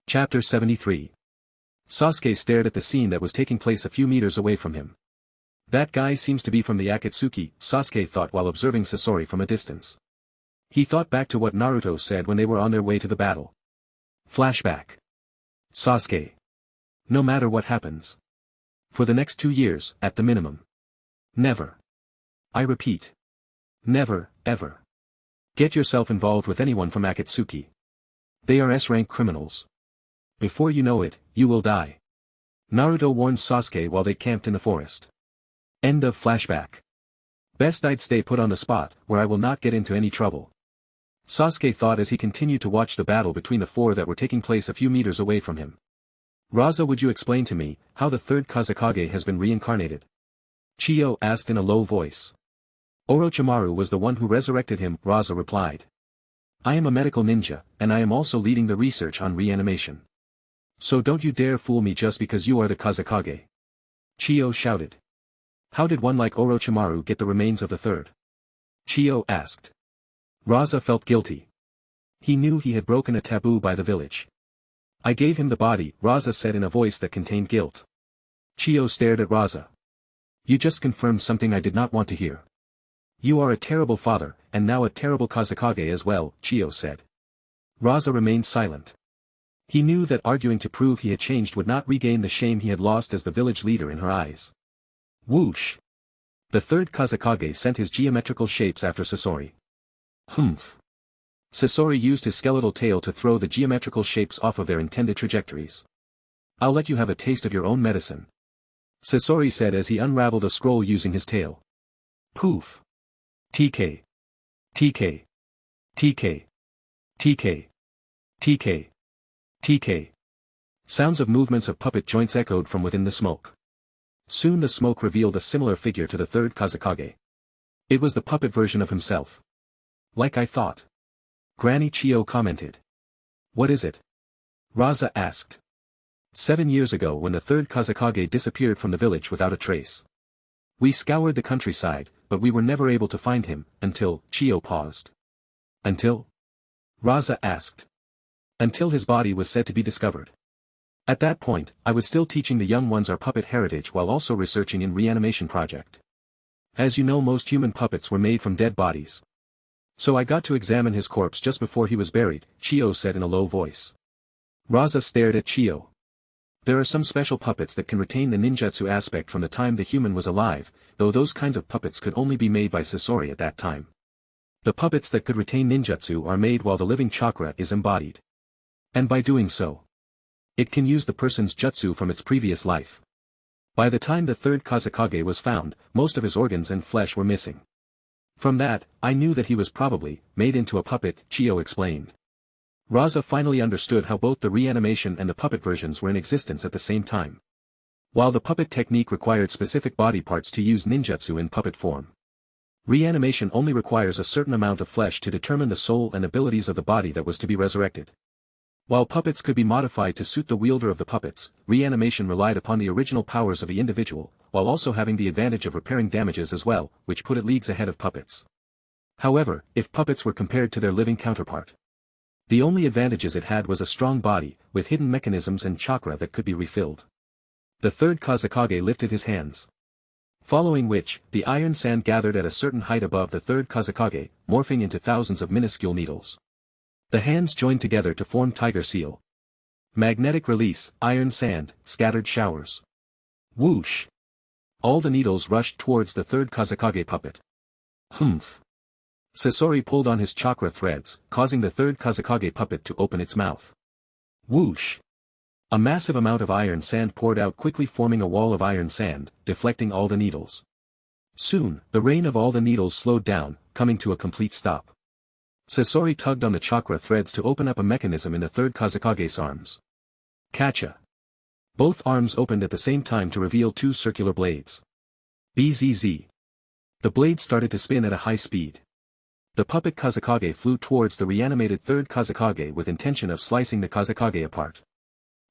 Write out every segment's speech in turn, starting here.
Chapter 73. Sasuke stared at the scene that was taking place a few meters away from him. That guy seems to be from the Akatsuki, Sasuke thought while observing Sasori from a distance. He thought back to what Naruto said when they were on their way to the battle. Flashback. Sasuke. No matter what happens. For the next 2 years, at the minimum. Never. I repeat. Never, ever. Get yourself involved with anyone from Akatsuki. They are S-rank criminals. Before you know it, you will die. Naruto warned Sasuke while they camped in the forest. End of flashback. Best I'd stay put on the spot, where I will not get into any trouble. Sasuke thought as he continued to watch the battle between the four that were taking place a few meters away from him. Raza, would you explain to me, how the third Kazekage has been reincarnated? Chiyo asked in a low voice. Orochimaru was the one who resurrected him, Raza replied. I am a medical ninja, and I am also leading the research on reanimation. So don't you dare fool me just because you are the Kazekage. Chiyo shouted. How did one like Orochimaru get the remains of the third? Chiyo asked. Raza felt guilty. He knew he had broken a taboo by the village. I gave him the body, Raza said in a voice that contained guilt. Chiyo stared at Raza. You just confirmed something I did not want to hear. You are a terrible father, and now a terrible Kazekage as well, Chiyo said. Raza remained silent. He knew that arguing to prove he had changed would not regain the shame he had lost as the village leader in her eyes. Whoosh! The third Kazekage sent his geometrical shapes after Sasori. Humph! Sasori used his skeletal tail to throw the geometrical shapes off of their intended trajectories. I'll let you have a taste of your own medicine. Sasori said as he unraveled a scroll using his tail. Poof! TK. TK. TK. TK. TK. TK. Sounds of movements of puppet joints echoed from within the smoke. Soon the smoke revealed a similar figure to the third Kazekage. It was the puppet version of himself. Like I thought. Granny Chiyo commented. What is it? Raza asked. 7 years ago when the third Kazekage disappeared from the village without a trace. We scoured the countryside, but we were never able to find him, until, Chiyo paused. Until? Raza asked. Until his body was said to be discovered. At that point, I was still teaching the young ones our puppet heritage while also researching in reanimation project. As you know, most human puppets were made from dead bodies. So I got to examine his corpse just before he was buried, Chiyo said in a low voice. Raza stared at Chiyo. There are some special puppets that can retain the ninjutsu aspect from the time the human was alive, though those kinds of puppets could only be made by Sasori at that time. The puppets that could retain ninjutsu are made while the living chakra is embodied. And by doing so, it can use the person's jutsu from its previous life. By the time the third Kazekage was found, most of his organs and flesh were missing. From that, I knew that he was probably made into a puppet, Chiyo explained. Raza finally understood how both the reanimation and the puppet versions were in existence at the same time. While the puppet technique required specific body parts to use ninjutsu in puppet form, reanimation only requires a certain amount of flesh to determine the soul and abilities of the body that was to be resurrected. While puppets could be modified to suit the wielder of the puppets, reanimation relied upon the original powers of the individual, while also having the advantage of repairing damages as well, which put it leagues ahead of puppets. However, if puppets were compared to their living counterpart, the only advantages it had was a strong body, with hidden mechanisms and chakra that could be refilled. The third Kazekage lifted his hands. Following which, the iron sand gathered at a certain height above the third Kazekage, morphing into thousands of minuscule needles. The hands joined together to form tiger seal. Magnetic release, iron sand, scattered showers. Whoosh! All the needles rushed towards the third Kazekage puppet. Humph! Sasori pulled on his chakra threads, causing the third Kazekage puppet to open its mouth. Whoosh! A massive amount of iron sand poured out, quickly forming a wall of iron sand, deflecting all the needles. Soon, the rain of all the needles slowed down, coming to a complete stop. Sasori tugged on the chakra threads to open up a mechanism in the third Kazekage's arms. Kacha! Both arms opened at the same time to reveal 2 circular blades. Bzz! The blades started to spin at a high speed. The puppet Kazekage flew towards the reanimated third Kazekage with intention of slicing the Kazekage apart.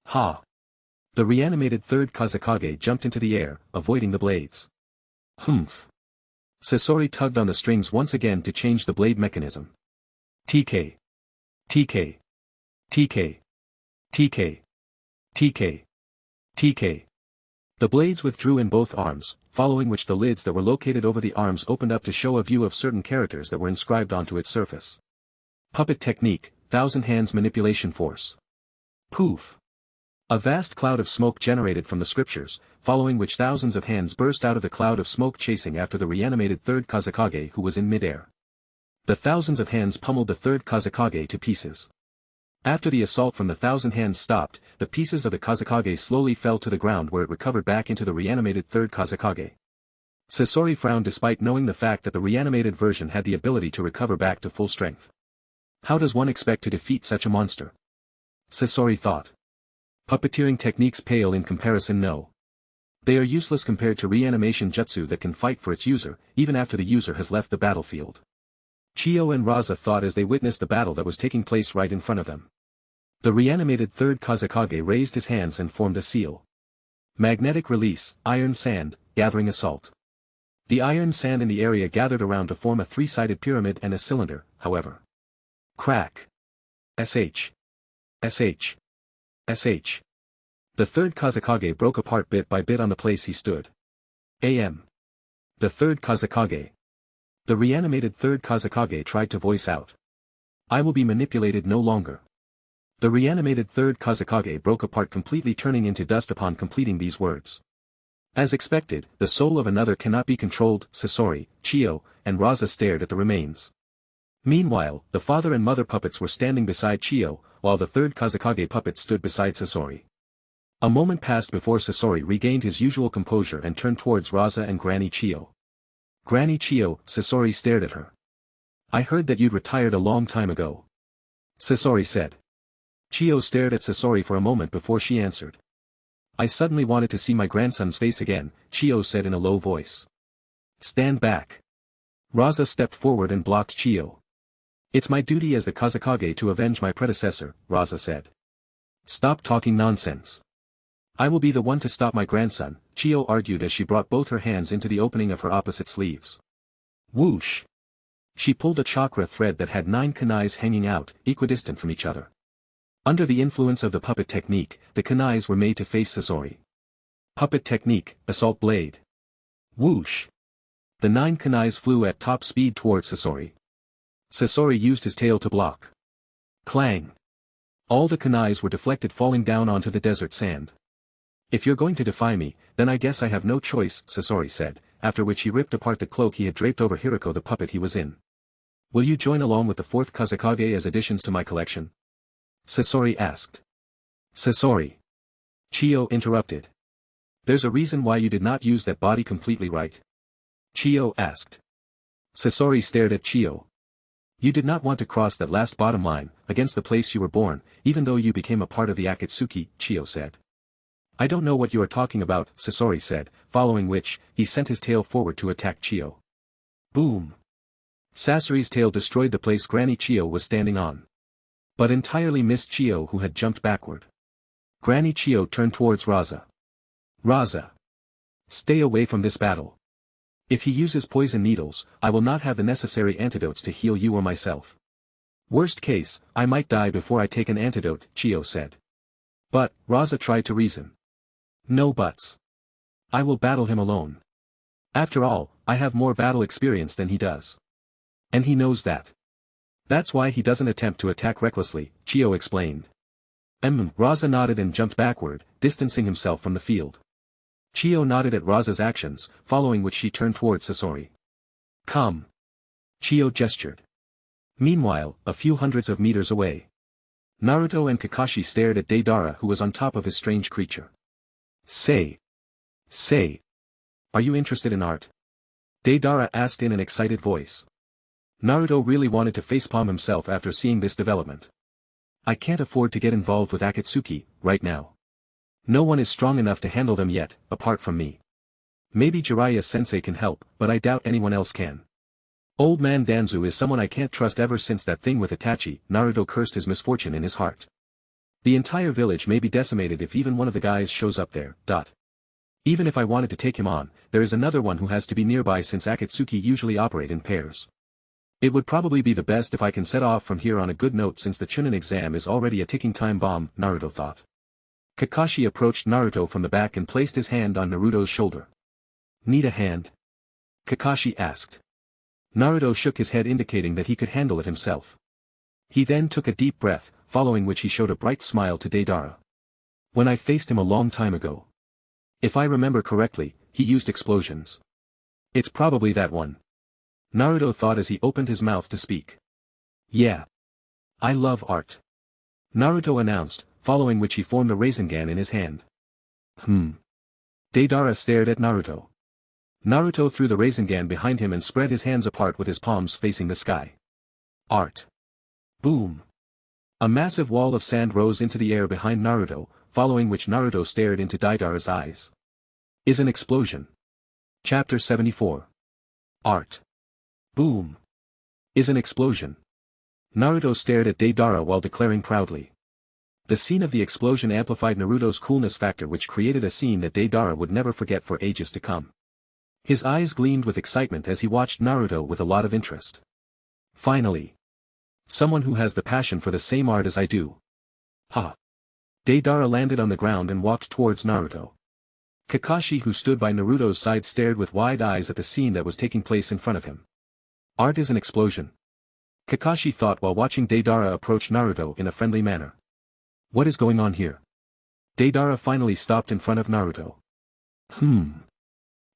Ha! The reanimated third Kazekage jumped into the air, avoiding the blades. Humph! Sasori tugged on the strings once again to change the blade mechanism. TK. TK. TK. TK. TK. TK. The blades withdrew in both arms, following which the lids that were located over the arms opened up to show a view of certain characters that were inscribed onto its surface. Puppet technique, thousand hands manipulation force. Poof. A vast cloud of smoke generated from the scriptures, following which thousands of hands burst out of the cloud of smoke chasing after the reanimated third Kazekage who was in midair. The thousands of hands pummeled the third Kazekage to pieces. After the assault from the thousand hands stopped, the pieces of the Kazekage slowly fell to the ground where it recovered back into the reanimated third Kazekage. Sasori frowned despite knowing the fact that the reanimated version had the ability to recover back to full strength. How does one expect to defeat such a monster? Sasori thought. Puppeteering techniques pale in comparison. No. They are useless compared to reanimation jutsu that can fight for its user, even after the user has left the battlefield. Chiyo and Raza thought as they witnessed the battle that was taking place right in front of them. The reanimated third Kazekage raised his hands and formed a seal. Magnetic release, iron sand, gathering assault. The iron sand in the area gathered around to form a three-sided pyramid and a cylinder, however. Crack. SH. SH. SH. The third Kazekage broke apart bit by bit on the place he stood. AM. The third Kazekage. The reanimated third Kazekage tried to voice out. I will be manipulated no longer. The reanimated third Kazekage broke apart completely, turning into dust upon completing these words. As expected, the soul of another cannot be controlled. Sasori, Chiyo, and Raza stared at the remains. Meanwhile, the father and mother puppets were standing beside Chiyo, while the third Kazekage puppet stood beside Sasori. A moment passed before Sasori regained his usual composure and turned towards Raza and Granny Chiyo. Granny Chiyo, Sasori stared at her. I heard that you'd retired a long time ago. Sasori said. Chiyo stared at Sasori for a moment before she answered. I suddenly wanted to see my grandson's face again, Chiyo said in a low voice. Stand back. Raza stepped forward and blocked Chiyo. It's my duty as the Kazekage to avenge my predecessor, Raza said. Stop talking nonsense. I will be the one to stop my grandson, Chiyo argued as she brought both her hands into the opening of her opposite sleeves. Whoosh! She pulled a chakra thread that had 9 kunais hanging out, equidistant from each other. Under the influence of the puppet technique, the kunais were made to face Sasori. Puppet technique, assault blade. Whoosh! The 9 kunais flew at top speed towards Sasori. Sasori used his tail to block. Clang! All the kunais were deflected, falling down onto the desert sand. If you're going to defy me, then I guess I have no choice, Sasori said, after which he ripped apart the cloak he had draped over Hiriko the puppet he was in. Will you join along with the 4th Kazekage as additions to my collection? Sasori asked. Sasori. Chiyo interrupted. There's a reason why you did not use that body completely, right? Chiyo asked. Sasori stared at Chiyo. You did not want to cross that last bottom line, against the place you were born, even though you became a part of the Akatsuki, Chiyo said. I don't know what you are talking about, Sasori said, following which, he sent his tail forward to attack Chiyo. Boom! Sasori's tail destroyed the place Granny Chiyo was standing on. But entirely missed Chiyo, who had jumped backward. Granny Chiyo turned towards Raza. Raza! Stay away from this battle. If he uses poison needles, I will not have the necessary antidotes to heal you or myself. Worst case, I might die before I take an antidote, Chiyo said. But, Raza tried to reason. No buts. I will battle him alone. After all, I have more battle experience than he does. And he knows that. That's why he doesn't attempt to attack recklessly, Chiyo explained. Raza nodded and jumped backward, distancing himself from the field. Chiyo nodded at Raza's actions, following which she turned towards Sasori. Come. Chiyo gestured. Meanwhile, a few hundreds of meters away. Naruto and Kakashi stared at Deidara, who was on top of his strange creature. Say. Are you interested in art? Deidara asked in an excited voice. Naruto really wanted to facepalm himself after seeing this development. I can't afford to get involved with Akatsuki, right now. No one is strong enough to handle them yet, apart from me. Maybe Jiraiya-sensei can help, but I doubt anyone else can. Old man Danzu is someone I can't trust ever since that thing with Itachi. Naruto cursed his misfortune in his heart. The entire village may be decimated if even one of the guys shows up there. Even if I wanted to take him on, there is another one who has to be nearby since Akatsuki usually operate in pairs. It would probably be the best if I can set off from here on a good note since the Chunin exam is already a ticking time bomb, Naruto thought. Kakashi approached Naruto from the back and placed his hand on Naruto's shoulder. Need a hand? Kakashi asked. Naruto shook his head indicating that he could handle it himself. He then took a deep breath, following which he showed a bright smile to Deidara. When I faced him a long time ago. If I remember correctly, he used explosions. It's probably that one. Naruto thought as he opened his mouth to speak. Yeah. I love art. Naruto announced, following which he formed a Rasengan in his hand. Deidara stared at Naruto. Naruto threw the Rasengan behind him and spread his hands apart with his palms facing the sky. Art. Boom. A massive wall of sand rose into the air behind Naruto, following which Naruto stared into Deidara's eyes. Is an explosion. Chapter 74. Art. Boom. Is an explosion. Naruto stared at Deidara while declaring proudly. The scene of the explosion amplified Naruto's coolness factor, which created a scene that Deidara would never forget for ages to come. His eyes gleamed with excitement as he watched Naruto with a lot of interest. Finally. Someone who has the passion for the same art as I do. Ha. Deidara landed on the ground and walked towards Naruto. Kakashi, who stood by Naruto's side, stared with wide eyes at the scene that was taking place in front of him. Art is an explosion. Kakashi thought while watching Deidara approach Naruto in a friendly manner. What is going on here? Deidara finally stopped in front of Naruto.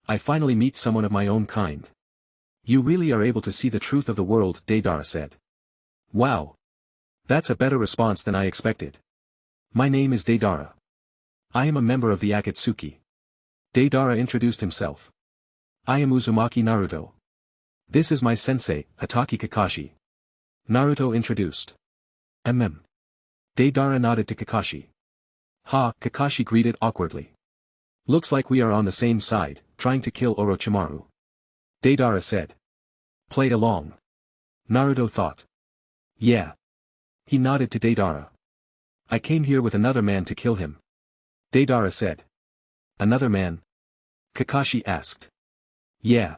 I finally meet someone of my own kind. You really are able to see the truth of the world, Deidara said. Wow. That's a better response than I expected. My name is Deidara. I am a member of the Akatsuki. Deidara introduced himself. I am Uzumaki Naruto. This is my sensei, Hatake Kakashi. Naruto introduced. Deidara nodded to Kakashi. Ha, Kakashi greeted awkwardly. Looks like we are on the same side, trying to kill Orochimaru. Deidara said. Play along. Naruto thought. Yeah. He nodded to Deidara. I came here with another man to kill him. Deidara said. Another man? Kakashi asked. Yeah.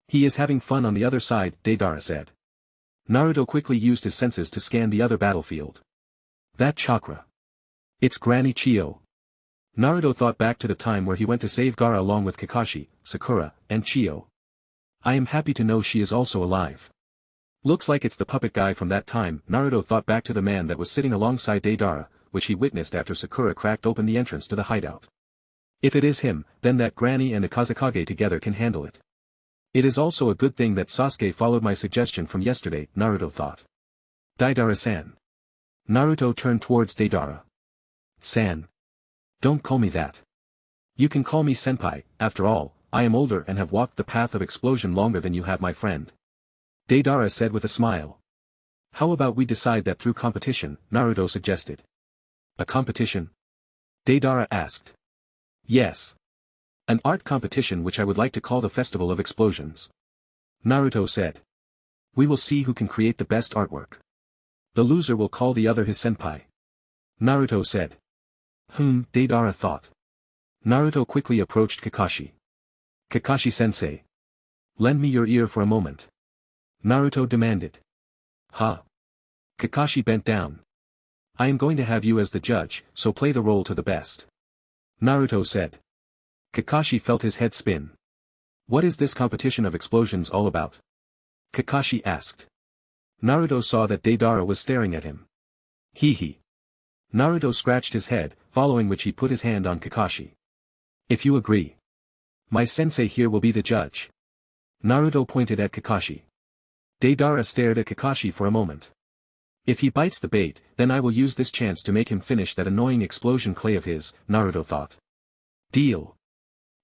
He is having fun on the other side, Deidara said. Naruto quickly used his senses to scan the other battlefield. That chakra. It's Granny Chiyo. Naruto thought back to the time where he went to save Gaara along with Kakashi, Sakura, and Chiyo. I am happy to know she is also alive. Looks like it's the puppet guy from that time. Naruto thought back to the man that was sitting alongside Deidara, which he witnessed after Sakura cracked open the entrance to the hideout. If it is him, then that Granny and the Kazekage together can handle it. It is also a good thing that Sasuke followed my suggestion from yesterday, Naruto thought. Deidara-san. Naruto turned towards Deidara. San. Don't call me that. You can call me senpai. After all, I am older and have walked the path of explosion longer than you have, my friend. Deidara said with a smile. How about we decide that through competition, Naruto suggested. A competition? Deidara asked. Yes. An art competition which I would like to call the Festival of Explosions. Naruto said. We will see who can create the best artwork. The loser will call the other his senpai. Naruto said. Deidara thought. Naruto quickly approached Kakashi. Kakashi-sensei. Lend me your ear for a moment. Naruto demanded. Ha. Kakashi bent down. I am going to have you as the judge, so play the role to the best. Naruto said. Kakashi felt his head spin. What is this competition of explosions all about? Kakashi asked. Naruto saw that Deidara was staring at him. Hee. Naruto scratched his head, following which he put his hand on Kakashi. If you agree. My sensei here will be the judge. Naruto pointed at Kakashi. Deidara stared at Kakashi for a moment. If he bites the bait, then I will use this chance to make him finish that annoying explosion clay of his, Naruto thought. Deal.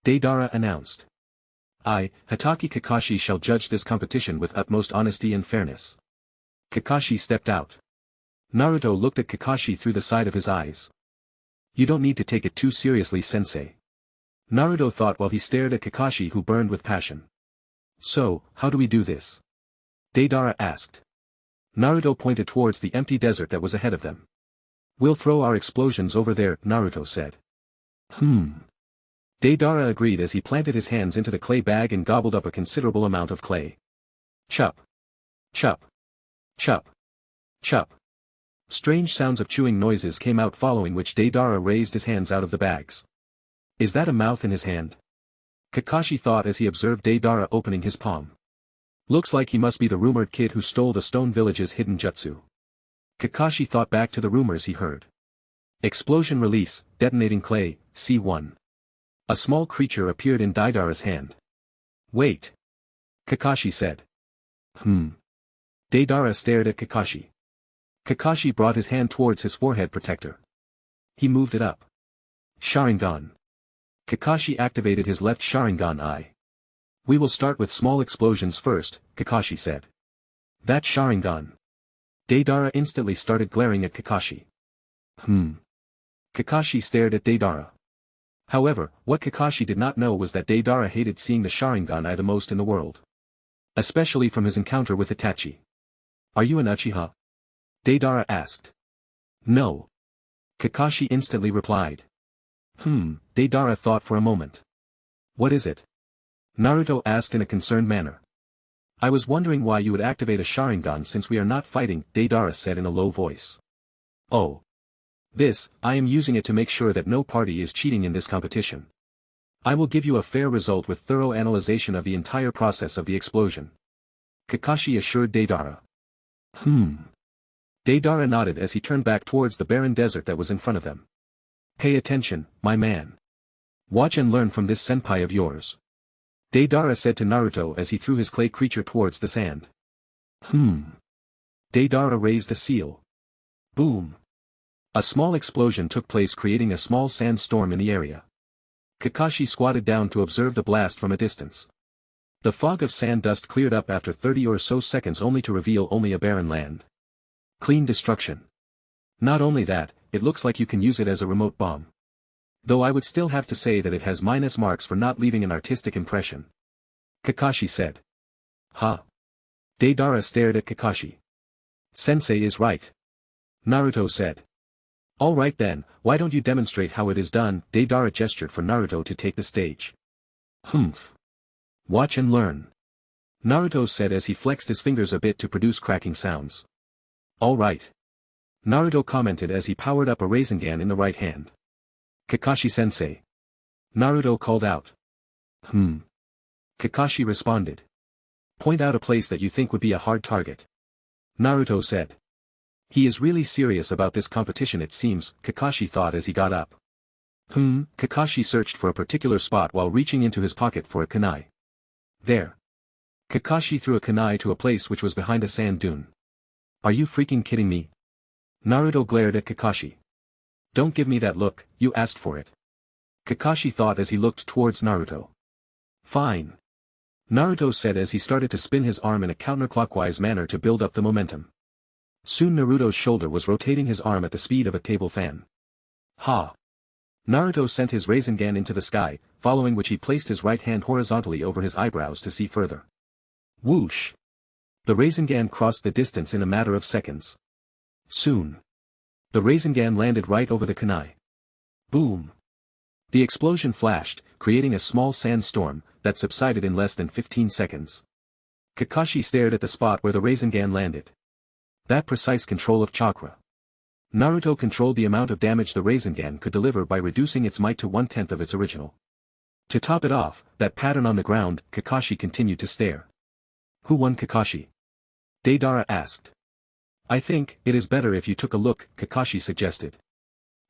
Deidara announced. I, Hatake Kakashi, shall judge this competition with utmost honesty and fairness. Kakashi stepped out. Naruto looked at Kakashi through the side of his eyes. You don't need to take it too seriously, sensei. Naruto thought while he stared at Kakashi, who burned with passion. So, how do we do this? Deidara asked. Naruto pointed towards the empty desert that was ahead of them. We'll throw our explosions over there, Naruto said. Deidara agreed as he planted his hands into the clay bag and gobbled up a considerable amount of clay. Chup. Chup. Chup. Chup. Strange sounds of chewing noises came out, following which Deidara raised his hands out of the bags. Is that a mouth in his hand? Kakashi thought as he observed Deidara opening his palm. Looks like he must be the rumored kid who stole the stone village's hidden jutsu. Kakashi thought back to the rumors he heard. Explosion release, detonating clay, C1. A small creature appeared in Deidara's hand. Wait. Kakashi said. Deidara stared at Kakashi. Kakashi brought his hand towards his forehead protector. He moved it up. Sharingan. Kakashi activated his left Sharingan eye. We will start with small explosions first, Kakashi said. That Sharingan. Deidara instantly started glaring at Kakashi. Kakashi stared at Deidara. However, what Kakashi did not know was that Deidara hated seeing the Sharingan eye the most in the world. Especially from his encounter with Itachi. Are you an Uchiha? Deidara asked. No. Kakashi instantly replied. Deidara thought for a moment. What is it? Naruto asked in a concerned manner. I was wondering why you would activate a Sharingan since we are not fighting, Deidara said in a low voice. Oh. This, I am using it to make sure that no party is cheating in this competition. I will give you a fair result with thorough analyzation of the entire process of the explosion. Kakashi assured Deidara. Deidara nodded as he turned back towards the barren desert that was in front of them. Pay attention, my man. Watch and learn from this senpai of yours. Deidara said to Naruto as he threw his clay creature towards the sand. Deidara raised a seal. Boom. A small explosion took place, creating a small sandstorm in the area. Kakashi squatted down to observe the blast from a distance. The fog of sand dust cleared up after 30 or so seconds, only to reveal only a barren land. Clean destruction. Not only that, it looks like you can use it as a remote bomb. Though I would still have to say that it has minus marks for not leaving an artistic impression. Kakashi said. Huh? Deidara stared at Kakashi. Sensei is right. Naruto said. Alright then, why don't you demonstrate how it is done? Deidara gestured for Naruto to take the stage. Watch and learn. Naruto said as he flexed his fingers a bit to produce cracking sounds. Alright. Naruto commented as he powered up a Rasengan in the right hand. Kakashi-sensei. Naruto called out. Kakashi responded. Point out a place that you think would be a hard target. Naruto said. He is really serious about this competition, it seems, Kakashi thought as he got up. Kakashi searched for a particular spot while reaching into his pocket for a kunai. There. Kakashi threw a kunai to a place which was behind a sand dune. Are you freaking kidding me? Naruto glared at Kakashi. Don't give me that look, you asked for it. Kakashi thought as he looked towards Naruto. Fine. Naruto said as he started to spin his arm in a counterclockwise manner to build up the momentum. Soon Naruto's shoulder was rotating his arm at the speed of a table fan. Ha! Naruto sent his Rasengan into the sky, following which he placed his right hand horizontally over his eyebrows to see further. Whoosh! The Rasengan crossed the distance in a matter of seconds. Soon. The Rasengan landed right over the kunai. Boom! The explosion flashed, creating a small sandstorm that subsided in less than 15 seconds. Kakashi stared at the spot where the Rasengan landed. That precise control of chakra. Naruto controlled the amount of damage the Rasengan could deliver by reducing its might to 1/10 of its original. To top it off, that pattern on the ground, Kakashi continued to stare. Who won, Kakashi? Deidara asked. I think it is better if you took a look, Kakashi suggested.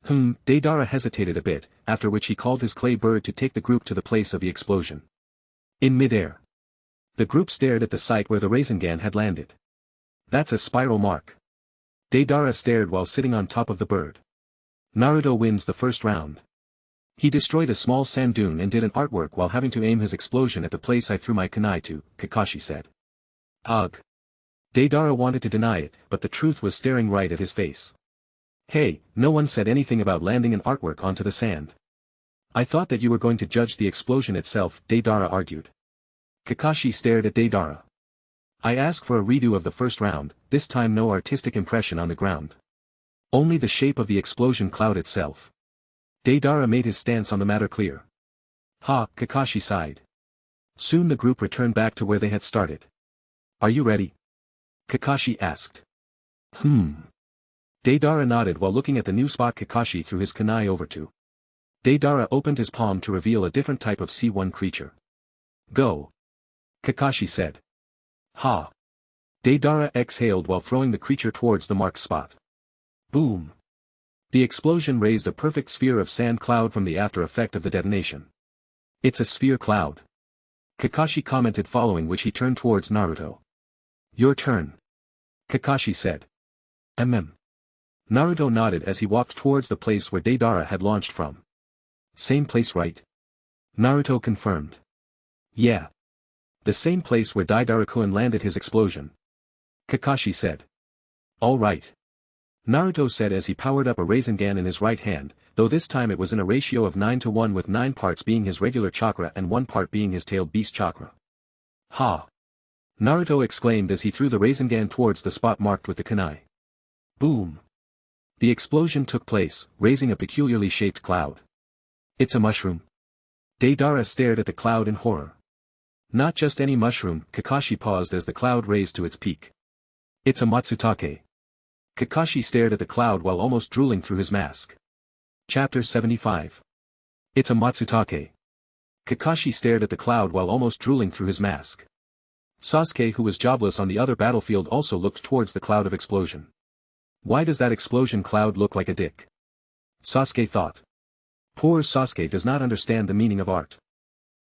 Deidara hesitated a bit, after which he called his clay bird to take the group to the place of the explosion. In midair. The group stared at the site where the Rasengan had landed. That's a spiral mark. Deidara stared while sitting on top of the bird. Naruto wins the first round. He destroyed a small sand dune and did an artwork while having to aim his explosion at the place I threw my kunai to, Kakashi said. Ugh. Deidara wanted to deny it, but the truth was staring right at his face. Hey, no one said anything about landing an artwork onto the sand. I thought that you were going to judge the explosion itself, Deidara argued. Kakashi stared at Deidara. I ask for a redo of the first round, this time no artistic impression on the ground. Only the shape of the explosion cloud itself. Deidara made his stance on the matter clear. Ha, Kakashi sighed. Soon the group returned back to where they had started. Are you ready? Kakashi asked. Deidara nodded while looking at the new spot Kakashi threw his kunai over to. Deidara opened his palm to reveal a different type of C1 creature. Go. Kakashi said. Ha. Deidara exhaled while throwing the creature towards the marked spot. Boom. The explosion raised a perfect sphere of sand cloud from the after effect of the detonation. It's a sphere cloud. Kakashi commented, following which he turned towards Naruto. Your turn. Kakashi said. Naruto nodded as he walked towards the place where Deidara had launched from. Same place, right? Naruto confirmed. Yeah. The same place where Deidara-kun landed his explosion. Kakashi said. All right. Naruto said as he powered up a Rasengan in his right hand, though this time it was in a ratio of 9-to-1 with 9 parts being his regular chakra and 1 part being his tailed beast chakra. Ha! Naruto exclaimed as he threw the Rasengan towards the spot marked with the kunai. Boom! The explosion took place, raising a peculiarly shaped cloud. It's a mushroom. Deidara stared at the cloud in horror. Not just any mushroom, Kakashi paused as the cloud raised to its peak. It's a Matsutake. Kakashi stared at the cloud while almost drooling through his mask. Chapter 75. It's a Matsutake. Kakashi stared at the cloud while almost drooling through his mask. Sasuke, who was jobless on the other battlefield, also looked towards the cloud of explosion. Why does that explosion cloud look like a dick? Sasuke thought. Poor Sasuke does not understand the meaning of art.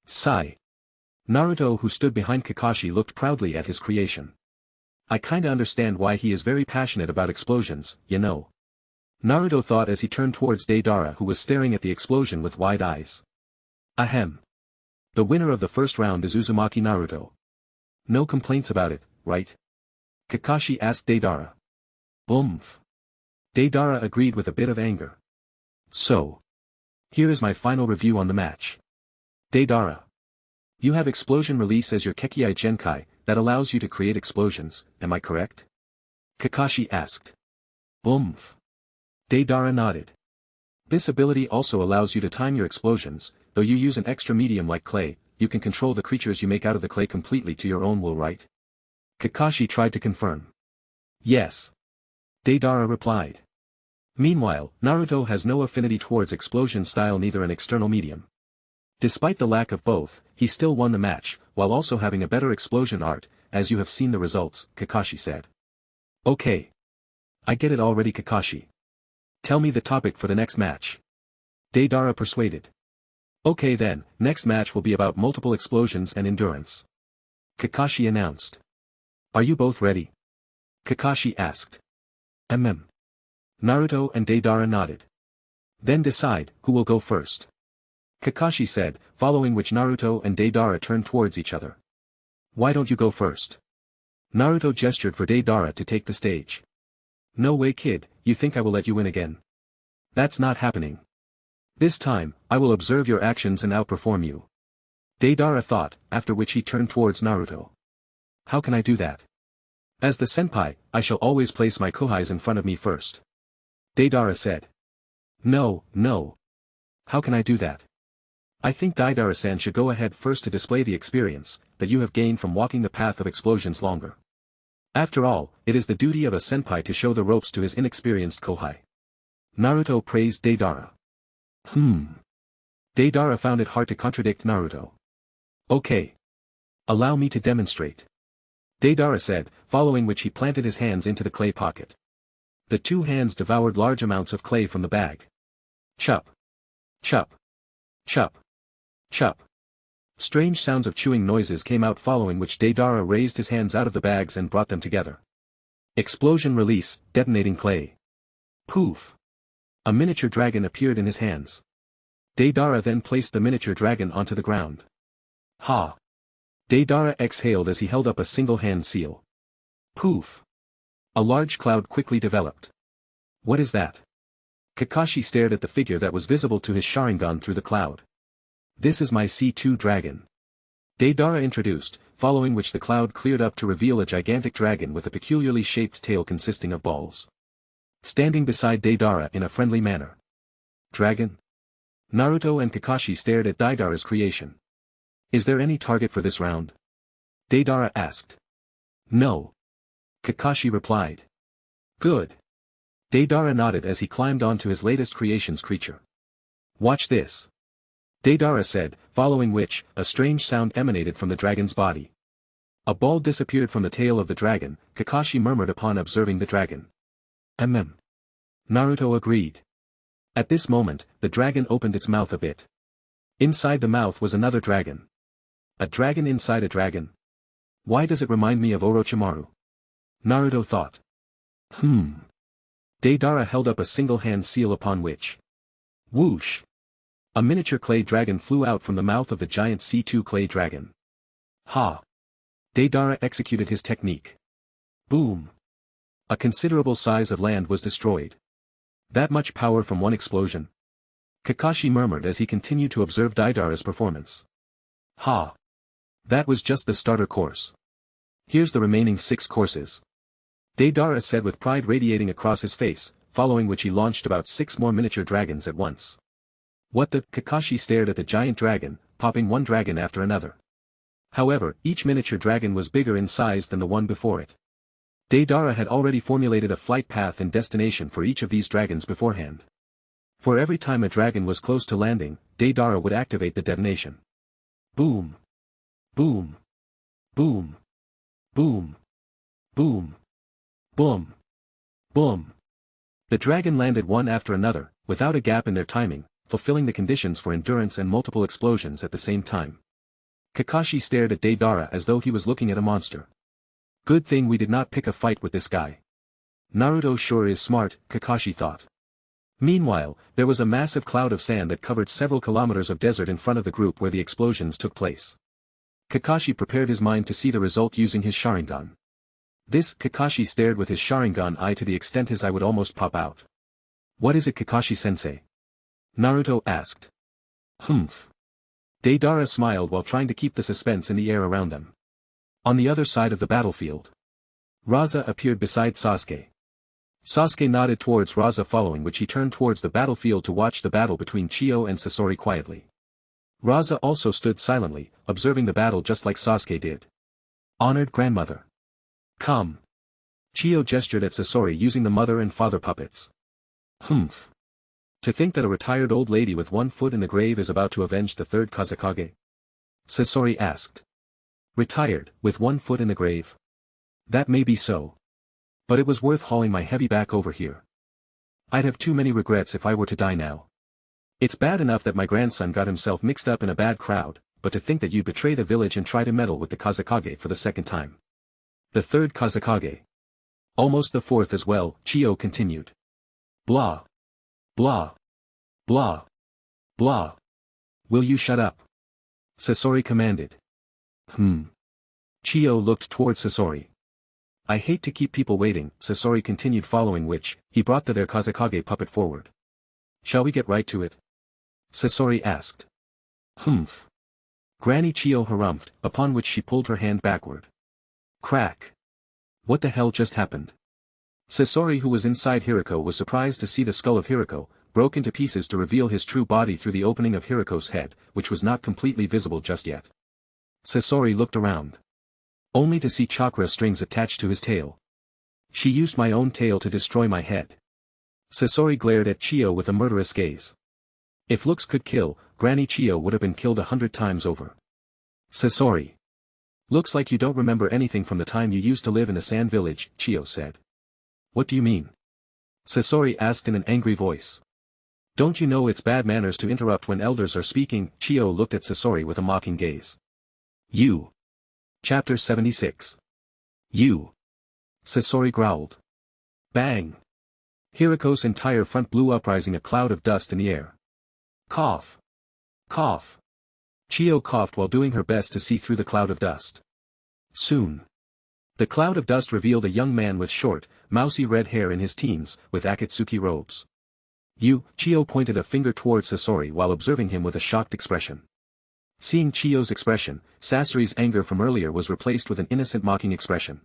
Sigh. Naruto, who stood behind Kakashi, looked proudly at his creation. I kinda understand why he is very passionate about explosions, you know. Naruto thought as he turned towards Deidara, who was staring at the explosion with wide eyes. Ahem. The winner of the first round is Uzumaki Naruto. No complaints about it, right? Kakashi asked Deidara. Oomph. Deidara agreed with a bit of anger. So. Here is my final review on the match. Deidara. You have explosion release as your Kekkei Genkai, that allows you to create explosions, am I correct? Kakashi asked. Oomph. Deidara nodded. This ability also allows you to time your explosions, though you use an extra medium like clay, you can control the creatures you make out of the clay completely to your own will, right? Kakashi tried to confirm. Yes. Deidara replied. Meanwhile, Naruto has no affinity towards explosion style, neither an external medium. Despite the lack of both, he still won the match, while also having a better explosion art, as you have seen the results, Kakashi said. Okay. I get it already, Kakashi. Tell me the topic for the next match. Deidara persuaded. Okay then, next match will be about multiple explosions and endurance. Kakashi announced. Are you both ready? Kakashi asked. Naruto and Deidara nodded. Then decide, who will go first. Kakashi said, following which Naruto and Deidara turned towards each other. Why don't you go first? Naruto gestured for Deidara to take the stage. No way, kid, you think I will let you win again? That's not happening. This time, I will observe your actions and outperform you. Deidara thought, after which he turned towards Naruto. How can I do that? As the senpai, I shall always place my kohais in front of me first. Deidara said. No. How can I do that? I think Deidara-san should go ahead first to display the experience that you have gained from walking the path of explosions longer. After all, it is the duty of a senpai to show the ropes to his inexperienced kohai. Naruto praised Deidara. Deidara found it hard to contradict Naruto. Okay. Allow me to demonstrate. Deidara said, following which he planted his hands into the clay pocket. The two hands devoured large amounts of clay from the bag. Chup. Chup. Chup. Chup. Strange sounds of chewing noises came out, following which Deidara raised his hands out of the bags and brought them together. Explosion release, detonating clay. Poof. A miniature dragon appeared in his hands. Deidara then placed the miniature dragon onto the ground. Ha. Deidara exhaled as he held up a single hand seal. Poof. A large cloud quickly developed. What is that? Kakashi stared at the figure that was visible to his Sharingan through the cloud. This is my C2 dragon. Deidara introduced, following which the cloud cleared up to reveal a gigantic dragon with a peculiarly shaped tail consisting of balls. Standing beside Deidara in a friendly manner. Dragon? Naruto and Kakashi stared at Deidara's creation. Is there any target for this round? Deidara asked. No. Kakashi replied. Good. Deidara nodded as he climbed onto his latest creation's creature. Watch this. Deidara said, following which, a strange sound emanated from the dragon's body. A ball disappeared from the tail of the dragon, Kakashi murmured upon observing the dragon. Naruto agreed. At this moment, the dragon opened its mouth a bit. Inside the mouth was another dragon. A dragon inside a dragon? Why does it remind me of Orochimaru? Naruto thought. Deidara held up a single-hand seal upon which. Whoosh! A miniature clay dragon flew out from the mouth of the giant C2 clay dragon. Ha! Deidara executed his technique. Boom! A considerable size of land was destroyed. That much power from one explosion? Kakashi murmured as he continued to observe Deidara's performance. Ha! That was just the starter course. Here's the remaining 6 courses. Deidara said with pride radiating across his face, following which he launched about 6 more miniature dragons at once. What the? Kakashi stared at the giant dragon, popping one dragon after another. However, each miniature dragon was bigger in size than the one before it. Deidara had already formulated a flight path and destination for each of these dragons beforehand. For every time a dragon was close to landing, Deidara would activate the detonation. Boom! Boom! Boom! Boom! Boom! Boom! Boom! The dragon landed one after another, without a gap in their timing, fulfilling the conditions for endurance and multiple explosions at the same time. Kakashi stared at Deidara as though he was looking at a monster. Good thing we did not pick a fight with this guy. Naruto sure is smart, Kakashi thought. Meanwhile, there was a massive cloud of sand that covered several kilometers of desert in front of the group where the explosions took place. Kakashi prepared his mind to see the result using his Sharingan. This, Kakashi stared with his Sharingan eye to the extent his eye would almost pop out. What is it, Kakashi-sensei? Naruto asked. Deidara smiled while trying to keep the suspense in the air around them. On the other side of the battlefield, Raza appeared beside Sasuke. Sasuke nodded towards Raza, following which he turned towards the battlefield to watch the battle between Chiyo and Sasori quietly. Raza also stood silently, observing the battle just like Sasuke did. Honored grandmother. Come. Chiyo gestured at Sasori using the mother and father puppets. To think that a retired old lady with one foot in the grave is about to avenge the third Kazekage? Sasori asked. Retired, with one foot in the grave? That may be so. But it was worth hauling my heavy back over here. I'd have too many regrets if I were to die now. It's bad enough that my grandson got himself mixed up in a bad crowd, but to think that you'd betray the village and try to meddle with the Kazekage for the second time. The third Kazekage. Almost the fourth as well, Chiyo continued. Blah. Blah. Blah. Blah. Will you shut up? Sasori commanded. Chiyo looked towards Sasori. I hate to keep people waiting, Sasori continued, following which, he brought their Kazekage puppet forward. Shall we get right to it? Sasori asked. Granny Chiyo harumphed, upon which she pulled her hand backward. Crack. What the hell just happened? Sasori, who was inside Hiriko, was surprised to see the skull of Hiriko, broke into pieces to reveal his true body through the opening of Hiriko's head, which was not completely visible just yet. Sasori looked around. Only to see chakra strings attached to his tail. She used my own tail to destroy my head. Sasori glared at Chiyo with a murderous gaze. If looks could kill, Granny Chiyo would have been killed 100 times over. Sasori. Looks like you don't remember anything from the time you used to live in the sand village, Chiyo said. What do you mean? Sasori asked in an angry voice. Don't you know it's bad manners to interrupt when elders are speaking? Chiyo looked at Sasori with a mocking gaze. You. Chapter 76. You. Sasori growled. Bang. Hiriko's entire front blew up, raising a cloud of dust in the air. Cough. Cough. Chiyo coughed while doing her best to see through the cloud of dust. Soon. The cloud of dust revealed a young man with short, mousy red hair in his teens, with Akatsuki robes. You, Chiyo pointed a finger towards Sasori while observing him with a shocked expression. Seeing Chiyo's expression, Sasori's anger from earlier was replaced with an innocent mocking expression.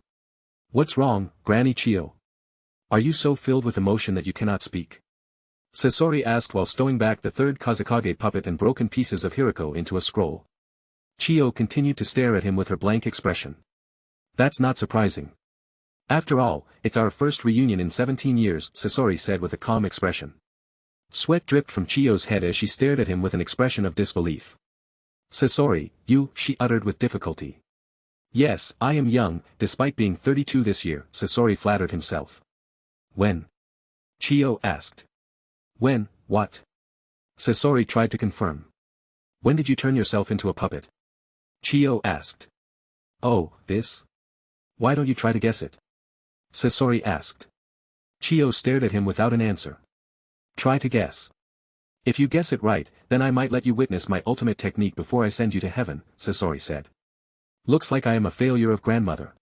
What's wrong, Granny Chiyo? Are you so filled with emotion that you cannot speak? Sasori asked while stowing back the third Kazekage puppet and broken pieces of Hiriko into a scroll. Chiyo continued to stare at him with her blank expression. That's not surprising. After all, it's our first reunion in 17 years, Sasori said with a calm expression. Sweat dripped from Chiyo's head as she stared at him with an expression of disbelief. Sasori, she uttered with difficulty. Yes, I am young, despite being 32 this year, Sasori flattered himself. When? Chiyo asked. When, what? Sasori tried to confirm. When did you turn yourself into a puppet? Chiyo asked. Oh, this? Why don't you try to guess it? Sasori asked. Chiyo stared at him without an answer. Try to guess. If you guess it right, then I might let you witness my ultimate technique before I send you to heaven, Sasori said. Looks like I am a failure of grandmother.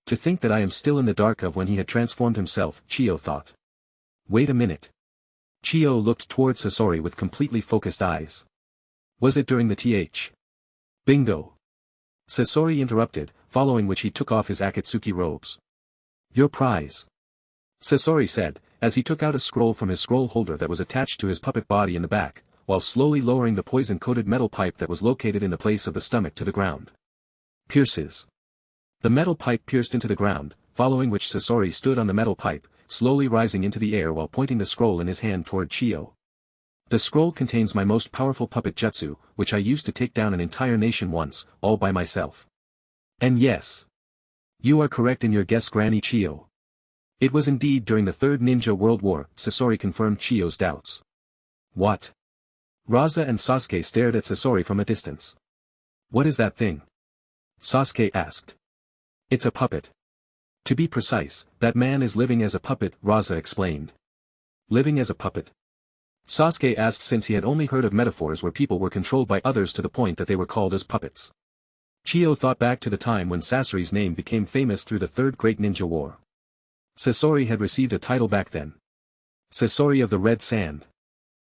To think that I am still in the dark of when he had transformed himself, Chiyo thought. Wait a minute. Chiyo looked toward Sasori with completely focused eyes. Was it during the th? Bingo. Sasori interrupted, following which he took off his Akatsuki robes. Your prize. Sasori said, as he took out a scroll from his scroll holder that was attached to his puppet body in the back, while slowly lowering the poison-coated metal pipe that was located in the place of the stomach to the ground. Pierces. The metal pipe pierced into the ground, following which Sasori stood on the metal pipe, slowly rising into the air while pointing the scroll in his hand toward Chiyo. The scroll contains my most powerful puppet jutsu, which I used to take down an entire nation once, all by myself. And yes. You are correct in your guess, Granny Chiyo. It was indeed during the Third Ninja World War, Sasori confirmed Chiyo's doubts. What? Raza and Sasuke stared at Sasori from a distance. What is that thing? Sasuke asked. It's a puppet. To be precise, that man is living as a puppet, Raza explained. Living as a puppet? Sasuke asked since he had only heard of metaphors where people were controlled by others to the point that they were called as puppets. Chiyo thought back to the time when Sasori's name became famous through the Third Great Ninja War. Sasori had received a title back then. Sasori of the Red Sand.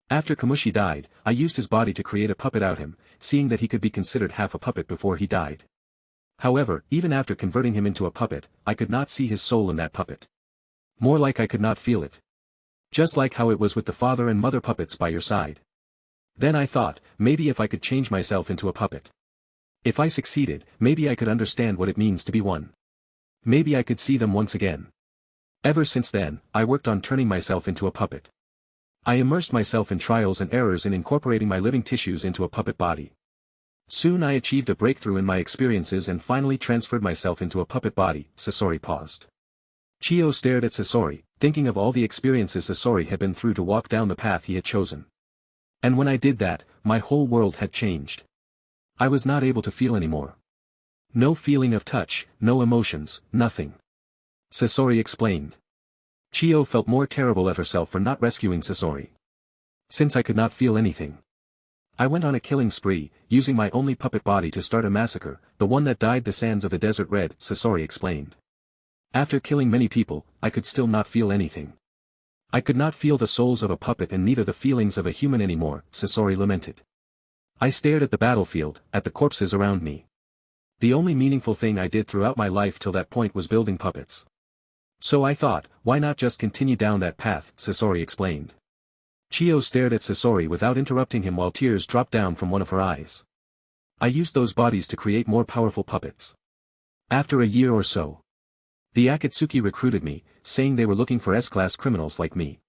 After Kamushi died, I used his body to create a puppet out of him, seeing that he could be considered half a puppet before he died. However, even after converting him into a puppet, I could not see his soul in that puppet. More like I could not feel it. Just like how it was with the father and mother puppets by your side. Then I thought, maybe if I could change myself into a puppet. If I succeeded, maybe I could understand what it means to be one. Maybe I could see them once again. Ever since then, I worked on turning myself into a puppet. I immersed myself in trials and errors in incorporating my living tissues into a puppet body. Soon I achieved a breakthrough in my experiences and finally transferred myself into a puppet body. Sasori paused. Chiyo stared at Sasori, thinking of all the experiences Sasori had been through to walk down the path he had chosen. And when I did that, my whole world had changed. I was not able to feel anymore. No feeling of touch, no emotions, nothing. Sasori explained. Chiyo felt more terrible at herself for not rescuing Sasori. Since I could not feel anything. I went on a killing spree, using my only puppet body to start a massacre, the one that dyed the sands of the desert red, Sasori explained. After killing many people, I could still not feel anything. I could not feel the souls of a puppet and neither the feelings of a human anymore, Sasori lamented. I stared at the battlefield, at the corpses around me. The only meaningful thing I did throughout my life till that point was building puppets. So I thought, why not just continue down that path, Sasori explained. Chiyo stared at Sasori without interrupting him while tears dropped down from one of her eyes. I used those bodies to create more powerful puppets. After a year or so. The Akatsuki recruited me, saying they were looking for S-class criminals like me.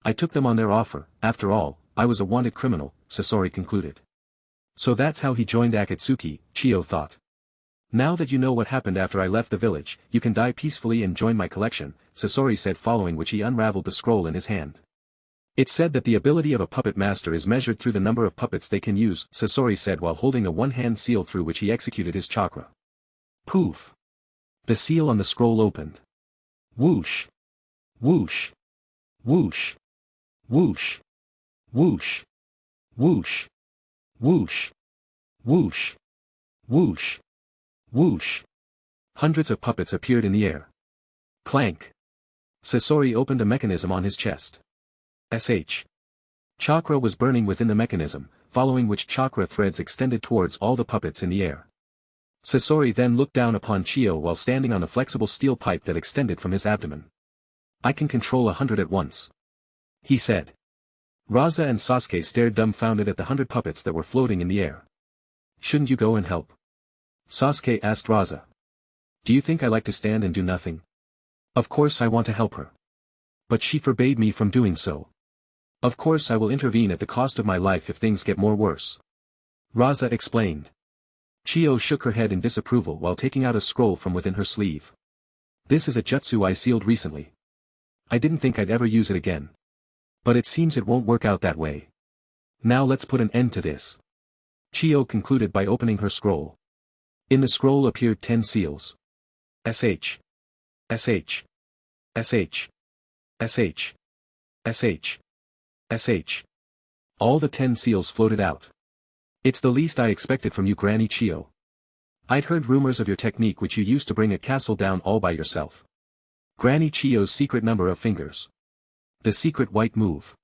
I took them on their offer, after all, I was a wanted criminal, Sasori concluded. So that's how he joined Akatsuki, Chiyo thought. Now that you know what happened after I left the village, you can die peacefully and join my collection, Sasori said, following which he unraveled the scroll in his hand. It said that the ability of a puppet master is measured through the number of puppets they can use, Sasori said while holding a one-hand seal through which he executed his chakra. Poof! The seal on the scroll opened. Whoosh! Whoosh! Whoosh! Whoosh! Whoosh! Whoosh! Whoosh! Whoosh! Whoosh! Whoosh! Hundreds of puppets appeared in the air. Clank! Sasori opened a mechanism on his chest. Chakra was burning within the mechanism, following which chakra threads extended towards all the puppets in the air. Sasori then looked down upon Chiyo while standing on a flexible steel pipe that extended from his abdomen. I can control 100 at once. He said. Raza and Sasuke stared dumbfounded at the 100 puppets that were floating in the air. Shouldn't you go and help? Sasuke asked Raza. Do you think I like to stand and do nothing? Of course I want to help her. But she forbade me from doing so. Of course I will intervene at the cost of my life if things get more worse. Raza explained. Chiyo shook her head in disapproval while taking out a scroll from within her sleeve. This is a jutsu I sealed recently. I didn't think I'd ever use it again. But it seems it won't work out that way. Now let's put an end to this. Chiyo concluded by opening her scroll. In the scroll appeared 10 seals. SH. SH. SH. SH. SH. SH. All the 10 seals floated out. It's the least I expected from you, Granny Chiyo. I'd heard rumors of your technique which you used to bring a castle down all by yourself. Granny Chiyo's secret number of fingers. The secret white move.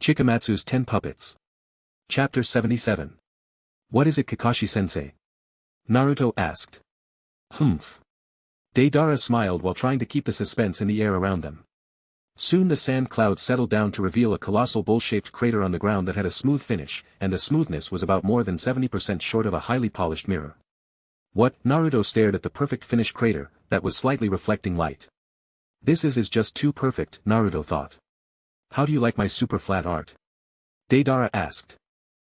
Chikamatsu's 10 puppets. Chapter 77. What is it, Kakashi-sensei? Naruto asked. Humph. Deidara smiled while trying to keep the suspense in the air around them. Soon the sand clouds settled down to reveal a colossal bowl-shaped crater on the ground that had a smooth finish, and the smoothness was about more than 70% short of a highly polished mirror. What? Naruto stared at the perfect finished crater, that was slightly reflecting light. This is just too perfect, Naruto thought. How do you like my super flat art? Deidara asked.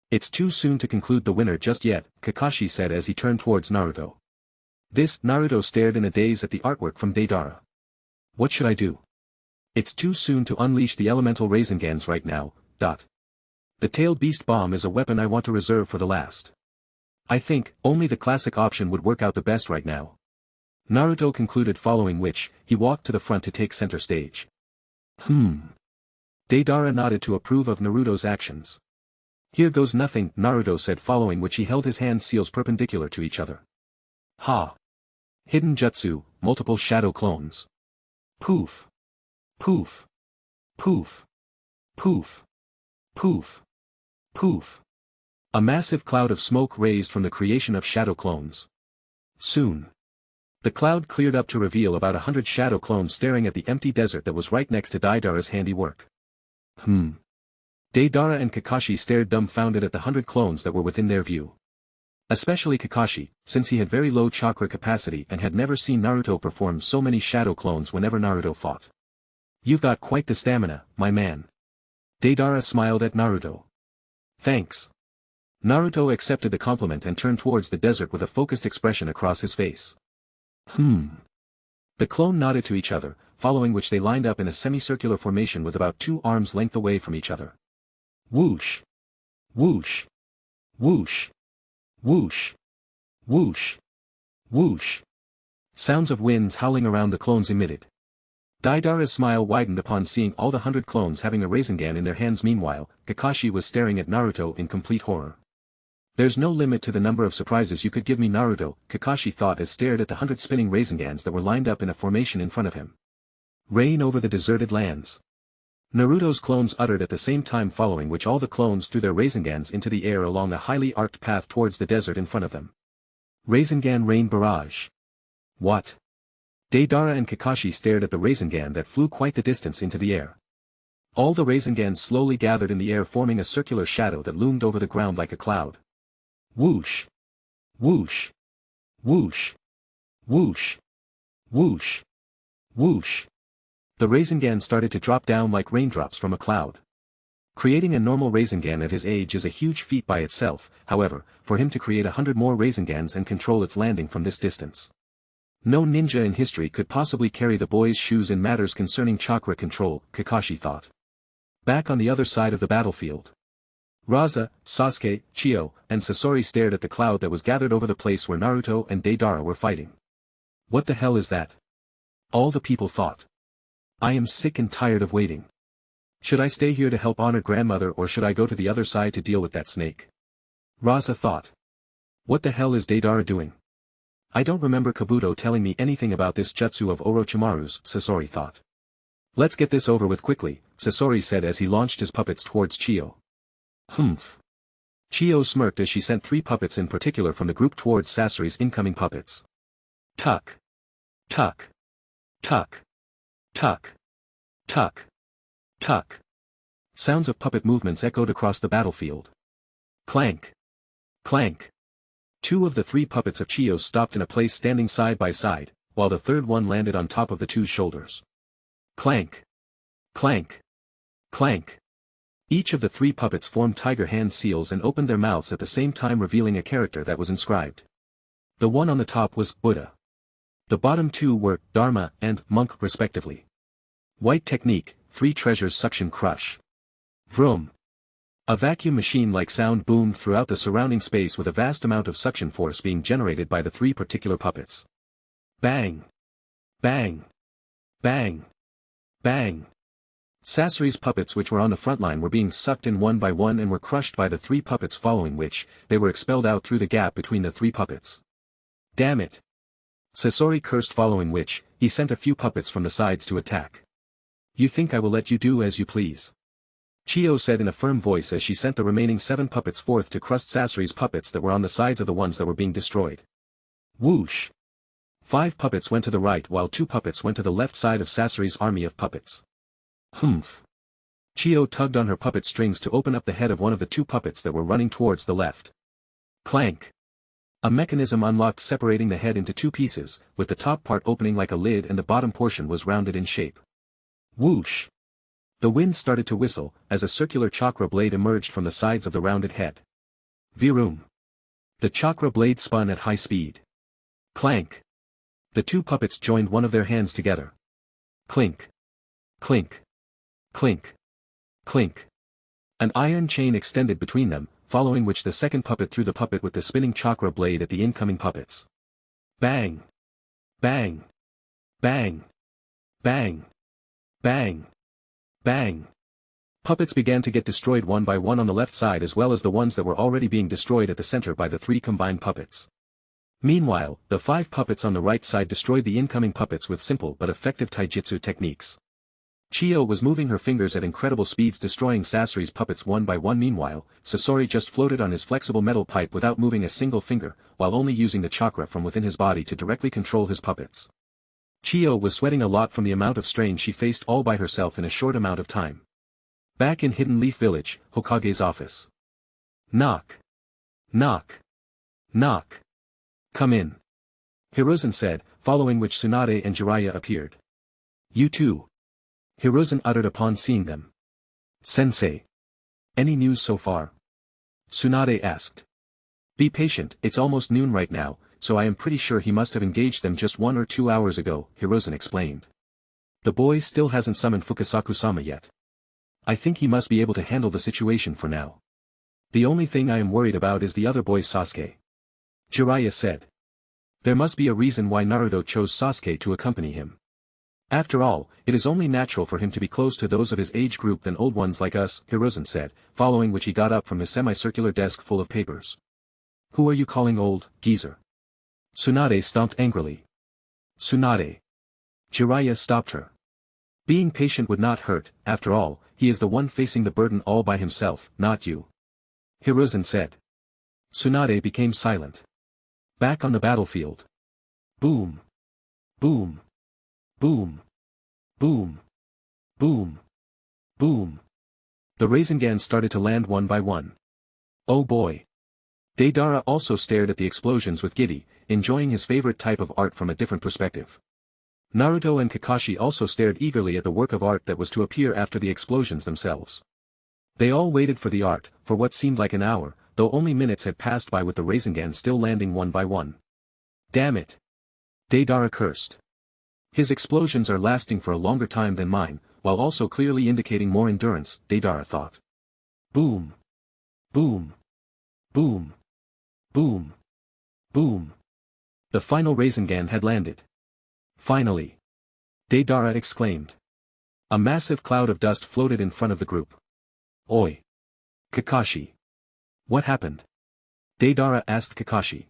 It's too soon to conclude the winner just yet, Kakashi said as he turned towards Naruto. Naruto stared in a daze at the artwork from Deidara. What should I do? It's too soon to unleash the elemental Raisengans right now, ... The tailed beast bomb is a weapon I want to reserve for the last. I think, only the classic option would work out the best right now. Naruto concluded, following which, he walked to the front to take center stage. Deidara nodded to approve of Naruto's actions. Here goes nothing, Naruto said, following which he held his hand seals perpendicular to each other. Ha! Hidden jutsu, multiple shadow clones. Poof. Poof. Poof. Poof. Poof. Poof. A massive cloud of smoke raised from the creation of shadow clones. Soon. The cloud cleared up to reveal about 100 shadow clones staring at the empty desert that was right next to Deidara's handiwork. Deidara and Kakashi stared dumbfounded at the 100 clones that were within their view. Especially Kakashi, since he had very low chakra capacity and had never seen Naruto perform so many shadow clones whenever Naruto fought. You've got quite the stamina, my man. Deidara smiled at Naruto. Thanks. Naruto accepted the compliment and turned towards the desert with a focused expression across his face. The clone nodded to each other, following which they lined up in a semicircular formation with about 2 arms length away from each other. Whoosh! Whoosh! Whoosh! Whoosh! Whoosh! Whoosh! Sounds of winds howling around the clones emitted. Deidara's smile widened upon seeing all the 100 clones having a Rasengan in their hands. Meanwhile, Kakashi was staring at Naruto in complete horror. There's no limit to the number of surprises you could give me, Naruto, Kakashi thought as stared at the 100 spinning Rasengans that were lined up in a formation in front of him. Reign over the deserted lands. Naruto's clones uttered at the same time, following which all the clones threw their Rasengans into the air along a highly arced path towards the desert in front of them. Rasengan Rain Barrage. What? Deidara and Kakashi stared at the Rasengan that flew quite the distance into the air. All the Rasengans slowly gathered in the air, forming a circular shadow that loomed over the ground like a cloud. Whoosh! Whoosh! Whoosh! Whoosh! Whoosh! Whoosh! The Rasengan started to drop down like raindrops from a cloud. Creating a normal Rasengan at his age is a huge feat by itself, however, for him to create 100 more Rasengans and control its landing from this distance. No ninja in history could possibly carry the boy's shoes in matters concerning chakra control, Kakashi thought. Back on the other side of the battlefield. Raza, Sasuke, Chiyo, and Sasori stared at the cloud that was gathered over the place where Naruto and Deidara were fighting. What the hell is that? All the people thought. I am sick and tired of waiting. Should I stay here to help honor grandmother, or should I go to the other side to deal with that snake? Raza thought. What the hell is Deidara doing? I don't remember Kabuto telling me anything about this jutsu of Orochimaru's, Sasori thought. Let's get this over with quickly, Sasori said as he launched his puppets towards Chiyo. Humph. Chiyo smirked as she sent 3 puppets in particular from the group towards Sasori's incoming puppets. Tuck. Tuck. Tuck. Tuck. Tuck. Tuck. Sounds of puppet movements echoed across the battlefield. Clank. Clank. 2 of the 3 puppets of Chiyo stopped in a place standing side by side, while the third one landed on top of the two's shoulders. Clank! Clank! Clank! Each of the three puppets formed tiger hand seals and opened their mouths at the same time, revealing a character that was inscribed. The one on the top was Buddha. The bottom two were Dharma and Monk respectively. White technique, three treasures suction crush. Vroom. A vacuum machine-like sound boomed throughout the surrounding space, with a vast amount of suction force being generated by the three particular puppets. Bang! Bang! Bang! Bang! Sasori's puppets, which were on the front line, were being sucked in one by one and were crushed by the three puppets, following which, they were expelled out through the gap between the three puppets. Damn it! Sasori cursed, following which, he sent a few puppets from the sides to attack. You think I will let you do as you please? Chiyo said in a firm voice as she sent the remaining 7 puppets forth to crush Sasori's puppets that were on the sides of the ones that were being destroyed. Whoosh! 5 puppets went to the right while 2 puppets went to the left side of Sasori's army of puppets. Humph! Chiyo tugged on her puppet strings to open up the head of one of the 2 puppets that were running towards the left. Clank! A mechanism unlocked, separating the head into 2 pieces, with the top part opening like a lid and the bottom portion was rounded in shape. Whoosh! The wind started to whistle, as a circular chakra blade emerged from the sides of the rounded head. Viroom! The chakra blade spun at high speed. Clank! The 2 puppets joined one of their hands together. Clink! Clink! Clink! Clink! An iron chain extended between them, following which the second puppet threw the puppet with the spinning chakra blade at the incoming puppets. Bang! Bang! Bang! Bang! Bang! Bang! Puppets began to get destroyed one by one on the left side, as well as the ones that were already being destroyed at the center by the 3 combined puppets. Meanwhile, the 5 puppets on the right side destroyed the incoming puppets with simple but effective taijutsu techniques. Chiyo was moving her fingers at incredible speeds, destroying Sasori's puppets one by one. Meanwhile, Sasori just floated on his flexible metal pipe without moving a single finger, while only using the chakra from within his body to directly control his puppets. Chiyo was sweating a lot from the amount of strain she faced all by herself in a short amount of time. Back in Hidden Leaf Village, Hokage's office. Knock. Knock. Knock. Come in. Hiruzen said, following which Tsunade and Jiraiya appeared. You too. Hiruzen uttered upon seeing them. Sensei. Any news so far? Tsunade asked. Be patient, it's almost noon right now, so I am pretty sure he must have engaged them just 1 or 2 hours ago, Hiruzen explained. The boy still hasn't summoned Fukasaku-sama yet. I think he must be able to handle the situation for now. The only thing I am worried about is the other boy Sasuke. Jiraiya said. There must be a reason why Naruto chose Sasuke to accompany him. After all, it is only natural for him to be close to those of his age group than old ones like us, Hiruzen said, following which he got up from his semicircular desk full of papers. Who are you calling old, geezer? Tsunade stomped angrily. Tsunade. Jiraiya stopped her. Being patient would not hurt, after all, he is the one facing the burden all by himself, not you. Hiruzen said. Tsunade became silent. Back on the battlefield. Boom. Boom. Boom. Boom. Boom. Boom. The Rasengan started to land one by one. Oh boy. Deidara also stared at the explosions with giddy, enjoying his favorite type of art from a different perspective. Naruto and Kakashi also stared eagerly at the work of art that was to appear after the explosions themselves. They all waited for the art, for what seemed like an hour, though only minutes had passed by with the Rasengan still landing one by one. Damn it! Deidara cursed. His explosions are lasting for a longer time than mine, while also clearly indicating more endurance, Deidara thought. Boom! Boom! Boom! Boom! Boom! The final Rasengan had landed. Finally! Deidara exclaimed. A massive cloud of dust floated in front of the group. Oi! Kakashi! What happened? Deidara asked Kakashi.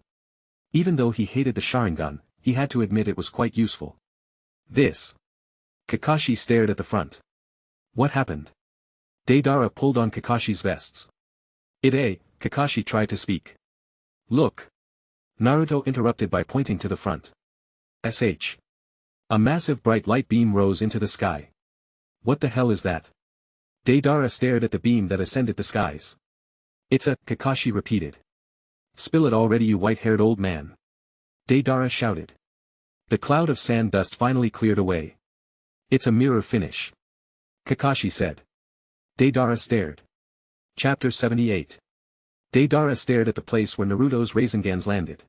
Even though he hated the Sharingan, he had to admit it was quite useful. This. Kakashi stared at the front. What happened? Deidara pulled on Kakashi's vests. Kakashi tried to speak. Look! Naruto interrupted by pointing to the front. A massive bright light beam rose into the sky. What the hell is that? Deidara stared at the beam that ascended the skies. It's a, Kakashi repeated. Spill it already, you white-haired old man. Deidara shouted. The cloud of sand dust finally cleared away. It's a mirror finish, Kakashi said. Deidara stared. Chapter 78. Deidara stared at the place where Naruto's Raisengans landed.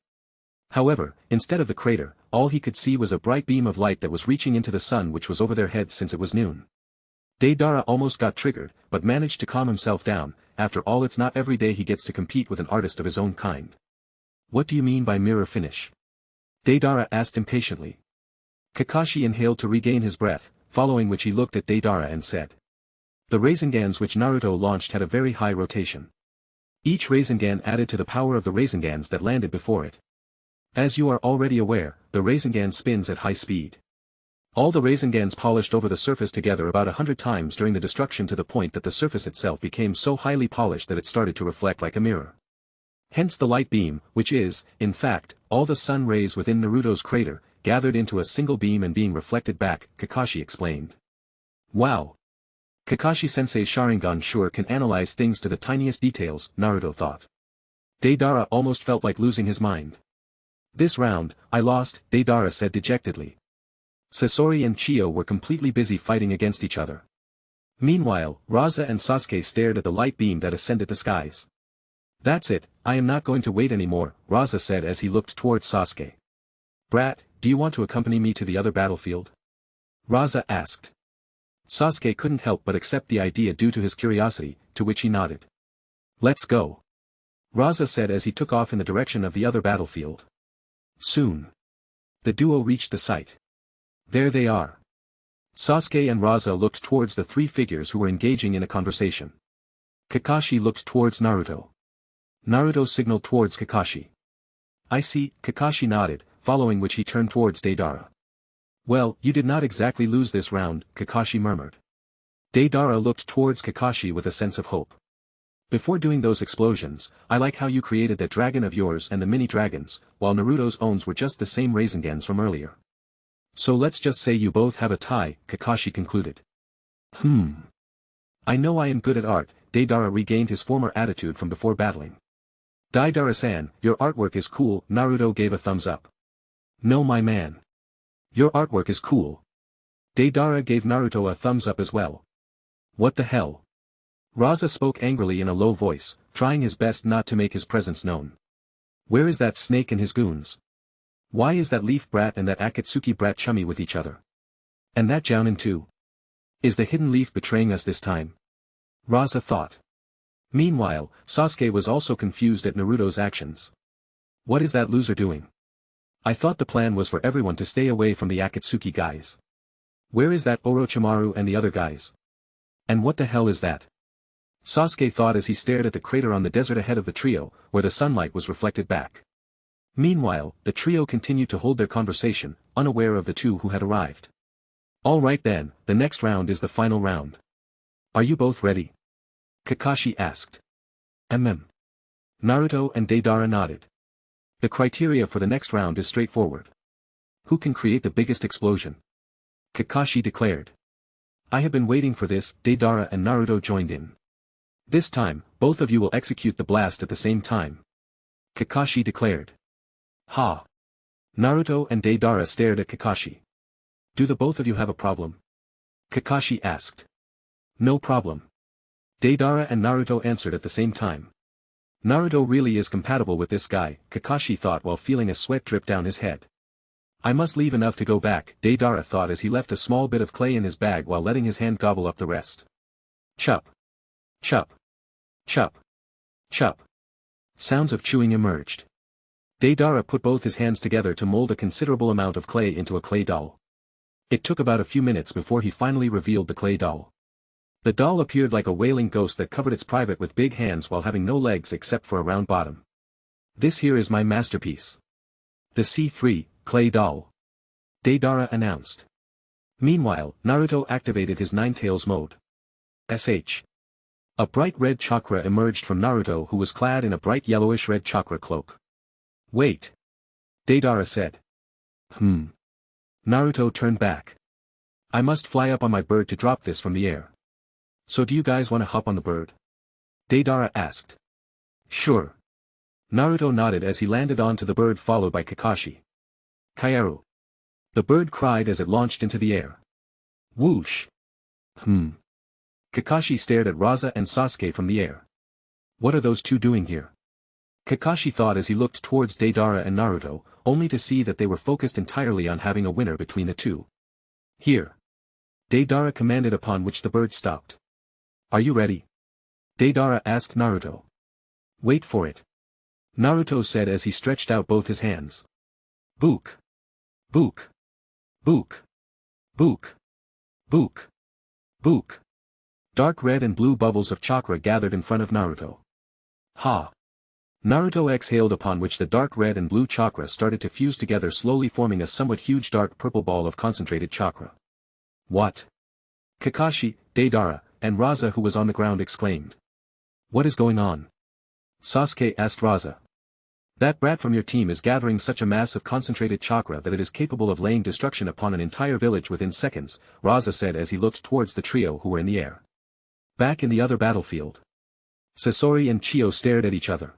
However, instead of the crater, all he could see was a bright beam of light that was reaching into the sun which was over their heads since it was noon. Deidara almost got triggered, but managed to calm himself down. After all, it's not every day he gets to compete with an artist of his own kind. What do you mean by mirror finish? Deidara asked impatiently. Kakashi inhaled to regain his breath, following which he looked at Deidara and said. The Raisengans which Naruto launched had a very high rotation. Each Raisengan added to the power of the Raisengans that landed before it. As you are already aware, the Raisengan spins at high speed. All the Raisengans polished over the surface together about 100 times during the destruction, to the point that the surface itself became so highly polished that it started to reflect like a mirror. Hence the light beam, which is, in fact, all the sun rays within Naruto's crater, gathered into a single beam and being reflected back, Kakashi explained. Wow! Kakashi-sensei's Sharingan sure can analyze things to the tiniest details, Naruto thought. Deidara almost felt like losing his mind. This round, I lost, Deidara said dejectedly. Sasori and Chiyo were completely busy fighting against each other. Meanwhile, Raza and Sasuke stared at the light beam that ascended the skies. That's it, I am not going to wait anymore, Raza said as he looked towards Sasuke. Brat, do you want to accompany me to the other battlefield? Raza asked. Sasuke couldn't help but accept the idea due to his curiosity, to which he nodded. Let's go. Raza said as he took off in the direction of the other battlefield. Soon. The duo reached the site. There they are. Sasuke and Raza looked towards the three figures who were engaging in a conversation. Kakashi looked towards Naruto. Naruto signaled towards Kakashi. I see, Kakashi nodded, following which he turned towards Deidara. Well, you did not exactly lose this round, Kakashi murmured. Deidara looked towards Kakashi with a sense of hope. Before doing those explosions, I like how you created that dragon of yours and the mini-dragons, while Naruto's owns were just the same Raisengans from earlier. So let's just say you both have a tie, Kakashi concluded. I know I am good at art, Deidara regained his former attitude from before battling. Deidara-san, your artwork is cool, Naruto gave a thumbs up. No my man. Your artwork is cool. Deidara gave Naruto a thumbs up as well. What the hell? Raza spoke angrily in a low voice, trying his best not to make his presence known. Where is that snake and his goons? Why is that Leaf brat and that Akatsuki brat chummy with each other? And that Jounin too? Is the hidden leaf betraying us this time? Raza thought. Meanwhile, Sasuke was also confused at Naruto's actions. What is that loser doing? I thought the plan was for everyone to stay away from the Akatsuki guys. Where is that Orochimaru and the other guys? And what the hell is that? Sasuke thought as he stared at the crater on the desert ahead of the trio, where the sunlight was reflected back. Meanwhile, the trio continued to hold their conversation, unaware of the two who had arrived. Alright then, the next round is the final round. Are you both ready? Kakashi asked. Naruto and Deidara nodded. The criteria for the next round is straightforward. Who can create the biggest explosion? Kakashi declared. I have been waiting for this, Deidara and Naruto joined in. This time, both of you will execute the blast at the same time. Kakashi declared. Ha! Naruto and Deidara stared at Kakashi. Do the both of you have a problem? Kakashi asked. No problem. Deidara and Naruto answered at the same time. Naruto really is compatible with this guy, Kakashi thought while feeling a sweat drip down his head. I must leave enough to go back, Deidara thought as he left a small bit of clay in his bag while letting his hand gobble up the rest. Chup. Chup. Chup. Chup. Sounds of chewing emerged. Deidara put both his hands together to mold a considerable amount of clay into a clay doll. It took about a few minutes before he finally revealed the clay doll. The doll appeared like a wailing ghost that covered its private with big hands while having no legs except for a round bottom. This here is my masterpiece. The C3, clay doll. Deidara announced. Meanwhile, Naruto activated his Nine-Tails mode. SH. A bright red chakra emerged from Naruto, who was clad in a bright yellowish red chakra cloak. Wait. Deidara said. Naruto turned back. I must fly up on my bird to drop this from the air. So do you guys want to hop on the bird? Deidara asked. Sure. Naruto nodded as he landed onto the bird followed by Kakashi. Kaeru. The bird cried as it launched into the air. Whoosh! Kakashi stared at Raza and Sasuke from the air. What are those two doing here? Kakashi thought as he looked towards Deidara and Naruto, only to see that they were focused entirely on having a winner between the two. Here. Deidara commanded, upon which the bird stopped. Are you ready? Deidara asked Naruto. Wait for it. Naruto said as he stretched out both his hands. Book. Book. Book. Book. Book. Book. Dark red and blue bubbles of chakra gathered in front of Naruto. Ha! Naruto exhaled, upon which the dark red and blue chakra started to fuse together, slowly forming a somewhat huge dark purple ball of concentrated chakra. What? Kakashi, Deidara, and Raza, who was on the ground, exclaimed. What is going on? Sasuke asked Raza. That brat from your team is gathering such a mass of concentrated chakra that it is capable of laying destruction upon an entire village within seconds, Raza said as he looked towards the trio who were in the air. Back in the other battlefield. Sasori and Chiyo stared at each other.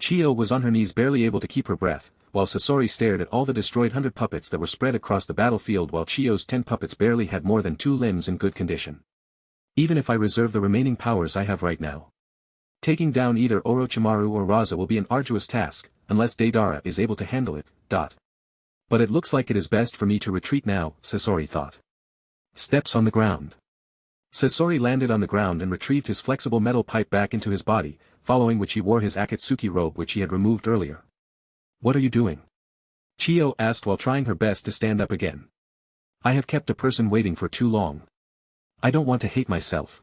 Chiyo was on her knees, barely able to keep her breath, while Sasori stared at all the destroyed 100 puppets that were spread across the battlefield, while Chiyo's 10 puppets barely had more than 2 limbs in good condition. Even if I reserve the remaining powers I have right now, taking down either Orochimaru or Raza will be an arduous task, unless Deidara is able to handle it. But it looks like it is best for me to retreat now, Sasori thought. Steps on the ground. Sasori landed on the ground and retrieved his flexible metal pipe back into his body, following which he wore his Akatsuki robe which he had removed earlier. What are you doing? Chiyo asked while trying her best to stand up again. I have kept a person waiting for too long. I don't want to hate myself.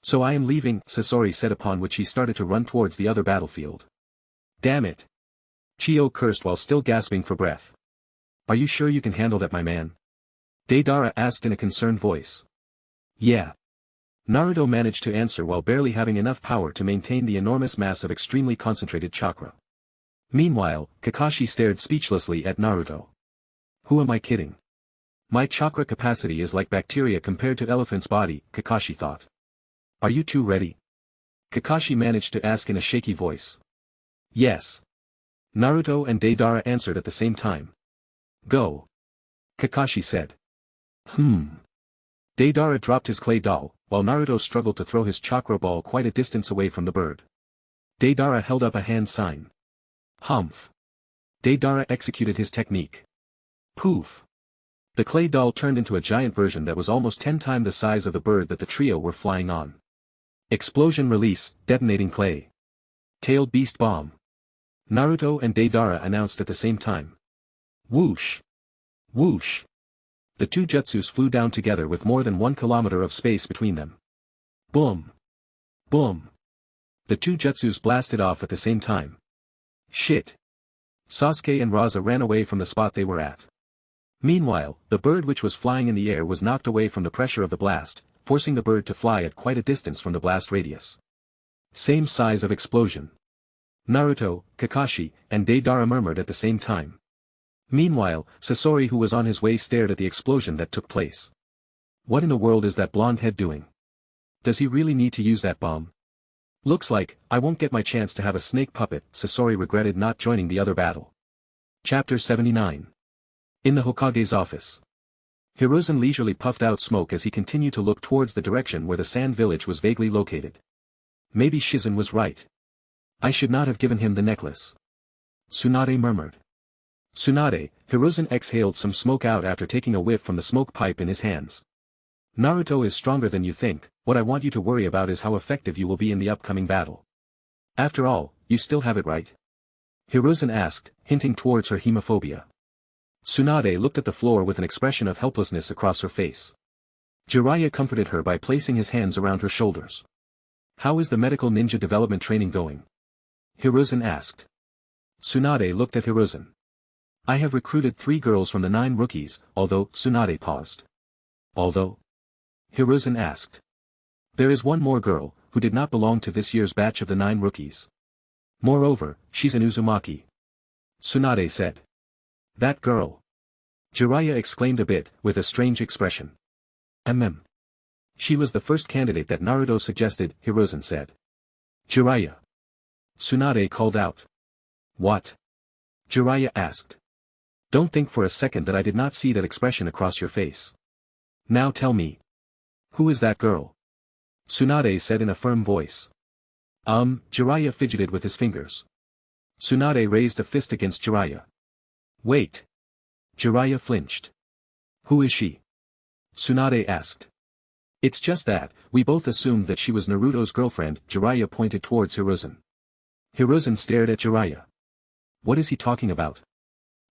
So I am leaving, Sasori said, upon which he started to run towards the other battlefield. Damn it! Chiyo cursed while still gasping for breath. Are you sure you can handle that, my man? Deidara asked in a concerned voice. Yeah. Naruto managed to answer while barely having enough power to maintain the enormous mass of extremely concentrated chakra. Meanwhile, Kakashi stared speechlessly at Naruto. Who am I kidding? My chakra capacity is like bacteria compared to elephant's body, Kakashi thought. Are you two ready? Kakashi managed to ask in a shaky voice. Yes. Naruto and Deidara answered at the same time. Go. Kakashi said. Deidara dropped his clay doll, while Naruto struggled to throw his chakra ball quite a distance away from the bird. Deidara held up a hand sign. Humph. Deidara executed his technique. Poof. The clay doll turned into a giant version that was almost 10 times the size of the bird that the trio were flying on. Explosion release, detonating clay. Tailed beast bomb. Naruto and Deidara announced at the same time. Whoosh. Whoosh. The two jutsus flew down together with more than 1 kilometer of space between them. Boom. Boom. The two jutsus blasted off at the same time. Shit. Sasuke and Raza ran away from the spot they were at. Meanwhile, the bird which was flying in the air was knocked away from the pressure of the blast, forcing the bird to fly at quite a distance from the blast radius. Same size of explosion. Naruto, Kakashi, and Deidara murmured at the same time. Meanwhile, Sasori, who was on his way, stared at the explosion that took place. What in the world is that blonde head doing? Does he really need to use that bomb? Looks like I won't get my chance to have a snake puppet. Sasori regretted not joining the other battle. Chapter 79. In the Hokage's office. Hiruzen leisurely puffed out smoke as he continued to look towards the direction where the sand village was vaguely located. Maybe Shizen was right. I should not have given him the necklace. Tsunade murmured. Tsunade, Hiruzen exhaled some smoke out after taking a whiff from the smoke pipe in his hands. Naruto is stronger than you think. What I want you to worry about is how effective you will be in the upcoming battle. After all, you still have it right? Hiruzen asked, hinting towards her hemophobia. Tsunade looked at the floor with an expression of helplessness across her face. Jiraiya comforted her by placing his hands around her shoulders. How is the medical ninja development training going? Hiruzen asked. Tsunade looked at Hiruzen. I have recruited 3 girls from the 9 rookies, although. Tsunade paused. Although? Hiruzen asked. There is one more girl, who did not belong to this year's batch of the 9 rookies. Moreover, she's an Uzumaki. Tsunade said. That girl. Jiraiya exclaimed a bit, with a strange expression. She was the first candidate that Naruto suggested, Hiruzen said. Jiraiya. Tsunade called out. What? Jiraiya asked. Don't think for a second that I did not see that expression across your face. Now tell me. Who is that girl? Tsunade said in a firm voice. Jiraiya fidgeted with his fingers. Tsunade raised a fist against Jiraiya. Wait. Jiraiya flinched. Who is she? Tsunade asked. It's just that, we both assumed that she was Naruto's girlfriend. Jiraiya pointed towards Hiruzen. Hiruzen stared at Jiraiya. What is he talking about?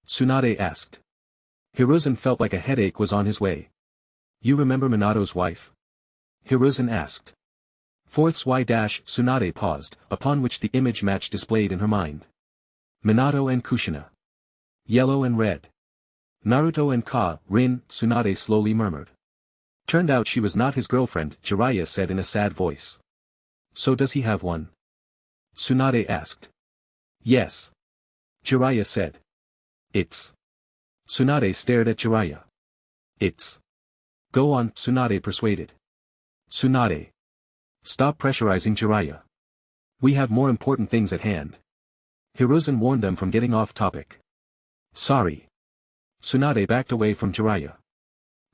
Tsunade asked. Hiruzen felt like a headache was on his way. You remember Minato's wife? Hiruzen asked. Tsunade paused, upon which the image match displayed in her mind. Minato and Kushina. Yellow and red. Naruto and Rin, Tsunade slowly murmured. Turned out she was not his girlfriend, Jiraiya said in a sad voice. So does he have one? Tsunade asked. Yes. Jiraiya said. It's. Tsunade stared at Jiraiya. It's. Go on, Tsunade persuaded. Tsunade. Stop pressurizing Jiraiya. We have more important things at hand. Hiruzen warned them from getting off topic. Sorry. Tsunade backed away from Jiraiya.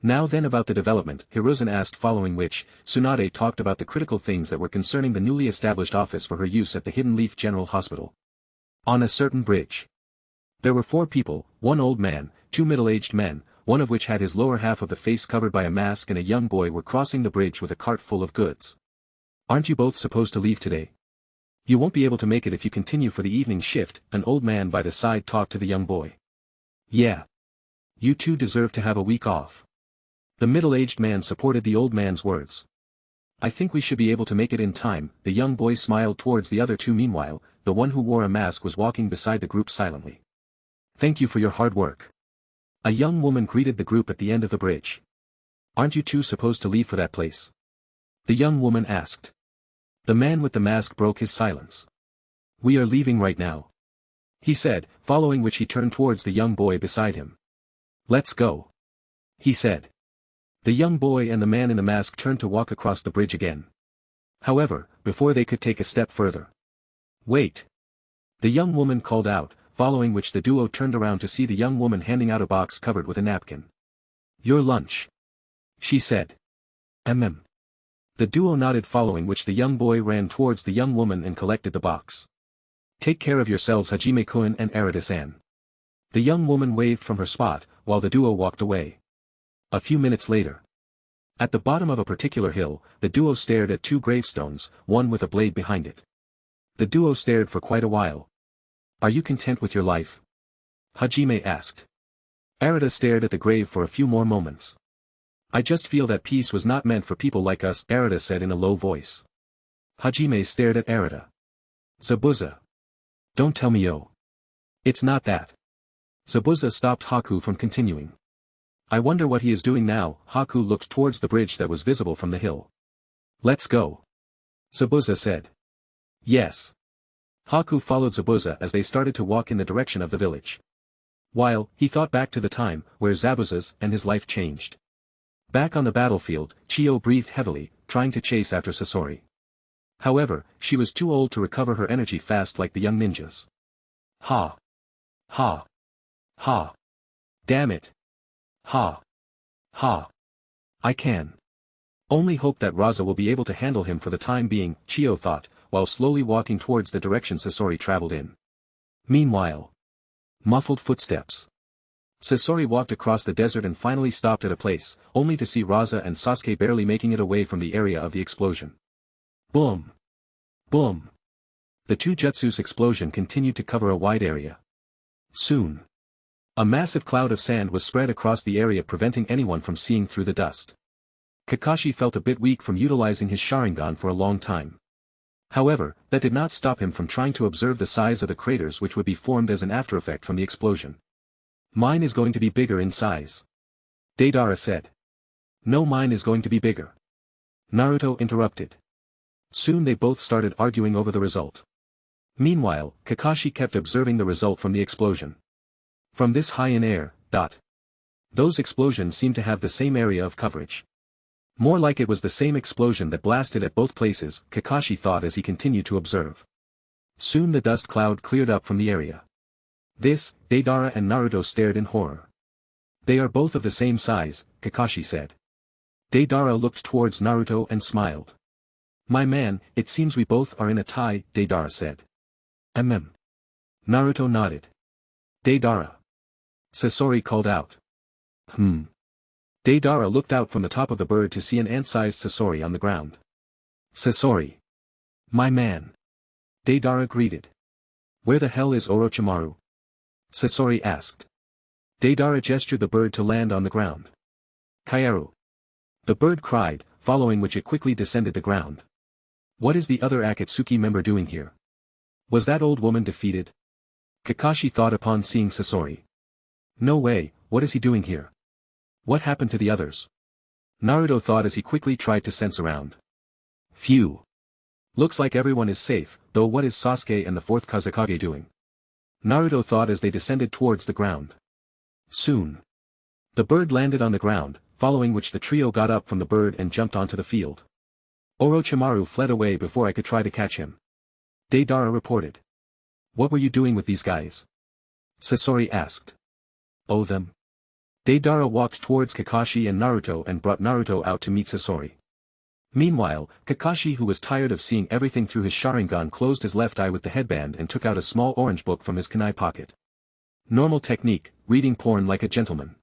Now then about the development, Hiruzen asked, following which, Tsunade talked about the critical things that were concerning the newly established office for her use at the Hidden Leaf General Hospital. On a certain bridge. There were 4 people, 1 old man, 2 middle-aged men, one of which had his lower half of the face covered by a mask, and a young boy were crossing the bridge with a cart full of goods. Aren't you both supposed to leave today? You won't be able to make it if you continue for the evening shift, an old man by the side talked to the young boy. Yeah. You two deserve to have a week off. The middle-aged man supported the old man's words. I think we should be able to make it in time. The young boy smiled towards the other 2. Meanwhile, the one who wore a mask was walking beside the group silently. Thank you for your hard work. A young woman greeted the group at the end of the bridge. Aren't you two supposed to leave for that place? The young woman asked. The man with the mask broke his silence. We are leaving right now. He said, following which he turned towards the young boy beside him. Let's go. He said. The young boy and the man in the mask turned to walk across the bridge again. However, before they could take a step further. Wait. The young woman called out, following which the duo turned around to see the young woman handing out a box covered with a napkin. Your lunch. She said. The duo nodded, following which the young boy ran towards the young woman and collected the box. Take care of yourselves, Hajime-kun and Arata-san. The young woman waved from her spot, while the duo walked away. A few minutes later. At the bottom of a particular hill, the duo stared at 2 gravestones, one with a blade behind it. The duo stared for quite a while. Are you content with your life? Hajime asked. Arata stared at the grave for a few more moments. I just feel that peace was not meant for people like us, Arata said in a low voice. Hajime stared at Arata. Zabuza. Don't tell me yo. It's not that. Zabuza stopped Haku from continuing. I wonder what he is doing now. Haku looked towards the bridge that was visible from the hill. Let's go. Zabuza said. Yes. Haku followed Zabuza as they started to walk in the direction of the village. While, he thought back to the time, where Zabuza's and his life changed. Back on the battlefield, Chiyo breathed heavily, trying to chase after Sasori. However, she was too old to recover her energy fast like the young ninjas. Ha. Ha. Ha. Damn it. Ha. Ha. I can. Only hope that Raza will be able to handle him for the time being, Chiyo thought, while slowly walking towards the direction Sasori traveled in. Meanwhile. Muffled footsteps. Sasori walked across the desert and finally stopped at a place, only to see Raza and Sasuke barely making it away from the area of the explosion. Boom. Boom. The 2 jutsu's explosion continued to cover a wide area. Soon. A massive cloud of sand was spread across the area, preventing anyone from seeing through the dust. Kakashi felt a bit weak from utilizing his Sharingan for a long time. However, that did not stop him from trying to observe the size of the craters which would be formed as an aftereffect from the explosion. Mine is going to be bigger in size. Deidara said. No, mine is going to be bigger. Naruto interrupted. Soon they both started arguing over the result. Meanwhile, Kakashi kept observing the result from the explosion. From this high in air, those explosions seemed to have the same area of coverage. More like it was the same explosion that blasted at both places, Kakashi thought as he continued to observe. Soon the dust cloud cleared up from the area. This, Deidara and Naruto stared in horror. They are both of the same size, Kakashi said. Deidara looked towards Naruto and smiled. My man, it seems we both are in a tie, Deidara said. Naruto nodded. Deidara. Sasori called out. Deidara looked out from the top of the bird to see an ant-sized Sasori on the ground. Sasori. My man. Deidara greeted. Where the hell is Orochimaru? Sasori asked. Deidara gestured the bird to land on the ground. Kaeru. The bird cried, following which it quickly descended the ground. What is the other Akatsuki member doing here? Was that old woman defeated? Kakashi thought upon seeing Sasori. No way, what is he doing here? What happened to the others? Naruto thought as he quickly tried to sense around. Phew. Looks like everyone is safe, though what is Sasuke and the fourth Kazekage doing? Naruto thought as they descended towards the ground. Soon. The bird landed on the ground, following which the trio got up from the bird and jumped onto the field. Orochimaru fled away before I could try to catch him. Deidara reported. What were you doing with these guys? Sasori asked. Oh them. Deidara walked towards Kakashi and Naruto and brought Naruto out to meet Sasori. Meanwhile, Kakashi, who was tired of seeing everything through his Sharingan, closed his left eye with the headband and took out a small orange book from his kunai pocket. Normal technique, reading porn like a gentleman.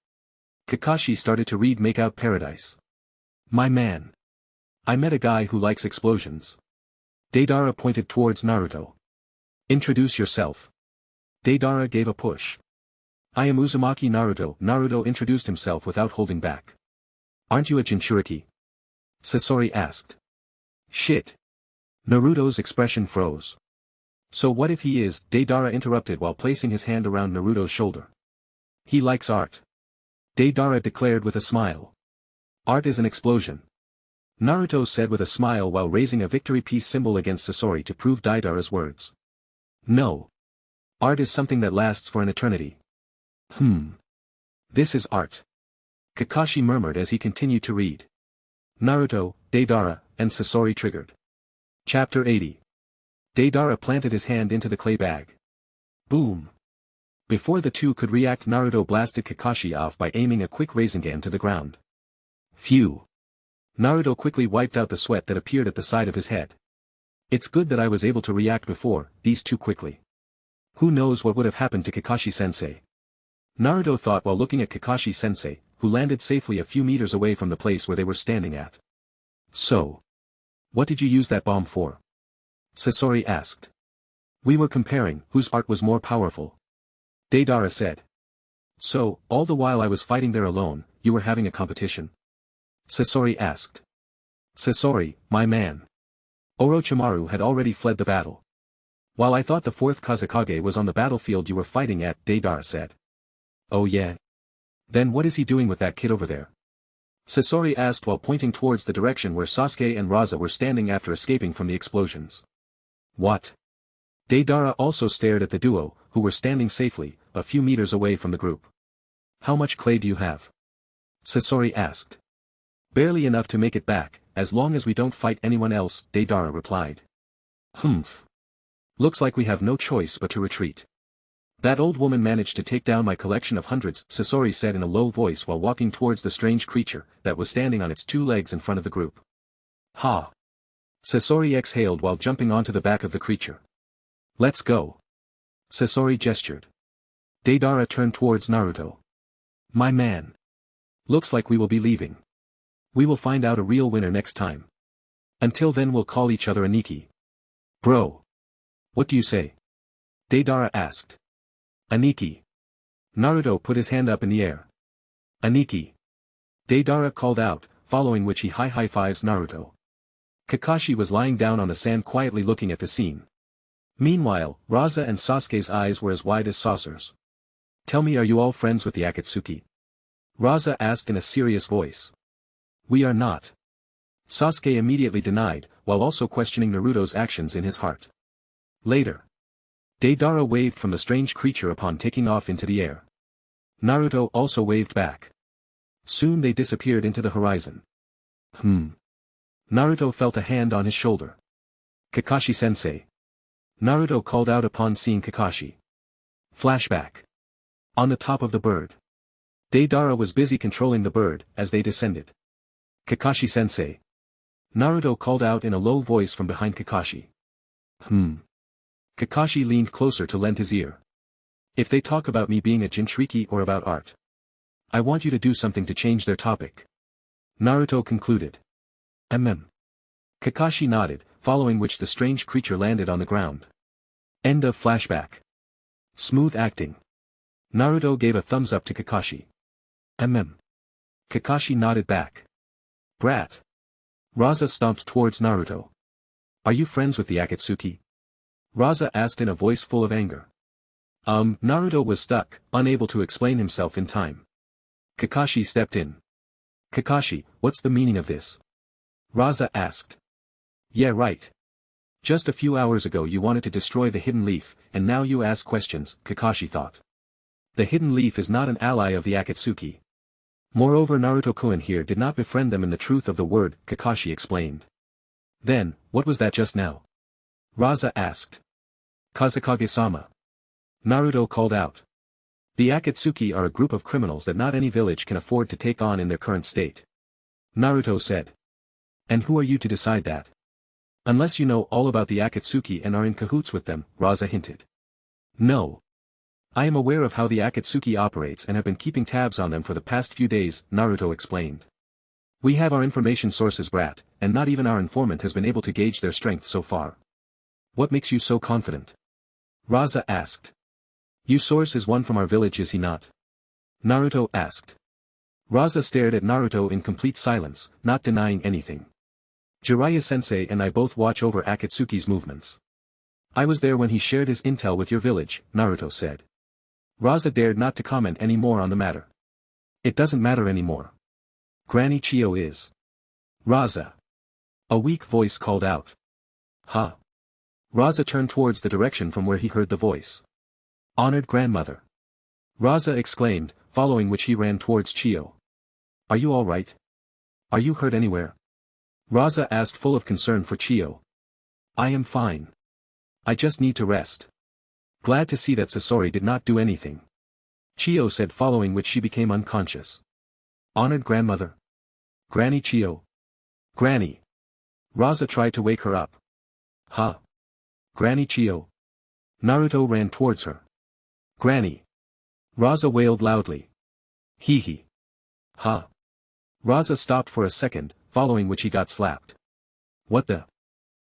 Kakashi started to read Make Out Paradise. My man. I met a guy who likes explosions. Deidara pointed towards Naruto. Introduce yourself. Deidara gave a push. I am Uzumaki Naruto. Naruto introduced himself without holding back. Aren't you a Jinchuriki? Sasori asked. Shit. Naruto's expression froze. So what if he is? Deidara interrupted while placing his hand around Naruto's shoulder. He likes art. Deidara declared with a smile. Art is an explosion. Naruto said with a smile while raising a victory peace symbol against Sasori to prove Deidara's words. No. Art is something that lasts for an eternity. This is art. Kakashi murmured as he continued to read. Naruto, Deidara, and Sasori triggered. Chapter 80. Deidara planted his hand into the clay bag. Boom. Before the two could react, Naruto blasted Kakashi off by aiming a quick Rasengan to the ground. Phew. Naruto quickly wiped out the sweat that appeared at the side of his head. It's good that I was able to react before these two quickly. Who knows what would have happened to Kakashi-sensei? Naruto thought while looking at Kakashi-sensei, who landed safely a few meters away from the place where they were standing at. So. What did you use that bomb for? Sasori asked. We were comparing whose art was more powerful. Deidara said. So, all the while I was fighting there alone, you were having a competition? Sasori asked. Sasori, my man. Orochimaru had already fled the battle. While I thought the fourth Kazekage was on the battlefield you were fighting at, Deidara said. Oh yeah? Then what is he doing with that kid over there? Sasori asked while pointing towards the direction where Sasuke and Raza were standing after escaping from the explosions. What? Deidara also stared at the duo, who were standing safely, a few meters away from the group. How much clay do you have? Sasori asked. Barely enough to make it back, as long as we don't fight anyone else, Deidara replied. Humph. Looks like we have no choice but to retreat. That old woman managed to take down my collection of hundreds, Sasori said in a low voice while walking towards the strange creature that was standing on its two legs in front of the group. Ha! Sasori exhaled while jumping onto the back of the creature. Let's go. Sasori gestured. Deidara turned towards Naruto. My man. Looks like we will be leaving. We will find out a real winner next time. Until then we'll call each other Aniki. Bro. What do you say? Deidara asked. Aniki. Naruto put his hand up in the air. Aniki. Deidara called out, following which he high-fives Naruto. Kakashi was lying down on the sand quietly looking at the scene. Meanwhile, Raza and Sasuke's eyes were as wide as saucers. Tell me, are you all friends with the Akatsuki? Raza asked in a serious voice. We are not. Sasuke immediately denied, while also questioning Naruto's actions in his heart. Later. Deidara waved from the strange creature upon taking off into the air. Naruto also waved back. Soon they disappeared into the horizon. Naruto felt a hand on his shoulder. Kakashi-sensei. Naruto called out upon seeing Kakashi. Flashback. On the top of the bird. Deidara was busy controlling the bird, as they descended. Kakashi-sensei. Naruto called out in a low voice from behind Kakashi. Kakashi leaned closer to lend his ear. If they talk about me being a Jinchuriki or about art, I want you to do something to change their topic. Naruto concluded. Kakashi nodded, following which the strange creature landed on the ground. End of flashback. Smooth acting. Naruto gave a thumbs up to Kakashi. Kakashi nodded back. Brat. Raza stomped towards Naruto. Are you friends with the Akatsuki? Raza asked in a voice full of anger. Naruto was stuck, unable to explain himself in time. Kakashi stepped in. Kakashi, what's the meaning of this? Raza asked. Yeah, right. Just a few hours ago you wanted to destroy the hidden leaf, and now you ask questions, Kakashi thought. The hidden leaf is not an ally of the Akatsuki. Moreover, Naruto-kun here did not befriend them in the truth of the word, Kakashi explained. Then, what was that just now? Raza asked. Kazekage-sama. Naruto called out. The Akatsuki are a group of criminals that not any village can afford to take on in their current state. Naruto said. And who are you to decide that? Unless you know all about the Akatsuki and are in cahoots with them, Raza hinted. No. I am aware of how the Akatsuki operates and have been keeping tabs on them for the past few days, Naruto explained. We have our information sources, brat, and not even our informant has been able to gauge their strength so far. What makes you so confident? Raza asked. Your source is one from our village, is he not? Naruto asked. Raza stared at Naruto in complete silence, not denying anything. Jiraiya-sensei and I both watch over Akatsuki's movements. I was there when he shared his intel with your village, Naruto said. Raza dared not to comment any more on the matter. It doesn't matter anymore. Granny Chiyo is. Raza. A weak voice called out. Huh. Raza turned towards the direction from where he heard the voice. Honored grandmother. Raza exclaimed, following which he ran towards Chiyo. Are you all right? Are you hurt anywhere? Raza asked, full of concern for Chiyo. I am fine. I just need to rest. Glad to see that Sasori did not do anything. Chiyo said, following which she became unconscious. Honored grandmother. Granny Chiyo. Granny. Raza tried to wake her up. Huh. Granny Chiyo. Naruto ran towards her. Granny. Raza wailed loudly. Hee hee. Huh. Raza stopped for a second, following which he got slapped. What the?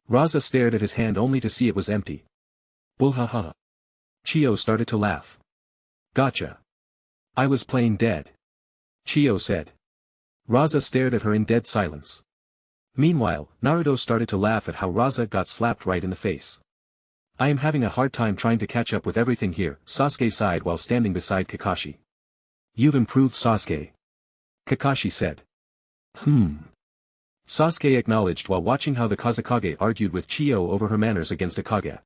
Raza stared at his hand only to see it was empty. Bull-ha-ha. Chiyo started to laugh. Gotcha. I was playing dead. Chiyo said. Raza stared at her in dead silence. Meanwhile, Naruto started to laugh at how Raza got slapped right in the face. I am having a hard time trying to catch up with everything here, Sasuke sighed while standing beside Kakashi. You've improved, Sasuke. Kakashi said. Sasuke acknowledged while watching how the Kazekage argued with Chiyo over her manners against Akage.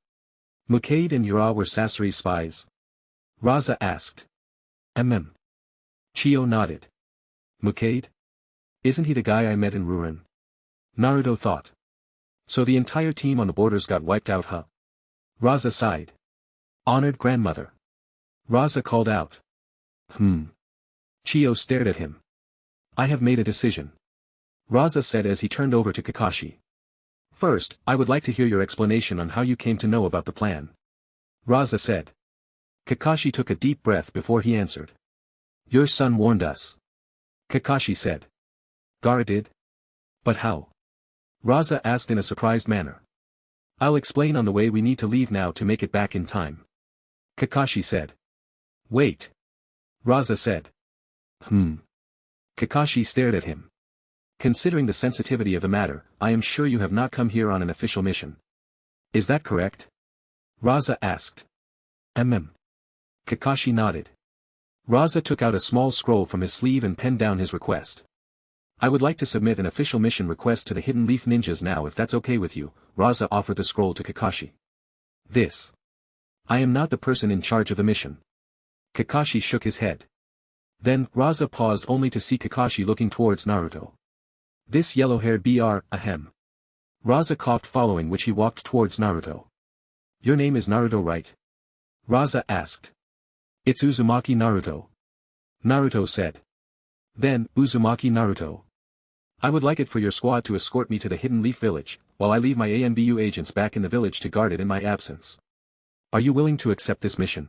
Mukade and Yura were Sasori's spies? Raza asked. Chiyo nodded. Mukade? Isn't he the guy I met in Ruin? Naruto thought. So the entire team on the borders got wiped out, huh? Raza sighed. Honored grandmother. Raza called out. Chiyo stared at him. I have made a decision. Raza said as he turned over to Kakashi. First, I would like to hear your explanation on how you came to know about the plan. Raza said. Kakashi took a deep breath before he answered. Your son warned us. Kakashi said. Gaara did? But how? Raza asked in a surprised manner. I'll explain on the way. We need to leave now to make it back in time. Kakashi said. Wait. Raza said. Kakashi stared at him. Considering the sensitivity of the matter, I am sure you have not come here on an official mission. Is that correct? Raza asked. Kakashi nodded. Raza took out a small scroll from his sleeve and penned down his request. I would like to submit an official mission request to the Hidden Leaf Ninjas now, if that's okay with you. Raza offered the scroll to Kakashi. This. I am not the person in charge of the mission. Kakashi shook his head. Then, Raza paused only to see Kakashi looking towards Naruto. This yellow-haired Br, ahem. Raza coughed, following which he walked towards Naruto. Your name is Naruto, right? Raza asked. It's Uzumaki Naruto. Naruto said. Then, Uzumaki Naruto. I would like it for your squad to escort me to the Hidden Leaf Village, while I leave my ANBU agents back in the village to guard it in my absence. Are you willing to accept this mission?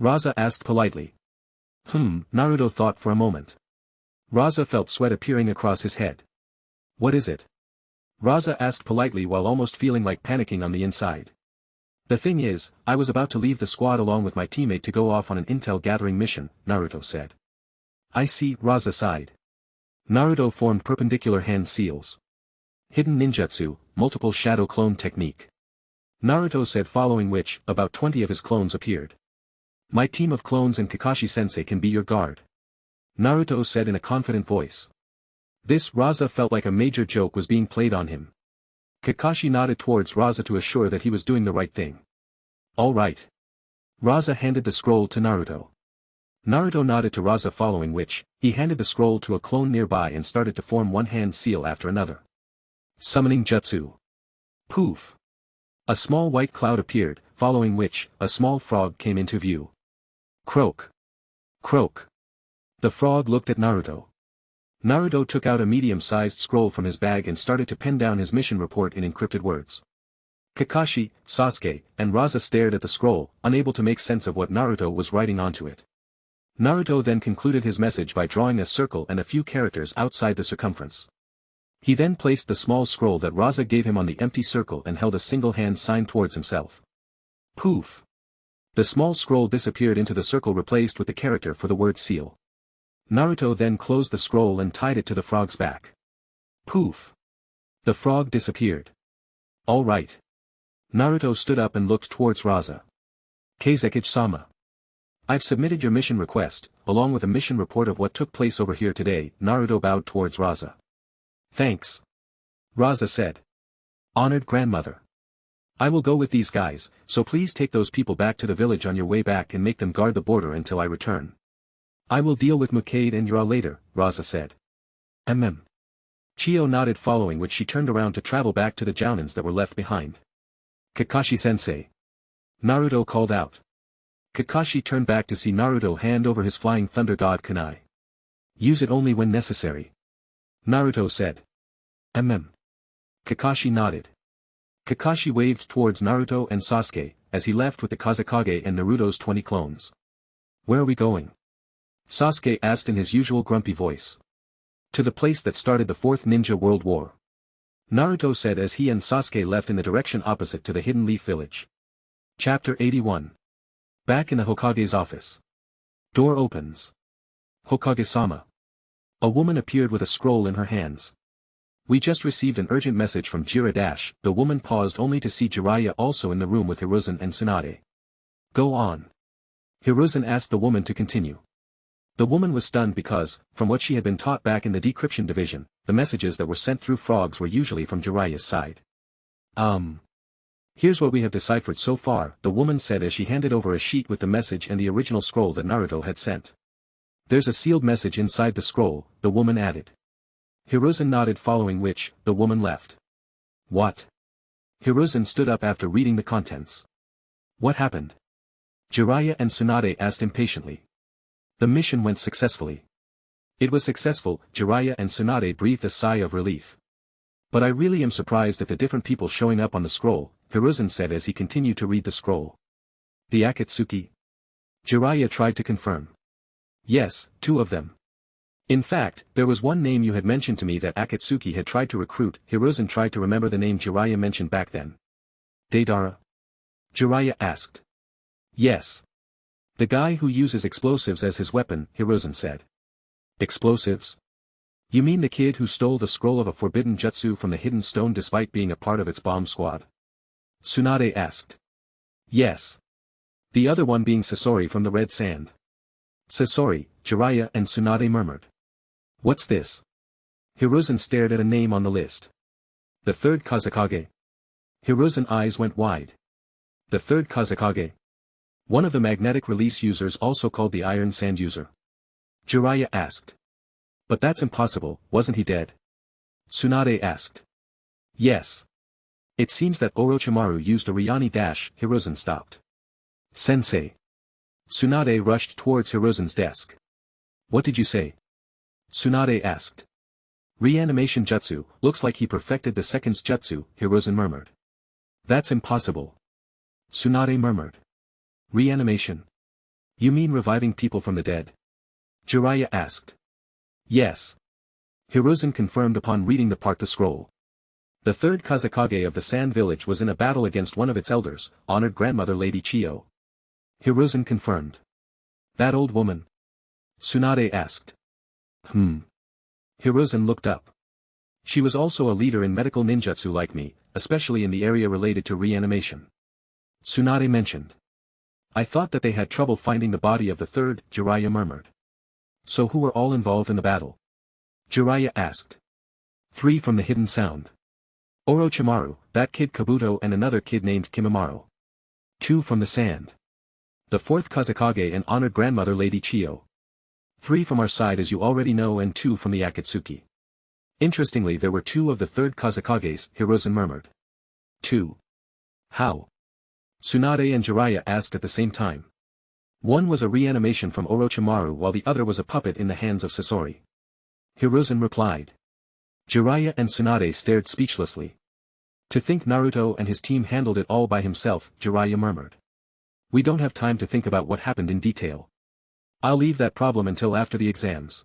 Raza asked politely. Naruto thought for a moment. Raza felt sweat appearing across his head. What is it? Raza asked politely while almost feeling like panicking on the inside. The thing is, I was about to leave the squad along with my teammate to go off on an intel gathering mission, Naruto said. I see, Raza sighed. Naruto formed perpendicular hand seals. Hidden ninjutsu, multiple shadow clone technique. Naruto said, following which, about 20 of his clones appeared. My team of clones and Kakashi-sensei can be your guard. Naruto said in a confident voice. This Raza felt like a major joke was being played on him. Kakashi nodded towards Raza to assure that he was doing the right thing. All right. Raza handed the scroll to Naruto. Naruto nodded to Raza, following which, he handed the scroll to a clone nearby and started to form one hand seal after another. Summoning jutsu. Poof. A small white cloud appeared, following which, a small frog came into view. Croak. Croak. The frog looked at Naruto. Naruto took out a medium-sized scroll from his bag and started to pen down his mission report in encrypted words. Kakashi, Sasuke, and Raza stared at the scroll, unable to make sense of what Naruto was writing onto it. Naruto then concluded his message by drawing a circle and a few characters outside the circumference. He then placed the small scroll that Raza gave him on the empty circle and held a single hand sign towards himself. Poof! The small scroll disappeared into the circle replaced with the character for the word seal. Naruto then closed the scroll and tied it to the frog's back. Poof! The frog disappeared. All right. Naruto stood up and looked towards Raza. Kazekage-sama. I've submitted your mission request, along with a mission report of what took place over here today. Naruto bowed towards Raza. Thanks. Raza said. Honored grandmother. I will go with these guys, so please take those people back to the village on your way back and make them guard the border until I return. I will deal with Mukade and Yura later, Raza said. Chio nodded, following which she turned around to travel back to the Jounins that were left behind. Kakashi-sensei. Naruto called out. Kakashi turned back to see Naruto hand over his flying thunder god kunai. Use it only when necessary. Naruto said. Kakashi nodded. Kakashi waved towards Naruto and Sasuke, as he left with the Kazekage and Naruto's 20 clones. Where are we going? Sasuke asked in his usual grumpy voice. To the place that started the Fourth Ninja World War. Naruto said as he and Sasuke left in the direction opposite to the Hidden Leaf Village. Chapter 81. Back in the Hokage's office. Door opens. Hokage-sama. A woman appeared with a scroll in her hands. We just received an urgent message from Jiraiya. The woman paused only to see Jiraiya also in the room with Hiruzen and Tsunade. Go on. Hiruzen asked the woman to continue. The woman was stunned because, from what she had been taught back in the decryption division, the messages that were sent through frogs were usually from Jiraiya's side. Here's what we have deciphered so far, the woman said as she handed over a sheet with the message and the original scroll that Naruto had sent. There's a sealed message inside the scroll, the woman added. Hiruzen nodded, following which, the woman left. What? Hiruzen stood up after reading the contents. What happened? Jiraiya and Tsunade asked impatiently. The mission went successfully. It was successful, Jiraiya and Tsunade breathed a sigh of relief. But I really am surprised at the different people showing up on the scroll, Hiruzen said as he continued to read the scroll. The Akatsuki? Jiraiya tried to confirm. Yes, 2 of them. In fact, there was one name you had mentioned to me that Akatsuki had tried to recruit. Hiruzen tried to remember the name Jiraiya mentioned back then. Deidara? Jiraiya asked. Yes. The guy who uses explosives as his weapon, Hiruzen said. Explosives? You mean the kid who stole the scroll of a forbidden jutsu from the hidden stone despite being a part of its bomb squad? Tsunade asked. Yes. The other one being Sasori from the Red Sand. Sasori, Jiraiya and Tsunade murmured. What's this? Hiruzen stared at a name on the list. The third Kazekage. Hiruzen's eyes went wide. The third Kazekage. One of the magnetic release users, also called the Iron Sand user. Jiraiya asked. But that's impossible, wasn't he dead? Tsunade asked. Yes. It seems that Orochimaru used a Riani dash. Hiruzen stopped. Sensei. Tsunade rushed towards Hiruzen's desk. What did you say? Tsunade asked. Reanimation jutsu, looks like he perfected the second's jutsu, Hiruzen murmured. That's impossible. Tsunade murmured. Reanimation? You mean reviving people from the dead? Jiraiya asked. Yes. Hiruzen confirmed upon reading the scroll. The third Kazekage of the Sand Village was in a battle against one of its elders, honored grandmother Lady Chiyo. Hiruzen confirmed. That old woman? Tsunade asked. Hiruzen looked up. She was also a leader in medical ninjutsu like me, especially in the area related to reanimation. Tsunade mentioned. I thought that they had trouble finding the body of the third, Jiraiya murmured. So who were all involved in the battle? Jiraiya asked. 3 from the hidden sound. Orochimaru, that kid Kabuto and another kid named Kimimaro. 2 from the sand. The fourth Kazekage and honored grandmother Lady Chiyo. 3 from our side as you already know and 2 from the Akatsuki. Interestingly there were 2 of the third Kazekages, Hiruzen murmured. 2. How? Tsunade and Jiraiya asked at the same time. One was a reanimation from Orochimaru while the other was a puppet in the hands of Sasori. Hiruzen replied. Jiraiya and Tsunade stared speechlessly. To think Naruto and his team handled it all by himself, Jiraiya murmured. We don't have time to think about what happened in detail. I'll leave that problem until after the exams.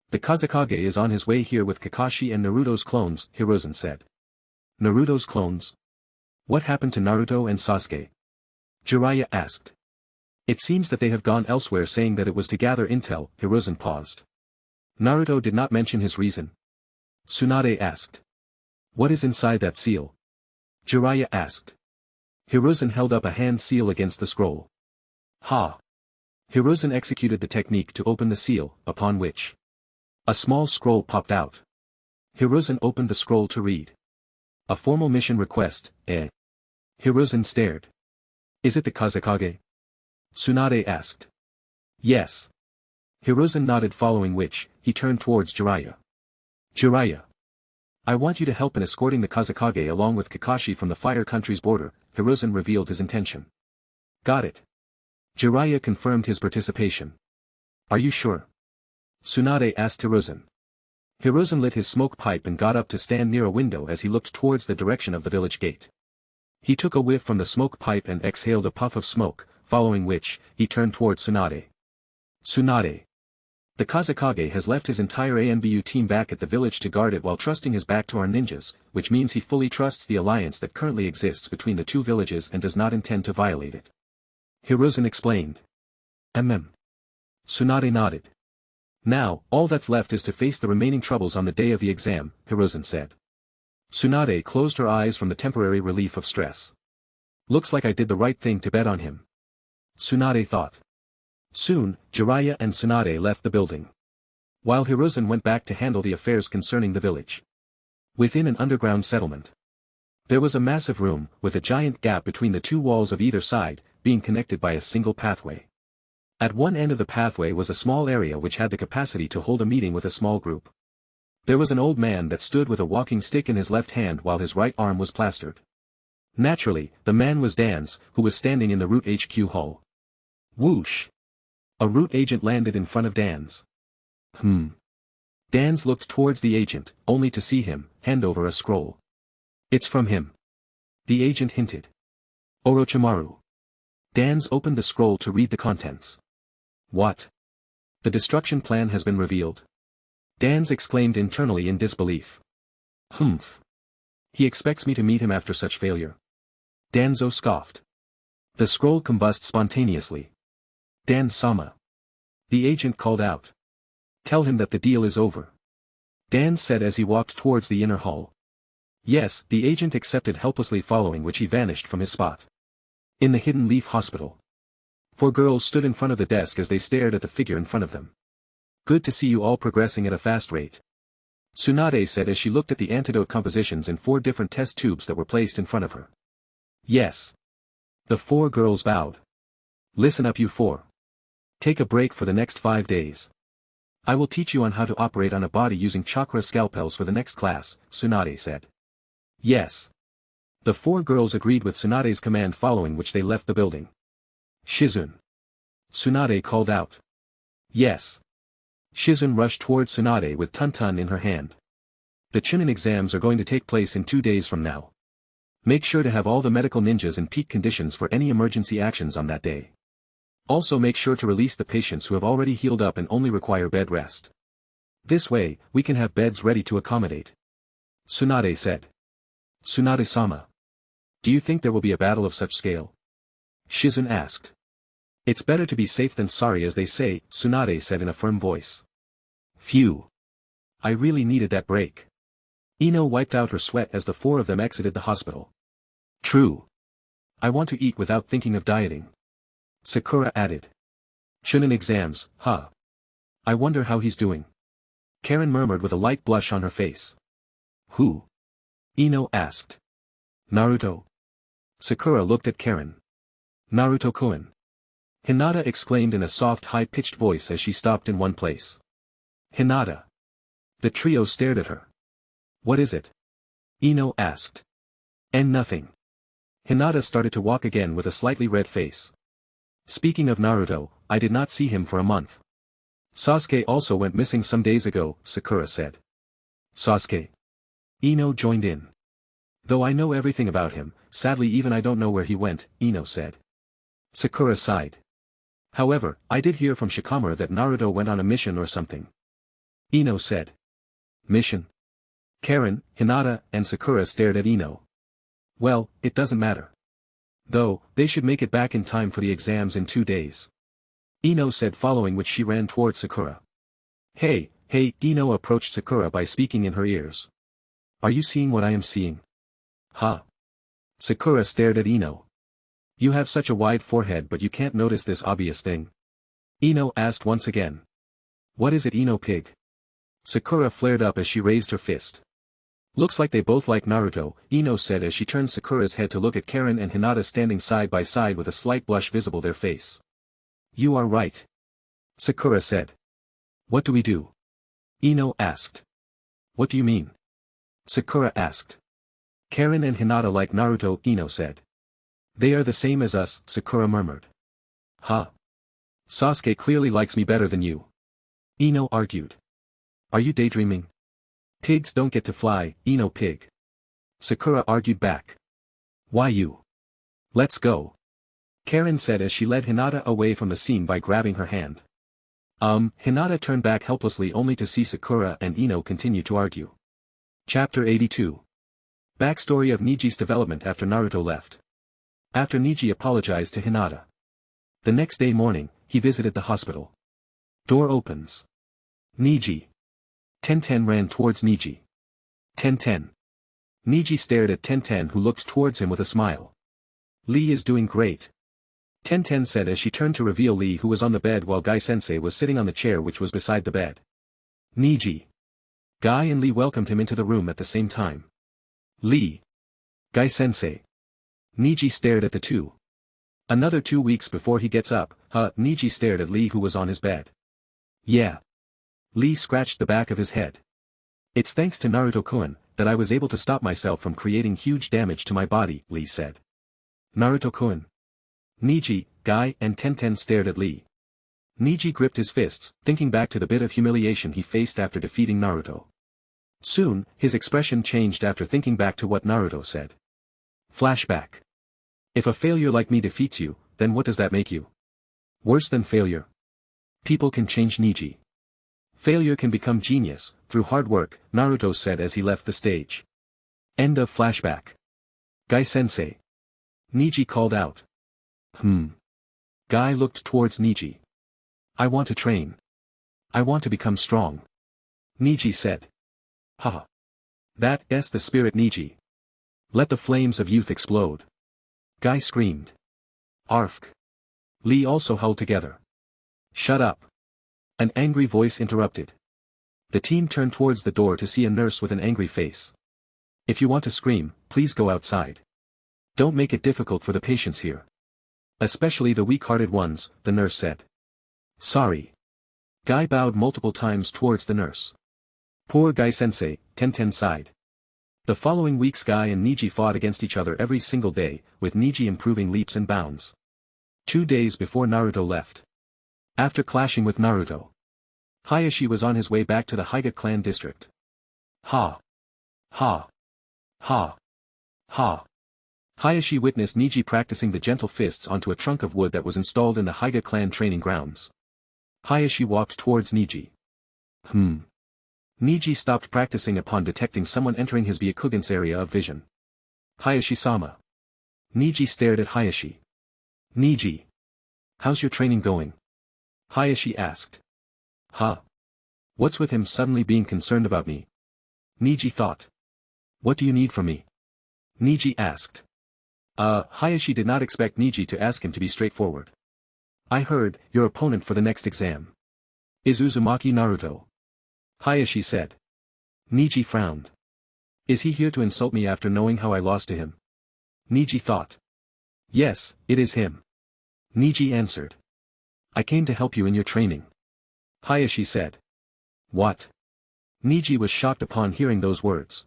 The Kazekage is on his way here with Kakashi and Naruto's clones, Hiruzen said. Naruto's clones? What happened to Naruto and Sasuke? Jiraiya asked. It seems that they have gone elsewhere saying that it was to gather intel, Hiruzen paused. Naruto did not mention his reason. Tsunade asked. What is inside that seal? Jiraiya asked. Hiruzen held up a hand seal against the scroll. Ha! Hiruzen executed the technique to open the seal, upon which a small scroll popped out. Hiruzen opened the scroll to read. A formal mission request, eh? Hiruzen stared. Is it the Kazekage? Tsunade asked. Yes. Hiruzen nodded, following which, he turned towards Jiraiya. Jiraiya. I want you to help in escorting the Kazekage along with Kakashi from the Fire Country's border, Hiruzen revealed his intention. Got it. Jiraiya confirmed his participation. Are you sure? Tsunade asked Hiruzen. Hiruzen lit his smoke pipe and got up to stand near a window as he looked towards the direction of the village gate. He took a whiff from the smoke pipe and exhaled a puff of smoke, following which, he turned towards Tsunade. Tsunade. The Kazekage has left his entire ANBU team back at the village to guard it while trusting his back to our ninjas, which means he fully trusts the alliance that currently exists between the two villages and does not intend to violate it. Hiruzen explained. Tsunade nodded. Now, all that's left is to face the remaining troubles on the day of the exam, Hiruzen said. Tsunade closed her eyes from the temporary relief of stress. Looks like I did the right thing to bet on him. Tsunade thought. Soon, Jiraiya and Tsunade left the building. While Hiruzen went back to handle the affairs concerning the village. Within an underground settlement. There was a massive room, with a giant gap between the two walls of either side, being connected by a single pathway. At one end of the pathway was a small area which had the capacity to hold a meeting with a small group. There was an old man that stood with a walking stick in his left hand while his right arm was plastered. Naturally, the man was Dan's, who was standing in the Root HQ hall. Whoosh! A Root agent landed in front of Dan's. Dan's looked towards the agent, only to see him hand over a scroll. It's from him. The agent hinted. Orochimaru. Dan's opened the scroll to read the contents. What? The destruction plan has been revealed. Dan's exclaimed internally in disbelief. He expects me to meet him after such failure. Danzo scoffed. The scroll combusted spontaneously. Dan-sama. The agent called out. Tell him that the deal is over. Dan said as he walked towards the inner hall. Yes, the agent accepted helplessly, following which he vanished from his spot. In the Hidden Leaf Hospital. 4 girls stood in front of the desk as they stared at the figure in front of them. Good to see you all progressing at a fast rate. Tsunade said as she looked at the antidote compositions in 4 different test tubes that were placed in front of her. Yes. The 4 girls bowed. Listen up, you 4. Take a break for the next 5 days. I will teach you on how to operate on a body using chakra scalpels for the next class, Tsunade said. Yes. The 4 girls agreed with Tsunade's command, following which they left the building. Shizun. Tsunade called out. Yes. Shizun rushed toward Tsunade with Tun-Tun in her hand. The Chunin exams are going to take place in 2 days from now. Make sure to have all the medical ninjas in peak conditions for any emergency actions on that day. Also make sure to release the patients who have already healed up and only require bed rest. This way, we can have beds ready to accommodate. Tsunade said. Tsunade-sama. Do you think there will be a battle of such scale? Shizun asked. It's better to be safe than sorry, as they say, Tsunade said in a firm voice. Phew. I really needed that break. Ino wiped out her sweat as the 4 of them exited the hospital. True. I want to eat without thinking of dieting. Sakura added. Chunin exams, huh? I wonder how he's doing. Karen murmured with a light blush on her face. Who? Ino asked. Naruto. Sakura looked at Karen. Naruto-kun. Hinata exclaimed in a soft high-pitched voice as she stopped in one place. Hinata. The trio stared at her. What is it? Ino asked. And nothing. Hinata started to walk again with a slightly red face. Speaking of Naruto, I did not see him for a month. Sasuke also went missing some days ago, Sakura said. Sasuke. Ino joined in. Though I know everything about him, sadly even I don't know where he went, Ino said. Sakura sighed. However, I did hear from Shikamaru that Naruto went on a mission or something. Ino said. Mission? Karen, Hinata, and Sakura stared at Ino. Well, it doesn't matter. Though, they should make it back in time for the exams in 2 days. Ino said, following which she ran toward Sakura. Hey, Ino approached Sakura by speaking in her ears. Are you seeing what I am seeing? Huh? Sakura stared at Ino. You have such a wide forehead but you can't notice this obvious thing. Ino asked once again. What is it, Ino pig? Sakura flared up as she raised her fist. Looks like they both like Naruto, Ino said as she turned Sakura's head to look at Karen and Hinata standing side by side with a slight blush visible their face. You are right. Sakura said. What do we do? Ino asked. What do you mean? Sakura asked. Karen and Hinata like Naruto, Ino said. They are the same as us, Sakura murmured. Huh? Sasuke clearly likes me better than you. Ino argued. Are you daydreaming? Pigs don't get to fly, Ino pig. Sakura argued back. Why you? Let's go. Karen said as she led Hinata away from the scene by grabbing her hand. Hinata turned back helplessly only to see Sakura and Ino continue to argue. Chapter 82. Backstory of Niji's development after Naruto left. After Niji apologized to Hinata. The next day morning, he visited the hospital. Door opens. Niji. Tenten ran towards Niji. Tenten. Niji stared at Tenten, who looked towards him with a smile. Lee is doing great. Tenten said as she turned to reveal Lee, who was on the bed while Guy-sensei was sitting on the chair which was beside the bed. Niji. Guy and Lee welcomed him into the room at the same time. Lee. Guy-sensei. Niji stared at the two. Another 2 weeks before he gets up, Niji stared at Lee, who was on his bed. Yeah. Lee scratched the back of his head. It's thanks to Naruto-kun that I was able to stop myself from creating huge damage to my body, Lee said. Naruto-kun. Niji, Guy, and Tenten stared at Lee. Niji gripped his fists, thinking back to the bit of humiliation he faced after defeating Naruto. Soon, his expression changed after thinking back to what Naruto said. Flashback. If a failure like me defeats you, then what does that make you? Worse than failure. People can change Niji. Failure can become genius, through hard work, Naruto said as he left the stage. End of flashback. Guy-sensei. Niji called out. Guy looked towards Niji. I want to train. I want to become strong. Niji said. Haha. That's the spirit, Niji. Let the flames of youth explode. Guy screamed. Arfk. Lee also held together. Shut up. An angry voice interrupted. The team turned towards the door to see a nurse with an angry face. If you want to scream, please go outside. Don't make it difficult for the patients here. Especially the weak-hearted ones, the nurse said. Sorry. Guy bowed multiple times towards the nurse. Poor Guy-sensei, Tenten sighed. The following weeks Guy and Niji fought against each other every single day, with Niji improving leaps and bounds. 2 days before Naruto left. After clashing with Naruto, Hayashi was on his way back to the Hyuga clan district. Ha! Ha! Ha! Ha! Hayashi witnessed Niji practicing the gentle fists onto a trunk of wood that was installed in the Hyuga clan training grounds. Hayashi walked towards Niji. Niji stopped practicing upon detecting someone entering his Byakugan's area of vision. Hayashi-sama. Niji stared at Hayashi. Niji. How's your training going? Hayashi asked. Huh? What's with him suddenly being concerned about me? Niji thought. What do you need from me? Niji asked. Hayashi did not expect Niji to ask him to be straightforward. I heard, your opponent for the next exam is Uzumaki Naruto. Hayashi said. Niji frowned. Is he here to insult me after knowing how I lost to him? Niji thought. Yes, it is him. Niji answered. I came to help you in your training. Hayashi said. What? Niji was shocked upon hearing those words.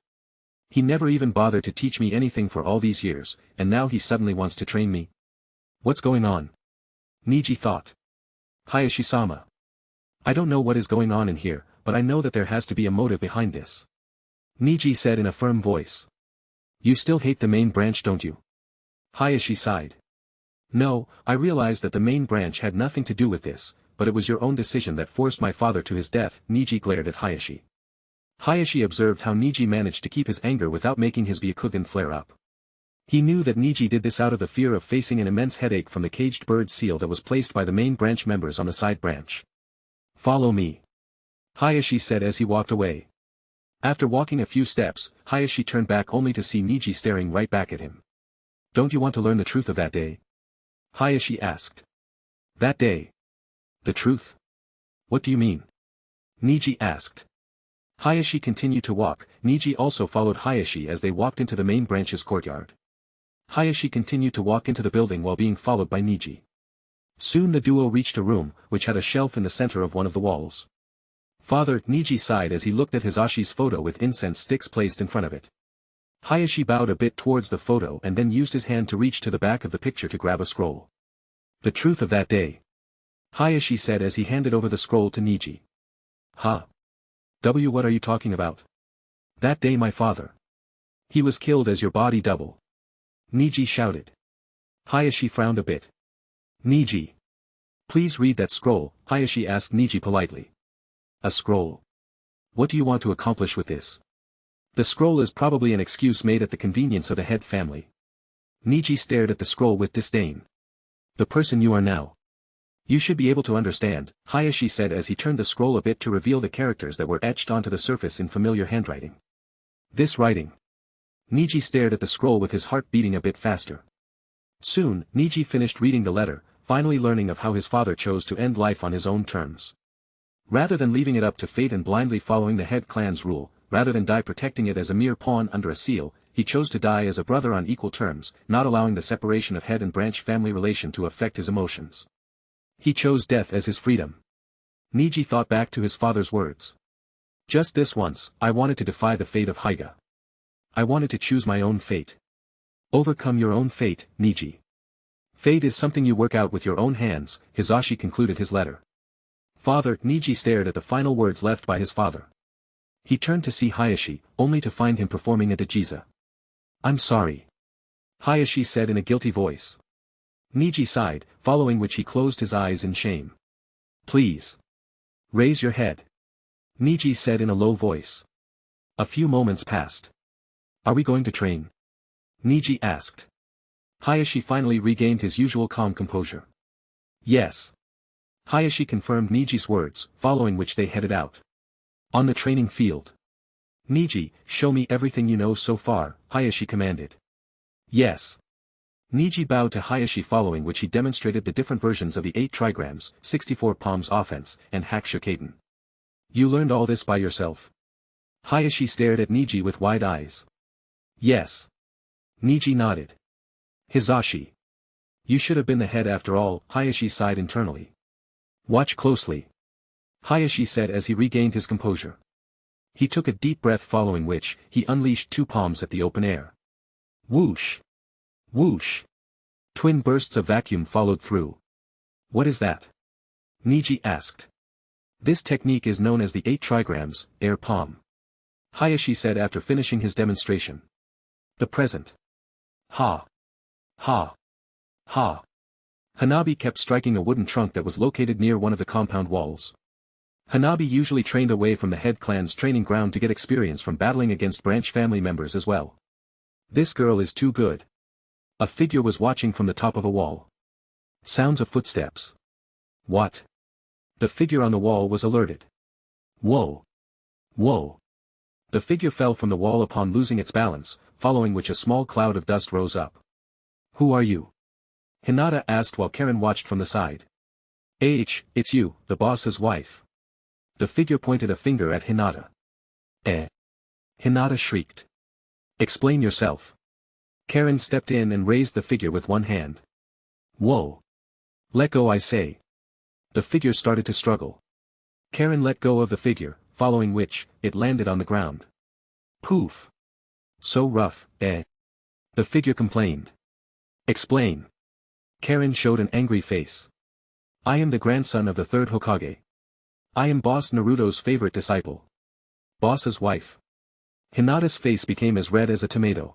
He never even bothered to teach me anything for all these years, and now he suddenly wants to train me? What's going on? Niji thought. Hayashi-sama. I don't know what is going on in here, but I know that there has to be a motive behind this. Niji said in a firm voice. You still hate the main branch, don't you? Hayashi sighed. No, I realized that the main branch had nothing to do with this, but it was your own decision that forced my father to his death. Niji glared at Hayashi. Hayashi observed how Niji managed to keep his anger without making his Byakugan flare up. He knew that Niji did this out of the fear of facing an immense headache from the caged bird seal that was placed by the main branch members on the side branch. Follow me. Hayashi said as he walked away. After walking a few steps, Hayashi turned back only to see Niji staring right back at him. Don't you want to learn the truth of that day? Hayashi asked. That day? The truth? What do you mean? Niji asked. Hayashi continued to walk. Niji also followed Hayashi as they walked into the main branch's courtyard. Hayashi continued to walk into the building while being followed by Niji. Soon the duo reached a room, which had a shelf in the center of one of the walls. Father, Niji sighed as he looked at Hisashi's photo with incense sticks placed in front of it. Hayashi bowed a bit towards the photo and then used his hand to reach to the back of the picture to grab a scroll. The truth of that day. Hayashi said as he handed over the scroll to Niji. What are you talking about? That day my father. He was killed as your body double. Niji shouted. Hayashi frowned a bit. Niji. Please read that scroll, Hayashi asked Niji politely. A scroll? What do you want to accomplish with this? The scroll is probably an excuse made at the convenience of the head family. Niji stared at the scroll with disdain. The person you are now. You should be able to understand, Hayashi said as he turned the scroll a bit to reveal the characters that were etched onto the surface in familiar handwriting. This writing. Niji stared at the scroll with his heart beating a bit faster. Soon, Niji finished reading the letter, finally learning of how his father chose to end life on his own terms. Rather than leaving it up to fate and blindly following the head clan's rule, rather than die protecting it as a mere pawn under a seal, he chose to die as a brother on equal terms, not allowing the separation of head and branch family relation to affect his emotions. He chose death as his freedom. Niji thought back to his father's words. Just this once, I wanted to defy the fate of Hyuga. I wanted to choose my own fate. Overcome your own fate, Niji. Fate is something you work out with your own hands, Hisashi concluded his letter. Father, Niji stared at the final words left by his father. He turned to see Hayashi, only to find him performing a Tgthegood. I'm sorry. Hayashi said in a guilty voice. Niji sighed, following which he closed his eyes in shame. Please. Raise your head. Niji said in a low voice. A few moments passed. Are we going to train? Niji asked. Hayashi finally regained his usual calm composure. Yes. Hayashi confirmed Niji's words, following which they headed out. On the training field. Niji, show me everything you know so far, Hayashi commanded. Yes. Niji bowed to Hayashi, following which he demonstrated the different versions of the 8 trigrams, 64 palms offense, and hack shokaden. You learned all this by yourself? Hayashi stared at Niji with wide eyes. Yes. Niji nodded. Hisashi. You should have been the head after all, Hayashi sighed internally. Watch closely. Hayashi said as he regained his composure. He took a deep breath, following which, he unleashed 2 palms at the open air. Whoosh! Whoosh! Twin bursts of vacuum followed through. What is that? Niji asked. This technique is known as the 8 trigrams, air palm. Hayashi said after finishing his demonstration. The present. Ha. Ha. Ha. Hanabi kept striking a wooden trunk that was located near one of the compound walls. Hanabi usually trained away from the head clan's training ground to get experience from battling against branch family members as well. This girl is too good. A figure was watching from the top of a wall. Sounds of footsteps. What? The figure on the wall was alerted. Whoa. Whoa. The figure fell from the wall upon losing its balance, following which a small cloud of dust rose up. Who are you? Hinata asked while Karen watched from the side. It's you, the boss's wife. The figure pointed a finger at Hinata. Hinata shrieked. Explain yourself. Karen stepped in and raised the figure with one hand. Whoa. Let go, I say. The figure started to struggle. Karen let go of the figure, following which, it landed on the ground. Poof. So rough, The figure complained. Explain. Karen showed an angry face. I am the grandson of the 3rd Hokage. I am Boss Naruto's favorite disciple. Boss's wife. Hinata's face became as red as a tomato.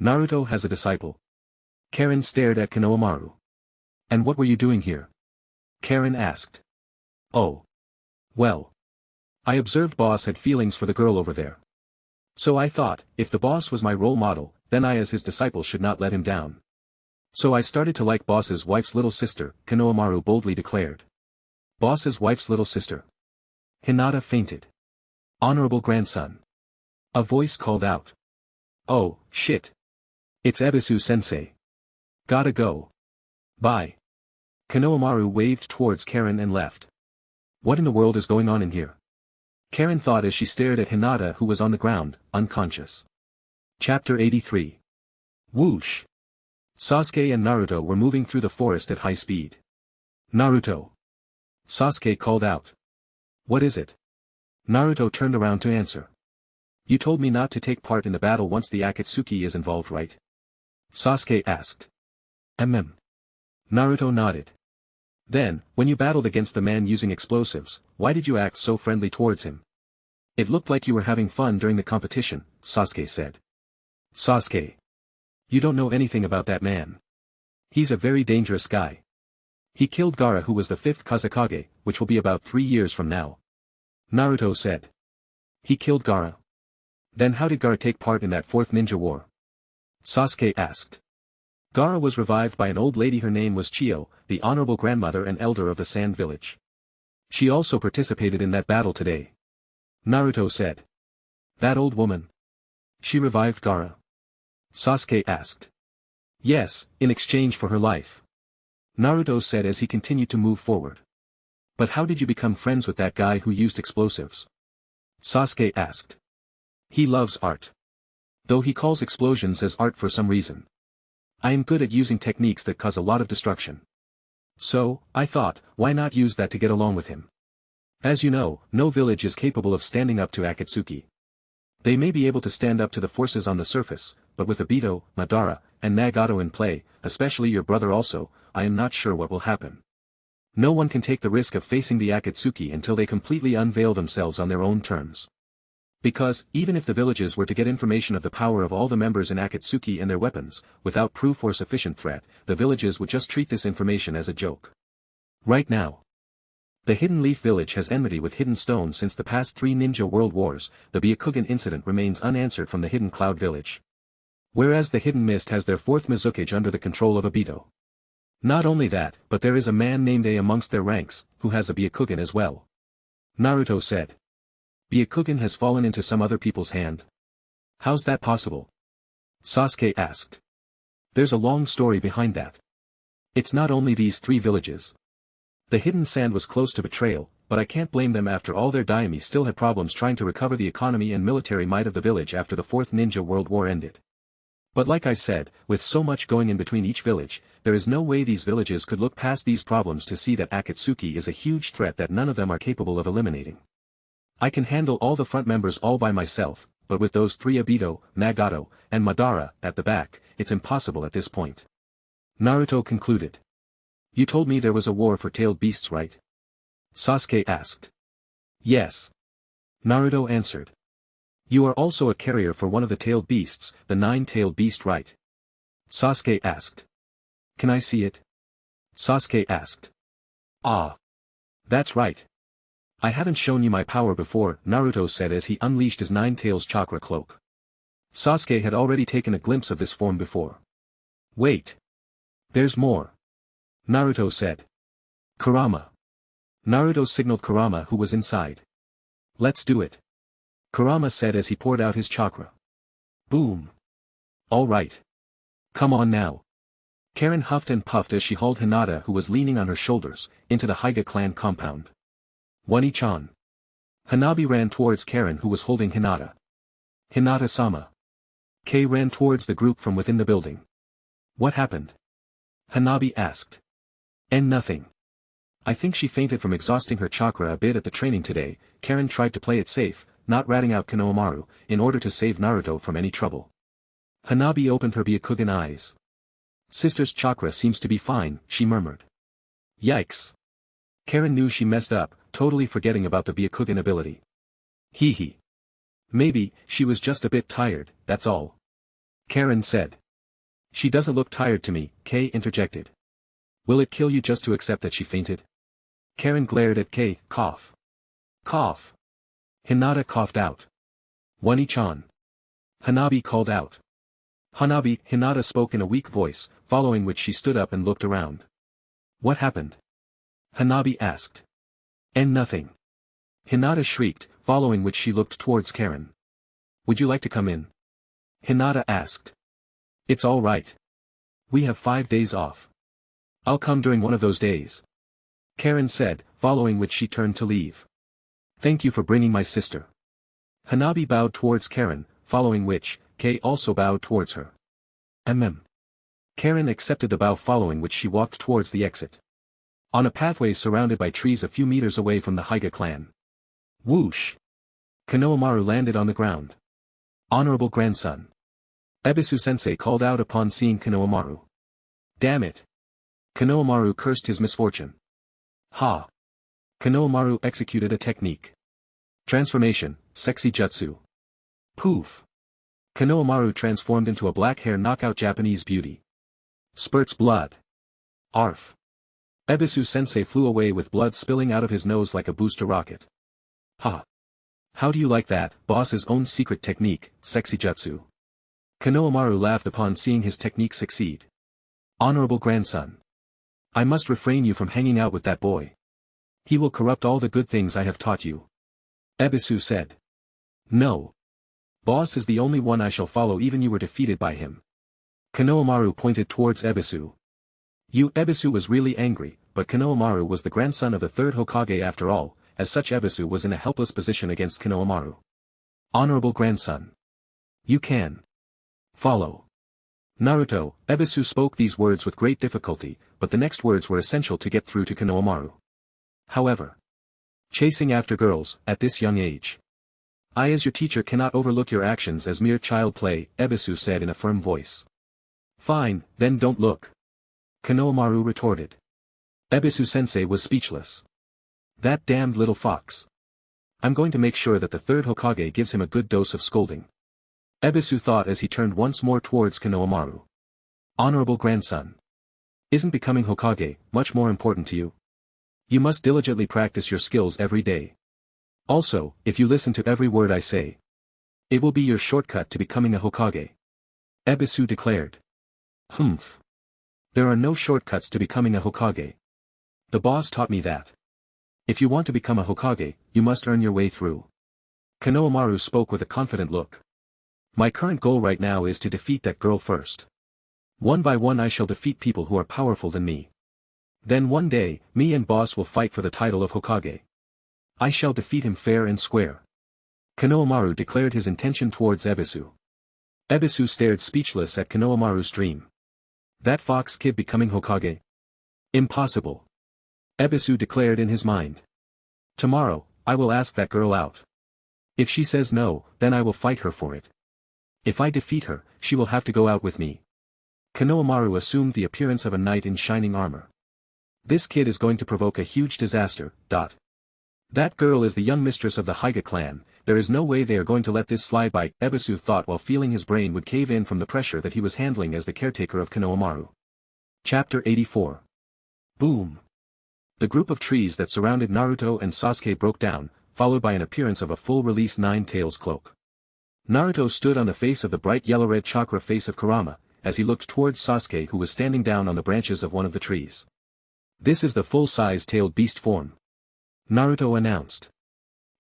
Naruto has a disciple. Karen stared at Konohamaru. And what were you doing here? Karen asked. Oh. Well. I observed boss had feelings for the girl over there. So I thought, if the boss was my role model, then I as his disciple should not let him down. So I started to like boss's wife's little sister, Konohamaru boldly declared. Boss's wife's little sister. Hinata fainted. Honorable grandson. A voice called out. Oh, shit. It's Ebisu-sensei. Gotta go. Bye. Konohamaru waved towards Karen and left. What in the world is going on in here? Karen thought as she stared at Hinata who was on the ground, unconscious. Chapter 83. Whoosh. Sasuke and Naruto were moving through the forest at high speed. Naruto. Sasuke called out. What is it? Naruto turned around to answer. You told me not to take part in the battle once the Akatsuki is involved, right? Sasuke asked. Naruto nodded. Then, when you battled against the man using explosives, why did you act so friendly towards him? It looked like you were having fun during the competition, Sasuke said. Sasuke. You don't know anything about that man. He's a very dangerous guy. He killed Gaara, who was the 5th Kazekage, which will be about 3 years from now. Naruto said. He killed Gaara. Then how did Gaara take part in that 4th ninja war? Sasuke asked. Gaara was revived by an old lady, her name was Chiyo, the honorable grandmother and elder of the Sand Village. She also participated in that battle today. Naruto said. That old woman. She revived Gaara. Sasuke asked. Yes, in exchange for her life. Naruto said as he continued to move forward. But how did you become friends with that guy who used explosives? Sasuke asked. He loves art. Though he calls explosions as art for some reason. I am good at using techniques that cause a lot of destruction. So, I thought, why not use that to get along with him? As you know, no village is capable of standing up to Akatsuki. They may be able to stand up to the forces on the surface, but with Obito, Madara, and Nagato in play, especially your brother also, I am not sure what will happen. No one can take the risk of facing the Akatsuki until they completely unveil themselves on their own terms. Because, even if the villages were to get information of the power of all the members in Akatsuki and their weapons, without proof or sufficient threat, the villages would just treat this information as a joke. Right now, the Hidden Leaf Village has enmity with Hidden Stone since the past 3 ninja world wars. The Byakugan incident remains unanswered from the Hidden Cloud Village. Whereas the Hidden Mist has their 4th Mizukage under the control of Obito. Not only that, but there is a man named A amongst their ranks, who has a Byakugan as well. Naruto said. Byakugan has fallen into some other people's hand. How's that possible? Sasuke asked. There's a long story behind that. It's not only these 3 villages. The Hidden Sand was close to betrayal, but I can't blame them after all. Their daimyo still had problems trying to recover the economy and military might of the village after the 4th Ninja World War ended. But like I said, with so much going in between each village, there is no way these villages could look past these problems to see that Akatsuki is a huge threat that none of them are capable of eliminating. I can handle all the front members all by myself, but with those 3 Obito, Nagato, and Madara at the back, it's impossible at this point. Naruto concluded. You told me there was a war for tailed beasts, right? Sasuke asked. Yes. Naruto answered. You are also a carrier for one of the tailed beasts, the nine-tailed beast, right? Sasuke asked. Can I see it? Sasuke asked. Ah. That's right. I haven't shown you my power before, Naruto said as he unleashed his nine-tails chakra cloak. Sasuke had already taken a glimpse of this form before. Wait. There's more. Naruto said. Kurama. Naruto signaled Kurama, who was inside. Let's do it. Kurama said as he poured out his chakra. Boom. All right. Come on now. Karen huffed and puffed as she hauled Hinata, who was leaning on her shoulders, into the Hyuga clan compound. Wani-chan. Hanabi ran towards Karen, who was holding Hinata. Hinata-sama. Kei ran towards the group from within the building. What happened? Hanabi asked. And nothing. I think she fainted from exhausting her chakra a bit at the training today. Karen tried to play it safe, not ratting out Konohamaru, in order to save Naruto from any trouble. Hanabi opened her Byakugan eyes. Sister's chakra seems to be fine, she murmured. Yikes. Karen knew she messed up, totally forgetting about the Byakugan ability. Hee hee. Maybe, she was just a bit tired, that's all. Karen said. She doesn't look tired to me, Kei interjected. Will it kill you just to accept that she fainted? Karen glared at Kei, cough. Cough. Hinata coughed out. Wani-chan. Hanabi called out. Hanabi, Hinata spoke in a weak voice, following which she stood up and looked around. What happened? Hanabi asked. And nothing. Hinata shrieked, following which she looked towards Karen. Would you like to come in? Hinata asked. It's all right. We have 5 days off. I'll come during one of those days. Karen said, following which she turned to leave. Thank you for bringing my sister. Hanabi bowed towards Karen, following which, Kei also bowed towards her. Karen accepted the bow, following which she walked towards the exit. On a pathway surrounded by trees a few meters away from the Hyuga clan. Whoosh! Konohamaru landed on the ground. Honorable grandson. Ebisu-sensei called out upon seeing Konohamaru. Damn it! Konohamaru cursed his misfortune. Ha! Konohamaru executed a technique. Transformation, sexy jutsu. Poof! Konohamaru transformed into a black-hair knockout Japanese beauty. Spurts blood. Arf! Ebisu-sensei flew away with blood spilling out of his nose like a booster rocket. Ha! How do you like that, boss's own secret technique, sexy jutsu? Konohamaru laughed upon seeing his technique succeed. Honorable grandson. I must refrain you from hanging out with that boy. He will corrupt all the good things I have taught you. Ebisu said. No. Boss is the only one I shall follow, even you were defeated by him. Konohamaru pointed towards Ebisu. Ebisu was really angry, but Konohamaru was the grandson of the third Hokage after all, as such Ebisu was in a helpless position against Konohamaru. Honorable grandson. You can follow Naruto. Ebisu spoke these words with great difficulty, but the next words were essential to get through to Konohamaru. However, chasing after girls, at this young age. I as your teacher cannot overlook your actions as mere child play, Ebisu said in a firm voice. Fine, then don't look. Konohamaru retorted. Ebisu-sensei was speechless. That damned little fox. I'm going to make sure that the third Hokage gives him a good dose of scolding. Ebisu thought as he turned once more towards Konohamaru. Honorable grandson. Isn't becoming Hokage much more important to you? You must diligently practice your skills every day. Also, if you listen to every word I say, it will be your shortcut to becoming a Hokage. Ebisu declared. Humph. There are no shortcuts to becoming a Hokage. The boss taught me that. If you want to become a Hokage, you must earn your way through. Konohamaru spoke with a confident look. My current goal right now is to defeat that girl first. One by one I shall defeat people who are powerful than me. Then one day, me and boss will fight for the title of Hokage. I shall defeat him fair and square. Konohamaru declared his intention towards Ebisu. Ebisu stared speechless at Konohamaru's dream. That fox kid becoming Hokage? Impossible. Ebisu declared in his mind. Tomorrow, I will ask that girl out. If she says no, then I will fight her for it. If I defeat her, she will have to go out with me. Konohamaru assumed the appearance of a knight in shining armor. This kid is going to provoke a huge disaster. That girl is the young mistress of the Hyga clan, there is no way they are going to let this slide by, Ebisu thought while feeling his brain would cave in from the pressure that he was handling as the caretaker of Konohamaru. Chapter 84. Boom. The group of trees that surrounded Naruto and Sasuke broke down, followed by an appearance of a full-release Nine-Tails cloak. Naruto stood on the face of the bright yellow-red chakra face of Kurama, as he looked towards Sasuke who was standing down on the branches of one of the trees. This is the full-size tailed beast form. Naruto announced.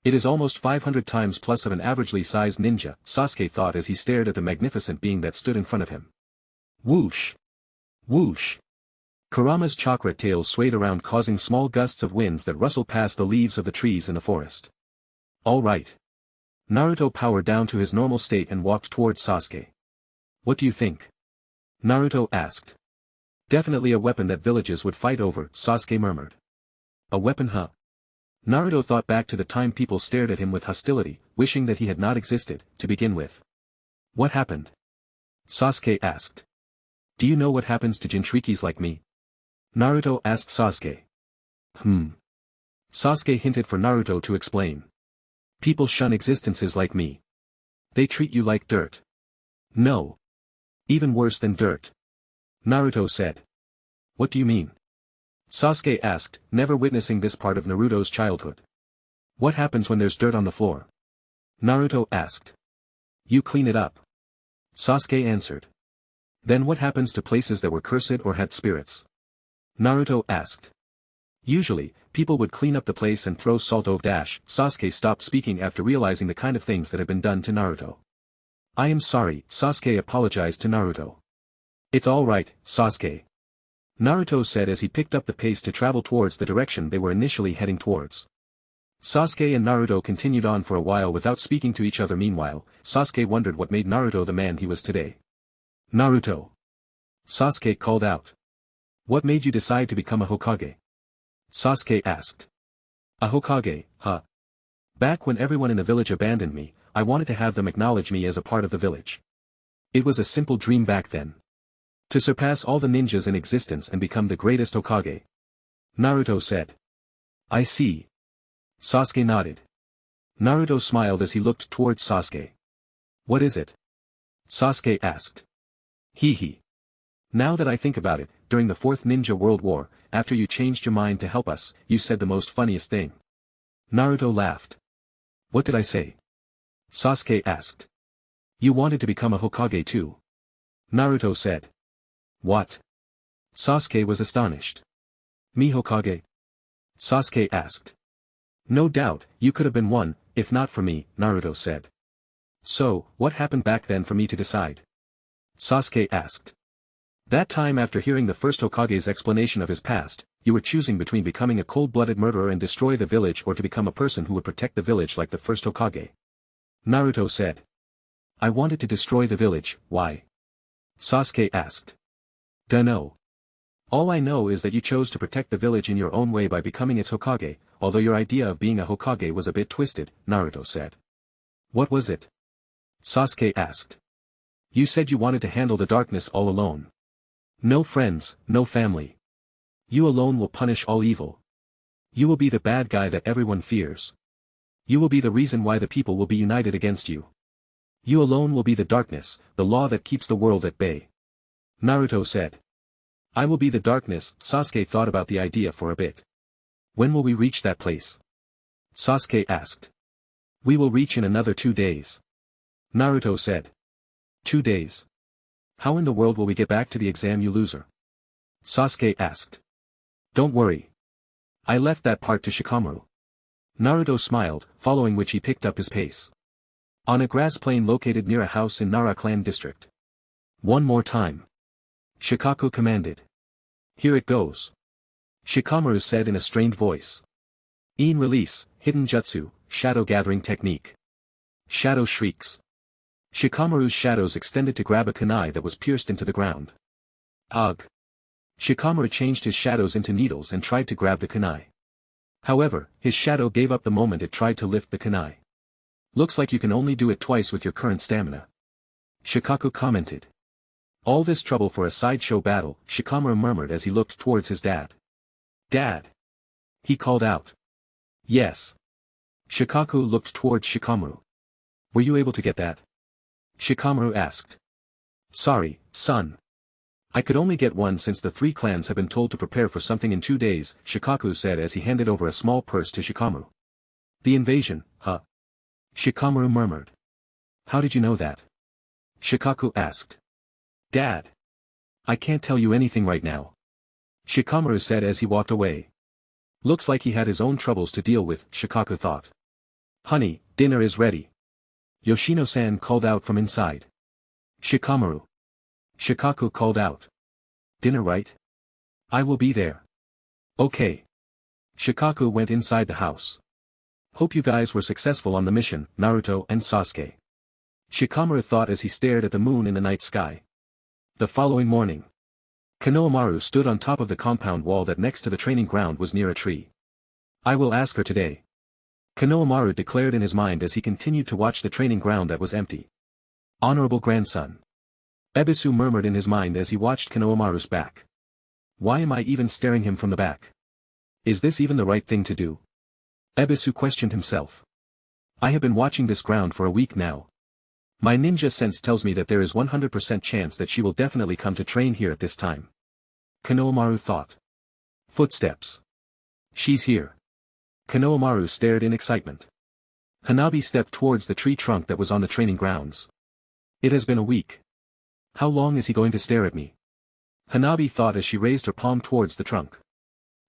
It is almost 500 times plus of an averagely sized ninja, Sasuke thought as he stared at the magnificent being that stood in front of him. Whoosh! Whoosh! Kurama's chakra tail swayed around causing small gusts of winds that rustled past the leaves of the trees in the forest. All right. Naruto powered down to his normal state and walked towards Sasuke. What do you think? Naruto asked. Definitely a weapon that villages would fight over, Sasuke murmured. A weapon, huh? Naruto thought back to the time people stared at him with hostility, wishing that he had not existed, to begin with. What happened? Sasuke asked. Do you know what happens to Jinchurikis like me? Naruto asked Sasuke. Sasuke hinted for Naruto to explain. People shun existences like me. They treat you like dirt. No. Even worse than dirt. Naruto said. What do you mean? Sasuke asked, never witnessing this part of Naruto's childhood. What happens when there's dirt on the floor? Naruto asked. You clean it up. Sasuke answered. Then what happens to places that were cursed or had spirits? Naruto asked. Usually, people would clean up the place and throw salt over. Sasuke stopped speaking after realizing the kind of things that had been done to Naruto. I am sorry, Sasuke apologized to Naruto. It's all right, Sasuke. Naruto said as he picked up the pace to travel towards the direction they were initially heading towards. Sasuke and Naruto continued on for a while without speaking to each other. Meanwhile, Sasuke wondered what made Naruto the man he was today. Naruto. Sasuke called out. What made you decide to become a Hokage? Sasuke asked. A Hokage, huh? Back when everyone in the village abandoned me, I wanted to have them acknowledge me as a part of the village. It was a simple dream back then. To surpass all the ninjas in existence and become the greatest Hokage. Naruto said. I see. Sasuke nodded. Naruto smiled as he looked towards Sasuke. What is it? Sasuke asked. Hee. Now that I think about it, during the 4th Ninja World War, after you changed your mind to help us, you said the most funniest thing. Naruto laughed. What did I say? Sasuke asked. You wanted to become a Hokage too. Naruto said. What? Sasuke was astonished. Me Hokage? Sasuke asked. No doubt, you could have been one, if not for me, Naruto said. So, what happened back then for me to decide? Sasuke asked. That time after hearing the first Hokage's explanation of his past, you were choosing between becoming a cold-blooded murderer and destroy the village or to become a person who would protect the village like the first Hokage. Naruto said. I wanted to destroy the village, why? Sasuke asked. Dunno. All I know is that you chose to protect the village in your own way by becoming its Hokage, although your idea of being a Hokage was a bit twisted, Naruto said. What was it? Sasuke asked. You said you wanted to handle the darkness all alone. No friends, no family. You alone will punish all evil. You will be the bad guy that everyone fears. You will be the reason why the people will be united against you. You alone will be the darkness, the law that keeps the world at bay. Naruto said. I will be the darkness. Sasuke thought about the idea for a bit. When will we reach that place? Sasuke asked. We will reach in another 2 days. Naruto said. 2 days. How in the world will we get back to the exam, you loser? Sasuke asked. Don't worry. I left that part to Shikamaru. Naruto smiled, following which he picked up his pace. On a grass plain located near a house in Nara clan district. One more time. Shikaku commanded. Here it goes. Shikamaru said in a strained voice. In release, hidden jutsu, shadow gathering technique. Shadow shrieks. Shikamaru's shadows extended to grab a kunai that was pierced into the ground. Ugh. Shikamaru changed his shadows into needles and tried to grab the kunai. However, his shadow gave up the moment it tried to lift the kunai. Looks like you can only do it twice with your current stamina. Shikaku commented. All this trouble for a sideshow battle, Shikamaru murmured as he looked towards his dad. Dad! He called out. Yes. Shikaku looked towards Shikamaru. Were you able to get that? Shikamaru asked. Sorry, son. I could only get one since the 3 clans have been told to prepare for something in 2 days, Shikaku said as he handed over a small purse to Shikamaru. The invasion, huh? Shikamaru murmured. How did you know that? Shikaku asked. Dad! I can't tell you anything right now. Shikamaru said as he walked away. Looks like he had his own troubles to deal with, Shikaku thought. Honey, dinner is ready. Yoshino-san called out from inside. Shikamaru. Shikaku called out. Dinner right? I will be there. Okay. Shikaku went inside the house. Hope you guys were successful on the mission, Naruto and Sasuke. Shikamaru thought as he stared at the moon in the night sky. The following morning. Konohamaru stood on top of the compound wall that next to the training ground was near a tree. I will ask her today. Konohamaru declared in his mind as he continued to watch the training ground that was empty. Honorable grandson. Ebisu murmured in his mind as he watched Konohamaru's back. Why am I even staring him from the back? Is this even the right thing to do? Ebisu questioned himself. I have been watching this ground for a week now. My ninja sense tells me that there is 100% chance that she will definitely come to train here at this time. Konohamaru thought. Footsteps. She's here. Konohamaru stared in excitement. Hanabi stepped towards the tree trunk that was on the training grounds. It has been a week. How long is he going to stare at me? Hanabi thought as she raised her palm towards the trunk.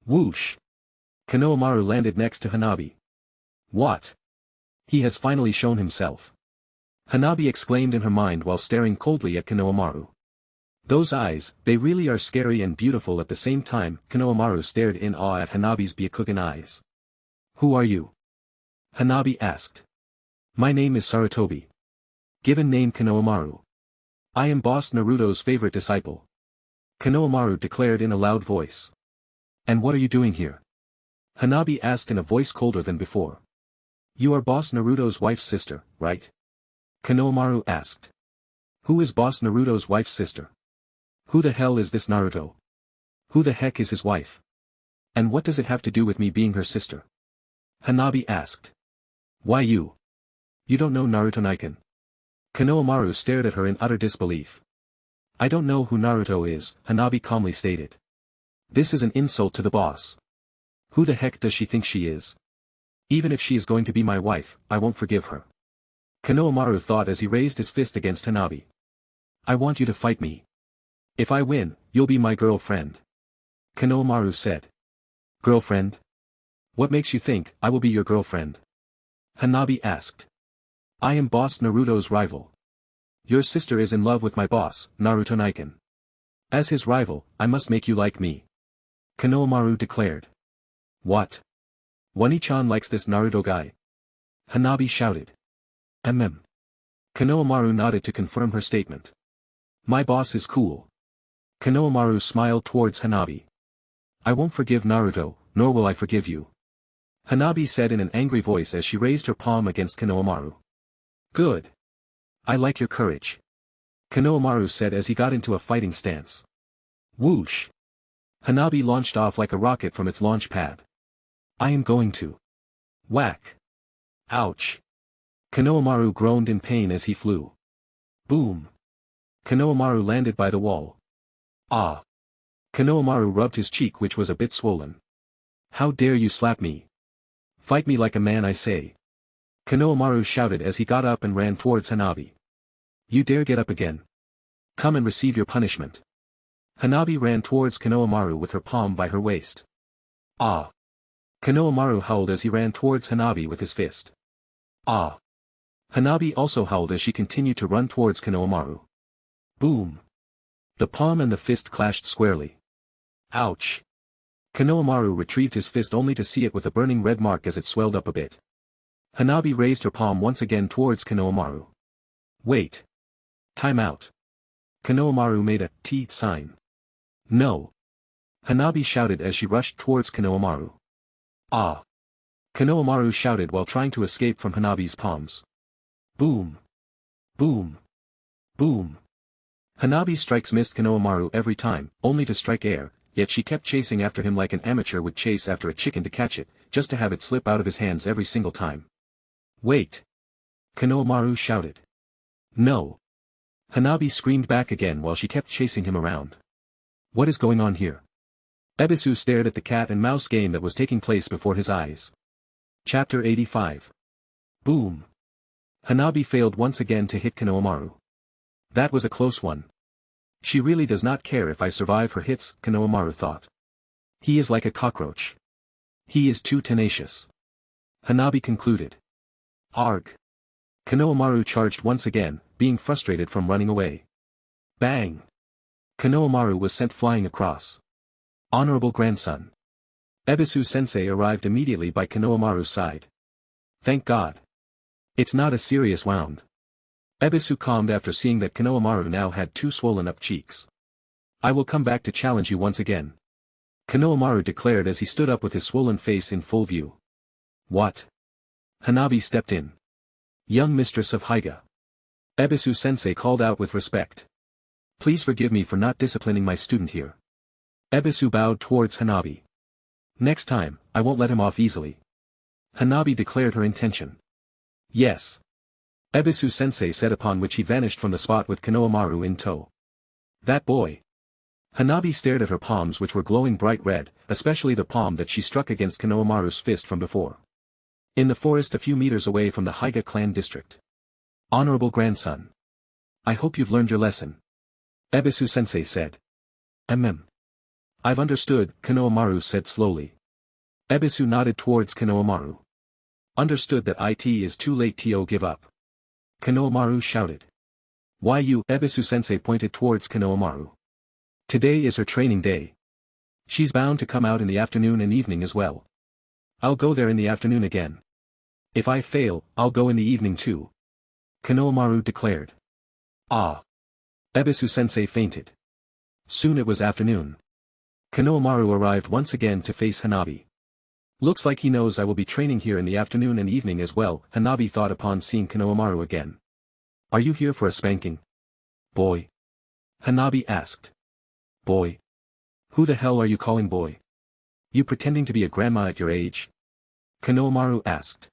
Whoosh! Konohamaru landed next to Hanabi. What? He has finally shown himself. Hanabi exclaimed in her mind while staring coldly at Konohamaru. Those eyes, they really are scary and beautiful at the same time. Konohamaru stared in awe at Hanabi's Byakugan eyes. Who are you? Hanabi asked. My name is Sarutobi. Given name Konohamaru. I am Boss Naruto's favorite disciple. Konohamaru declared in a loud voice. And what are you doing here? Hanabi asked in a voice colder than before. You are Boss Naruto's wife's sister, right? Konohamaru asked. Who is Boss Naruto's wife's sister? Who the hell is this Naruto? Who the heck is his wife? And what does it have to do with me being her sister? Hanabi asked. Why you? You don't know Naruto Niken? Konohamaru stared at her in utter disbelief. I don't know who Naruto is, Hanabi calmly stated. This is an insult to the boss. Who the heck does she think she is? Even if she is going to be my wife, I won't forgive her. Konohamaru thought as he raised his fist against Hanabi. I want you to fight me. If I win, you'll be my girlfriend. Konohamaru said. Girlfriend? What makes you think I will be your girlfriend? Hanabi asked. I am Boss Naruto's rival. Your sister is in love with my boss, Naruto Niken. As his rival, I must make you like me. Konohamaru declared. What? Wani-chan likes this Naruto guy? Hanabi shouted. Konohamaru nodded to confirm her statement. My boss is cool. Konohamaru smiled towards Hanabi. I won't forgive Naruto, nor will I forgive you. Hanabi said in an angry voice as she raised her palm against Konohamaru. Good. I like your courage. Konohamaru said as he got into a fighting stance. Whoosh. Hanabi launched off like a rocket from its launch pad. I am going to. Whack. Ouch. Konohamaru groaned in pain as he flew. Boom. Konohamaru landed by the wall. Ah. Konohamaru rubbed his cheek which was a bit swollen. How dare you slap me? Fight me like a man I say. Konohamaru shouted as he got up and ran towards Hanabi. You dare get up again? Come and receive your punishment. Hanabi ran towards Konohamaru with her palm by her waist. Ah. Konohamaru howled as he ran towards Hanabi with his fist. Ah. Hanabi also howled as she continued to run towards Konohamaru. Boom. The palm and the fist clashed squarely. Ouch. Konohamaru retrieved his fist only to see it with a burning red mark as it swelled up a bit. Hanabi raised her palm once again towards Konohamaru. Wait. Time out. Konohamaru made a T sign. No. Hanabi shouted as she rushed towards Konohamaru. Ah. Konohamaru shouted while trying to escape from Hanabi's palms. Boom. Boom. Boom. Hanabi's strikes missed Konohamaru every time, only to strike air, yet she kept chasing after him like an amateur would chase after a chicken to catch it, just to have it slip out of his hands every single time. "Wait!" Konohamaru shouted. "No!" Hanabi screamed back again while she kept chasing him around. "What is going on here?" Ebisu stared at the cat and mouse game that was taking place before his eyes. Chapter 85. Boom! Hanabi failed once again to hit Konohamaru. That was a close one. She really does not care if I survive her hits, Konohamaru thought. He is like a cockroach. He is too tenacious. Hanabi concluded. Arg! Konohamaru charged once again, being frustrated from running away. Bang! Konohamaru was sent flying across. Honorable grandson. Ebisu-sensei arrived immediately by Konohamaru's side. Thank God. It's not a serious wound. Ebisu calmed after seeing that Konohamaru now had two swollen-up cheeks. I will come back to challenge you once again. Konohamaru declared as he stood up with his swollen face in full view. What? Hanabi stepped in. Young mistress of Haiga. Ebisu-sensei called out with respect. Please forgive me for not disciplining my student here. Ebisu bowed towards Hanabi. Next time, I won't let him off easily. Hanabi declared her intention. Yes. Ebisu-sensei said, upon which he vanished from the spot with Konohamaru in tow. That boy. Hanabi stared at her palms, which were glowing bright red, especially the palm that she struck against Konohamaru's fist from before. In the forest a few meters away from the Haiga clan district. Honorable grandson. I hope you've learned your lesson. Ebisu-sensei said. I've understood, Konohamaru said slowly. Ebisu nodded towards Konohamaru. Understood that it is too late to give up. Konohamaru shouted. Why you? Ebisu-sensei pointed towards Konohamaru. Today is her training day. She's bound to come out in the afternoon and evening as well. I'll go there in the afternoon again. If I fail, I'll go in the evening too. Konohamaru declared. Ah. Ebisu-sensei fainted. Soon it was afternoon. Konohamaru arrived once again to face Hanabi. Looks like he knows I will be training here in the afternoon and evening as well, Hanabi thought upon seeing Konohamaru again. Are you here for a spanking? Boy? Hanabi asked. Boy? Who the hell are you calling boy? You pretending to be a grandma at your age? Konohamaru asked.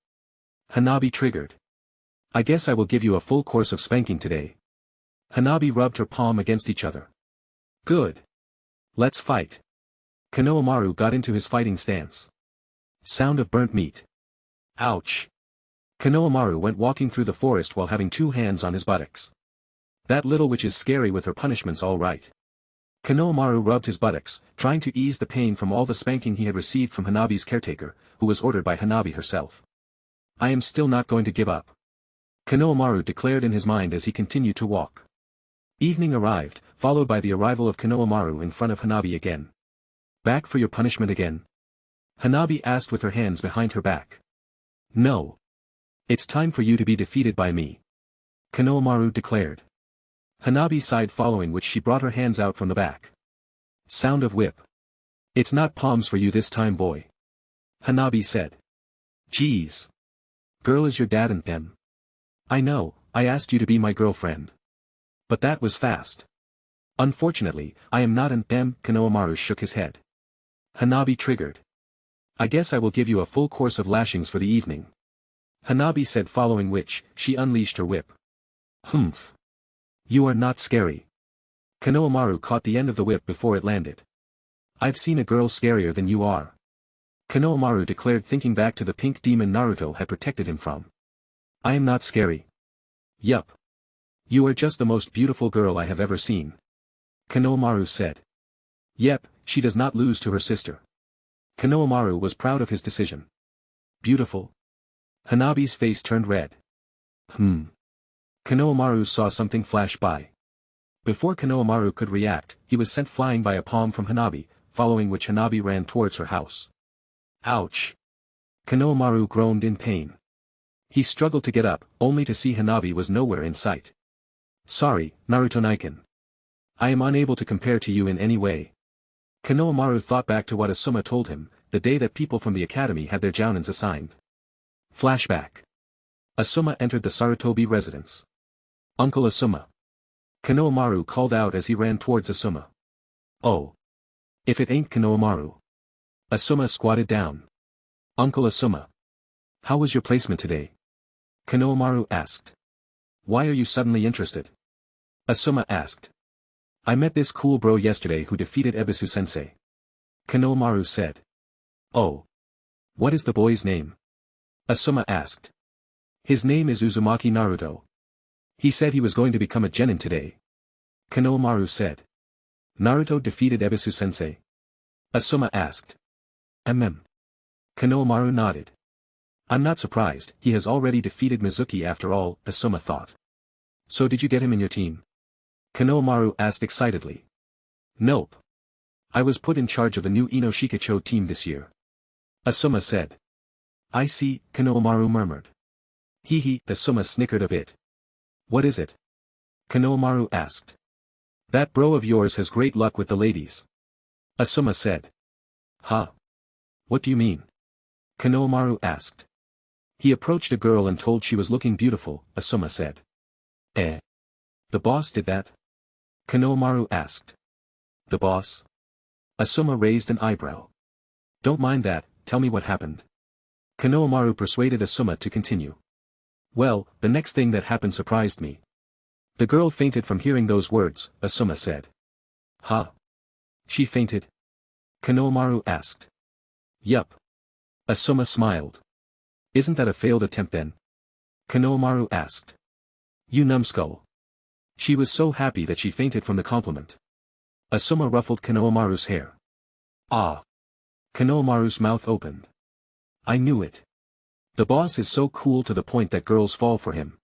Hanabi triggered. I guess I will give you a full course of spanking today. Hanabi rubbed her palm against each other. Good. Let's fight. Konohamaru got into his fighting stance. Sound of burnt meat. Ouch. Konohamaru went walking through the forest while having two hands on his buttocks. That little witch is scary with her punishments all right. Konohamaru rubbed his buttocks, trying to ease the pain from all the spanking he had received from Hanabi's caretaker, who was ordered by Hanabi herself. I am still not going to give up. Konohamaru declared in his mind as he continued to walk. Evening arrived, followed by the arrival of Konohamaru in front of Hanabi again. Back for your punishment again? Hanabi asked with her hands behind her back. No. It's time for you to be defeated by me. Konohamaru declared. Hanabi sighed, following which she brought her hands out from the back. Sound of whip. It's not palms for you this time, boy. Hanabi said. Geez. Girl is your dad and M. I know, I asked you to be my girlfriend. But that was fast. Unfortunately, I am not an M. Konohamaru shook his head. Hanabi triggered. I guess I will give you a full course of lashings for the evening. Hanabi said, following which, she unleashed her whip. Humph. You are not scary. Konohamaru caught the end of the whip before it landed. I've seen a girl scarier than you are. Konohamaru declared, thinking back to the pink demon Naruto had protected him from. I am not scary. Yup. You are just the most beautiful girl I have ever seen. Konohamaru said. Yep, she does not lose to her sister. Konohamaru was proud of his decision. Beautiful? Hanabi's face turned red. Konohamaru saw something flash by. Before Konohamaru could react, he was sent flying by a palm from Hanabi, following which Hanabi ran towards her house. Ouch! Konohamaru groaned in pain. He struggled to get up, only to see Hanabi was nowhere in sight. Sorry, Naruto-niken. I am unable to compare to you in any way. Konohamaru thought back to what Asuma told him, the day that people from the academy had their jounins assigned. Flashback. Asuma entered the Sarutobi residence. Uncle Asuma. Konohamaru called out as he ran towards Asuma. Oh. If it ain't Konohamaru. Asuma squatted down. Uncle Asuma. How was your placement today? Konohamaru asked. Why are you suddenly interested? Asuma asked. I met this cool bro yesterday who defeated Ebisu-sensei. Konohamaru said. Oh. What is the boy's name? Asuma asked. His name is Uzumaki Naruto. He said he was going to become a genin today. Konohamaru said. Naruto defeated Ebisu-sensei? Asuma asked. Konohamaru nodded. I'm not surprised, he has already defeated Mizuki after all, Asuma thought. So did you get him in your team? Konohamaru asked excitedly. Nope. I was put in charge of the new Inoshikacho team this year. Asuma said. I see, Konohamaru murmured. Hee, Asuma snickered a bit. What is it? Konohamaru asked. That bro of yours has great luck with the ladies. Asuma said. Huh? What do you mean? Konohamaru asked. He approached a girl and told she was looking beautiful, Asuma said. Eh? The boss did that? Konohamaru asked. The boss? Asuma raised an eyebrow. Don't mind that, tell me what happened. Konohamaru persuaded Asuma to continue. Well, the next thing that happened surprised me. The girl fainted from hearing those words, Asuma said. Huh? She fainted? Konohamaru asked. Yup. Asuma smiled. Isn't that a failed attempt then? Konohamaru asked. You numbskull. She was so happy that she fainted from the compliment. Asuma ruffled Konohamaru's hair. Ah. Konohamaru's mouth opened. I knew it. The boss is so cool to the point that girls fall for him.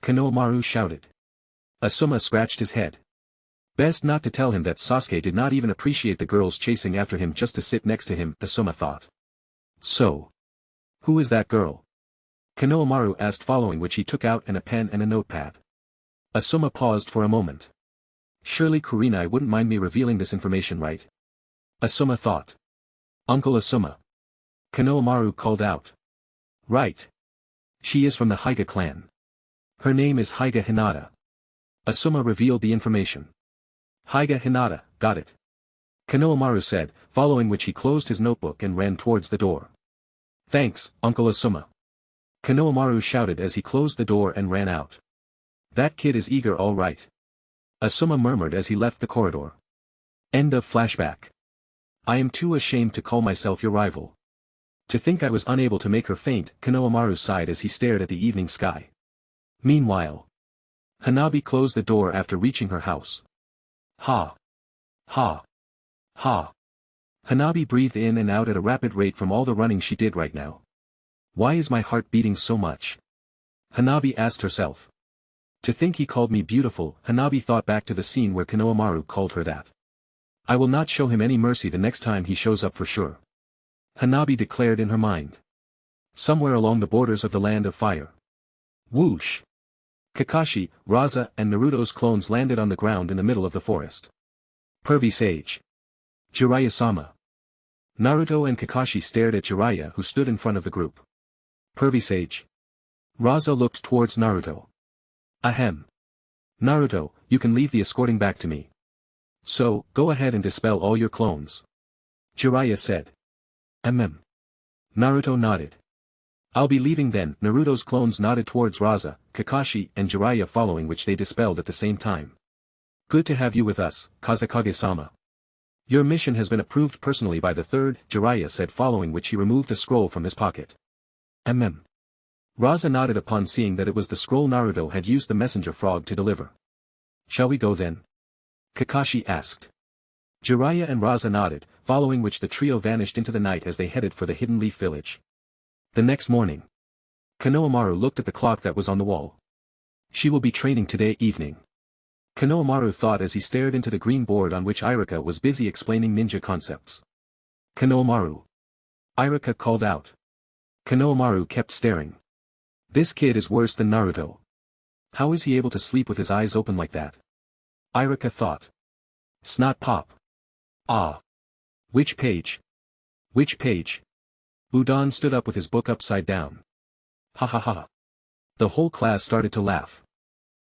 Konohamaru shouted. Asuma scratched his head. Best not to tell him that Sasuke did not even appreciate the girls chasing after him just to sit next to him, Asuma thought. So. Who is that girl? Konohamaru asked, following which he took out a pen and a notepad. Asuma paused for a moment. Surely Kurenai wouldn't mind me revealing this information, right? Asuma thought. Uncle Asuma. Konohamaru called out. Right. She is from the Hyuga clan. Her name is Hyuga Hinata. Asuma revealed the information. Hyuga Hinata, got it. Konohamaru said, following which he closed his notebook and ran towards the door. Thanks, Uncle Asuma. Konohamaru shouted as he closed the door and ran out. That kid is eager all right. Asuma murmured as he left the corridor. End of flashback. I am too ashamed to call myself your rival. To think I was unable to make her faint, Konohamaru sighed as he stared at the evening sky. Meanwhile. Hanabi closed the door after reaching her house. Ha. Ha. Ha. Hanabi breathed in and out at a rapid rate from all the running she did right now. Why is my heart beating so much? Hanabi asked herself. To think he called me beautiful, Hanabi thought back to the scene where Konohamaru called her that. I will not show him any mercy the next time he shows up for sure. Hanabi declared in her mind. Somewhere along the borders of the land of fire. Whoosh! Kakashi, Raza, and Naruto's clones landed on the ground in the middle of the forest. Pervy Sage. Jiraiya-sama. Naruto and Kakashi stared at Jiraiya, who stood in front of the group. Pervy Sage. Raza looked towards Naruto. Ahem. Naruto, you can leave the escorting back to me. So, go ahead and dispel all your clones. Jiraiya said. Naruto nodded. I'll be leaving then. Naruto's clones nodded towards Raza, Kakashi, and Jiraiya, following which they dispelled at the same time. Good to have you with us, Kazekage-sama. Your mission has been approved personally by the third, Jiraiya said, following which he removed a scroll from his pocket. Raza nodded upon seeing that it was the scroll Naruto had used the messenger frog to deliver. Shall we go then? Kakashi asked. Jiraiya and Raza nodded, following which the trio vanished into the night as they headed for the Hidden Leaf Village. The next morning. Konohamaru looked at the clock that was on the wall. She will be training today evening. Konohamaru thought as he stared into the green board on which Iruka was busy explaining ninja concepts. Konohamaru. Iruka called out. Konohamaru kept staring. This kid is worse than Naruto. How is he able to sleep with his eyes open like that? Iruka thought. Snot pop. Ah. Which page? Which page? Udon stood up with his book upside down. Ha ha ha. The whole class started to laugh.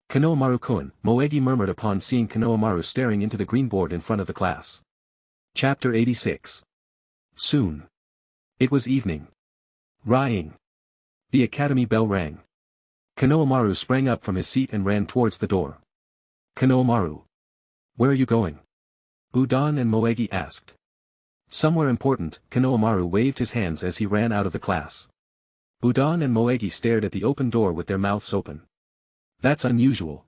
Konohamaru-kun, Moegi murmured upon seeing Konohamaru staring into the green board in front of the class. Chapter 86. Soon. It was evening. Ring. The academy bell rang. Konohamaru sprang up from his seat and ran towards the door. Konohamaru. Where are you going? Udon and Moegi asked. Somewhere important, Konohamaru waved his hands as he ran out of the class. Udon and Moegi stared at the open door with their mouths open. That's unusual.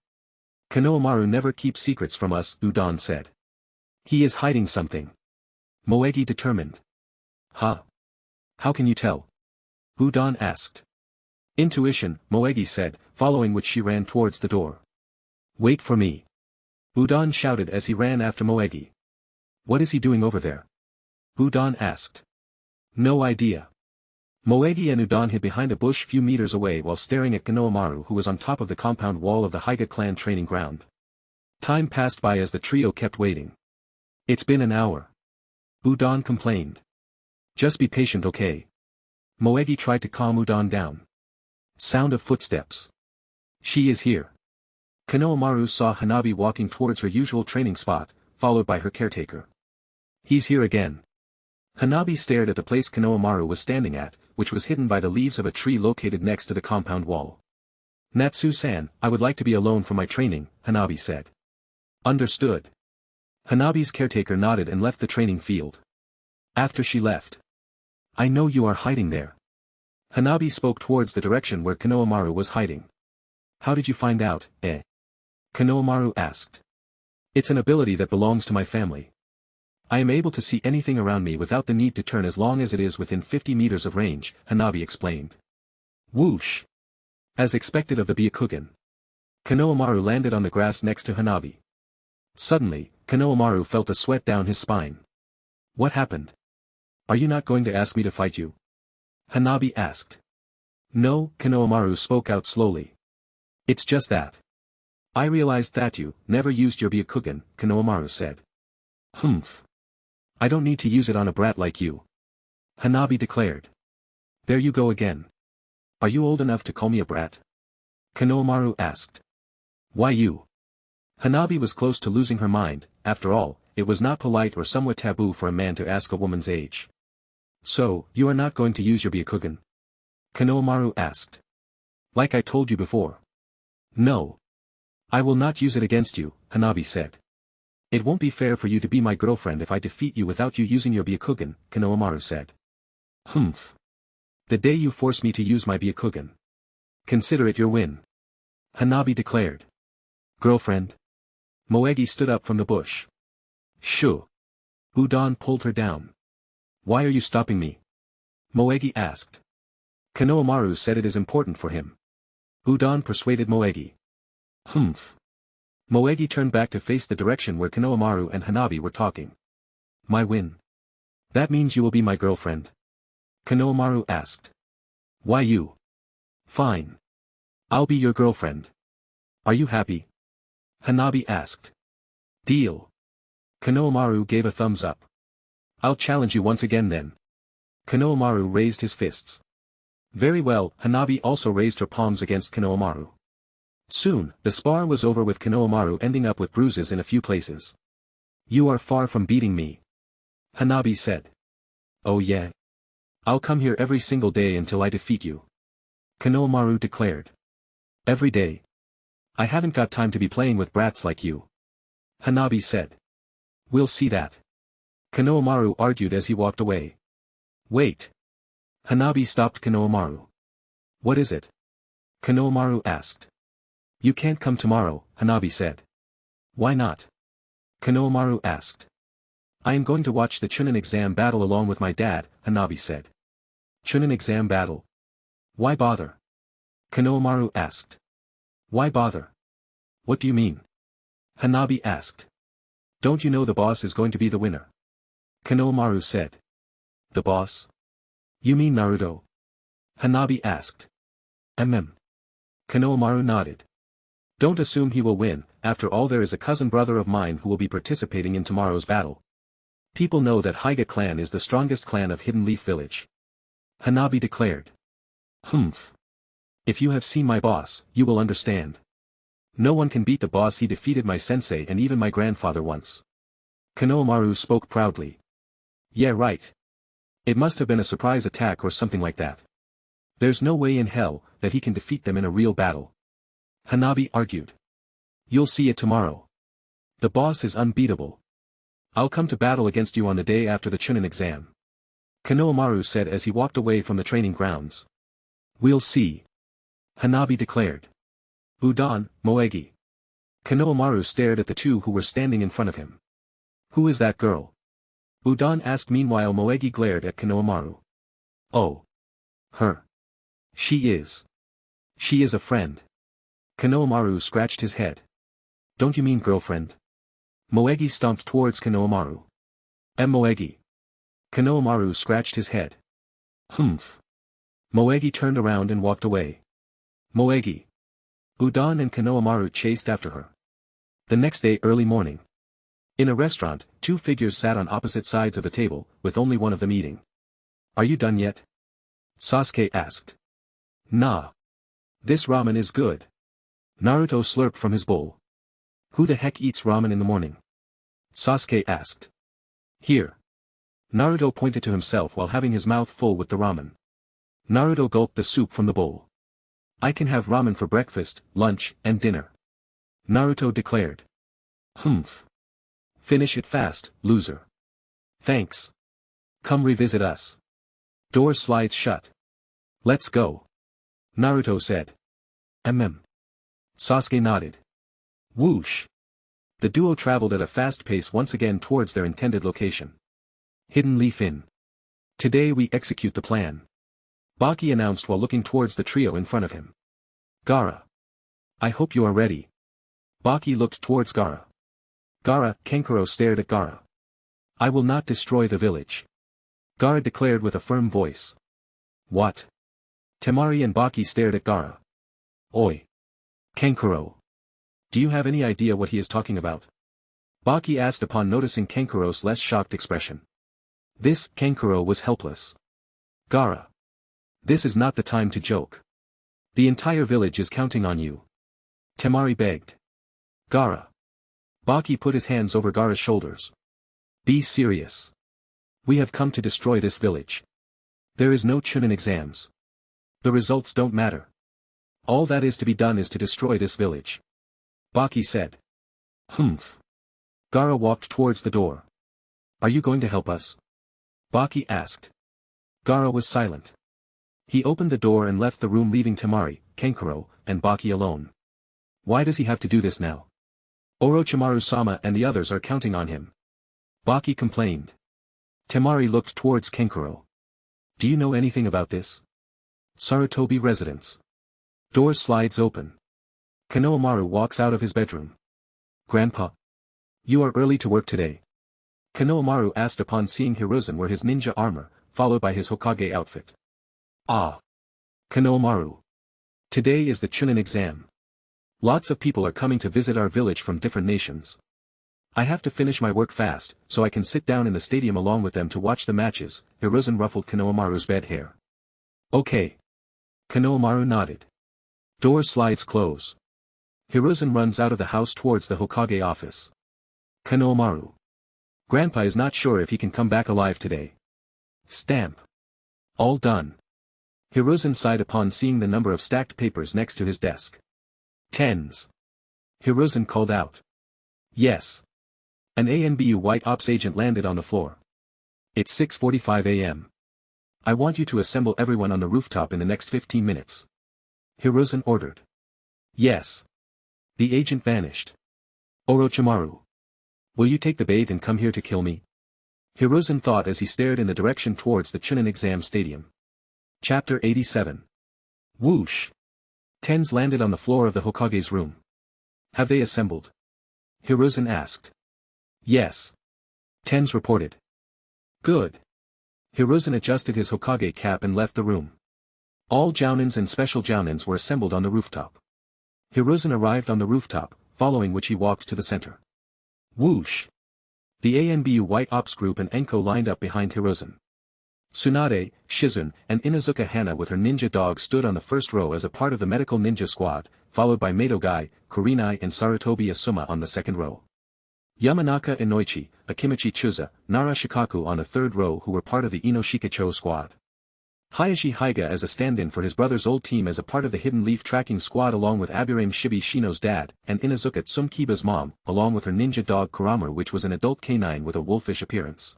Konohamaru never keeps secrets from us, Udon said. He is hiding something. Moegi determined. Huh? How can you tell? Udon asked. Intuition, Moegi said, following which she ran towards the door. Wait for me. Udon shouted as he ran after Moegi. What is he doing over there? Udon asked. No idea. Moegi and Udon hid behind a bush few meters away while staring at Konohamaru, who was on top of the compound wall of the Hyuga clan training ground. Time passed by as the trio kept waiting. It's been an hour. Udon complained. Just be patient, okay? Moegi tried to calm Udon down. Sound of footsteps. She is here. Konohamaru saw Hanabi walking towards her usual training spot, followed by her caretaker. He's here again. Hanabi stared at the place Konohamaru was standing at, which was hidden by the leaves of a tree located next to the compound wall. Natsu-san, I would like to be alone for my training, Hanabi said. Understood. Hanabi's caretaker nodded and left the training field. After she left. I know you are hiding there. Hanabi spoke towards the direction where Konohamaru was hiding. How did you find out, eh? Konohamaru asked. It's an ability that belongs to my family. I am able to see anything around me without the need to turn as long as it is within 50 meters of range, Hanabi explained. Whoosh! As expected of the Byakugan. Konohamaru landed on the grass next to Hanabi. Suddenly, Konohamaru felt a sweat down his spine. What happened? Are you not going to ask me to fight you? Hanabi asked. No, Konohamaru spoke out slowly. It's just that. I realized that you never used your Byakugan, Konohamaru said. Humph. I don't need to use it on a brat like you. Hanabi declared. There you go again. Are you old enough to call me a brat? Konohamaru asked. Why you? Hanabi was close to losing her mind. After all, it was not polite or somewhat taboo for a man to ask a woman's age. So, you are not going to use your Byakugan? Konohamaru asked. Like I told you before. No. I will not use it against you, Hanabi said. It won't be fair for you to be my girlfriend if I defeat you without you using your Byakugan, Konohamaru said. Humph. The day you force me to use my Byakugan. Consider it your win. Hanabi declared. Girlfriend? Moegi stood up from the bush. Shoo. Udon pulled her down. Why are you stopping me? Moegi asked. Konohamaru said it is important for him. Udon persuaded Moegi. Humph. Moegi turned back to face the direction where Konohamaru and Hanabi were talking. My win. That means you will be my girlfriend? Konohamaru asked. Why you? Fine. I'll be your girlfriend. Are you happy? Hanabi asked. Deal. Konohamaru gave a thumbs up. I'll challenge you once again then. Konohamaru raised his fists. Very well, Hanabi also raised her palms against Konohamaru. Soon, the spar was over with Konohamaru ending up with bruises in a few places. You are far from beating me. Hanabi said. Oh yeah? I'll come here every single day until I defeat you. Konohamaru declared. Every day. I haven't got time to be playing with brats like you. Hanabi said. We'll see that. Konohamaru argued as he walked away. Wait. Hanabi stopped Konohamaru. What is it? Konohamaru asked. You can't come tomorrow, Hanabi said. Why not? Konohamaru asked. I am going to watch the Chunin exam battle along with my dad, Hanabi said. Chunin exam battle? Why bother? Konohamaru asked. Why bother? What do you mean? Hanabi asked. Don't you know the boss is going to be the winner? Konohamaru said. The boss? You mean Naruto? Hanabi asked. Konohamaru nodded. Don't assume he will win, after all there is a cousin brother of mine who will be participating in tomorrow's battle. People know that Hyuga clan is the strongest clan of Hidden Leaf Village. Hanabi declared. Humph. If you have seen my boss, you will understand. No one can beat the boss. He defeated my sensei and even my grandfather once. Konohamaru spoke proudly. Yeah, right. It must have been a surprise attack or something like that. There's no way in hell that he can defeat them in a real battle. Hanabi argued. You'll see it tomorrow. The boss is unbeatable. I'll come to battle against you on the day after the Chunin exam. Konohamaru said as he walked away from the training grounds. We'll see. Hanabi declared. Udon, Moegi. Konohamaru stared at the two who were standing in front of him. Who is that girl? Udon asked. Meanwhile Moegi glared at Konohamaru. Oh. Her. She is a friend. Konohamaru scratched his head. Don't you mean girlfriend? Moegi stomped towards Konohamaru. Moegi. Konohamaru scratched his head. Humph. Moegi turned around and walked away. Moegi. Udon and Konohamaru chased after her. The next day early morning. In a restaurant, two figures sat on opposite sides of the table, with only one of them eating. Are you done yet? Sasuke asked. Nah. This ramen is good. Naruto slurped from his bowl. Who the heck eats ramen in the morning? Sasuke asked. Here. Naruto pointed to himself while having his mouth full with the ramen. Naruto gulped the soup from the bowl. I can have ramen for breakfast, lunch, and dinner. Naruto declared. Humph. Finish it fast, loser. Thanks. Come revisit us. Door slides shut. Let's go. Naruto said. Sasuke nodded. Whoosh. The duo traveled at a fast pace once again towards their intended location. Hidden Leaf Inn. Today we execute the plan. Baki announced while looking towards the trio in front of him. Gaara. I hope you are ready. Baki looked towards Gaara. Gaara. Kankuro stared at Gaara. I will not destroy the village. Gaara declared with a firm voice. What? Temari and Baki stared at Gaara. Oi. Kankuro. Do you have any idea what he is talking about? Baki asked upon noticing Kankuro's less shocked expression. This, Kankuro was helpless. Gaara. This is not the time to joke. The entire village is counting on you. Temari begged. Gaara. Baki put his hands over Gaara's shoulders. Be serious. We have come to destroy this village. There is no Chunin exams. The results don't matter. All that is to be done is to destroy this village. Baki said. Humph. Gaara walked towards the door. Are you going to help us? Baki asked. Gaara was silent. He opened the door and left the room, leaving Temari, Kankuro, and Baki alone. Why does he have to do this now? Orochimaru-sama and the others are counting on him. Baki complained. Temari looked towards Kankuro. Do you know anything about this? Sarutobi residence. Door slides open. Konohamaru walks out of his bedroom. Grandpa. You are early to work today. Konohamaru asked upon seeing Hiruzen wear his ninja armor, followed by his Hokage outfit. Ah. Konohamaru. Today is the Chunin exam. Lots of people are coming to visit our village from different nations. I have to finish my work fast, so I can sit down in the stadium along with them to watch the matches. Hiruzen ruffled Konohamaru's bed hair. Okay. Konohamaru nodded. Door slides close. Hiruzen runs out of the house towards the Hokage office. Konohamaru. Grandpa is not sure if he can come back alive today. Stamp. All done. Hiruzen sighed upon seeing the number of stacked papers next to his desk. Tens. Hiruzen called out. Yes. An ANBU White Ops agent landed on the floor. It's 6:45 a.m. I want you to assemble everyone on the rooftop in the next 15 minutes. Hiruzen ordered. Yes. The agent vanished. Orochimaru. Will you take the bait and come here to kill me? Hiruzen thought as he stared in the direction towards the Chunin exam stadium. Chapter 87. Whoosh. Tens landed on the floor of the Hokage's room. Have they assembled? Hiruzen asked. Yes. Tens reported. Good. Hiruzen adjusted his Hokage cap and left the room. All Jounins and special Jounins were assembled on the rooftop. Hiruzen arrived on the rooftop, following which he walked to the center. Whoosh. The ANBU White Ops group and Enko lined up behind Hiruzen. Tsunade, Shizune, and Inazuka Hana with her ninja dog stood on the first row as a part of the medical ninja squad, followed by Madogai, Kurenai and Sarutobi Asuma on the second row. Yamanaka Inoichi, Akimichi Chuza, Nara Shikaku on the third row who were part of the Inoshikacho squad. Hayashi Haiga as a stand-in for his brother's old team as a part of the Hidden Leaf tracking squad along with Aburame Shibi Shino's dad, and Inazuka Tsumkiba's mom, along with her ninja dog Kuramaru, which was an adult canine with a wolfish appearance.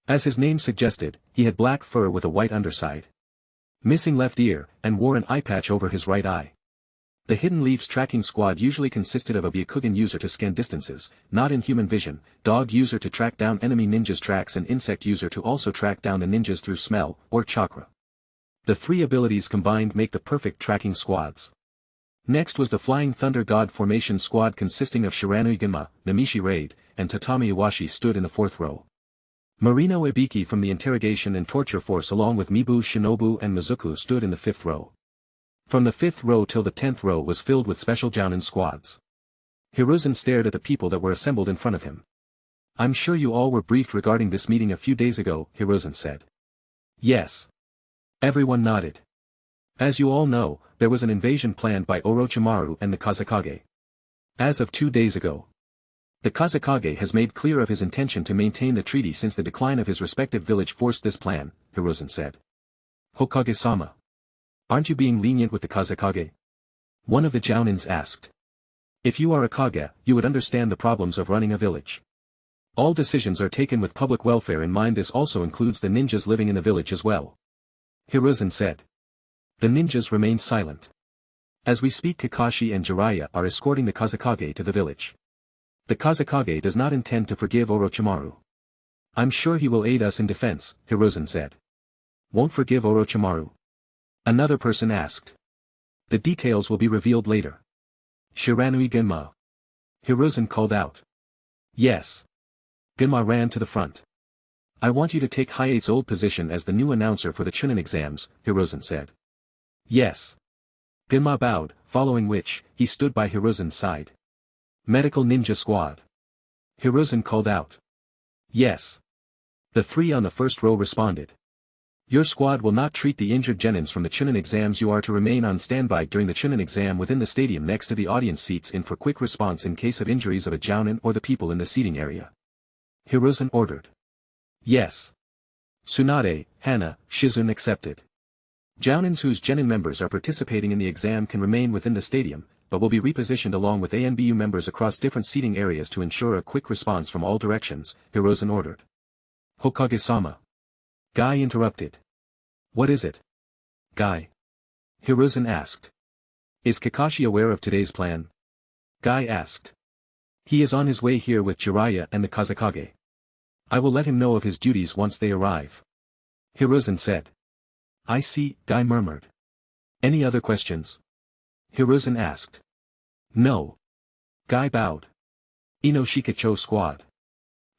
As his name suggested, he had black fur with a white underside, missing left ear, and wore an eye patch over his right eye. The Hidden Leaf's tracking squad usually consisted of a Byakugan user to scan distances, not in human vision, dog user to track down enemy ninjas' tracks and insect user to also track down the ninjas through smell, or chakra. The three abilities combined make the perfect tracking squads. Next was the Flying Thunder God Formation squad consisting of Shiranui Ginma, Namishi Raid, and Tatami Iwashi stood in the fourth row. Marino Ibiki from the Interrogation and Torture Force along with Mibu Shinobu and Mizuku stood in the fifth row. From the fifth row till the 10th row was filled with special Jounin squads. Hiruzen stared at the people that were assembled in front of him. "I'm sure you all were briefed regarding this meeting a few days ago," Hiruzen said. "Yes." Everyone nodded. "As you all know, there was an invasion planned by Orochimaru and the Kazekage. As of 2 days ago, the Kazekage has made clear of his intention to maintain the treaty since the decline of his respective village forced this plan," Hiruzen said. "Hokage-sama, aren't you being lenient with the Kazekage?" one of the Jounins asked. "If you are a Kage, you would understand the problems of running a village. All decisions are taken with public welfare in mind. This also includes the ninjas living in the village as well," Hiruzen said. The ninjas remained silent. As we speak, Kakashi and Jiraiya are escorting the Kazekage to the village. The Kazekage does not intend to forgive Orochimaru. "I'm sure he will aid us in defense," Hiruzen said. "Won't forgive Orochimaru?" another person asked. "The details will be revealed later." "Shiranui Ginma," Hiruzen called out. "Yes." Ginma ran to the front. "I want you to take Hiate's old position as the new announcer for the Chunin exams," Hiruzen said. "Yes." Ginma bowed, following which, he stood by Hiruzen's side. "Medical Ninja Squad," Hiruzen called out. "Yes." The three on the first row responded. "Your squad will not treat the injured genins from the Chunin exams. You are to remain on standby during the Chunin exam within the stadium next to the audience seats in for quick response in case of injuries of a Jounin or the people in the seating area," Hiruzen ordered. "Yes." Tsunade, Hana, Shizun accepted. Jounins whose genin members are participating in the exam can remain within the stadium, but will be repositioned along with ANBU members across different seating areas to ensure a quick response from all directions, Hiruzen ordered. "Hokage-sama." Guy interrupted. "What is it?" "Guy," Hiruzen asked. "Is Kakashi aware of today's plan?" Guy asked. "He is on his way here with Jiraiya and the Kazekage. I will let him know of his duties once they arrive," Hiruzen said. "I see," Guy murmured. "Any other questions?" Hiruzen asked. "No." Guy bowed. "Inoshikacho squad,"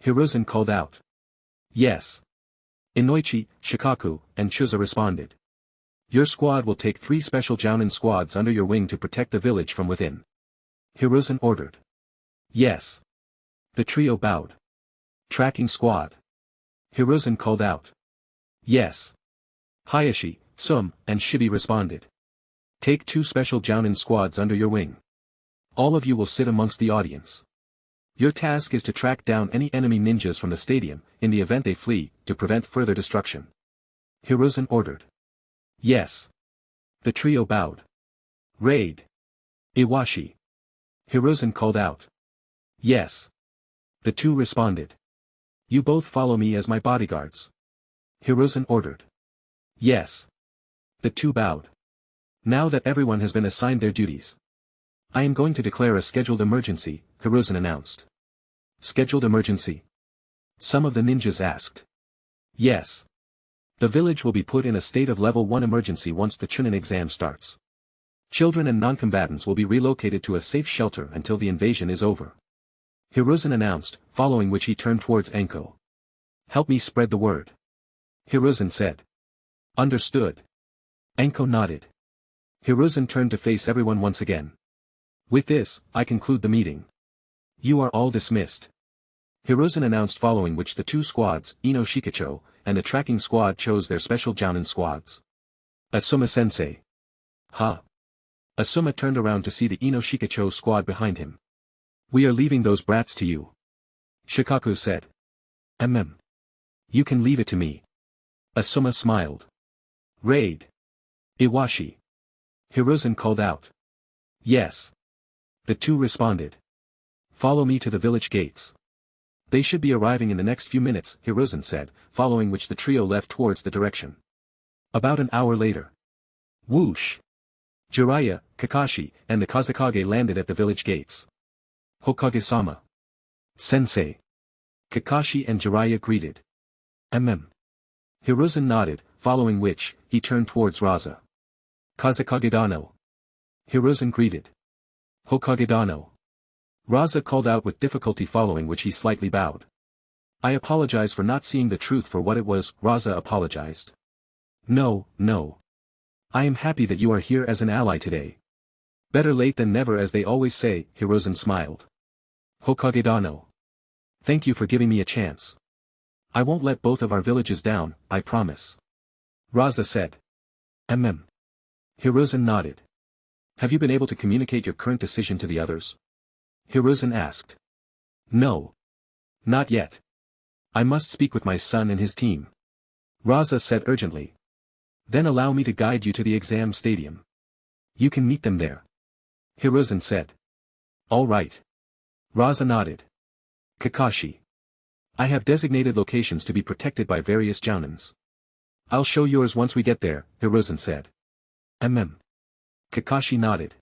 Hiruzen called out. "Yes." Inoichi, Shikaku, and Chuza responded. "Your squad will take 3 special Jounin squads under your wing to protect the village from within," Hiruzen ordered. "Yes." The trio bowed. "Tracking squad," Hiruzen called out. "Yes." Hayashi, Tsum, and Shibi responded. "Take 2 special Jounin squads under your wing. All of you will sit amongst the audience. Your task is to track down any enemy ninjas from the stadium, in the event they flee, to prevent further destruction," Hiruzen ordered. "Yes." The trio bowed. "Raid. Iwashi," Hiruzen called out. "Yes." The 2 responded. "You both follow me as my bodyguards," Hiruzen ordered. "Yes." The 2 bowed. "Now that everyone has been assigned their duties, I am going to declare a scheduled emergency," Hiruzen announced. "Scheduled emergency?" some of the ninjas asked. "Yes. The village will be put in a state of level 1 emergency once the Chunin exam starts. Children and non-combatants will be relocated to a safe shelter until the invasion is over," Hiruzen announced, following which he turned towards Enko. "Help me spread the word," Hiruzen said. "Understood." Enko nodded. Hiruzen turned to face everyone once again. "With this, I conclude the meeting. You are all dismissed," Hiruzen announced, following which the 2 squads, Inoshikacho, and the tracking squad chose their special Jounin squads. "Asuma-sensei." "Ha." Asuma turned around to see the Inoshikacho squad behind him. "We are leaving those brats to you," Shikaku said. You can leave it to me. Asuma smiled. Raid. Iwashi. Hiruzen called out. Yes. The two responded. Follow me to the village gates. They should be arriving in the next few minutes, Hiruzen said, following which the trio left towards the direction. About an hour later. Whoosh! Jiraiya, Kakashi, and the Kazekage landed at the village gates. Hokage-sama. Sensei. Kakashi and Jiraiya greeted. Hiruzen nodded, following which, he turned towards Raza. Kazekage-dano. Hiruzen greeted. Hokage-dano. Raza called out with difficulty, following which he slightly bowed. I apologize for not seeing the truth for what it was, Raza apologized. No. I am happy that you are here as an ally today. Better late than never, as they always say, Hiruzen smiled. Hokage-dano. Thank you for giving me a chance. I won't let both of our villages down, I promise. Raza said. Hiruzen nodded. Have you been able to communicate your current decision to the others? Hiruzen asked. No. Not yet. I must speak with my son and his team. Raza said urgently. Then allow me to guide you to the exam stadium. You can meet them there. Hiruzen said. All right. Raza nodded. Kakashi. I have designated locations to be protected by various jounins. I'll show yours once we get there, Hiruzen said. Kakashi nodded.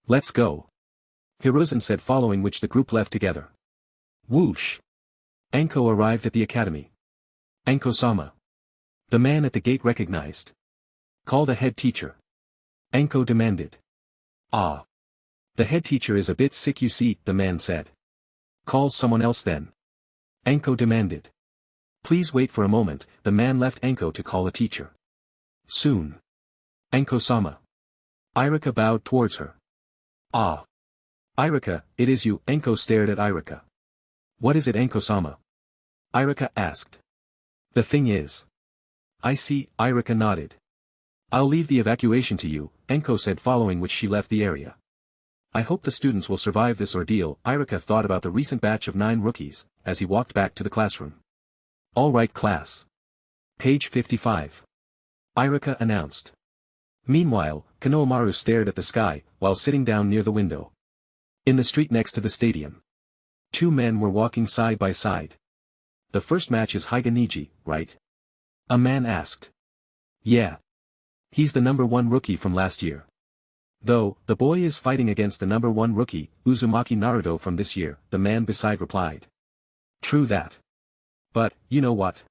Let's go. Hiruzen said, following which the group left together. Whoosh! Anko arrived at the academy. Anko-sama. The man at the gate recognized. Call the head teacher. Anko demanded. Ah. The head teacher is a bit sick, you see, the man said. Call someone else then. Anko demanded. Please wait for a moment, the man left Anko to call a teacher. Soon. Anko-sama. Irika bowed towards her. Ah. Irika, it is you, Anko stared at Irika. What is it, Anko-sama? Irika asked. The thing is. I see, Irika nodded. I'll leave the evacuation to you, Anko said, following which she left the area. I hope the students will survive this ordeal, Irika thought about the recent batch of 9 rookies, as he walked back to the classroom. All right, class. Page 55. Irika announced. Meanwhile, Konohamaru stared at the sky, while sitting down near the window. In the street next to the stadium. 2 men were walking side by side. The first match is Higaniji, right? A man asked. Yeah. He's the number 1 rookie from last year. Though, the boy is fighting against the number 1 rookie, Uzumaki Naruto from this year, the man beside replied. True that. But, you know what?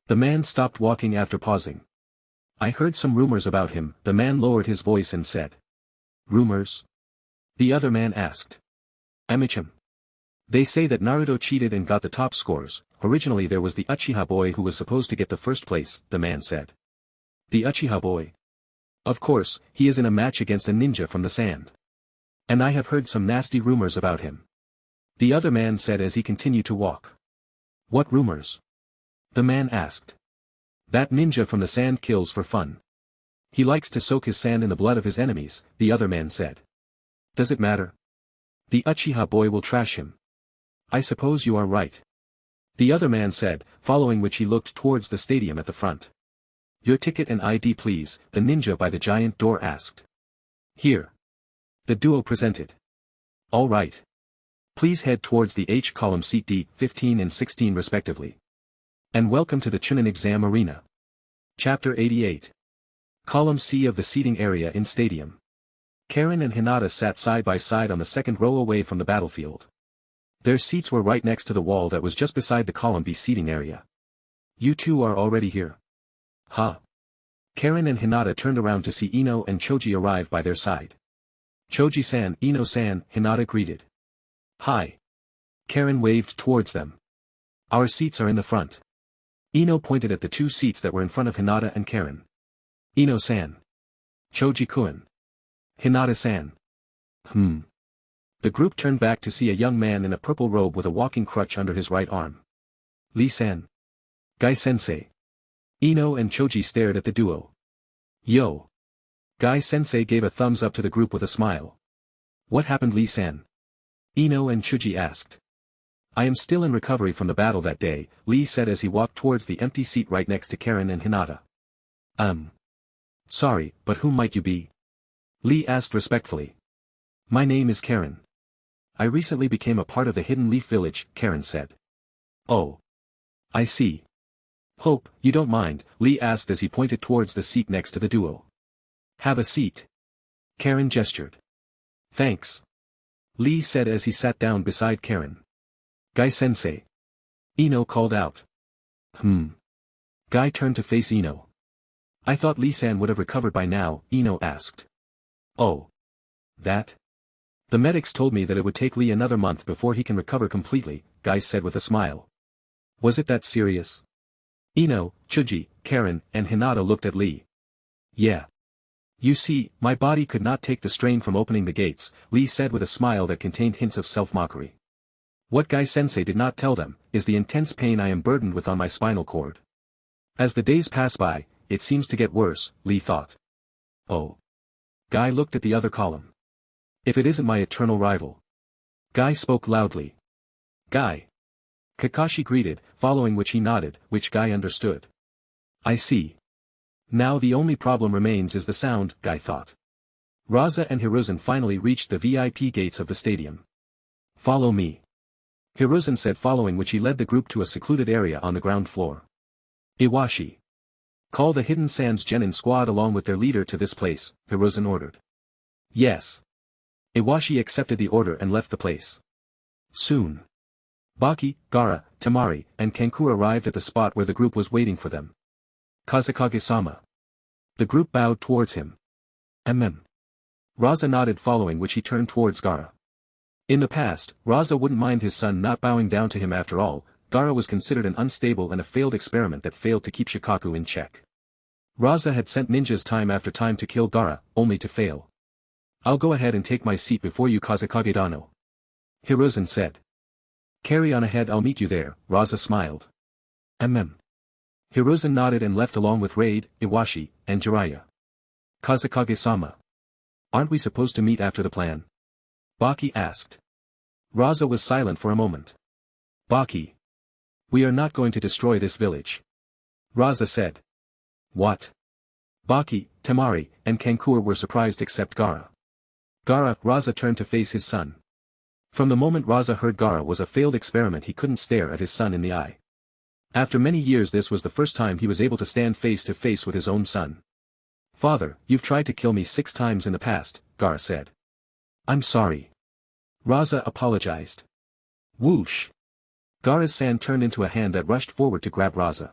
The man stopped walking after pausing. I heard some rumors about him, the man lowered his voice and said. Rumors? The other man asked. Amichim. They say that Naruto cheated and got the top scores. Originally there was the Uchiha boy who was supposed to get the first place, the man said. The Uchiha boy? Of course, he is in a match against a ninja from the sand. And I have heard some nasty rumors about him. The other man said as he continued to walk. What rumors? The man asked. That ninja from the sand kills for fun. He likes to soak his sand in the blood of his enemies, the other man said. Does it matter? The Uchiha boy will trash him. I suppose you are right. The other man said, following which he looked towards the stadium at the front. Your ticket and ID please, the ninja by the giant door asked. Here. The duo presented. All right. Please head towards the H column seat D, 15 and 16 respectively. And welcome to the Chunin exam arena. Chapter 88. Column C of the seating area in stadium. Karen and Hinata sat side by side on the second row away from the battlefield. Their seats were right next to the wall that was just beside the column B seating area. You two are already here. Huh. Karen and Hinata turned around to see Ino and Choji arrive by their side. Choji-san, Ino-san, Hinata greeted. Hi. Karen waved towards them. Our seats are in the front. Ino pointed at the 2 seats that were in front of Hinata and Karen. Ino-san. Choji-kun. Hinata-san. The group turned back to see a young man in a purple robe with a walking crutch under his right arm. Lee-san. Gai-sensei. Ino and Choji stared at the duo. Yo. Gai-sensei gave a thumbs up to the group with a smile. What happened, Lee-san? Ino and Choji asked. I am still in recovery from the battle that day, Lee said as he walked towards the empty seat right next to Karen and Hinata. Sorry, but whom might you be? Lee asked respectfully. My name is Karen. I recently became a part of the Hidden Leaf Village, Karen said. Oh. I see. Hope, you don't mind, Lee asked as he pointed towards the seat next to the duo. Have a seat. Karen gestured. Thanks. Lee said as he sat down beside Karen. Guy-sensei. Ino called out. Guy turned to face Ino. I thought Lee-san would have recovered by now, Ino asked. Oh. That? The medics told me that it would take Lee another month before he can recover completely, Guy said with a smile. Was it that serious? Ino, Chuji, Karen, and Hinata looked at Lee. Yeah. You see, my body could not take the strain from opening the gates, Lee said with a smile that contained hints of self-mockery. What Guy-sensei did not tell them, is the intense pain I am burdened with on my spinal cord. As the days pass by, it seems to get worse, Lee thought. Oh. Guy looked at the other column. If it isn't my eternal rival. Guy spoke loudly. Guy. Kakashi greeted, following which he nodded, which Guy understood. I see. Now the only problem remains is the sound, Guy thought. Raza and Hiruzen finally reached the VIP gates of the stadium. Follow me. Hiruzen said, following which he led the group to a secluded area on the ground floor. Iwashi. Call the Hidden Sands Genin squad along with their leader to this place, Hiruzen ordered. Yes. Iwashi accepted the order and left the place. Soon. Baki, Gaara, Temari, and Kankura arrived at the spot where the group was waiting for them. Kazekage-sama. The group bowed towards him. Raza nodded, following which he turned towards Gaara. In the past, Raza wouldn't mind his son not bowing down to him. After all, Gaara was considered an unstable and a failed experiment that failed to keep Shikaku in check. Raza had sent ninjas time after time to kill Gaara, only to fail. I'll go ahead and take my seat before you, Kazekage-dano. Hiruzen said. Carry on ahead, I'll meet you there, Raza smiled. Hiruzen nodded and left along with Raid, Iwashi, and Jiraiya. Kazekage-sama. Aren't we supposed to meet after the plan? Baki asked. Raza was silent for a moment. Baki. We are not going to destroy this village. Raza said. What? Baki, Temari, and Kankura were surprised except Gaara. Gaara, Raza turned to face his son. From the moment Raza heard Gaara was a failed experiment, he couldn't stare at his son in the eye. After many years this was the first time he was able to stand face to face with his own son. Father, you've tried to kill me 6 times in the past, Gaara said. I'm sorry. Raza apologized. Whoosh. Gaara's sand turned into a hand that rushed forward to grab Raza.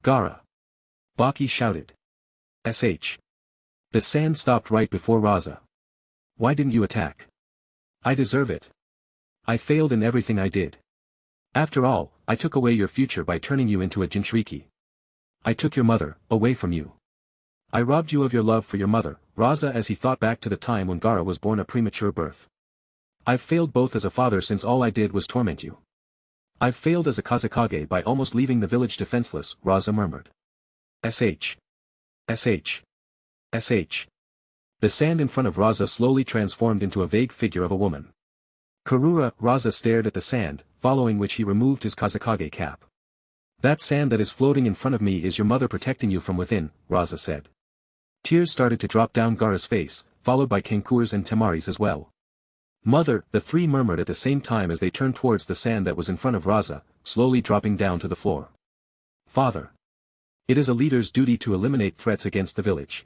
Gaara. Baki shouted. SH. The sand stopped right before Raza. Why didn't you attack? I deserve it. I failed in everything I did. After all, I took away your future by turning you into a Jinchuriki. I took your mother away from you. I robbed you of your love for your mother, Raza, as he thought back to the time when Gaara was born a premature birth. I've failed both as a father since all I did was torment you. I've failed as a Kazekage by almost leaving the village defenseless, Raza murmured. SH. SH. SH. The sand in front of Raza slowly transformed into a vague figure of a woman. Karura, Raza stared at the sand, following which he removed his Kazekage cap. That sand that is floating in front of me is your mother protecting you from within, Raza said. Tears started to drop down Gaara's face, followed by Kankura's and Temari's as well. Mother, the 3 murmured at the same time as they turned towards the sand that was in front of Raza, slowly dropping down to the floor. Father. It is a leader's duty to eliminate threats against the village.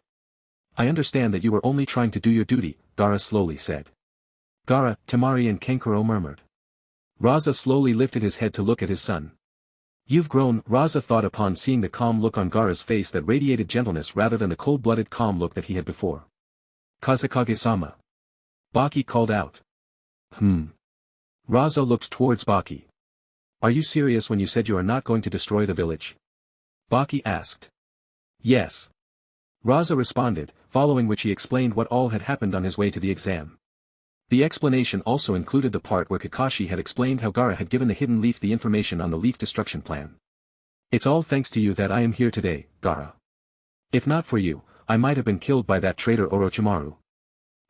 I understand that you were only trying to do your duty, Gaara slowly said. Gaara, Temari and Kankuro murmured. Raza slowly lifted his head to look at his son. You've grown, Raza thought upon seeing the calm look on Gaara's face that radiated gentleness rather than the cold-blooded calm look that he had before. Kazekage-sama. Baki called out. Raza looked towards Baki. Are you serious when you said you are not going to destroy the village? Baki asked. Yes. Raza responded, following which he explained what all had happened on his way to the exam. The explanation also included the part where Kakashi had explained how Gaara had given the Hidden Leaf the information on the leaf destruction plan. It's all thanks to you that I am here today, Gaara. If not for you, I might have been killed by that traitor Orochimaru.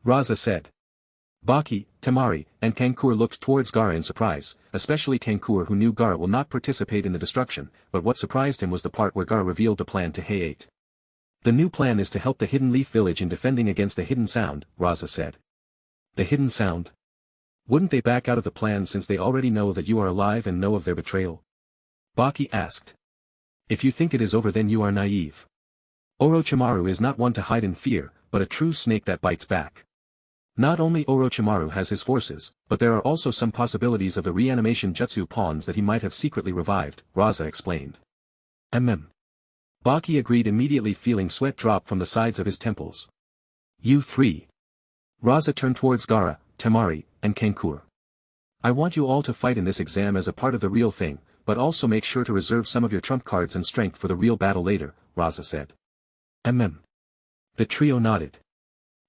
Raza said. Baki, Temari, and Kankura looked towards Gaara in surprise, especially Kankura, who knew Gaara will not participate in the destruction, but what surprised him was the part where Gaara revealed the plan to HIATUS. The new plan is to help the Hidden Leaf village in defending against the Hidden Sound, Raza said. The Hidden Sound? Wouldn't they back out of the plan since they already know that you are alive and know of their betrayal? Baki asked. If you think it is over, then you are naive. Orochimaru is not one to hide in fear, but a true snake that bites back. Not only Orochimaru has his forces, but there are also some possibilities of the reanimation jutsu pawns that he might have secretly revived, Raza explained. Baki agreed, immediately feeling sweat drop from the sides of his temples. You three. Raza turned towards Gaara, Temari, and Kankura. I want you all to fight in this exam as a part of the real thing, but also make sure to reserve some of your trump cards and strength for the real battle later, Raza said. The trio nodded.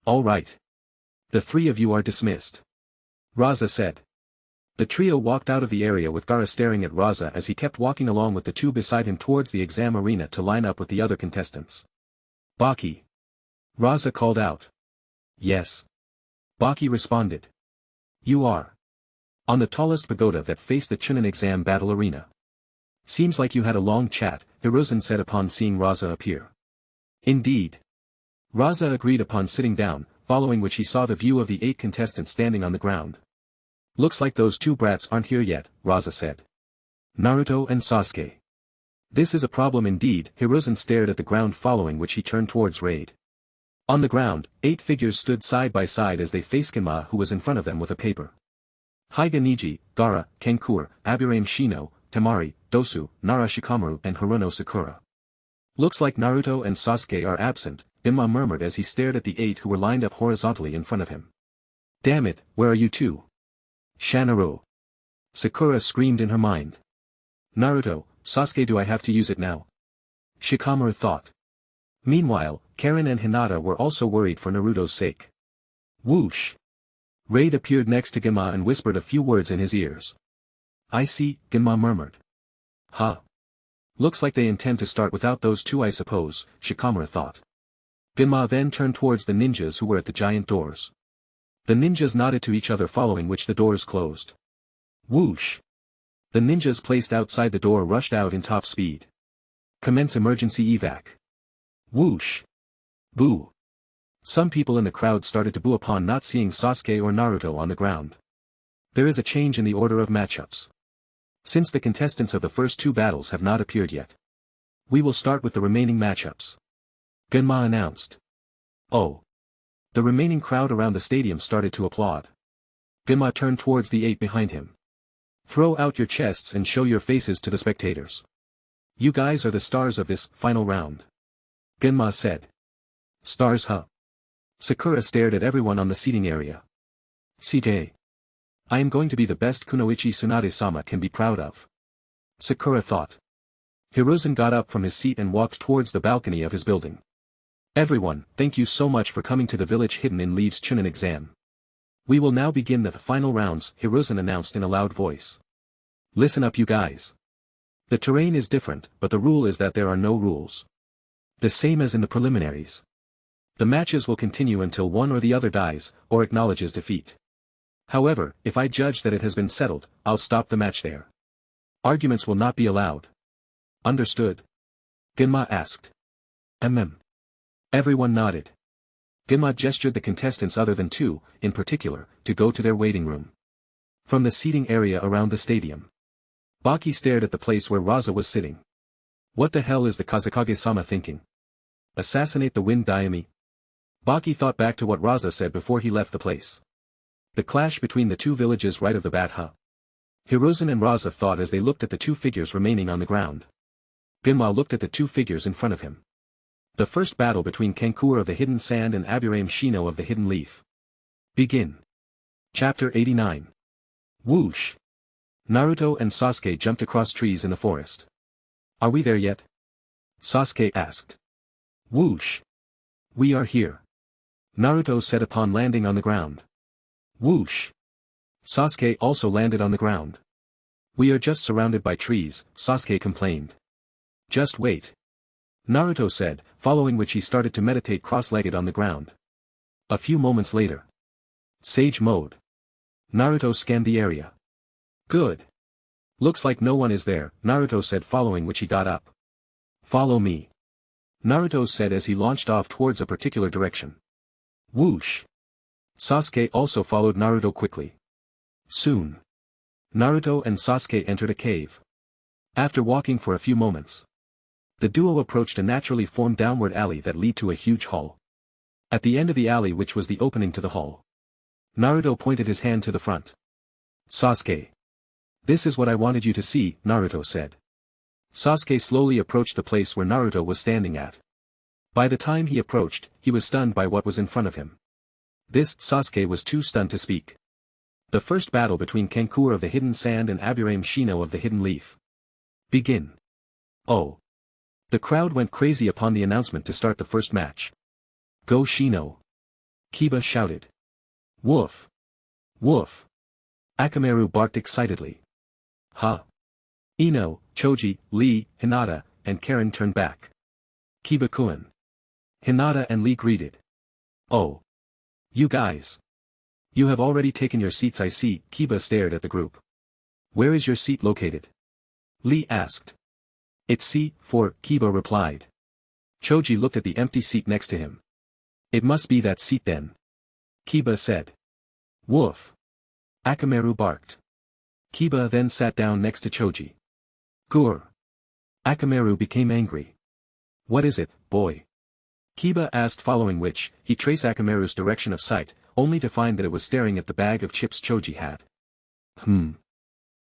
All right. The three of you are dismissed. Raza said. The trio walked out of the area with Gaara staring at Raza as he kept walking along with the two beside him towards the exam arena to line up with the other contestants. Baki. Raza called out. Yes. Baki responded. You are. On the tallest pagoda that faced the Chunin exam battle arena. Seems like you had a long chat, Hiruzen said upon seeing Raza appear. Indeed. Raza agreed upon sitting down, following which he saw the view of the 8 contestants standing on the ground. Looks like those two brats aren't here yet, Raza said. Naruto and Sasuke. This is a problem indeed, Hiruzen stared at the ground, following which he turned towards Raid. On the ground, 8 figures stood side by side as they faced Genma, who was in front of them with a paper. Hyuga Neji, Gaara, Kankura, Aburame Shino, Temari, Dosu, Nara Shikamaru and Haruno Sakura. Looks like Naruto and Sasuke are absent, Genma murmured as he stared at the 8 who were lined up horizontally in front of him. Damn it, where are you two? Shanaro. Sakura screamed in her mind. Naruto, Sasuke, do I have to use it now? Shikamaru thought. Meanwhile, Karen and Hinata were also worried for Naruto's sake. Whoosh. Raid appeared next to Genma and whispered a few words in his ears. I see, Genma murmured. Huh. Looks like they intend to start without those two, I suppose, Shikamaru thought. Genma then turned towards the ninjas who were at the giant doors. The ninjas nodded to each other, following which the doors closed. Whoosh. The ninjas placed outside the door rushed out in top speed. Commence emergency evac. Whoosh. Boo. Some people in the crowd started to boo upon not seeing Sasuke or Naruto on the ground. There is a change in the order of matchups. Since the contestants of the first 2 battles have not appeared yet, we will start with the remaining matchups. Genma announced. Oh. The remaining crowd around the stadium started to applaud. Genma turned towards the 8 behind him. Throw out your chests and show your faces to the spectators. You guys are the stars of this final round. Genma said. Stars, huh? Sakura stared at everyone on the seating area. CJ. I am going to be the best Kunoichi Tsunade-sama can be proud of. Sakura thought. Hiruzen got up from his seat and walked towards the balcony of his building. Everyone, thank you so much for coming to the village hidden in Leaves Chunin exam. We will now begin the final rounds, Hiruzen announced in a loud voice. Listen up, you guys. The terrain is different, but the rule is that there are no rules. The same as in the preliminaries. The matches will continue until one or the other dies, or acknowledges defeat. However, if I judge that it has been settled, I'll stop the match there. Arguments will not be allowed. Understood? Genma asked. Everyone nodded. Genma gestured the contestants other than 2, in particular, to go to their waiting room. From the seating area around the stadium. Baki stared at the place where Raza was sitting. What the hell is the Kazekage-sama thinking? Assassinate the Wind Daime? Baki thought back to what Raza said before he left the place. The clash between the 2 villages right of the bat, huh? Hiruzen and Raza thought as they looked at the 2 figures remaining on the ground. Genma looked at the 2 figures in front of him. The first battle between Kankura of the Hidden Sand and Aburame Shino of the Hidden Leaf. Begin. Chapter 89. Whoosh. Naruto and Sasuke jumped across trees in the forest. Are we there yet? Sasuke asked. Whoosh. We are here. Naruto said upon landing on the ground. Whoosh. Sasuke also landed on the ground. We are just surrounded by trees, Sasuke complained. Just wait. Naruto said, following which he started to meditate cross-legged on the ground. A few moments later. Sage mode. Naruto scanned the area. Good. Looks like no one is there, Naruto said, following which he got up. Follow me. Naruto said as he launched off towards a particular direction. Whoosh. Sasuke also followed Naruto quickly. Soon, Naruto and Sasuke entered a cave. After walking for a few moments, the duo approached a naturally formed downward alley that led to a huge hall. At the end of the alley, which was the opening to the hall, Naruto pointed his hand to the front. Sasuke. This is what I wanted you to see, Naruto said. Sasuke slowly approached the place where Naruto was standing at. By the time he approached, he was stunned by what was in front of him. Sasuke was too stunned to speak. The first battle between Kankura of the Hidden Sand and Aburame Shino of the Hidden Leaf. Begin. Oh. The crowd went crazy upon the announcement to start the first match. Go Shino. Kiba shouted. Woof. Woof. Akamaru barked excitedly. Huh. Ino, Choji, Lee, Hinata, and Karen turned back. Kiba-kun. Hinata and Lee greeted. Oh. You guys. You have already taken your seats, I see. Kiba stared at the group. Where is your seat located? Lee asked. It's C4, Kiba replied. Choji looked at the empty seat next to him. It must be that seat then. Kiba said. Woof. Akamaru barked. Kiba then sat down next to Choji. Gur. Akamaru became angry. What is it, boy? Kiba asked, following which, he traced Akamaru's direction of sight, only to find that it was staring at the bag of chips Choji had.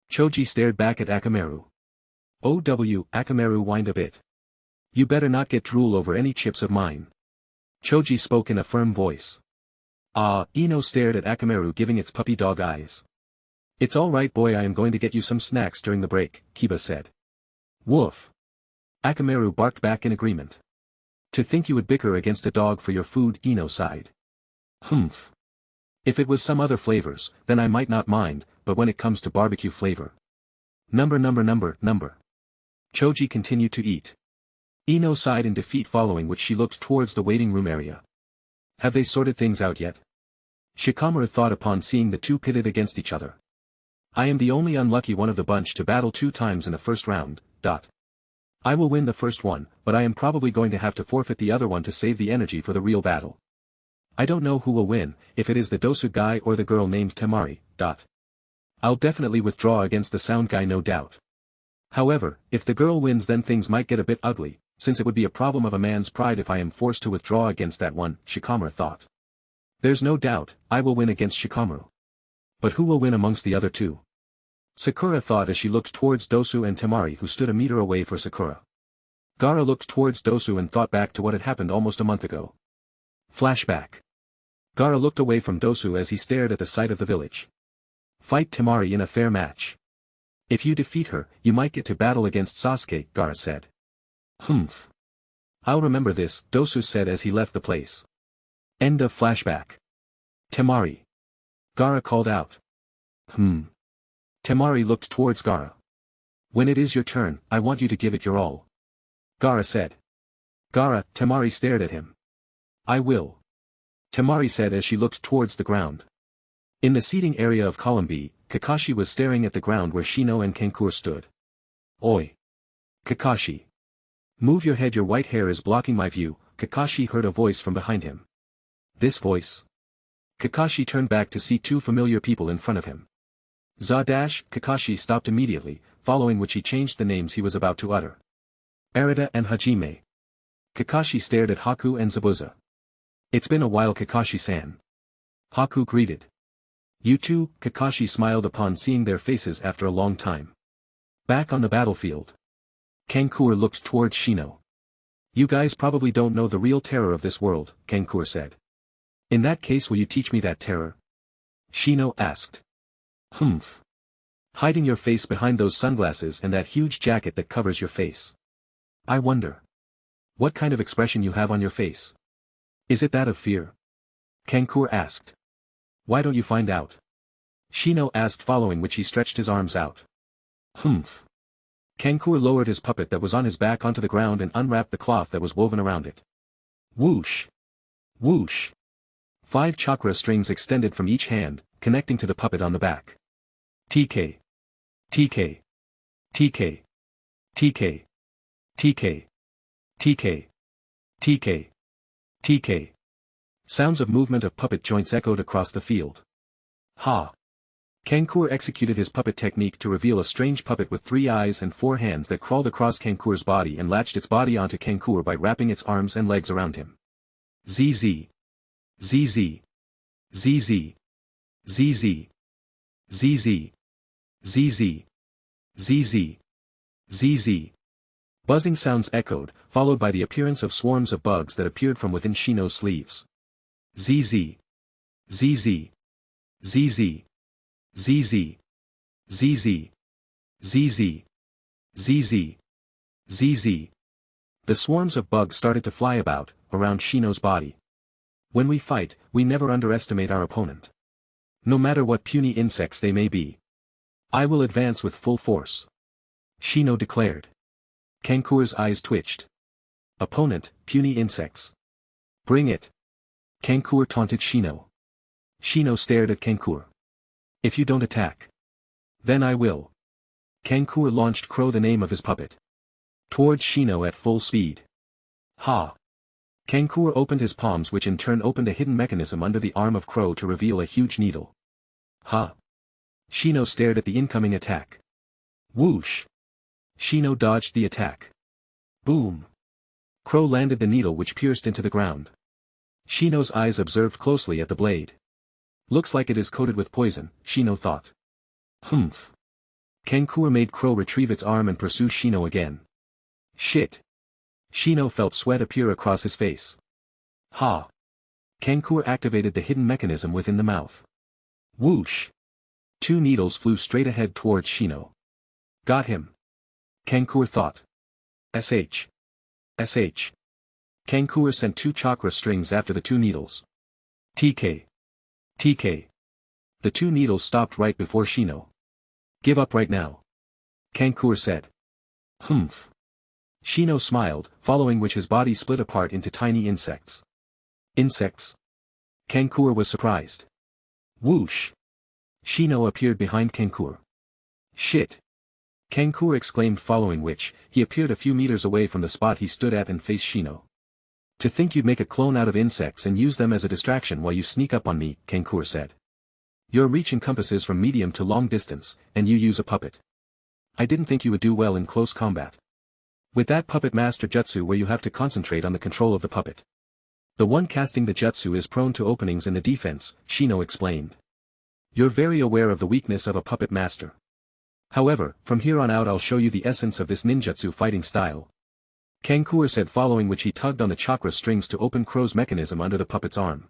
Choji stared back at Akamaru. OW, Akamaru whined a bit. You better not get drool over any chips of mine. Choji spoke in a firm voice. Ino stared at Akamaru, giving its puppy dog eyes. It's all right, boy, I am going to get you some snacks during the break, Kiba said. Woof. Akamaru barked back in agreement. To think you would bicker against a dog for your food, Ino sighed. Humph. If it was some other flavors, then I might not mind, but when it comes to barbecue flavor. Number. Choji continued to eat. Ino sighed in defeat, following which she looked towards the waiting room area. Have they sorted things out yet? Shikamaru thought upon seeing the two pitted against each other. I am the only unlucky one of the bunch to battle 2 times in the first round. I will win the first one, but I am probably going to have to forfeit the other one to save the energy for the real battle. I don't know who will win, if it is the Dosu guy or the girl named Temari. I'll definitely withdraw against the sound guy, no doubt. However, if the girl wins, then things might get a bit ugly, since it would be a problem of a man's pride if I am forced to withdraw against that one, Shikamaru thought. There's no doubt, I will win against Shikamaru. But who will win amongst the other two? Sakura thought as she looked towards Dosu and Temari, who stood a meter away for Sakura. Gaara looked towards Dosu and thought back to what had happened almost a month ago. Flashback. Gaara looked away from Dosu as he stared at the sight of the village. Fight Temari in a fair match. If you defeat her, you might get to battle against Sasuke, Gaara said. Humph. I'll remember this, Dosu said as he left the place. End of flashback. Temari. Gaara called out. Temari looked towards Gaara. When it is your turn, I want you to give it your all. Gaara said. Gaara, Temari stared at him. I will. Temari said as she looked towards the ground. In the seating area of column B, Kakashi was staring at the ground where Shino and Kankura stood. Oi. Kakashi. Move your head, your white hair is blocking my view, Kakashi heard a voice from behind him. This voice. Kakashi turned back to see 2 familiar people in front of him. Kakashi stopped immediately, following which he changed the names he was about to utter. Arita and Hajime. Kakashi stared at Haku and Zabuza. It's been a while, Kakashi-san. Haku greeted. You too, Kakashi smiled upon seeing their faces after a long time. Back on the battlefield. Kankura looked towards Shino. You guys probably don't know the real terror of this world, Kankura said. In that case, will you teach me that terror? Shino asked. Humph. Hiding your face behind those sunglasses and that huge jacket that covers your face. I wonder. What kind of expression you have on your face? Is it that of fear? Kankura asked. Why don't you find out? Shino asked, following which he stretched his arms out. Humph. Kankura lowered his puppet that was on his back onto the ground and unwrapped the cloth that was woven around it. Whoosh. Whoosh. 5 chakra strings extended from each hand, connecting to the puppet on the back. TK. TK. TK. TK. TK. TK. TK. TK. Sounds of movement of puppet joints echoed across the field. Ha! Kankur executed his puppet technique to reveal a strange puppet with 3 eyes and 4 hands that crawled across Kankur's body and latched its body onto Kankur by wrapping its arms and legs around him. ZZ. ZZ. ZZ. ZZ. ZZ. ZZ. ZZ. ZZ. Buzzing sounds echoed, followed by the appearance of swarms of bugs that appeared from within Shino's sleeves. ZZ. ZZ. ZZ. ZZ. ZZ. ZZ. ZZ. ZZ. The swarms of bugs started to fly about, around Shino's body. When we fight, we never underestimate our opponent. No matter what puny insects they may be. I will advance with full force. Shino declared. Kankur's eyes twitched. Opponent, puny insects. Bring it. Kankur taunted Shino. Shino stared at Kankur. If you don't attack. Then I will. Kankur launched Crow, the name of his puppet. Towards Shino at full speed. Ha! Kankur opened his palms, which in turn opened a hidden mechanism under the arm of Crow to reveal a huge needle. Ha! Shino stared at the incoming attack. Whoosh! Shino dodged the attack. Boom! Crow landed the needle, which pierced into the ground. Shino's eyes observed closely at the blade. Looks like it is coated with poison, Shino thought. Humph. Kankur made Crow retrieve its arm and pursue Shino again. Shit. Shino felt sweat appear across his face. Ha. Kankur activated the hidden mechanism within the mouth. Whoosh. 2 needles flew straight ahead towards Shino. Got him. Kankur thought. SH. SH. Kankur sent 2 chakra strings after the 2 needles. TK. TK. The 2 needles stopped right before Shino. Give up right now. Kankur said. Humph. Shino smiled, following which his body split apart into tiny insects. Insects? Kankur was surprised. Whoosh. Shino appeared behind Kankur. Shit. Kankur exclaimed, following which, he appeared a few meters away from the spot he stood at and faced Shino. To think you'd make a clone out of insects and use them as a distraction while you sneak up on me, Kankur said. Your reach encompasses from medium to long distance, and you use a puppet. I didn't think you would do well in close combat. With that puppet master jutsu where you have to concentrate on the control of the puppet. The one casting the jutsu is prone to openings in the defense, Shino explained. You're very aware of the weakness of a puppet master. However, from here on out I'll show you the essence of this ninjutsu fighting style. Kankur said, following which he tugged on the chakra strings to open Crow's mechanism under the puppet's arm.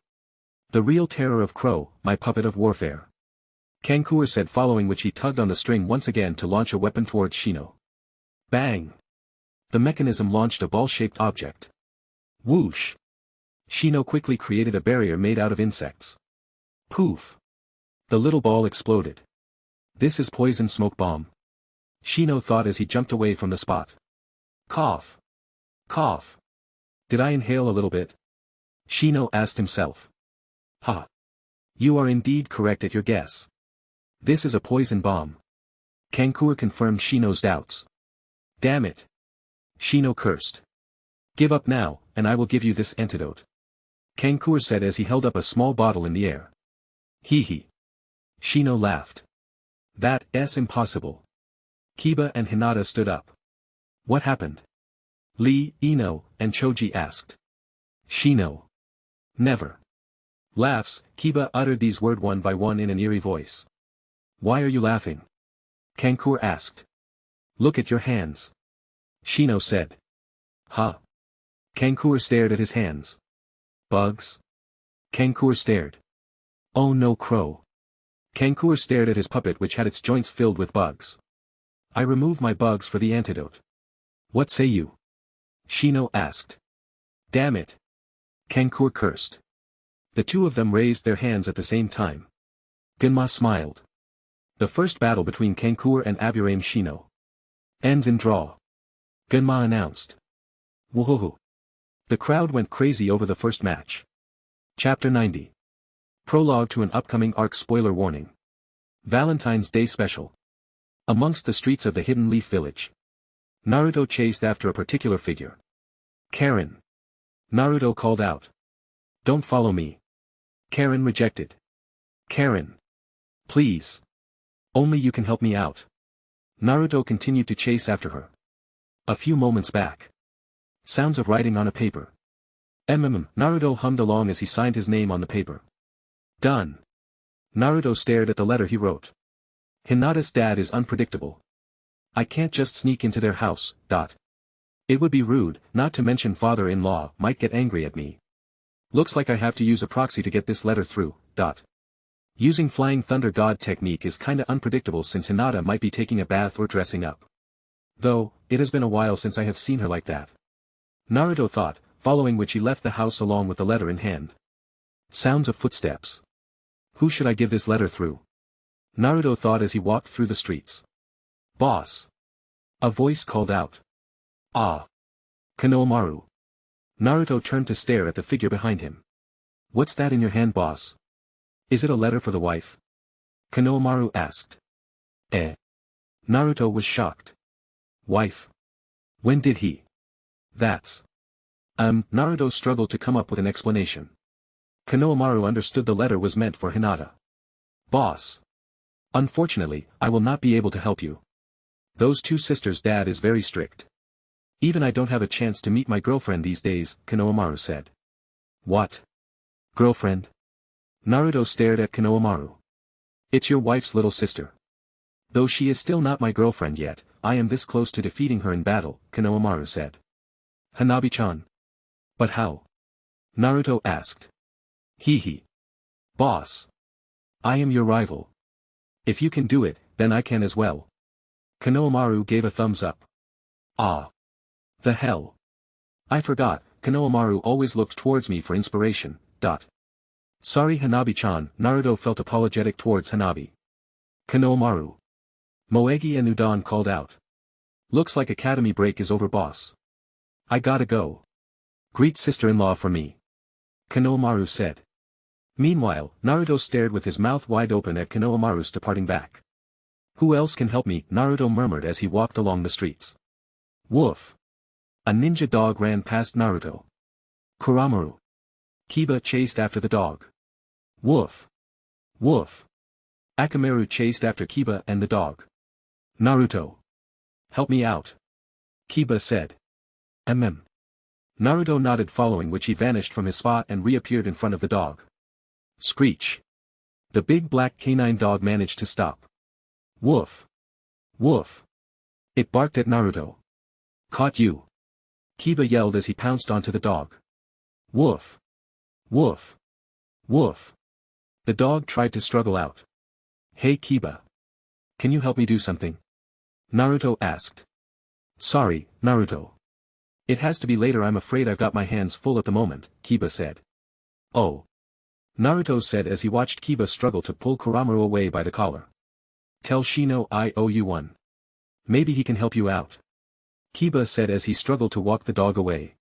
The real terror of Crow, my puppet of warfare. Kankur said, following which he tugged on the string once again to launch a weapon towards Shino. Bang! The mechanism launched a ball-shaped object. Whoosh! Shino quickly created a barrier made out of insects. Poof! The little ball exploded. This is poison smoke bomb. Shino thought as he jumped away from the spot. Cough. Cough. Did I inhale a little bit? Shino asked himself. Ha. You are indeed correct at your guess. This is a poison bomb. Kankur confirmed Shino's doubts. Damn it. Shino cursed. Give up now, and I will give you this antidote. Kankur said as he held up a small bottle in the air. Hee hee. Shino laughed. That's impossible. Kiba and Hinata stood up. What happened? Lee, Ino, and Choji asked. Shino. Never. Laughs, Kiba uttered these words one by one in an eerie voice. Why are you laughing? Kankur asked. Look at your hands. Shino said. Huh? Kankur stared at his hands. Bugs? Kankur stared. Oh no, Crow. Kankur stared at his puppet, which had its joints filled with bugs. I remove my bugs for the antidote. What say you? Shino asked. Damn it. Kankur cursed. The 2 of them raised their hands at the same time. Genma smiled. The first battle between Kankur and Aburame Shino ends in draw. Genma announced. Woohoo! The crowd went crazy over the first match. Chapter 90. Prologue to an upcoming arc. Spoiler warning. Valentine's Day Special. Amongst the streets of the Hidden Leaf Village, Naruto chased after a particular figure. Karen. Naruto called out. Don't follow me. Karen rejected. Karen. Please. Only you can help me out. Naruto continued to chase after her. A few moments back. Sounds of writing on a paper. Naruto hummed along as he signed his name on the paper. Done. Naruto stared at the letter he wrote. Hinata's dad is unpredictable. I can't just sneak into their house. It would be rude, not to mention father-in-law might get angry at me. Looks like I have to use a proxy to get this letter through. Using Flying Thunder God technique is kinda unpredictable since Hinata might be taking a bath or dressing up. Though, it has been a while since I have seen her like that. Naruto thought, following which he left the house along with the letter in hand. Sounds of footsteps. Who should I give this letter through? Naruto thought as he walked through the streets. Boss. A voice called out. Ah. Konohamaru. Naruto turned to stare at the figure behind him. What's that in your hand, boss? Is it a letter for the wife? Konohamaru asked. Naruto was shocked. Wife? When did he? That's. Naruto struggled to come up with an explanation. Konohamaru understood the letter was meant for Hinata. Boss. Unfortunately, I will not be able to help you. Those two sisters' dad is very strict. Even I don't have a chance to meet my girlfriend these days, Konohamaru said. What? Girlfriend? Naruto stared at Konohamaru. It's your wife's little sister. Though she is still not my girlfriend yet, I am this close to defeating her in battle, Konohamaru said. Hanabi-chan. But how? Naruto asked. Hee. Boss. I am your rival. If you can do it, then I can as well. Konohamaru gave a thumbs up. Ah. The hell. I forgot, Konohamaru always looked towards me for inspiration. Sorry Hanabi-chan. Naruto felt apologetic towards Hanabi. Konohamaru. Moegi and Udon called out. Looks like academy break is over, boss. I gotta go. Greet sister-in-law for me. Konohamaru said. Meanwhile, Naruto stared with his mouth wide open at Konohamaru's departing back. Who else can help me? Naruto murmured as he walked along the streets. Woof. A ninja dog ran past Naruto. Kuramaru. Kiba chased after the dog. Woof. Woof. Akamaru chased after Kiba and the dog. Naruto. Help me out. Kiba said. Naruto nodded, following which he vanished from his spot and reappeared in front of the dog. Screech. The big black canine dog managed to stop. Woof. Woof. It barked at Naruto. Caught you. Kiba yelled as he pounced onto the dog. Woof. Woof. Woof. The dog tried to struggle out. Hey Kiba. Can you help me do something? Naruto asked. Sorry, Naruto. It has to be later, I'm afraid I've got my hands full at the moment, Kiba said. Oh. Naruto said as he watched Kiba struggle to pull Kuramaru away by the collar. Tell Shino I owe you one. Maybe he can help you out. Kiba said as he struggled to walk the dog away.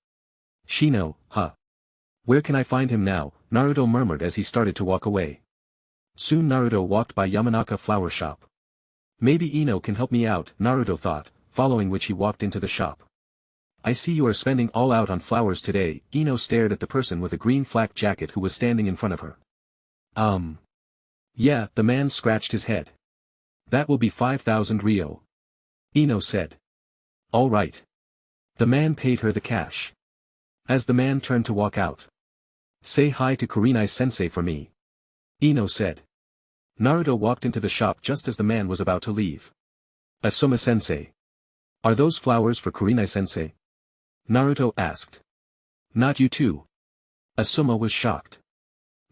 Shino, huh? Where can I find him now? Naruto murmured as he started to walk away. Soon Naruto walked by Yamanaka flower shop. Maybe Ino can help me out, Naruto thought, following which he walked into the shop. I see you are spending all out on flowers today. Ino stared at the person with a green flak jacket who was standing in front of her. Yeah, the man scratched his head. That will be 5,000 Ryo. Ino said. All right. The man paid her the cash. As the man turned to walk out. Say hi to Kurenai-sensei for me. Ino said. Naruto walked into the shop just as the man was about to leave. Asuma-sensei. Are those flowers for Kurenai-sensei? Naruto asked. Not you too. Asuma was shocked.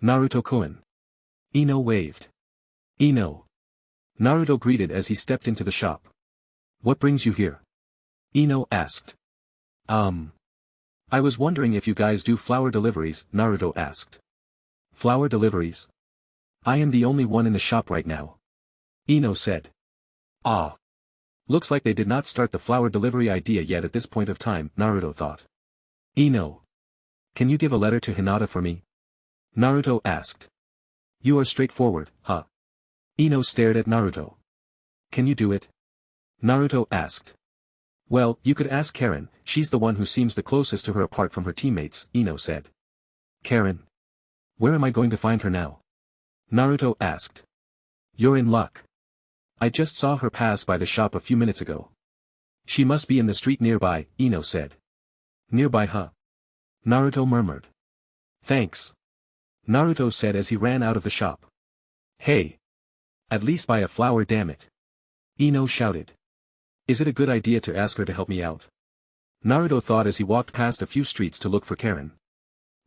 Naruto-kun. Ino waved. Ino. Naruto greeted as he stepped into the shop. What brings you here? Ino asked. I was wondering if you guys do flower deliveries, Naruto asked. Flower deliveries? I am the only one in the shop right now. Ino said. Ah. Looks like they did not start the flower delivery idea yet at this point of time, Naruto thought. Ino. Can you give a letter to Hinata for me? Naruto asked. You are straightforward, huh? Ino stared at Naruto. Can you do it? Naruto asked. Well, you could ask Karen, she's the one who seems the closest to her apart from her teammates, Ino said. Karen? Where am I going to find her now? Naruto asked. You're in luck. I just saw her pass by the shop a few minutes ago. She must be in the street nearby, Ino said. Nearby, huh? Naruto murmured. Thanks. Naruto said as he ran out of the shop. Hey! At least buy a flower, damn it. Ino shouted. Is it a good idea to ask her to help me out? Naruto thought as he walked past a few streets to look for Karen.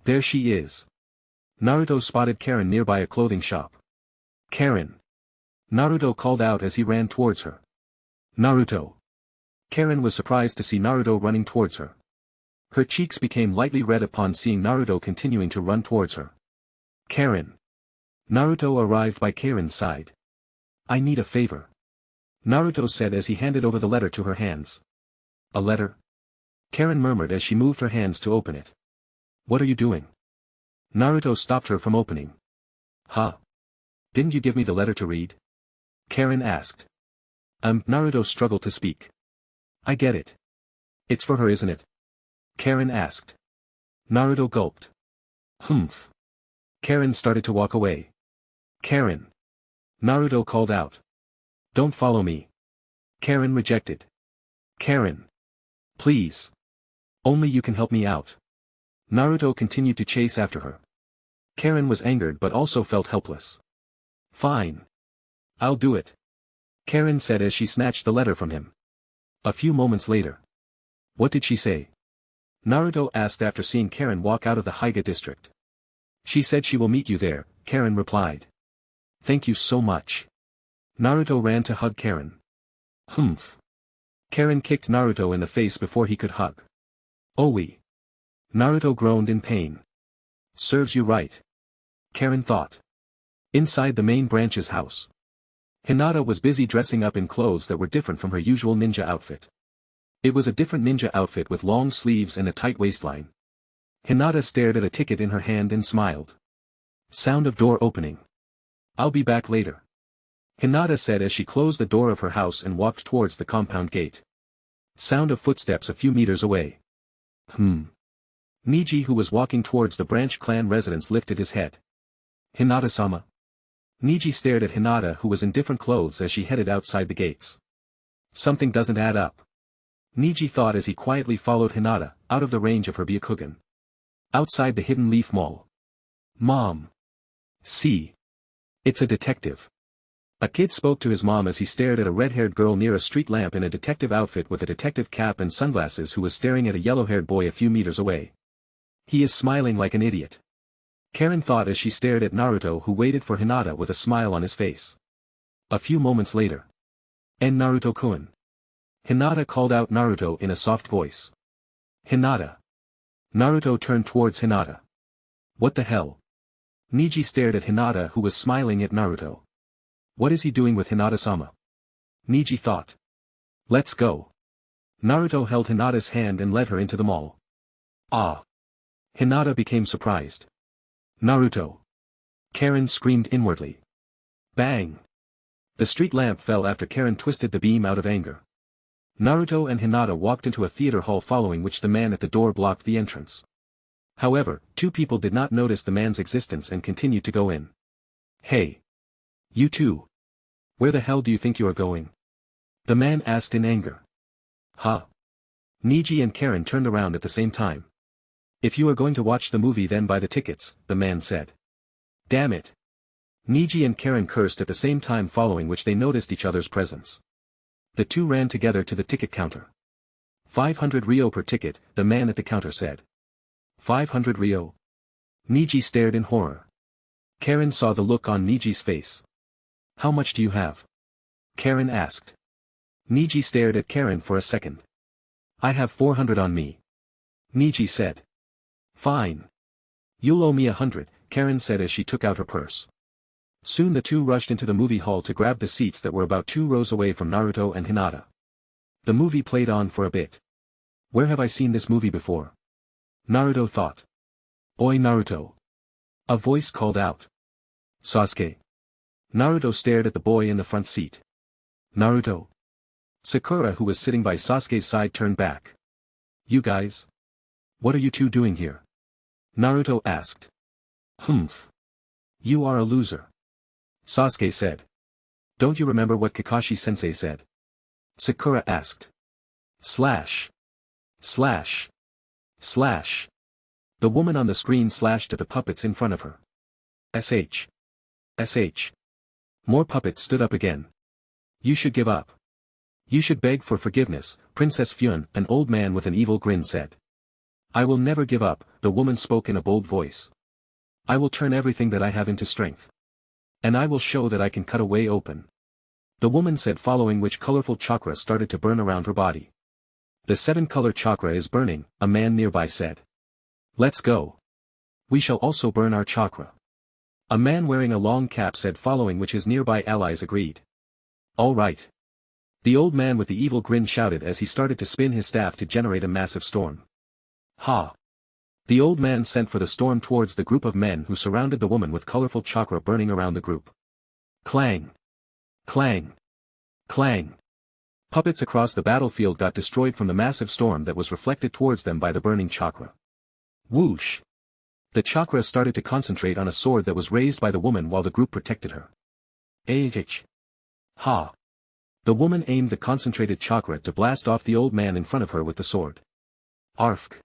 There she is. Naruto spotted Karen nearby a clothing shop. Karen! Naruto called out as he ran towards her. Naruto! Karen was surprised to see Naruto running towards her. Her cheeks became lightly red upon seeing Naruto continuing to run towards her. Karen! Naruto arrived by Karen's side. I need a favor. Naruto said as he handed over the letter to her hands. A letter? Karen murmured as she moved her hands to open it. What are you doing? Naruto stopped her from opening. Huh? Didn't you give me the letter to read? Karen asked. Naruto struggled to speak. I get it. It's for her, isn't it? Karen asked. Naruto gulped. Humph. Karen started to walk away. Karen! Naruto called out. Don't follow me. Karen rejected. Karen! Please. Only you can help me out. Naruto continued to chase after her. Karen was angered but also felt helpless. Fine. I'll do it. Karen said as she snatched the letter from him. A few moments later. What did she say? Naruto asked after seeing Karen walk out of the Hyuga district. She said she will meet you there, Karen replied. Thank you so much. Naruto ran to hug Karen. Humph. Karen kicked Naruto in the face before he could hug. Oi. Naruto groaned in pain. Serves you right. Karen thought. Inside the main branch's house. Hinata was busy dressing up in clothes that were different from her usual ninja outfit. It was a different ninja outfit with long sleeves and a tight waistline. Hinata stared at a ticket in her hand and smiled. Sound of door opening. I'll be back later. Hinata said as she closed the door of her house and walked towards the compound gate. Sound of footsteps a few meters away. Niji, who was walking towards the branch clan residence, lifted his head. Hinata-sama. Niji stared at Hinata, who was in different clothes, as she headed outside the gates. Something doesn't add up. Niji thought as he quietly followed Hinata, out of the range of her Byakugan. Outside the Hidden Leaf Mall. Mom. See. It's a detective. A kid spoke to his mom as he stared at a red-haired girl near a street lamp in a detective outfit with a detective cap and sunglasses who was staring at a yellow-haired boy a few meters away. He is smiling like an idiot. Karen thought as she stared at Naruto, who waited for Hinata with a smile on his face. A few moments later. En Naruto-kun. Hinata called out Naruto in a soft voice. Hinata. Naruto turned towards Hinata. What the hell? Niji stared at Hinata, who was smiling at Naruto. What is he doing with Hinata-sama? Niji thought. Let's go. Naruto held Hinata's hand and led her into the mall. Ah. Hinata became surprised. Naruto. Karen screamed inwardly. Bang. The street lamp fell after Karen twisted the beam out of anger. Naruto and Hinata walked into a theater hall, following which the man at the door blocked the entrance. However, two people did not notice the man's existence and continued to go in. Hey. You two. Where the hell do you think you are going? The man asked in anger. Huh? Niji and Karen turned around at the same time. If you are going to watch the movie, then buy the tickets, the man said. Damn it. Niji and Karen cursed at the same time, following which they noticed each other's presence. The two ran together to the ticket counter. 500 ryo per ticket, the man at the counter said. 500 ryo? Niji stared in horror. Karen saw the look on Niji's face. How much do you have? Karen asked. Niji stared at Karen for a second. I have 400 on me. Niji said. Fine. You'll owe me 100, Karen said as she took out her purse. Soon the two rushed into the movie hall to grab the seats that were about 2 rows away from Naruto and Hinata. The movie played on for a bit. Where have I seen this movie before? Naruto thought. Oi Naruto. A voice called out. Sasuke. Naruto stared at the boy in the front seat. Naruto. Sakura, who was sitting by Sasuke's side, turned back. You guys? What are you two doing here? Naruto asked. Humph. You are a loser. Sasuke said. Don't you remember what Kakashi-sensei said? Sakura asked. Slash. Slash. Slash. The woman on the screen slashed at the puppets in front of her. SH. SH. More puppets stood up again. You should give up. You should beg for forgiveness, Princess Fyun, an old man with an evil grin said. I will never give up, the woman spoke in a bold voice. I will turn everything that I have into strength. And I will show that I can cut a way open. The woman said, following which colorful chakra started to burn around her body. The 7-color chakra is burning, a man nearby said. Let's go. We shall also burn our chakra. A man wearing a long cap said, following which his nearby allies agreed. All right. The old man with the evil grin shouted as he started to spin his staff to generate a massive storm. Ha! The old man sent for the storm towards the group of men who surrounded the woman with colorful chakra burning around the group. Clang! Clang! Clang! Puppets across the battlefield got destroyed from the massive storm that was reflected towards them by the burning chakra. Whoosh! The chakra started to concentrate on a sword that was raised by the woman while the group protected her. AH! Ha! The woman aimed the concentrated chakra to blast off the old man in front of her with the sword. Arfk!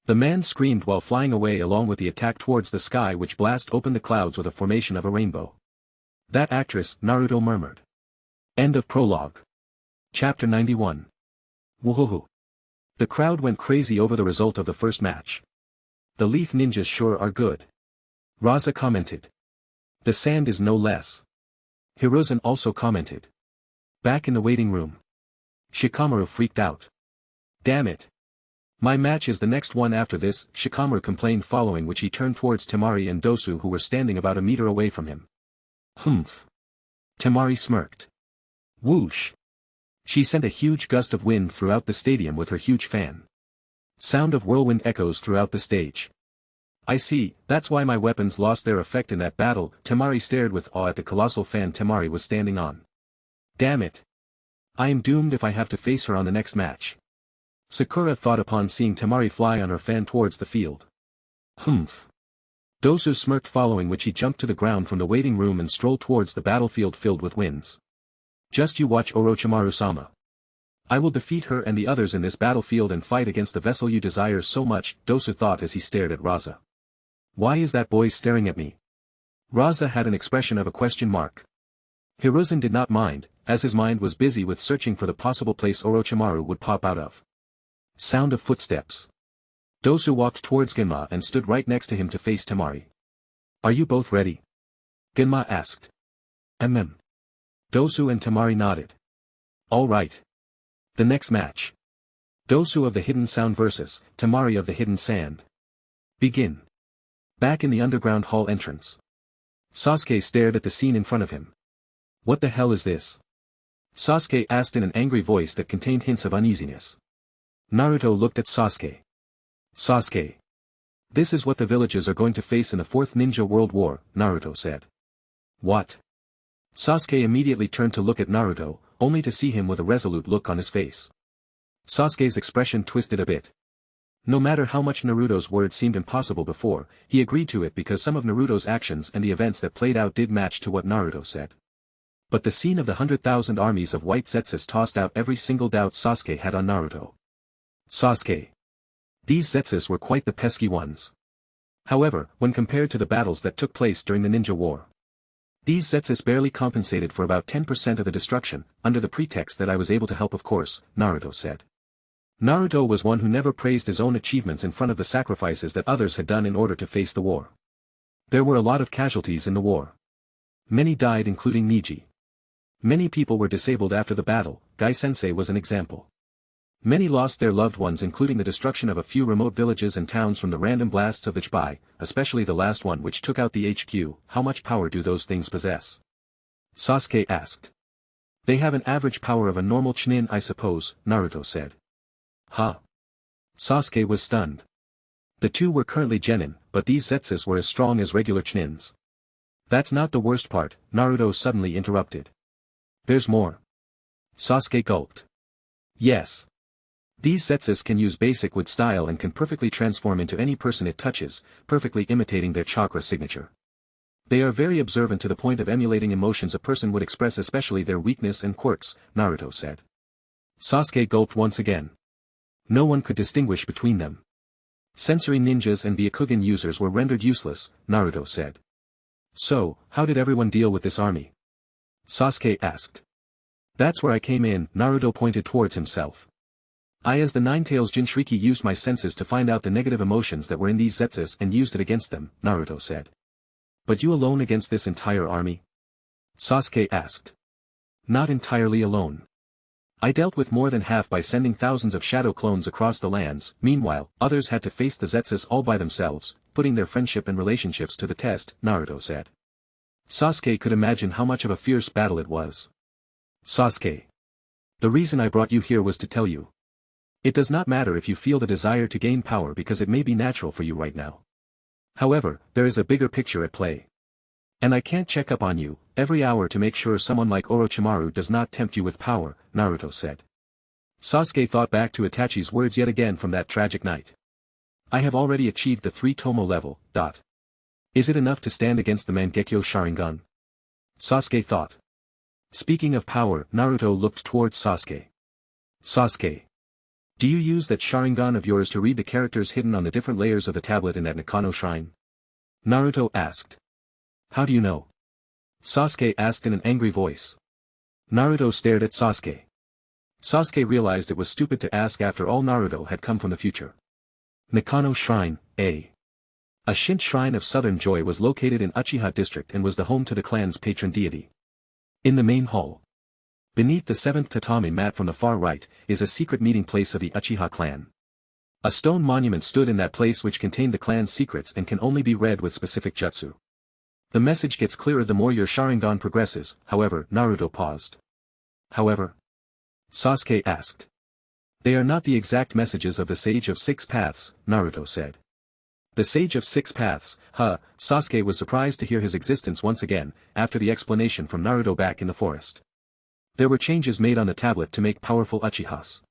The man screamed while flying away along with the attack towards the sky, which blast opened the clouds with a formation of a rainbow. That actress, Naruto murmured. End of prologue. Chapter 91. Woohoo! The crowd went crazy over the result of the first match. The leaf ninjas sure are good. Raza commented. The sand is no less. Hiruzen also commented. Back in the waiting room. Shikamaru freaked out. Damn it. My match is the next one after this, Shikamaru complained, following which he turned towards Temari and Dosu, who were standing about a meter away from him. Humph. Temari smirked. Whoosh. She sent a huge gust of wind throughout the stadium with her huge fan. Sound of whirlwind echoes throughout the stage. I see, that's why my weapons lost their effect in that battle. Temari stared with awe at the colossal fan Temari was standing on. Damn it. I am doomed if I have to face her on the next match. Sakura thought upon seeing Temari fly on her fan towards the field. Humph. Dosu smirked, following which he jumped to the ground from the waiting room and strolled towards the battlefield filled with winds. Just you watch, Orochimaru-sama. I will defeat her and the others in this battlefield and fight against the vessel you desire so much, Dosu thought as he stared at Raza. Why is that boy staring at me? Raza had an expression of a question mark. Hiruzen did not mind, as his mind was busy with searching for the possible place Orochimaru would pop out of. Sound of footsteps. Dosu walked towards Genma and stood right next to him to face Temari. Are you both ready? Genma asked. Dosu and Temari nodded. All right. The next match. Dosu of the Hidden Sound versus Temari of the Hidden Sand. Begin. Back in the underground hall entrance. Sasuke stared at the scene in front of him. What the hell is this? Sasuke asked in an angry voice that contained hints of uneasiness. Naruto looked at Sasuke. Sasuke. This is what the villages are going to face in the 4th Ninja World War, Naruto said. What? Sasuke immediately turned to look at Naruto, only to see him with a resolute look on his face. Sasuke's expression twisted a bit. No matter how much Naruto's words seemed impossible before, he agreed to it because some of Naruto's actions and the events that played out did match to what Naruto said. But the scene of the 100,000 armies of white Zetsus tossed out every single doubt Sasuke had on Naruto. Sasuke. These Zetsus were quite the pesky ones. However, when compared to the battles that took place during the Ninja War, these Zetsus barely compensated for about 10% of the destruction, under the pretext that I was able to help, of course, Naruto said. Naruto was one who never praised his own achievements in front of the sacrifices that others had done in order to face the war. There were a lot of casualties in the war. Many died, including Niji. Many people were disabled after the battle. Gai-sensei was an example. Many lost their loved ones, including the destruction of a few remote villages and towns from the random blasts of the Chibai, especially the last one which took out the HQ. How much power do those things possess? Sasuke asked. They have an average power of a normal Chunin, I suppose, Naruto said. Huh? Sasuke was stunned. The two were currently Genin, but these Zetsus were as strong as regular Chunins. That's not the worst part, Naruto suddenly interrupted. There's more. Sasuke gulped. Yes. These Zetsus can use basic wood style and can perfectly transform into any person it touches, perfectly imitating their chakra signature. They are very observant to the point of emulating emotions a person would express, especially their weakness and quirks, Naruto said. Sasuke gulped once again. No one could distinguish between them. Sensory ninjas and Byakugan users were rendered useless, Naruto said. So, how did everyone deal with this army? Sasuke asked. That's where I came in, Naruto pointed towards himself. I as the Nine-Tails Jinchuriki used my senses to find out the negative emotions that were in these Zetsus and used it against them, Naruto said. But you alone against this entire army? Sasuke asked. Not entirely alone. I dealt with more than half by sending thousands of shadow clones across the lands, meanwhile, others had to face the Zetsus all by themselves, putting their friendship and relationships to the test, Naruto said. Sasuke could imagine how much of a fierce battle it was. Sasuke. The reason I brought you here was to tell you. It does not matter if you feel the desire to gain power because it may be natural for you right now. However, there is a bigger picture at play. And I can't check up on you, every hour to make sure someone like Orochimaru does not tempt you with power, Naruto said. Sasuke thought back to Itachi's words yet again from that tragic night. I have already achieved the 3-tomo level, ... Is it enough to stand against the Mangekyo Sharingan? Sasuke thought. Speaking of power, Naruto looked towards Sasuke. Sasuke. Do you use that Sharingan of yours to read the characters hidden on the different layers of the tablet in that Nakano shrine? Naruto asked. How do you know? Sasuke asked in an angry voice. Naruto stared at Sasuke. Sasuke realized it was stupid to ask after all Naruto had come from the future. Nakano Shrine, A Shin shrine of Southern Joy was located in Uchiha district and was the home to the clan's patron deity. In the main hall, beneath the 7th tatami mat from the far right, is a secret meeting place of the Uchiha clan. A stone monument stood in that place which contained the clan's secrets and can only be read with specific jutsu. The message gets clearer the more your Sharingan progresses, however, Naruto paused. However? Sasuke asked. They are not the exact messages of the Sage of Six Paths, Naruto said. The Sage of Six Paths, Sasuke was surprised to hear his existence once again, after the explanation from Naruto back in the forest. There were changes made on the tablet to make powerful Uchihas.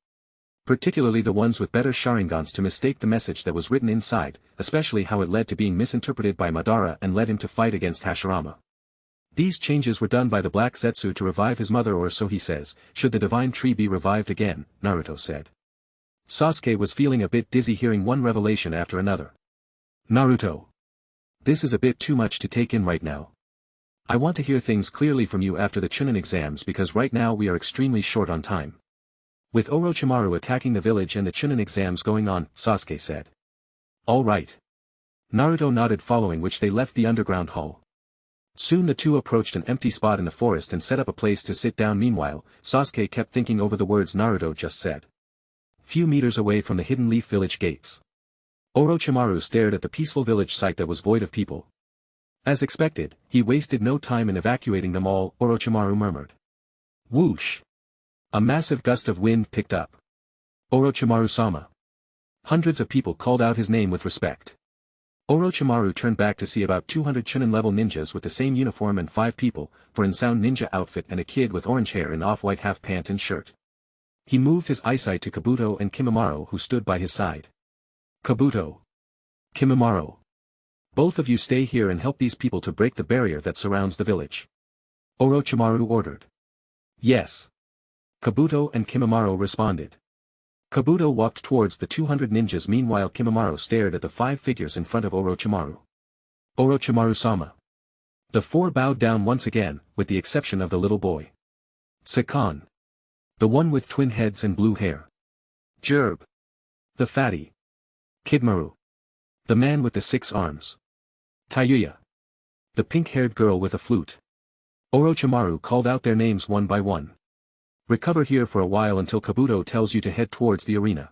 Particularly the ones with better Sharingans to mistake the message that was written inside, especially how it led to being misinterpreted by Madara and led him to fight against Hashirama. These changes were done by the Black Zetsu to revive his mother, or so he says, should the divine tree be revived again, Naruto said. Sasuke was feeling a bit dizzy hearing one revelation after another. Naruto. This is a bit too much to take in right now. I want to hear things clearly from you after the Chunin exams because right now we are extremely short on time. With Orochimaru attacking the village and the Chunin exams going on, Sasuke said. All right. Naruto nodded, following which they left the underground hall. Soon the two approached an empty spot in the forest and set up a place to sit down. Meanwhile, Sasuke kept thinking over the words Naruto just said. Few meters away from the Hidden Leaf village gates, Orochimaru stared at the peaceful village site that was void of people. As expected, he wasted no time in evacuating them all, Orochimaru murmured. Whoosh! A massive gust of wind picked up. Orochimaru-sama. Hundreds of people called out his name with respect. Orochimaru turned back to see about 200 Chunin-level ninjas with the same uniform and 5 people, for in sound ninja outfit and a kid with orange hair in off-white half pant and shirt. He moved his eyesight to Kabuto and Kimimaro, who stood by his side. Kabuto. Kimimaro. Both of you stay here and help these people to break the barrier that surrounds the village. Orochimaru ordered. Yes. Kabuto and Kimimaro responded. Kabuto walked towards the 200 ninjas, meanwhile Kimimaro stared at the 5 figures in front of Orochimaru. Orochimaru-sama. The 4 bowed down once again, with the exception of the little boy. Sakan. The one with twin heads and blue hair. Jerb. The fatty. Kidmaru. The man with the 6 arms. Tayuya. The pink-haired girl with a flute. Orochimaru called out their names one by one. Recover here for a while until Kabuto tells you to head towards the arena.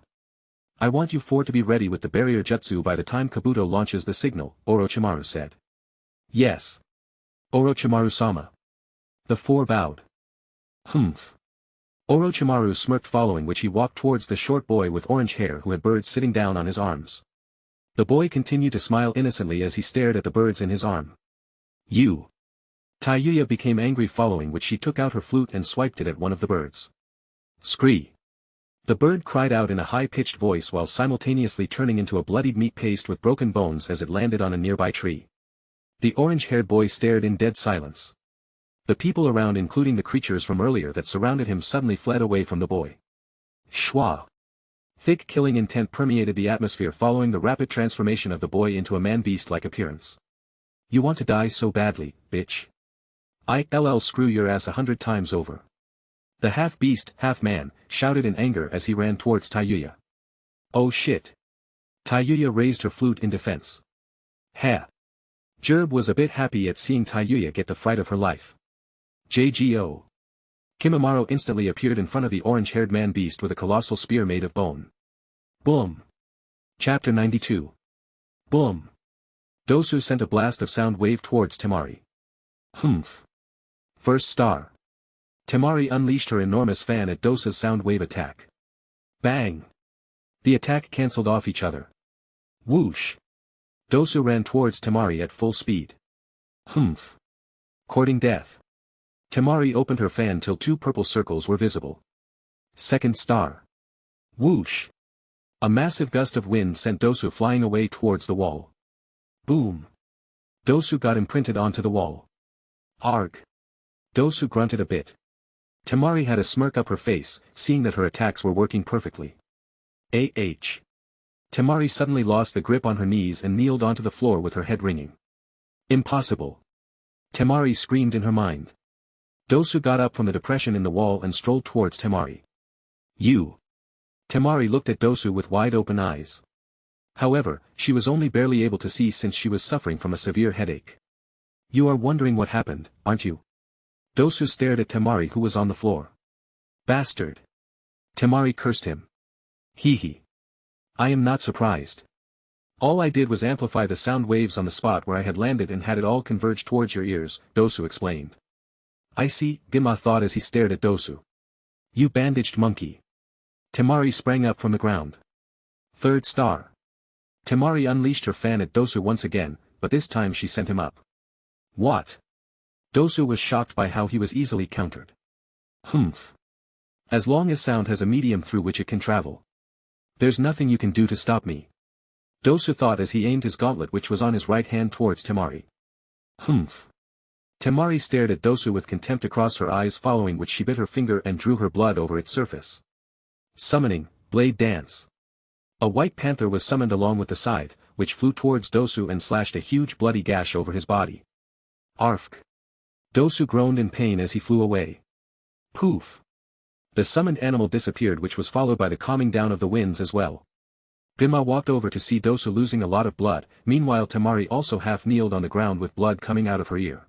I want you 4 to be ready with the barrier jutsu by the time Kabuto launches the signal, Orochimaru said. Yes. Orochimaru-sama. The 4 bowed. Humph. Orochimaru smirked, following which he walked towards the short boy with orange hair who had birds sitting down on his arms. The boy continued to smile innocently as he stared at the birds in his arm. You. Tayuya became angry, following which she took out her flute and swiped it at one of the birds. Scree! The bird cried out in a high-pitched voice while simultaneously turning into a bloodied meat paste with broken bones as it landed on a nearby tree. The orange-haired boy stared in dead silence. The people around, including the creatures from earlier that surrounded him, suddenly fled away from the boy. Shwa! Thick killing intent permeated the atmosphere following the rapid transformation of the boy into a man-beast-like appearance. You want to die so badly, bitch. I'll screw your ass 100 times over. The half-beast, half-man, shouted in anger as he ran towards Tayuya. Oh shit. Tayuya raised her flute in defense. Ha! Gerb was a bit happy at seeing Tayuya get the fright of her life. JGO. Kimimaro instantly appeared in front of the orange-haired man-beast with a colossal spear made of bone. Boom. Chapter 92. Boom. Dosu sent a blast of sound wave towards Temari. Humph. First star. Temari unleashed her enormous fan at Dosu's sound wave attack. Bang. The attack cancelled off each other. Whoosh. Dosu ran towards Temari at full speed. Humph. Courting death. Temari opened her fan till 2 purple circles were visible. Second star. Whoosh. A massive gust of wind sent Dosu flying away towards the wall. Boom. Dosu got imprinted onto the wall. Arg. Dosu grunted a bit. Temari had a smirk up her face, seeing that her attacks were working perfectly. Temari suddenly lost the grip on her knees and kneeled onto the floor with her head ringing. Impossible. Temari screamed in her mind. Dosu got up from the depression in the wall and strolled towards Temari. You. Temari looked at Dosu with wide-open eyes. However, she was only barely able to see since she was suffering from a severe headache. You are wondering what happened, aren't you? Dosu stared at Temari, who was on the floor. Bastard. Temari cursed him. Hee. I am not surprised. All I did was amplify the sound waves on the spot where I had landed and had it all converge towards your ears, Dosu explained. I see, Gima thought as he stared at Dosu. You bandaged monkey. Temari sprang up from the ground. Third star. Temari unleashed her fan at Dosu once again, but this time she sent him up. What? Dosu was shocked by how he was easily countered. Humph. As long as sound has a medium through which it can travel. There's nothing you can do to stop me. Dosu thought as he aimed his gauntlet, which was on his right hand, towards Temari. Humph. Temari stared at Dosu with contempt across her eyes, following which she bit her finger and drew her blood over its surface. Summoning, Blade Dance. A white panther was summoned along with the scythe, which flew towards Dosu and slashed a huge bloody gash over his body. Arfk. Dosu groaned in pain as he flew away. Poof. The summoned animal disappeared, which was followed by the calming down of the winds as well. Ginma walked over to see Dosu losing a lot of blood, meanwhile Temari also half-kneeled on the ground with blood coming out of her ear.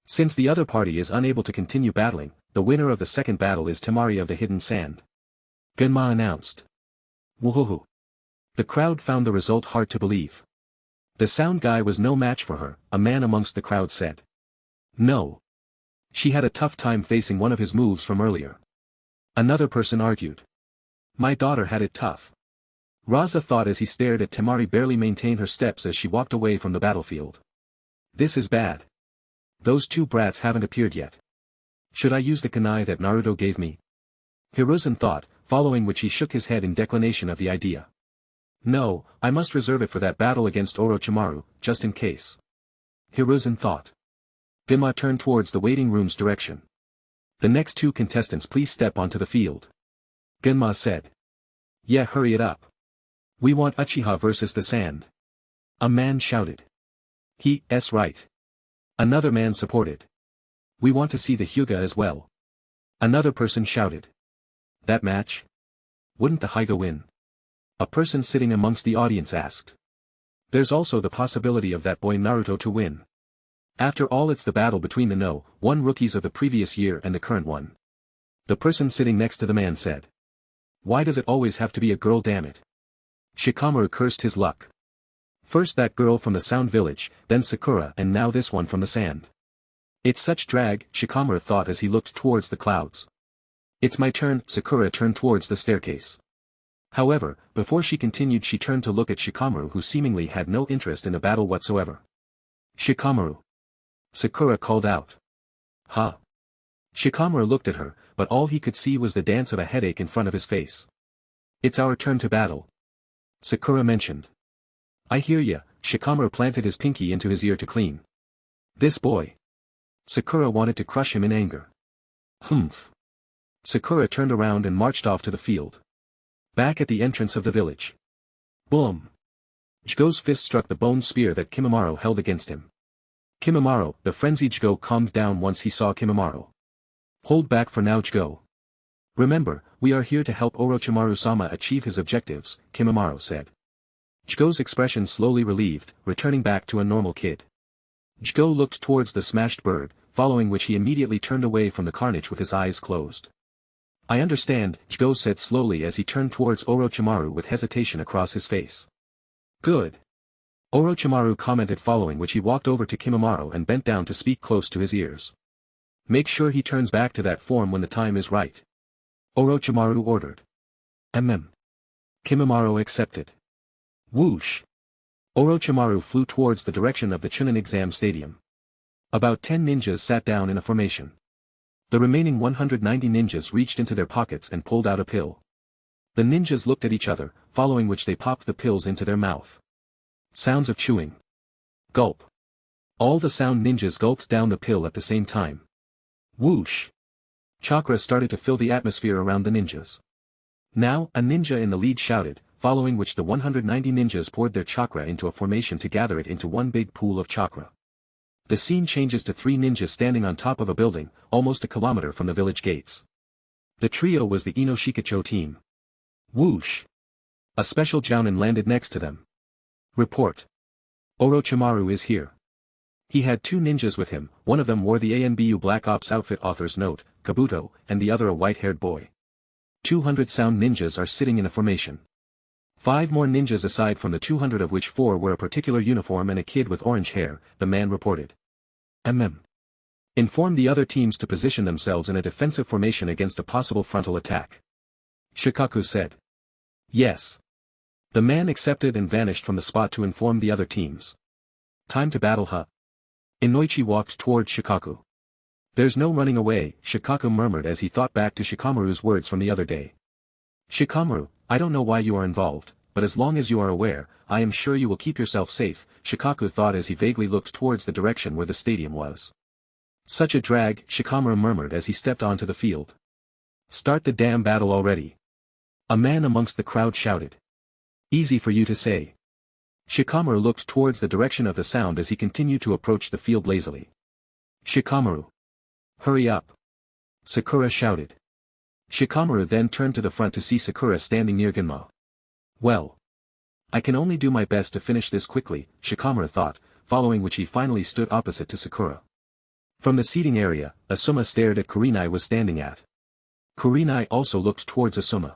Since the other party is unable to continue battling, the winner of the second battle is Temari of the Hidden Sand. Ginma announced. Woohoo. The crowd found the result hard to believe. The sound guy was no match for her, a man amongst the crowd said. No. She had a tough time facing one of his moves from earlier. Another person argued. My daughter had it tough. Raza thought as he stared at Temari barely maintain her steps as she walked away from the battlefield. This is bad. Those 2 brats haven't appeared yet. Should I use the kunai that Naruto gave me? Hiruzen thought, following which he shook his head in declination of the idea. No, I must reserve it for that battle against Orochimaru, just in case. Hiruzen thought. Ginma turned towards the waiting room's direction. The next 2 contestants please step onto the field. Ginma said. Yeah, hurry it up. We want Uchiha versus the sand. A man shouted. He's right. Another man supported. We want to see the Hyuga as well. Another person shouted. That match? Wouldn't the Hyuga win? A person sitting amongst the audience asked. There's also the possibility of that boy Naruto to win. After all, it's the battle between the No.1 rookies of the previous year and the current one. The person sitting next to the man said. Why does it always have to be a girl, damn it? Shikamaru cursed his luck. First that girl from the Sound Village, then Sakura, and now this one from the sand. It's such drag, Shikamaru thought as he looked towards the clouds. It's my turn, Sakura turned towards the staircase. However, before she continued she turned to look at Shikamaru, who seemingly had no interest in the battle whatsoever. Shikamaru. Sakura called out. Huh? Shikamaru looked at her, but all he could see was the dance of a headache in front of his face. It's our turn to battle. Sakura mentioned. I hear ya, Shikamaru planted his pinky into his ear to clean. This boy. Sakura wanted to crush him in anger. Humph. Sakura turned around and marched off to the field. Back at the entrance of the village. Boom. Jgo's fist struck the bone spear that Kimimaro held against him. Kimimaro, the frenzied Jgo calmed down once he saw Kimimaro. Hold back for now, Jgo. Remember, we are here to help Orochimaru-sama achieve his objectives, Kimimaro said. Jgo's expression slowly relieved, returning back to a normal kid. Jgo looked towards the smashed bird, following which he immediately turned away from the carnage with his eyes closed. I understand, Jgo said slowly as he turned towards Orochimaru with hesitation across his face. Good. Orochimaru commented, following which he walked over to Kimimaro and bent down to speak close to his ears. Make sure he turns back to that form when the time is right. Orochimaru ordered. Kimimaro accepted. Whoosh. Orochimaru flew towards the direction of the Chunin exam stadium. About 10 ninjas sat down in a formation. The remaining 190 ninjas reached into their pockets and pulled out a pill. The ninjas looked at each other, following which they popped the pills into their mouth. Sounds of chewing. Gulp. All the sound ninjas gulped down the pill at the same time. Whoosh. Chakra started to fill the atmosphere around the ninjas. Now, a ninja in the lead shouted, following which the 190 ninjas poured their chakra into a formation to gather it into one big pool of chakra. The scene changes to 3 ninjas standing on top of a building, almost a kilometer from the village gates. The trio was the Inoshikacho team. Whoosh. A special jounin landed next to them. Report. Orochimaru is here. He had 2 ninjas with him, one of them wore the ANBU Black Ops outfit author's note, Kabuto, and the other a white-haired boy. 200 sound ninjas are sitting in a formation. 5 more ninjas aside from the 200 of which 4 wear a particular uniform and a kid with orange hair, the man reported. Inform the other teams to position themselves in a defensive formation against a possible frontal attack. Shikaku said. Yes. The man accepted and vanished from the spot to inform the other teams. Time to battle, huh? Inoichi walked toward Shikaku. There's no running away, Shikaku murmured as he thought back to Shikamaru's words from the other day. Shikamaru, I don't know why you are involved, but as long as you are aware, I am sure you will keep yourself safe, Shikaku thought as he vaguely looked towards the direction where the stadium was. Such a drag, Shikamaru murmured as he stepped onto the field. Start the damn battle already. A man amongst the crowd shouted. Easy for you to say. Shikamaru looked towards the direction of the sound as he continued to approach the field lazily. Shikamaru. Hurry up. Sakura shouted. Shikamaru then turned to the front to see Sakura standing near Genma. Well. I can only do my best to finish this quickly, Shikamaru thought, following which he finally stood opposite to Sakura. From the seating area, Asuma stared at Kurenai was standing at. Kurenai also looked towards Asuma.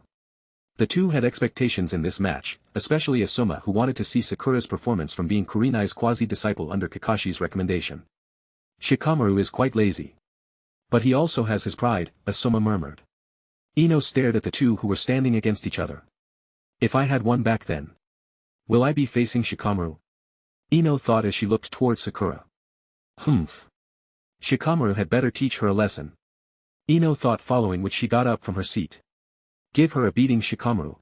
The two had expectations in this match, especially Asuma who wanted to see Sakura's performance from being Kurenai's quasi-disciple under Kakashi's recommendation. Shikamaru is quite lazy. But he also has his pride, Asuma murmured. Ino stared at the two who were standing against each other. If I had one back then. Will I be facing Shikamaru? Ino thought as she looked towards Sakura. Humph. Shikamaru had better teach her a lesson. Ino thought, following which she got up from her seat. Give her a beating, Shikamaru.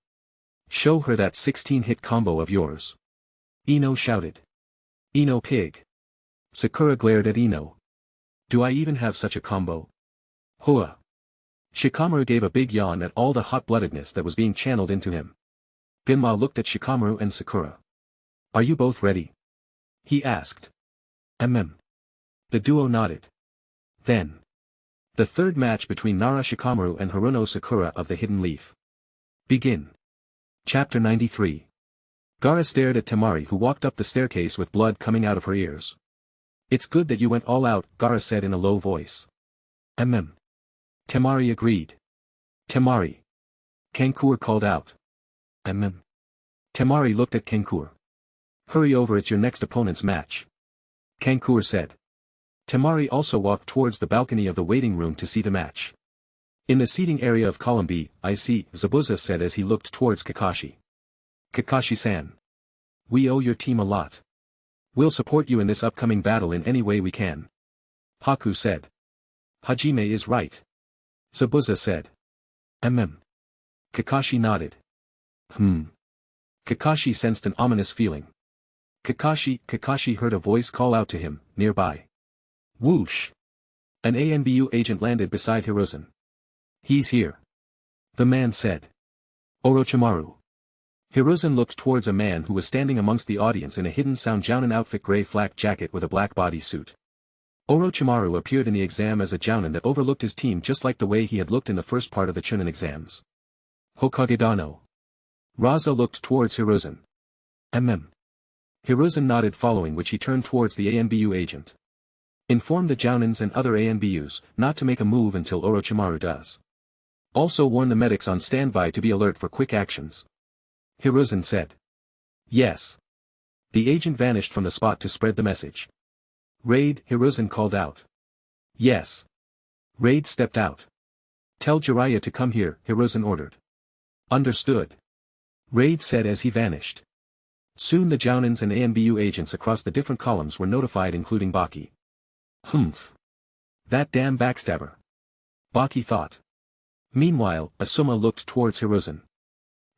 Show her that 16-hit combo of yours. Ino shouted. Ino pig. Sakura glared at Ino. Do I even have such a combo? Hua. Shikamaru gave a big yawn at all the hot-bloodedness that was being channeled into him. Genma looked at Shikamaru and Sakura. Are you both ready? He asked. The duo nodded. Then. The third match between Nara Shikamaru and Haruno Sakura of the Hidden Leaf. Begin. Chapter 93. Gaara stared at Temari who walked up the staircase with blood coming out of her ears. It's good that you went all out, Gaara said in a low voice. Temari agreed. Temari. Kankur called out. Temari looked at Kankur. Hurry over, it's your next opponent's match. Kankur said. Temari also walked towards the balcony of the waiting room to see the match. In the seating area of column B, I see, Zabuza said as he looked towards Kakashi. Kakashi-san. We owe your team a lot. We'll support you in this upcoming battle in any way we can. Haku said. Hajime is right. Zabuza said. Kakashi nodded. Kakashi sensed an ominous feeling. Kakashi heard a voice call out to him, nearby. Whoosh! An ANBU agent landed beside Hiruzen. He's here. The man said. Orochimaru. Hiruzen looked towards a man who was standing amongst the audience in a hidden Soundjounen outfit grey flak jacket with a black bodysuit. Orochimaru appeared in the exam as a Jounin that overlooked his team just like the way he had looked in the first part of the Chunin exams. Hokage Dano. Raza looked towards Hiruzen. Hiruzen nodded, following which he turned towards the ANBU agent. Inform the Jounins and other ANBUs not to make a move until Orochimaru does. Also warn the medics on standby to be alert for quick actions. Hiruzen said. Yes. The agent vanished from the spot to spread the message. Raid, Hiruzen called out. Yes. Raid stepped out. Tell Jiraiya to come here, Hiruzen ordered. Understood. Raid said as he vanished. Soon the Jounins and ANBU agents across the different columns were notified, including Baki. That damn backstabber. Baki thought. Meanwhile, Asuma looked towards Hiruzen.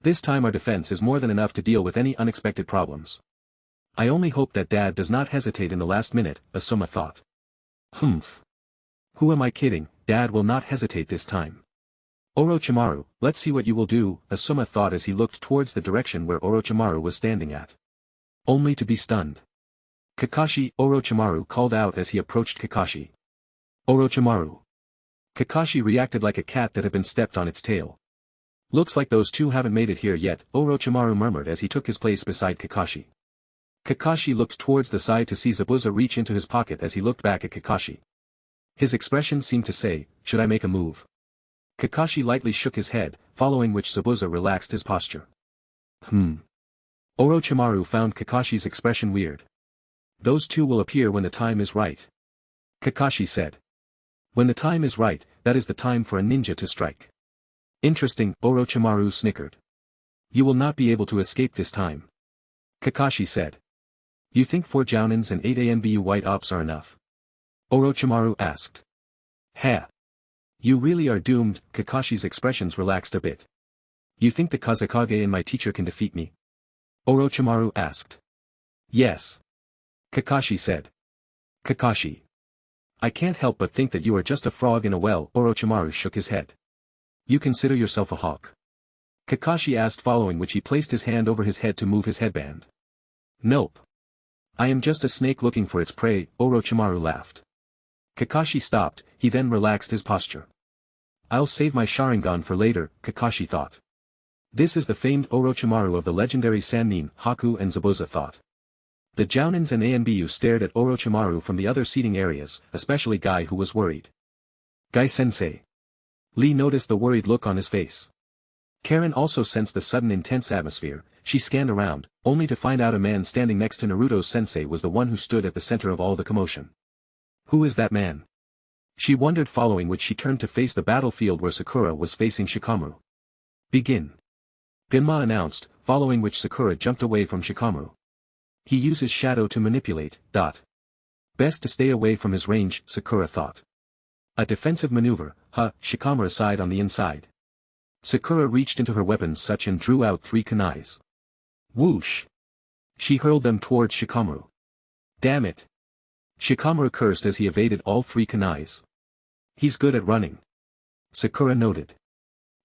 This time our defense is more than enough to deal with any unexpected problems. I only hope that Dad does not hesitate in the last minute, Asuma thought. Who am I kidding, Dad will not hesitate this time. Orochimaru, let's see what you will do, Asuma thought as he looked towards the direction where Orochimaru was standing at. Only to be stunned. Kakashi, Orochimaru called out as he approached Kakashi. Orochimaru. Kakashi reacted like a cat that had been stepped on its tail. Looks like those two haven't made it here yet, Orochimaru murmured as he took his place beside Kakashi. Kakashi looked towards the side to see Zabuza reach into his pocket as he looked back at Kakashi. His expression seemed to say, should I make a move? Kakashi lightly shook his head, following which Zabuza relaxed his posture. Orochimaru found Kakashi's expression weird. Those two will appear when the time is right. Kakashi said. When the time is right, that is the time for a ninja to strike. Interesting, Orochimaru snickered. You will not be able to escape this time. Kakashi said. You think 4 Jounins and 8 ANBU white ops are enough? Orochimaru asked. Ha! You really are doomed, Kakashi's expressions relaxed a bit. You think the Kazekage and my teacher can defeat me? Orochimaru asked. Yes. Kakashi said. Kakashi. I can't help but think that you are just a frog in a well, Orochimaru shook his head. You consider yourself a hawk? Kakashi asked, following which he placed his hand over his head to move his headband. Nope. I am just a snake looking for its prey, Orochimaru laughed. Kakashi stopped, he then relaxed his posture. I'll save my Sharingan for later, Kakashi thought. This is the famed Orochimaru of the legendary Sannin, Haku and Zabuza thought. The Jounins and ANBU stared at Orochimaru from the other seating areas, especially Guy, who was worried. Guy-sensei. Lee noticed the worried look on his face. Karen also sensed the sudden intense atmosphere. She scanned around, only to find out a man standing next to Naruto's sensei was the one who stood at the center of all the commotion. Who is that man? She wondered, following which she turned to face the battlefield where Sakura was facing Shikamaru. Begin. Genma announced, following which Sakura jumped away from Shikamaru. He uses shadow to manipulate. Best to stay away from his range, Sakura thought. A defensive maneuver, Shikamaru sighed on the inside. Sakura reached into her weapons such and drew out 3 kunais. Whoosh! She hurled them towards Shikamaru. Damn it! Shikamaru cursed as he evaded all 3 kunais. He's good at running. Sakura noted.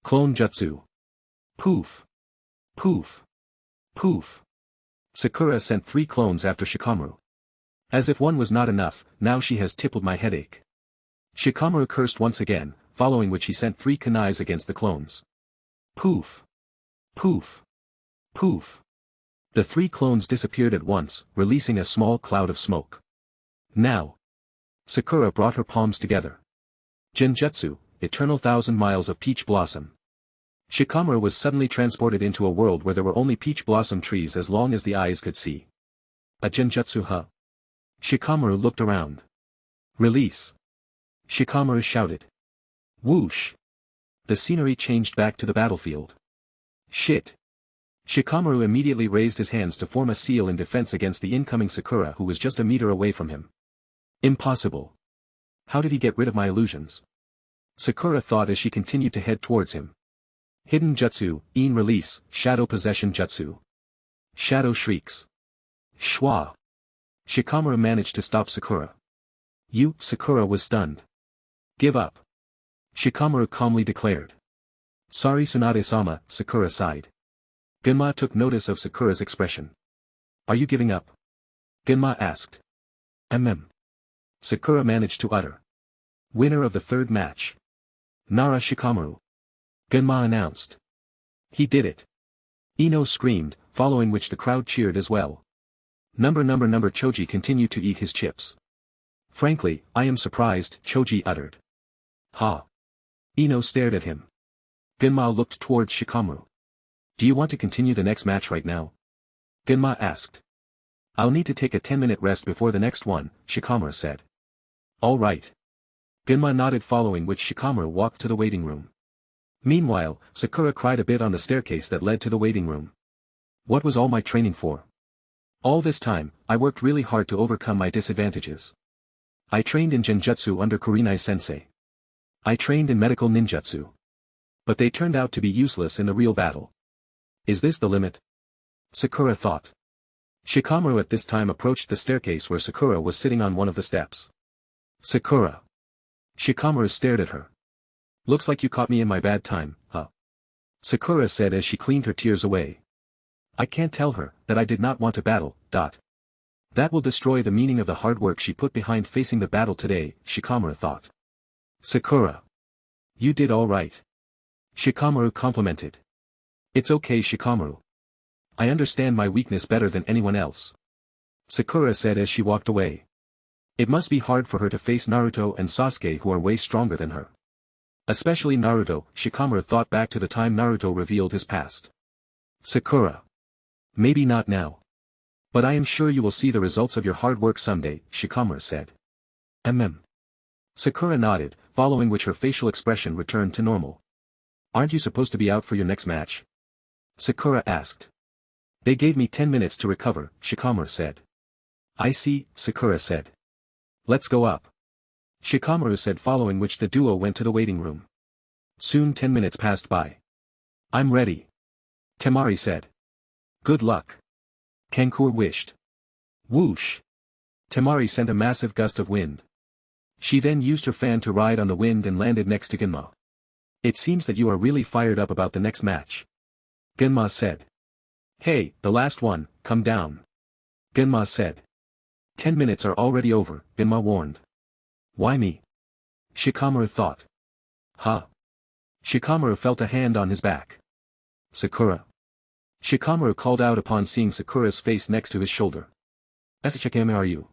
Clone jutsu. Poof! Poof! Poof! Sakura sent 3 clones after Shikamaru. As if one was not enough, now she has tippled my headache. Shikamaru cursed once again, following which he sent 3 kunais against the clones. Poof! Poof! Poof! The 3 clones disappeared at once, releasing a small cloud of smoke. Now. Sakura brought her palms together. Genjutsu, eternal 1,000 miles of peach blossom. Shikamaru was suddenly transported into a world where there were only peach blossom trees as long as the eyes could see. A genjutsu, Shikamaru looked around. Release. Shikamaru shouted. Whoosh. The scenery changed back to the battlefield. Shit. Shikamaru immediately raised his hands to form a seal in defense against the incoming Sakura, who was just a meter away from him. Impossible. How did he get rid of my illusions? Sakura thought as she continued to head towards him. Hidden Jutsu, Een Release, Shadow Possession Jutsu. Shadow Shrieks. Schwa. Shikamaru managed to stop Sakura. Sakura was stunned. Give up. Shikamaru calmly declared. Sorry Tsunade-sama, Sakura sighed. Genma took notice of Sakura's expression. Are you giving up? Genma asked. Sakura managed to utter. Winner of the third match. Nara Shikamaru. Genma announced. He did it. Ino screamed, following which the crowd cheered as well. Number Choji continued to eat his chips. Frankly, I am surprised, Choji uttered. Ha. Ino stared at him. Genma looked towards Shikamaru. Do you want to continue the next match right now? Genma asked. I'll need to take a 10-minute rest before the next one, Shikamaru said. All right. Genma nodded, following which Shikamaru walked to the waiting room. Meanwhile, Sakura cried a bit on the staircase that led to the waiting room. What was all my training for? All this time, I worked really hard to overcome my disadvantages. I trained in genjutsu under Kurenai-sensei. I trained in medical ninjutsu. But they turned out to be useless in the real battle. Is this the limit? Sakura thought. Shikamaru at this time approached the staircase where Sakura was sitting on one of the steps. Sakura. Shikamaru stared at her. Looks like you caught me in my bad time, huh? Sakura said as she cleaned her tears away. I can't tell her that I did not want to battle, . That will destroy the meaning of the hard work she put behind facing the battle today, Shikamaru thought. Sakura. You did all right. Shikamaru complimented. It's okay, Shikamaru. I understand my weakness better than anyone else. Sakura said as she walked away. It must be hard for her to face Naruto and Sasuke, who are way stronger than her. Especially Naruto. Shikamaru thought back to the time Naruto revealed his past. Sakura. Maybe not now. But I am sure you will see the results of your hard work someday, Shikamaru said. Sakura nodded, following which her facial expression returned to normal. Aren't you supposed to be out for your next match? Sakura asked. They gave me 10 minutes to recover, Shikamaru said. I see, Sakura said. Let's go up. Shikamaru said, following which the duo went to the waiting room. Soon 10 minutes passed by. I'm ready. Temari said. Good luck. Kankura wished. Whoosh. Temari sent a massive gust of wind. She then used her fan to ride on the wind and landed next to Genma. It seems that you are really fired up about the next match. Genma said. Hey, the last one, come down. Genma said. 10 minutes are already over, Genma warned. Why me? Shikamaru thought. Huh. Shikamaru felt a hand on his back. Sakura. Shikamaru called out upon seeing Sakura's face next to his shoulder. Shikamaru, are you?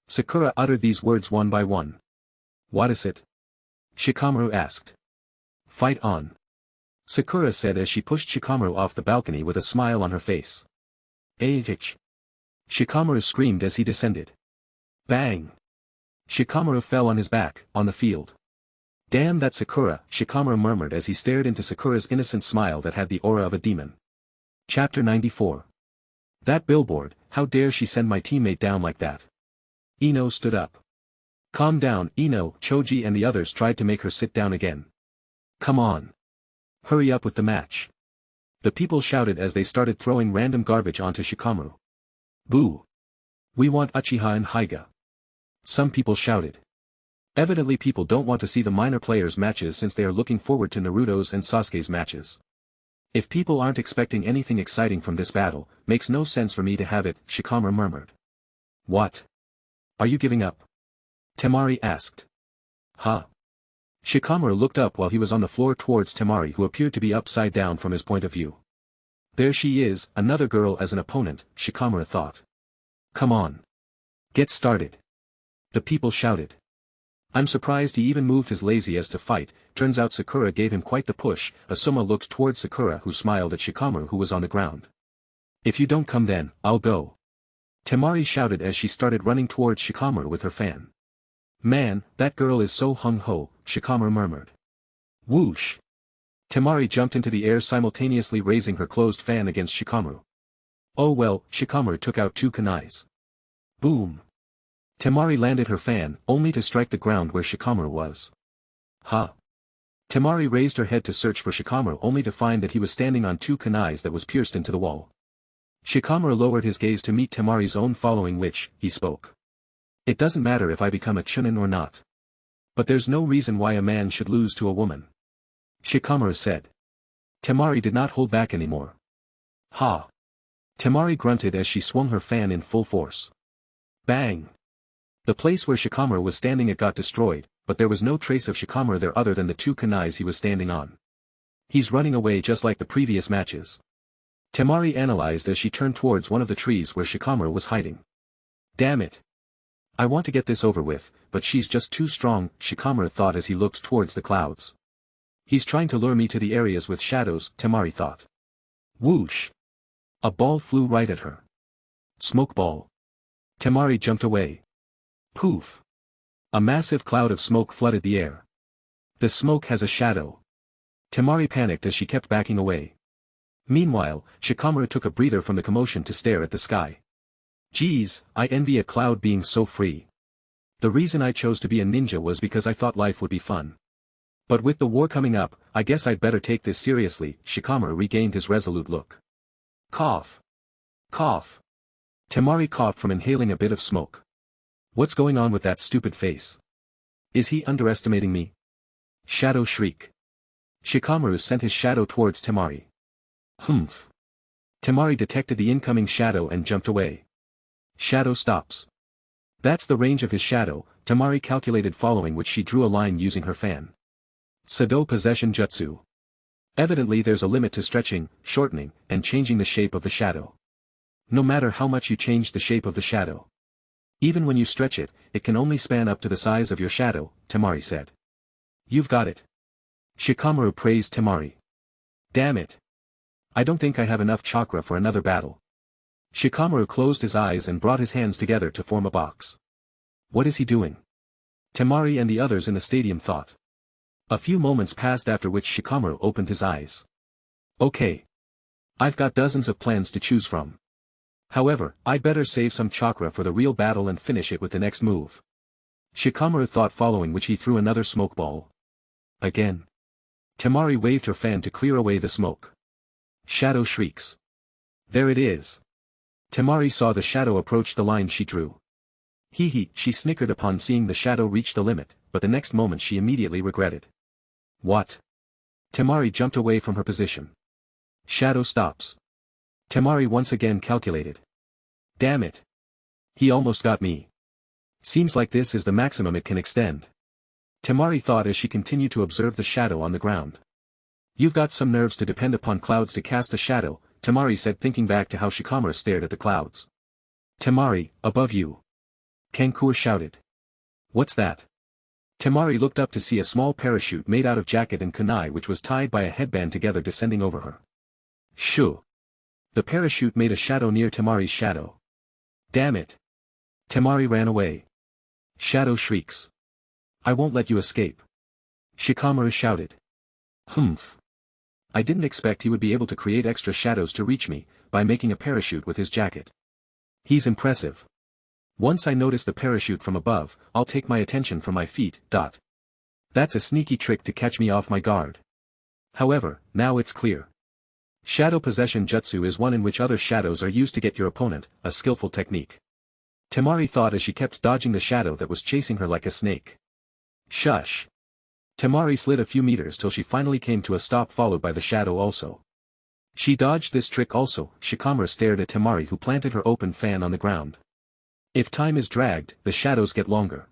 Sakura uttered these words one by one. What is it? Shikamaru asked. Fight on. Sakura said as she pushed Shikamaru off the balcony with a smile on her face. H. Shikamaru screamed as he descended. Bang! Shikamaru fell on his back, on the field. Damn that Sakura, Shikamaru murmured as he stared into Sakura's innocent smile that had the aura of a demon. Chapter 94. That billboard, how dare she send my teammate down like that? Ino stood up. Calm down, Ino. Choji and the others tried to make her sit down again. Come on. Hurry up with the match. The people shouted as they started throwing random garbage onto Shikamaru. Boo. We want Uchiha and Hyuga. Some people shouted. Evidently people don't want to see the minor players' matches since they are looking forward to Naruto's and Sasuke's matches. If people aren't expecting anything exciting from this battle, makes no sense for me to have it, Shikamaru murmured. What? Are you giving up? Temari asked. Huh? Shikamaru looked up while he was on the floor towards Temari, who appeared to be upside down from his point of view. There she is, another girl as an opponent, Shikamaru thought. Come on. Get started. The people shouted. I'm surprised he even moved his lazy as to fight. Turns out Sakura gave him quite the push. Asuma looked towards Sakura, who smiled at Shikamaru, who was on the ground. If you don't come then, I'll go. Temari shouted as she started running towards Shikamaru with her fan. Man, that girl is so hung-ho, Shikamaru murmured. Whoosh. Temari jumped into the air, simultaneously raising her closed fan against Shikamaru. Oh well, Shikamaru took out two kunais. Boom. Temari landed her fan, only to strike the ground where Shikamaru was. Huh? Temari raised her head to search for Shikamaru only to find that he was standing on two kunais that was pierced into the wall. Shikamaru lowered his gaze to meet Temari's own, following which, he spoke. It doesn't matter if I become a chunin or not. But there's no reason why a man should lose to a woman. Shikamaru said. Temari did not hold back anymore. Ha! Temari grunted as she swung her fan in full force. Bang! The place where Shikamaru was standing got destroyed, but there was no trace of Shikamaru there other than the two kunais he was standing on. He's running away just like the previous matches. Temari analyzed as she turned towards one of the trees where Shikamaru was hiding. Damn it! I want to get this over with, but she's just too strong, Shikamaru thought as he looked towards the clouds. He's trying to lure me to the areas with shadows, Temari thought. Whoosh! A ball flew right at her. Smoke ball. Temari jumped away. Poof! A massive cloud of smoke flooded the air. The smoke has a shadow. Temari panicked as she kept backing away. Meanwhile, Shikamaru took a breather from the commotion to stare at the sky. Geez, I envy a cloud being so free. The reason I chose to be a ninja was because I thought life would be fun. But with the war coming up, I guess I'd better take this seriously. Shikamaru regained his resolute look. Cough. Cough. Temari coughed from inhaling a bit of smoke. What's going on with that stupid face? Is he underestimating me? Shadow shriek. Shikamaru sent his shadow towards Temari. Humph. Temari detected the incoming shadow and jumped away. Shadow stops. That's the range of his shadow, Temari calculated, following which she drew a line using her fan. Sado possession jutsu. Evidently there's a limit to stretching, shortening, and changing the shape of the shadow. No matter how much you change the shape of the shadow. Even when you stretch it, it can only span up to the size of your shadow, Temari said. You've got it. Shikamaru praised Temari. Damn it. I don't think I have enough chakra for another battle. Shikamaru closed his eyes and brought his hands together to form a box. What is he doing? Temari and the others in the stadium thought. A few moments passed, after which Shikamaru opened his eyes. Okay. I've got dozens of plans to choose from. However, I'd better save some chakra for the real battle and finish it with the next move. Shikamaru thought, following which he threw another smoke ball. Again. Temari waved her fan to clear away the smoke. Shadow shrieks. There it is. Temari saw the shadow approach the line she drew. Hee hee, she snickered upon seeing the shadow reach the limit, but the next moment she immediately regretted. What? Temari jumped away from her position. Shadow stops. Temari once again calculated. Damn it. He almost got me. Seems like this is the maximum it can extend. Temari thought as she continued to observe the shadow on the ground. You've got some nerves to depend upon clouds to cast a shadow, Temari said, thinking back to how Shikamaru stared at the clouds. Temari, above you. Kankura shouted. What's that? Temari looked up to see a small parachute made out of jacket and kunai which was tied by a headband together descending over her. Shoo. The parachute made a shadow near Temari's shadow. Damn it. Temari ran away. Shadow shrieks. I won't let you escape. Shikamaru shouted. Humph. I didn't expect he would be able to create extra shadows to reach me, by making a parachute with his jacket. He's impressive. Once I notice the parachute from above, I'll take my attention from my feet. That's a sneaky trick to catch me off my guard. However, now it's clear. Shadow possession jutsu is one in which other shadows are used to get your opponent, a skillful technique. Temari thought as she kept dodging the shadow that was chasing her like a snake. Shush. Temari slid a few meters till she finally came to a stop, followed by the shadow also. She dodged this trick also. Shikamaru stared at Temari, who planted her open fan on the ground. If time is dragged, the shadows get longer.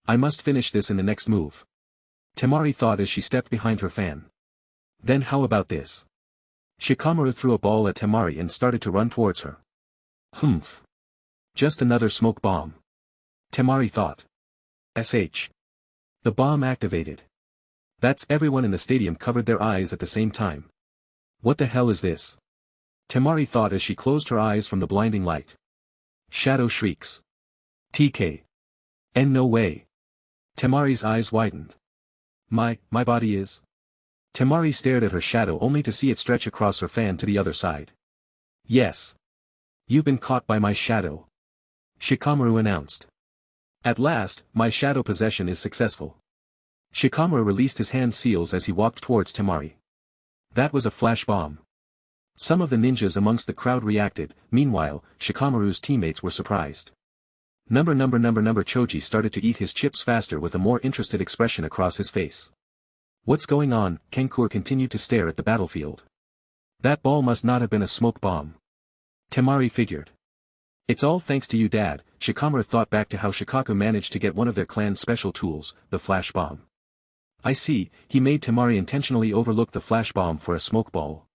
I must finish this in the next move. Temari thought as she stepped behind her fan. Then how about this? Shikamaru threw a ball at Temari and started to run towards her. Humph. Just another smoke bomb. Temari thought. SH. The bomb activated. That's everyone in the stadium covered their eyes at the same time. What the hell is this? Temari thought as she closed her eyes from the blinding light. Shadow shrieks. TK. And no way. Temari's eyes widened. My body is... Temari stared at her shadow only to see it stretch across her fan to the other side. Yes. You've been caught by my shadow. Shikamaru announced. At last, my shadow possession is successful. Shikamaru released his hand seals as he walked towards Temari. That was a flash bomb. Some of the ninjas amongst the crowd reacted. Meanwhile, Shikamaru's teammates were surprised. Number Choji started to eat his chips faster with a more interested expression across his face. What's going on? Kenkur continued to stare at the battlefield. That ball must not have been a smoke bomb. Temari figured. It's all thanks to you, Dad. Shikamaru thought back to how Shikaku managed to get one of their clan's special tools, the flash bomb. I see, he made Temari intentionally overlook the flash bomb for a smoke ball.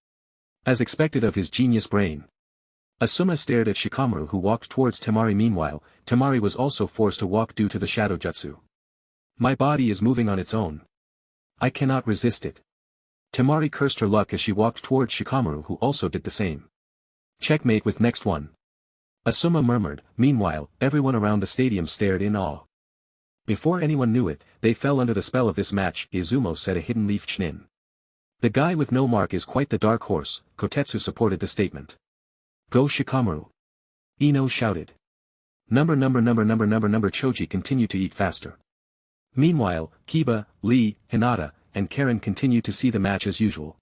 As expected of his genius brain. Asuma stared at Shikamaru, who walked towards Temari. Meanwhile, Temari was also forced to walk due to the shadow jutsu. My body is moving on its own. I cannot resist it. Temari cursed her luck as she walked towards Shikamaru, who also did the same. Checkmate with next one. Asuma murmured. Meanwhile, everyone around the stadium stared in awe. Before anyone knew it, they fell under the spell of this match. Izumo said a hidden leaf chnin. The guy with no mark is quite the dark horse. Kotetsu supported the statement. Go Shikamaru. Ino shouted. Number Choji continued to eat faster. Meanwhile, Kiba, Lee, Hinata, and Karen continued to see the match as usual.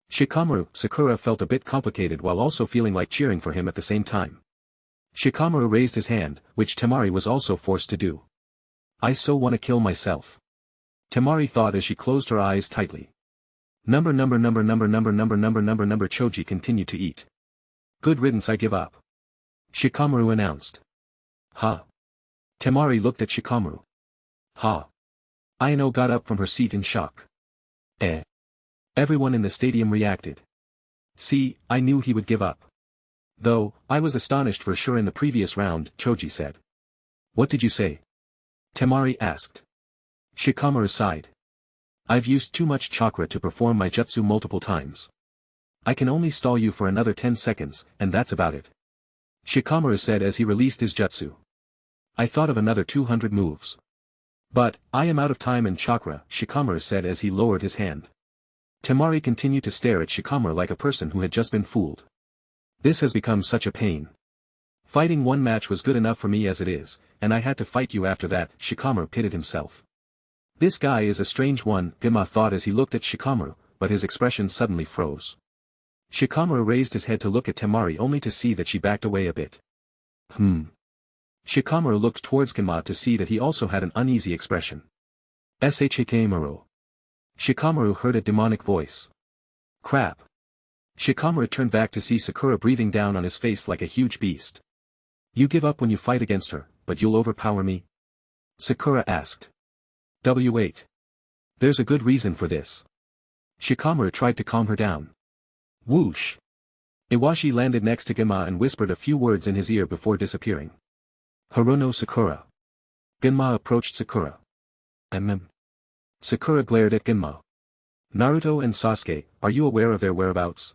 Shikamaru, Sakura felt a bit complicated while also feeling like cheering for him at the same time. Shikamaru raised his hand, which Temari was also forced to do. I so wanna kill myself. Temari thought as she closed her eyes tightly. Number Choji continued to eat. Good riddance, I give up. Shikamaru announced. Ha. Temari looked at Shikamaru. Ha. Aino got up from her seat in shock. Eh. Everyone in the stadium reacted. See, I knew he would give up. Though, I was astonished for sure in the previous round, Choji said. What did you say? Temari asked. Shikamaru sighed. I've used too much chakra to perform my jutsu multiple times. I can only stall you for another 10 seconds, and that's about it. Shikamaru said as he released his jutsu. I thought of another 200 moves. But, I am out of time and chakra, Shikamaru said as he lowered his hand. Temari continued to stare at Shikamaru like a person who had just been fooled. This has become such a pain. Fighting one match was good enough for me as it is, and I had to fight you after that, Shikamaru pitted himself. This guy is a strange one, Gema thought as he looked at Shikamaru, but his expression suddenly froze. Shikamaru raised his head to look at Temari only to see that she backed away a bit. Shikamaru looked towards Gema to see that he also had an uneasy expression. Shikamaru. Shikamaru heard a demonic voice. Crap. Shikamaru turned back to see Sakura breathing down on his face like a huge beast. You give up when you fight against her, but you'll overpower me? Sakura asked. W8. There's a good reason for this. Shikamaru tried to calm her down. Whoosh. Iwashi landed next to Genma and whispered a few words in his ear before disappearing. Hirono Sakura. Genma approached Sakura. Sakura glared at Genma. Naruto and Sasuke, are you aware of their whereabouts?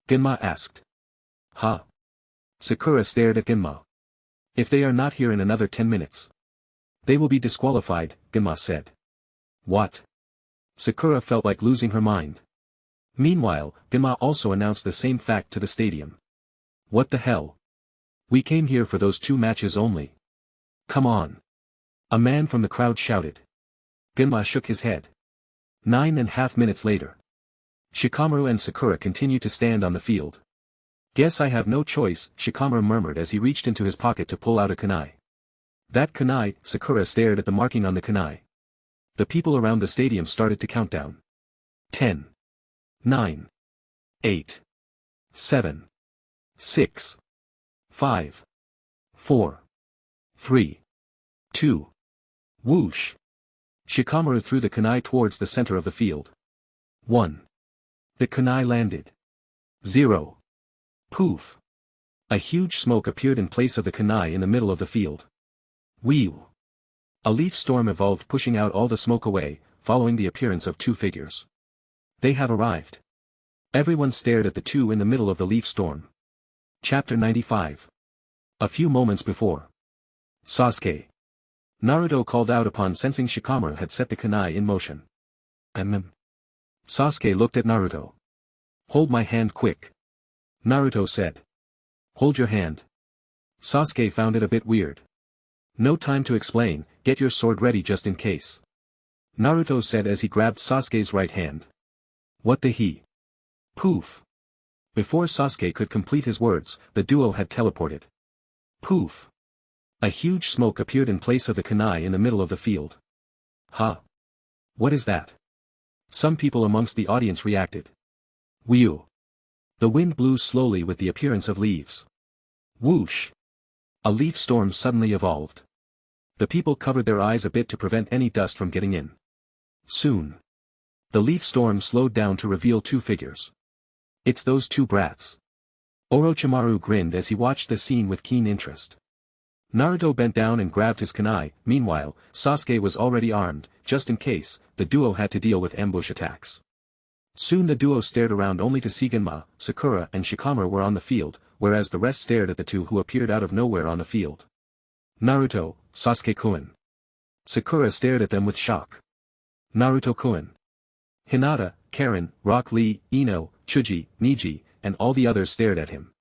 Genma asked. Ha. Sakura stared at Genma. If they are not here in another 10 minutes. They will be disqualified, Genma said. What? Sakura felt like losing her mind. Meanwhile, Genma also announced the same fact to the stadium. What the hell? We came here for those 2 matches only. Come on. A man from the crowd shouted. Genma shook his head. 9.5 minutes later. Shikamaru and Sakura continued to stand on the field. Guess I have no choice, Shikamaru murmured as he reached into his pocket to pull out a kunai. That kunai, Sakura stared at the marking on the kunai. The people around the stadium started to count down. 10. 9. 8. 7. 6. 5. 4. 3. 2. Whoosh. Shikamaru threw the kunai towards the center of the field. 1. The kunai landed. 0. Poof. A huge smoke appeared in place of the kunai in the middle of the field. Whew. A leaf storm evolved, pushing out all the smoke away, following the appearance of 2 figures. They have arrived. Everyone stared at the 2 in the middle of the leaf storm. Chapter 95. A few moments before. Sasuke. Naruto called out upon sensing Shikamaru had set the kunai in motion. Sasuke looked at Naruto. Hold my hand quick. Naruto said. Hold your hand. Sasuke found it a bit weird. No time to explain, get your sword ready just in case. Naruto said as he grabbed Sasuke's right hand. What the he? Poof. Before Sasuke could complete his words, the duo had teleported. Poof. A huge smoke appeared in place of the kunai in the middle of the field. Huh? What is that? Some people amongst the audience reacted. Whew. The wind blew slowly with the appearance of leaves. Whoosh. A leaf storm suddenly evolved. The people covered their eyes a bit to prevent any dust from getting in. Soon. The leaf storm slowed down to reveal two figures. It's those two brats. Orochimaru grinned as he watched the scene with keen interest. Naruto bent down and grabbed his kunai. Meanwhile, Sasuke was already armed, just in case. The duo had to deal with ambush attacks. Soon the duo stared around only to see Genma, Sakura and Shikamaru were on the field, whereas the rest stared at the two who appeared out of nowhere on the field. Naruto, Sasuke-kun. Sakura stared at them with shock. Naruto-kun. Hinata, Karen, Rock Lee, Ino, Chuji, Niji, and all the others stared at him.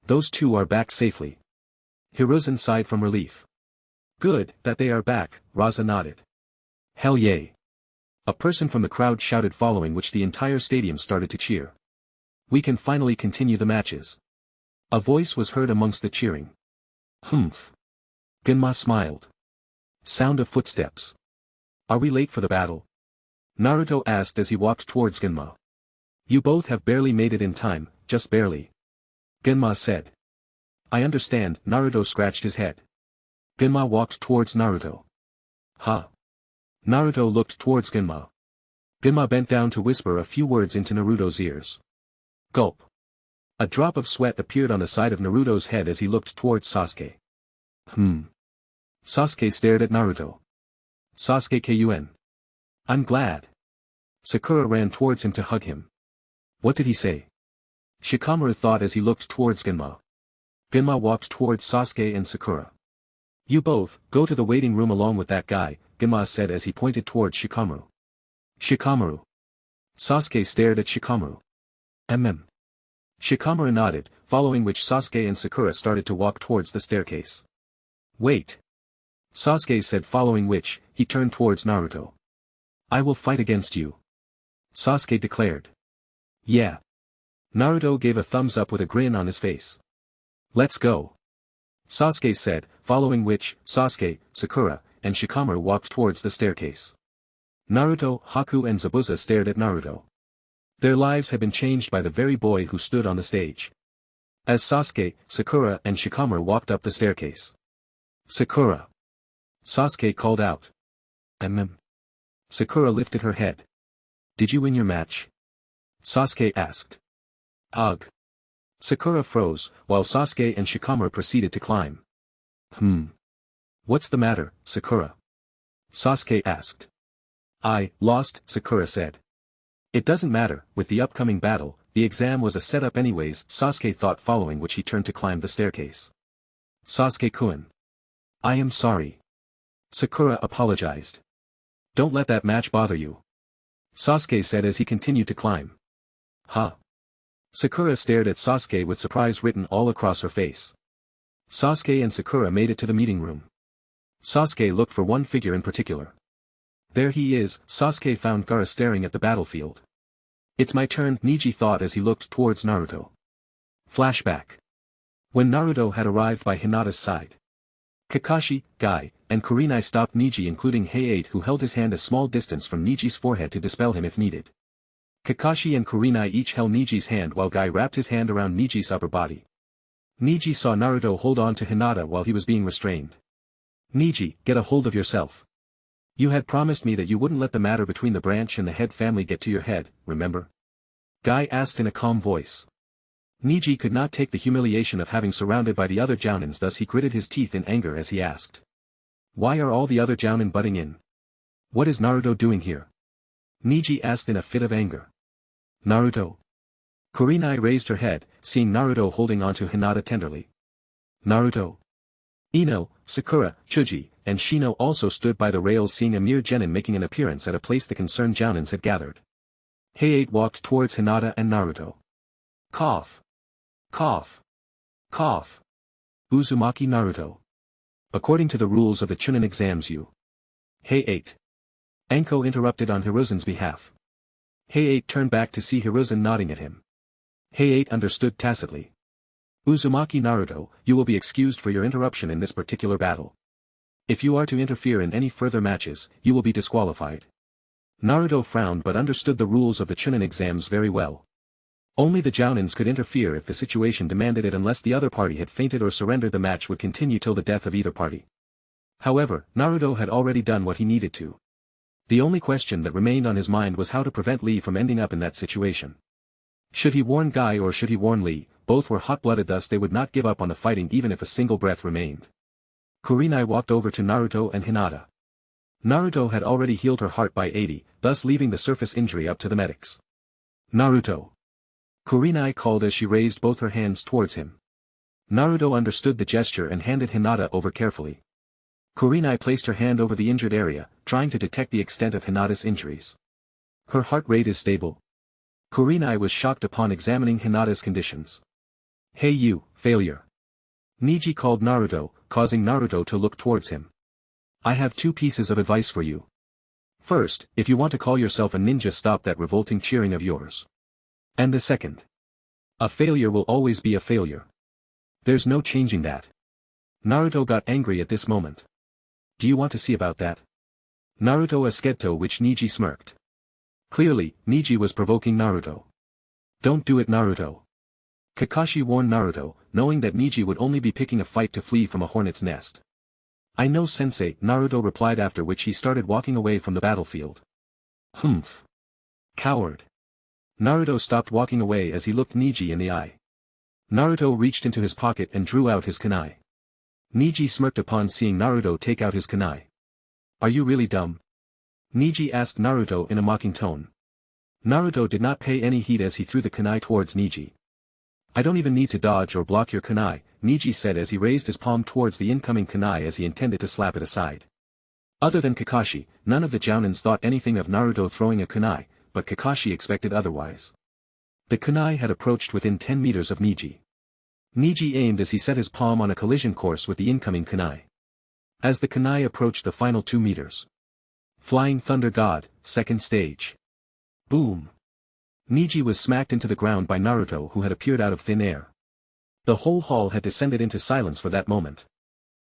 Those two are back safely. Hiruzen sighed from relief. Good, that they are back, Raza nodded. Hell yay. A person from the crowd shouted, following which the entire stadium started to cheer. We can finally continue the matches. A voice was heard amongst the cheering. Humph. Genma smiled. Sound of footsteps. Are we late for the battle? Naruto asked as he walked towards Genma. You both have barely made it in time, just barely. Genma said. I understand. Naruto scratched his head. Genma walked towards Naruto. Huh? Naruto looked towards Genma. Genma bent down to whisper a few words into Naruto's ears. Gulp. A drop of sweat appeared on the side of Naruto's head as he looked towards Sasuke. Sasuke stared at Naruto. Sasuke-kun. I'm glad. Sakura ran towards him to hug him. What did he say? Shikamaru thought as he looked towards Genma. Genma walked towards Sasuke and Sakura. You both, go to the waiting room along with that guy, Genma said as he pointed towards Shikamaru. Shikamaru. Sasuke stared at Shikamaru. Shikamaru nodded, following which Sasuke and Sakura started to walk towards the staircase. Wait. Sasuke said, following which, he turned towards Naruto. I will fight against you. Sasuke declared. Yeah. Naruto gave a thumbs up with a grin on his face. Let's go. Sasuke said, following which, Sasuke, Sakura, and Shikamaru walked towards the staircase. Naruto, Haku and Zabuza stared at Naruto. Their lives had been changed by the very boy who stood on the stage. As Sasuke, Sakura and Shikamaru walked up the staircase. Sakura. Sasuke called out. Sakura lifted her head. Did you win your match? Sasuke asked. Ugh. Sakura froze, while Sasuke and Shikamaru proceeded to climb. What's the matter, Sakura? Sasuke asked. I lost, Sakura said. It doesn't matter, with the upcoming battle, the exam was a setup anyways, Sasuke thought, following which he turned to climb the staircase. Sasuke-kun. I am sorry. Sakura apologized. Don't let that match bother you. Sasuke said as he continued to climb. Huh? Sakura stared at Sasuke with surprise written all across her face. Sasuke and Sakura made it to the meeting room. Sasuke looked for one figure in particular. There he is, Sasuke found Gaara staring at the battlefield. It's my turn, Niji thought as he looked towards Naruto. Flashback. When Naruto had arrived by Hinata's side. Kakashi, Guy, and Kurenai stopped Niji, including Hayate, who held his hand a small distance from Niji's forehead to dispel him if needed. Kakashi and Kurenai each held Niji's hand while Guy wrapped his hand around Niji's upper body. Niji saw Naruto hold on to Hinata while he was being restrained. Niji, get a hold of yourself. You had promised me that you wouldn't let the matter between the branch and the head family get to your head, remember? Guy asked in a calm voice. Niji could not take the humiliation of having surrounded by the other Jounins, thus he gritted his teeth in anger as he asked. Why are all the other Jounin butting in? What is Naruto doing here? Niji asked in a fit of anger. Naruto. Kurenai raised her head, seeing Naruto holding onto Hinata tenderly. Naruto. Ino, Sakura, Chuji, and Shino also stood by the rails, seeing a mere genin making an appearance at a place the concerned Jounins had gathered. Hayate walked towards Hinata and Naruto. Cough. Cough. Cough. Uzumaki Naruto. According to the rules of the Chunin exams you. Hey 8. Anko interrupted on Hiruzen's behalf. Hey 8 turned back to see Hiruzen nodding at him. Hey 8 understood tacitly. Uzumaki Naruto, you will be excused for your interruption in this particular battle. If you are to interfere in any further matches, you will be disqualified. Naruto frowned but understood the rules of the Chunin exams very well. Only the Jounins could interfere if the situation demanded it, unless the other party had fainted or surrendered. The match would continue till the death of either party. However, Naruto had already done what he needed to. The only question that remained on his mind was how to prevent Lee from ending up in that situation. Should he warn Guy or should he warn Lee? Both were hot-blooded, thus they would not give up on the fighting even if a single breath remained. Kurenai walked over to Naruto and Hinata. Naruto had already healed her heart by 80, thus leaving the surface injury up to the medics. Naruto. Kurenai called as she raised both her hands towards him. Naruto understood the gesture and handed Hinata over carefully. Kurenai placed her hand over the injured area, trying to detect the extent of Hinata's injuries. Her heart rate is stable. Kurenai was shocked upon examining Hinata's conditions. Hey you, failure. Neji called Naruto, causing Naruto to look towards him. I have two pieces of advice for you. First, if you want to call yourself a ninja, stop that revolting cheering of yours. And the second. A failure will always be a failure. There's no changing that. Naruto got angry at this moment. Do you want to see about that? Naruto esketo, which Neji smirked. Clearly, Neji was provoking Naruto. Don't do it, Naruto. Kakashi warned Naruto, knowing that Neji would only be picking a fight to flee from a hornet's nest. I know, sensei, Naruto replied, after which he started walking away from the battlefield. Humph. Coward. Naruto stopped walking away as he looked Neji in the eye. Naruto reached into his pocket and drew out his kunai. Neji smirked upon seeing Naruto take out his kunai. Are you really dumb? Neji asked Naruto in a mocking tone. Naruto did not pay any heed as he threw the kunai towards Neji. I don't even need to dodge or block your kunai, Neji said as he raised his palm towards the incoming kunai as he intended to slap it aside. Other than Kakashi, none of the Jounins thought anything of Naruto throwing a kunai, but Kakashi expected otherwise. The kunai had approached within 10 meters of Neji. Neji aimed as he set his palm on a collision course with the incoming kunai. As the kunai approached the final 2 meters. Flying Thunder God, second stage. Boom. Neji was smacked into the ground by Naruto, who had appeared out of thin air. The whole hall had descended into silence for that moment.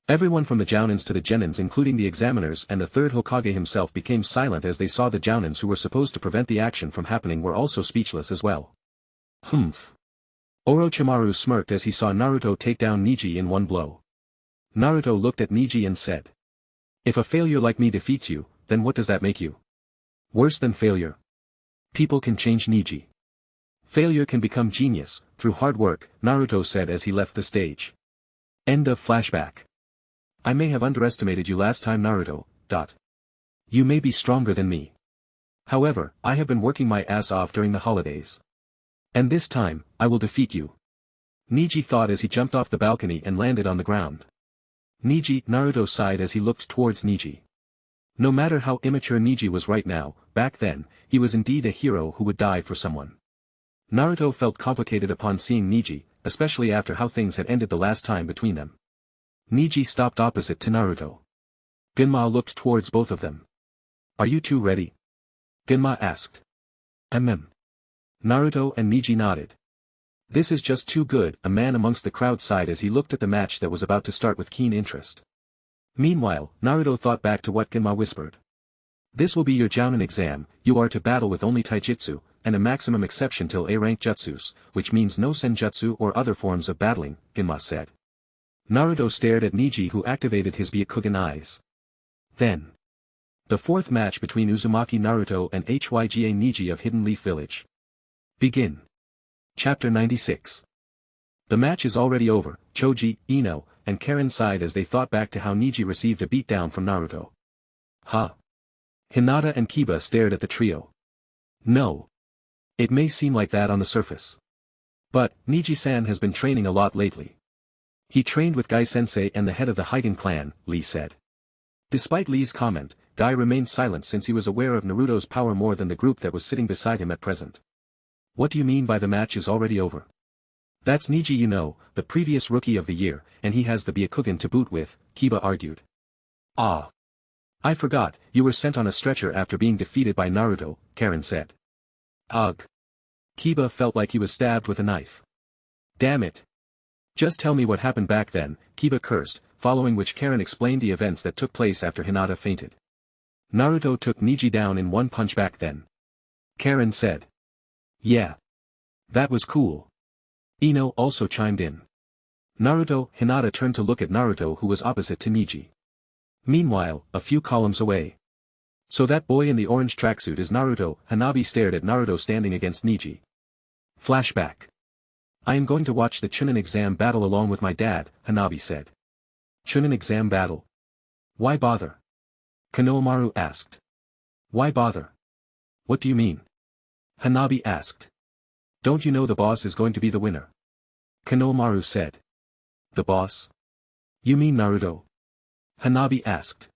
Everyone from the Jounins to the Genins, including the examiners and the third Hokage himself, became silent as they saw the Jounins who were supposed to prevent the action from happening were also speechless as well. Humph. Orochimaru smirked as he saw Naruto take down Neji in one blow. Naruto looked at Neji and said. If a failure like me defeats you, then what does that make you? Worse than failure. People can change, Neji. Failure can become genius, through hard work, Naruto said as he left the stage. End of flashback. I may have underestimated you last time, Naruto. You may be stronger than me. However, I have been working my ass off during the holidays. And this time, I will defeat you. Neji thought as he jumped off the balcony and landed on the ground. Neji, Naruto sighed as he looked towards Neji. No matter how immature Neji was right now, back then, he was indeed a hero who would die for someone. Naruto felt complicated upon seeing Neji, especially after how things had ended the last time between them. Neji stopped opposite to Naruto. Genma looked towards both of them. Are you two ready? Genma asked. Naruto and Neji nodded. This is just too good, a man amongst the crowd sighed as he looked at the match that was about to start with keen interest. Meanwhile, Naruto thought back to what Genma whispered. This will be your Jounin exam, you are to battle with only taijutsu, and a maximum exception till A-rank jutsus, which means no senjutsu or other forms of battling, Genma said. Naruto stared at Neji, who activated his Byakugan eyes. Then. The fourth match between Uzumaki Naruto and Hyga Neji of Hidden Leaf Village. Begin. Chapter 96. The match is already over, Choji, Ino, and Karen sighed as they thought back to how Neji received a beatdown from Naruto. Huh. Hinata and Kiba stared at the trio. No. It may seem like that on the surface. But, Neji-san has been training a lot lately. He trained with Guy-sensei and the head of the Hyuga clan, Lee said. Despite Lee's comment, Guy remained silent since he was aware of Naruto's power more than the group that was sitting beside him at present. What do you mean by the match is already over? That's Niji, you know, the previous rookie of the year, and he has the Byakugan to boot with, Kiba argued. Ah. I forgot, you were sent on a stretcher after being defeated by Naruto, Karen said. Ugh. Kiba felt like he was stabbed with a knife. Damn it. Just tell me what happened back then, Kiba cursed, following which Karen explained the events that took place after Hinata fainted. Naruto took Niji down in one punch back then. Karen said. Yeah. That was cool. Ino also chimed in. Naruto, Hinata turned to look at Naruto, who was opposite to Niji. Meanwhile, a few columns away. So that boy in the orange tracksuit is Naruto, Hanabi stared at Naruto standing against Niji. Flashback. I am going to watch the Chunin exam battle along with my dad, Hanabi said. Chunin exam battle? Why bother? Konohamaru asked. Why bother? What do you mean? Hanabi asked. Don't you know the boss is going to be the winner? Konohamaru said. The boss? You mean Naruto? Hanabi asked.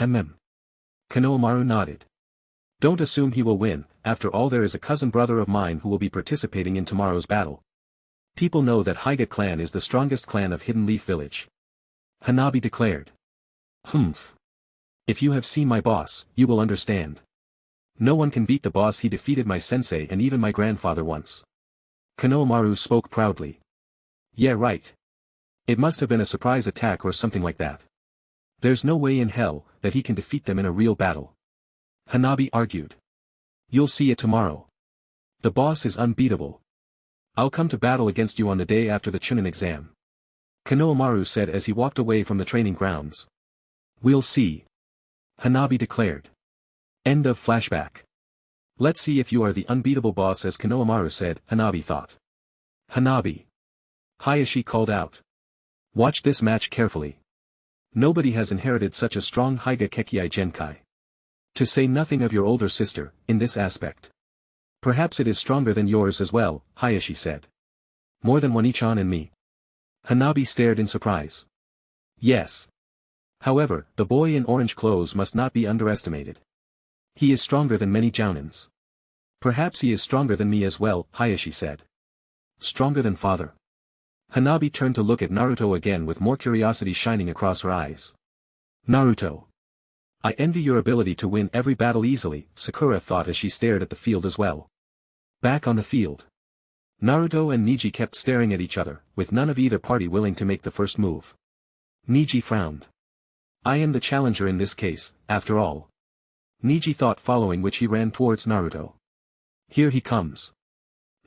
Konohamaru nodded. Don't assume he will win, after all there is a cousin brother of mine who will be participating in tomorrow's battle. People know that Hyuga clan is the strongest clan of Hidden Leaf Village. Hanabi declared. Humph. If you have seen my boss, you will understand. No one can beat the boss. He defeated my sensei and even my grandfather once. Konohamaru spoke proudly. Yeah, right. It must have been a surprise attack or something like that. There's no way in hell that he can defeat them in a real battle. Hanabi argued. You'll see it tomorrow. The boss is unbeatable. I'll come to battle against you on the day after the Chunin exam. Konohamaru said as he walked away from the training grounds. We'll see. Hanabi declared. End of flashback. Let's see if you are the unbeatable boss, as Konohamaru said, Hanabi thought. Hanabi. Hayashi called out. Watch this match carefully. Nobody has inherited such a strong Hyuga Kekei Genkai. To say nothing of your older sister, in this aspect. Perhaps it is stronger than yours as well, Hayashi said. More than Wani-chan and me. Hanabi stared in surprise. Yes. However, the boy in orange clothes must not be underestimated. He is stronger than many jounins. Perhaps he is stronger than me as well, Hayashi said. Stronger than father. Hanabi turned to look at Naruto again with more curiosity shining across her eyes. Naruto. I envy your ability to win every battle easily, Sakura thought as she stared at the field as well. Back on the field. Naruto and Niji kept staring at each other, with none of either party willing to make the first move. Niji frowned. I am the challenger in this case, after all. Niji thought, following which he ran towards Naruto. Here he comes.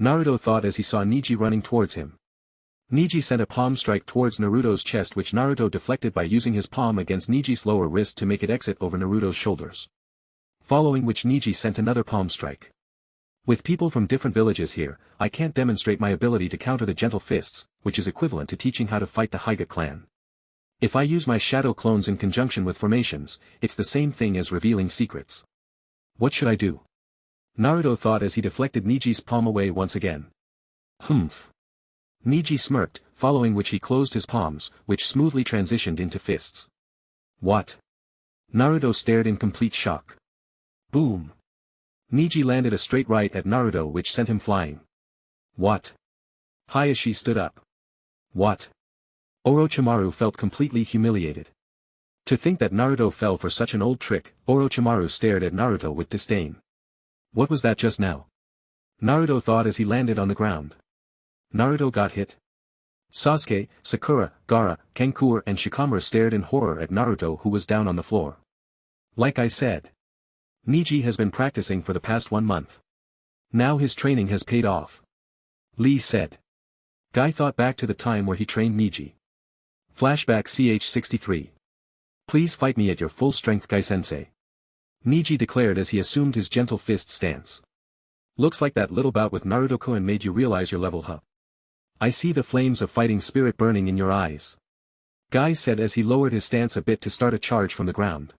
Naruto thought as he saw Niji running towards him. Niji sent a palm strike towards Naruto's chest, which Naruto deflected by using his palm against Niji's lower wrist to make it exit over Naruto's shoulders. Following which Niji sent another palm strike. With people from different villages here, I can't demonstrate my ability to counter the gentle fists, which is equivalent to teaching how to fight the Hyuga clan. If I use my shadow clones in conjunction with formations, it's the same thing as revealing secrets. What should I do? Naruto thought as he deflected Niji's palm away once again. Humph. Niji smirked, following which he closed his palms, which smoothly transitioned into fists. What? Naruto stared in complete shock. Boom. Niji landed a straight right at Naruto, which sent him flying. What? Hayashi stood up. What? Orochimaru felt completely humiliated. To think that Naruto fell for such an old trick, Orochimaru stared at Naruto with disdain. What was that just now? Naruto thought as he landed on the ground. Naruto got hit. Sasuke, Sakura, Gaara, Kankura and Shikamaru stared in horror at Naruto, who was down on the floor. Like I said. Niji has been practicing for the past 1 month. Now his training has paid off. Lee said. Guy thought back to the time where he trained Niji. Flashback ch63. Please fight me at your full strength, Gai-sensei. Niji declared as he assumed his gentle fist stance. Looks like that little bout with Naruto-kun made you realize your level, huh? I see the flames of fighting spirit burning in your eyes. Guy said as he lowered his stance a bit to start a charge from the ground.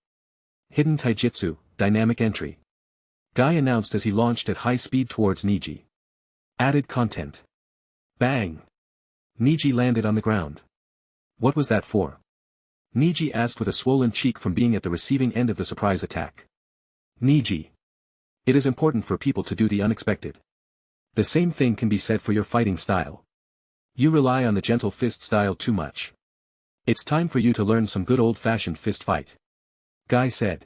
Hidden Taijutsu, dynamic entry. Guy announced as he launched at high speed towards Niji. Added content. Bang! Niji landed on the ground. What was that for? Niji asked with a swollen cheek from being at the receiving end of the surprise attack. Niji. It is important for people to do the unexpected. The same thing can be said for your fighting style. You rely on the gentle fist style too much. It's time for you to learn some good old-fashioned fist fight. Guy said.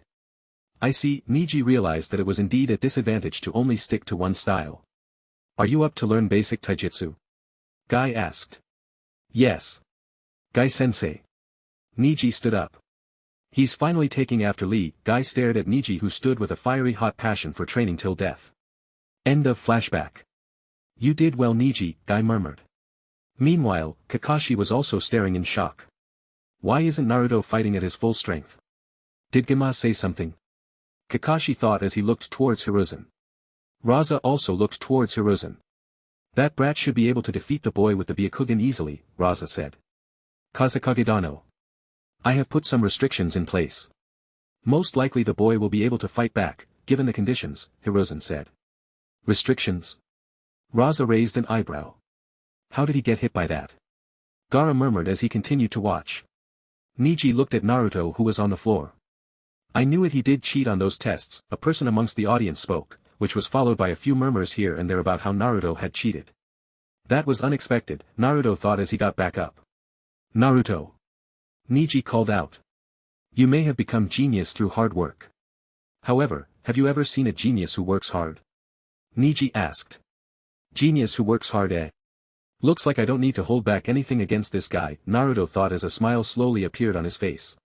I see. Niji realized that it was indeed a disadvantage to only stick to one style. Are you up to learn basic taijutsu? Guy asked. Yes. Guy-sensei. Niji stood up. He's finally taking after Lee. Guy stared at Niji, who stood with a fiery hot passion for training till death. End of flashback. You did well, Niji, Guy murmured. Meanwhile, Kakashi was also staring in shock. Why isn't Naruto fighting at his full strength? Did Gema say something? Kakashi thought as he looked towards Hiruzen. Raza also looked towards Hiruzen. That brat should be able to defeat the boy with the Byakugan easily, Raza said. Kazekage Dano. I have put some restrictions in place. Most likely the boy will be able to fight back, given the conditions, Hiruzen said. Restrictions? Raza raised an eyebrow. How did he get hit by that? Gaara murmured as he continued to watch. Niji looked at Naruto, who was on the floor. I knew it, he did cheat on those tests, a person amongst the audience spoke, which was followed by a few murmurs here and there about how Naruto had cheated. That was unexpected, Naruto thought as he got back up. Naruto. Niji called out. You may have become genius through hard work. However, have you ever seen a genius who works hard? Niji asked. Genius who works hard, eh? Looks like I don't need to hold back anything against this guy, Naruto thought as a smile slowly appeared on his face.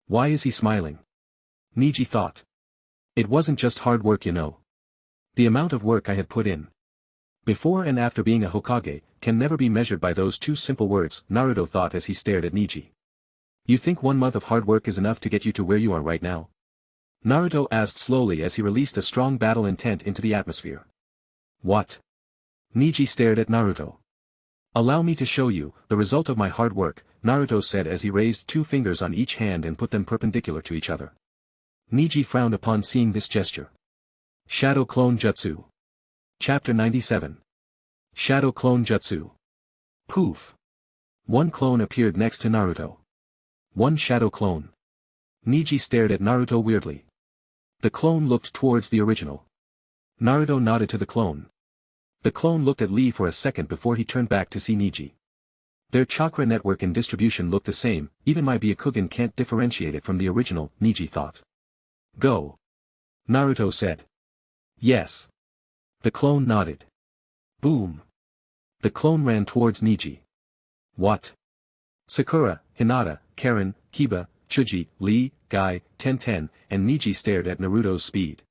Why is he smiling? Niji thought. It wasn't just hard work, you know. The amount of work I had put in, before and after being a Hokage, can never be measured by those two simple words, Naruto thought as he stared at Niji. You think 1 month of hard work is enough to get you to where you are right now? Naruto asked slowly as he released a strong battle intent into the atmosphere. What? Niji stared at Naruto. Allow me to show you, the result of my hard work, Naruto said as he raised 2 fingers on each hand and put them perpendicular to each other. Niji frowned upon seeing this gesture. Shadow Clone Jutsu. Chapter 97. Shadow Clone Jutsu. Poof. 1 clone appeared next to Naruto. 1 shadow clone. Niji stared at Naruto weirdly. The clone looked towards the original. Naruto nodded to the clone. The clone looked at Lee for a second before he turned back to see Niji. Their chakra network and distribution looked the same, even my Byakugan can't differentiate it from the original, Niji thought. Go. Naruto said. Yes. The clone nodded. Boom. The clone ran towards Niji. What? Sakura, Hinata, Karen, Kiba, Chuji, Lee, Guy, Tenten, and Niji stared at Naruto's speed.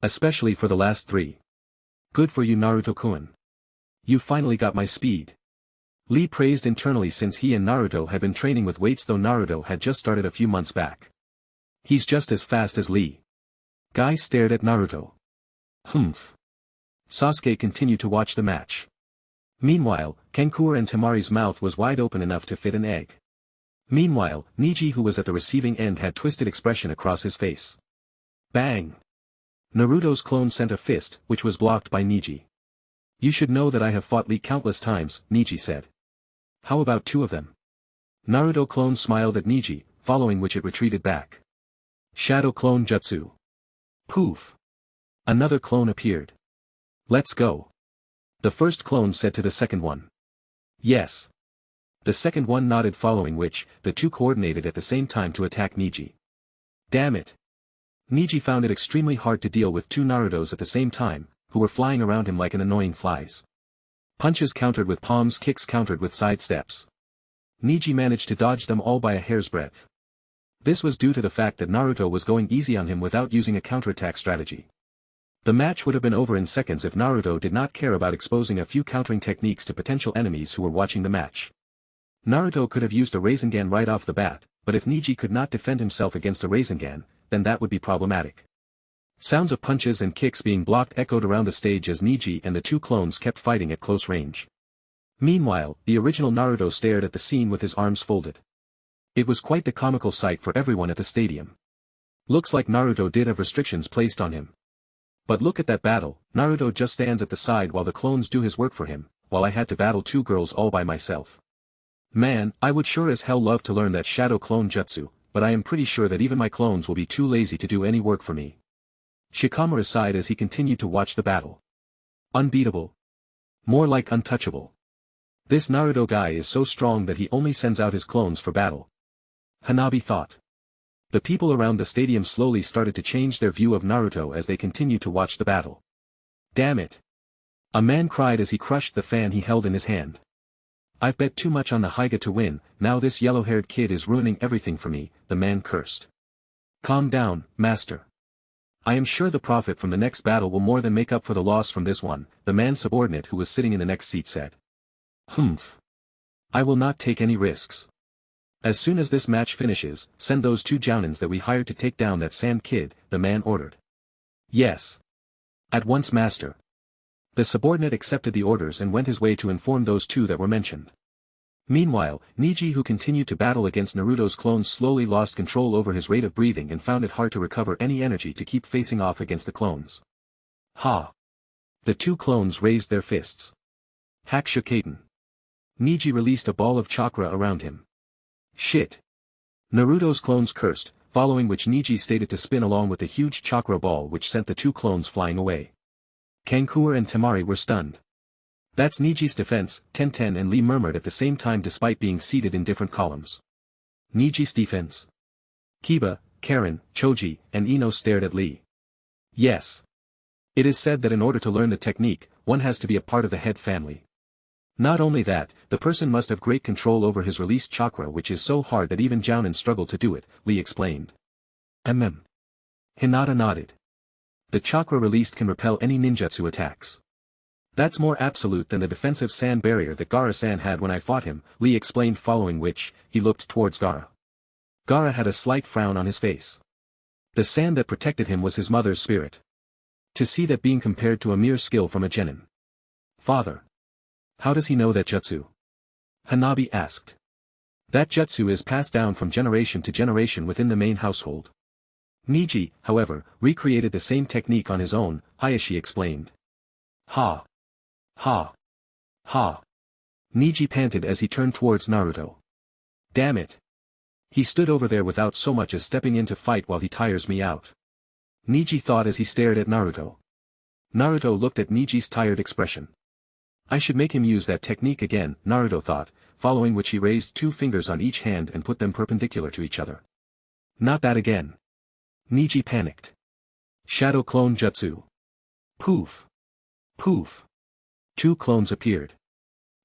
Especially for the last 3. Good for you, Naruto-kun. You finally got my speed. Lee praised internally since he and Naruto had been training with weights, though Naruto had just started a few months back. He's just as fast as Lee. Guy stared at Naruto. Humph. Sasuke continued to watch the match. Meanwhile, Kankura and Tamari's mouth was wide open enough to fit an egg. Meanwhile, Niji, who was at the receiving end, had twisted expression across his face. Bang! Naruto's clone sent a fist, which was blocked by Niji. You should know that I have fought Lee countless times, Niji said. How about 2 of them? Naruto clone smiled at Niji, following which it retreated back. Shadow Clone Jutsu. Poof! Another clone appeared. Let's go. The first clone said to the second one. Yes. The second one nodded, following which, the 2 coordinated at the same time to attack Niji. Damn it. Niji found it extremely hard to deal with 2 Narutos at the same time, who were flying around him like an annoying flies. Punches countered with palms, kicks countered with side steps. Niji managed to dodge them all by a hair's breadth. This was due to the fact that Naruto was going easy on him without using a counterattack strategy. The match would have been over in seconds if Naruto did not care about exposing a few countering techniques to potential enemies who were watching the match. Naruto could have used a Rasengan right off the bat, but if Niji could not defend himself against a Rasengan, then that would be problematic. Sounds of punches and kicks being blocked echoed around the stage as Niji and the 2 clones kept fighting at close range. Meanwhile, the original Naruto stared at the scene with his arms folded. It was quite the comical sight for everyone at the stadium. Looks like Naruto did have restrictions placed on him. But look at that battle, Naruto just stands at the side while the clones do his work for him, while I had to battle 2 girls all by myself. Man, I would sure as hell love to learn that shadow clone jutsu, but I am pretty sure that even my clones will be too lazy to do any work for me. Shikamaru sighed as he continued to watch the battle. Unbeatable. More like untouchable. This Naruto guy is so strong that he only sends out his clones for battle. Hanabi thought. The people around the stadium slowly started to change their view of Naruto as they continued to watch the battle. Damn it! A man cried as he crushed the fan he held in his hand. I've bet too much on the Hyuga to win, now this yellow-haired kid is ruining everything for me, the man cursed. Calm down, master. I am sure the profit from the next battle will more than make up for the loss from this one, the man's subordinate who was sitting in the next seat said. Humph. I will not take any risks. As soon as this match finishes, send those 2 jounins that we hired to take down that sand kid, the man ordered. Yes. At once, master. The subordinate accepted the orders and went his way to inform those 2 that were mentioned. Meanwhile, Niji, who continued to battle against Naruto's clones, slowly lost control over his rate of breathing and found it hard to recover any energy to keep facing off against the clones. Ha! The 2 clones raised their fists. Hakushokaten. Niji released a ball of chakra around him. Shit! Naruto's clones cursed, following which Niji stated to spin along with the huge chakra ball which sent the 2 clones flying away. Kankura and Temari were stunned. That's Niji's defense, Tenten and Lee murmured at the same time despite being seated in different columns. Niji's defense. Kiba, Karen, Choji, and Ino stared at Lee. Yes. It is said that in order to learn the technique, one has to be a part of the head family. Not only that, the person must have great control over his released chakra, which is so hard that even Jounin struggle to do it, Lee explained. Hinata nodded. The chakra released can repel any ninjutsu attacks. That's more absolute than the defensive sand barrier that Gaara-san had when I fought him, Lee explained, following which, he looked towards Gaara. Gaara had a slight frown on his face. The sand that protected him was his mother's spirit. To see that being compared to a mere skill from a genin. Father. How does he know that jutsu? Hanabi asked. That jutsu is passed down from generation to generation within the main household. Niji, however, recreated the same technique on his own, Hayashi explained. Ha! Ha! Ha! Niji panted as he turned towards Naruto. Damn it! He stood over there without so much as stepping in to fight while he tires me out. Niji thought as he stared at Naruto. Naruto looked at Niji's tired expression. I should make him use that technique again, Naruto thought, following which he raised 2 fingers on each hand and put them perpendicular to each other. Not that again. Niji panicked. Shadow clone jutsu. Poof. Poof. 2 clones appeared.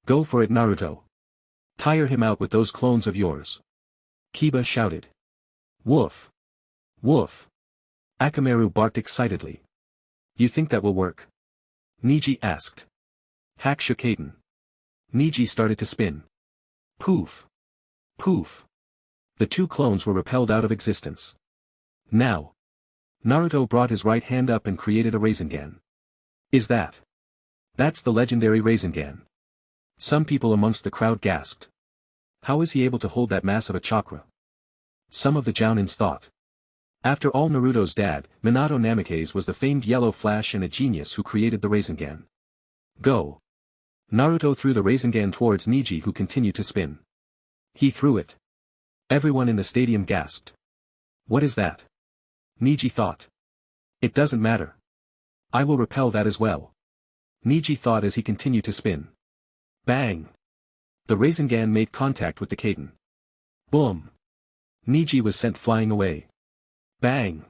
Go for it, Naruto. Tire him out with those clones of yours. Kiba shouted. Woof. Woof. Akamaru barked excitedly. You think that will work? Niji asked. Hakushokaten. Niji started to spin. Poof. Poof. The 2 clones were repelled out of existence. Now. Naruto brought his right hand up and created a Rasengan. Is that? That's the legendary Rasengan. Some people amongst the crowd gasped. How is he able to hold that mass of a chakra? Some of the Jounins thought. After all, Naruto's dad, Minato Namikaze, was the famed Yellow Flash and a genius who created the Rasengan. Go. Naruto threw the Rasengan towards Niji, who continued to spin. He threw it. Everyone in the stadium gasped. What is that? Niji thought. It doesn't matter. I will repel that as well. Niji thought as he continued to spin. Bang! The Rasengan made contact with the Katen. Boom! Niji was sent flying away. Bang!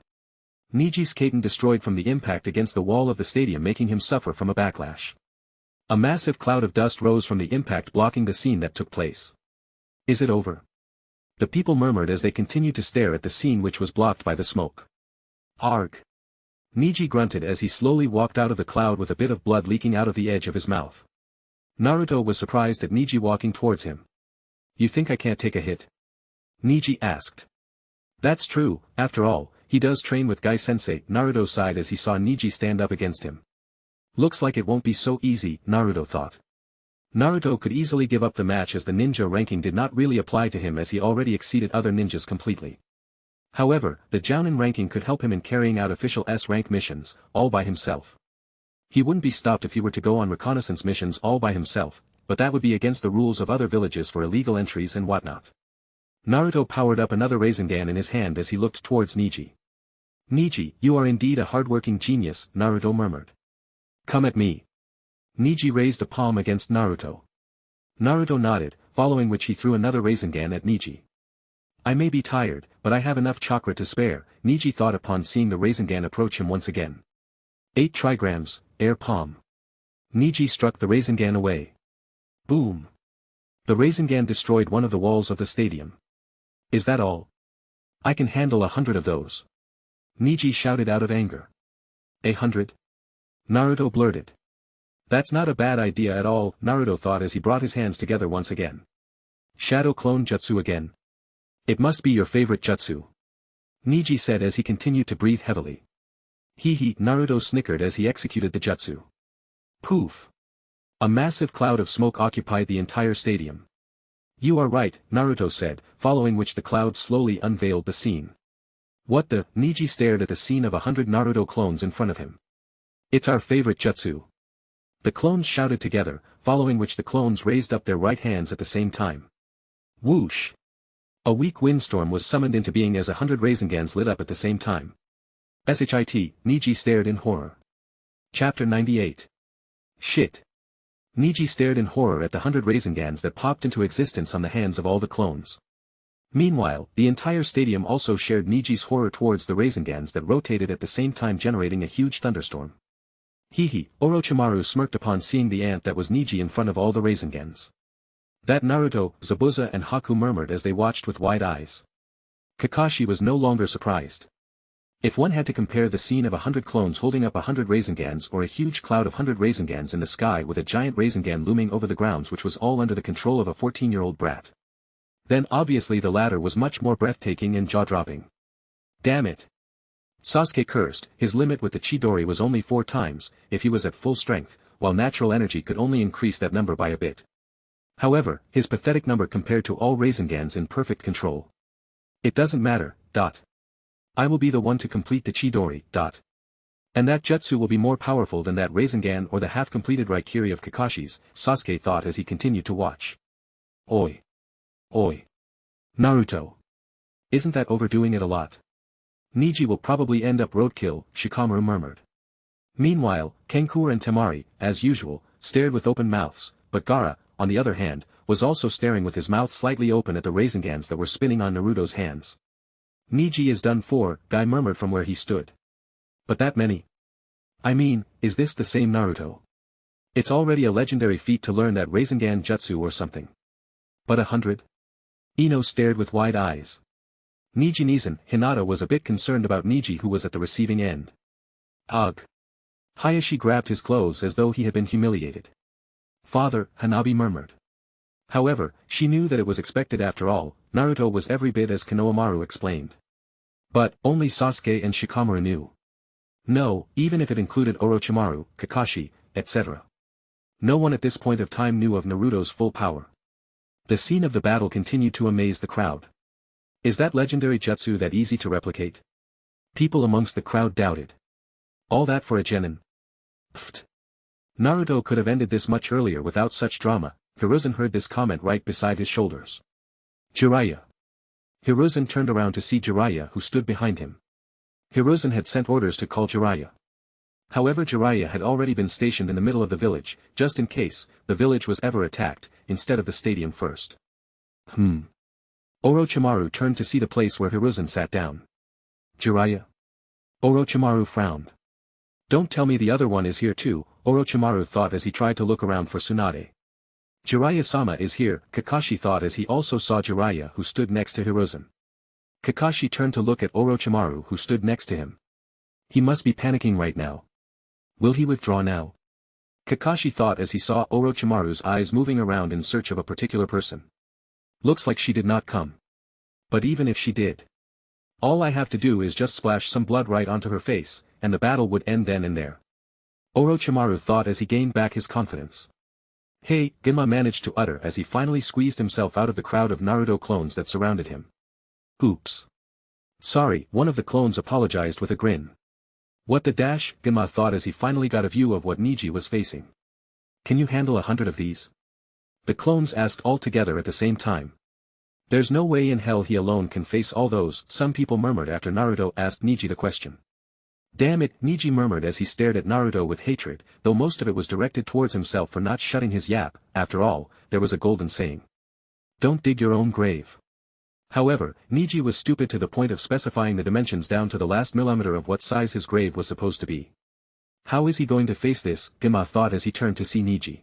Niji's Katen destroyed from the impact against the wall of the stadium, making him suffer from a backlash. A massive cloud of dust rose from the impact, blocking the scene that took place. Is it over? The people murmured as they continued to stare at the scene, which was blocked by the smoke. Arg! Niji grunted as he slowly walked out of the cloud with a bit of blood leaking out of the edge of his mouth. Naruto was surprised at Niji walking towards him. You think I can't take a hit? Niji asked. That's true, after all, he does train with Gai-sensei. Naruto sighed as he saw Niji stand up against him. Looks like it won't be so easy, Naruto thought. Naruto could easily give up the match as the ninja ranking did not really apply to him, as he already exceeded other ninjas completely. However, the Jounin ranking could help him in carrying out official S-rank missions, all by himself. He wouldn't be stopped if he were to go on reconnaissance missions all by himself, but that would be against the rules of other villages for illegal entries and whatnot. Naruto powered up another Rasengan in his hand as he looked towards Niji. Niji, you are indeed a hardworking genius, Naruto murmured. Come at me. Niji raised a palm against Naruto. Naruto nodded, following which he threw another Rasengan at Neji. I may be tired, but I have enough chakra to spare, Neji thought upon seeing the Rasengan approach him once again. 8 trigrams, air palm. Neji struck the Rasengan away. Boom. The Rasengan destroyed one of the walls of the stadium. Is that all? I can handle 100 of those. Neji shouted out of anger. 100? Naruto blurted. That's not a bad idea at all, Naruto thought as he brought his hands together once again. Shadow clone jutsu again. It must be your favorite jutsu. Neji said as he continued to breathe heavily. Hee, Naruto snickered as he executed the jutsu. Poof. A massive cloud of smoke occupied the entire stadium. You are right, Naruto said, following which the cloud slowly unveiled the scene. What the? Neji stared at the scene of 100 Naruto clones in front of him. It's our favorite jutsu. The clones shouted together, following which the clones raised up their right hands at the same time. Whoosh! A weak windstorm was summoned into being as 100 Rasengans lit up at the same time. Shit, Neji stared in horror. Chapter 98. Shit. Neji stared in horror at the 100 Rasengans that popped into existence on the hands of all the clones. Meanwhile, the entire stadium also shared Neji's horror towards the Rasengans that rotated at the same time generating a huge thunderstorm. Hee, Orochimaru smirked upon seeing the ant that was Neji in front of all the Rasengans. That Naruto, Zabuza and Haku murmured as they watched with wide eyes. Kakashi was no longer surprised. If one had to compare the scene of 100 clones holding up 100 Rasengans or a huge cloud of 100 Rasengans in the sky with a giant Rasengan looming over the grounds which was all under the control of a 14-year-old brat, then obviously the latter was much more breathtaking and jaw-dropping. Damn it! Sasuke cursed, his limit with the Chidori was only 4 times, if he was at full strength, while natural energy could only increase that number by a bit. However, his pathetic number compared to all Rasengans in perfect control. It doesn't matter, I will be the one to complete the Chidori, And that jutsu will be more powerful than that Rasengan or the half-completed Raikiri of Kakashi's, Sasuke thought as he continued to watch. Oi. Naruto. Isn't that overdoing it a lot? Neji will probably end up roadkill, Shikamaru murmured. Meanwhile, Kenkur and Temari, as usual, stared with open mouths, but Gaara, on the other hand, was also staring with his mouth slightly open at the Rasengans that were spinning on Naruto's hands. Neji is done for, Guy murmured from where he stood. But that many? I mean, is this the same Naruto? It's already a legendary feat to learn that Rasengan jutsu or something. But 100? Ino stared with wide eyes. Neji Hinata was a bit concerned about Neji who was at the receiving end. Ugh. Hayashi grabbed his clothes as though he had been humiliated. Father, Hanabi murmured. However, she knew that it was expected after all, Naruto was every bit as Konohamaru explained. But, only Sasuke and Shikamaru knew. No, even if it included Orochimaru, Kakashi, etc. No one at this point of time knew of Naruto's full power. The scene of the battle continued to amaze the crowd. Is that legendary jutsu that easy to replicate? People amongst the crowd doubted. All that for a genin? Pfft. Naruto could have ended this much earlier without such drama. Hiruzen heard this comment right beside his shoulders. Jiraiya. Hiruzen turned around to see Jiraiya who stood behind him. Hiruzen had sent orders to call Jiraiya. However, Jiraiya had already been stationed in the middle of the village, just in case the village was ever attacked, instead of the stadium first. Orochimaru turned to see the place where Hiruzen sat down. Jiraiya? Orochimaru frowned. Don't tell me the other one is here too, Orochimaru thought as he tried to look around for Tsunade. Jiraiya-sama is here, Kakashi thought as he also saw Jiraiya who stood next to Hiruzen. Kakashi turned to look at Orochimaru who stood next to him. He must be panicking right now. Will he withdraw now? Kakashi thought as he saw Orochimaru's eyes moving around in search of a particular person. Looks like she did not come. But even if she did, all I have to do is just splash some blood right onto her face, and the battle would end then and there. Orochimaru thought as he gained back his confidence. Hey, Genma managed to utter as he finally squeezed himself out of the crowd of Naruto clones that surrounded him. Oops. Sorry, one of the clones apologized with a grin. What the dash, Genma thought as he finally got a view of what Neji was facing. Can you handle 100 of these? The clones asked all together at the same time. There's no way in hell he alone can face all those, some people murmured after Naruto asked Neji the question. Damn it, Niji murmured as he stared at Naruto with hatred, though most of it was directed towards himself for not shutting his yap. After all, there was a golden saying. Don't dig your own grave. However, Niji was stupid to the point of specifying the dimensions down to the last millimeter of what size his grave was supposed to be. How is he going to face this, Gema thought as he turned to see Niji.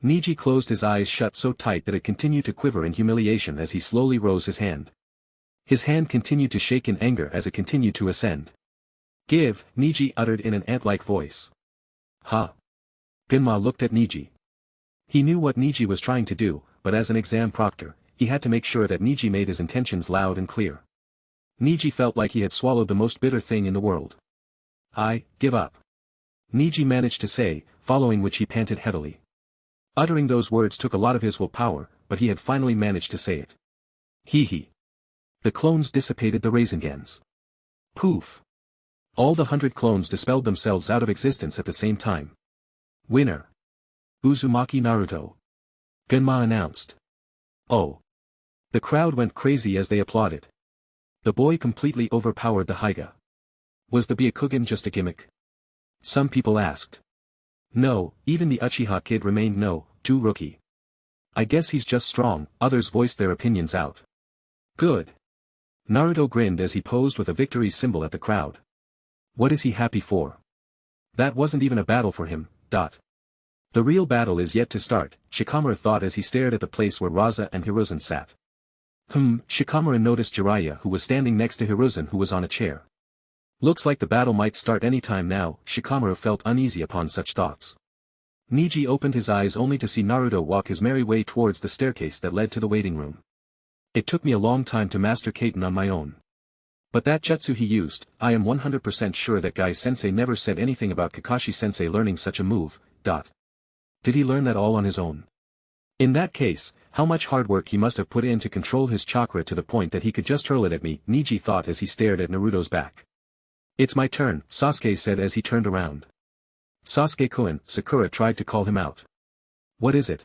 Niji closed his eyes shut so tight that it continued to quiver in humiliation as he slowly rose his hand. His hand continued to shake in anger as it continued to ascend. Give, Niji uttered in an ant-like voice. Huh? Genma looked at Niji. He knew what Niji was trying to do, but as an exam proctor, he had to make sure that Niji made his intentions loud and clear. Niji felt like he had swallowed the most bitter thing in the world. I give up. Niji managed to say, following which he panted heavily. Uttering those words took a lot of his willpower, but he had finally managed to say it. Hee. The clones dissipated the Raisingans. Poof. All the 100 clones dispelled themselves out of existence at the same time. Winner. Uzumaki Naruto. Genma announced. Oh. The crowd went crazy as they applauded. The boy completely overpowered the Hyuga. Was the Byakugan just a gimmick? Some people asked. No, even the Uchiha kid remained no, too rookie. I guess he's just strong, others voiced their opinions out. Good. Naruto grinned as he posed with a victory symbol at the crowd. What is he happy for? That wasn't even a battle for him. The real battle is yet to start, Shikamaru thought as he stared at the place where Raza and Hiruzen sat. Shikamaru noticed Jiraiya who was standing next to Hiruzen who was on a chair. Looks like the battle might start any time now, Shikamaru felt uneasy upon such thoughts. Niji opened his eyes only to see Naruto walk his merry way towards the staircase that led to the waiting room. It took me a long time to master Kaiten on my own. But that jutsu he used, I am 100% sure that Guy-sensei never said anything about Kakashi-sensei learning such a move. Did he learn that all on his own? In that case, how much hard work he must have put in to control his chakra to the point that he could just hurl it at me, Niji thought as he stared at Naruto's back. It's my turn, Sasuke said as he turned around. Sasuke-kun, Sakura tried to call him out. What is it?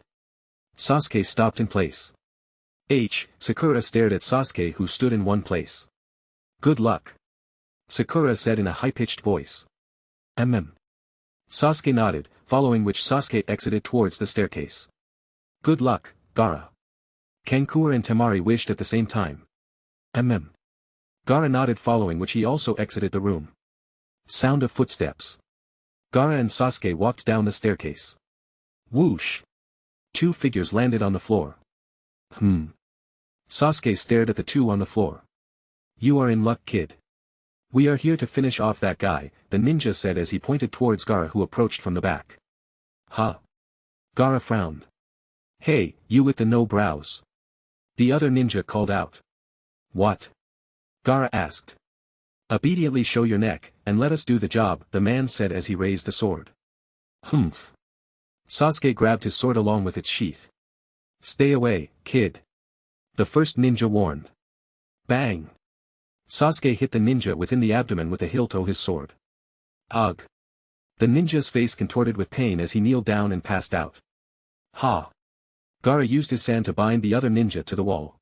Sasuke stopped in place. Sakura stared at Sasuke who stood in one place. Good luck. Sakura said in a high-pitched voice. Sasuke nodded, following which Sasuke exited towards the staircase. Good luck, Gaara. Kankura and Temari wished at the same time. Gaara nodded following which he also exited the room. Sound of footsteps. Gaara and Sasuke walked down the staircase. Whoosh. Two figures landed on the floor. Sasuke stared at the two on the floor. You are in luck, kid. We are here to finish off that guy, the ninja said as he pointed towards Gaara who approached from the back. Huh? Gaara frowned. Hey, you with the no brows. The other ninja called out. What? Gaara asked. Obediently show your neck, and let us do the job, the man said as he raised a sword. Humph. Sasuke grabbed his sword along with its sheath. Stay away, kid. The first ninja warned. Bang. Sasuke hit the ninja within the abdomen with the hilt of his sword. Ugh. The ninja's face contorted with pain as he kneeled down and passed out. Ha. Gaara used his sand to bind the other ninja to the wall.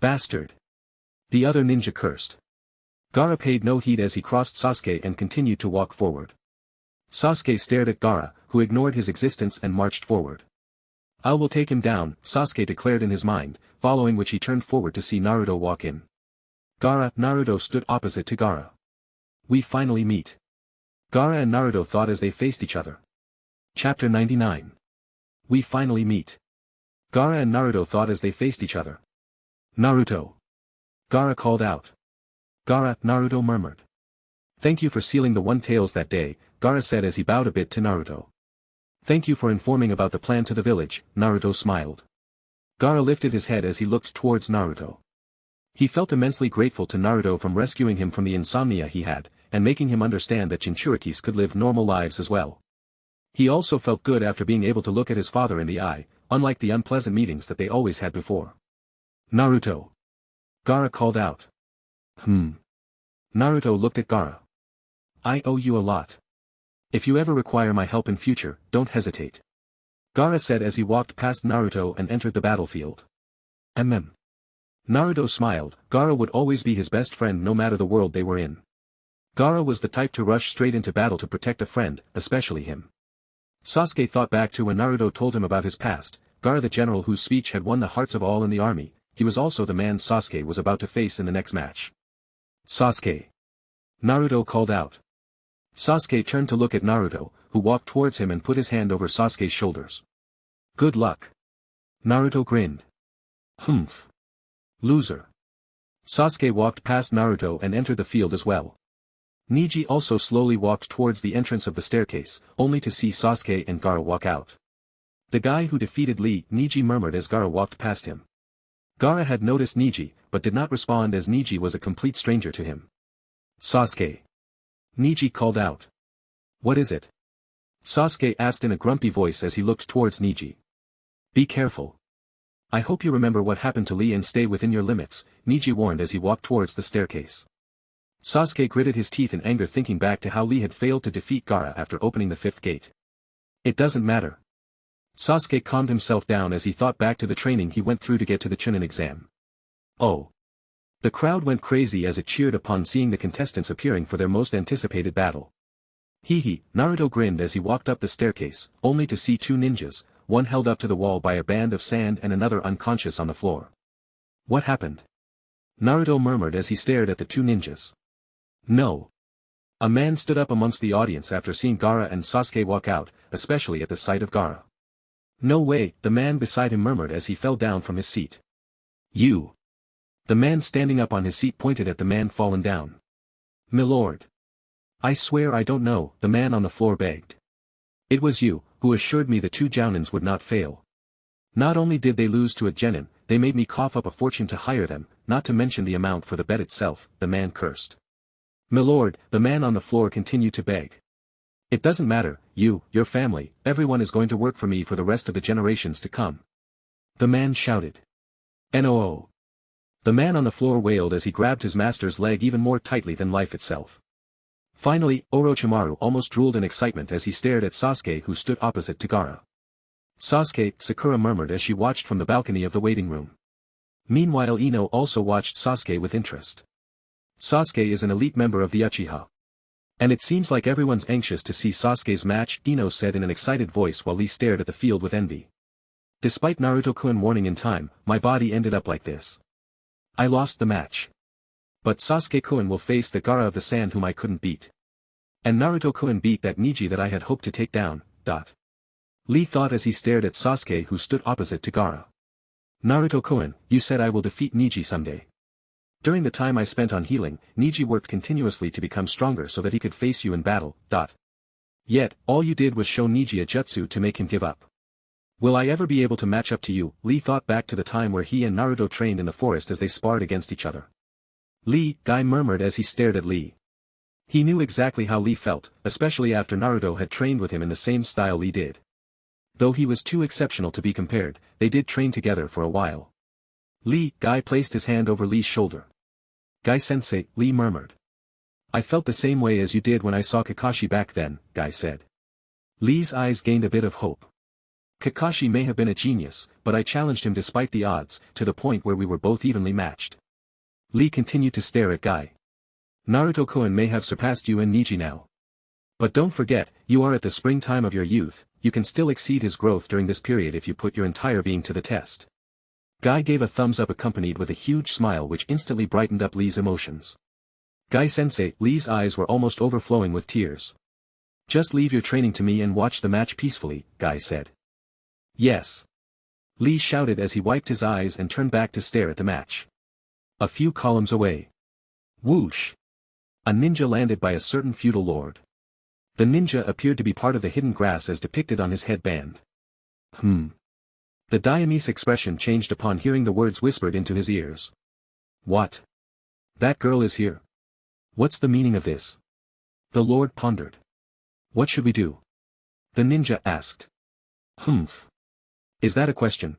Bastard. The other ninja cursed. Gaara paid no heed as he crossed Sasuke and continued to walk forward. Sasuke stared at Gaara, who ignored his existence and marched forward. I will take him down, Sasuke declared in his mind, following which he turned forward to see Naruto walk in. Naruto stood opposite to Gaara. We finally meet. Gaara and Naruto thought as they faced each other. Chapter 99. We finally meet. Gaara and Naruto thought as they faced each other. Naruto. Gaara called out. Gaara, Naruto murmured. Thank you for sealing the One Tails that day, Gaara said as he bowed a bit to Naruto. Thank you for informing about the plan to the village, Naruto smiled. Gaara lifted his head as he looked towards Naruto. He felt immensely grateful to Naruto from rescuing him from the insomnia he had, and making him understand that Jinchurikis could live normal lives as well. He also felt good after being able to look at his father in the eye, unlike the unpleasant meetings that they always had before. Naruto. Gaara called out. Naruto looked at Gaara. I owe you a lot. If you ever require my help in future, don't hesitate. Gaara said as he walked past Naruto and entered the battlefield. Naruto smiled, Gaara would always be his best friend no matter the world they were in. Gaara was the type to rush straight into battle to protect a friend, especially him. Sasuke thought back to when Naruto told him about his past, Gaara the general whose speech had won the hearts of all in the army, he was also the man Sasuke was about to face in the next match. Sasuke. Naruto called out. Sasuke turned to look at Naruto, who walked towards him and put his hand over Sasuke's shoulders. Good luck. Naruto grinned. Humph. Loser. Sasuke walked past Naruto and entered the field as well. Neji also slowly walked towards the entrance of the staircase, only to see Sasuke and Gaara walk out. The guy who defeated Lee, Neji murmured as Gaara walked past him. Gaara had noticed Neji, but did not respond as Neji was a complete stranger to him. Sasuke. Neji called out. What is it? Sasuke asked in a grumpy voice as he looked towards Neji. Be careful. I hope you remember what happened to Lee and stay within your limits, Neji warned as he walked towards the staircase. Sasuke gritted his teeth in anger thinking back to how Lee had failed to defeat Gaara after opening the fifth gate. It doesn't matter. Sasuke calmed himself down as he thought back to the training he went through to get to the Chunin exam. Oh. The crowd went crazy as it cheered upon seeing the contestants appearing for their most anticipated battle. Hee, Naruto grinned as he walked up the staircase, only to see two ninjas, one held up to the wall by a band of sand and another unconscious on the floor. What happened? Naruto murmured as he stared at the two ninjas. No. A man stood up amongst the audience after seeing Gaara and Sasuke walk out, especially at the sight of Gaara. No way, the man beside him murmured as he fell down from his seat. You. The man standing up on his seat pointed at the man fallen down. Milord. I swear I don't know, the man on the floor begged. It was you, who assured me the two jounins would not fail. Not only did they lose to a genin, they made me cough up a fortune to hire them, not to mention the amount for the bet itself, the man cursed. Milord, the man on the floor continued to beg. It doesn't matter, you, your family, everyone is going to work for me for the rest of the generations to come. The man shouted. No. The man on the floor wailed as he grabbed his master's leg even more tightly than life itself. Finally, Orochimaru almost drooled in excitement as he stared at Sasuke who stood opposite to Gaara. Sasuke, Sakura murmured as she watched from the balcony of the waiting room. Meanwhile Ino also watched Sasuke with interest. Sasuke is an elite member of the Uchiha. And it seems like everyone's anxious to see Sasuke's match, Ino said in an excited voice while Lee stared at the field with envy. Despite Naruto-kun warning in time, my body ended up like this. I lost the match. But Sasuke-kun will face the Gaara of the sand whom I couldn't beat. And Naruto-kun beat that Neji that I had hoped to take down, Lee thought as he stared at Sasuke who stood opposite to Gaara. Naruto-kun, you said I will defeat Neji someday. During the time I spent on healing, Neji worked continuously to become stronger so that he could face you in battle, Yet, all you did was show Neji a jutsu to make him give up. Will I ever be able to match up to you? Lee thought back to the time where he and Naruto trained in the forest as they sparred against each other. Lee, Guy murmured as he stared at Lee. He knew exactly how Lee felt, especially after Naruto had trained with him in the same style Lee did. Though he was too exceptional to be compared, they did train together for a while. Lee, Guy placed his hand over Lee's shoulder. Guy-sensei, Lee murmured. I felt the same way as you did when I saw Kakashi back then, Guy said. Lee's eyes gained a bit of hope. Kakashi may have been a genius, but I challenged him despite the odds, to the point where we were both evenly matched. Lee continued to stare at Guy. Naruto-kun may have surpassed you and Neji now. But don't forget, you are at the springtime of your youth, you can still exceed his growth during this period if you put your entire being to the test. Guy gave a thumbs up accompanied with a huge smile which instantly brightened up Lee's emotions. Guy-sensei, Lee's eyes were almost overflowing with tears. Just leave your training to me and watch the match peacefully, Guy said. Yes. Lee shouted as he wiped his eyes and turned back to stare at the match. A few columns away. Whoosh! A ninja landed by a certain feudal lord. The ninja appeared to be part of the hidden grass as depicted on his headband. The Daimese expression changed upon hearing the words whispered into his ears. What? That girl is here. What's the meaning of this? The lord pondered. What should we do? The ninja asked. Is that a question?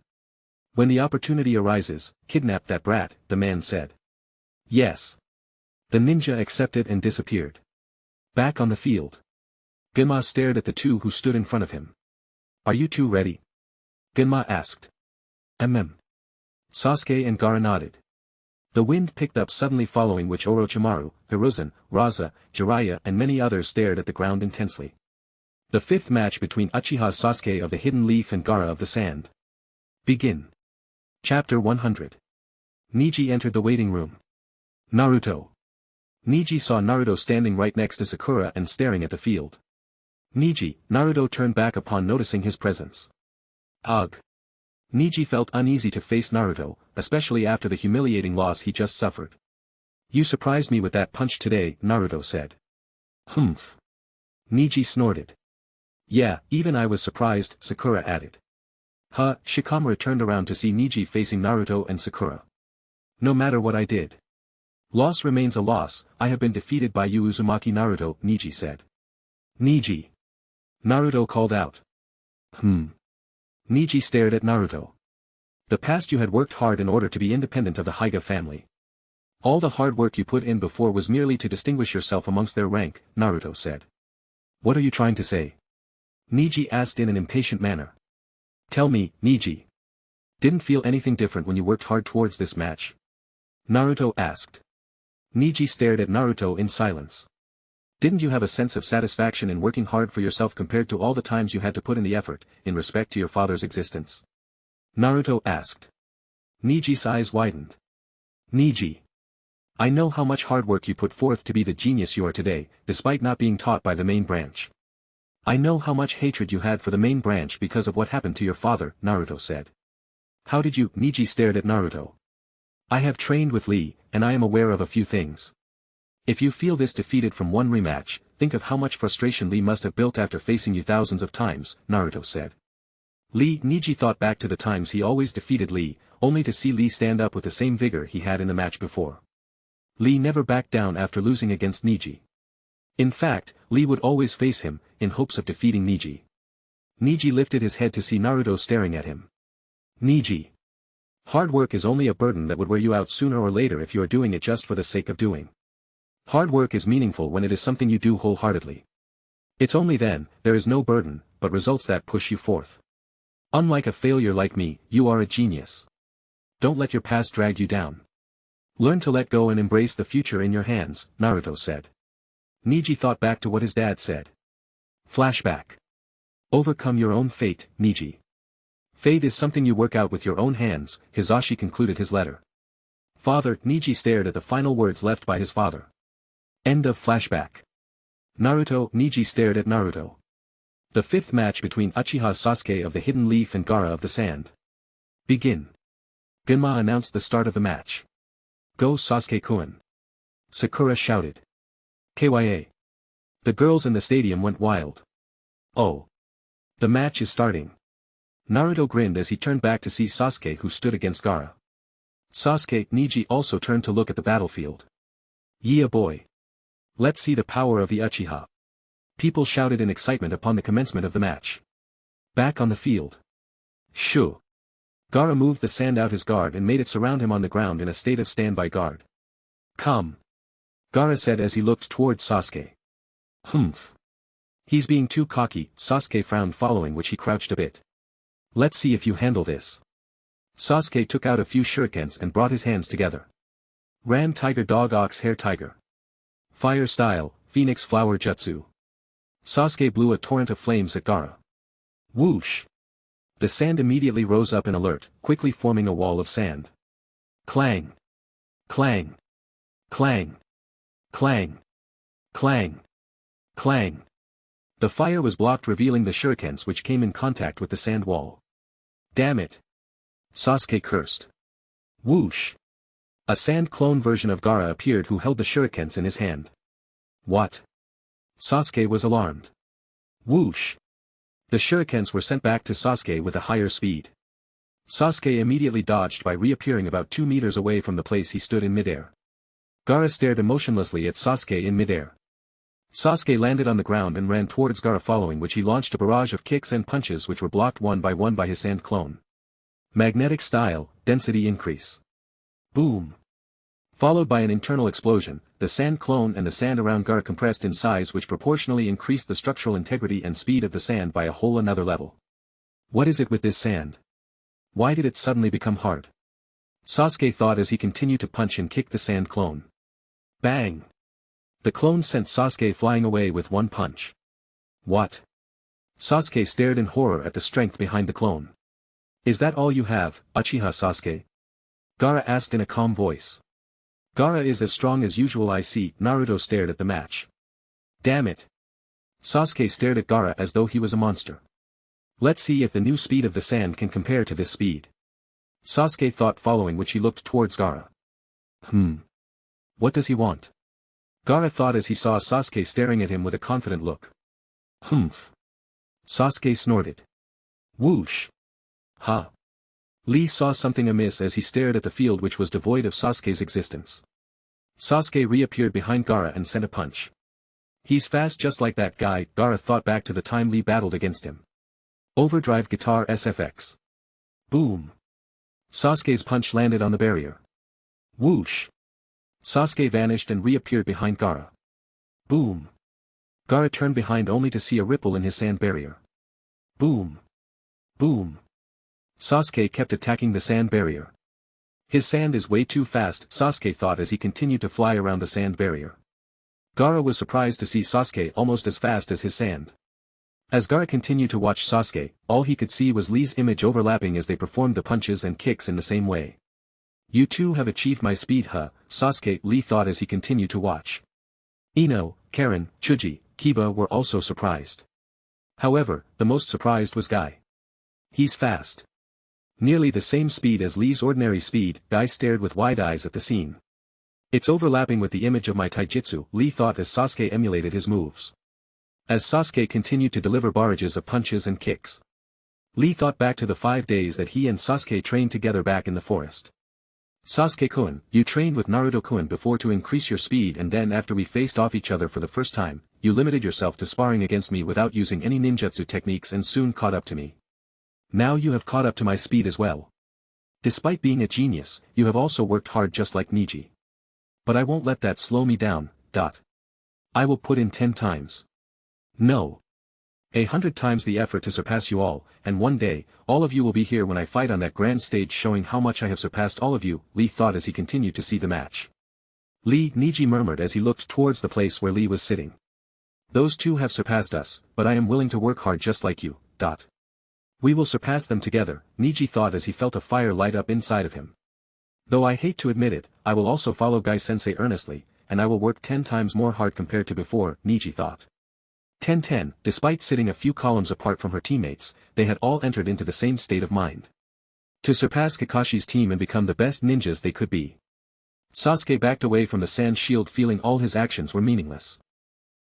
When the opportunity arises, kidnap that brat, the man said. Yes. The ninja accepted and disappeared. Back on the field. Genma stared at the two who stood in front of him. Are you two ready? Genma asked. Sasuke and Gaara nodded. The wind picked up suddenly, following which Orochimaru, Hiruzen, Raza, Jiraiya and many others stared at the ground intensely. The fifth match between Uchiha Sasuke of the Hidden Leaf and Gaara of the Sand. Begin. Chapter 100. Neji entered the waiting room. Naruto. Neji saw Naruto standing right next to Sakura and staring at the field. Neji, Naruto turned back upon noticing his presence. Ugh. Neji felt uneasy to face Naruto, especially after the humiliating loss he just suffered. You surprised me with that punch today, Naruto said. Humph. Neji snorted. Yeah, even I was surprised, Sakura added. Shikamaru turned around to see Neji facing Naruto and Sakura. No matter what I did. Loss remains a loss, I have been defeated by you Uzumaki Naruto, Neji said. Neji. Naruto called out. Neji stared at Naruto. The past you had worked hard in order to be independent of the Hyuga family. All the hard work you put in before was merely to distinguish yourself amongst their rank, Naruto said. What are you trying to say? Neji asked in an impatient manner. Tell me, Neji. Didn't feel anything different when you worked hard towards this match? Naruto asked. Neji stared at Naruto in silence. Didn't you have a sense of satisfaction in working hard for yourself compared to all the times you had to put in the effort, in respect to your father's existence? Naruto asked. Neji's eyes widened. Neji. I know how much hard work you put forth to be the genius you are today, despite not being taught by the main branch. I know how much hatred you had for the main branch because of what happened to your father, Naruto said. How did you? Neji stared at Naruto. I have trained with Lee, and I am aware of a few things. If you feel this defeated from one rematch, think of how much frustration Lee must have built after facing you thousands of times, Naruto said. Neji thought back to the times he always defeated Lee, only to see Lee stand up with the same vigor he had in the match before. Lee never backed down after losing against Neji. In fact, Lee would always face him, in hopes of defeating Neji. Neji lifted his head to see Naruto staring at him. Neji. Hard work is only a burden that would wear you out sooner or later if you are doing it just for the sake of doing. Hard work is meaningful when it is something you do wholeheartedly. It's only then, there is no burden, but results that push you forth. Unlike a failure like me, you are a genius. Don't let your past drag you down. Learn to let go and embrace the future in your hands, Naruto said. Neji thought back to what his dad said. Flashback. Overcome your own fate, Neji. Fate is something you work out with your own hands, Hisashi concluded his letter. Father, Neji stared at the final words left by his father. End of flashback. Naruto, Neji stared at Naruto. The fifth match between Uchiha Sasuke of the Hidden Leaf and Gaara of the Sand. Begin. Genma announced the start of the match. Go Sasuke-kun. Sakura shouted. KYA. The girls in the stadium went wild. Oh. The match is starting. Naruto grinned as he turned back to see Sasuke who stood against Gaara. Sasuke, Neji also turned to look at the battlefield. Yeah boy. Let's see the power of the Uchiha. People shouted in excitement upon the commencement of the match. Back on the field. Shoo. Gaara moved the sand out his guard and made it surround him on the ground in a state of standby guard. Come. Gaara said as he looked towards Sasuke. Humph. He's being too cocky, Sasuke frowned, following which he crouched a bit. Let's see if you handle this. Sasuke took out a few shurikens and brought his hands together. Ram Tiger Dog Ox Hair Tiger. Fire Style, Phoenix Flower Jutsu. Sasuke blew a torrent of flames at Gaara. Whoosh. The sand immediately rose up in alert, quickly forming a wall of sand. Clang. Clang. Clang. Clang. Clang. Clang. The fire was blocked, revealing the shurikens which came in contact with the sand wall. Damn it. Sasuke cursed. Whoosh. A sand clone version of Gaara appeared who held the shurikens in his hand. What? Sasuke was alarmed. Whoosh. The shurikens were sent back to Sasuke with a higher speed. Sasuke immediately dodged by reappearing about 2 meters away from the place he stood in midair. Gaara stared emotionlessly at Sasuke in midair. Sasuke landed on the ground and ran towards Gaara, following which he launched a barrage of kicks and punches which were blocked one by his sand clone. Magnetic style, density increase. Boom. Followed by an internal explosion, the sand clone and the sand around Gaara compressed in size, which proportionally increased the structural integrity and speed of the sand by a whole another level. What is it with this sand? Why did it suddenly become hard? Sasuke thought as he continued to punch and kick the sand clone. Bang! The clone sent Sasuke flying away with one punch. What? Sasuke stared in horror at the strength behind the clone. Is that all you have, Uchiha Sasuke? Gaara asked in a calm voice. Gaara is as strong as usual. I see. Naruto stared at the match. Damn it. Sasuke stared at Gaara as though he was a monster. Let's see if the new speed of the sand can compare to this speed. Sasuke thought, following which he looked towards Gaara. What does he want? Gaara thought as he saw Sasuke staring at him with a confident look. Humph. Sasuke snorted. Whoosh. Ha. Lee saw something amiss as he stared at the field which was devoid of Sasuke's existence. Sasuke reappeared behind Gaara and sent a punch. He's fast just like that guy. Gaara thought back to the time Lee battled against him. Overdrive Guitar SFX. Boom. Sasuke's punch landed on the barrier. Whoosh. Sasuke vanished and reappeared behind Gaara. Boom. Gaara turned behind only to see a ripple in his sand barrier. Boom. Boom. Sasuke kept attacking the sand barrier. His sand is way too fast, Sasuke thought as he continued to fly around the sand barrier. Gaara was surprised to see Sasuke almost as fast as his sand. As Gaara continued to watch Sasuke, all he could see was Lee's image overlapping as they performed the punches and kicks in the same way. You two have achieved my speed, huh? Sasuke, Lee thought as he continued to watch. Ino, Karen, Chuji, Kiba were also surprised. However, the most surprised was Guy. He's fast. Nearly the same speed as Lee's ordinary speed. Guy stared with wide eyes at the scene. It's overlapping with the image of my taijutsu, Lee thought as Sasuke emulated his moves. As Sasuke continued to deliver barrages of punches and kicks, Lee thought back to the 5 days that he and Sasuke trained together back in the forest. Sasuke-kun, you trained with Naruto-kun before to increase your speed, and then after we faced off each other for the first time, you limited yourself to sparring against me without using any ninjutsu techniques and soon caught up to me. Now you have caught up to my speed as well. Despite being a genius, you have also worked hard just like Niji. But I won't let that slow me down. I will put in 10 times. No. 100 times the effort to surpass you all, and one day, all of you will be here when I fight on that grand stage showing how much I have surpassed all of you, Lee thought as he continued to see the match. Lee, Niji murmured as he looked towards the place where Lee was sitting. Those two have surpassed us, but I am willing to work hard just like you. We will surpass them together, Niji thought as he felt a fire light up inside of him. Though I hate to admit it, I will also follow Guy-sensei earnestly, and I will work 10 times more hard compared to before, Niji thought. 10-10, despite sitting a few columns apart from her teammates, they had all entered into the same state of mind. To surpass Kakashi's team and become the best ninjas they could be. Sasuke backed away from the sand shield feeling all his actions were meaningless.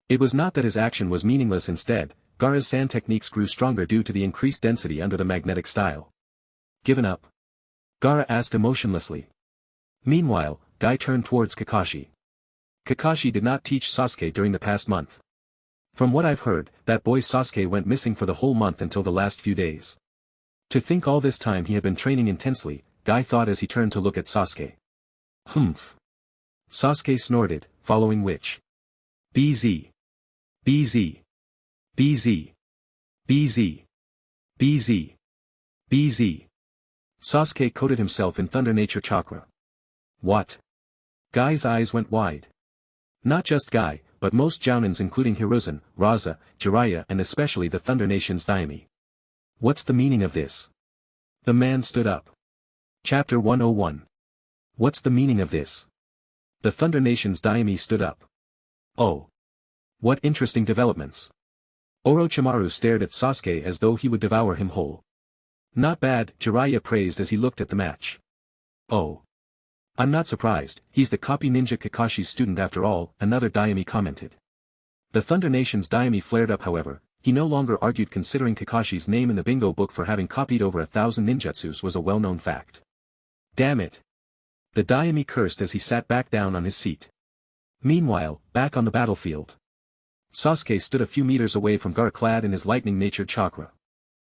It was not that his action was meaningless, instead, Gaara's sand techniques grew stronger due to the increased density under the magnetic style. Given up? Gaara asked emotionlessly. Meanwhile, Guy turned towards Kakashi. Kakashi did not teach Sasuke during the past month. From what I've heard, that boy Sasuke went missing for the whole month until the last few days. To think all this time he had been training intensely, Guy thought as he turned to look at Sasuke. Humph. Sasuke snorted, following which. BZ. BZ. BZ. BZ. BZ. BZ. Sasuke coated himself in Thunder Nature Chakra. What? Guy's eyes went wide. Not just Guy, but most Jounins including Hiruzen, Raza, Jiraiya and especially the Thunder Nation's Daime. What's the meaning of this? The man stood up. Chapter 101. What's the meaning of this? The Thunder Nation's Daime stood up. Oh. What interesting developments. Orochimaru stared at Sasuke as though he would devour him whole. Not bad, Jiraiya praised as he looked at the match. Oh. I'm not surprised, he's the copy ninja Kakashi's student after all, another Daime commented. The Thunder Nation's Daime flared up, however, he no longer argued considering Kakashi's name in the bingo book for having copied over 1,000 ninjutsus was a well-known fact. Damn it. The Daime cursed as he sat back down on his seat. Meanwhile, back on the battlefield. Sasuke stood a few meters away from Gaara clad in his lightning-natured chakra.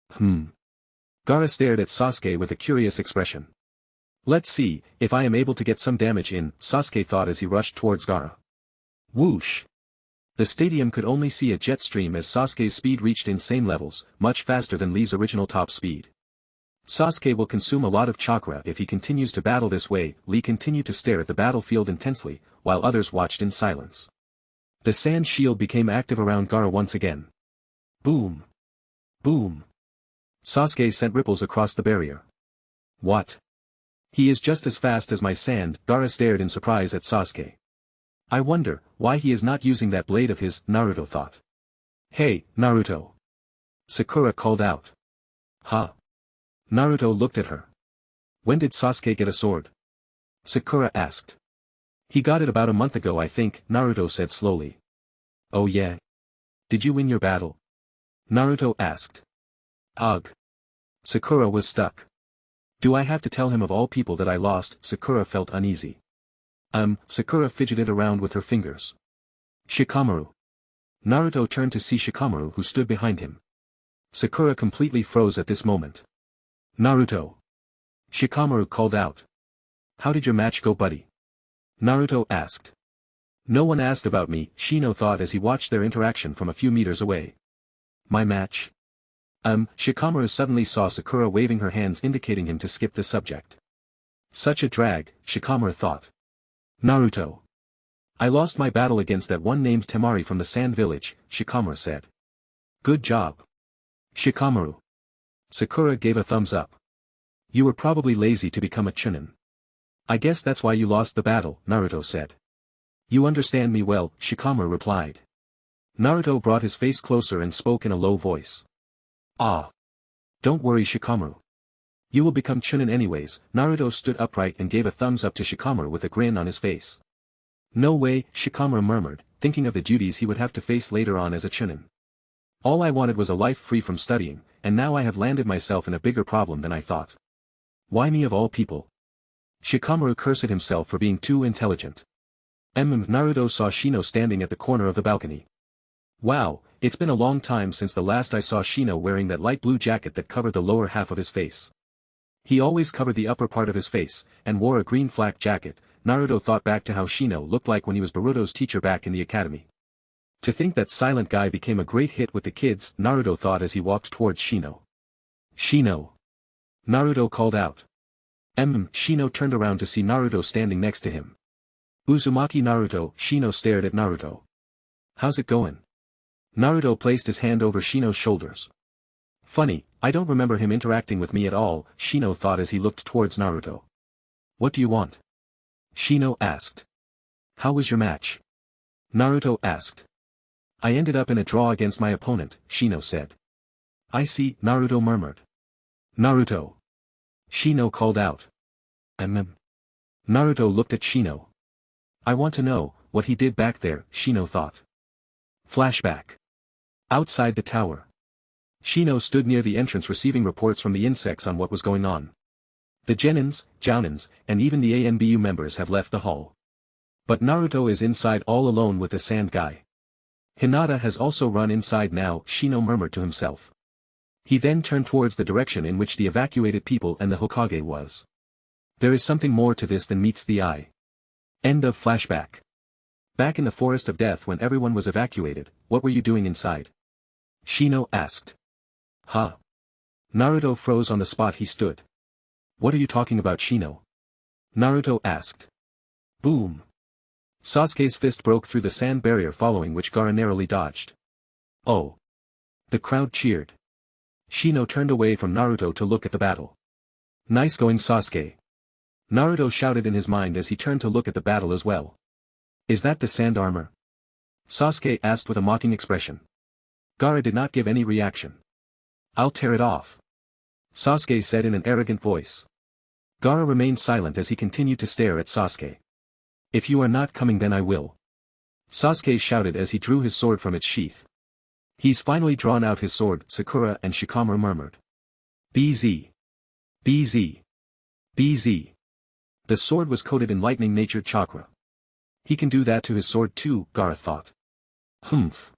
Gaara stared at Sasuke with a curious expression. Let's see, if I am able to get some damage in, Sasuke thought as he rushed towards Gaara. Whoosh! The stadium could only see a jet stream as Sasuke's speed reached insane levels, much faster than Lee's original top speed. Sasuke will consume a lot of chakra if he continues to battle this way. Lee continued to stare at the battlefield intensely, while others watched in silence. The sand shield became active around Gaara once again. Boom! Boom! Sasuke sent ripples across the barrier. What? He is just as fast as my sand. Gaara stared in surprise at Sasuke. I wonder why he is not using that blade of his, Naruto thought. Hey, Naruto! Sakura called out. Huh? Naruto looked at her. When did Sasuke get a sword? Sakura asked. He got it about a month ago I think, Naruto said slowly. Oh yeah? Did you win your battle? Naruto asked. Ugh. Sakura was stuck. Do I have to tell him of all people that I lost? Sakura felt uneasy. Sakura fidgeted around with her fingers. Shikamaru. Naruto turned to see Shikamaru who stood behind him. Sakura completely froze at this moment. Naruto. Shikamaru called out. How did your match go, buddy? Naruto asked. No one asked about me, Shino thought as he watched their interaction from a few meters away. My match? Shikamaru suddenly saw Sakura waving her hands indicating him to skip the subject. Such a drag, Shikamaru thought. Naruto. I lost my battle against that one named Temari from the Sand Village, Shikamaru said. Good job. Shikamaru. Sakura gave a thumbs up. You were probably lazy to become a chunin. I guess that's why you lost the battle, Naruto said. You understand me well, Shikamaru replied. Naruto brought his face closer and spoke in a low voice. Ah. Don't worry, Shikamaru. You will become chunin anyways. Naruto stood upright and gave a thumbs up to Shikamaru with a grin on his face. No way, Shikamaru murmured, thinking of the duties he would have to face later on as a chunin. All I wanted was a life free from studying, and now I have landed myself in a bigger problem than I thought. Why me of all people? Shikamaru cursed himself for being too intelligent. Naruto saw Shino standing at the corner of the balcony. Wow, it's been a long time since the last I saw Shino wearing that light blue jacket that covered the lower half of his face. He always covered the upper part of his face, and wore a green flak jacket. Naruto thought back to how Shino looked like when he was Boruto's teacher back in the academy. To think that silent guy became a great hit with the kids, Naruto thought as he walked towards Shino. Shino. Naruto called out. Shino turned around to see Naruto standing next to him. Uzumaki Naruto, Shino stared at Naruto. How's it going? Naruto placed his hand over Shino's shoulders. Funny, I don't remember him interacting with me at all, Shino thought as he looked towards Naruto. What do you want? Shino asked. How was your match? Naruto asked. I ended up in a draw against my opponent, Shino said. I see, Naruto murmured. Naruto. Shino called out. Naruto looked at Shino. I want to know what he did back there, Shino thought. Flashback. Outside the tower. Shino stood near the entrance receiving reports from the insects on what was going on. The Genins, Jounins, and even the ANBU members have left the hall. But Naruto is inside all alone with the sand guy. Hinata has also run inside now, Shino murmured to himself. He then turned towards the direction in which the evacuated people and the Hokage was. There is something more to this than meets the eye. End of flashback. Back in the Forest of Death when everyone was evacuated, what were you doing inside? Shino asked. Huh? Naruto froze on the spot he stood. What are you talking about, Shino? Naruto asked. Boom. Sasuke's fist broke through the sand barrier following which Gaara narrowly dodged. Oh. The crowd cheered. Shino turned away from Naruto to look at the battle. Nice going, Sasuke. Naruto shouted in his mind as he turned to look at the battle as well. Is that the sand armor? Sasuke asked with a mocking expression. Gaara did not give any reaction. I'll tear it off. Sasuke said in an arrogant voice. Gaara remained silent as he continued to stare at Sasuke. If you are not coming then I will. Sasuke shouted as he drew his sword from its sheath. He's finally drawn out his sword, Sakura and Shikamaru murmured. BZ. BZ. BZ. The sword was coated in lightning-natured chakra. He can do that to his sword too, Gaara thought. Humph.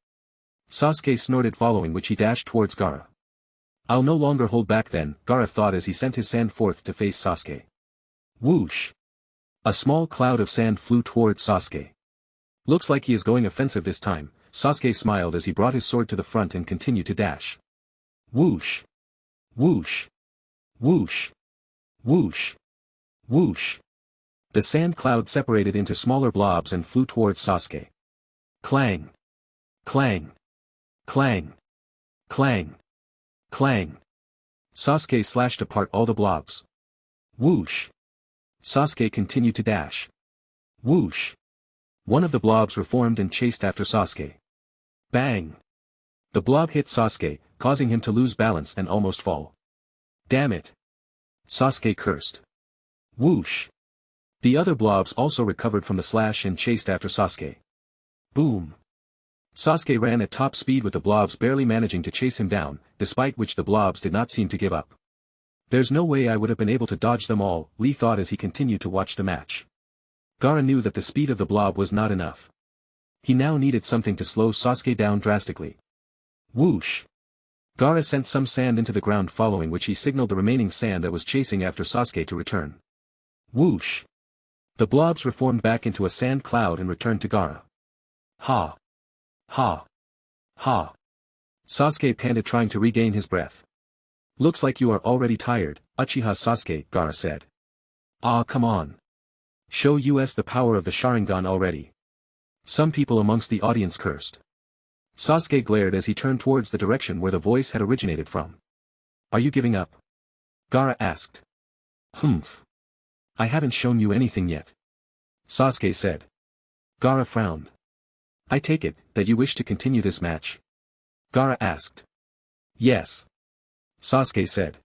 Sasuke snorted following which he dashed towards Gaara. I'll no longer hold back then, Gaara thought as he sent his sand forth to face Sasuke. Whoosh. A small cloud of sand flew towards Sasuke. Looks like he is going offensive this time, Sasuke smiled as he brought his sword to the front and continued to dash. Whoosh. Whoosh. Whoosh! Whoosh! Whoosh! The sand cloud separated into smaller blobs and flew towards Sasuke. Clang! Clang! Clang! Clang! Clang! Sasuke slashed apart all the blobs. Whoosh! Sasuke continued to dash. Whoosh! One of the blobs reformed and chased after Sasuke. Bang! The blob hit Sasuke, causing him to lose balance and almost fall. Damn it! Sasuke cursed. Whoosh! The other blobs also recovered from the slash and chased after Sasuke. Boom! Sasuke ran at top speed with the blobs barely managing to chase him down, despite which the blobs did not seem to give up. There's no way I would have been able to dodge them all, Lee thought as he continued to watch the match. Gaara knew that the speed of the blob was not enough. He now needed something to slow Sasuke down drastically. Whoosh! Gaara sent some sand into the ground, following which he signaled the remaining sand that was chasing after Sasuke to return. Whoosh! The blobs reformed back into a sand cloud and returned to Gaara. Ha! Ha! Ha! Sasuke panted, trying to regain his breath. Looks like you are already tired, Uchiha Sasuke, Gaara said. Ah, come on. Show us the power of the Sharingan already. Some people amongst the audience cursed. Sasuke glared as he turned towards the direction where the voice had originated from. Are you giving up? Gaara asked. Humph. I haven't shown you anything yet. Sasuke said. Gaara frowned. I take it that you wish to continue this match? Gaara asked. Yes. Sasuke said.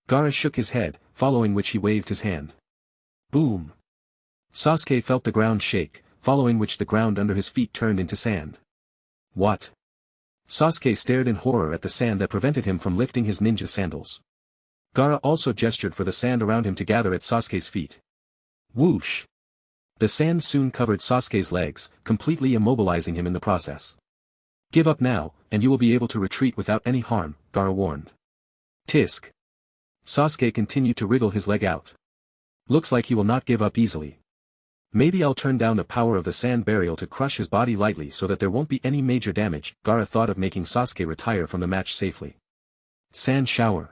Gaara shook his head, following which he waved his hand. Boom. Sasuke felt the ground shake, following which the ground under his feet turned into sand. What? Sasuke stared in horror at the sand that prevented him from lifting his ninja sandals. Gaara also gestured for the sand around him to gather at Sasuke's feet. Whoosh! The sand soon covered Sasuke's legs, completely immobilizing him in the process. Give up now, and you will be able to retreat without any harm, Gaara warned. Tisk! Sasuke continued to wriggle his leg out. Looks like he will not give up easily. Maybe I'll turn down the power of the sand burial to crush his body lightly so that there won't be any major damage. Gaara thought of making Sasuke retire from the match safely. Sand shower.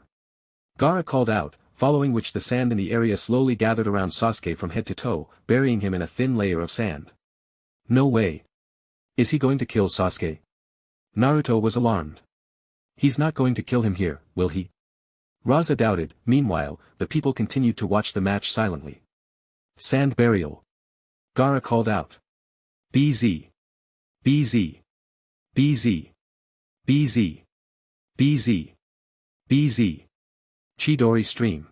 Gaara called out, following which the sand in the area slowly gathered around Sasuke from head to toe, burying him in a thin layer of sand. No way. Is he going to kill Sasuke? Naruto was alarmed. He's not going to kill him here, will he? Raza doubted. Meanwhile, the people continued to watch the match silently. Sand burial. Gaara called out. BZ. BZ. BZ. BZ. BZ. BZ. Chidori stream.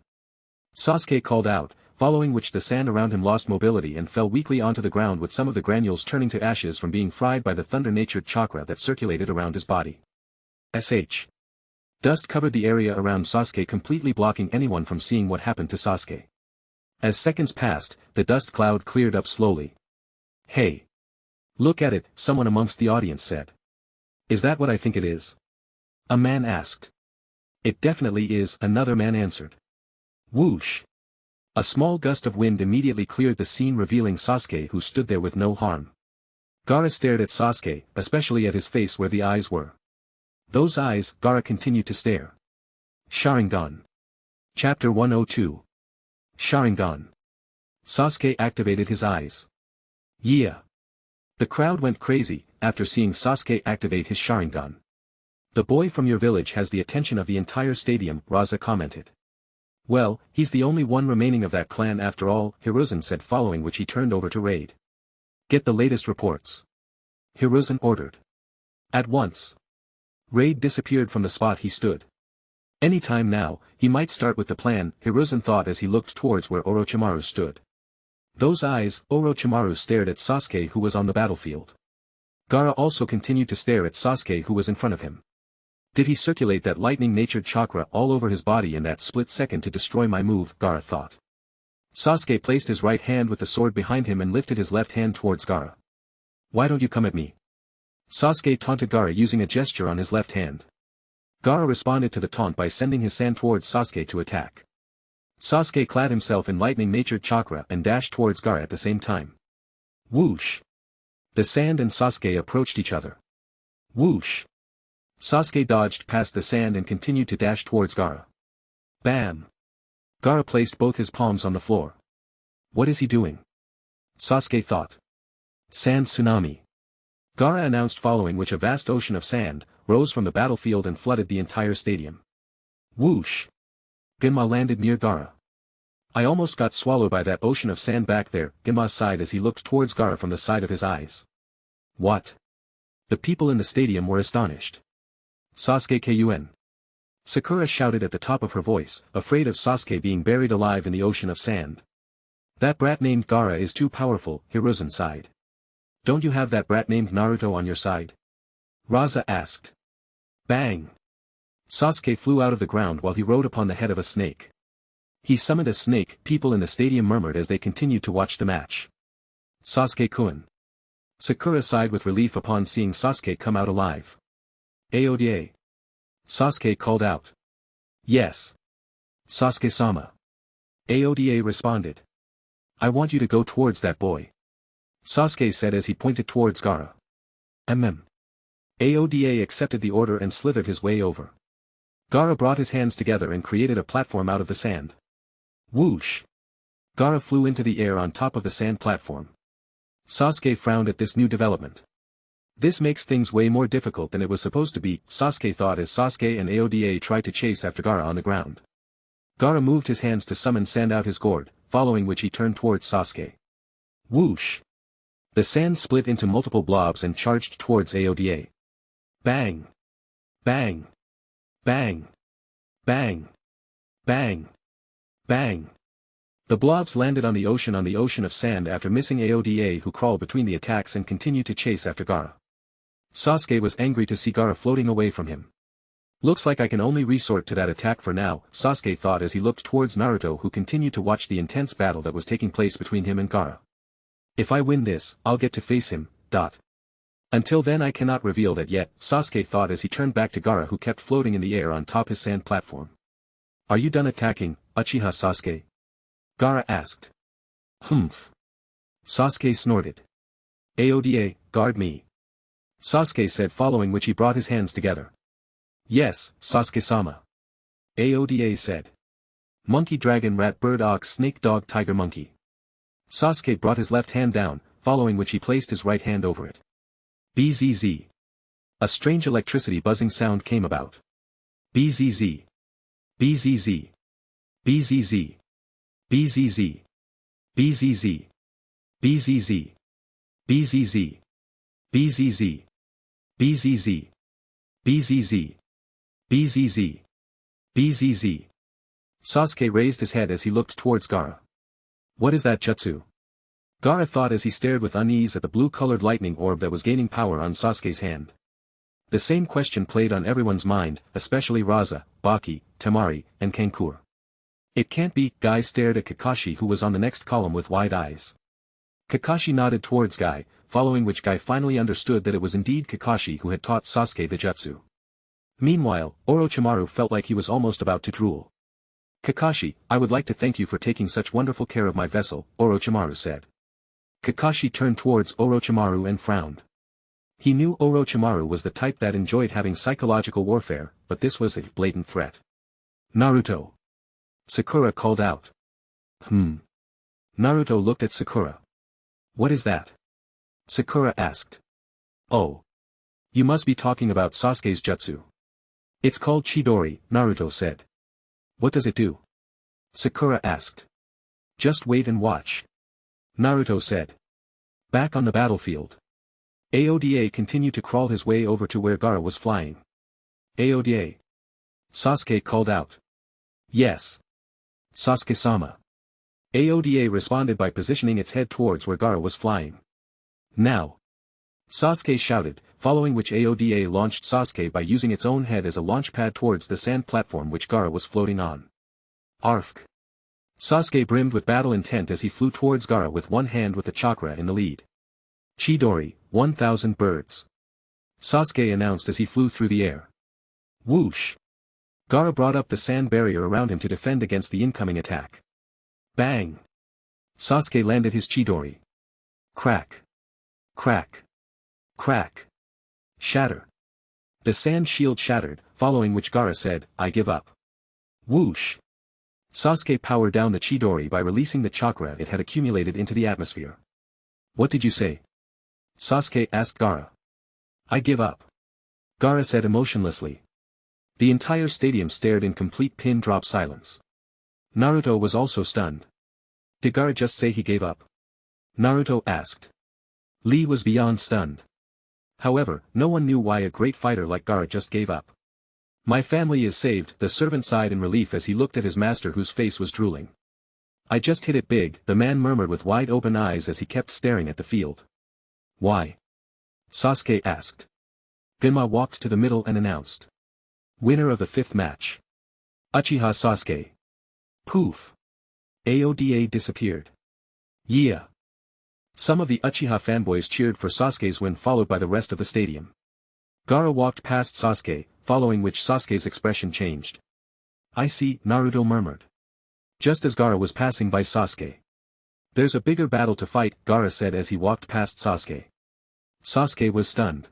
Sasuke called out, following which the sand around him lost mobility and fell weakly onto the ground, with some of the granules turning to ashes from being fried by the thunder-natured chakra that circulated around his body. Sh. Dust covered the area around Sasuke, completely blocking anyone from seeing what happened to Sasuke. As seconds passed, the dust cloud cleared up slowly. Hey! Look at it, someone amongst the audience said. Is that what I think it is? A man asked. It definitely is, another man answered. Whoosh! A small gust of wind immediately cleared the scene, revealing Sasuke, who stood there with no harm. Gaara stared at Sasuke, especially at his face where the eyes were. Those eyes, Gaara continued to stare. Sharingan. Chapter 102. Sharingan. Sasuke activated his eyes. Yeah. The crowd went crazy, after seeing Sasuke activate his Sharingan. The boy from your village has the attention of the entire stadium, Raza commented. Well, he's the only one remaining of that clan after all, Hiruzen said, following which he turned over to Raid. Get the latest reports. Hiruzen ordered. At once. Raid disappeared from the spot he stood. Any time now, he might start with the plan, Hiruzen thought as he looked towards where Orochimaru stood. Those eyes, Orochimaru stared at Sasuke, who was on the battlefield. Gaara also continued to stare at Sasuke, who was in front of him. Did he circulate that lightning-natured chakra all over his body in that split second to destroy my move, Gaara thought. Sasuke placed his right hand with the sword behind him and lifted his left hand towards Gaara. Why don't you come at me? Sasuke taunted Gaara using a gesture on his left hand. Gaara responded to the taunt by sending his sand towards Sasuke to attack. Sasuke clad himself in lightning-natured chakra and dashed towards Gaara at the same time. Whoosh! The sand and Sasuke approached each other. Whoosh! Sasuke dodged past the sand and continued to dash towards Gaara. Bam! Gaara placed both his palms on the floor. What is he doing? Sasuke thought. Sand tsunami. Gaara announced, following which a vast ocean of sand rose from the battlefield and flooded the entire stadium. Whoosh! Genma landed near Gaara. I almost got swallowed by that ocean of sand back there, Genma sighed as he looked towards Gaara from the side of his eyes. What? The people in the stadium were astonished. Sasuke Kun. Sakura shouted at the top of her voice, afraid of Sasuke being buried alive in the ocean of sand. That brat named Gaara is too powerful, Hiruzen sighed. Don't you have that brat named Naruto on your side? Raza asked. Bang! Sasuke flew out of the ground while he rode upon the head of a snake. He summoned a snake, people in the stadium murmured as they continued to watch the match. Sasuke-kun. Sakura sighed with relief upon seeing Sasuke come out alive. Aoda. Sasuke called out. Yes. Sasuke-sama. Aoda responded. I want you to go towards that boy. Sasuke said as he pointed towards Gaara. Aoda accepted the order and slithered his way over. Gaara brought his hands together and created a platform out of the sand. Whoosh! Gaara flew into the air on top of the sand platform. Sasuke frowned at this new development. This makes things way more difficult than it was supposed to be, Sasuke thought as Sasuke and Aoda tried to chase after Gaara on the ground. Gaara moved his hands to summon sand out his gourd, following which he turned towards Sasuke. Whoosh! The sand split into multiple blobs and charged towards Aoda. Bang! Bang! Bang! Bang! Bang! Bang! The blobs landed on the ocean of sand after missing Aoda, who crawled between the attacks and continued to chase after Gaara. Sasuke was angry to see Gaara floating away from him. Looks like I can only resort to that attack for now, Sasuke thought as he looked towards Naruto, who continued to watch the intense battle that was taking place between him and Gaara. If I win this, I'll get to face him, Until then I cannot reveal that yet, Sasuke thought as he turned back to Gaara, who kept floating in the air on top his sand platform. Are you done attacking, Uchiha Sasuke? Gaara asked. Humph. Sasuke snorted. Aoda, guard me. Sasuke said, following which he brought his hands together. Yes, Sasuke-sama. Aoda said. Monkey dragon rat bird ox snake dog tiger monkey. Sasuke brought his left hand down, following which he placed his right hand over it. Bzz. A strange electricity buzzing sound came about. Bzz. Bzz. Bzz. Bzz. Bzz. Bzz. Bzz. Bzz. Bzz. Bzz. Bzz. Bzz. Sasuke raised his head as he looked towards Gaara. What is that jutsu? Gaara thought as he stared with unease at the blue-colored lightning orb that was gaining power on Sasuke's hand. The same question played on everyone's mind, especially Raza, Baki, Temari, and Kankura. It can't be. Guy stared at Kakashi, who was on the next column with wide eyes. Kakashi nodded towards Guy, following which Guy finally understood that it was indeed Kakashi who had taught Sasuke the jutsu. Meanwhile, Orochimaru felt like he was almost about to drool. Kakashi, I would like to thank you for taking such wonderful care of my vessel, Orochimaru said. Kakashi turned towards Orochimaru and frowned. He knew Orochimaru was the type that enjoyed having psychological warfare, but this was a blatant threat. Naruto. Sakura called out. Naruto looked at Sakura. What is that? Sakura asked. Oh. You must be talking about Sasuke's jutsu. It's called Chidori, Naruto said. What does it do? Sakura asked. Just wait and watch. Naruto said. Back on the battlefield. Aoda continued to crawl his way over to where Gaara was flying. Aoda. Sasuke called out. Yes. Sasuke-sama. Aoda responded by positioning its head towards where Gaara was flying. Now. Sasuke shouted, following which Aoda launched Sasuke by using its own head as a launch pad towards the sand platform which Gaara was floating on. Arfk. Sasuke brimmed with battle intent as he flew towards Gaara with one hand with the chakra in the lead. Chidori, 1,000 birds. Sasuke announced as he flew through the air. Whoosh. Gaara brought up the sand barrier around him to defend against the incoming attack. Bang. Sasuke landed his Chidori. Crack. Crack. Crack. Shatter. The sand shield shattered, following which Gaara said, I give up. Whoosh. Sasuke powered down the Chidori by releasing the chakra it had accumulated into the atmosphere. What did you say? Sasuke asked Gaara. I give up. Gaara said emotionlessly. The entire stadium stared in complete pin-drop silence. Naruto was also stunned. Did Gaara just say he gave up? Naruto asked. Lee was beyond stunned. However, no one knew why a great fighter like Gaara just gave up. My family is saved, the servant sighed in relief as he looked at his master whose face was drooling. I just hit it big, the man murmured with wide open eyes as he kept staring at the field. Why? Sasuke asked. Genma walked to the middle and announced. Winner of the 5th match. Uchiha Sasuke. Poof. Aoda disappeared. Yeah. Some of the Uchiha fanboys cheered for Sasuke's win followed by the rest of the stadium. Gaara walked past Sasuke, following which Sasuke's expression changed. I see, Naruto murmured. Just as Gaara was passing by Sasuke. There's a bigger battle to fight, Gaara said as he walked past Sasuke. Sasuke was stunned.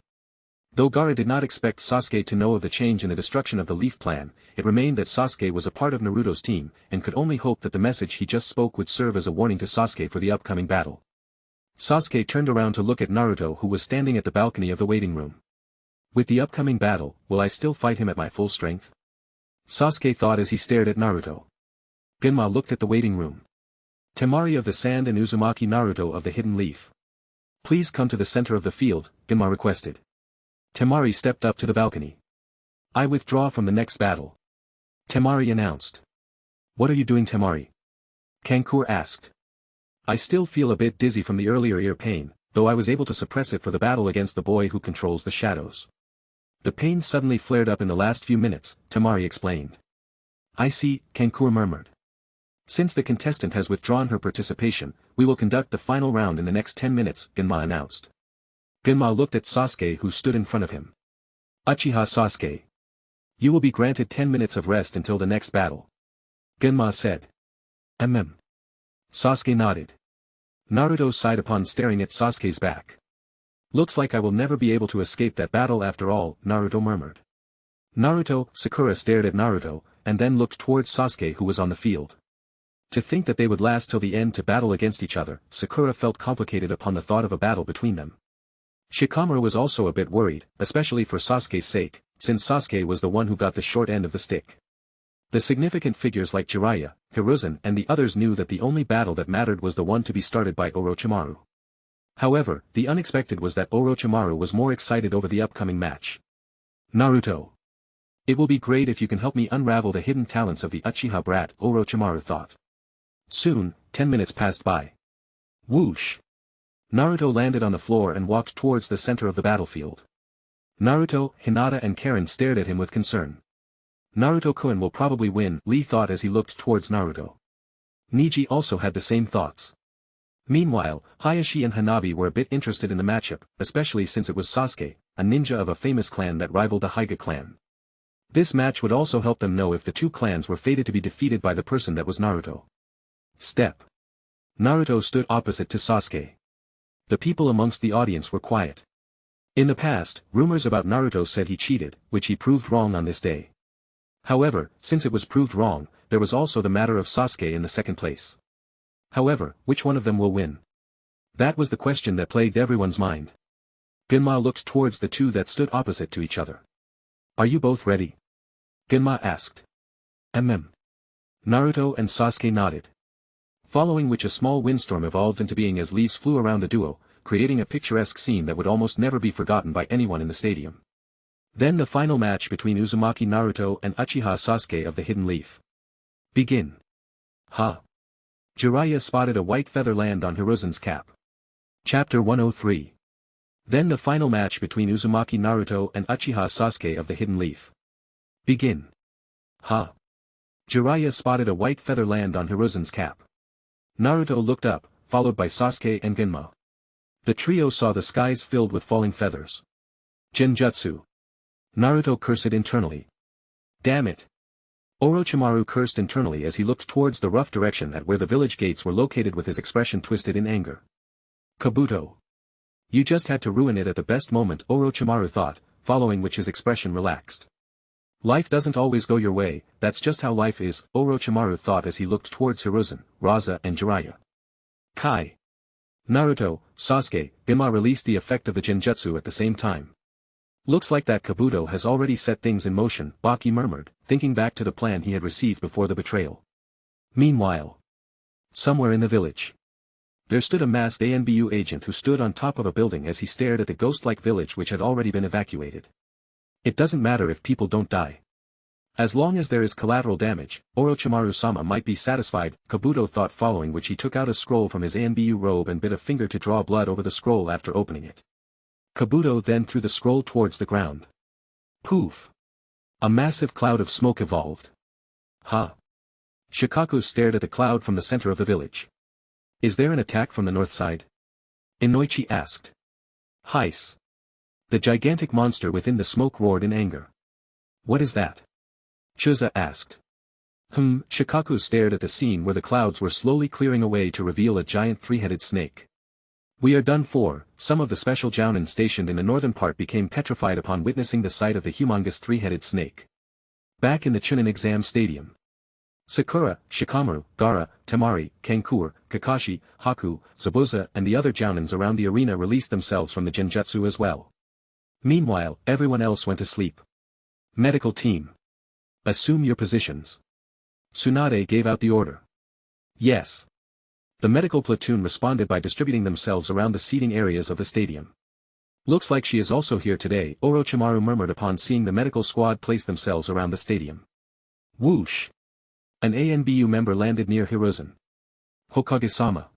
Though Gaara did not expect Sasuke to know of the change in the destruction of the Leaf Plan, it remained that Sasuke was a part of Naruto's team, and could only hope that the message he just spoke would serve as a warning to Sasuke for the upcoming battle. Sasuke turned around to look at Naruto who was standing at the balcony of the waiting room. With the upcoming battle, will I still fight him at my full strength? Sasuke thought as he stared at Naruto. Genma looked at the waiting room. Temari of the Sand and Uzumaki Naruto of the Hidden Leaf. Please come to the center of the field, Genma requested. Temari stepped up to the balcony. I withdraw from the next battle. Temari announced. What are you doing, Temari? Kankura asked. I still feel a bit dizzy from the earlier ear pain, though I was able to suppress it for the battle against the boy who controls the shadows. The pain suddenly flared up in the last few minutes, Temari explained. I see, Kankura murmured. Since the contestant has withdrawn her participation, we will conduct the final round in the next 10 minutes, Genma announced. Genma looked at Sasuke who stood in front of him. Uchiha Sasuke. You will be granted 10 minutes of rest until the next battle. Genma said. Sasuke nodded. Naruto sighed upon staring at Sasuke's back. Looks like I will never be able to escape that battle after all, Naruto murmured. Sakura stared at Naruto, and then looked towards Sasuke who was on the field. To think that they would last till the end to battle against each other, Sakura felt complicated upon the thought of a battle between them. Shikamaru was also a bit worried, especially for Sasuke's sake, since Sasuke was the one who got the short end of the stick. The significant figures like Jiraiya, Hiruzen and the others knew that the only battle that mattered was the one to be started by Orochimaru. However, the unexpected was that Orochimaru was more excited over the upcoming match. Naruto. It will be great if you can help me unravel the hidden talents of the Uchiha brat, Orochimaru thought. Soon, 10 minutes passed by. Whoosh! Naruto landed on the floor and walked towards the center of the battlefield. Naruto, Hinata and Karen stared at him with concern. Naruto-kun will probably win, Lee thought as he looked towards Naruto. Niji also had the same thoughts. Meanwhile, Hayashi and Hanabi were a bit interested in the matchup, especially since it was Sasuke, a ninja of a famous clan that rivaled the Hyuga clan. This match would also help them know if the two clans were fated to be defeated by the person that was Naruto. Step. Naruto stood opposite to Sasuke. The people amongst the audience were quiet. In the past, rumors about Naruto said he cheated, which he proved wrong on this day. However, since it was proved wrong, there was also the matter of Sasuke in the second place. However, which one of them will win? That was the question that plagued everyone's mind. Genma looked towards the two that stood opposite to each other. Are you both ready? Genma asked. Naruto and Sasuke nodded. Following which a small windstorm evolved into being as leaves flew around the duo, creating a picturesque scene that would almost never be forgotten by anyone in the stadium. Then the final match between Uzumaki Naruto and Uchiha Sasuke of the Hidden Leaf. Begin. Ha! Jiraiya spotted a white feather land on Hiruzen's cap. Chapter 103. Then the final match between Uzumaki Naruto and Uchiha Sasuke of the Hidden Leaf. Begin. Ha! Jiraiya spotted a white feather land on Hiruzen's cap. Naruto looked up, followed by Sasuke and Genma. The trio saw the skies filled with falling feathers. Genjutsu. Naruto cursed internally. Damn it. Orochimaru cursed internally as he looked towards the rough direction at where the village gates were located with his expression twisted in anger. Kabuto. You just had to ruin it at the best moment, Orochimaru thought, following which his expression relaxed. Life doesn't always go your way, that's just how life is, Orochimaru thought as he looked towards Hiruzen, Raza and Jiraiya. Kai. Naruto, Sasuke, Gema released the effect of the genjutsu at the same time. Looks like that Kabuto has already set things in motion, Baki murmured, thinking back to the plan he had received before the betrayal. Meanwhile, somewhere in the village, there stood a masked ANBU agent who stood on top of a building as he stared at the ghost-like village which had already been evacuated. It doesn't matter if people don't die. As long as there is collateral damage, Orochimaru-sama might be satisfied, Kabuto thought, following which he took out a scroll from his ANBU robe and bit a finger to draw blood over the scroll after opening it. Kabuto then threw the scroll towards the ground. Poof! A massive cloud of smoke evolved. Huh? Shikaku stared at the cloud from the center of the village. Is there an attack from the north side? Inoichi asked. Heis. The gigantic monster within the smoke roared in anger. What is that? Chuza asked. Shikaku stared at the scene where the clouds were slowly clearing away to reveal a giant three-headed snake. We are done for. Some of the special jounin stationed in the northern part became petrified upon witnessing the sight of the humongous three-headed snake. Back in the Chunin exam stadium, Sakura, Shikamaru, Gaara, Temari, Kankura, Kakashi, Haku, Zabuza and the other jounins around the arena released themselves from the genjutsu as well. Meanwhile, everyone else went to sleep. Medical team. Assume your positions. Tsunade gave out the order. Yes. The medical platoon responded by distributing themselves around the seating areas of the stadium. Looks like she is also here today, Orochimaru murmured upon seeing the medical squad place themselves around the stadium. Whoosh! An ANBU member landed near Hiruzen. Hokage-sama.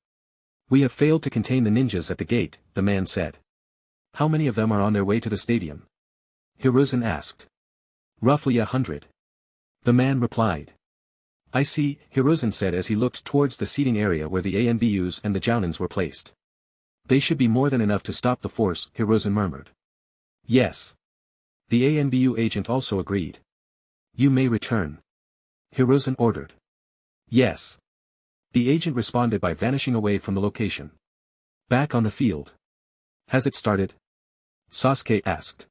We have failed to contain the ninjas at the gate, the man said. How many of them are on their way to the stadium? Hiruzen asked. Roughly 100. The man replied. I see, Hiruzen said as he looked towards the seating area where the ANBUs and the jounins were placed. They should be more than enough to stop the force, Hiruzen murmured. Yes. The ANBU agent also agreed. You may return. Hiruzen ordered. Yes. The agent responded by vanishing away from the location. Back on the field. Has it started? Sasuke asked.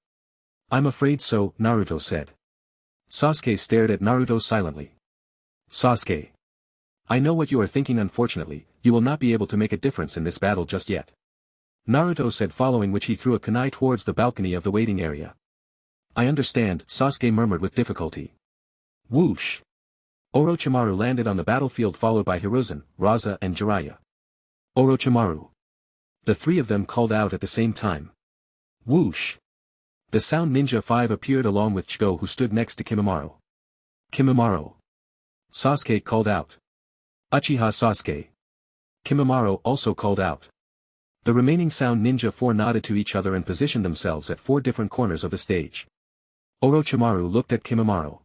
I'm afraid so, Naruto said. Sasuke stared at Naruto silently. Sasuke. I know what you are thinking. Unfortunately, you will not be able to make a difference in this battle just yet. Naruto said, following which he threw a kunai towards the balcony of the waiting area. I understand, Sasuke murmured with difficulty. Whoosh! Orochimaru landed on the battlefield followed by Hiruzen, Raza and Jiraiya. Orochimaru. The three of them called out at the same time. Whoosh! The Sound Ninja 5 appeared along with Chigo, who stood next to Kimimaro. Kimimaro. Sasuke called out. Uchiha Sasuke. Kimimaro also called out. The remaining Sound Ninja 4 nodded to each other and positioned themselves at 4 different corners of the stage. Orochimaru looked at Kimimaro.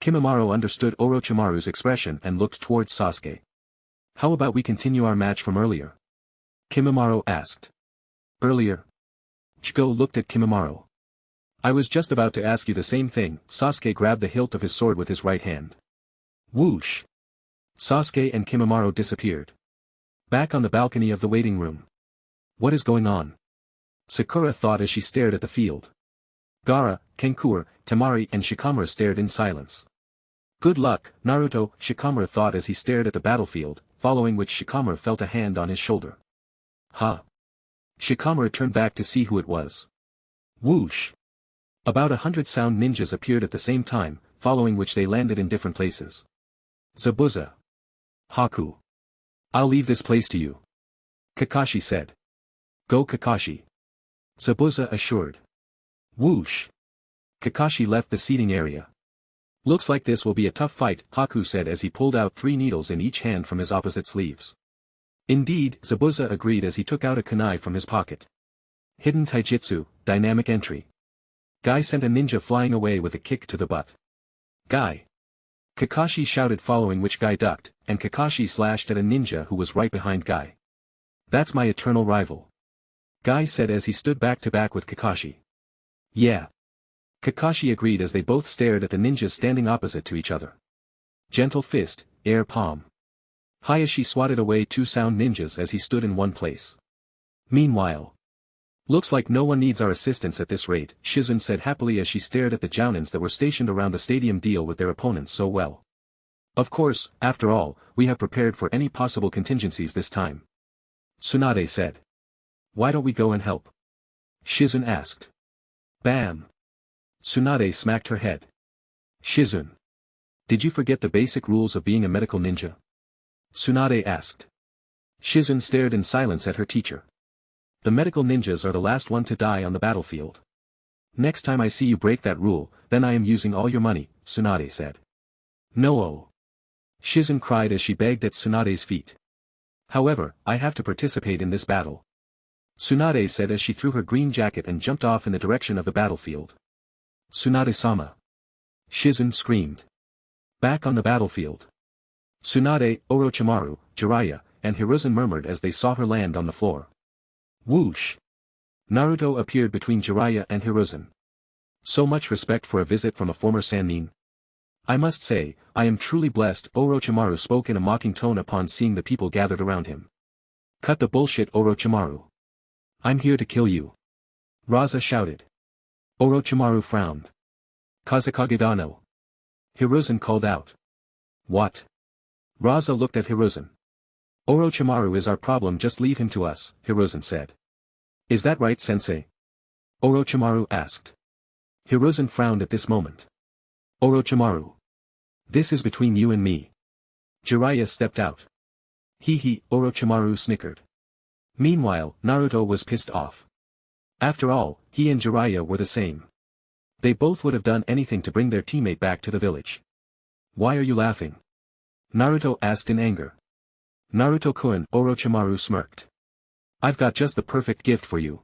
Kimimaro understood Orochimaru's expression and looked towards Sasuke. How about we continue our match from earlier? Kimimaro asked. Earlier? Chigo looked at Kimimaro. I was just about to ask you the same thing. Sasuke grabbed the hilt of his sword with his right hand. Whoosh! Sasuke and Kimimaro disappeared. Back on the balcony of the waiting room. What is going on? Sakura thought as she stared at the field. Gaara, Kankura, Temari and Shikamaru stared in silence. Good luck, Naruto, Shikamaru thought as he stared at the battlefield, following which Shikamaru felt a hand on his shoulder. Huh? Shikamaru turned back to see who it was. Whoosh! About 100 Sound Ninjas appeared at the same time, following which they landed in different places. Zabuza. Haku. I'll leave this place to you. Kakashi said. Go Kakashi. Zabuza assured. Whoosh! Kakashi left the seating area. Looks like this will be a tough fight, Haku said as he pulled out 3 needles in each hand from his opposite sleeves. Indeed, Zabuza agreed as he took out a kunai from his pocket. Hidden taijutsu, dynamic entry. Guy sent a ninja flying away with a kick to the butt. Guy. Kakashi shouted, following which Guy ducked, and Kakashi slashed at a ninja who was right behind Guy. That's my eternal rival. Guy said as he stood back to back with Kakashi. Yeah. Kakashi agreed as they both stared at the ninjas standing opposite to each other. Gentle fist, air palm. Hayashi swatted away 2 Sound Ninjas as he stood in one place. Meanwhile, Looks like no one needs our assistance at this rate, Shizun said happily as she stared at the jounins that were stationed around the stadium deal with their opponents so well. Of course, after all, we have prepared for any possible contingencies this time. Tsunade said. Why don't we go and help? Shizun asked. Bam! Tsunade smacked her head. Shizun. Did you forget the basic rules of being a medical ninja? Tsunade asked. Shizun stared in silence at her teacher. The medical ninjas are the last one to die on the battlefield. Next time I see you break that rule, then I am using all your money, Tsunade said. No-oh. Shizun cried as she begged at Tsunade's feet. However, I have to participate in this battle. Tsunade said as she threw her green jacket and jumped off in the direction of the battlefield. Tsunade-sama. Shizun screamed. Back on the battlefield. Tsunade, Orochimaru, Jiraiya, and Hiruzen murmured as they saw her land on the floor. Whoosh! Naruto appeared between Jiraiya and Hiruzen. So much respect for a visit from a former Sannin. I must say, I am truly blessed, Orochimaru spoke in a mocking tone upon seeing the people gathered around him. Cut the bullshit, Orochimaru. I'm here to kill you. Raza shouted. Orochimaru frowned. Kazekage no. Hiruzen called out. What? Raza looked at Hiruzen. Orochimaru is our problem, just leave him to us, Hiruzen said. Is that right, sensei? Orochimaru asked. Hiruzen frowned at this moment. Orochimaru. This is between you and me. Jiraiya stepped out. Hee, Orochimaru snickered. Meanwhile, Naruto was pissed off. After all, he and Jiraiya were the same. They both would have done anything to bring their teammate back to the village. Why are you laughing? Naruto asked in anger. Naruto-kun, Orochimaru smirked. I've got just the perfect gift for you.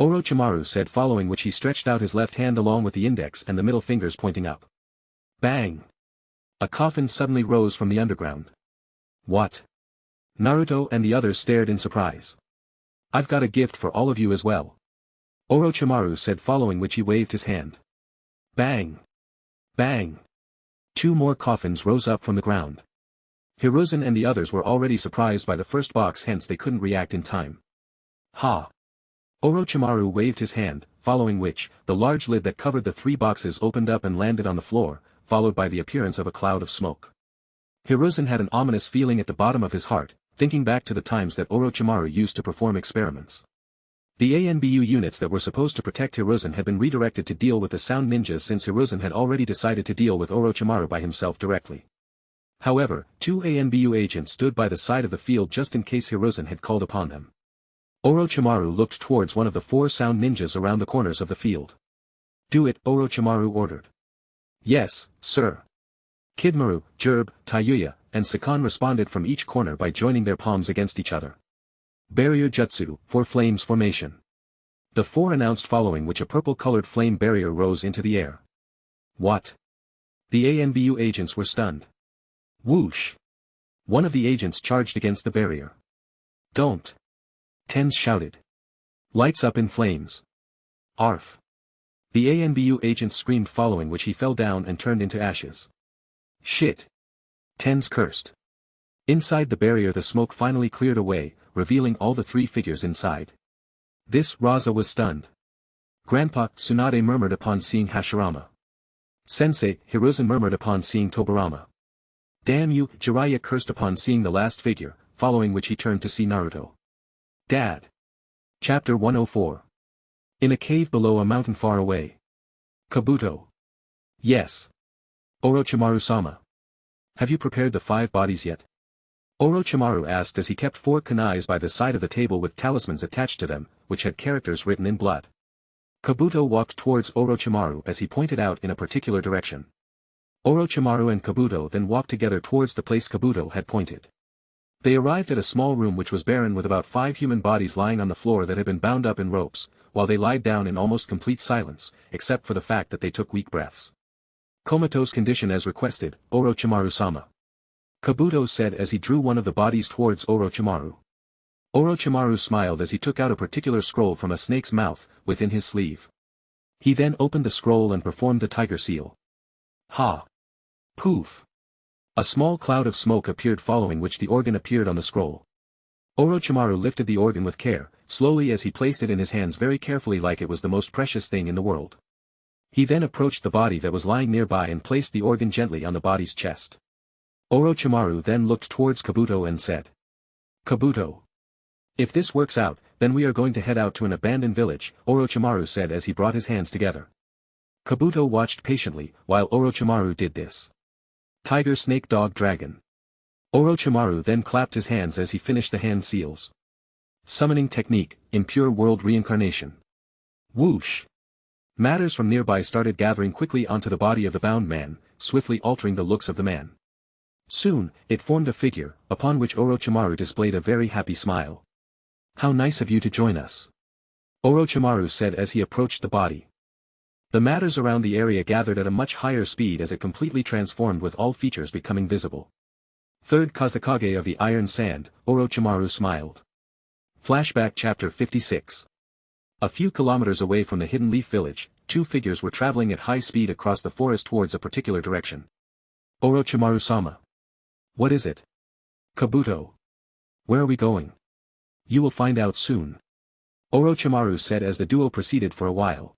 Orochimaru said, following which he stretched out his left hand along with the index and the middle fingers pointing up. Bang! A coffin suddenly rose from the underground. What? Naruto and the others stared in surprise. I've got a gift for all of you as well. Orochimaru said, following which he waved his hand. Bang! Bang! 2 more coffins rose up from the ground. Hiruzen and the others were already surprised by the first box, hence they couldn't react in time. Ha! Orochimaru waved his hand, following which, the large lid that covered the 3 boxes opened up and landed on the floor, followed by the appearance of a cloud of smoke. Hiruzen had an ominous feeling at the bottom of his heart, thinking back to the times that Orochimaru used to perform experiments. The ANBU units that were supposed to protect Hiruzen had been redirected to deal with the sound ninjas since Hiruzen had already decided to deal with Orochimaru by himself directly. However, 2 ANBU agents stood by the side of the field just in case Hiruzen had called upon them. Orochimaru looked towards one of the 4 sound ninjas around the corners of the field. Do it, Orochimaru ordered. Yes, sir. Kidmaru, Jerb, Tayuya, and Sakan responded from each corner by joining their palms against each other. Barrier Jutsu, 4 flames formation. The 4 announced, following which a purple-colored flame barrier rose into the air. What? The ANBU agents were stunned. Whoosh! One of the agents charged against the barrier. Don't! Tens shouted. Lights up in flames. Arf! The ANBU agent screamed, following which he fell down and turned into ashes. Shit! Tens cursed. Inside the barrier the smoke finally cleared away, revealing all the 3 figures inside. This, Raza was stunned. Grandpa, Tsunade murmured upon seeing Hashirama. Sensei, Hiruzen murmured upon seeing Tobirama. Damn you, Jiraiya cursed upon seeing the last figure, following which he turned to see Naruto. Dad. Chapter 104. In a cave below a mountain far away. Kabuto. Yes. Orochimaru-sama. Have you prepared the 5 bodies yet? Orochimaru asked as he kept 4 kunais by the side of the table with talismans attached to them, which had characters written in blood. Kabuto walked towards Orochimaru as he pointed out in a particular direction. Orochimaru and Kabuto then walked together towards the place Kabuto had pointed. They arrived at a small room which was barren with about 5 human bodies lying on the floor that had been bound up in ropes, while they lied down in almost complete silence, except for the fact that they took weak breaths. Comatose condition as requested, Orochimaru-sama. Kabuto said as he drew one of the bodies towards Orochimaru. Orochimaru smiled as he took out a particular scroll from a snake's mouth, within his sleeve. He then opened the scroll and performed the tiger seal. Ha! Poof! A small cloud of smoke appeared, following which the organ appeared on the scroll. Orochimaru lifted the organ with care, slowly as he placed it in his hands very carefully like it was the most precious thing in the world. He then approached the body that was lying nearby and placed the organ gently on the body's chest. Orochimaru then looked towards Kabuto and said, "Kabuto. If this works out, then we are going to head out to an abandoned village," Orochimaru said as he brought his hands together. Kabuto watched patiently, while Orochimaru did this. Tiger, snake, dog, dragon. Orochimaru then clapped his hands as he finished the hand seals. Summoning technique, impure world reincarnation. Whoosh! Matters from nearby started gathering quickly onto the body of the bound man, swiftly altering the looks of the man. Soon, it formed a figure, upon which Orochimaru displayed a very happy smile. "How nice of you to join us," Orochimaru said as he approached the body. The matters around the area gathered at a much higher speed as it completely transformed with all features becoming visible. Third Kazekage of the Iron Sand, Orochimaru smiled. Flashback Chapter 56. A few kilometers away from the Hidden Leaf Village, two figures were traveling at high speed across the forest towards a particular direction. Orochimaru-sama. What is it? Kabuto. Where are we going? You will find out soon. Orochimaru said as the duo proceeded for a while.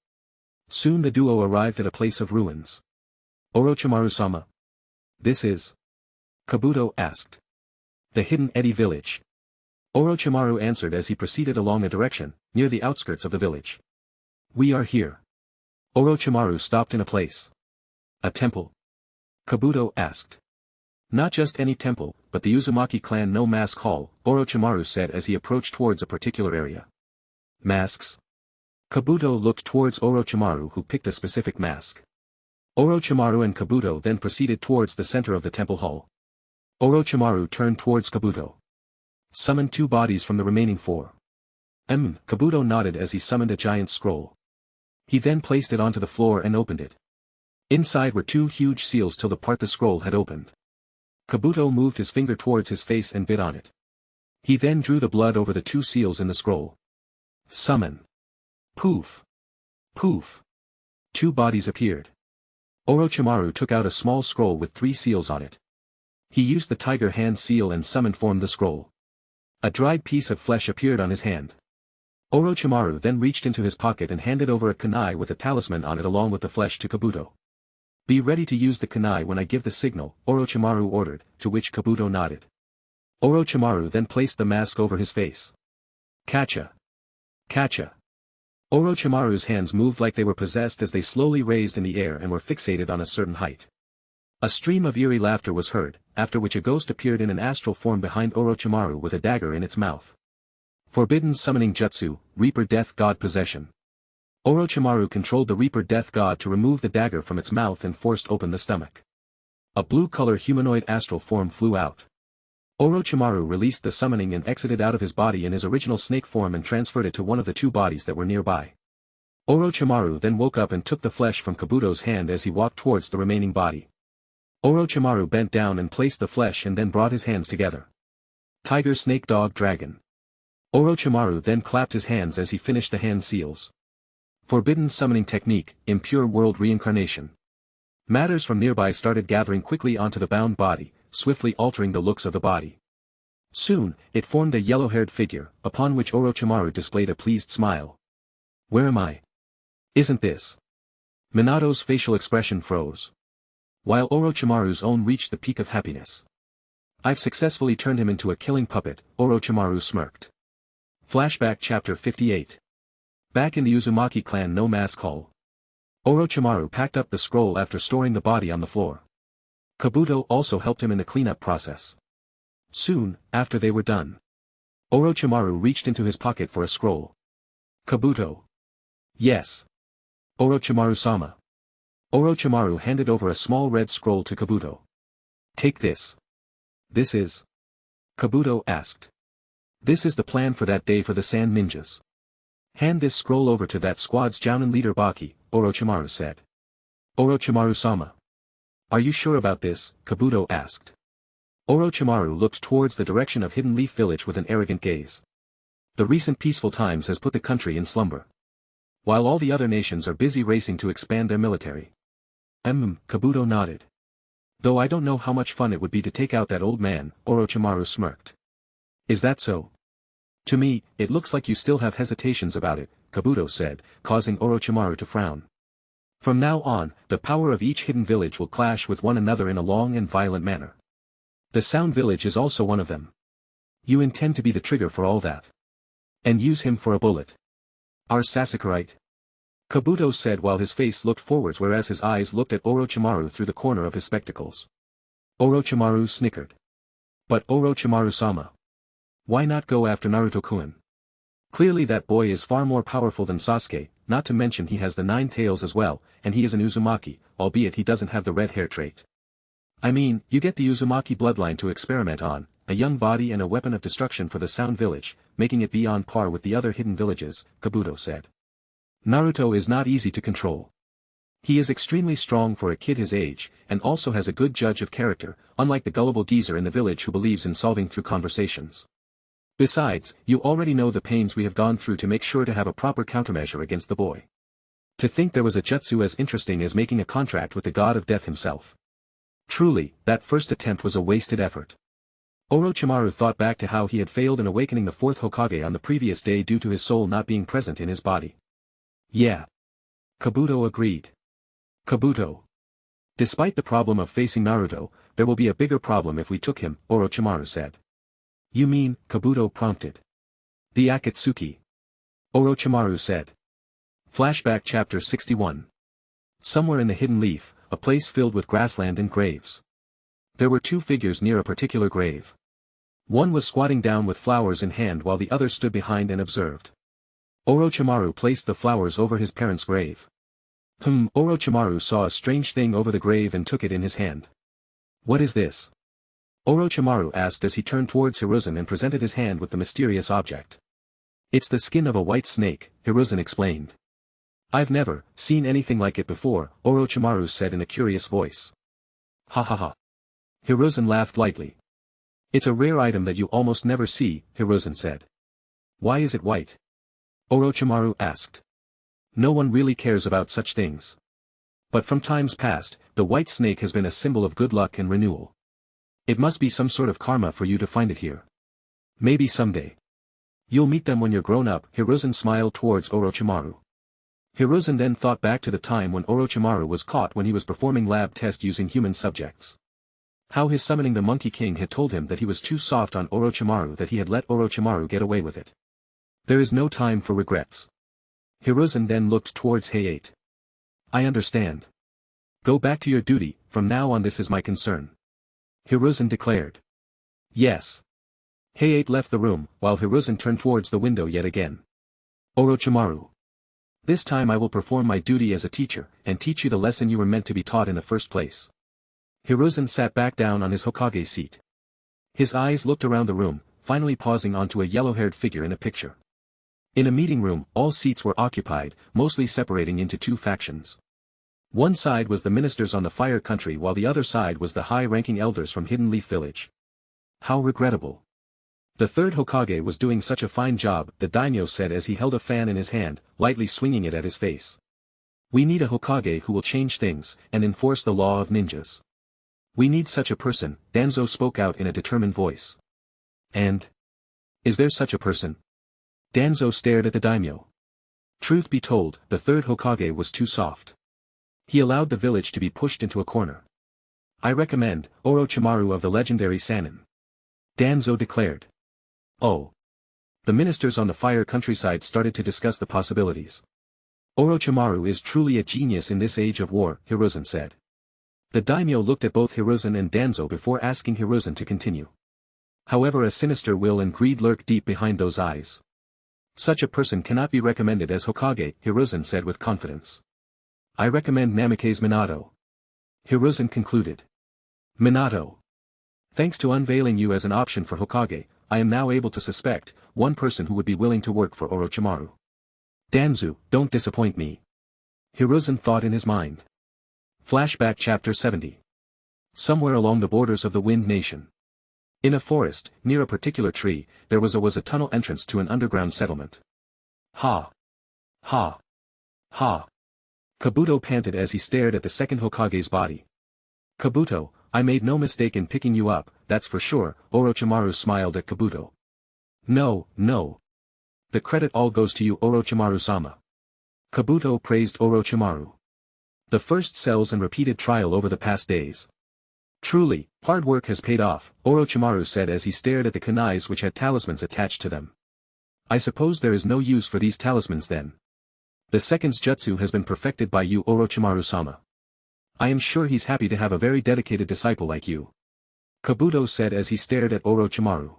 Soon the duo arrived at a place of ruins. Orochimaru-sama. This is? Kabuto asked. The Hidden Eddy Village. Orochimaru answered as he proceeded along a direction, near the outskirts of the village. We are here. Orochimaru stopped in a place. A temple? Kabuto asked. Not just any temple, but the Uzumaki clan no mask hall, Orochimaru said as he approached towards a particular area. Masks? Kabuto looked towards Orochimaru who picked a specific mask. Orochimaru and Kabuto then proceeded towards the center of the temple hall. Orochimaru turned towards Kabuto. Summon 2 bodies from the remaining 4. Kabuto nodded as he summoned a giant scroll. He then placed it onto the floor and opened it. Inside were 2 huge seals till the part the scroll had opened. Kabuto moved his finger towards his face and bit on it. He then drew the blood over the 2 seals in the scroll. Summon. Poof. Poof. 2 bodies appeared. Orochimaru took out a small scroll with 3 seals on it. He used the tiger hand seal and summoned formed the scroll. A dried piece of flesh appeared on his hand. Orochimaru then reached into his pocket and handed over a kunai with a talisman on it along with the flesh to Kabuto. Be ready to use the kunai when I give the signal, Orochimaru ordered, to which Kabuto nodded. Orochimaru then placed the mask over his face. Kacha. Kacha. Orochimaru's hands moved like they were possessed as they slowly raised in the air and were fixated on a certain height. A stream of eerie laughter was heard, after which a ghost appeared in an astral form behind Orochimaru with a dagger in its mouth. Forbidden Summoning Jutsu, Reaper Death God Possession. Orochimaru controlled the Reaper Death God to remove the dagger from its mouth and forced open the stomach. A blue-color humanoid astral form flew out. Orochimaru released the summoning and exited out of his body in his original snake form and transferred it to one of the 2 bodies that were nearby. Orochimaru then woke up and took the flesh from Kabuto's hand as he walked towards the remaining body. Orochimaru bent down and placed the flesh and then brought his hands together. Tiger, snake, dog, dragon. Orochimaru then clapped his hands as he finished the hand seals. Forbidden Summoning Technique, Impure World Reincarnation. Matters from nearby started gathering quickly onto the bound body, swiftly altering the looks of the body. Soon, it formed a yellow-haired figure, upon which Orochimaru displayed a pleased smile. Where am I? Isn't this? Minato's facial expression froze. While Orochimaru's own reached the peak of happiness. I've successfully turned him into a killing puppet, Orochimaru smirked. Flashback Chapter 58. Back in the Uzumaki clan no mask hall. Orochimaru packed up the scroll after storing the body on the floor. Kabuto also helped him in the cleanup process. Soon, after they were done, Orochimaru reached into his pocket for a scroll. Kabuto. Yes. Orochimaru-sama. Orochimaru handed over a small red scroll to Kabuto. Take this. This is? Kabuto asked. This is the plan for that day for the Sand Ninjas. Hand this scroll over to that squad's Jounin leader Baki, Orochimaru said. Orochimaru-sama. Are you sure about this? Kabuto asked. Orochimaru looked towards the direction of Hidden Leaf Village with an arrogant gaze. The recent peaceful times has put the country in slumber. While all the other nations are busy racing to expand their military. Kabuto nodded. Though I don't know how much fun it would be to take out that old man, Orochimaru smirked. Is that so? To me, it looks like you still have hesitations about it, Kabuto said, causing Orochimaru to frown. From now on, the power of each hidden village will clash with one another in a long and violent manner. The Sound Village is also one of them. You intend to be the trigger for all that. And use him for a bullet. Our Sasakurite? Kabuto said while his face looked forwards whereas his eyes looked at Orochimaru through the corner of his spectacles. Orochimaru snickered. But Orochimaru-sama. Why not go after Naruto-kun? Clearly that boy is far more powerful than Sasuke, not to mention he has the 9 tails as well, and he is an Uzumaki, albeit he doesn't have the red hair trait. I mean, you get the Uzumaki bloodline to experiment on, a young body and a weapon of destruction for the Sound Village, making it be on par with the other hidden villages, Kabuto said. Naruto is not easy to control. He is extremely strong for a kid his age, and also has a good judge of character, unlike the gullible geezer in the village who believes in solving through conversations. Besides, you already know the pains we have gone through to make sure to have a proper countermeasure against the boy. To think there was a jutsu as interesting as making a contract with the god of death himself. Truly, that first attempt was a wasted effort. Orochimaru thought back to how he had failed in awakening the 4th Hokage on the previous day due to his soul not being present in his body. Yeah. Kabuto agreed. Kabuto. Despite the problem of facing Naruto, there will be a bigger problem if we took him, Orochimaru said. You mean, Kabuto prompted. The Akatsuki. Orochimaru said. Flashback Chapter 61. Somewhere in the hidden leaf, a place filled with grassland and graves. There were 2 figures near a particular grave. One was squatting down with flowers in hand while the other stood behind and observed. Orochimaru placed the flowers over his parents' grave. Orochimaru saw a strange thing over the grave and took it in his hand. What is this? Orochimaru asked as he turned towards Hiruzen and presented his hand with the mysterious object. It's the skin of a white snake, Hiruzen explained. I've never seen anything like it before, Orochimaru said in a curious voice. Ha ha ha. Hiruzen laughed lightly. It's a rare item that you almost never see, Hiruzen said. Why is it white? Orochimaru asked. No one really cares about such things. But from times past, the white snake has been a symbol of good luck and renewal. It must be some sort of karma for you to find it here. Maybe someday. You'll meet them when you're grown up, Hiruzen smiled towards Orochimaru. Hiruzen then thought back to the time when Orochimaru was caught when he was performing lab tests using human subjects. How his summoning the Monkey King had told him that he was too soft on Orochimaru, that he had let Orochimaru get away with it. There is no time for regrets. Hiruzen then looked towards Hayate. I understand. Go back to your duty, from now on this is my concern. Hiruzen declared. Yes. Hayate left the room, while Hiruzen turned towards the window yet again. Orochimaru. This time I will perform my duty as a teacher, and teach you the lesson you were meant to be taught in the first place. Hiruzen sat back down on his Hokage seat. His eyes looked around the room, finally pausing onto a yellow-haired figure in a picture. In a meeting room, all seats were occupied, mostly separating into 2 factions. One side was the ministers on the Fire Country while the other side was the high-ranking elders from Hidden Leaf Village. How regrettable. The 3rd Hokage was doing such a fine job, the daimyo said as he held a fan in his hand, lightly swinging it at his face. We need a Hokage who will change things, and enforce the law of ninjas. We need such a person, Danzo spoke out in a determined voice. And? Is there such a person? Danzo stared at the daimyo. Truth be told, the 3rd Hokage was too soft. He allowed the village to be pushed into a corner. I recommend, Orochimaru of the legendary Sannin. Danzo declared. Oh. The ministers on the Fire Countryside started to discuss the possibilities. Orochimaru is truly a genius in this age of war, Hiruzen said. The daimyo looked at both Hiruzen and Danzo before asking Hiruzen to continue. However, a sinister will and greed lurk deep behind those eyes. Such a person cannot be recommended as Hokage, Hiruzen said with confidence. I recommend Namikaze Minato. Hiruzen concluded. Minato. Thanks to unveiling you as an option for Hokage, I am now able to suspect one person who would be willing to work for Orochimaru. Danzo, don't disappoint me. Hiruzen thought in his mind. Flashback Chapter 70. Somewhere along the borders of the Wind Nation. In a forest, near a particular tree, there was a tunnel entrance to an underground settlement. Ha! Ha! Ha! Kabuto panted as he stared at the 2nd Hokage's body. Kabuto, I made no mistake in picking you up, that's for sure, Orochimaru smiled at Kabuto. No, The credit all goes to you, Orochimaru-sama. Kabuto praised Orochimaru. The first cells and repeated trial over the past days. Truly, hard work has paid off, Orochimaru said as he stared at the kunais which had talismans attached to them. I suppose there is no use for these talismans then. The second's jutsu has been perfected by you, Orochimaru-sama. I am sure he's happy to have a very dedicated disciple like you. Kabuto said as he stared at Orochimaru.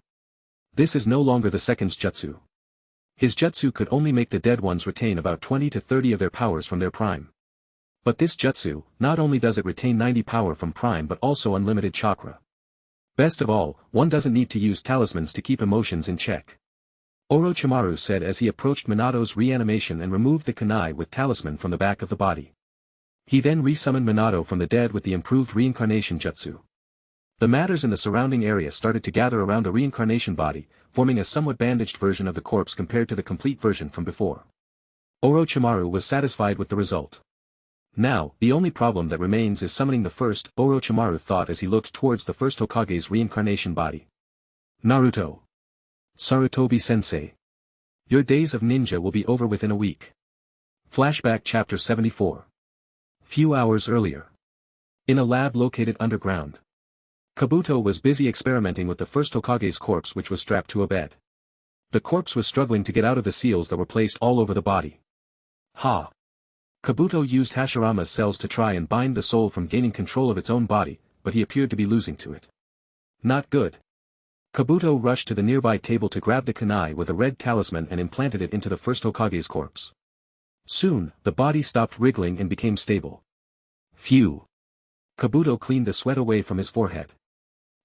This is no longer the second's jutsu. His jutsu could only make the dead ones retain about 20 to 30 of their powers from their prime. But this jutsu, not only does it retain 90 power from prime but also unlimited chakra. Best of all, one doesn't need to use talismans to keep emotions in check. Orochimaru said as he approached Minato's reanimation and removed the kunai with talisman from the back of the body. He then resummoned Minato from the dead with the improved reincarnation jutsu. The matters in the surrounding area started to gather around the reincarnation body, forming a somewhat bandaged version of the corpse compared to the complete version from before. Orochimaru was satisfied with the result. Now, the only problem that remains is summoning the first, Orochimaru thought as he looked towards the first Hokage's reincarnation body. Naruto. Sarutobi-sensei. Your days of ninja will be over within a week. Flashback Chapter 74. Few hours earlier. In a lab located underground. Kabuto was busy experimenting with the first Hokage's corpse which was strapped to a bed. The corpse was struggling to get out of the seals that were placed all over the body. Ha! Kabuto used Hashirama's cells to try and bind the soul from gaining control of its own body, but he appeared to be losing to it. Not good. Kabuto rushed to the nearby table to grab the kunai with a red talisman and implanted it into the first Hokage's corpse. Soon, the body stopped wriggling and became stable. Phew! Kabuto cleaned the sweat away from his forehead.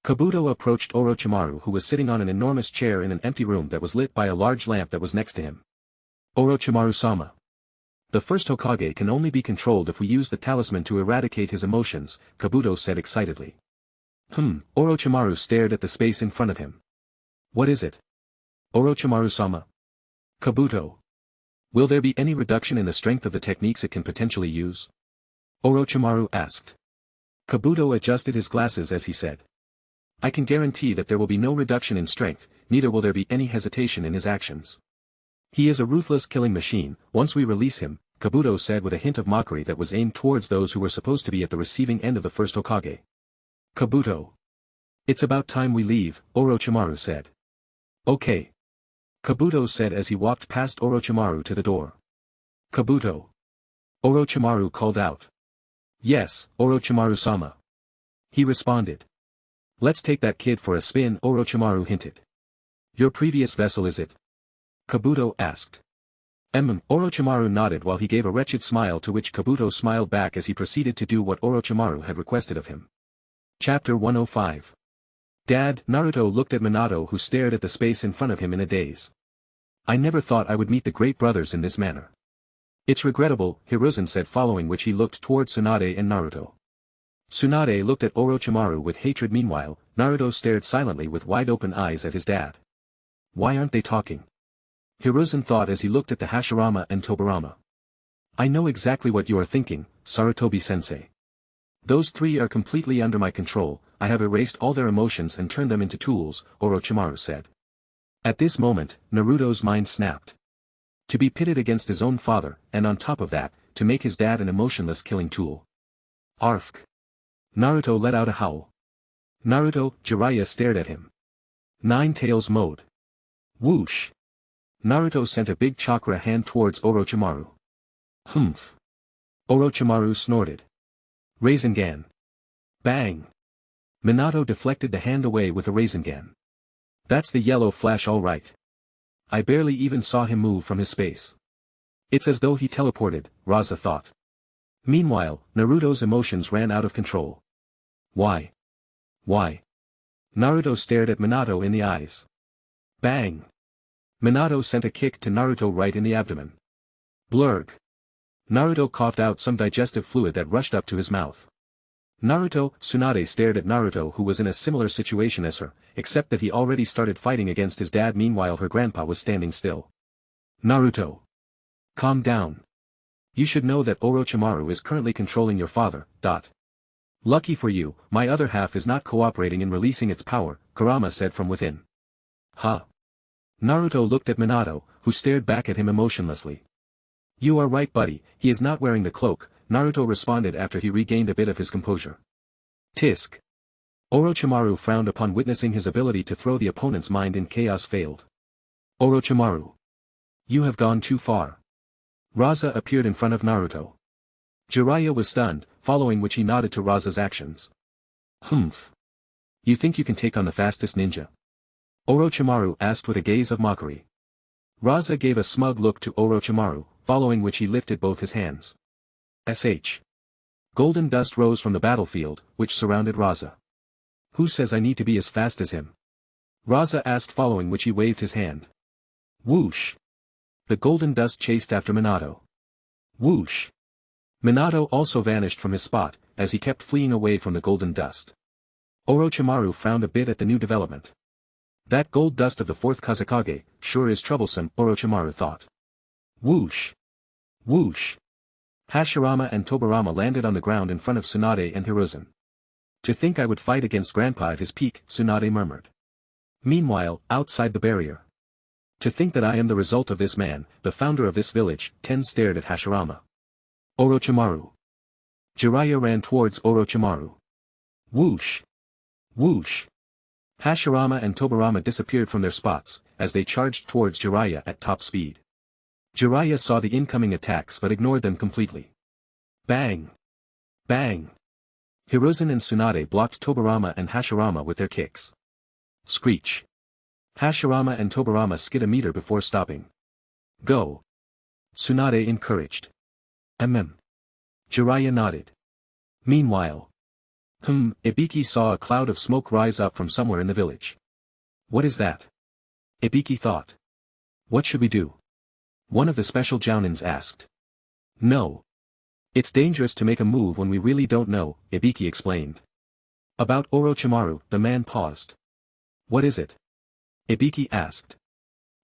Kabuto approached Orochimaru who was sitting on an enormous chair in an empty room that was lit by a large lamp that was next to him. Orochimaru-sama. The first Hokage can only be controlled if we use the talisman to eradicate his emotions, Kabuto said excitedly. Orochimaru stared at the space in front of him. What is it? Orochimaru-sama. Kabuto. Will there be any reduction in the strength of the techniques it can potentially use? Orochimaru asked. Kabuto adjusted his glasses as he said. I can guarantee that there will be no reduction in strength, neither will there be any hesitation in his actions. He is a ruthless killing machine, once we release him, Kabuto said with a hint of mockery that was aimed towards those who were supposed to be at the receiving end of the first Hokage. Kabuto. It's about time we leave, Orochimaru said. Okay. Kabuto said as he walked past Orochimaru to the door. Kabuto. Orochimaru called out. Yes, Orochimaru-sama. He responded. Let's take that kid for a spin, Orochimaru hinted. Your previous vessel is it? Kabuto asked. Orochimaru nodded while he gave a wretched smile to which Kabuto smiled back as he proceeded to do what Orochimaru had requested of him. Chapter 105. Dad, Naruto looked at Minato who stared at the space in front of him in a daze. I never thought I would meet the great brothers in this manner. It's regrettable, Hiruzen said following which he looked toward Tsunade and Naruto. Tsunade looked at Orochimaru with hatred meanwhile, Naruto stared silently with wide-open eyes at his dad. Why aren't they talking? Hiruzen thought as he looked at the Hashirama and Tobirama. I know exactly what you are thinking, Sarutobi-sensei. Those three are completely under my control, I have erased all their emotions and turned them into tools, Orochimaru said. At this moment, Naruto's mind snapped. To be pitted against his own father, and on top of that, to make his dad an emotionless killing tool. Arfk. Naruto let out a howl. Naruto, Jiraiya stared at him. Nine Tails mode. Whoosh. Naruto sent a big chakra hand towards Orochimaru. Humph. Orochimaru snorted. Rasengan. Bang. Minato deflected the hand away with a Rasengan. That's the yellow flash all right. I barely even saw him move from his space. It's as though he teleported, Raza thought. Meanwhile, Naruto's emotions ran out of control. Why? Why? Naruto stared at Minato in the eyes. Bang. Minato sent a kick to Naruto right in the abdomen. Blurg. Naruto coughed out some digestive fluid that rushed up to his mouth. Naruto, Tsunade stared at Naruto who was in a similar situation as her, except that he already started fighting against his dad meanwhile her grandpa was standing still. Naruto. Calm down. You should know that Orochimaru is currently controlling your father, Lucky for you, my other half is not cooperating in releasing its power, Kurama said from within. Huh. Naruto looked at Minato, who stared back at him emotionlessly. "You are right, buddy, he is not wearing the cloak," Naruto responded after he regained a bit of his composure. Tisk. Orochimaru frowned upon witnessing his ability to throw the opponent's mind in chaos failed. "Orochimaru. You have gone too far." Raza appeared in front of Naruto. Jiraiya was stunned, following which he nodded to Raza's actions. "Humph. You think you can take on the fastest ninja?" Orochimaru asked with a gaze of mockery. Raza gave a smug look to Orochimaru, following which he lifted both his hands. Golden dust rose from the battlefield, which surrounded Raza. "Who says I need to be as fast as him?" Raza asked, following which he waved his hand. Whoosh! The golden dust chased after Minato. Whoosh! Minato also vanished from his spot, as he kept fleeing away from the golden dust. Orochimaru frowned a bit at the new development. That gold dust of the fourth Kazekage sure is troublesome, Orochimaru thought. Whoosh! Whoosh! Hashirama and Tobirama landed on the ground in front of Tsunade and Hiruzen. "To think I would fight against Grandpa at his peak," Tsunade murmured. Meanwhile, outside the barrier. "To think that I am the result of this man, the founder of this village," Ten stared at Hashirama. Orochimaru. Jiraiya ran towards Orochimaru. Whoosh! Whoosh! Hashirama and Tobirama disappeared from their spots, as they charged towards Jiraiya at top speed. Jiraiya saw the incoming attacks but ignored them completely. Bang! Bang! Hiruzen and Tsunade blocked Tobirama and Hashirama with their kicks. Screech! Hashirama and Tobirama skid a meter before stopping. Go! Tsunade encouraged. Jiraiya nodded. Meanwhile. Ibiki saw a cloud of smoke rise up from somewhere in the village. What is that? Ibiki thought. What should we do? One of the special jounins asked. No. It's dangerous to make a move when we really don't know, Ibiki explained. About Orochimaru, the man paused. What is it? Ibiki asked.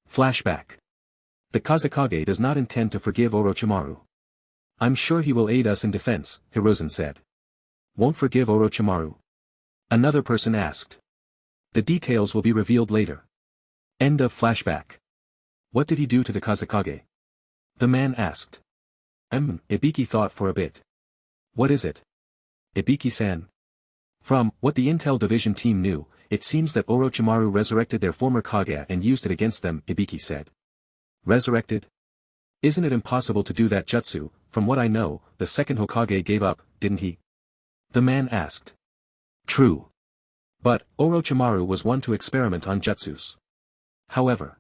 Flashback. The Kazekage does not intend to forgive Orochimaru. I'm sure he will aid us in defense, Hiruzen said. Won't forgive Orochimaru? Another person asked. The details will be revealed later. End of flashback. What did he do to the Kazekage? The man asked. Ibiki thought for a bit. What is it? Ibiki-san. From what the Intel Division team knew, it seems that Orochimaru resurrected their former Kage and used it against them, Ibiki said. Resurrected? Isn't it impossible to do that jutsu? From what I know, the second Hokage gave up, didn't he? The man asked. True. But, Orochimaru was one to experiment on jutsus. However.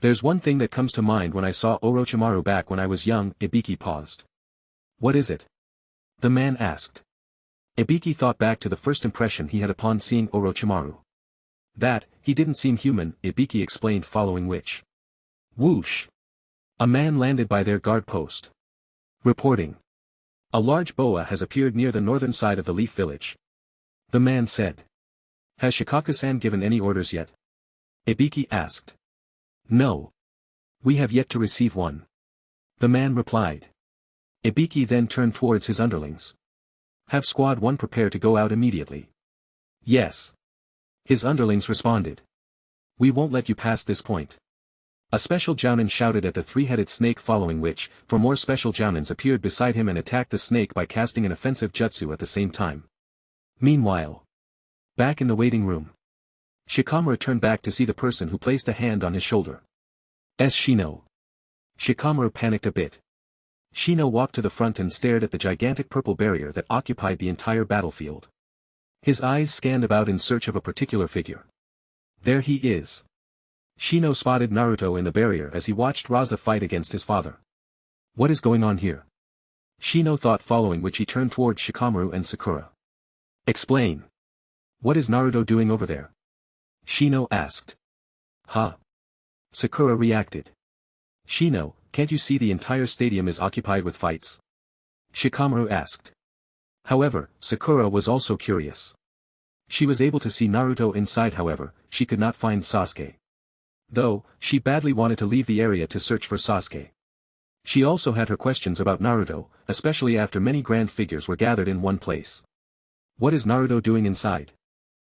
There's one thing that comes to mind when I saw Orochimaru back when I was young, Ibiki paused. What is it? The man asked. Ibiki thought back to the first impression he had upon seeing Orochimaru. That, he didn't seem human, Ibiki explained, following which. Whoosh! A man landed by their guard post. Reporting. A large boa has appeared near the northern side of the Leaf Village. The man said. Has Shikaku-san given any orders yet? Ibiki asked. No. We have yet to receive one. The man replied. Ibiki then turned towards his underlings. Have Squad 1 prepare to go out immediately. Yes. His underlings responded. We won't let you pass this point. A special jounin shouted at the three-headed snake, following which, 4 more special jounins appeared beside him and attacked the snake by casting an offensive jutsu at the same time. Meanwhile. Back in the waiting room. Shikamaru turned back to see the person who placed a hand on his shoulder. Shino. Shikamaru panicked a bit. Shino walked to the front and stared at the gigantic purple barrier that occupied the entire battlefield. His eyes scanned about in search of a particular figure. There he is. Shino spotted Naruto in the barrier as he watched Raza fight against his father. What is going on here? Shino thought, following which he turned towards Shikamaru and Sakura. Explain. What is Naruto doing over there? Shino asked. Huh? Sakura reacted. Shino, can't you see the entire stadium is occupied with fights? Shikamaru asked. However, Sakura was also curious. She was able to see Naruto inside, however, she could not find Sasuke. Though, she badly wanted to leave the area to search for Sasuke. She also had her questions about Naruto, especially after many grand figures were gathered in one place. What is Naruto doing inside?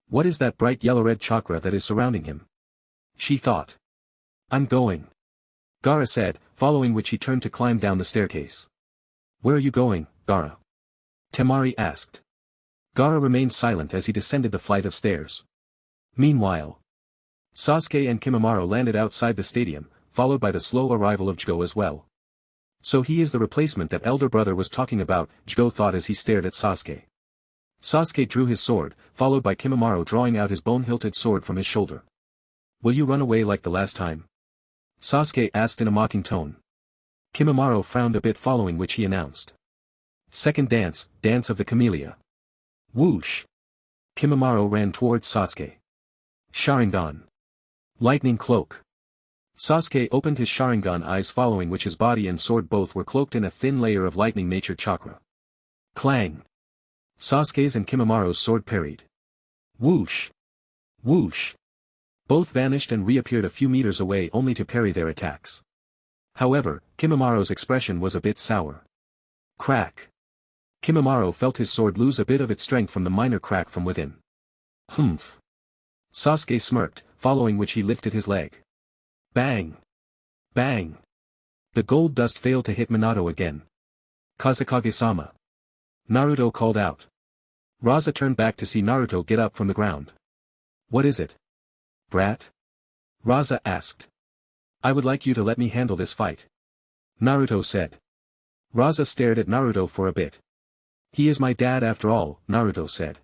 What is that bright yellow-red chakra that is surrounding him? She thought. I'm going. Gaara said, following which he turned to climb down the staircase. Where are you going, Gaara? Temari asked. Gaara remained silent as he descended the flight of stairs. Meanwhile, Sasuke and Kimimaro landed outside the stadium, followed by the slow arrival of Jogo as well. So he is the replacement that elder brother was talking about, Jogo thought as he stared at Sasuke. Sasuke drew his sword, followed by Kimimaro drawing out his bone-hilted sword from his shoulder. Will you run away like the last time? Sasuke asked in a mocking tone. Kimimaro frowned a bit, following which he announced. Second dance, Dance of the Camellia. Whoosh! Kimimaro ran towards Sasuke. Sharingan. Lightning cloak. Sasuke opened his Sharingan eyes, following which his body and sword both were cloaked in a thin layer of lightning nature chakra. Clang! Sasuke's and Kimimaro's sword parried. Whoosh! Whoosh! Both vanished and reappeared a few meters away only to parry their attacks. However, Kimimaro's expression was a bit sour. Crack! Kimimaro felt his sword lose a bit of its strength from the minor crack from within. Humph! Sasuke smirked, following which he lifted his leg. Bang! Bang! The gold dust failed to hit Minato again. Kazekage-sama. Naruto called out. Raza turned back to see Naruto get up from the ground. What is it? Brat? Raza asked. I would like you to let me handle this fight. Naruto said. Raza stared at Naruto for a bit. He is my dad after all, Naruto said.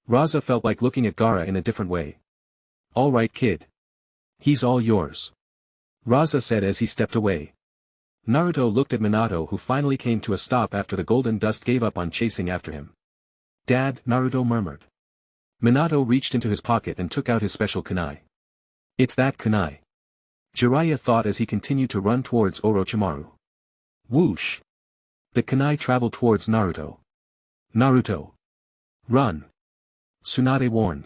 Raza felt like looking at Gaara in a different way. All right, kid. He's all yours. Raza said as he stepped away. Naruto looked at Minato, who finally came to a stop after the golden dust gave up on chasing after him. Dad, Naruto murmured. Minato reached into his pocket and took out his special kunai. It's that kunai. Jiraiya thought as he continued to run towards Orochimaru. Whoosh! The kunai traveled towards Naruto. Naruto! Run! Tsunade warned.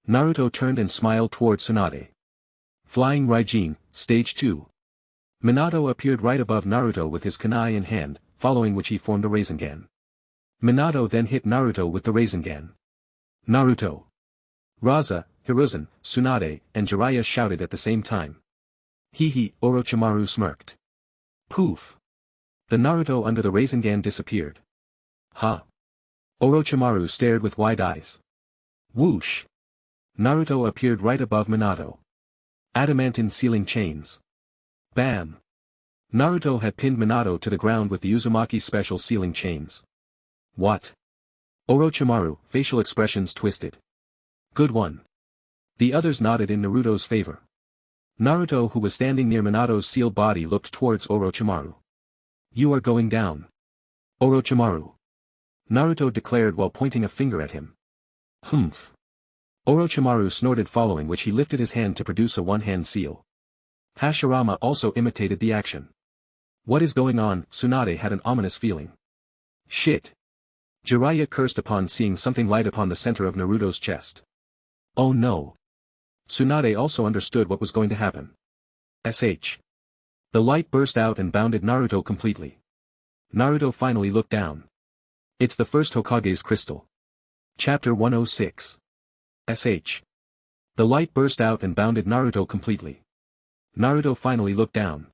Naruto turned and smiled towards Tsunade. Flying Raijin, Stage 2. Minato appeared right above Naruto with his kunai in hand, following which he formed a Rasengan. Minato then hit Naruto with the Rasengan. Naruto! Raza, Hiruzen, Tsunade, and Jiraiya shouted at the same time. Hee, Orochimaru smirked. Poof! The Naruto under the Rasengan disappeared. Ha! Orochimaru stared with wide eyes. Whoosh! Naruto appeared right above Minato. Adamantine sealing chains. Bam! Naruto had pinned Minato to the ground with the Uzumaki special sealing chains. What? Orochimaru, facial expressions twisted. Good one. The others nodded in Naruto's favor. Naruto, who was standing near Minato's sealed body, looked towards Orochimaru. You are going down. Orochimaru. Naruto declared while pointing a finger at him. Humph. Orochimaru snorted, following which he lifted his hand to produce a one-hand seal. Hashirama also imitated the action. What is going on? Tsunade had an ominous feeling. Shit. Jiraiya cursed upon seeing something light upon the center of Naruto's chest. Oh no. Tsunade also understood what was going to happen. The light burst out and bounded Naruto completely. Naruto finally looked down. It's the first Hokage's crystal. Chapter 106. The light burst out and bounded Naruto completely. Naruto finally looked down.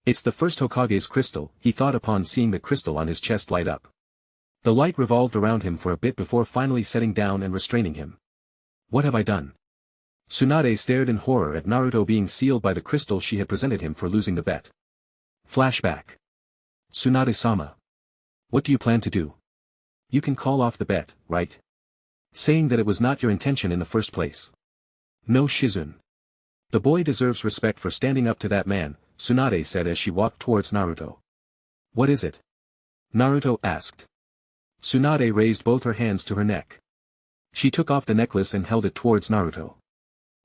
It's the first Hokage's crystal, he thought upon seeing the crystal on his chest light up. The light revolved around him for a bit before finally setting down and restraining him. What have I done? Tsunade stared in horror at Naruto being sealed by the crystal she had presented him for losing the bet. Flashback. Tsunade-sama. What do you plan to do? You can call off the bet, right? Saying that it was not your intention in the first place. No, Shizun. The boy deserves respect for standing up to that man, Tsunade said as she walked towards Naruto. What is it? Naruto asked. Tsunade raised both her hands to her neck. She took off the necklace and held it towards Naruto.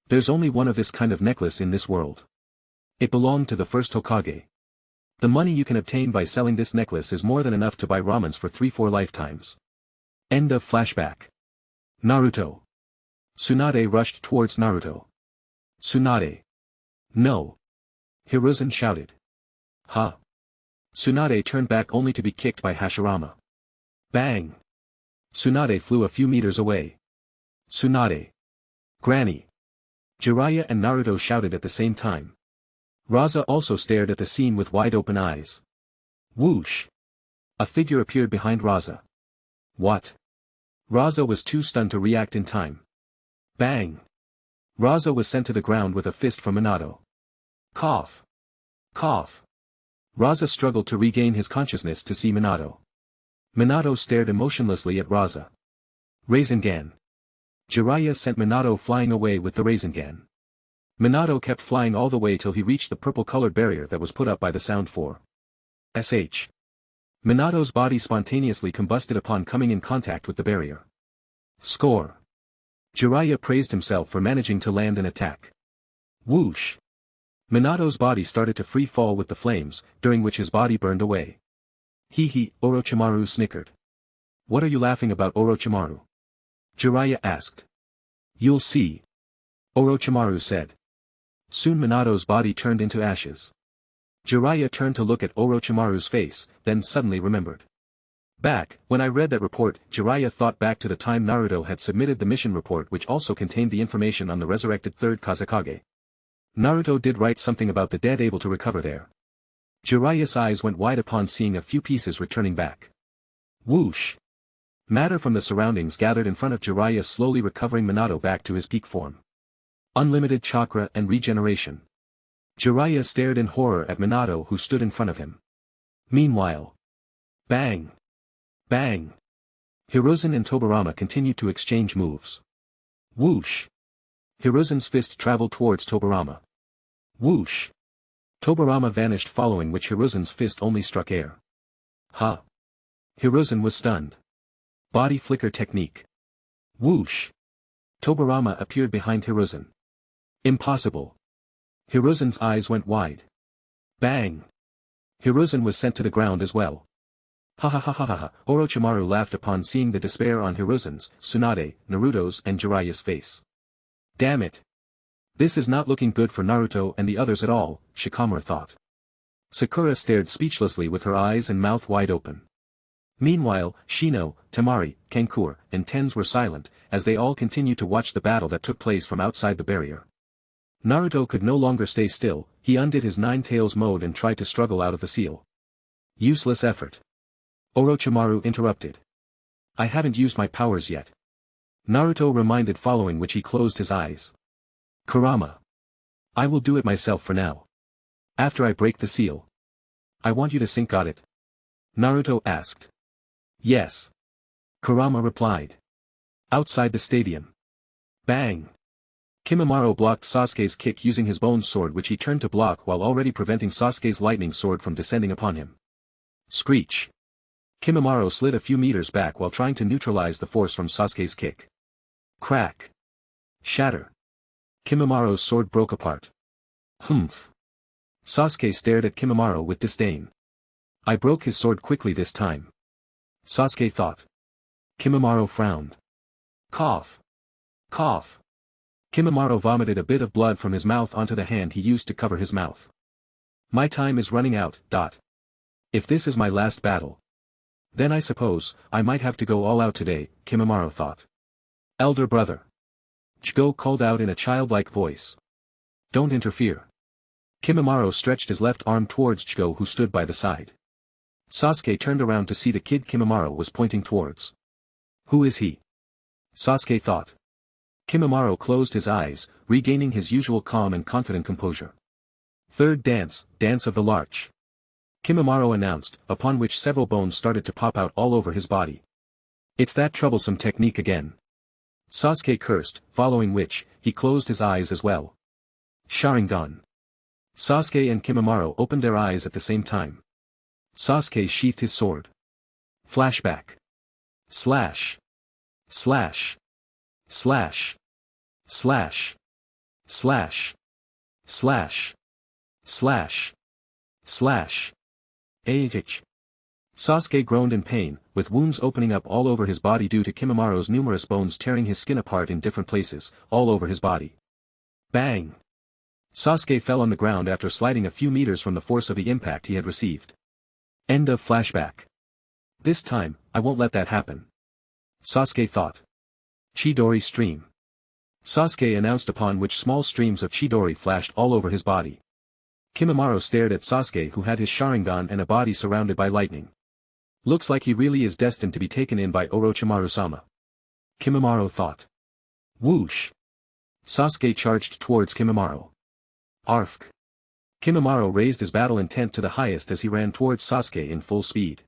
There's only one of this kind of necklace in this world. It belonged to the first Hokage. The money you can obtain by selling this necklace is more than enough to buy ramens for 3-4 lifetimes. End of flashback. Naruto. Tsunade rushed towards Naruto. Tsunade. No. Hiruzen shouted. Ha. Tsunade turned back only to be kicked by Hashirama. Bang. Tsunade flew a few meters away. Tsunade. Granny. Jiraiya and Naruto shouted at the same time. Raza also stared at the scene with wide-open eyes. Whoosh! A figure appeared behind Raza. What? Raza was too stunned to react in time. Bang! Raza was sent to the ground with a fist from Minato. Cough! Cough! Raza struggled to regain his consciousness to see Minato. Minato stared emotionlessly at Raza. Rasengan. Jiraiya sent Minato flying away with the Rasengan. Minato kept flying all the way till he reached the purple-colored barrier that was put up by the Sound 4. Sh. Minato's body spontaneously combusted upon coming in contact with the barrier. Score. Jiraiya praised himself for managing to land an attack. Whoosh. Minato's body started to free fall with the flames, during which his body burned away. Hee, Orochimaru snickered. What are you laughing about, Orochimaru? Jiraiya asked. You'll see. Orochimaru said. Soon Minato's body turned into ashes. Jiraiya turned to look at Orochimaru's face, then suddenly remembered. Back, when I read that report, Jiraiya thought back to the time Naruto had submitted the mission report which also contained the information on the resurrected third Kazekage. Naruto did write something about the dead able to recover there. Jiraiya's eyes went wide upon seeing a few pieces returning back. Whoosh! Matter from the surroundings gathered in front of Jiraiya, slowly recovering Minato back to his peak form. Unlimited chakra and regeneration. Jiraiya stared in horror at Minato who stood in front of him. Meanwhile. Bang! Bang! Hiruzen and Tobirama continued to exchange moves. Whoosh! Hiruzen's fist traveled towards Tobirama. Whoosh! Tobirama vanished, following which Hiruzen's fist only struck air. Ha! Hiruzen was stunned. Body flicker technique. Whoosh! Tobirama appeared behind Hiruzen. Impossible. Hiruzen's eyes went wide. Bang! Hiruzen was sent to the ground as well. Ha ha ha ha ha ha. Orochimaru laughed upon seeing the despair on Hiruzen's, Tsunade, Naruto's and Jiraiya's face. Damn it! This is not looking good for Naruto and the others at all, Shikamaru thought. Sakura stared speechlessly with her eyes and mouth wide open. Meanwhile, Shino, Temari, Kankura, and Tens were silent, as they all continued to watch the battle that took place from outside the barrier. Naruto could no longer stay still, he undid his Nine Tails mode and tried to struggle out of the seal. Useless effort. Orochimaru interrupted. I haven't used my powers yet. Naruto reminded, following which he closed his eyes. Kurama. I will do it myself for now. After I break the seal. I want you to sync, got it? Naruto asked. Yes. Kurama replied. Outside the stadium. Bang. Kimimaro blocked Sasuke's kick using his bone sword, which he turned to block while already preventing Sasuke's lightning sword from descending upon him. Screech. Kimimaro slid a few meters back while trying to neutralize the force from Sasuke's kick. Crack. Shatter. Kimimaro's sword broke apart. Humph. Sasuke stared at Kimimaro with disdain. I broke his sword quickly this time. Sasuke thought. Kimimaro frowned. Cough. Cough. Kimimaro vomited a bit of blood from his mouth onto the hand he used to cover his mouth. My time is running out. If this is my last battle, then I suppose I might have to go all out today, Kimimaro thought. Elder brother. Chigo called out in a childlike voice. Don't interfere. Kimimaro stretched his left arm towards Chigo, who stood by the side. Sasuke turned around to see the kid Kimimaro was pointing towards. Who is he? Sasuke thought. Kimimaro closed his eyes, regaining his usual calm and confident composure. Third dance, Dance of the Larch. Kimimaro announced, upon which several bones started to pop out all over his body. It's that troublesome technique again. Sasuke cursed, following which, he closed his eyes as well. Sharingan. Sasuke and Kimimaro opened their eyes at the same time. Sasuke sheathed his sword. Flashback. Slash. Slash. Slash. Slash. Slash. Slash. Slash. Slash. Ah. Sasuke groaned in pain, with wounds opening up all over his body due to Kimimaro's numerous bones tearing his skin apart in different places, all over his body. Bang! Sasuke fell on the ground after sliding a few meters from the force of the impact he had received. End of flashback. This time, I won't let that happen. Sasuke thought. Chidori stream. Sasuke announced, upon which small streams of Chidori flashed all over his body. Kimimaro stared at Sasuke, who had his Sharingan and a body surrounded by lightning. Looks like he really is destined to be taken in by Orochimaru-sama. Kimimaro thought. Whoosh! Sasuke charged towards Kimimaro. Arfk! Kimimaro raised his battle intent to the highest as he ran towards Sasuke in full speed.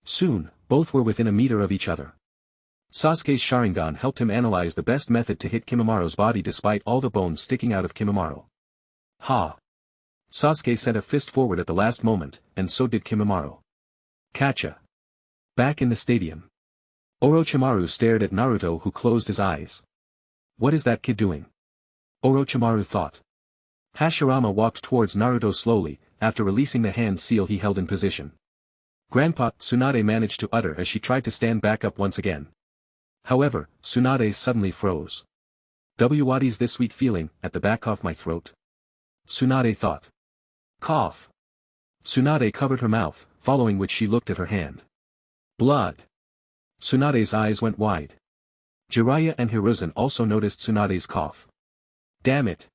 Soon, both were within a meter of each other. Sasuke's Sharingan helped him analyze the best method to hit Kimimaro's body despite all the bones sticking out of Kimimaro. Ha! Sasuke sent a fist forward at the last moment, and so did Kimimaro. Catcha! Back in the stadium. Orochimaru stared at Naruto, who closed his eyes. What is that kid doing? Orochimaru thought. Hashirama walked towards Naruto slowly, after releasing the hand seal he held in position. Grandpa, Tsunade managed to utter as she tried to stand back up once again. However, Tsunade suddenly froze. What is this sweet feeling, at the back of my throat? Tsunade thought. Cough. Tsunade covered her mouth, following which she looked at her hand. Blood. Tsunade's eyes went wide. Jiraiya and Hiruzen also noticed Tsunade's cough. Damn it.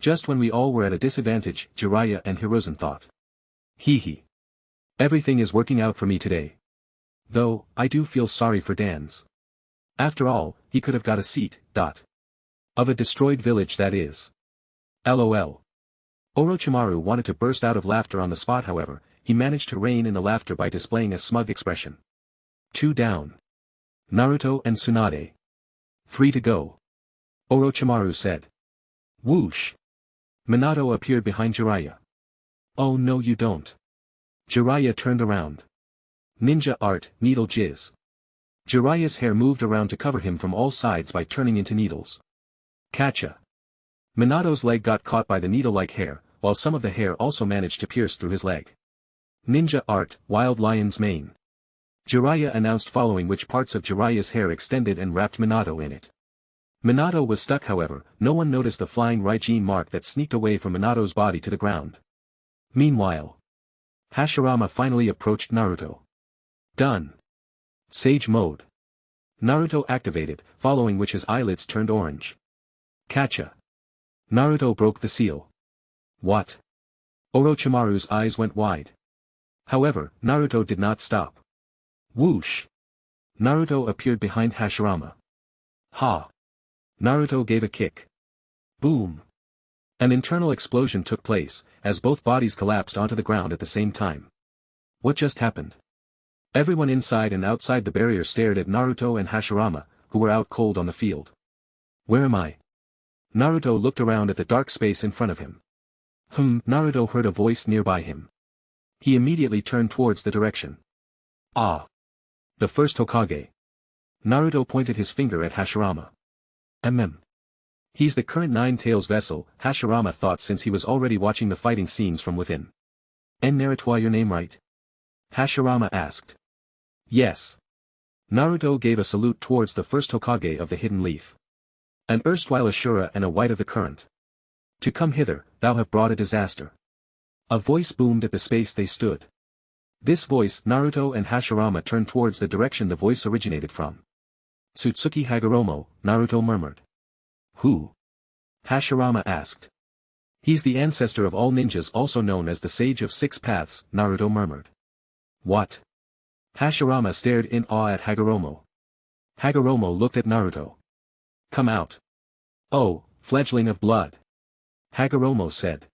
Just when we all were at a disadvantage, Jiraiya and Hiruzen thought. Hee hee. Everything is working out for me today. Though, I do feel sorry for Dan's. After all, he could have got a seat, of a destroyed village, that is. LOL. Orochimaru wanted to burst out of laughter on the spot, however, he managed to rein in the laughter by displaying a smug expression. 2 down. Naruto and Tsunade. 3 to go. Orochimaru said. Whoosh. Minato appeared behind Jiraiya. Oh no, you don't. Jiraiya turned around. Ninja art, needle jizz. Jiraiya's hair moved around to cover him from all sides by turning into needles. Catcha. Minato's leg got caught by the needle-like hair, while some of the hair also managed to pierce through his leg. Ninja art, wild lion's mane. Jiraiya announced, following which parts of Jiraiya's hair extended and wrapped Minato in it. Minato was stuck, however, no one noticed the flying Raijin mark that sneaked away from Minato's body to the ground. Meanwhile, Hashirama finally approached Naruto. Done. Sage mode. Naruto activated, following which his eyelids turned orange. Catcha. Naruto broke the seal. What? Orochimaru's eyes went wide. However, Naruto did not stop. Whoosh. Naruto appeared behind Hashirama. Ha. Naruto gave a kick. Boom. An internal explosion took place, as both bodies collapsed onto the ground at the same time. What just happened? Everyone inside and outside the barrier stared at Naruto and Hashirama, who were out cold on the field. Where am I? Naruto looked around at the dark space in front of him. Naruto heard a voice nearby him. He immediately turned towards the direction. Ah. The first Hokage. Naruto pointed his finger at Hashirama. He's the current Nine-Tails vessel, Hashirama thought, since he was already watching the fighting scenes from within. Naruto, your name right? Hashirama asked. Yes. Naruto gave a salute towards the first Hokage of the Hidden Leaf. An erstwhile Ashura and a White of the Current. To come hither, thou have brought a disaster. A voice boomed at the space they stood. This voice, Naruto and Hashirama turned towards the direction the voice originated from. Tsutsuki Hagoromo, Naruto murmured. Who? Hashirama asked. He's the ancestor of all ninjas, also known as the Sage of Six Paths, Naruto murmured. What? Hashirama stared in awe at Hagoromo. Hagoromo looked at Naruto. Come out. Oh, fledgling of blood. Hagoromo said.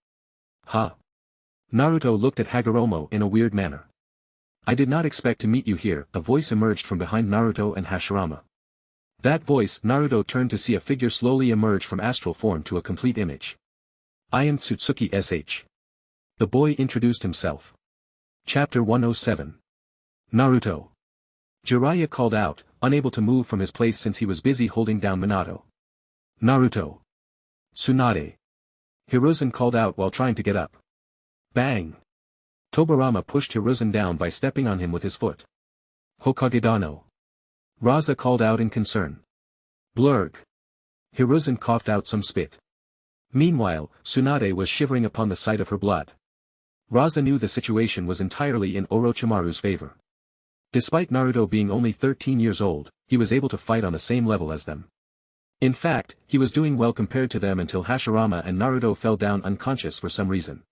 Huh? Naruto looked at Hagoromo in a weird manner. I did not expect to meet you here, a voice emerged from behind Naruto and Hashirama. That voice, Naruto turned to see a figure slowly emerge from astral form to a complete image. I am Tsutsuki SH. The boy introduced himself. Chapter 107. Naruto. Jiraiya called out, unable to move from his place since he was busy holding down Minato. Naruto. Tsunade. Hiruzen called out while trying to get up. Bang. Tobirama pushed Hiruzen down by stepping on him with his foot. Hokage-dano. Raza called out in concern. Blurg. Hiruzen coughed out some spit. Meanwhile, Tsunade was shivering upon the sight of her blood. Raza knew the situation was entirely in Orochimaru's favor. Despite Naruto being only 13 years old, he was able to fight on the same level as them. In fact, he was doing well compared to them until Hashirama and Naruto fell down unconscious for some reason.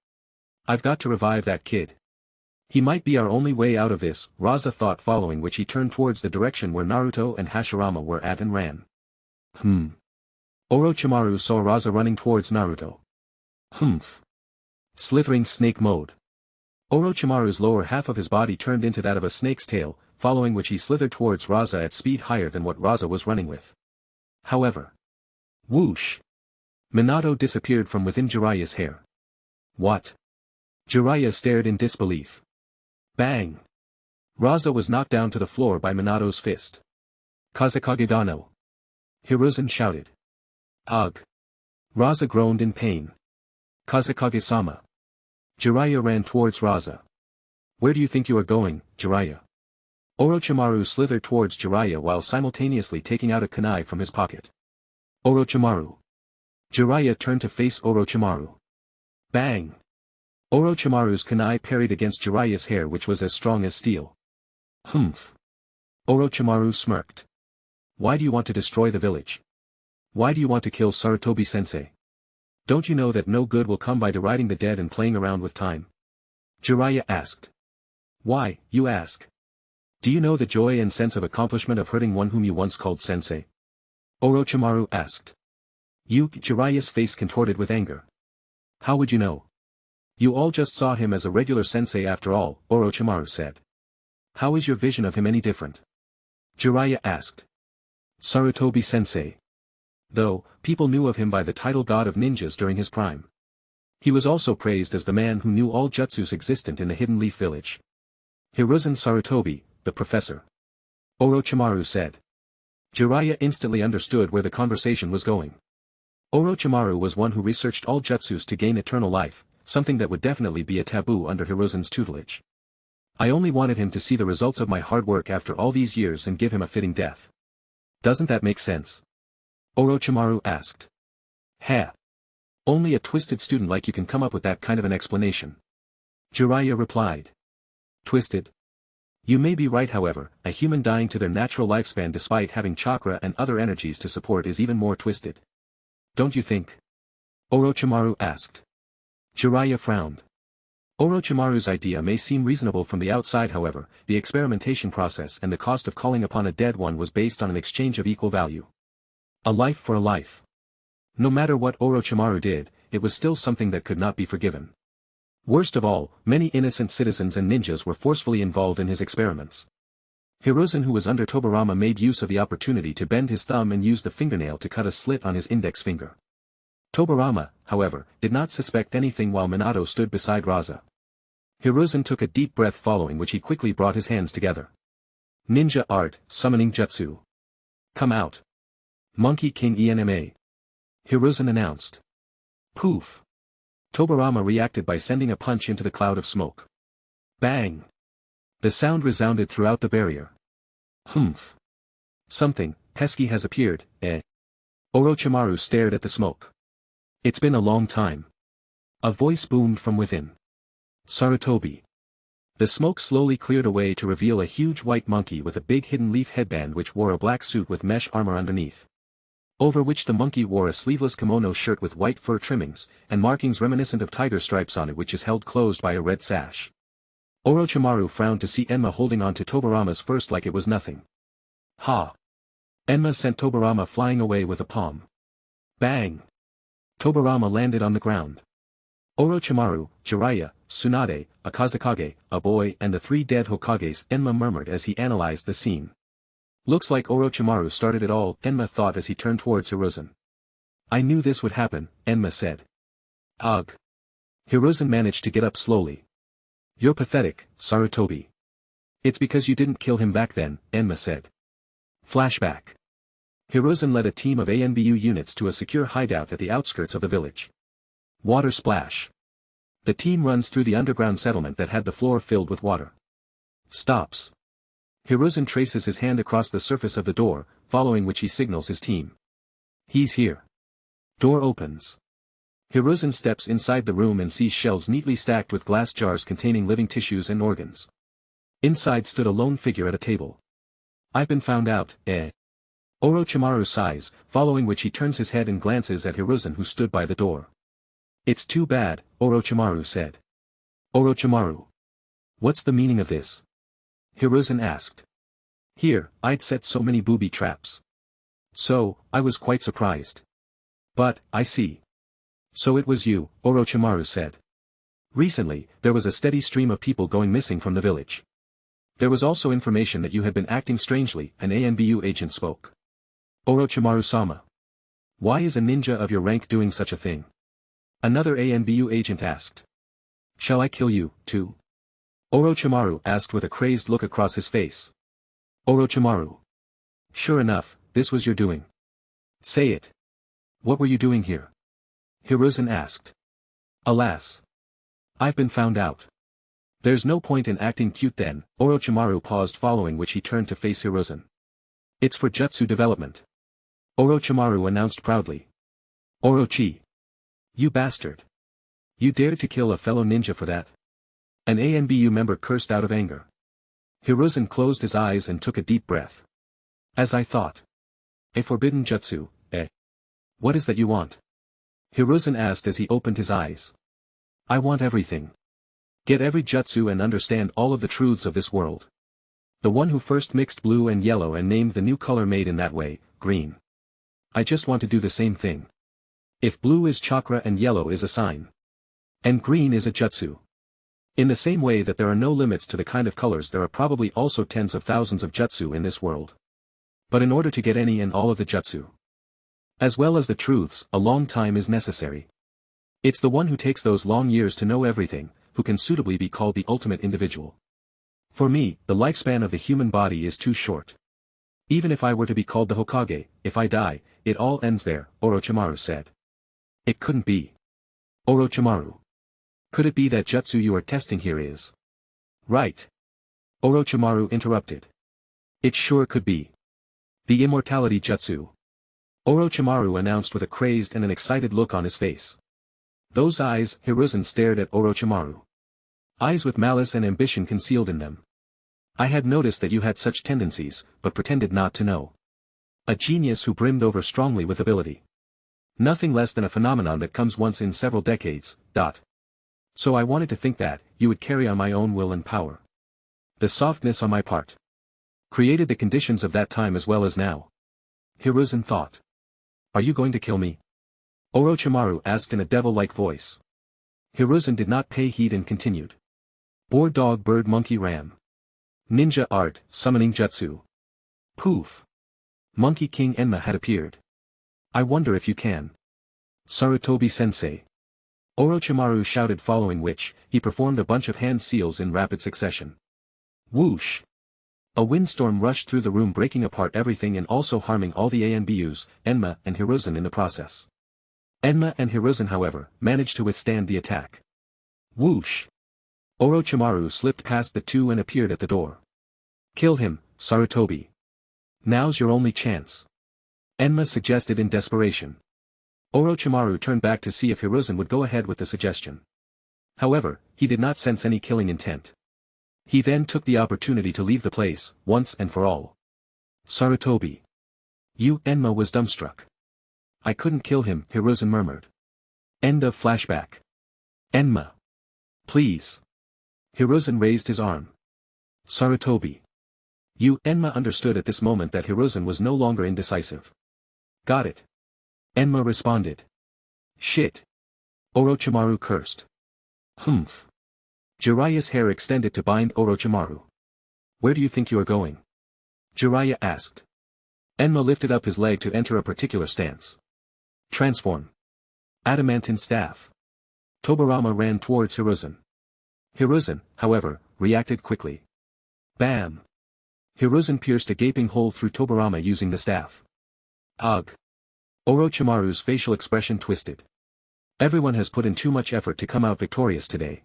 I've got to revive that kid. He might be our only way out of this, Raza thought, following which he turned towards the direction where Naruto and Hashirama were at and ran. Orochimaru saw Raza running towards Naruto. Slithering snake mode. Orochimaru's lower half of his body turned into that of a snake's tail, following which he slithered towards Raza at speed higher than what Raza was running with. However. Whoosh! Minato disappeared from within Jiraiya's hair. What? Jiraiya stared in disbelief. Bang! Raza was knocked down to the floor by Minato's fist. Kazekage Dano. Hiruzen shouted. Ugh! Raza groaned in pain. Kazekage-sama. Jiraiya ran towards Raza. Where do you think you are going, Jiraiya? Orochimaru slithered towards Jiraiya while simultaneously taking out a kunai from his pocket. Orochimaru. Jiraiya turned to face Orochimaru. Bang! Orochimaru's kunai parried against Jiraiya's hair, which was as strong as steel. Orochimaru smirked. Why do you want to destroy the village? Why do you want to kill Sarutobi-sensei? Don't you know that no good will come by deriding the dead and playing around with time? Jiraiya asked. Why, you ask? Do you know the joy and sense of accomplishment of hurting one whom you once called sensei? Orochimaru asked. Jiraiya's face contorted with anger. How would you know? You all just saw him as a regular sensei after all, Orochimaru said. How is your vision of him any different? Jiraiya asked. Sarutobi-sensei. Though, people knew of him by the title God of Ninjas during his prime. He was also praised as the man who knew all jutsus existent in the Hidden Leaf Village. Hiruzen Sarutobi, the professor. Orochimaru said. Jiraiya instantly understood where the conversation was going. Orochimaru was one who researched all jutsus to gain eternal life, something that would definitely be a taboo under Hiruzen's tutelage. I only wanted him to see the results of my hard work after all these years and give him a fitting death. Doesn't that make sense? Orochimaru asked. Ha! Only a twisted student like you can come up with that kind of an explanation. Jiraiya replied. Twisted? You may be right, however, a human dying to their natural lifespan despite having chakra and other energies to support is even more twisted. Don't you think? Orochimaru asked. Jiraiya frowned. Orochimaru's idea may seem reasonable from the outside, however, the experimentation process and the cost of calling upon a dead one was based on an exchange of equal value. A life for a life. No matter what Orochimaru did, it was still something that could not be forgiven. Worst of all, many innocent citizens and ninjas were forcefully involved in his experiments. Hiruzen, who was under Tobirama, made use of the opportunity to bend his thumb and use the fingernail to cut a slit on his index finger. Tobirama, however, did not suspect anything while Minato stood beside Raza. Hiruzen took a deep breath, following which he quickly brought his hands together. Ninja art, summoning jutsu. Come out. Monkey King ENMA. Hiruzen announced. Poof. Tobirama reacted by sending a punch into the cloud of smoke. Bang. The sound resounded throughout the barrier. Something pesky has appeared, eh? Orochimaru stared at the smoke. It's been a long time. A voice boomed from within. Sarutobi. The smoke slowly cleared away to reveal a huge white monkey with a big hidden leaf headband which wore a black suit with mesh armor underneath. Over which the monkey wore a sleeveless kimono shirt with white fur trimmings, and markings reminiscent of tiger stripes on it, which is held closed by a red sash. Orochimaru frowned to see Enma holding on to Tobirama's first like it was nothing. Ha! Enma sent Tobirama flying away with a palm. Bang! Tobirama landed on the ground. Orochimaru, Jiraiya, Tsunade, a Kazekage, a boy, and the 3 dead Hokages, Enma murmured as he analyzed the scene. Looks like Orochimaru started it all, Enma thought as he turned towards Hiruzen. I knew this would happen, Enma said. Ugh. Hiruzen managed to get up slowly. You're pathetic, Sarutobi. It's because you didn't kill him back then, Enma said. Flashback. Hiruzen led a team of ANBU units to a secure hideout at the outskirts of the village. Water splash. The team runs through the underground settlement that had the floor filled with water. Stops. Hiruzen traces his hand across the surface of the door, following which he signals his team. He's here. Door opens. Hiruzen steps inside the room and sees shelves neatly stacked with glass jars containing living tissues and organs. Inside stood a lone figure at a table. I've been found out, eh? Orochimaru sighs, following which he turns his head and glances at Hiruzen, who stood by the door. It's too bad, Orochimaru said. Orochimaru. What's the meaning of this? Hiruzen asked. Here, I'd set so many booby traps. So, I was quite surprised. But, I see. So it was you, Orochimaru said. Recently, there was a steady stream of people going missing from the village. There was also information that you had been acting strangely, an ANBU agent spoke. Orochimaru-sama. Why is a ninja of your rank doing such a thing? Another ANBU agent asked. Shall I kill you, too? Orochimaru asked with a crazed look across his face. Orochimaru. Sure enough, this was your doing. Say it. What were you doing here? Hiruzen asked. Alas. I've been found out. There's no point in acting cute then, Orochimaru paused, following which he turned to face Hiruzen. It's for jutsu development. Orochimaru announced proudly. Orochi. You bastard. You dared to kill a fellow ninja for that? An ANBU member cursed out of anger. Hiruzen closed his eyes and took a deep breath. As I thought. A forbidden jutsu, eh? What is that you want? Hiruzen asked as he opened his eyes. I want everything. Get every jutsu and understand all of the truths of this world. The one who first mixed blue and yellow and named the new color made in that way, green. I just want to do the same thing. If blue is chakra and yellow is a sign. And green is a jutsu. In the same way that there are no limits to the kind of colors, there are probably also tens of thousands of jutsu in this world. But in order to get any and all of the jutsu, as well as the truths, a long time is necessary. It's the one who takes those long years to know everything, who can suitably be called the ultimate individual. For me, the lifespan of the human body is too short. Even if I were to be called the Hokage, if I die, it all ends there, Orochimaru said. It couldn't be. Orochimaru. Could it be that jutsu you are testing here is? Right. Orochimaru interrupted. It sure could be. The immortality jutsu. Orochimaru announced with a crazed and an excited look on his face. Those eyes, Hiruzen stared at Orochimaru. Eyes with malice and ambition concealed in them. I had noticed that you had such tendencies, but pretended not to know. A genius who brimmed over strongly with ability. Nothing less than a phenomenon that comes once in several decades, So I wanted to think that, you would carry on my own will and power. The softness on my part created the conditions of that time as well as now. Hiruzen thought. Are you going to kill me? Orochimaru asked in a devil-like voice. Hiruzen did not pay heed and continued. Boar dog bird monkey ram. Ninja art, summoning jutsu. Poof. Monkey King Enma had appeared. I wonder if you can. Sarutobi-sensei. Orochimaru shouted, following which, he performed a bunch of hand seals in rapid succession. Whoosh! A windstorm rushed through the room, breaking apart everything and also harming all the ANBUs, Enma and Hiruzen in the process. Enma and Hiruzen, however, managed to withstand the attack. Whoosh! Orochimaru slipped past the two and appeared at the door. Kill him, Sarutobi. Now's your only chance. Enma suggested in desperation. Orochimaru turned back to see if Hiruzen would go ahead with the suggestion. However, he did not sense any killing intent. He then took the opportunity to leave the place, once and for all. Sarutobi. You, Enma was dumbstruck. I couldn't kill him, Hiruzen murmured. End of flashback. Enma. Please. Hiruzen raised his arm. Sarutobi. You, Enma understood at this moment that Hiruzen was no longer indecisive. Got it. Enma responded. Shit. Orochimaru cursed. Humph. Jiraiya's hair extended to bind Orochimaru. Where do you think you are going? Jiraiya asked. Enma lifted up his leg to enter a particular stance. Transform. Adamantine staff. Tobirama ran towards Hiruzen. Hiruzen, however, reacted quickly. Bam! Hiruzen pierced a gaping hole through Tobirama using the staff. Ugh! Orochimaru's facial expression twisted. Everyone has put in too much effort to come out victorious today.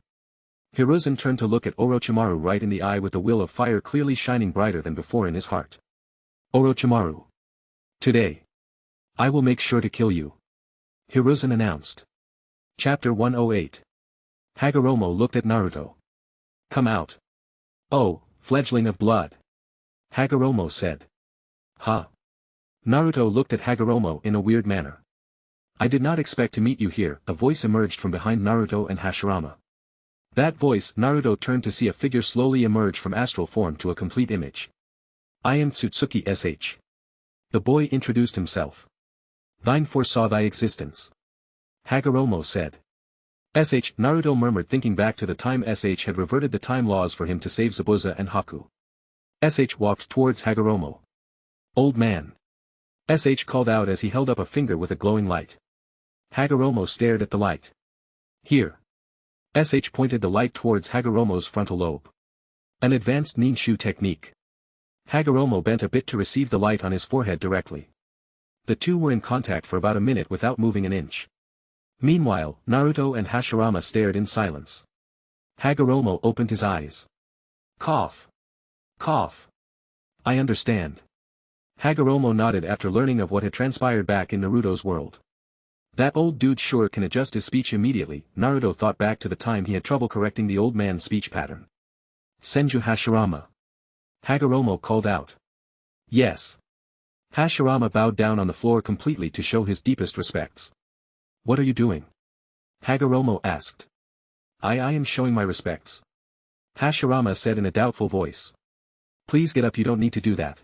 Hiruzen turned to look at Orochimaru right in the eye with the will of fire clearly shining brighter than before in his heart. Orochimaru. Today. I will make sure to kill you. Hiruzen announced. Chapter 108. Hagoromo looked at Naruto. Come out. Oh, fledgling of blood. Hagoromo said. Huh. Naruto looked at Hagoromo in a weird manner. I did not expect to meet you here, a voice emerged from behind Naruto and Hashirama. That voice, Naruto turned to see a figure slowly emerge from astral form to a complete image. I am Tsutsuki sh. The boy introduced himself. Thine foresaw thy existence. Hagoromo said. Naruto murmured, thinking back to the time had reverted the time laws for him to save Zabuza and Haku. Walked towards Hagoromo. Old man. Called out as he held up a finger with a glowing light. Hagoromo stared at the light. Here. Pointed the light towards Hagoromo's frontal lobe. An advanced ninshu technique. Hagoromo bent a bit to receive the light on his forehead directly. The two were in contact for about a minute without moving an inch. Meanwhile, Naruto and Hashirama stared in silence. Hagoromo opened his eyes. Cough. Cough. I understand. Hagoromo nodded after learning of what had transpired back in Naruto's world. That old dude sure can adjust his speech immediately. Naruto thought back to the time he had trouble correcting the old man's speech pattern. Senju Hashirama. Hagoromo called out. Yes. Hashirama bowed down on the floor completely to show his deepest respects. What are you doing? Hagoromo asked. I am showing my respects. Hashirama said in a doubtful voice. Please get up, you don't need to do that.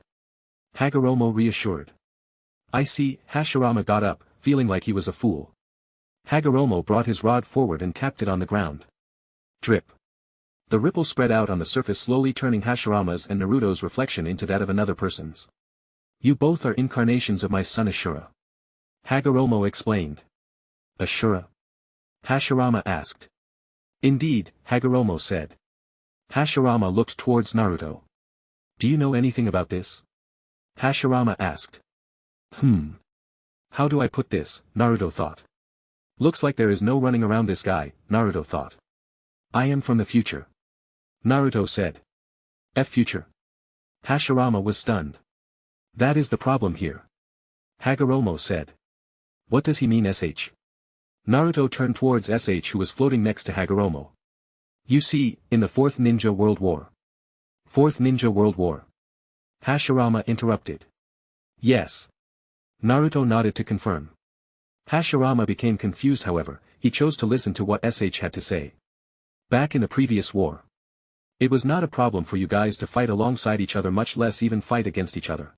Hagoromo reassured. I see. Hashirama got up, feeling like he was a fool. Hagoromo brought his rod forward and tapped it on the ground. Drip. The ripple spread out on the surface, slowly turning Hashirama's and Naruto's reflection into that of another person's. You both are incarnations of my son Ashura. Hagoromo explained. Ashura? Hashirama asked. Indeed, Hagoromo said. Hashirama looked towards Naruto. Do you know anything about this? Hashirama asked. How do I put this? Naruto thought. Looks like there is no running around this guy, Naruto thought. I am from the future. Naruto said. Future. Hashirama was stunned. That is the problem here. Hagoromo said. What does he mean sh? Naruto turned towards sh, who was floating next to Hagoromo. You see, in the Fourth Ninja World War. Fourth Ninja World War. Hashirama interrupted. Yes. Naruto nodded to confirm. Hashirama became confused, however, he chose to listen to what sh had to say. Back in the previous war. It was not a problem for you guys to fight alongside each other, much less even fight against each other.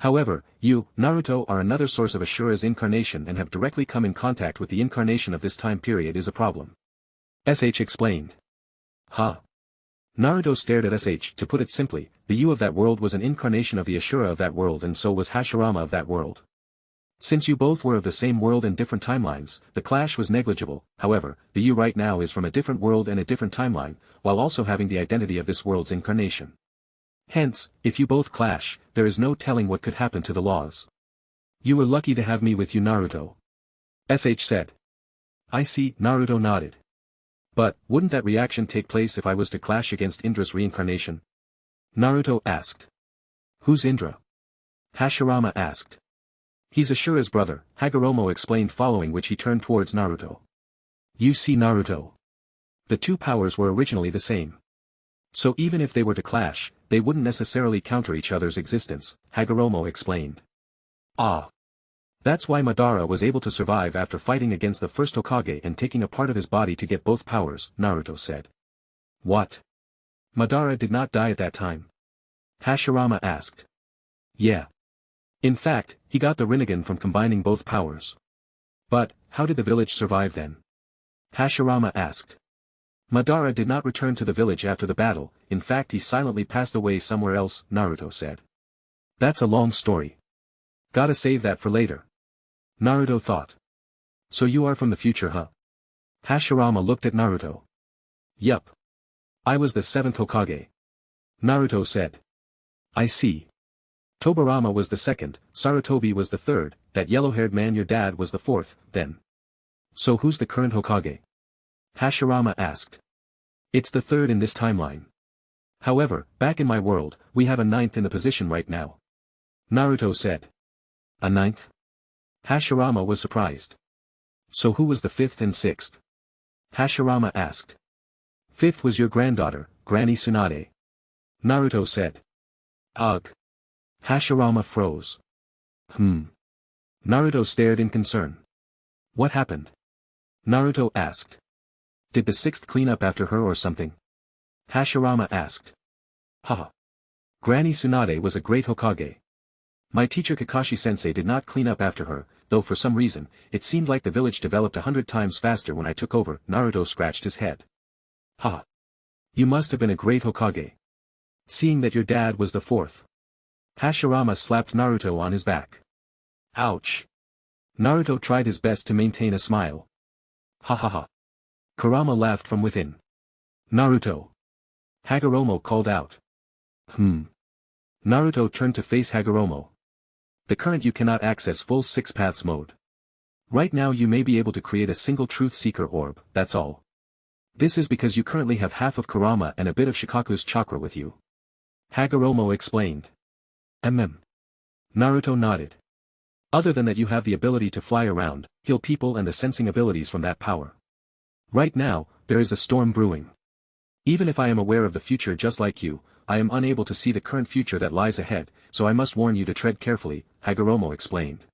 However, you, Naruto, are another source of Ashura's incarnation and have directly come in contact with the incarnation of this time period is a problem. Sh explained. Huh? Naruto stared at sh. To put it simply, the you of that world was an incarnation of the Ashura of that world, and so was Hashirama of that world. Since you both were of the same world and different timelines, the clash was negligible. However, the you right now is from a different world and a different timeline, while also having the identity of this world's incarnation. Hence, if you both clash, there is no telling what could happen to the laws. You were lucky to have me with you, Naruto. Sh said. I see. Naruto nodded. But, wouldn't that reaction take place if I was to clash against Indra's reincarnation? Naruto asked. Who's Indra? Hashirama asked. He's Ashura's brother, Hagoromo explained, following which he turned towards Naruto. You see, Naruto. The two powers were originally the same. So even if they were to clash, they wouldn't necessarily counter each other's existence, Hagoromo explained. Ah. That's why Madara was able to survive after fighting against the first Hokage and taking a part of his body to get both powers, Naruto said. What? Madara did not die at that time? Hashirama asked. Yeah. In fact, he got the Rinnegan from combining both powers. But, how did the village survive then? Hashirama asked. Madara did not return to the village after the battle, in fact he silently passed away somewhere else, Naruto said. That's a long story. Gotta save that for later. Naruto thought. So you are from the future, huh? Hashirama looked at Naruto. Yup. I was the 7th Hokage. Naruto said. I see. Tobirama was the 2nd, Sarutobi was the 3rd, that yellow-haired man your dad was the 4th, then. So who's the current Hokage? Hashirama asked. It's the 3rd in this timeline. However, back in my world, we have a 9th in the position right now. Naruto said. A 9th? Hashirama was surprised. So who was the 5th and 6th? Hashirama asked. 5th was your granddaughter, Granny Tsunade. Naruto said. Ugh. Hashirama froze. Naruto stared in concern. What happened? Naruto asked. Did the sixth clean up after her or something? Hashirama asked. Haha. Granny Tsunade was a great Hokage. My teacher Kakashi-sensei did not clean up after her, though for some reason, it seemed like the village developed 100 times faster when I took over. Naruto scratched his head. Haha. You must have been a great Hokage. Seeing that your dad was the fourth. Hashirama slapped Naruto on his back. Ouch. Naruto tried his best to maintain a smile. Ha ha ha. Kurama laughed from within. Naruto. Hagoromo called out. Naruto turned to face Hagoromo. The current you cannot access full six paths mode. Right now you may be able to create a single truth seeker orb, that's all. This is because you currently have half of Kurama and a bit of Shikaku's chakra with you. Hagoromo explained. Naruto nodded. Other than that you have the ability to fly around, heal people and the sensing abilities from that power. Right now, there is a storm brewing. Even if I am aware of the future just like you, I am unable to see the current future that lies ahead, so I must warn you to tread carefully, Hagoromo explained.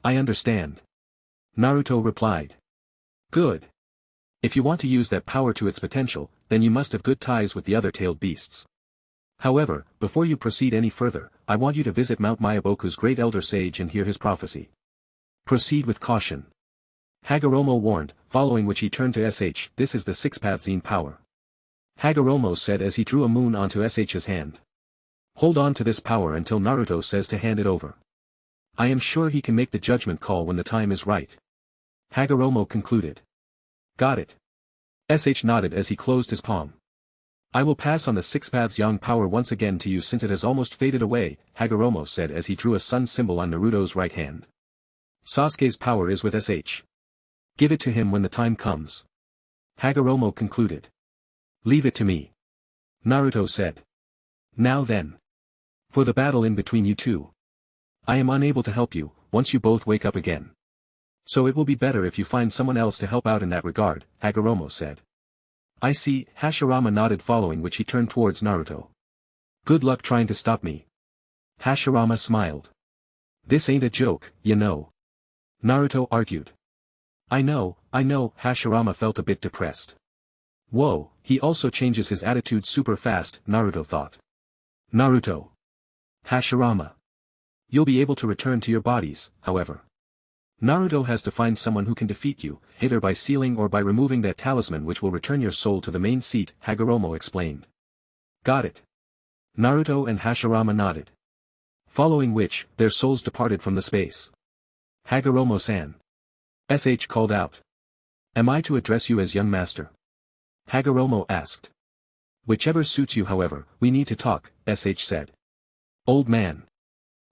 I understand. Naruto replied. Good. If you want to use that power to its potential, then you must have good ties with the other tailed beasts. However, before you proceed any further, I want you to visit Mount Myaboku's great elder sage and hear his prophecy. Proceed with caution. Hagoromo warned, following which he turned to SH, this is the six-path Zen power. Hagoromo said as he drew a moon onto SH's hand. Hold on to this power until Naruto says to hand it over. I am sure he can make the judgment call when the time is right. Hagoromo concluded. Got it. SH nodded as he closed his palm. I will pass on the six paths yang power once again to you since it has almost faded away, Hagoromo said as he drew a sun symbol on Naruto's right hand. Sasuke's power is with SH. Give it to him when the time comes. Hagoromo concluded. Leave it to me. Naruto said. Now then. For the battle in between you two. I am unable to help you, once you both wake up again. So it will be better if you find someone else to help out in that regard, Hagoromo said. I see, Hashirama nodded following which he turned towards Naruto. Good luck trying to stop me. Hashirama smiled. This ain't a joke, you know. Naruto argued. I know, Hashirama felt a bit depressed. Whoa, he also changes his attitude super fast, Naruto thought. Naruto. Hashirama. You'll be able to return to your bodies, however. Naruto has to find someone who can defeat you, either by sealing or by removing that talisman which will return your soul to the main seat, Hagoromo explained. Got it. Naruto and Hashirama nodded. Following which, their souls departed from the space. Hagoromo-san. SH called out. Am I to address you as young master? Hagoromo asked. Whichever suits you however, we need to talk, SH said. Old man.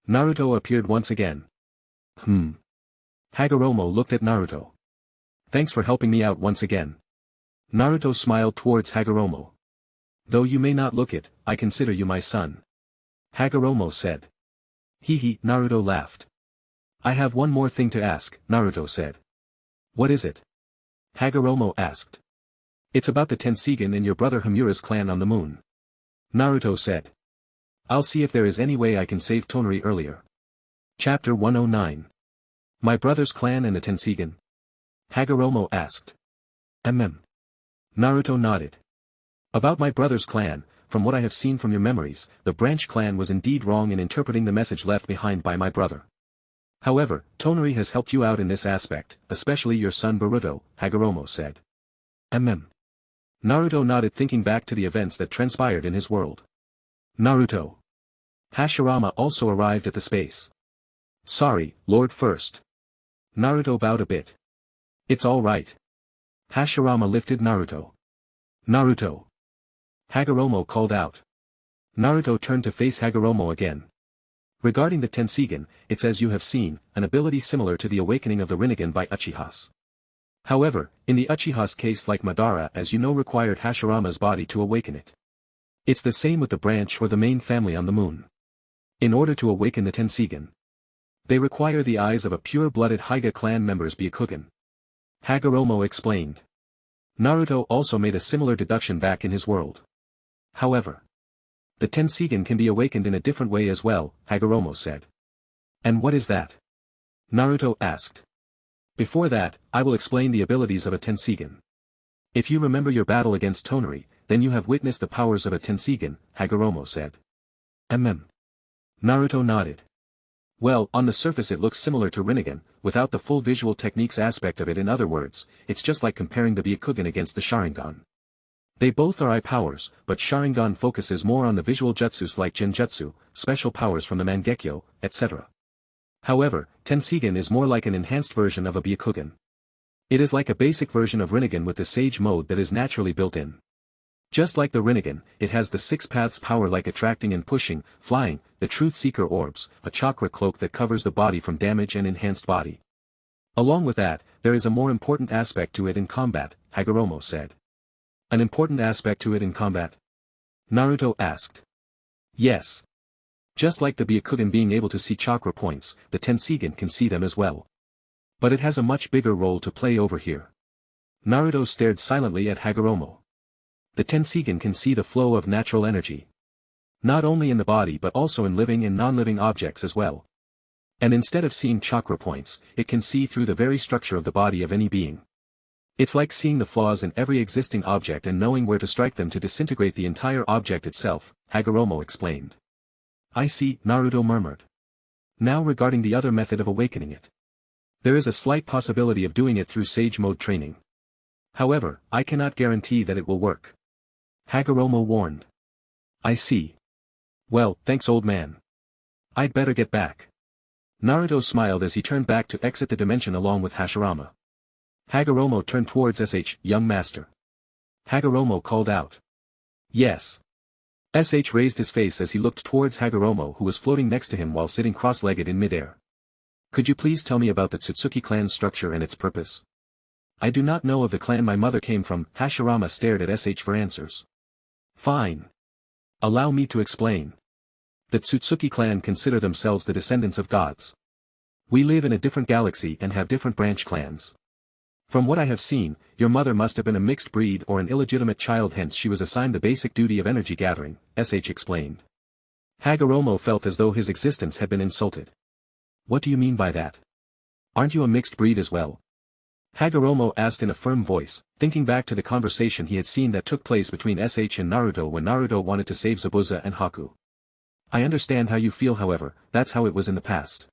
Naruto appeared once again. Hagoromo looked at Naruto. Thanks for helping me out once again. Naruto smiled towards Hagoromo. Though you may not look it, I consider you my son. Hagoromo said. Hee, Naruto laughed. I have one more thing to ask, Naruto said. What is it? Hagoromo asked. It's about the Tenseigan and your brother Hamura's clan on the moon. Naruto said. I'll see if there is any way I can save Tonari earlier. Chapter 109. My brother's clan and the Tenseigan? Hagoromo asked. Naruto nodded. About my brother's clan, from what I have seen from your memories, the branch clan was indeed wrong in interpreting the message left behind by my brother. However, Tonari has helped you out in this aspect, especially your son Boruto, Hagoromo said. Naruto nodded thinking back to the events that transpired in his world. Naruto. Hashirama also arrived at the space. Sorry, Lord First. Naruto bowed a bit. It's all right. Hashirama lifted Naruto. Naruto. Hagoromo called out. Naruto turned to face Hagoromo again. Regarding the Tenseigan, it's as you have seen, an ability similar to the awakening of the Rinnegan by Uchihas. However, in the Uchihas case like Madara as you know required Hashirama's body to awaken it. It's the same with the branch or the main family on the moon. In order to awaken the Tenseigan, they require the eyes of a pure-blooded Hyuga clan members Byakugan. Hagoromo explained. Naruto also made a similar deduction back in his world. However, the Tenseigan can be awakened in a different way as well, Hagoromo said. And what is that? Naruto asked. Before that, I will explain the abilities of a Tenseigan. If you remember your battle against Tonari, then you have witnessed the powers of a Tenseigan, Hagoromo said. Naruto nodded. Well, on the surface it looks similar to Rinnegan, without the full visual techniques aspect of it. In other words, it's just like comparing the Byakugan against the Sharingan. They both are eye powers, but Sharingan focuses more on the visual jutsus like Genjutsu, special powers from the Mangekyo, etc. However, Tenseigan is more like an enhanced version of a Byakugan. It is like a basic version of Rinnegan with the Sage mode that is naturally built in. Just like the Rinnegan, it has the 6 paths power like attracting and pushing, flying, the Truth Seeker orbs, a chakra cloak that covers the body from damage and enhanced body. Along with that, there is a more important aspect to it in combat, Hagoromo said. An important aspect to it in combat? Naruto asked. Yes. Just like the Byakugan being able to see chakra points, the Tenseigan can see them as well. But it has a much bigger role to play over here. Naruto stared silently at Hagoromo. The Tenseigan can see the flow of natural energy. Not only in the body but also in living and non-living objects as well. And instead of seeing chakra points, it can see through the very structure of the body of any being. It's like seeing the flaws in every existing object and knowing where to strike them to disintegrate the entire object itself, Hagoromo explained. I see, Naruto murmured. Now regarding the other method of awakening it. There is a slight possibility of doing it through Sage mode training. However, I cannot guarantee that it will work. Hagoromo warned. I see. Well, thanks old man. I'd better get back. Naruto smiled as he turned back to exit the dimension along with Hashirama. Hagoromo turned towards SH, young master. Hagoromo called out. Yes. SH raised his face as he looked towards Hagoromo who was floating next to him while sitting cross-legged in midair. Could you please tell me about the Tsutsuki clan's structure and its purpose? I do not know of the clan my mother came from. Hashirama stared at SH for answers. Fine. Allow me to explain. The Tsutsuki clan consider themselves the descendants of gods. We live in a different galaxy and have different branch clans. From what I have seen, your mother must have been a mixed breed or an illegitimate child, hence she was assigned the basic duty of energy gathering, SH explained. Hagoromo felt as though his existence had been insulted. What do you mean by that? Aren't you a mixed breed as well? Hagoromo asked in a firm voice, thinking back to the conversation he had seen that took place between SH and Naruto when Naruto wanted to save Zabuza and Haku. I understand how you feel, however, that's how it was in the past.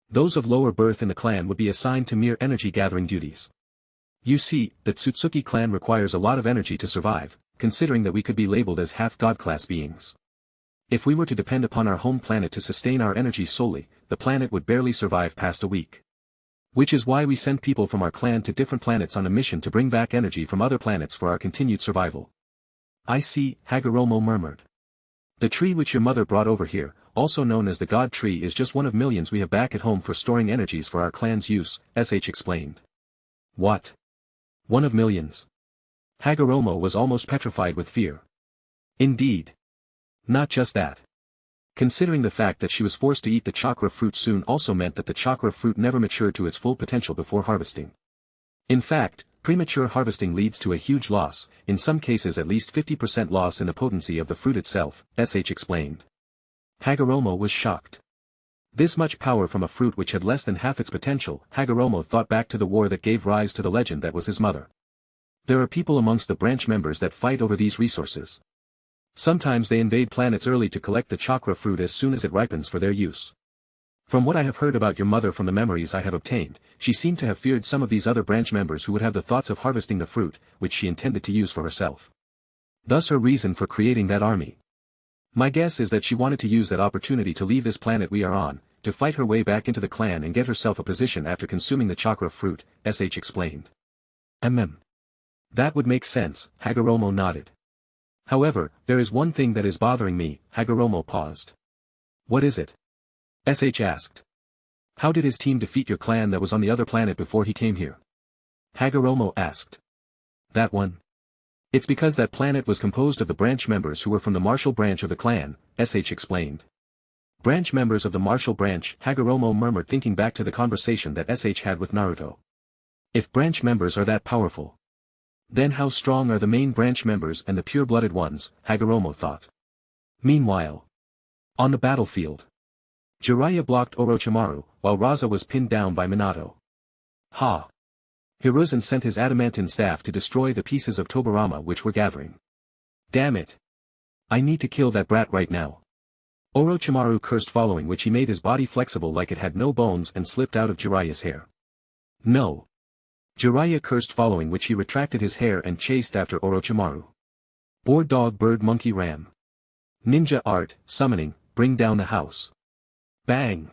Those of lower birth in the clan would be assigned to mere energy gathering duties. You see, the Tsutsuki clan requires a lot of energy to survive, considering that we could be labeled as half-god class beings. If we were to depend upon our home planet to sustain our energy solely, the planet would barely survive past a week. Which is why we send people from our clan to different planets on a mission to bring back energy from other planets for our continued survival. I see, Hagoromo murmured. The tree which your mother brought over here, also known as the God Tree, is just one of millions we have back at home for storing energies for our clan's use, SH explained. What? One of millions? Hagoromo was almost petrified with fear. Indeed. Not just that. Considering the fact that she was forced to eat the chakra fruit soon also meant that the chakra fruit never matured to its full potential before harvesting. In fact, premature harvesting leads to a huge loss, in some cases at least 50% loss in the potency of the fruit itself, SH explained. Hagoromo was shocked. This much power from a fruit which had less than half its potential. Hagoromo thought back to the war that gave rise to the legend that was his mother. There are people amongst the branch members that fight over these resources. Sometimes they invade planets early to collect the chakra fruit as soon as it ripens for their use. From what I have heard about your mother from the memories I have obtained, she seemed to have feared some of these other branch members who would have the thoughts of harvesting the fruit, which she intended to use for herself. Thus her reason for creating that army. My guess is that she wanted to use that opportunity to leave this planet we are on, to fight her way back into the clan and get herself a position after consuming the chakra fruit, SH explained. That would make sense, Hagoromo nodded. However, there is one thing that is bothering me. Hagoromo paused. What is it? SH asked. How did his team defeat your clan that was on the other planet before he came here? Hagoromo asked. That one? It's because that planet was composed of the branch members who were from the martial branch of the clan, SH explained. Branch members of the martial branch, Hagoromo murmured, thinking back to the conversation that SH had with Naruto. If branch members are that powerful, then how strong are the main branch members and the pure-blooded ones, Hagoromo thought. Meanwhile, on the battlefield, Jiraiya blocked Orochimaru, while Raza was pinned down by Minato. Ha! Hiruzen sent his adamantine staff to destroy the pieces of Tobarama which were gathering. Damn it! I need to kill that brat right now. Orochimaru cursed, following which he made his body flexible like it had no bones and slipped out of Jiraiya's hair. No! Jiraiya cursed, following which he retracted his hair and chased after Orochimaru. Boar dog bird monkey ram. Ninja art, summoning, bring down the house. Bang!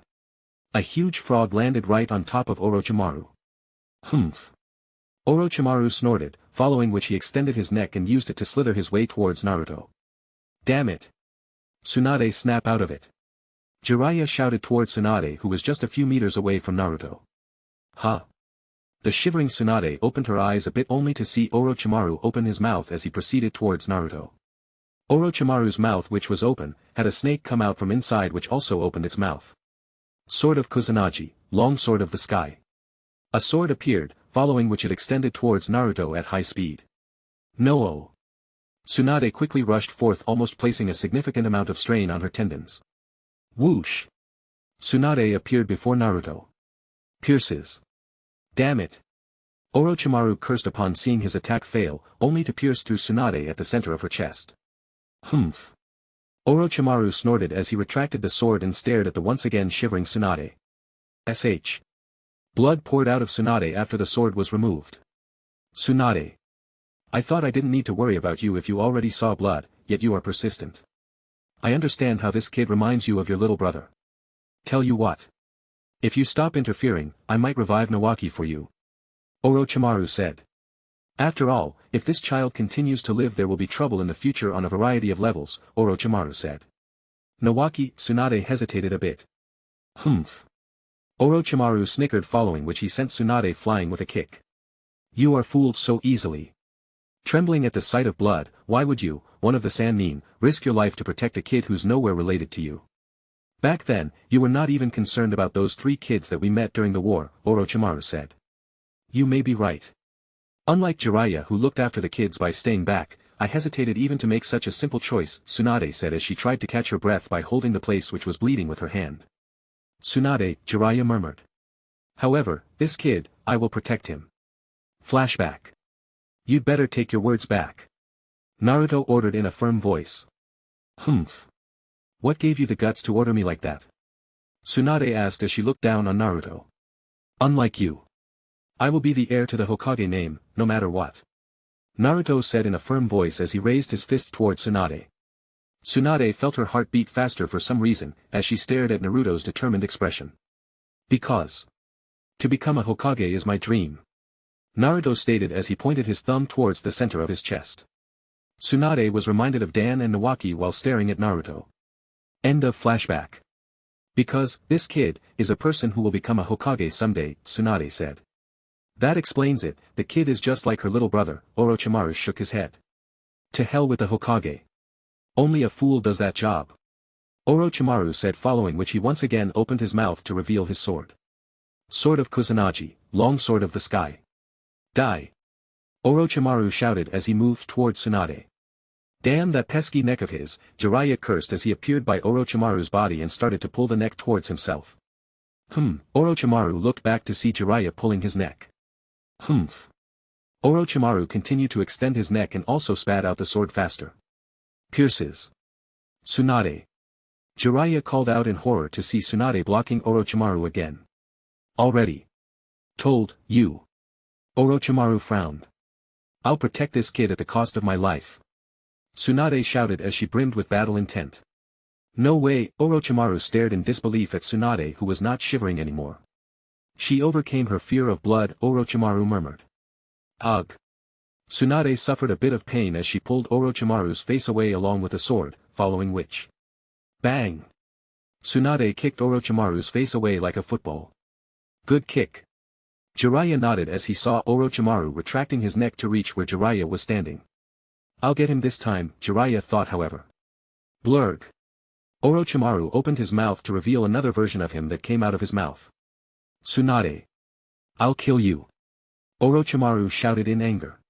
A huge frog landed right on top of Orochimaru. Humph! Orochimaru snorted, following which he extended his neck and used it to slither his way towards Naruto. Damn it! Tsunade, snap out of it! Jiraiya shouted towards Tsunade, who was just a few meters away from Naruto. Huh! The shivering Tsunade opened her eyes a bit only to see Orochimaru open his mouth as he proceeded towards Naruto. Orochimaru's mouth, which was open, had a snake come out from inside which also opened its mouth. Sword of Kusanagi, long sword of the sky. A sword appeared, following which it extended towards Naruto at high speed. No! Tsunade quickly rushed forth, almost placing a significant amount of strain on her tendons. Whoosh! Tsunade appeared before Naruto. Pierces. Damn it! Orochimaru cursed upon seeing his attack fail, only to pierce through Tsunade at the center of her chest. Humph! Orochimaru snorted as he retracted the sword and stared at the once again shivering Tsunade. Sh. Blood poured out of Tsunade after the sword was removed. Tsunade. I thought I didn't need to worry about you if you already saw blood, yet you are persistent. I understand how this kid reminds you of your little brother. Tell you what. If you stop interfering, I might revive Nawaki for you. Orochimaru said. After all, if this child continues to live there will be trouble in the future on a variety of levels, Orochimaru said. Nawaki, Tsunade hesitated a bit. Humph. Orochimaru snickered, following which he sent Tsunade flying with a kick. You are fooled so easily. Trembling at the sight of blood, why would you, one of the Sannin, risk your life to protect a kid who's nowhere related to you? Back then, you were not even concerned about those 3 kids that we met during the war, Orochimaru said. You may be right. Unlike Jiraiya, who looked after the kids by staying back, I hesitated even to make such a simple choice, Tsunade said as she tried to catch her breath by holding the place which was bleeding with her hand. Tsunade, Jiraiya murmured. However, this kid, I will protect him. Flashback. You'd better take your words back. Naruto ordered in a firm voice. Humph. What gave you the guts to order me like that? Tsunade asked as she looked down on Naruto. Unlike you. I will be the heir to the Hokage name, no matter what. Naruto said in a firm voice as he raised his fist towards Tsunade. Tsunade felt her heart beat faster for some reason, as she stared at Naruto's determined expression. Because. To become a Hokage is my dream. Naruto stated as he pointed his thumb towards the center of his chest. Tsunade was reminded of Dan and Nawaki while staring at Naruto. End of flashback. Because, this kid, is a person who will become a Hokage someday, Tsunade said. That explains it, the kid is just like her little brother, Orochimaru shook his head. To hell with the Hokage. Only a fool does that job. Orochimaru said, following which he once again opened his mouth to reveal his sword. Sword of Kusanagi, long sword of the sky. Die. Orochimaru shouted as he moved towards Tsunade. Damn that pesky neck of his, Jiraiya cursed as he appeared by Orochimaru's body and started to pull the neck towards himself. Orochimaru looked back to see Jiraiya pulling his neck. Humph. Orochimaru continued to extend his neck and also spat out the sword faster. Pierces. Tsunade. Jiraiya called out in horror to see Tsunade blocking Orochimaru again. Already. Told, you. Orochimaru frowned. I'll protect this kid at the cost of my life. Tsunade shouted as she brimmed with battle intent. No way, Orochimaru stared in disbelief at Tsunade, who was not shivering anymore. She overcame her fear of blood, Orochimaru murmured. Ugh. Tsunade suffered a bit of pain as she pulled Orochimaru's face away along with the sword, following which. Bang! Tsunade kicked Orochimaru's face away like a football. Good kick. Jiraiya nodded as he saw Orochimaru retracting his neck to reach where Jiraiya was standing. I'll get him this time, Jiraiya thought, however. Blurg. Orochimaru opened his mouth to reveal another version of him that came out of his mouth. Tsunade. I'll kill you. Orochimaru shouted in anger.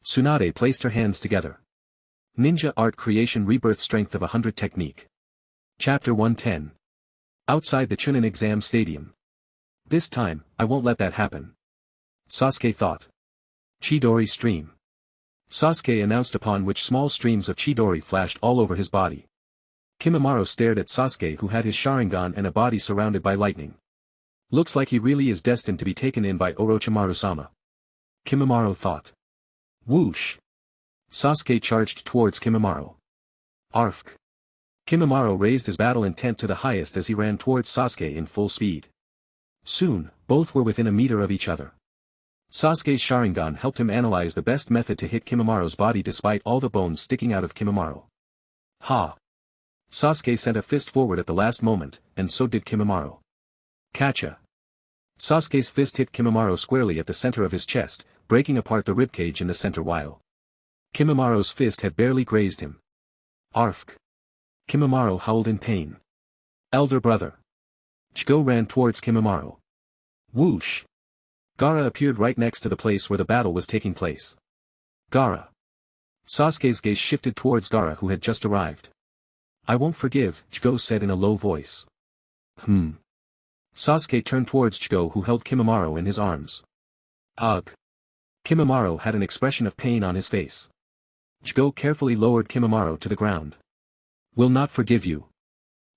Tsunade placed her hands together. Ninja Art Creation Rebirth Strength of 100 Technique. Chapter 110. Outside the Chunin exam stadium. This time, I won't let that happen. Sasuke thought. Chidori stream. Sasuke announced, upon which small streams of Chidori flashed all over his body. Kimimaro stared at Sasuke, who had his Sharingan and a body surrounded by lightning. Looks like he really is destined to be taken in by Orochimaru-sama. Kimimaro thought. Whoosh! Sasuke charged towards Kimimaro. Arfk! Kimimaro raised his battle intent to the highest as he ran towards Sasuke in full speed. Soon, both were within a meter of each other. Sasuke's Sharingan helped him analyze the best method to hit Kimimaro's body despite all the bones sticking out of Kimimaro. Ha! Sasuke sent a fist forward at the last moment, and so did Kimimaro. Catcha! Sasuke's fist hit Kimimaro squarely at the center of his chest, breaking apart the ribcage in the center while Kimimaro's fist had barely grazed him. Arfk! Kimimaro howled in pain. Elder brother! Chigo ran towards Kimimaro. Whoosh! Gaara appeared right next to the place where the battle was taking place. Gaara! Sasuke's gaze shifted towards Gaara, who had just arrived. I won't forgive, Chigo said in a low voice. Sasuke turned towards Chigo, who held Kimimaro in his arms. Ugh! Kimimaro had an expression of pain on his face. Chigo carefully lowered Kimimaro to the ground. Will not forgive you.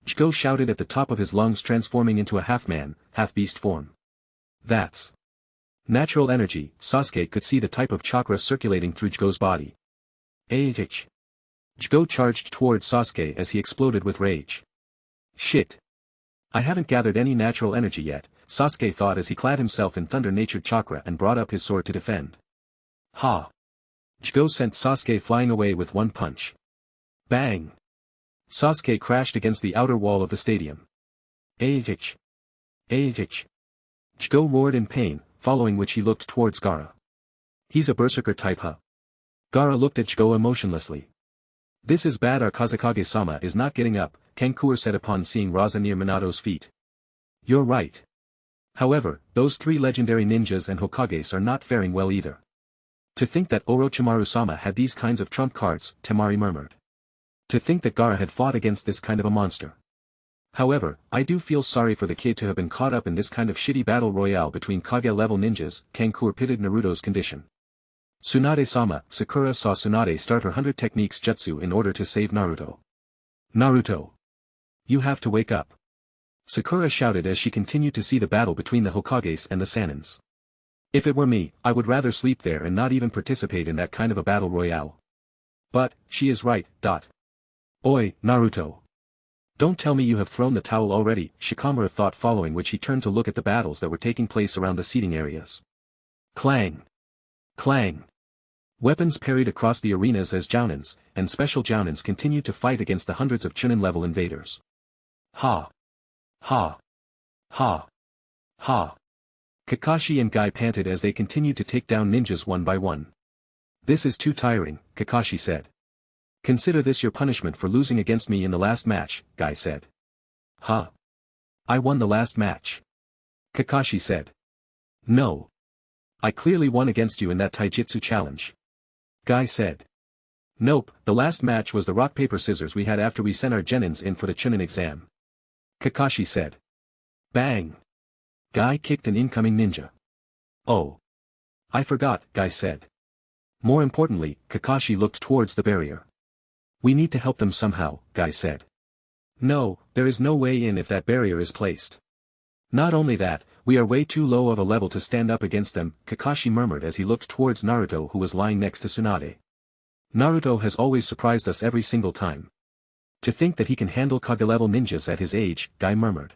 Chigo shouted at the top of his lungs, transforming into a half-man, half-beast form. That's natural energy. Sasuke could see the type of chakra circulating through Chigo's body. Chigo charged towards Sasuke as he exploded with rage. Shit! I haven't gathered any natural energy yet, Sasuke thought as he clad himself in thunder-natured chakra and brought up his sword to defend. Ha! Chigo sent Sasuke flying away with one punch. Bang! Sasuke crashed against the outer wall of the stadium. Chigo roared in pain, following which he looked towards Gaara. He's a berserker type, huh? Gaara looked at Chigo emotionlessly. This is bad. Our Kazekage-sama is not getting up, Kankura said upon seeing Raza near Minato's feet. You're right. However, those three legendary ninjas and Hokages are not faring well either. To think that Orochimaru-sama had these kinds of trump cards, Temari murmured. To think that Gaara had fought against this kind of a monster. However, I do feel sorry for the kid to have been caught up in this kind of shitty battle royale between Kage-level ninjas, Kankura pitted Naruto's condition. Tsunade-sama, Sakura saw Tsunade start her 100 techniques jutsu in order to save Naruto. Naruto! You have to wake up. Sakura shouted as she continued to see the battle between the Hokages and the Sanins. If it were me, I would rather sleep there and not even participate in that kind of a battle royale. But, she is right. Oi, Naruto! Don't tell me you have thrown the towel already, Shikamaru thought, following which he turned to look at the battles that were taking place around the seating areas. Clang! Clang! Weapons parried across the arenas as Jounins, and special Jounins continued to fight against the hundreds of Chunin-level invaders. Ha! Ha! Ha! Ha! Kakashi and Guy panted as they continued to take down ninjas one by one. This is too tiring, Kakashi said. Consider this your punishment for losing against me in the last match, Guy said. Huh? I won the last match. Kakashi said. No. I clearly won against you in that taijutsu challenge. Guy said. Nope, the last match was the rock-paper-scissors we had after we sent our genins in for the Chunin exam. Kakashi said. Bang! Guy kicked an incoming ninja. Oh. I forgot, Guy said. More importantly, Kakashi looked towards the barrier. We need to help them somehow, Guy said. No, there is no way in if that barrier is placed. Not only that, we are way too low of a level to stand up against them, Kakashi murmured as he looked towards Naruto, who was lying next to Tsunade. Naruto has always surprised us every single time. To think that he can handle Kage-level ninjas at his age, Guy murmured.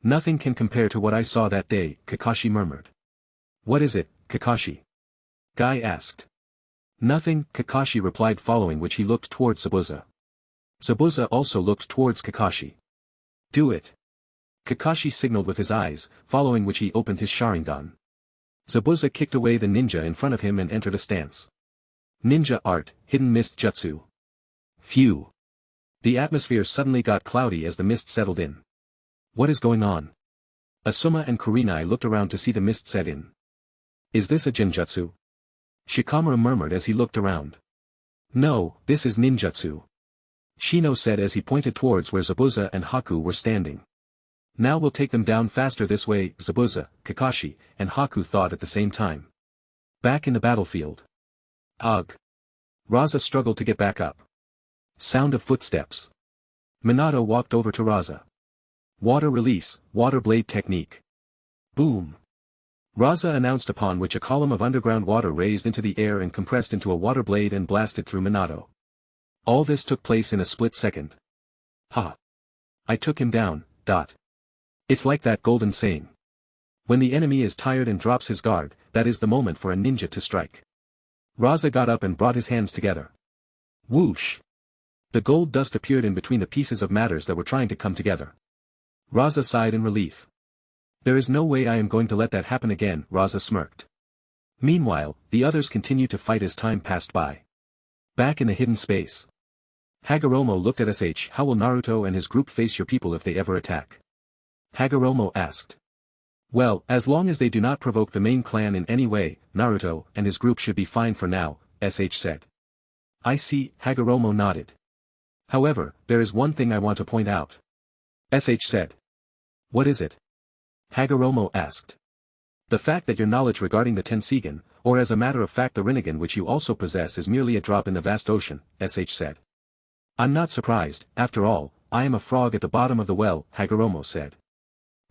Nothing can compare to what I saw that day, Kakashi murmured. What is it, Kakashi? Guy asked. Nothing, Kakashi replied, following which he looked towards Zabuza. Zabuza also looked towards Kakashi. Do it. Kakashi signaled with his eyes, following which he opened his Sharingan. Zabuza kicked away the ninja in front of him and entered a stance. Ninja art, hidden mist jutsu. Phew. The atmosphere suddenly got cloudy as the mist settled in. What is going on? Asuma and Kurenai looked around to see the mist set in. Is this a genjutsu? Shikamaru murmured as he looked around. No, this is ninjutsu. Shino said as he pointed towards where Zabuza and Haku were standing. Now we'll take them down faster this way, Zabuza, Kakashi, and Haku thought at the same time. Back in the battlefield. Ugh. Raza struggled to get back up. Sound of footsteps. Minato walked over to Raza. Water release, water blade technique. Boom. Raza announced, upon which a column of underground water raised into the air and compressed into a water blade and blasted through Minato. All this took place in a split second. Ha. I took him down, dot. It's like that golden saying. When the enemy is tired and drops his guard, that is the moment for a ninja to strike. Raza got up and brought his hands together. Whoosh. The gold dust appeared in between the pieces of matters that were trying to come together. Raza sighed in relief. There is no way I am going to let that happen again, Raza smirked. Meanwhile, the others continued to fight as time passed by. Back in the hidden space. Hagoromo looked at SH. How will Naruto and his group face your people if they ever attack? Hagoromo asked. Well, as long as they do not provoke the main clan in any way, Naruto and his group should be fine for now, SH said. I see, Hagoromo nodded. However, there is one thing I want to point out. SH said. What is it? Hagoromo asked. The fact that your knowledge regarding the Tenseigan, or as a matter of fact the Rinnegan which you also possess is merely a drop in the vast ocean, SH said. I'm not surprised, after all, I am a frog at the bottom of the well, Hagoromo said.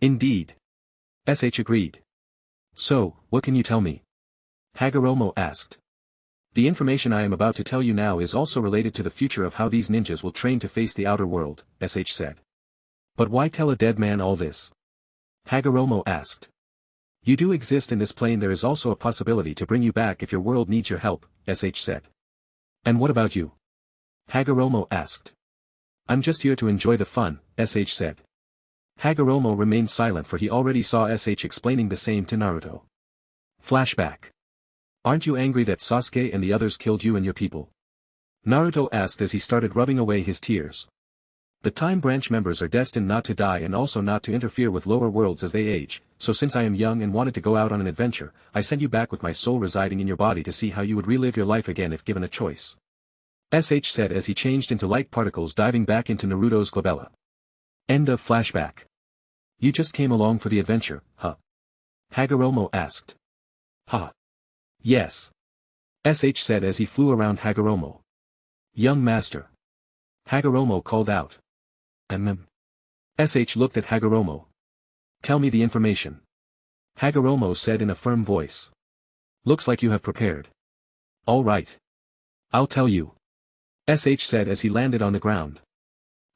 Indeed. SH agreed. So, what can you tell me? Hagoromo asked. The information I am about to tell you now is also related to the future of how these ninjas will train to face the outer world, SH said. But why tell a dead man all this? Hagoromo asked. You do exist in this plane. There is also a possibility to bring you back if your world needs your help, SH said. And what about you? Hagoromo asked. I'm just here to enjoy the fun, SH said. Hagoromo remained silent for he already saw SH explaining the same to Naruto. Flashback. Aren't you angry that Sasuke and the others killed you and your people? Naruto asked as he started rubbing away his tears. The Time Branch members are destined not to die and also not to interfere with lower worlds as they age, so since I am young and wanted to go out on an adventure, I sent you back with my soul residing in your body to see how you would relive your life again if given a choice. SH said as he changed into light particles diving back into Naruto's glabella. End of flashback. You just came along for the adventure, huh? Hagoromo asked. Ha. Yes. SH said as he flew around Hagoromo. Young master. Hagoromo called out. SH looked at Hagoromo. Tell me the information. Hagoromo said in a firm voice. Looks like you have prepared. All right. I'll tell you. SH said as he landed on the ground.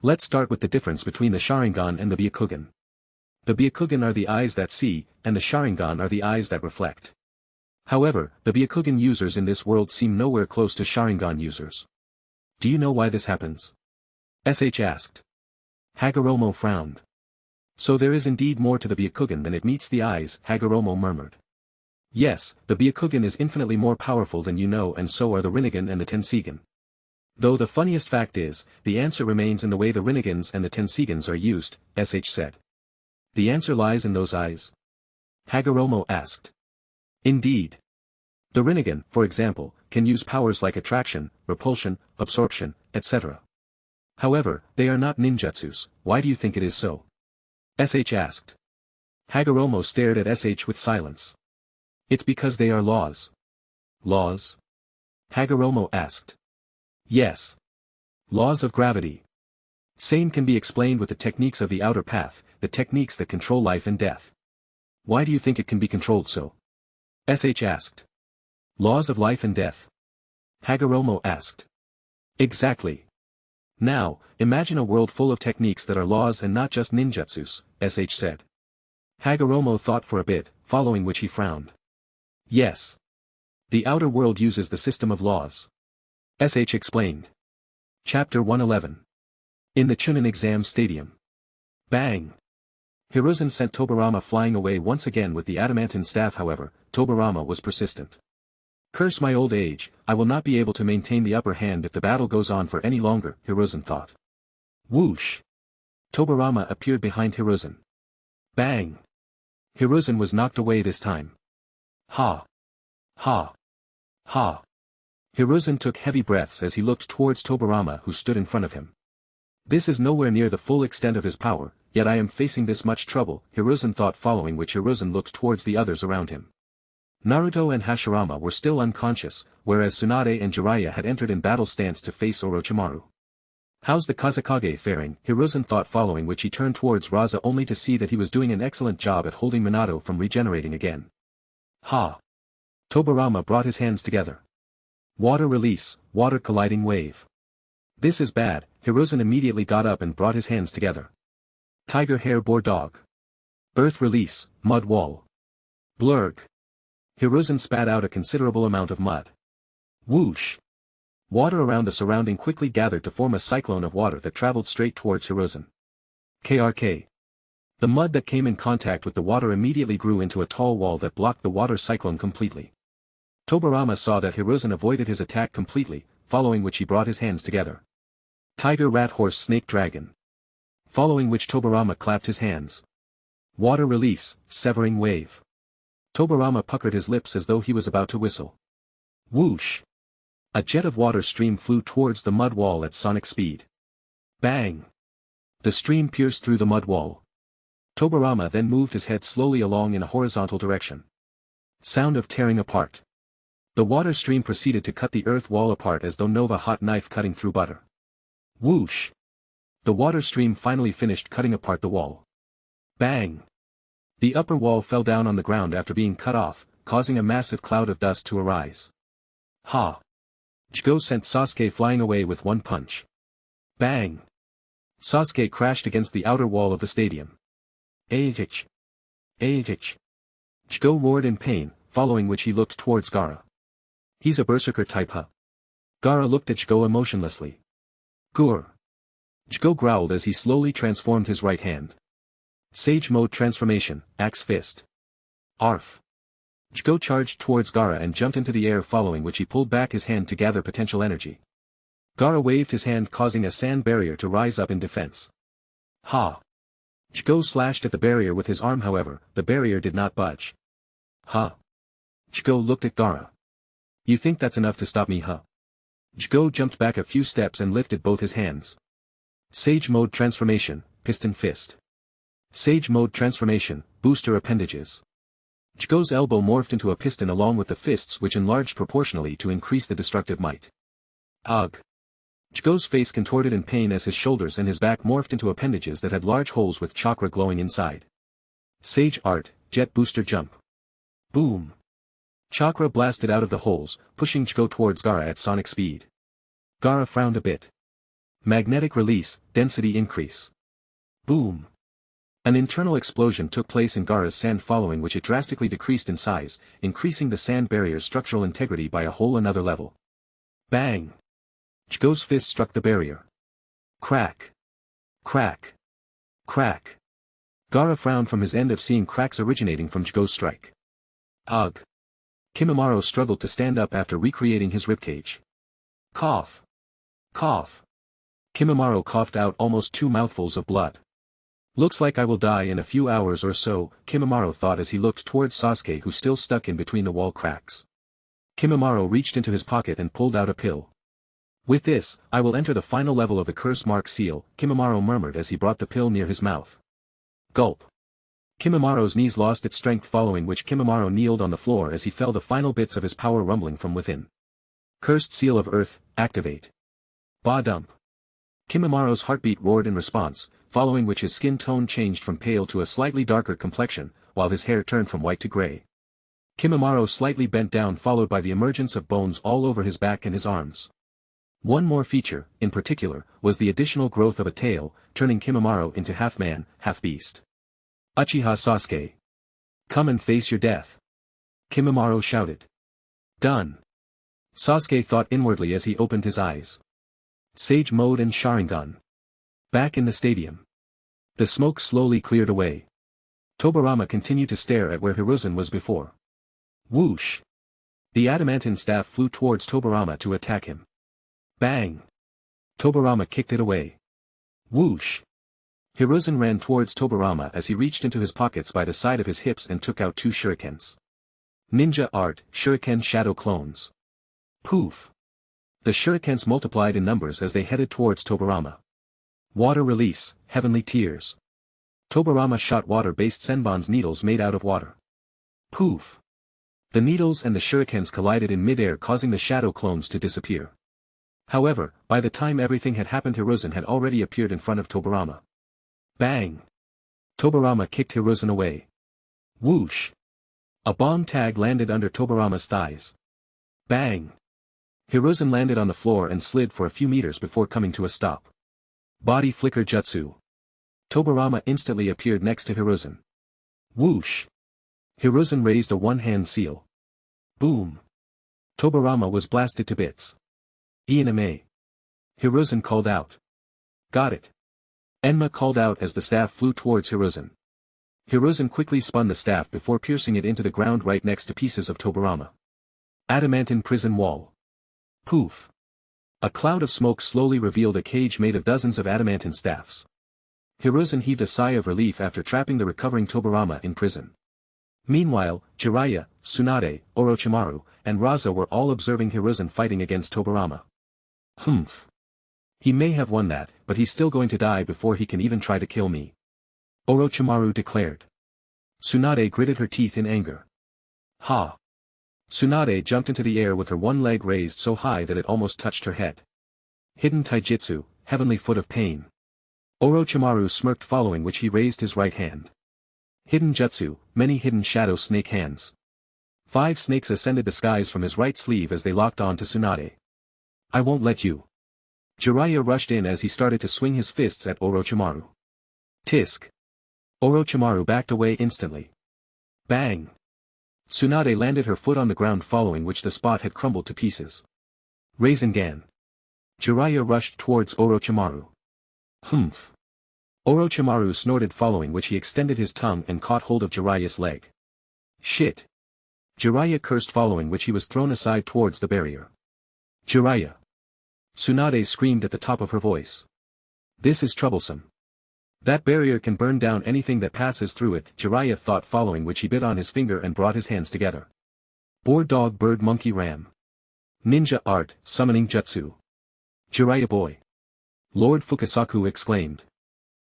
Let's start with the difference between the Sharingan and the Byakugan. The Byakugan are the eyes that see, and the Sharingan are the eyes that reflect. However, the Byakugan users in this world seem nowhere close to Sharingan users. Do you know why this happens? SH asked. Hagoromo frowned. So there is indeed more to the Byakugan than it meets the eyes, Hagoromo murmured. Yes, the Byakugan is infinitely more powerful than you know, and so are the Rinnegan and the Tenseigan. Though the funniest fact is, the answer remains in the way the Rinnegans and the Tenseigans are used, SH said. The answer lies in those eyes? Hagoromo asked. Indeed. The Rinnegan, for example, can use powers like attraction, repulsion, absorption, etc. However, they are not ninjutsus. Why do you think it is so? SH asked. Hagoromo stared at SH with silence. It's because they are laws. Laws? Hagoromo asked. Yes. Laws of gravity. Same can be explained with the techniques of the outer path, the techniques that control life and death. Why do you think it can be controlled so? SH asked. Laws of life and death. Hagoromo asked. Exactly. Now, imagine a world full of techniques that are laws and not just ninjutsus, SH said. Hagoromo thought for a bit, following which he frowned. Yes. The outer world uses the system of laws. SH explained. Chapter 111. In the Chunin exam stadium. Bang! Hiruzen sent Tobirama flying away once again with the adamantine staff. However, Tobirama was persistent. Curse my old age, I will not be able to maintain the upper hand if the battle goes on for any longer, Hiruzen thought. Whoosh! Tobirama appeared behind Hiruzen. Bang! Hiruzen was knocked away this time. Ha! Ha! Ha! Hiruzen took heavy breaths as he looked towards Tobirama who stood in front of him. This is nowhere near the full extent of his power, yet I am facing this much trouble, Hiruzen thought, following which Hiruzen looked towards the others around him. Naruto and Hashirama were still unconscious, whereas Tsunade and Jiraiya had entered in battle stance to face Orochimaru. How's the Kazekage faring? Hiruzen thought, following which he turned towards Raza only to see that he was doing an excellent job at holding Minato from regenerating again. Ha! Tobirama brought his hands together. Water release, water colliding wave. This is bad. Hiruzen immediately got up and brought his hands together. Tiger hair boar dog. Earth release, mud wall. Blurg. Hiruzen spat out a considerable amount of mud. Whoosh. Water around the surrounding quickly gathered to form a cyclone of water that traveled straight towards Hiruzen. KRK. The mud that came in contact with the water immediately grew into a tall wall that blocked the water cyclone completely. Tobirama saw that Hiruzen avoided his attack completely, following which he brought his hands together. Tiger rat horse snake dragon. Following which Tobirama clapped his hands. Water release, severing wave. Tobirama puckered his lips as though he was about to whistle. Whoosh. A jet of water stream flew towards the mud wall at sonic speed. Bang. The stream pierced through the mud wall. Tobirama then moved his head slowly along in a horizontal direction. Sound of tearing apart. The water stream proceeded to cut the earth wall apart as though Nova hot knife cutting through butter. Whoosh. The water stream finally finished cutting apart the wall. Bang. The upper wall fell down on the ground after being cut off, causing a massive cloud of dust to arise. Ha. Tgthegood sent Sasuke flying away with one punch. Bang. Sasuke crashed against the outer wall of the stadium. Ahich. Ahich. Tgthegood roared in pain, following which he looked towards Gaara. He's a berserker type, huh? Gaara looked at Tgthegood emotionlessly. Gur. Tgthegood growled as he slowly transformed his right hand. Sage mode transformation, axe fist. Arf. Tgthegood charged towards Gaara and jumped into the air, following which he pulled back his hand to gather potential energy. Gaara waved his hand, causing a sand barrier to rise up in defense. Ha! Tgthegood slashed at the barrier with his arm, however, the barrier did not budge. Ha! Tgthegood looked at Gaara. You think that's enough to stop me, huh? Tgthegood jumped back a few steps and lifted both his hands. Sage mode transformation, piston fist. Sage mode transformation, booster appendages. Tgthegood's elbow morphed into a piston along with the fists, which enlarged proportionally to increase the destructive might. Ugh. Tgthegood's face contorted in pain as his shoulders and his back morphed into appendages that had large holes with chakra glowing inside. Sage art, jet booster jump. Boom. Chakra blasted out of the holes, pushing Tgthegood towards Gaara at sonic speed. Gaara frowned a bit. Magnetic release, density increase. Boom. An internal explosion took place in Gaara's sand, following which it drastically decreased in size, increasing the sand barrier's structural integrity by a whole another level. Bang! Tgthegood's fist struck the barrier. Crack. Crack. Crack. Gaara frowned from his end of seeing cracks originating from Tgthegood's strike. Ugh. Kimimaro struggled to stand up after recreating his ribcage. Cough. Cough. Kimimaro coughed out almost 2 mouthfuls of blood. Looks like I will die in a few hours or so, Kimimaro thought as he looked towards Sasuke, who still stuck in between the wall cracks. Kimimaro reached into his pocket and pulled out a pill. With this, I will enter the final level of the curse mark seal, Kimimaro murmured as he brought the pill near his mouth. Gulp. Kimimaro's knees lost its strength, following which Kimimaro kneeled on the floor as he felt the final bits of his power rumbling from within. Cursed Seal of Earth, activate. Ba dump. Kimimaro's heartbeat roared in response, following which his skin tone changed from pale to a slightly darker complexion, while his hair turned from white to gray. Kimimaro slightly bent down, followed by the emergence of bones all over his back and his arms. One more feature, in particular, was the additional growth of a tail, turning Kimimaro into half man, half beast. Uchiha Sasuke. Come and face your death. Kimimaro shouted. Done. Sasuke thought inwardly as he opened his eyes. Sage mode and Sharingan. Back in the stadium. The smoke slowly cleared away. Tobirama continued to stare at where Hiruzen was before. Whoosh. The adamantine staff flew towards Tobirama to attack him. Bang. Tobirama kicked it away. Whoosh. Hiruzen ran towards Tobirama as he reached into his pockets by the side of his hips and took out 2 shurikens. Ninja art, shuriken shadow clones. Poof. The shurikens multiplied in numbers as they headed towards Tobirama. Water release, heavenly tears. Tobirama shot water-based senbon's needles made out of water. Poof! The needles and the shurikens collided in mid-air, causing the shadow clones to disappear. However, by the time everything had happened, Hiruzen had already appeared in front of Tobirama. Bang! Tobirama kicked Hiruzen away. Whoosh! A bomb tag landed under Tobirama's thighs. Bang! Hiruzen landed on the floor and slid for a few meters before coming to a stop. Body flicker jutsu. Tobirama instantly appeared next to Hiruzen. Whoosh! Hiruzen raised a one-hand seal. Boom! Tobirama was blasted to bits. Ianime. Hiruzen called out. Got it. Enma called out as the staff flew towards Hiruzen. Hiruzen quickly spun the staff before piercing it into the ground right next to pieces of Tobirama. Adamantine prison wall. Poof! A cloud of smoke slowly revealed a cage made of dozens of adamantine staffs. Hiruzen heaved a sigh of relief after trapping the recovering Tobirama in prison. Meanwhile, Jiraiya, Tsunade, Orochimaru, and Raza were all observing Hiruzen fighting against Tobirama. Humph. He may have won that, but he's still going to die before he can even try to kill me. Orochimaru declared. Tsunade gritted her teeth in anger. Ha! Tsunade jumped into the air with her one leg raised so high that it almost touched her head. Hidden taijutsu, heavenly foot of pain. Orochimaru smirked, following which he raised his right hand. Hidden jutsu, many hidden shadow snake hands. 5 snakes ascended the skies from his right sleeve as they locked on to Tsunade. I won't let you. Jiraiya rushed in as he started to swing his fists at Orochimaru. Tisk. Orochimaru backed away instantly. Bang. Tsunade landed her foot on the ground, following which the spot had crumbled to pieces. Rasengan. Jiraiya rushed towards Orochimaru. Humph. Orochimaru snorted, following which he extended his tongue and caught hold of Jiraiya's leg. Shit. Jiraiya cursed, following which he was thrown aside towards the barrier. Jiraiya. Tsunade screamed at the top of her voice. This is troublesome. That barrier can burn down anything that passes through it, Jiraiya thought, following which he bit on his finger and brought his hands together. Boar dog bird monkey ram. Ninja art, summoning jutsu. Jiraiya boy. Lord Fukasaku exclaimed.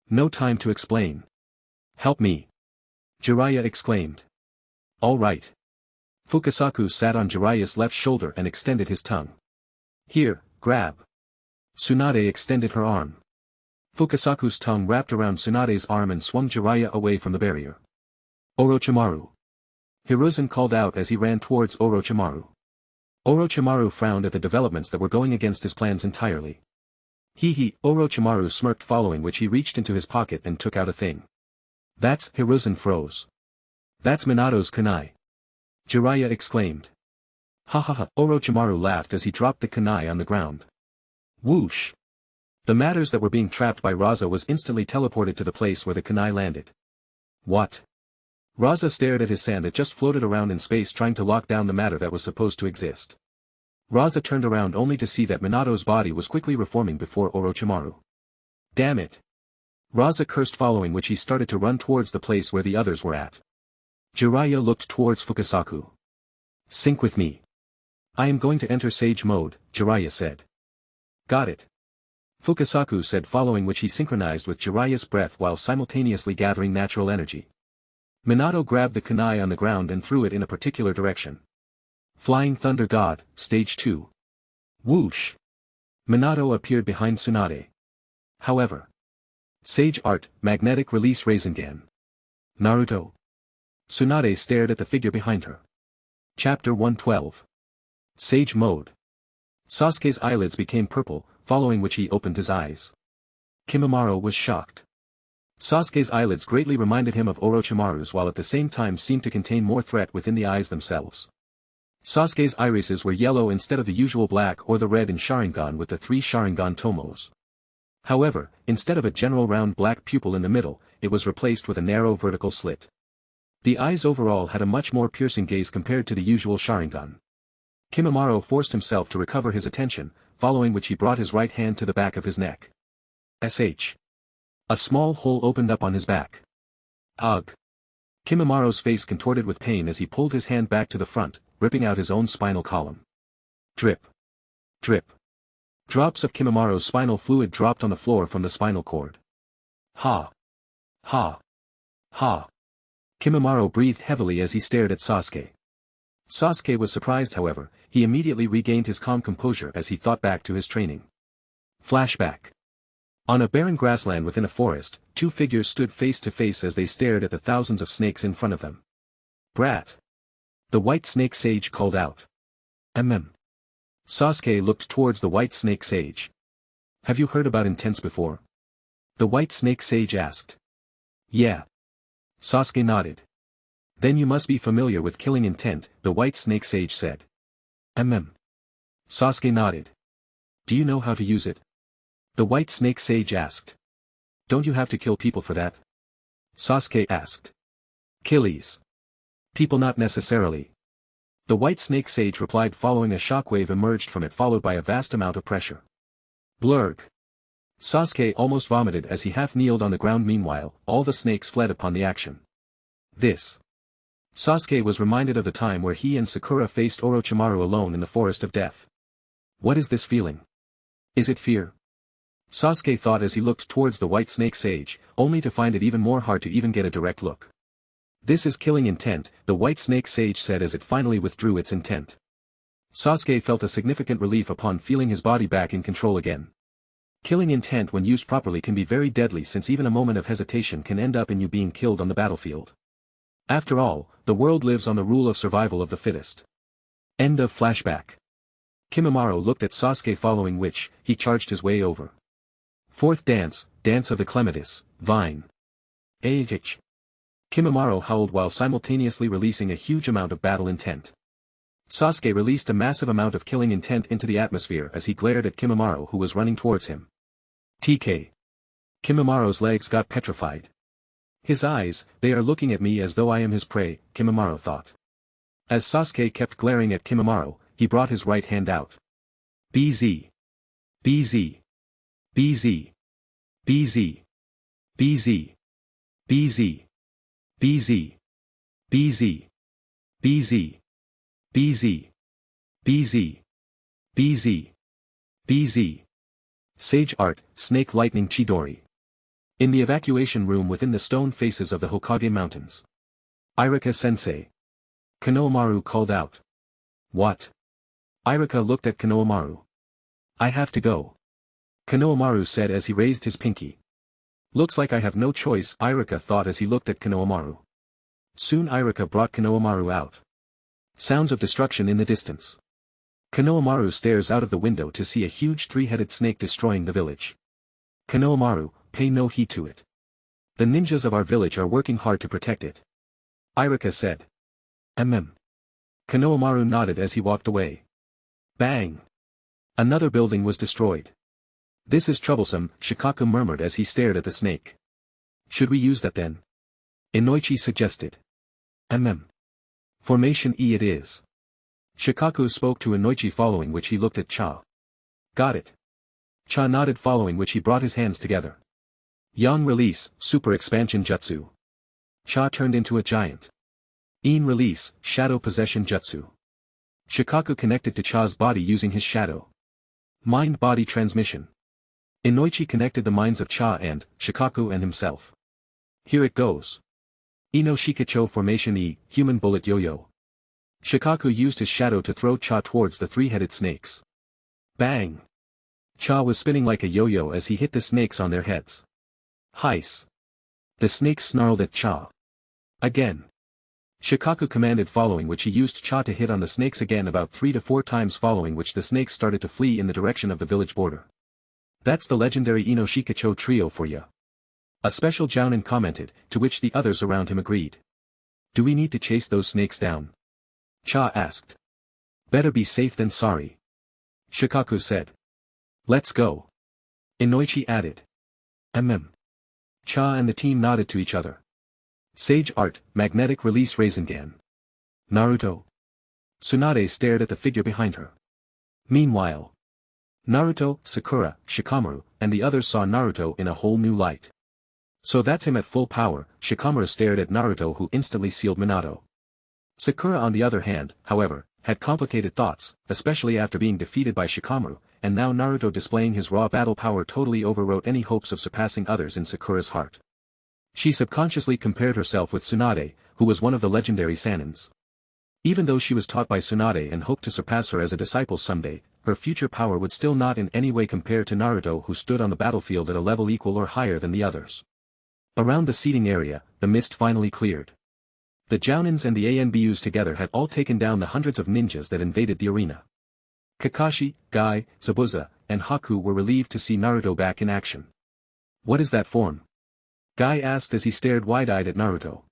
No time to explain. Help me. Jiraiya exclaimed. All right. Fukasaku sat on Jiraiya's left shoulder and extended his tongue. Here, grab. Tsunade extended her arm. Fukasaku's tongue wrapped around Tsunade's arm and swung Jiraiya away from the barrier. Orochimaru. Hiruzen called out as he ran towards Orochimaru. Orochimaru frowned at the developments that were going against his plans entirely. Orochimaru smirked, following which he reached into his pocket and took out a thing. That's, Hiruzen froze. That's Minato's kunai. Jiraiya exclaimed. Ha ha ha, Orochimaru laughed as he dropped the kunai on the ground. Whoosh. The matters that were being trapped by Raza was instantly teleported to the place where the kunai landed. What? Raza stared at his sand that just floated around in space, trying to lock down the matter that was supposed to exist. Raza turned around only to see that Minato's body was quickly reforming before Orochimaru. Damn it. Raza cursed, following which he started to run towards the place where the others were at. Jiraiya looked towards Fukasaku. Sync with me. I am going to enter Sage mode, Jiraiya said. Got it. Fukasaku said, following which he synchronized with Jiraiya's breath while simultaneously gathering natural energy. Minato grabbed the kunai on the ground and threw it in a particular direction. Flying Thunder God, Stage 2. Whoosh. Minato appeared behind Tsunade. However. Sage Art, Magnetic Release Rasengan. Naruto. Tsunade stared at the figure behind her. Chapter 112. Sage Mode. Sasuke's eyelids became purple, following which he opened his eyes. Kimimaro was shocked. Sasuke's eyelids greatly reminded him of Orochimaru's, while at the same time seemed to contain more threat within the eyes themselves. Sasuke's irises were yellow instead of the usual black or the red in Sharingan with the 3 Sharingan tomos. However, instead of a general round black pupil in the middle, it was replaced with a narrow vertical slit. The eyes overall had a much more piercing gaze compared to the usual Sharingan. Kimimaro forced himself to recover his attention, following which he brought his right hand to the back of his neck. A small hole opened up on his back. Ugh. Kimimaro's face contorted with pain as he pulled his hand back to the front, ripping out his own spinal column. Drip. Drip. Drops of Kimimaro's spinal fluid dropped on the floor from the spinal cord. Ha. Ha. Ha! Kimimaro breathed heavily as he stared at Sasuke. Sasuke was surprised however, he immediately regained his calm composure as he thought back to his training. Flashback. On a barren grassland within a forest, two figures stood face to face as they stared at the thousands of snakes in front of them. Brat! The white snake sage called out. Sasuke looked towards the white snake sage. Have you heard about intents before? The white snake sage asked. Yeah. Sasuke nodded. Then you must be familiar with killing intent, the white snake sage said. Sasuke nodded. Do you know how to use it? The white snake sage asked. Don't you have to kill people for that? Sasuke asked. Killies. People not necessarily. The white snake sage replied following a shockwave emerged from it followed by a vast amount of pressure. Blurg. Sasuke almost vomited as he half-kneeled on the ground meanwhile, all the snakes fled upon the action. This. Sasuke was reminded of the time where he and Sakura faced Orochimaru alone in the Forest of Death. What is this feeling? Is it fear? Sasuke thought as he looked towards the white snake sage, only to find it even more hard to even get a direct look. This is killing intent, the white snake sage said as it finally withdrew its intent. Sasuke felt a significant relief upon feeling his body back in control again. Killing intent when used properly can be very deadly since even a moment of hesitation can end up in you being killed on the battlefield. After all, the world lives on the rule of survival of the fittest. End of flashback. Kimimaro looked at Sasuke following which, he charged his way over. Fourth dance, Dance of the Clematis, Vine. AH. Kimimaro howled while simultaneously releasing a huge amount of battle intent. Sasuke released a massive amount of killing intent into the atmosphere as he glared at Kimimaro who was running towards him. TK. Kimimaro's legs got petrified. His eyes, they are looking at me as though I am his prey, Kimimaro thought. As Sasuke kept glaring at Kimimaro, he brought his right hand out. BZ. BZ. BZ. BZ. BZ. BZ. BZ. BZ. BZ. BZ. BZ. BZ. BZ. Sage Art, Snake Lightning Chidori. In the evacuation room within the stone faces of the Hokage Mountains. Iruka-sensei. Konohamaru called out. What? Iruka looked at Konohamaru. I have to go. Konohamaru said as he raised his pinky. Looks like I have no choice, Iruka thought as he looked at Konohamaru. Soon Iruka brought Konohamaru out. Sounds of destruction in the distance. Konohamaru stares out of the window to see a huge three-headed snake destroying the village. Konohamaru, pay no heed to it. The ninjas of our village are working hard to protect it. Iruka said. Konohamaru nodded as he walked away. Bang! Another building was destroyed. This is troublesome, Shikaku murmured as he stared at the snake. Should we use that then? Inoichi suggested. Formation E it is. Shikaku spoke to Inoichi following which he looked at Cha. Got it. Cha nodded following which he brought his hands together. Yang release, Super Expansion Jutsu. Cha turned into a giant. In release, Shadow Possession Jutsu. Shikaku connected to Cha's body using his shadow. Mind-body transmission. Inoichi connected the minds of Cha and Shikaku and himself. Here it goes. Ino Shikacho Formation E, Human Bullet Yo-Yo. Shikaku used his shadow to throw Cha towards the three-headed snakes. Bang! Cha was spinning like a yo-yo as he hit the snakes on their heads. Heis. The snakes snarled at Cha. Again. Shikaku commanded following which he used Cha to hit on the snakes again about 3 to 4 times following which the snakes started to flee in the direction of the village border. That's the legendary Ino Shikacho trio for ya. A special Jounin commented, to which the others around him agreed. Do we need to chase those snakes down? Cha asked. Better be safe than sorry. Shikaku said. Let's go. Inoichi added. Cha and the team nodded to each other. Sage Art, Magnetic Release Rasengan. Naruto. Tsunade stared at the figure behind her. Meanwhile, Naruto, Sakura, Shikamaru, and the others saw Naruto in a whole new light. So that's him at full power, Shikamaru stared at Naruto who instantly sealed Minato. Sakura on the other hand, however, had complicated thoughts, especially after being defeated by Shikamaru, and now Naruto displaying his raw battle power totally overwrote any hopes of surpassing others in Sakura's heart. She subconsciously compared herself with Tsunade, who was one of the legendary Sanins. Even though she was taught by Tsunade and hoped to surpass her as a disciple someday, her future power would still not in any way compare to Naruto, who stood on the battlefield at a level equal or higher than the others. Around the seating area, the mist finally cleared. The Jounins and the ANBUs together had all taken down the hundreds of ninjas that invaded the arena. Kakashi, Guy, Zabuza, and Haku were relieved to see Naruto back in action. "What is that form?" Guy asked as he stared wide-eyed at Naruto.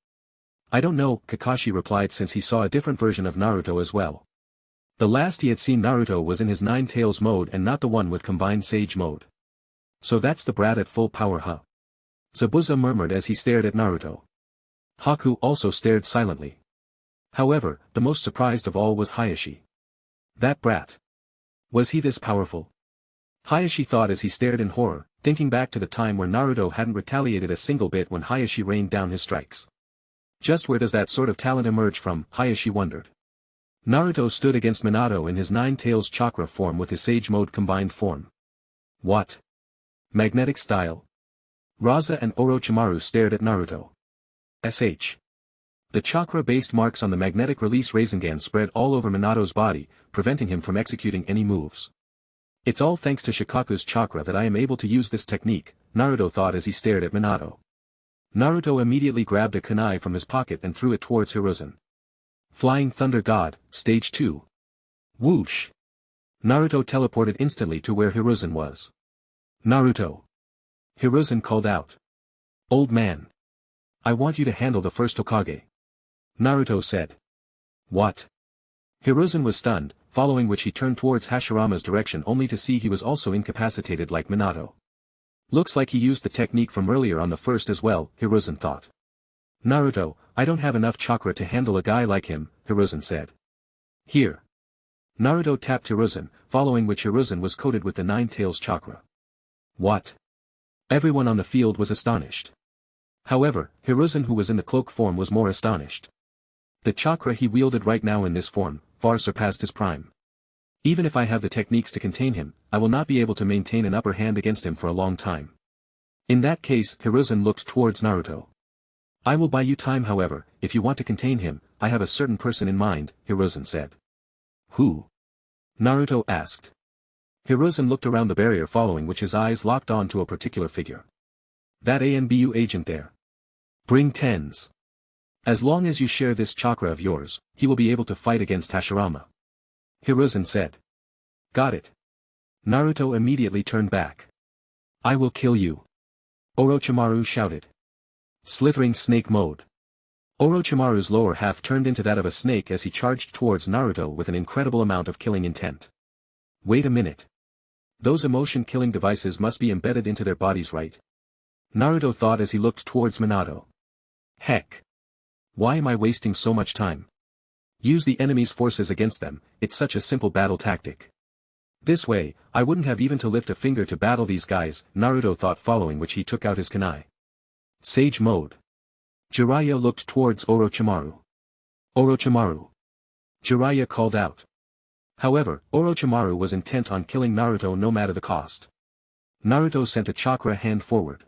"I don't know," Kakashi replied, since he saw a different version of Naruto as well. The last he had seen Naruto was in his Nine Tails mode and not the one with combined Sage mode. "So that's the brat at full power, huh?" Zabuza murmured as he stared at Naruto. Haku also stared silently. However, the most surprised of all was Hayashi. That brat. Was he this powerful? Hayashi thought as he stared in horror, thinking back to the time where Naruto hadn't retaliated a single bit when Hayashi rained down his strikes. Just where does that sort of talent emerge from, Hayashi wondered. Naruto stood against Minato in his Nine Tails chakra form with his Sage mode combined form. What? Magnetic style? Raza and Orochimaru stared at Naruto. The chakra-based marks on the magnetic release Rasengan spread all over Minato's body, preventing him from executing any moves. "It's all thanks to Shikaku's chakra that I am able to use this technique," Naruto thought as he stared at Minato. Naruto immediately grabbed a kunai from his pocket and threw it towards Hiruzen. Flying Thunder God, Stage 2. Whoosh! Naruto teleported instantly to where Hiruzen was. "Naruto!" Hiruzen called out. "Old man. I want you to handle the first Hokage." Naruto said. "What?" Hiruzen was stunned, following which he turned towards Hashirama's direction only to see he was also incapacitated like Minato. Looks like he used the technique from earlier on the first as well, Hiruzen thought. "Naruto, I don't have enough chakra to handle a guy like him," Hiruzen said. "Here." Naruto tapped Hiruzen, following which Hiruzen was coated with the Nine Tails chakra. "What?" Everyone on the field was astonished. However, Hiruzen, who was in the cloak form, was more astonished. The chakra he wielded right now in this form far surpassed his prime. Even if I have the techniques to contain him, I will not be able to maintain an upper hand against him for a long time. In that case, Hiruzen looked towards Naruto. "I will buy you time, however, if you want to contain him. I have a certain person in mind," Hiruzen said. "Who?" Naruto asked. Hiruzen looked around the barrier, following which his eyes locked on to a particular figure. "That ANBU agent there. Bring tens. As long as you share this chakra of yours, he will be able to fight against Hashirama," Hiruzen said. "Got it." Naruto immediately turned back. "I will kill you," Orochimaru shouted. Slithering Snake Mode. Orochimaru's lower half turned into that of a snake as he charged towards Naruto with an incredible amount of killing intent. "Wait a minute. Those emotion-killing devices must be embedded into their bodies, right?" Naruto thought as he looked towards Minato. "Heck. Why am I wasting so much time? Use the enemy's forces against them, it's such a simple battle tactic. This way, I wouldn't have even to lift a finger to battle these guys," Naruto thought, following which he took out his kunai. Sage Mode. Jiraiya looked towards Orochimaru. "Orochimaru!" Jiraiya called out. However, Orochimaru was intent on killing Naruto no matter the cost. Naruto sent a chakra hand forward.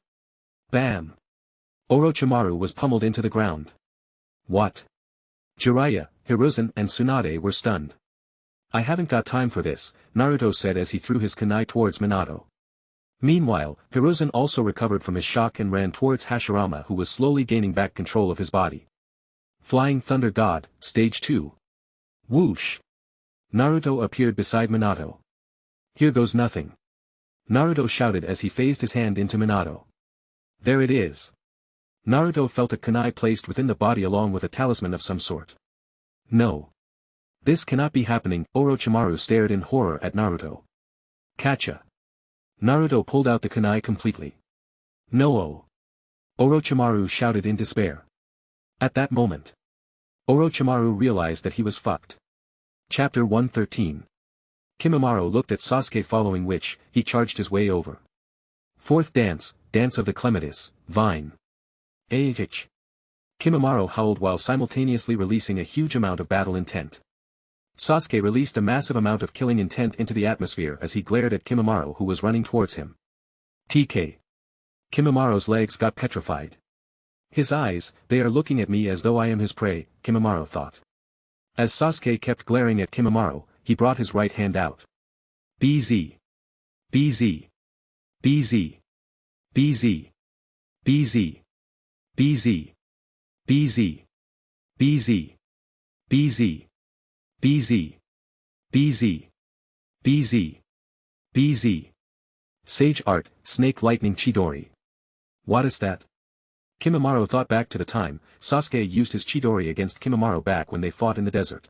Bam! Orochimaru was pummeled into the ground. "What?" Jiraiya, Hiruzen and Tsunade were stunned. "I haven't got time for this," Naruto said as he threw his kunai towards Minato. Meanwhile, Hiruzen also recovered from his shock and ran towards Hashirama, who was slowly gaining back control of his body. Flying Thunder God, Stage 2. Whoosh! Naruto appeared beside Minato. "Here goes nothing," Naruto shouted as he phased his hand into Minato. There it is. Naruto felt a kunai placed within the body along with a talisman of some sort. "No. This cannot be happening," Orochimaru stared in horror at Naruto. "Catcha." Naruto pulled out the kunai completely. "No-oh!" Orochimaru shouted in despair. At that moment, Orochimaru realized that he was fucked. Chapter 113. Kimimaro looked at Sasuke, following which, he charged his way over. Fourth dance, Dance of the Clematis, Vine. Ahich. Kimimaro howled while simultaneously releasing a huge amount of battle intent. Sasuke released a massive amount of killing intent into the atmosphere as he glared at Kimimaro, who was running towards him. TK. Kimimaro's legs got petrified. His eyes, they are looking at me as though I am his prey, Kimimaro thought. As Sasuke kept glaring at Kimimaro, he brought his right hand out. BZ. BZ. BZ. BZ. BZ. BZ. BZ. BZ. BZ. BZ. BZ. BZ. BZ. Sage Art, Snake Lightning Chidori. What is that? Kimimaro thought back to the time Sasuke used his Chidori against Kimimaro back when they fought in the desert.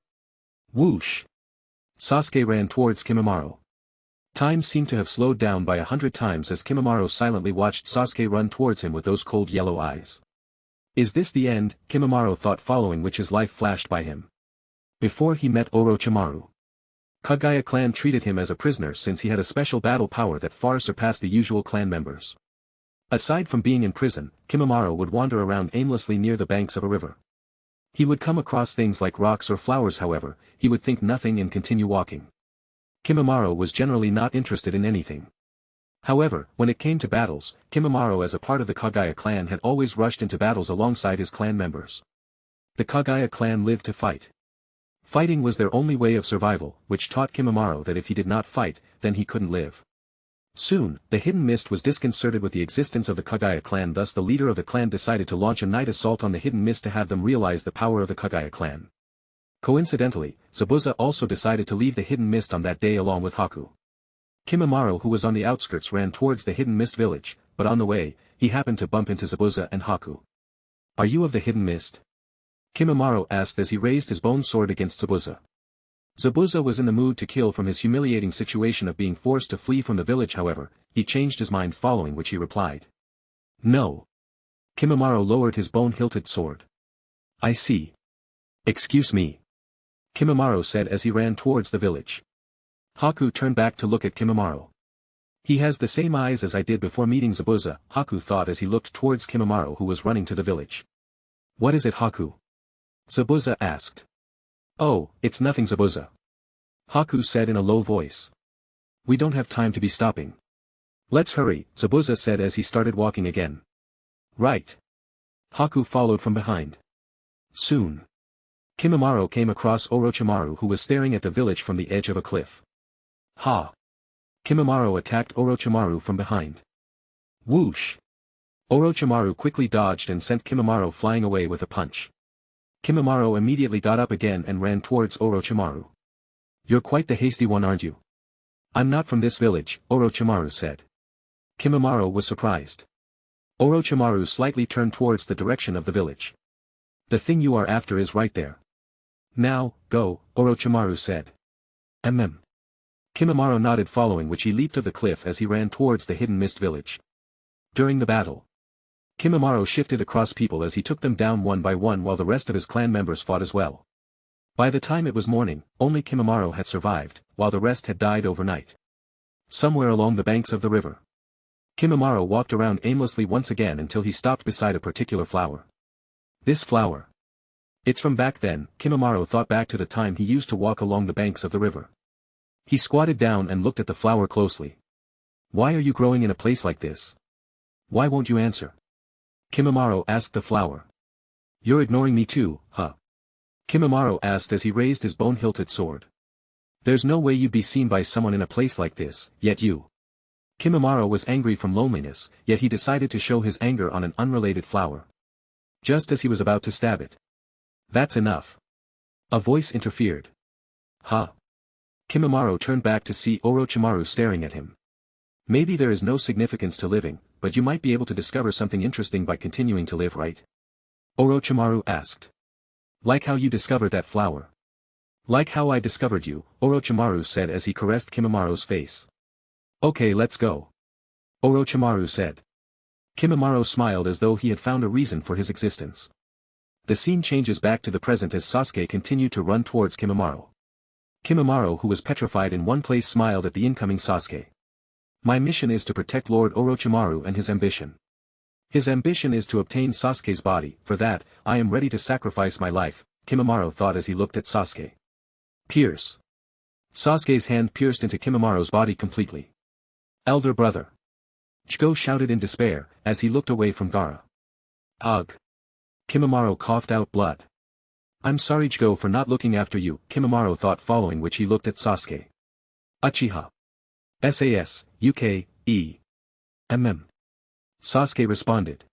Whoosh! Sasuke ran towards Kimimaro. Time seemed to have slowed down by 100 times as Kimimaro silently watched Sasuke run towards him with those cold yellow eyes. Is this the end? Kimimaro thought, following which his life flashed by him. Before he met Orochimaru. Kagaya clan treated him as a prisoner since he had a special battle power that far surpassed the usual clan members. Aside from being in prison, Kimimaro would wander around aimlessly near the banks of a river. He would come across things like rocks or flowers, however, he would think nothing and continue walking. Kimimaro was generally not interested in anything. However, when it came to battles, Kimimaro as a part of the Kagaya clan had always rushed into battles alongside his clan members. The Kagaya clan lived to fight. Fighting was their only way of survival, which taught Kimimaro that if he did not fight, then he couldn't live. Soon, the Hidden Mist was disconcerted with the existence of the Kagaya clan, thus the leader of the clan decided to launch a night assault on the Hidden Mist to have them realize the power of the Kagaya clan. Coincidentally, Zabuza also decided to leave the Hidden Mist on that day along with Haku. Kimimaro, who was on the outskirts, ran towards the Hidden Mist village, but on the way, he happened to bump into Zabuza and Haku. Are you of the Hidden Mist? Kimimaro asked as he raised his bone sword against Zabuza. Zabuza was in the mood to kill from his humiliating situation of being forced to flee from the village, however, he changed his mind, following which he replied. No. Kimimaro lowered his bone-hilted sword. I see. Excuse me. Kimimaro said as he ran towards the village. Haku turned back to look at Kimimaro. He has the same eyes as I did before meeting Zabuza, Haku thought as he looked towards Kimimaro, who was running to the village. What is it, Haku? Zabuza asked. Oh, it's nothing, Zabuza. Haku said in a low voice. We don't have time to be stopping. Let's hurry, Zabuza said as he started walking again. Right. Haku followed from behind. Soon. Kimimaro came across Orochimaru, who was staring at the village from the edge of a cliff. Ha! Kimimaro attacked Orochimaru from behind. Whoosh! Orochimaru quickly dodged and sent Kimimaro flying away with a punch. Kimimaro immediately got up again and ran towards Orochimaru. You're quite the hasty one, aren't you? I'm not from this village, Orochimaru said. Kimimaro was surprised. Orochimaru slightly turned towards the direction of the village. The thing you are after is right there. Now, go, Orochimaru said. Kimimaro nodded, following which he leaped off the cliff as he ran towards the Hidden Mist village. During the battle, Kimimaro shifted across people as he took them down one by one while the rest of his clan members fought as well. By the time it was morning, only Kimimaro had survived, while the rest had died overnight. Somewhere along the banks of the river, Kimimaro walked around aimlessly once again until he stopped beside a particular flower. This flower. It's from back then, Kimimaro thought back to the time he used to walk along the banks of the river. He squatted down and looked at the flower closely. Why are you growing in a place like this? Why won't you answer? Kimimaro asked the flower. You're ignoring me too, huh? Kimimaro asked as he raised his bone-hilted sword. There's no way you'd be seen by someone in a place like this, yet you. Kimimaro was angry from loneliness, yet he decided to show his anger on an unrelated flower. Just as he was about to stab it. That's enough. A voice interfered. Huh? Kimimaro turned back to see Orochimaru staring at him. Maybe there is no significance to living, but you might be able to discover something interesting by continuing to live, right? Orochimaru asked. Like how you discovered that flower. Like how I discovered you, Orochimaru said as he caressed Kimimaro's face. Okay, let's go. Orochimaru said. Kimimaro smiled as though he had found a reason for his existence. The scene changes back to the present as Sasuke continued to run towards Kimimaro. Kimimaro, who was petrified in one place, smiled at the incoming Sasuke. My mission is to protect Lord Orochimaru and his ambition. His ambition is to obtain Sasuke's body. For that, I am ready to sacrifice my life, Kimimaro thought as he looked at Sasuke. Pierce. Sasuke's hand pierced into Kimimaro's body completely. Elder brother. Chigo shouted in despair, as he looked away from Gaara. Ugh. Kimimaro coughed out blood. I'm sorry Jigo for not looking after you, Kimimaro thought, following which he looked at Sasuke. Uchiha. SAS, UK, E. Sasuke responded.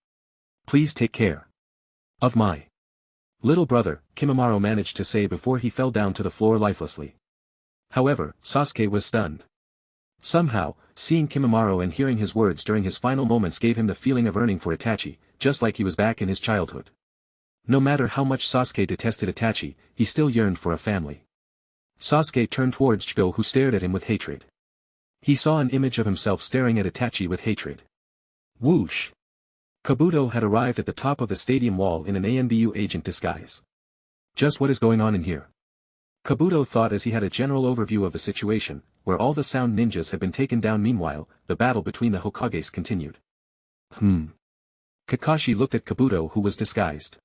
Please take care of my little brother, Kimimaro managed to say before he fell down to the floor lifelessly. However, Sasuke was stunned. Somehow, seeing Kimimaro and hearing his words during his final moments gave him the feeling of yearning for Itachi, just like he was back in his childhood. No matter how much Sasuke detested Itachi, he still yearned for a family. Sasuke turned towards Jigo, who stared at him with hatred. He saw an image of himself staring at Itachi with hatred. Whoosh! Kabuto had arrived at the top of the stadium wall in an ANBU agent disguise. Just what is going on in here? Kabuto thought as he had a general overview of the situation, where all the sound ninjas had been taken down. Meanwhile, the battle between the Hokages continued. Kakashi looked at Kabuto, who was disguised.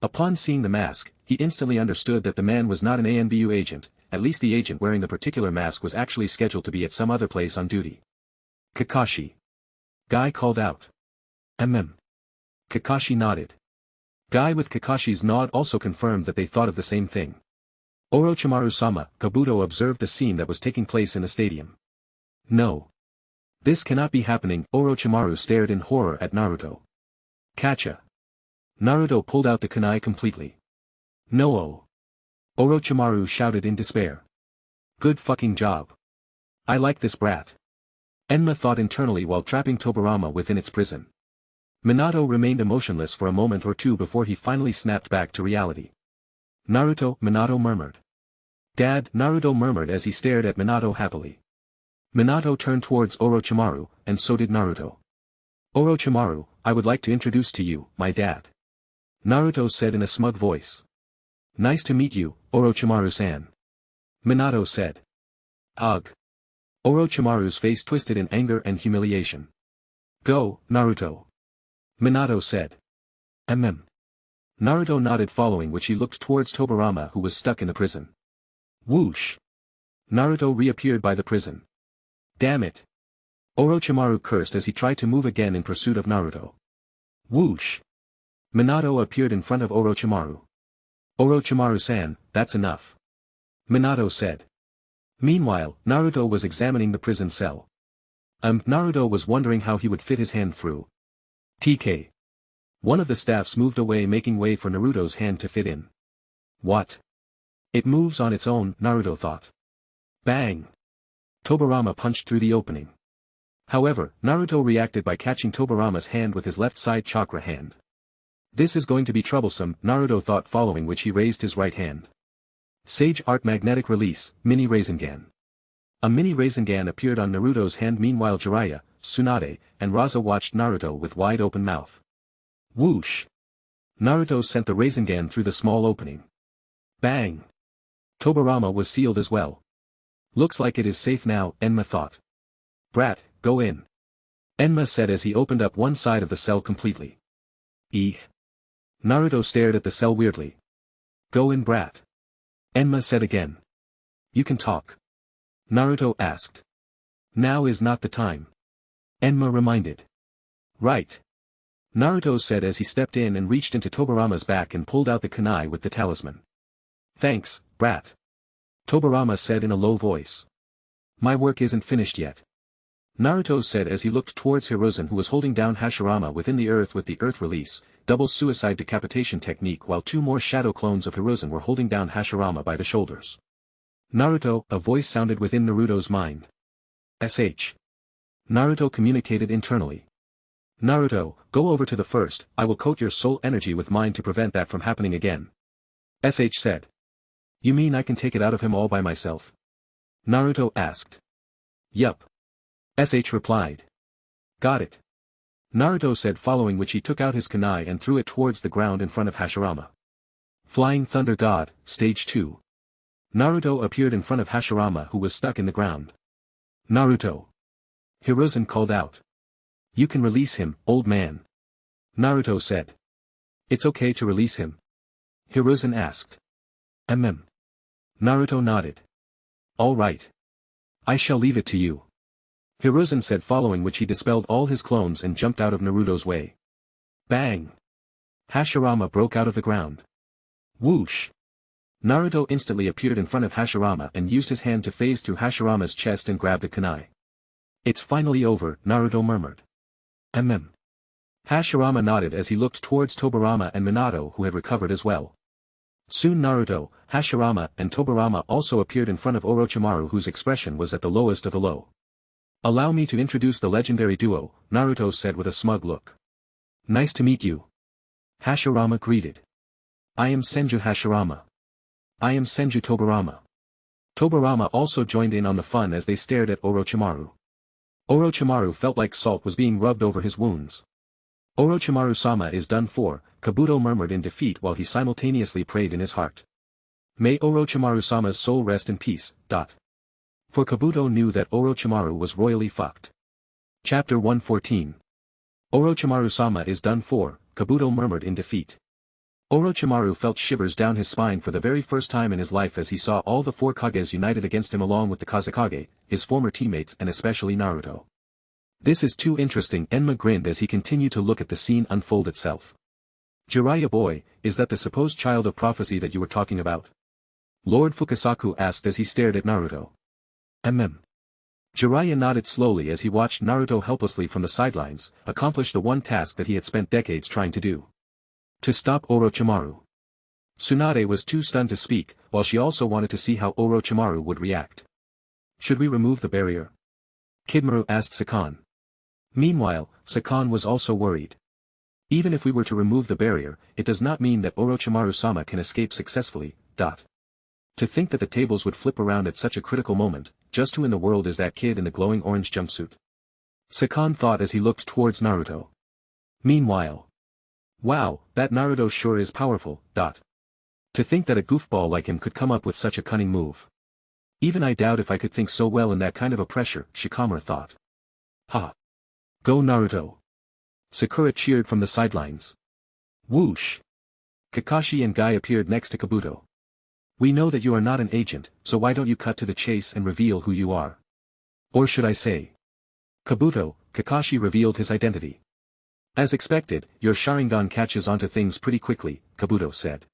Upon seeing the mask, he instantly understood that the man was not an ANBU agent, at least the agent wearing the particular mask was actually scheduled to be at some other place on duty. Kakashi. Guy called out. Kakashi nodded. Guy with Kakashi's nod also confirmed that they thought of the same thing. Orochimaru-sama, Kabuto observed the scene that was taking place in the stadium. No. This cannot be happening, Orochimaru stared in horror at Naruto. Kacha. Naruto pulled out the kunai completely. No. Orochimaru shouted in despair. Good fucking job. I like this brat. Enma thought internally while trapping Tobirama within its prison. Minato remained emotionless for a moment or two before he finally snapped back to reality. Naruto, Minato murmured. Dad, Naruto murmured as he stared at Minato happily. Minato turned towards Orochimaru, and so did Naruto. Orochimaru, I would like to introduce to you, my dad. Naruto said in a smug voice. Nice to meet you, Orochimaru-san. Minato said. Ugh. Orochimaru's face twisted in anger and humiliation. Go, Naruto. Minato said. Naruto nodded, following which he looked towards Tobirama, who was stuck in the prison. Whoosh! Naruto reappeared by the prison. Damn it! Orochimaru cursed as he tried to move again in pursuit of Naruto. Whoosh! Minato appeared in front of Orochimaru. Orochimaru-san, that's enough. Minato said. Meanwhile, Naruto was examining the prison cell. Naruto was wondering how he would fit his hand through. TK. One of the staffs moved away, making way for Naruto's hand to fit in. What? It moves on its own, Naruto thought. Bang! Tobirama punched through the opening. However, Naruto reacted by catching Tobirama's hand with his left side chakra hand. This is going to be troublesome, Naruto thought, following which he raised his right hand. Sage Art Magnetic Release, Mini Rasengan. A mini Rasengan appeared on Naruto's hand. Meanwhile Jiraiya, Tsunade, and Raza watched Naruto with wide open mouth. Whoosh! Naruto sent the Rasengan through the small opening. Bang! Tobirama was sealed as well. Looks like it is safe now, Enma thought. Brat, go in. Enma said as he opened up one side of the cell completely. Naruto stared at the cell weirdly. Go in, brat. Enma said again. You can talk. Naruto asked. Now is not the time. Enma reminded. Right. Naruto said as he stepped in and reached into Tobirama's back and pulled out the kunai with the talisman. Thanks, brat. Tobirama said in a low voice. My work isn't finished yet. Naruto said as he looked towards Hiruzen, who was holding down Hashirama within the earth with the earth release, double suicide decapitation technique, while two more shadow clones of Hiruzen were holding down Hashirama by the shoulders. Naruto, a voice sounded within Naruto's mind. SH. Naruto communicated internally. Naruto, go over to the first, I will coat your soul energy with mine to prevent that from happening again. SH said. You mean I can take it out of him all by myself? Naruto asked. Yup. SH replied. Got it. Naruto said, following which he took out his kunai and threw it towards the ground in front of Hashirama. Flying Thunder God, Stage 2. Naruto appeared in front of Hashirama, who was stuck in the ground. Naruto. Hiruzen called out. You can release him, old man. Naruto said. It's okay to release him? Hiruzen asked. Naruto nodded. All right. I shall leave it to you. Hiruzen said, following which he dispelled all his clones and jumped out of Naruto's way. Bang! Hashirama broke out of the ground. Whoosh! Naruto instantly appeared in front of Hashirama and used his hand to phase through Hashirama's chest and grab the kunai. It's finally over, Naruto murmured. Hashirama nodded as he looked towards Tobirama and Minato who had recovered as well. Soon Naruto, Hashirama and Tobirama also appeared in front of Orochimaru whose expression was at the lowest of the low. Allow me to introduce the legendary duo, Naruto said with a smug look. Nice to meet you. Hashirama greeted. I am Senju Hashirama. I am Senju Tobirama. Tobirama also joined in on the fun as they stared at Orochimaru. Orochimaru felt like salt was being rubbed over his wounds. Orochimaru-sama is done for, Kabuto murmured in defeat while he simultaneously prayed in his heart. May Orochimaru-sama's soul rest in peace. For Kabuto knew that Orochimaru was royally fucked. Chapter 114. Orochimaru-sama is done for, Kabuto murmured in defeat. Orochimaru felt shivers down his spine for the very first time in his life as he saw all the four Kages united against him along with the Kazekage, his former teammates and especially Naruto. This is too interesting, Enma grinned as he continued to look at the scene unfold itself. Jiraiya boy, is that the supposed child of prophecy that you were talking about? Lord Fukasaku asked as he stared at Naruto. Jiraiya nodded slowly as he watched Naruto helplessly from the sidelines, accomplish the one task that he had spent decades trying to do. To stop Orochimaru. Tsunade was too stunned to speak, while she also wanted to see how Orochimaru would react. Should we remove the barrier? Kidmaru asked Sakan. Meanwhile, Sakan was also worried. Even if we were to remove the barrier, it does not mean that Orochimaru-sama can escape successfully. To think that the tables would flip around at such a critical moment, just who in the world is that kid in the glowing orange jumpsuit? Sakan thought as he looked towards Naruto. Meanwhile. Wow, that Naruto sure is powerful. To think that a goofball like him could come up with such a cunning move. Even I doubt if I could think so well in that kind of a pressure, Shikamaru thought. Ha! Go Naruto! Sakura cheered from the sidelines. Whoosh! Kakashi and Guy appeared next to Kabuto. We know that you are not an agent, so why don't you cut to the chase and reveal who you are? Or should I say? Kabuto, Kakashi revealed his identity. As expected, your Sharingan catches onto things pretty quickly, Kabuto said.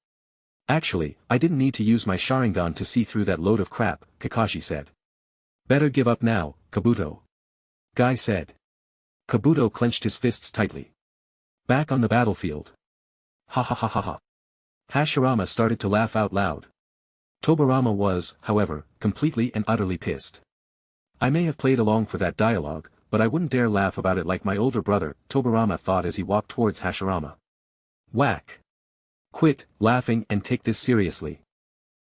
Actually, I didn't need to use my Sharingan to see through that load of crap, Kakashi said. Better give up now, Kabuto. Guy said. Kabuto clenched his fists tightly. Back on the battlefield. Ha ha ha ha ha. Hashirama started to laugh out loud. Tobirama was, however, completely and utterly pissed. I may have played along for that dialogue, but I wouldn't dare laugh about it like my older brother, Tobirama thought as he walked towards Hashirama. Whack. Quit laughing and take this seriously.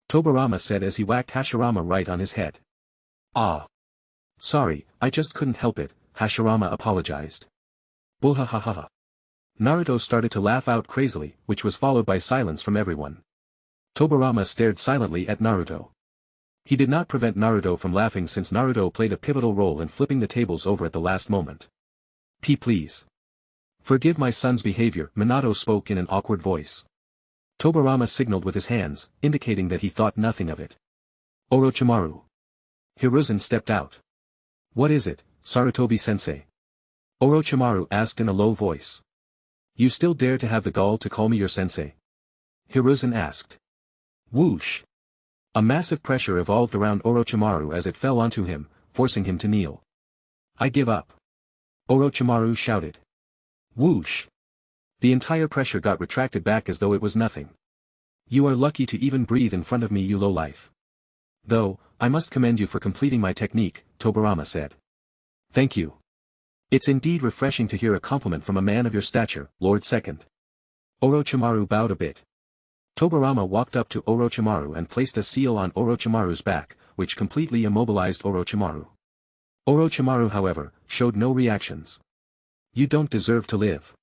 Tobirama said as he whacked Hashirama right on his head. Ah. Sorry, I just couldn't help it, Hashirama apologized. Boo-ha-ha-ha-ha. Naruto started to laugh out crazily, which was followed by silence from everyone. Tobirama stared silently at Naruto. He did not prevent Naruto from laughing since Naruto played a pivotal role in flipping the tables over at the last moment. Please. Forgive my son's behavior, Minato spoke in an awkward voice. Tobirama signaled with his hands, indicating that he thought nothing of it. Orochimaru. Hiruzen stepped out. What is it, Sarutobi-sensei? Orochimaru asked in a low voice. You still dare to have the gall to call me your sensei? Hiruzen asked. Whoosh. A massive pressure evolved around Orochimaru as it fell onto him, forcing him to kneel. I give up. Orochimaru shouted. Whoosh. The entire pressure got retracted back as though it was nothing. You are lucky to even breathe in front of me, you lowlife. Though, I must commend you for completing my technique, Tobirama said. Thank you. It's indeed refreshing to hear a compliment from a man of your stature, Lord Second. Orochimaru bowed a bit. Tobirama walked up to Orochimaru and placed a seal on Orochimaru's back, which completely immobilized Orochimaru. Orochimaru, however, showed no reactions. You don't deserve to live.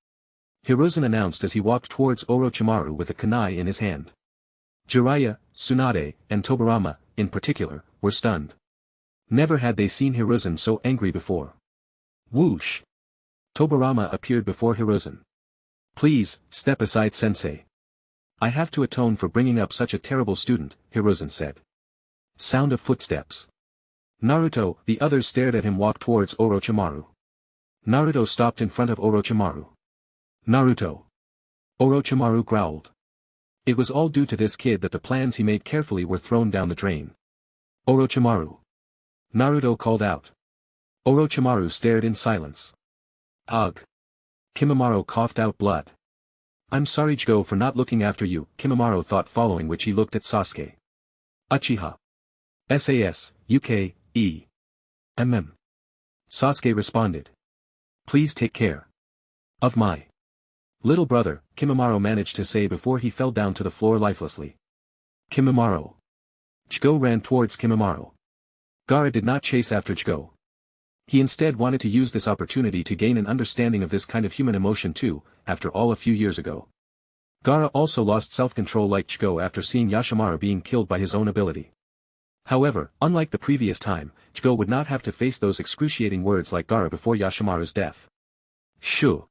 Hiruzen announced as he walked towards Orochimaru with a kunai in his hand. Jiraiya, Tsunade, and Tobirama, in particular, were stunned. Never had they seen Hiruzen so angry before. Whoosh! Tobirama appeared before Hiruzen. Please, step aside sensei. I have to atone for bringing up such a terrible student, Hiruzen said. Sound of footsteps. Naruto, the others stared at him walk towards Orochimaru. Naruto stopped in front of Orochimaru. Naruto. Orochimaru growled. It was all due to this kid that the plans he made carefully were thrown down the drain. Orochimaru. Naruto called out. Orochimaru stared in silence. Ugh. Kimimaro coughed out blood. I'm sorry Jgo for not looking after you, Kimimaro thought, following which he looked at Sasuke. Uchiha. SAS, UK, E. Sasuke responded. Please take care of my little brother, Kimimaro managed to say before he fell down to the floor lifelessly. Kimimaro. Jgo ran towards Kimimaro. Gaara did not chase after Jgo. He instead wanted to use this opportunity to gain an understanding of this kind of human emotion too, after all a few years ago. Gaara also lost self-control like Jgo after seeing Yashimaru being killed by his own ability. However, unlike the previous time, Jgo would not have to face those excruciating words like Gaara before Yashimaru's death. Shoo.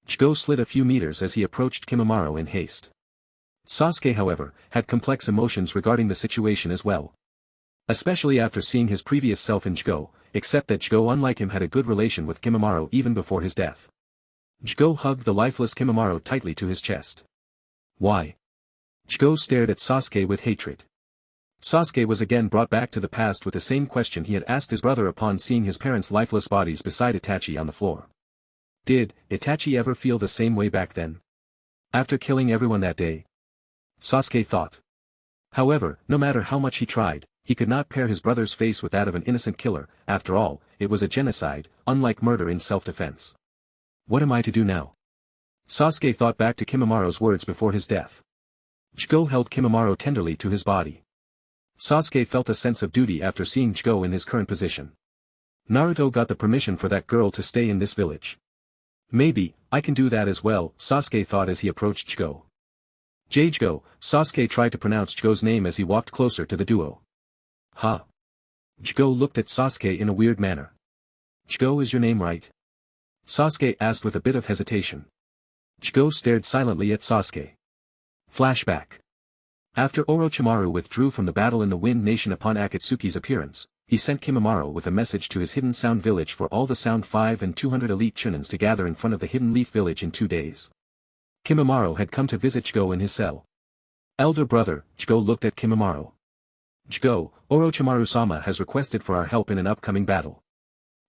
Jgo slid a few meters as he approached Kimimaro in haste. Sasuke, however, had complex emotions regarding the situation as well. Especially after seeing his previous self in Jgo, except that Jgo unlike him had a good relation with Kimimaro even before his death. Jgo hugged the lifeless Kimimaro tightly to his chest. Why? Jgo stared at Sasuke with hatred. Sasuke was again brought back to the past with the same question he had asked his brother upon seeing his parents' lifeless bodies beside Itachi on the floor. Did Itachi ever feel the same way back then? After killing everyone that day? Sasuke thought. However, no matter how much he tried, he could not pair his brother's face with that of an innocent killer. After all, it was a genocide, unlike murder in self-defense. What am I to do now? Sasuke thought back to Kimimaro's words before his death. Jgo held Kimimaro tenderly to his body. Sasuke felt a sense of duty after seeing Jgo in his current position. Naruto got the permission for that girl to stay in this village. Maybe, I can do that as well, Sasuke thought as he approached Jgo. Jgo, Sasuke tried to pronounce Jgo's name as he walked closer to the duo. Huh? Jgo looked at Sasuke in a weird manner. Jgo, is your name right? Sasuke asked with a bit of hesitation. Jgo stared silently at Sasuke. Flashback. After Orochimaru withdrew from the battle in the Wind Nation upon Akatsuki's appearance, he sent Kimimaro with a message to his Hidden Sound village for all the Sound 5 and 200 elite Chunins to gather in front of the Hidden Leaf village in 2 days. Kimimaro had come to visit Jgo in his cell. Elder brother, Jgo looked at Kimimaro. Jgo, Orochimaru-sama has requested for our help in an upcoming battle.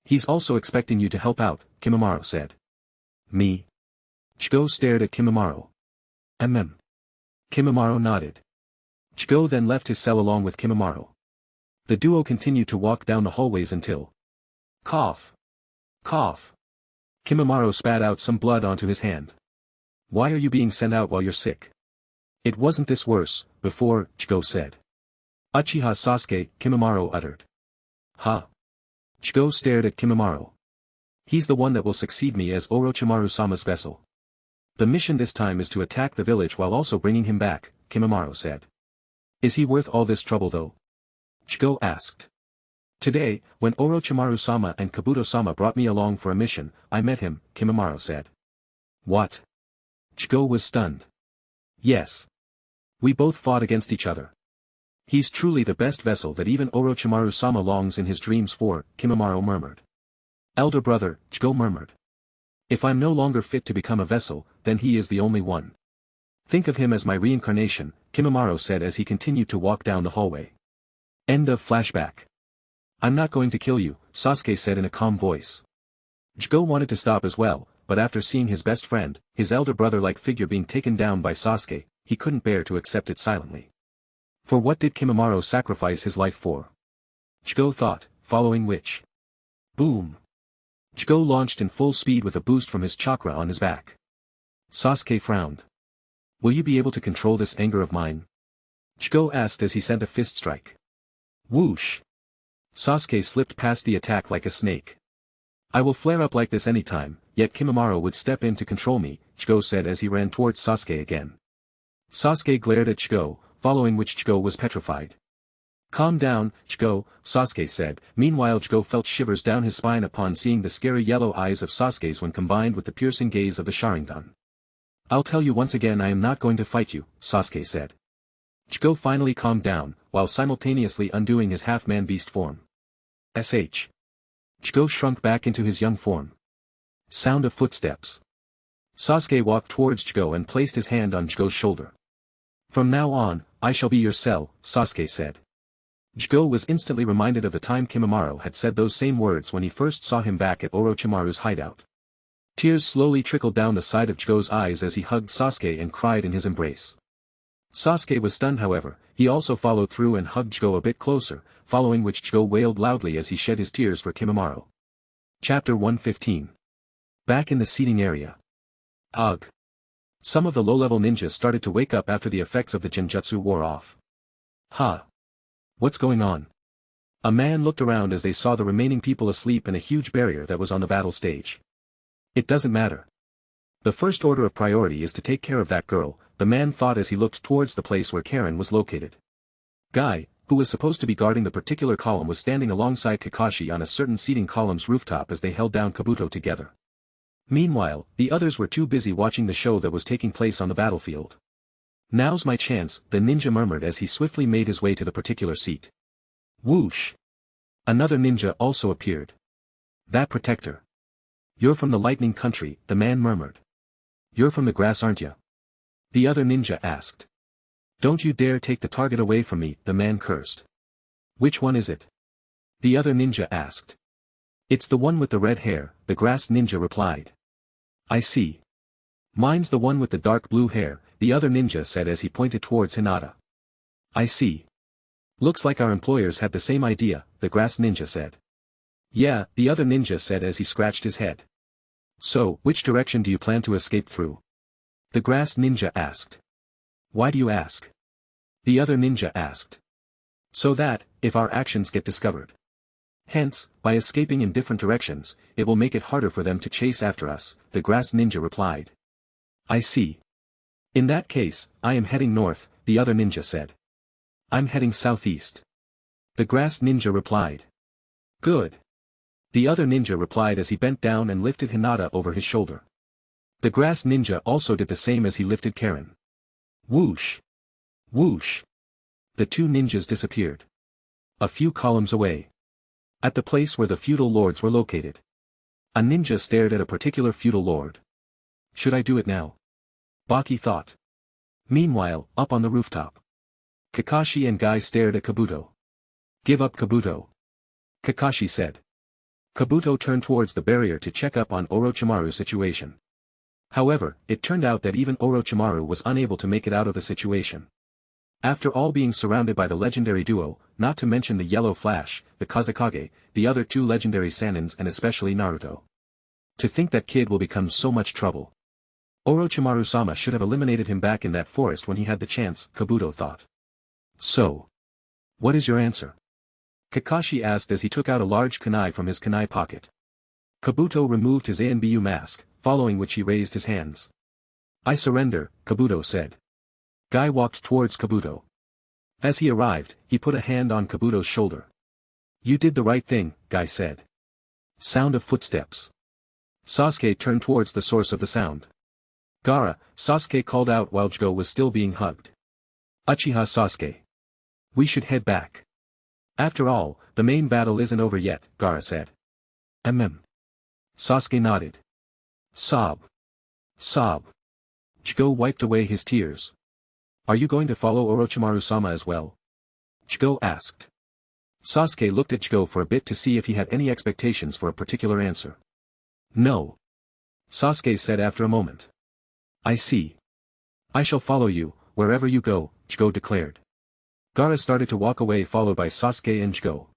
He's also expecting you to help out, Kimimaro said. Me? Jgo stared at Kimimaro. Kimimaro nodded. Jgo then left his cell along with Kimimaro. The duo continued to walk down the hallways until... Cough. Cough. Kimimaro spat out some blood onto his hand. Why are you being sent out while you're sick? It wasn't this worse, before, Jgo said. Uchiha Sasuke, Kimimaro uttered. Huh? Jgo stared at Kimimaro. He's the one that will succeed me as Orochimaru-sama's vessel. The mission this time is to attack the village while also bringing him back, Kimimaro said. Is he worth all this trouble though? Jgo asked. Today, when Orochimaru-sama and Kabuto-sama brought me along for a mission, I met him, Kimimaro said. What? Jgo was stunned. Yes. We both fought against each other. He's truly the best vessel that even Orochimaru-sama longs in his dreams for, Kimimaro murmured. Elder brother, Jgo murmured. If I'm no longer fit to become a vessel, then he is the only one. Think of him as my reincarnation, Kimimaro said as he continued to walk down the hallway. End of flashback. I'm not going to kill you, Sasuke said in a calm voice. Jgo wanted to stop as well, but after seeing his best friend, his elder brother-like figure being taken down by Sasuke, he couldn't bear to accept it silently. For what did Kimimaro sacrifice his life for? Jgo thought, following which. Boom. Jgo launched in full speed with a boost from his chakra on his back. Sasuke frowned. Will you be able to control this anger of mine? Jgo asked as he sent a fist strike. Whoosh. Sasuke slipped past the attack like a snake. I will flare up like this anytime, yet Kimimaro would step in to control me, Jgo said as he ran towards Sasuke again. Sasuke glared at Jgo, following which Jgo was petrified. Calm down, Jgo, Sasuke said. Meanwhile Jgo felt shivers down his spine upon seeing the scary yellow eyes of Sasuke's when combined with the piercing gaze of the Sharingan. I'll tell you once again I am not going to fight you, Sasuke said. Jgo finally calmed down, while simultaneously undoing his half-man beast form. Jgo shrunk back into his young form. Sound of footsteps. Sasuke walked towards Chigo and placed his hand on Chigo's shoulder. From now on, I shall be your cell, Sasuke said. Chigo was instantly reminded of the time Kimimaro had said those same words when he first saw him back at Orochimaru's hideout. Tears slowly trickled down the side of Chigo's eyes as he hugged Sasuke and cried in his embrace. Sasuke was stunned however, he also followed through and hugged Chigo a bit closer, following which Chigo wailed loudly as he shed his tears for Kimimaro. Chapter 115. Back in the seating area. Ugh. Some of the low-level ninjas started to wake up after the effects of the genjutsu wore off. Huh. What's going on? A man looked around as they saw the remaining people asleep in a huge barrier that was on the battle stage. It doesn't matter. The first order of priority is to take care of that girl, the man thought as he looked towards the place where Karen was located. Guy, who was supposed to be guarding the particular column, was standing alongside Kakashi on a certain seating column's rooftop as they held down Kabuto together. Meanwhile, the others were too busy watching the show that was taking place on the battlefield. Now's my chance, the ninja murmured as he swiftly made his way to the particular seat. Whoosh! Another ninja also appeared. That protector. You're from the lightning country, the man murmured. You're from the grass, aren't you? The other ninja asked. Don't you dare take the target away from me, the man cursed. Which one is it? The other ninja asked. It's the one with the red hair, the grass ninja replied. I see. Mine's the one with the dark blue hair, the other ninja said as he pointed towards Hinata. I see. Looks like our employers had the same idea, the grass ninja said. Yeah, the other ninja said as he scratched his head. So, which direction do you plan to escape through? The grass ninja asked. Why do you ask? The other ninja asked. So that, if our actions get discovered. Hence, by escaping in different directions, it will make it harder for them to chase after us, the grass ninja replied. I see. In that case, I am heading north, the other ninja said. I'm heading southeast. The grass ninja replied. Good. The other ninja replied as he bent down and lifted Hinata over his shoulder. The grass ninja also did the same as he lifted Karen. Whoosh! Whoosh! The two ninjas disappeared. A few columns away. At the place where the feudal lords were located. A ninja stared at a particular feudal lord. Should I do it now? Baki thought. Meanwhile, up on the rooftop. Kakashi and Guy stared at Kabuto. Give up, Kabuto. Kakashi said. Kabuto turned towards the barrier to check up on Orochimaru's situation. However, it turned out that even Orochimaru was unable to make it out of the situation. After all being surrounded by the legendary duo, not to mention the Yellow Flash, the Kazekage, the other two legendary Sanins and especially Naruto. To think that kid will become so much trouble. Orochimaru-sama should have eliminated him back in that forest when he had the chance, Kabuto thought. So. What is your answer? Kakashi asked as he took out a large kunai from his kunai pocket. Kabuto removed his ANBU mask, following which he raised his hands. I surrender, Kabuto said. Guy walked towards Kabuto. As he arrived, he put a hand on Kabuto's shoulder. You did the right thing, Guy said. Sound of footsteps. Sasuke turned towards the source of the sound. Gaara, Sasuke called out while Chigo was still being hugged. Uchiha Sasuke. We should head back. After all, the main battle isn't over yet, Gaara said. Sasuke nodded. Sob. Sob. Chigo wiped away his tears. Are you going to follow Orochimaru-sama as well? Chigo asked. Sasuke looked at Chigo for a bit to see if he had any expectations for a particular answer. No. Sasuke said after a moment. I see. I shall follow you, wherever you go, Chigo declared. Gaara started to walk away followed by Sasuke and Chigo.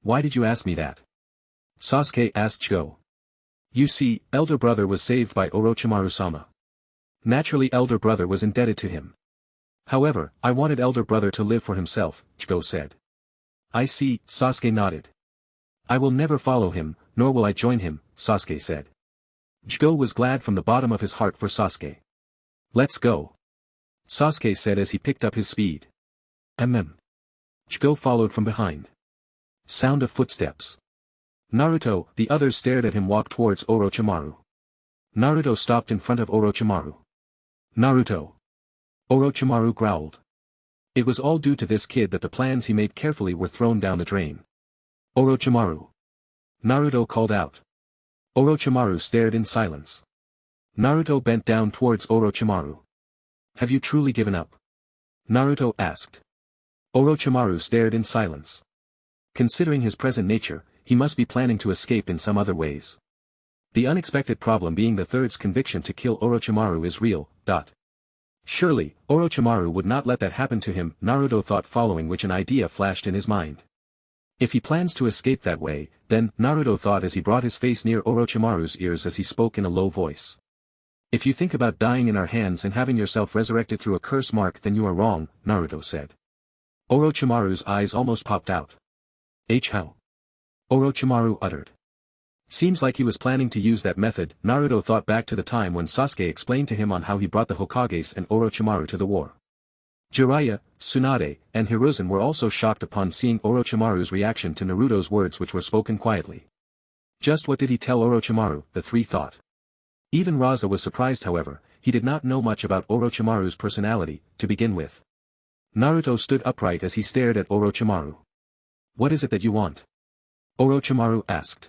Why did you ask me that? Sasuke asked Chigo. You see, elder brother was saved by Orochimaru-sama. Naturally elder brother was indebted to him. However, I wanted elder brother to live for himself, Chigo said. I see, Sasuke nodded. I will never follow him, nor will I join him, Sasuke said. Chigo was glad from the bottom of his heart for Sasuke. Let's go. Sasuke said as he picked up his speed. Chigo followed from behind. Sound of footsteps. Naruto, the others stared at him walk towards Orochimaru. Naruto stopped in front of Orochimaru. Naruto. Orochimaru growled. It was all due to this kid that the plans he made carefully were thrown down the drain. Orochimaru. Naruto called out. Orochimaru stared in silence. Naruto bent down towards Orochimaru. Have you truly given up? Naruto asked. Orochimaru stared in silence. Considering his present nature, he must be planning to escape in some other ways. The unexpected problem being the third's conviction to kill Orochimaru is real. Surely, Orochimaru would not let that happen to him, Naruto thought, following which an idea flashed in his mind. If he plans to escape that way, then, Naruto thought as he brought his face near Orochimaru's ears as he spoke in a low voice. If you think about dying in our hands and having yourself resurrected through a curse mark, then you are wrong, Naruto said. Orochimaru's eyes almost popped out. How? Orochimaru uttered. Seems like he was planning to use that method. Naruto thought back to the time when Sasuke explained to him on how he brought the Hokages and Orochimaru to the war. Jiraiya, Tsunade, and Hiruzen were also shocked upon seeing Orochimaru's reaction to Naruto's words, which were spoken quietly. Just what did he tell Orochimaru, the three thought. Even Raza was surprised, however. He did not know much about Orochimaru's personality, to begin with. Naruto stood upright as he stared at Orochimaru. What is it that you want? Orochimaru asked.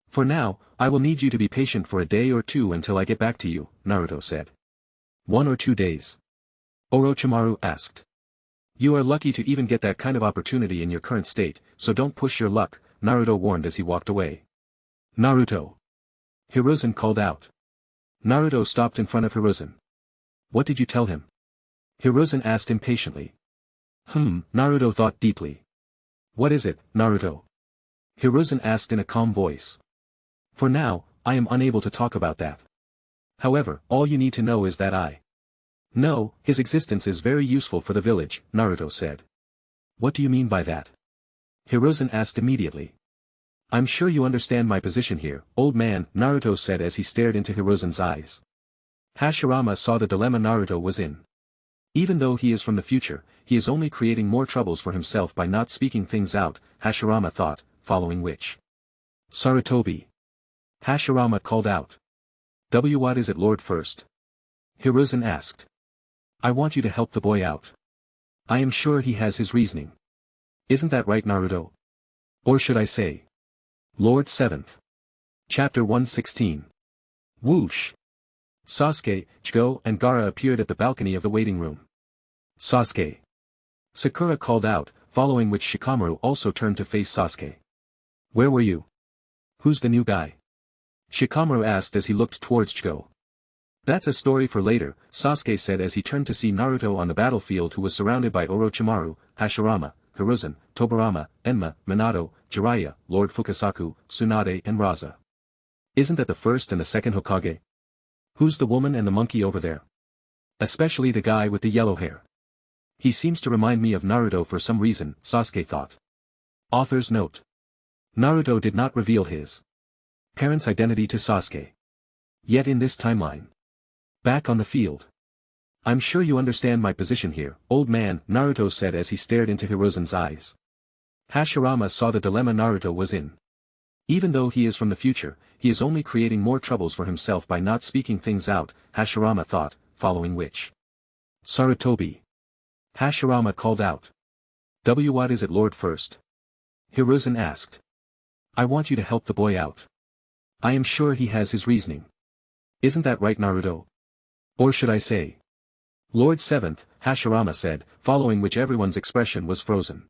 For now, I will need you to be patient for a day or two until I get back to you, Naruto said. 1 or 2 days? Orochimaru asked. You are lucky to even get that kind of opportunity in your current state, so don't push your luck, Naruto warned as he walked away. Naruto! Hiruzen called out. Naruto stopped in front of Hiruzen. What did you tell him? Hiruzen asked impatiently. Naruto thought deeply. What is it, Naruto? Hiruzen asked in a calm voice. For now, I am unable to talk about that. However, all you need to know is that I know his existence is very useful for the village, Naruto said. What do you mean by that? Hiruzen asked immediately. I'm sure you understand my position here, old man, Naruto said as he stared into Hiruzen's eyes. Hashirama saw the dilemma Naruto was in. Even though he is from the future, he is only creating more troubles for himself by not speaking things out, Hashirama thought, following which. Sarutobi. Hashirama called out. What is it, Lord First? Hiruzen asked. I want you to help the boy out. I am sure he has his reasoning. Isn't that right, Naruto? Or should I say? Lord 7th. Chapter 116. Whoosh! Sasuke, Chigo, and Gaara appeared at the balcony of the waiting room. Sasuke. Sakura called out, following which Shikamaru also turned to face Sasuke. Where were you? Who's the new guy? Shikamaru asked as he looked towards Chigo. That's a story for later, Sasuke said as he turned to see Naruto on the battlefield, who was surrounded by Orochimaru, Hashirama, Hiruzen, Tobirama, Enma, Minato, Jiraiya, Lord Fukasaku, Tsunade and Raza. Isn't that the first and the second Hokage? Who's the woman and the monkey over there? Especially the guy with the yellow hair. He seems to remind me of Naruto for some reason, Sasuke thought. Author's note. Naruto did not reveal his parents' identity to Sasuke. Yet in this timeline. Back on the field. I'm sure you understand my position here, old man, Naruto said as he stared into Hiruzen's eyes. Hashirama saw the dilemma Naruto was in. Even though he is from the future, he is only creating more troubles for himself by not speaking things out, Hashirama thought, following which. Sarutobi. Hashirama called out. What is it, Lord First? Hiruzen asked. I want you to help the boy out. I am sure he has his reasoning. Isn't that right, Naruto? Or should I say? Lord 7th, Hashirama said, following which everyone's expression was frozen.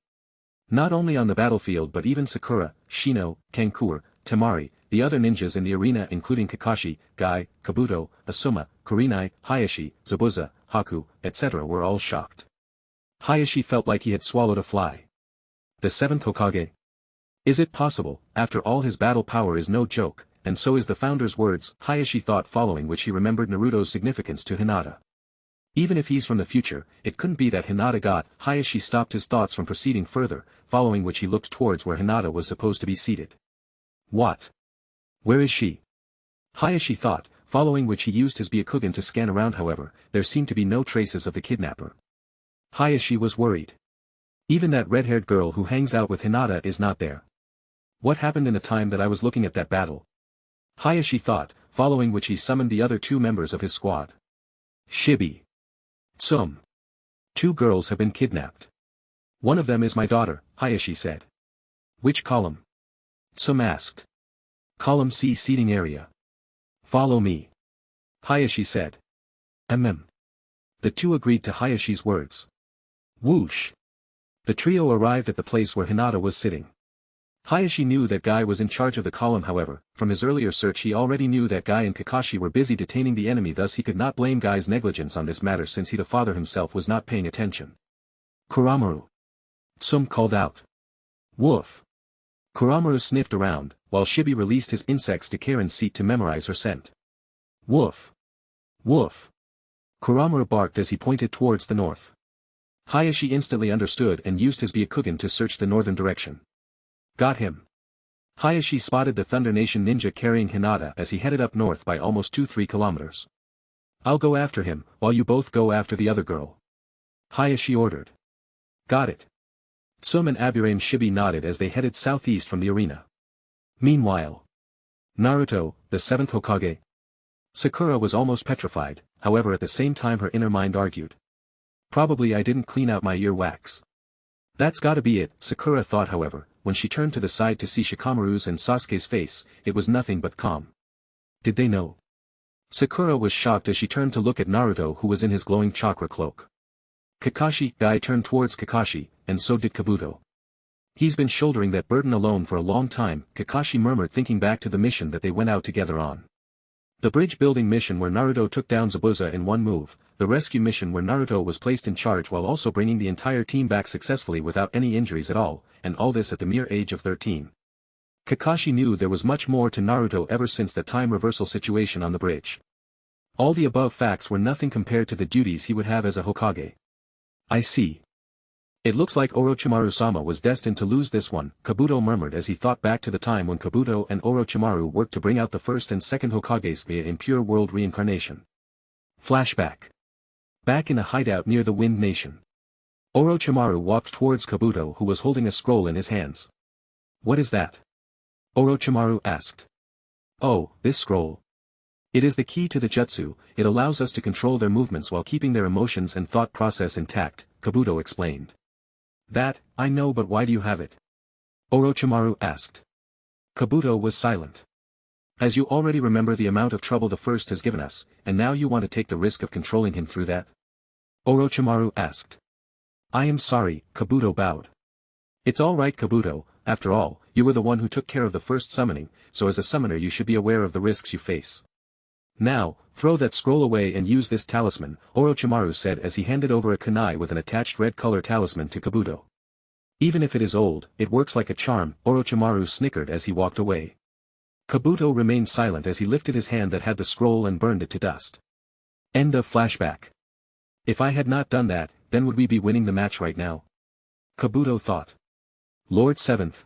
Not only on the battlefield but even Sakura, Shino, Kankura, Temari, the other ninjas in the arena including Kakashi, Gai, Kabuto, Asuma, Kurenai, Hayashi, Zabuza, Haku, etc. were all shocked. Hayashi felt like he had swallowed a fly. The 7th Hokage? Is it possible? After all, his battle power is no joke, and so is the founder's words, Hayashi thought, following which he remembered Naruto's significance to Hinata. Even if he's from the future, it couldn't be that Hinata got. Hayashi stopped his thoughts from proceeding further, following which he looked towards where Hinata was supposed to be seated. What? Where is she? Hayashi thought, following which he used his Byakugan to scan around. However, there seemed to be no traces of the kidnapper. Hayashi was worried. Even that red-haired girl who hangs out with Hinata is not there. What happened in the time that I was looking at that battle? Hayashi thought, following which he summoned the other 2 members of his squad. Shibi. Tsum. 2 girls have been kidnapped. One of them is my daughter, Hayashi said. Which column? Tsum asked. Column C, seating area. Follow me. Hayashi said. The two agreed to Hayashi's words. Whoosh! The trio arrived at the place where Hinata was sitting. Hayashi knew that Guy was in charge of the column. However, from his earlier search he already knew that Guy and Kakashi were busy detaining the enemy, thus he could not blame Guy's negligence on this matter since he the father himself was not paying attention. Kuramaru! Tsum called out. Woof! Kuramaru sniffed around, while Shibi released his insects to Karen's seat to memorize her scent. Woof! Woof! Kuramaru barked as he pointed towards the north. Hayashi instantly understood and used his Byakugan to search the northern direction. Got him. Hayashi spotted the Thunder Nation ninja carrying Hinata as he headed up north by almost 2-3 kilometers. I'll go after him, while you both go after the other girl. Hayashi ordered. Got it. Tsum and Aburame Shibi nodded as they headed southeast from the arena. Meanwhile, Naruto, the 7th Hokage. Sakura was almost petrified, however at the same time her inner mind argued. Probably I didn't clean out my earwax. That's gotta be it, Sakura thought. However, when she turned to the side to see Shikamaru's and Sasuke's face, it was nothing but calm. Did they know? Sakura was shocked as she turned to look at Naruto, who was in his glowing chakra cloak. Kakashi, Guy turned towards Kakashi, and so did Kabuto. He's been shouldering that burden alone for a long time, Kakashi murmured, thinking back to the mission that they went out together on. The bridge building mission where Naruto took down Zabuza in one move, the rescue mission where Naruto was placed in charge while also bringing the entire team back successfully without any injuries at all, and all this at the mere age of 13. Kakashi knew there was much more to Naruto ever since that time reversal situation on the bridge. All the above facts were nothing compared to the duties he would have as a Hokage. I see. It looks like Orochimaru-sama was destined to lose this one, Kabuto murmured as he thought back to the time when Kabuto and Orochimaru worked to bring out the first and second Hokages via impure world reincarnation. Flashback. Back in a hideout near the Wind Nation. Orochimaru walked towards Kabuto, who was holding a scroll in his hands. What is that? Orochimaru asked. Oh, this scroll. It is the key to the jutsu. It allows us to control their movements while keeping their emotions and thought process intact, Kabuto explained. That, I know, but why do you have it? Orochimaru asked. Kabuto was silent. As you already remember the amount of trouble the first has given us, and now you want to take the risk of controlling him through that? Orochimaru asked. I am sorry, Kabuto bowed. It's all right, Kabuto, after all, you were the one who took care of the first summoning, so as a summoner you should be aware of the risks you face. Now, throw that scroll away and use this talisman, Orochimaru said as he handed over a kunai with an attached red color talisman to Kabuto. Even if it is old, it works like a charm, Orochimaru snickered as he walked away. Kabuto remained silent as he lifted his hand that had the scroll and burned it to dust. End of flashback. If I had not done that, then would we be winning the match right now? Kabuto thought. Lord 7th.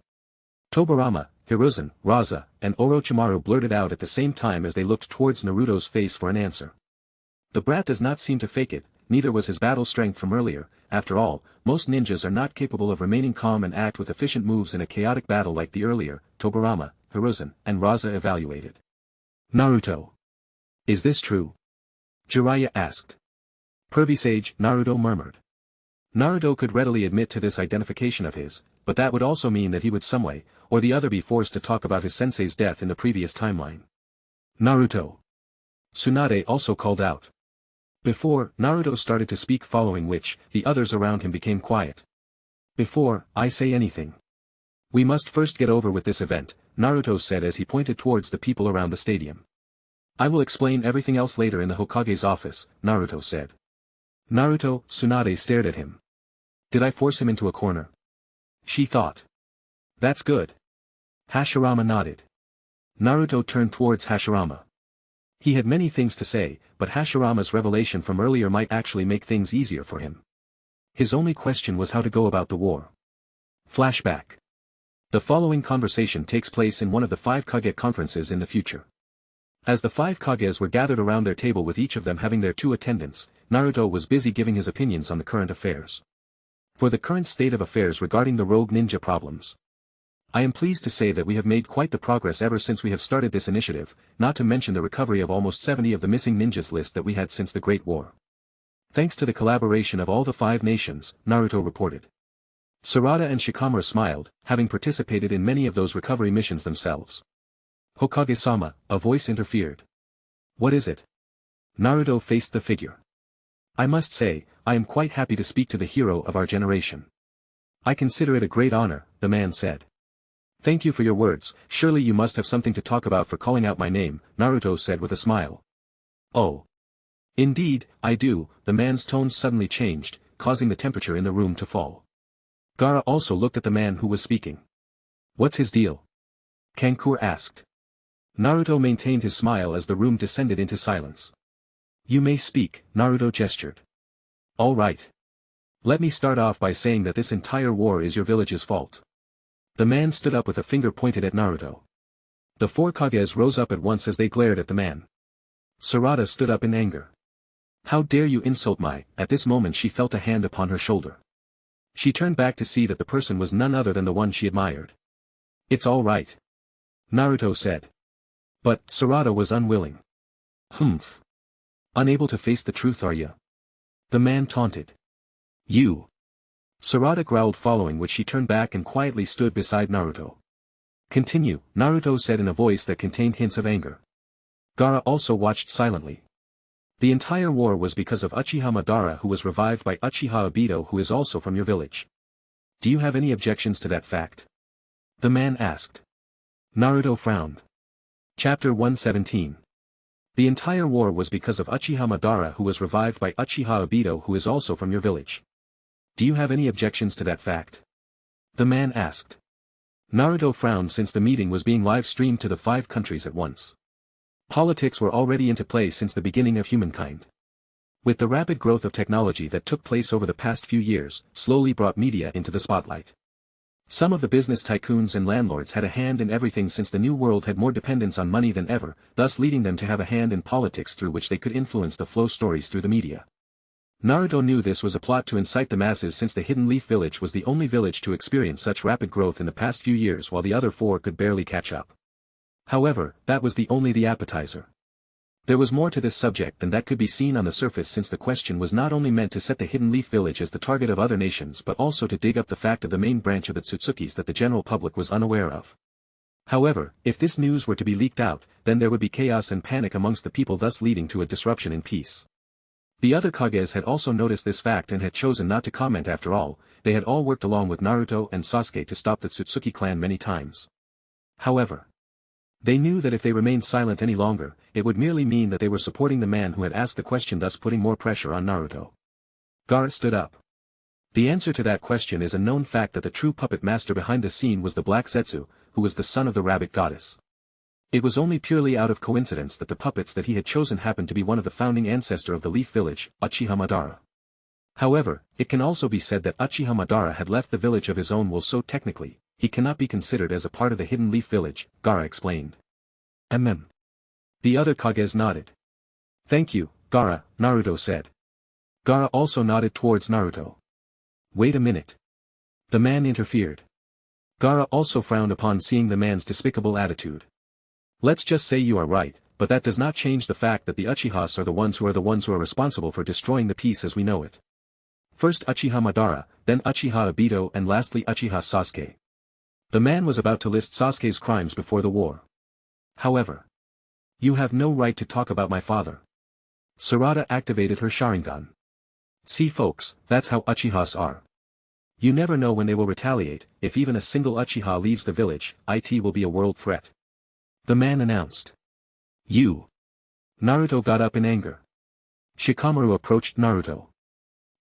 Tobirama, Hiruzen, Raza, and Orochimaru blurted out at the same time as they looked towards Naruto's face for an answer. The brat does not seem to fake it, neither was his battle strength from earlier. After all, most ninjas are not capable of remaining calm and act with efficient moves in a chaotic battle like the earlier, Tobirama, Hiruzen, and Raza evaluated. Naruto. Is this true? Jiraiya asked. Pervy Sage, Naruto murmured. Naruto could readily admit to this identification of his, but that would also mean that he would some way, or the other be forced to talk about his sensei's death in the previous timeline. Naruto. Tsunade also called out. Before Naruto started to speak, following which, the others around him became quiet. Before I say anything, we must first get over with this event, Naruto said as he pointed towards the people around the stadium. I will explain everything else later in the Hokage's office, Naruto said. Naruto, Tsunade stared at him. Did I force him into a corner? She thought. That's good. Hashirama nodded. Naruto turned towards Hashirama. He had many things to say, but Hashirama's revelation from earlier might actually make things easier for him. His only question was how to go about the war. Flashback. The following conversation takes place in one of the 5 Kage conferences in the future. As the 5 Kages were gathered around their table with each of them having their 2 attendants, Naruto was busy giving his opinions on the current affairs. For the current state of affairs regarding the rogue ninja problems. I am pleased to say that we have made quite the progress ever since we have started this initiative, not to mention the recovery of almost 70 of the missing ninjas list that we had since the Great War. Thanks to the collaboration of all the 5 nations, Naruto reported. Sarada and Shikamaru smiled, having participated in many of those recovery missions themselves. Hokage-sama, a voice interfered. What is it? Naruto faced the figure. I must say, I am quite happy to speak to the hero of our generation. I consider it a great honor, the man said. Thank you for your words, surely you must have something to talk about for calling out my name, Naruto said with a smile. Oh. Indeed, I do, the man's tone suddenly changed, causing the temperature in the room to fall. Gaara also looked at the man who was speaking. What's his deal? Kankura asked. Naruto maintained his smile as the room descended into silence. You may speak, Naruto gestured. All right. Let me start off by saying that this entire war is your village's fault. The man stood up with a finger pointed at Naruto. The four Kages rose up at once as they glared at the man. Sarada stood up in anger. How dare you insult my, at this moment she felt a hand upon her shoulder. She turned back to see that the person was none other than the one she admired. It's all right. Naruto said. But Sarada was unwilling. Humph. Unable to face the truth are you? The man taunted. You. Sarada growled, following which she turned back and quietly stood beside Naruto. Continue, Naruto said in a voice that contained hints of anger. Gaara also watched silently. The entire war was because of Uchiha Madara, who was revived by Uchiha Obito, who is also from your village. Do you have any objections to that fact? The man asked. Naruto frowned. Chapter 117. The entire war was because of Uchiha Madara, who was revived by Uchiha Obito, who is also from your village. Do you have any objections to that fact? The man asked. Naruto frowned since the meeting was being live-streamed to the 5 countries at once. Politics were already into play since the beginning of humankind. With the rapid growth of technology that took place over the past few years, slowly brought media into the spotlight. Some of the business tycoons and landlords had a hand in everything since the new world had more dependence on money than ever, thus leading them to have a hand in politics through which they could influence the flow stories through the media. Naruto knew this was a plot to incite the masses since the Hidden Leaf Village was the only village to experience such rapid growth in the past few years while the other 4 could barely catch up. However, that was only the appetizer. There was more to this subject than that could be seen on the surface, since the question was not only meant to set the Hidden Leaf Village as the target of other nations but also to dig up the fact of the main branch of the Tsutsukis that the general public was unaware of. However, if this news were to be leaked out, then there would be chaos and panic amongst the people, thus leading to a disruption in peace. The other Kages had also noticed this fact and had chosen not to comment. After all, they had all worked along with Naruto and Sasuke to stop the Tsutsuki clan many times. However, they knew that if they remained silent any longer, it would merely mean that they were supporting the man who had asked the question, thus putting more pressure on Naruto. Gaara stood up. The answer to that question is a known fact that the true puppet master behind the scene was the Black Zetsu, who was the son of the rabbit goddess. It was only purely out of coincidence that the puppets that he had chosen happened to be one of the founding ancestor of the Leaf Village, Uchiha Madara. However, it can also be said that Uchiha Madara had left the village of his own will, so technically, he cannot be considered as a part of the Hidden Leaf Village, Gaara explained. The other Kages nodded. Thank you, Gaara, Naruto said. Gaara also nodded towards Naruto. Wait a minute. The man interfered. Gaara also frowned upon seeing the man's despicable attitude. Let's just say you are right, but that does not change the fact that the Uchihas are the ones who are responsible for destroying the peace as we know it. First Uchiha Madara, then Uchiha Obito, and lastly Uchiha Sasuke. The man was about to list Sasuke's crimes before the war. However, you have no right to talk about my father. Sarada activated her Sharingan. See folks, that's how Uchihas are. You never know when they will retaliate. If even a single Uchiha leaves the village, it will be a world threat. The man announced. You. Naruto got up in anger. Shikamaru approached Naruto.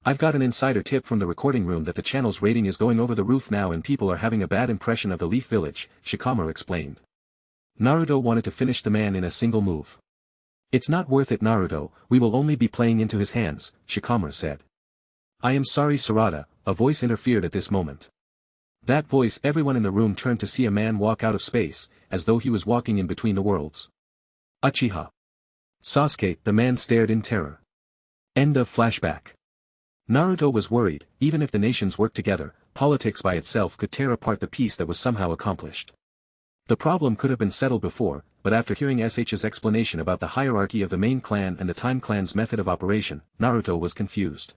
I've got an insider tip from the recording room that the channel's rating is going over the roof now and people are having a bad impression of the Leaf Village, Shikamaru explained. Naruto wanted to finish the man in a single move. It's not worth it, Naruto, we will only be playing into his hands, Shikamaru said. I am sorry, Sarada, a voice interfered at this moment. That voice, everyone in the room turned to see a man walk out of space, as though he was walking in between the worlds. Uchiha. Sasuke, the man stared in terror. End of flashback. Naruto was worried. Even if the nations worked together, politics by itself could tear apart the peace that was somehow accomplished. The problem could have been settled before, but after hearing SH's explanation about the hierarchy of the main clan and the Time Clan's method of operation, Naruto was confused.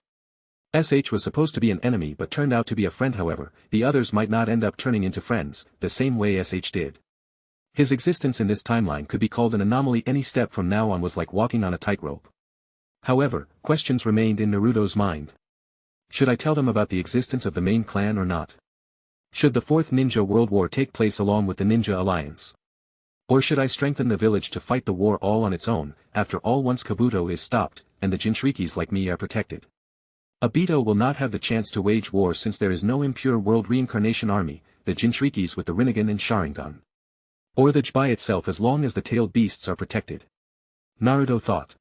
SH was supposed to be an enemy but turned out to be a friend. However, the others might not end up turning into friends, the same way SH did. His existence in this timeline could be called an anomaly. Any step from now on was like walking on a tightrope. However, questions remained in Naruto's mind. Should I tell them about the existence of the main clan or not? Should the Fourth Ninja World War take place along with the Ninja Alliance? Or should I strengthen the village to fight the war all on its own, after all once Kabuto is stopped, and the Jinchurikis like me are protected? Obito will not have the chance to wage war since there is no impure world reincarnation army, the Jinchurikis with the Rinnegan and Sharingan. Or the Jibai itself as long as the tailed beasts are protected. Naruto thought.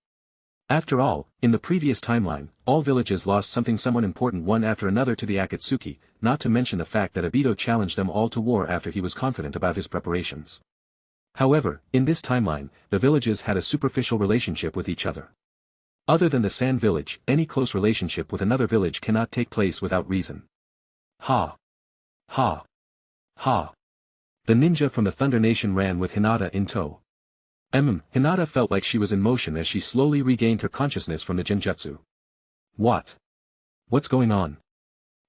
After all, in the previous timeline, all villages lost someone important one after another to the Akatsuki, not to mention the fact that Obito challenged them all to war after he was confident about his preparations. However, in this timeline, the villages had a superficial relationship with each other. Other than the Sand village, any close relationship with another village cannot take place without reason. Ha! Ha! Ha! The ninja from the Thunder Nation ran with Hinata in tow. Hinata felt like she was in motion as she slowly regained her consciousness from the genjutsu. What? What's going on?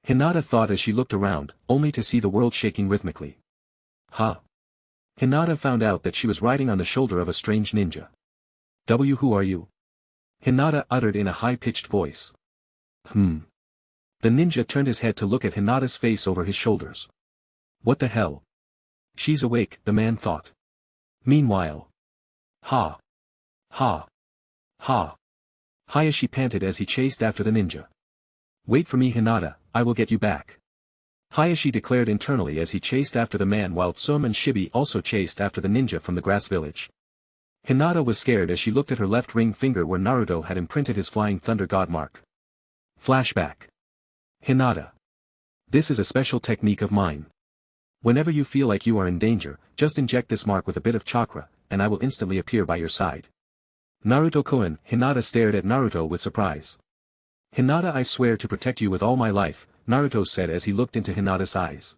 Hinata thought as she looked around, only to see the world shaking rhythmically. Huh? Hinata found out that she was riding on the shoulder of a strange ninja. Who are you? Hinata uttered in a high-pitched voice. The ninja turned his head to look at Hinata's face over his shoulders. What the hell? She's awake, the man thought. Meanwhile. Ha! Ha! Ha! Hayashi panted as he chased after the ninja. Wait for me Hinata, I will get you back. Hayashi declared internally as he chased after the man while Tsum and Shibi also chased after the ninja from the grass village. Hinata was scared as she looked at her left ring finger where Naruto had imprinted his flying thunder god mark. Flashback. Hinata. This is a special technique of mine. Whenever you feel like you are in danger, just inject this mark with a bit of chakra, and I will instantly appear by your side. Naruto-kun, Hinata stared at Naruto with surprise. Hinata, I swear to protect you with all my life, Naruto said as he looked into Hinata's eyes.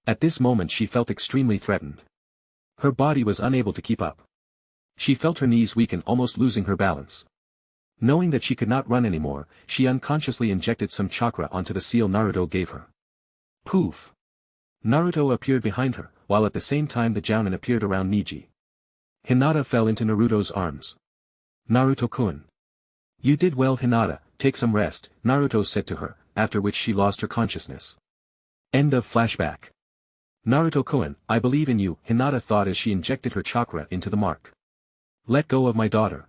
At this moment she felt extremely threatened. Her body was unable to keep up. She felt her knees weaken, almost losing her balance. Knowing that she could not run anymore, she unconsciously injected some chakra onto the seal Naruto gave her. Poof! Naruto appeared behind her, while at the same time the Jounin appeared around Niji. Hinata fell into Naruto's arms. Naruto-kun. You did well Hinata, take some rest, Naruto said to her, after which she lost her consciousness. End of flashback. Naruto-kun, I believe in you, Hinata thought as she injected her chakra into the mark. Let go of my daughter.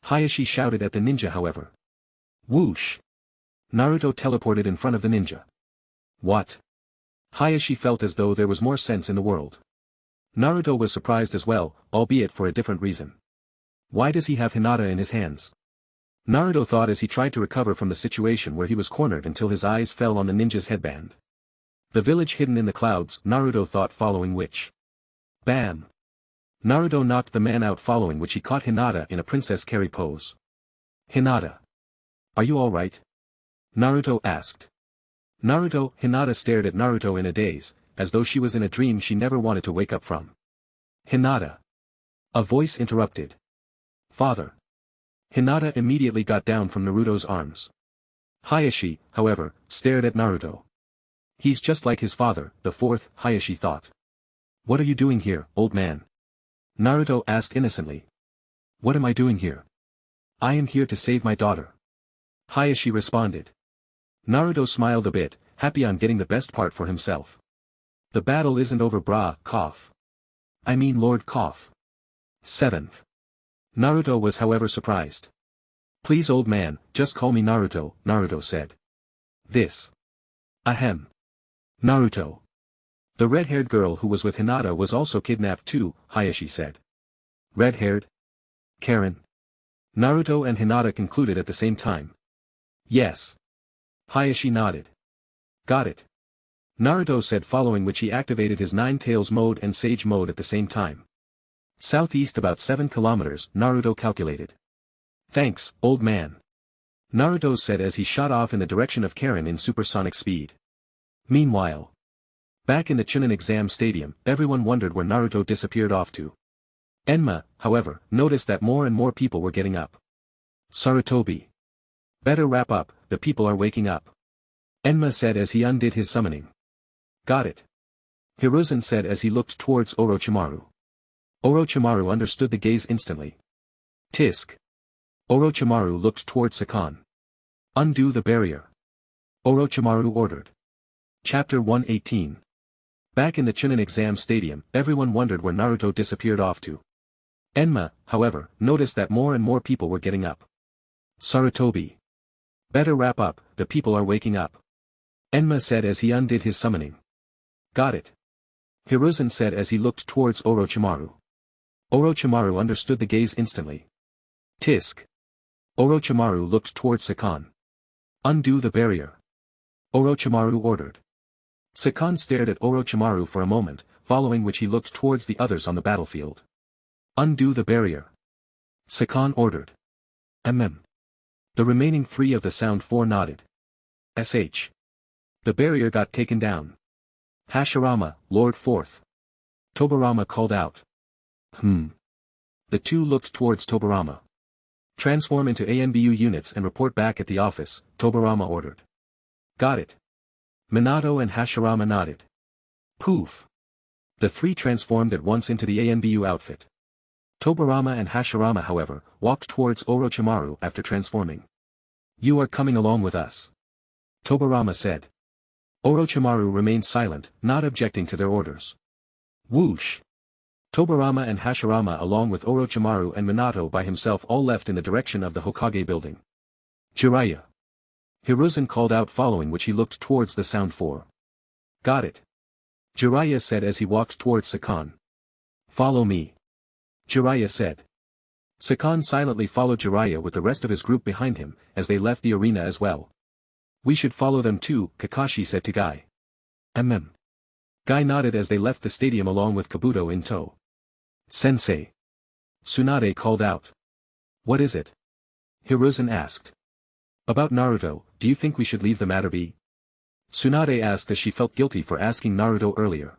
Hayashi shouted at the ninja however. Whoosh! Naruto teleported in front of the ninja. What? Hayashi felt as though there was more sense in the world. Naruto was surprised as well, albeit for a different reason. Why does he have Hinata in his hands? Naruto thought as he tried to recover from the situation where he was cornered until his eyes fell on the ninja's headband. The village hidden in the clouds, Naruto thought, following which. Bam! Naruto knocked the man out, following which he caught Hinata in a princess carry pose. Hinata. Are you alright? Naruto asked. Hinata stared at Naruto in a daze, as though she was in a dream she never wanted to wake up from. Hinata. A voice interrupted. Father. Hinata immediately got down from Naruto's arms. Hayashi, however, stared at Naruto. He's just like his father, the fourth, Hayashi thought. What are you doing here, old man? Naruto asked innocently. What am I doing here? I am here to save my daughter. Hayashi responded. Naruto smiled a bit, happy on getting the best part for himself. The battle isn't over brah, cough. I mean Lord Cough. 7th. Naruto was however surprised. Please old man, just call me Naruto, Naruto said. This. Ahem. Naruto. The red-haired girl who was with Hinata was also kidnapped too, Hayashi said. Red-haired? Karen. Naruto and Hinata concluded at the same time. Yes. Hayashi nodded. Got it. Naruto said, following which he activated his Nine Tails mode and Sage mode at the same time. Southeast about 7 kilometers, Naruto calculated. Thanks, old man. Naruto said as he shot off in the direction of Karen in supersonic speed. Meanwhile. Back in the Chunin exam stadium, everyone wondered where Naruto disappeared off to. Enma, however, noticed that more and more people were getting up. Sarutobi. Better wrap up, the people are waking up. Enma said as he undid his summoning. Got it. Hiruzen said as he looked towards Orochimaru. Orochimaru understood the gaze instantly. Tisk. Orochimaru looked towards Sakan. Undo the barrier. Orochimaru ordered. Chapter 118. Back in the Chunin exam stadium, everyone wondered where Naruto disappeared off to. Enma, however, noticed that more and more people were getting up. Sarutobi. Better wrap up, the people are waking up. Enma said as he undid his summoning. Got it. Hiruzen said as he looked towards Orochimaru. Orochimaru understood the gaze instantly. Tisk. Orochimaru looked towards Sakan. Undo the barrier. Orochimaru ordered. Sakan stared at Orochimaru for a moment, following which he looked towards the others on the battlefield. Undo the barrier. Sakan ordered. The remaining 3 of the Sound 4 nodded. SH. The barrier got taken down. Hashirama, Lord 4th. Tobirama called out. The 2 looked towards Tobirama. Transform into ANBU units and report back at the office, Tobirama ordered. Got it. Minato and Hashirama nodded. Poof. The 3 transformed at once into the ANBU outfit. Tobirama and Hashirama however, walked towards Orochimaru after transforming. You are coming along with us. Tobirama said. Orochimaru remained silent, not objecting to their orders. Whoosh. Tobirama and Hashirama along with Orochimaru and Minato by himself all left in the direction of the Hokage building. Jiraiya. Hiruzen called out following which he looked towards the Sound 4. Got it. Jiraiya said as he walked towards Sakan. Follow me. Jiraiya said. Sakan silently followed Jiraiya with the rest of his group behind him, as they left the arena as well. We should follow them too, Kakashi said to Guy. Guy nodded as they left the stadium along with Kabuto in tow. Sensei. Tsunade called out. What is it? Hiruzen asked. About Naruto, do you think we should leave the matter be? Tsunade asked as she felt guilty for asking Naruto earlier.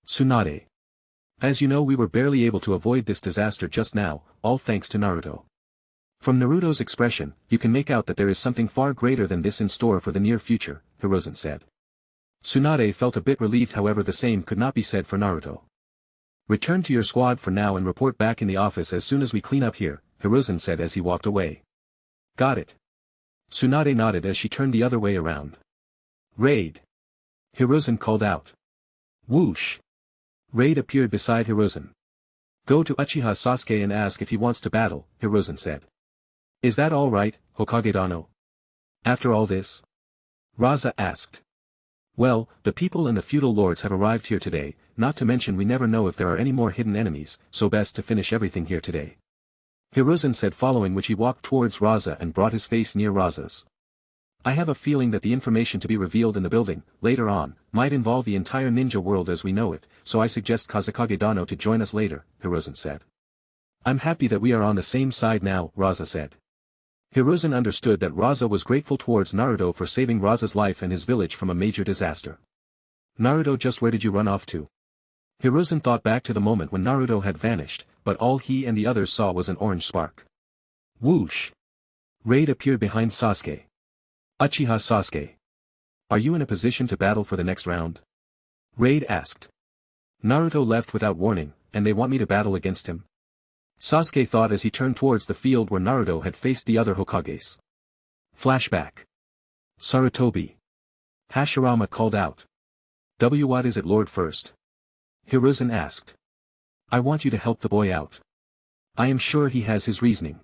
Tsunade. As you know, we were barely able to avoid this disaster just now, all thanks to Naruto. From Naruto's expression, you can make out that there is something far greater than this in store for the near future, Hiruzen said. Tsunade felt a bit relieved, however the same could not be said for Naruto. Return to your squad for now and report back in the office as soon as we clean up here, Hiruzen said as he walked away. Got it. Tsunade nodded as she turned the other way around. Raid. Hiruzen called out. Whoosh. Raid appeared beside Hiruzen. Go to Uchiha Sasuke and ask if he wants to battle, Hiruzen said. Is that all right, Hokage Dano? After all this? Raza asked. Well, the people and the feudal lords have arrived here today, not to mention we never know if there are any more hidden enemies, so best to finish everything here today. Hiruzen said, following which he walked towards Raza and brought his face near Raza's. I have a feeling that the information to be revealed in the building, later on, might involve the entire ninja world as we know it, so I suggest Kazekage Dano to join us later, Hiruzen said. I'm happy that we are on the same side now, Raza said. Hiruzen understood that Raza was grateful towards Naruto for saving Raza's life and his village from a major disaster. Naruto, just where did you run off to? Hiruzen thought back to the moment when Naruto had vanished, but all he and the others saw was an orange spark. Whoosh! Raid appeared behind Sasuke. Uchiha Sasuke. Are you in a position to battle for the next round? Raid asked. Naruto left without warning, and they want me to battle against him? Sasuke thought as he turned towards the field where Naruto had faced the other Hokages. Flashback. Sarutobi. Hashirama called out. What is it, Lord First? Hiruzen asked. I want you to help the boy out. I am sure he has his reasoning.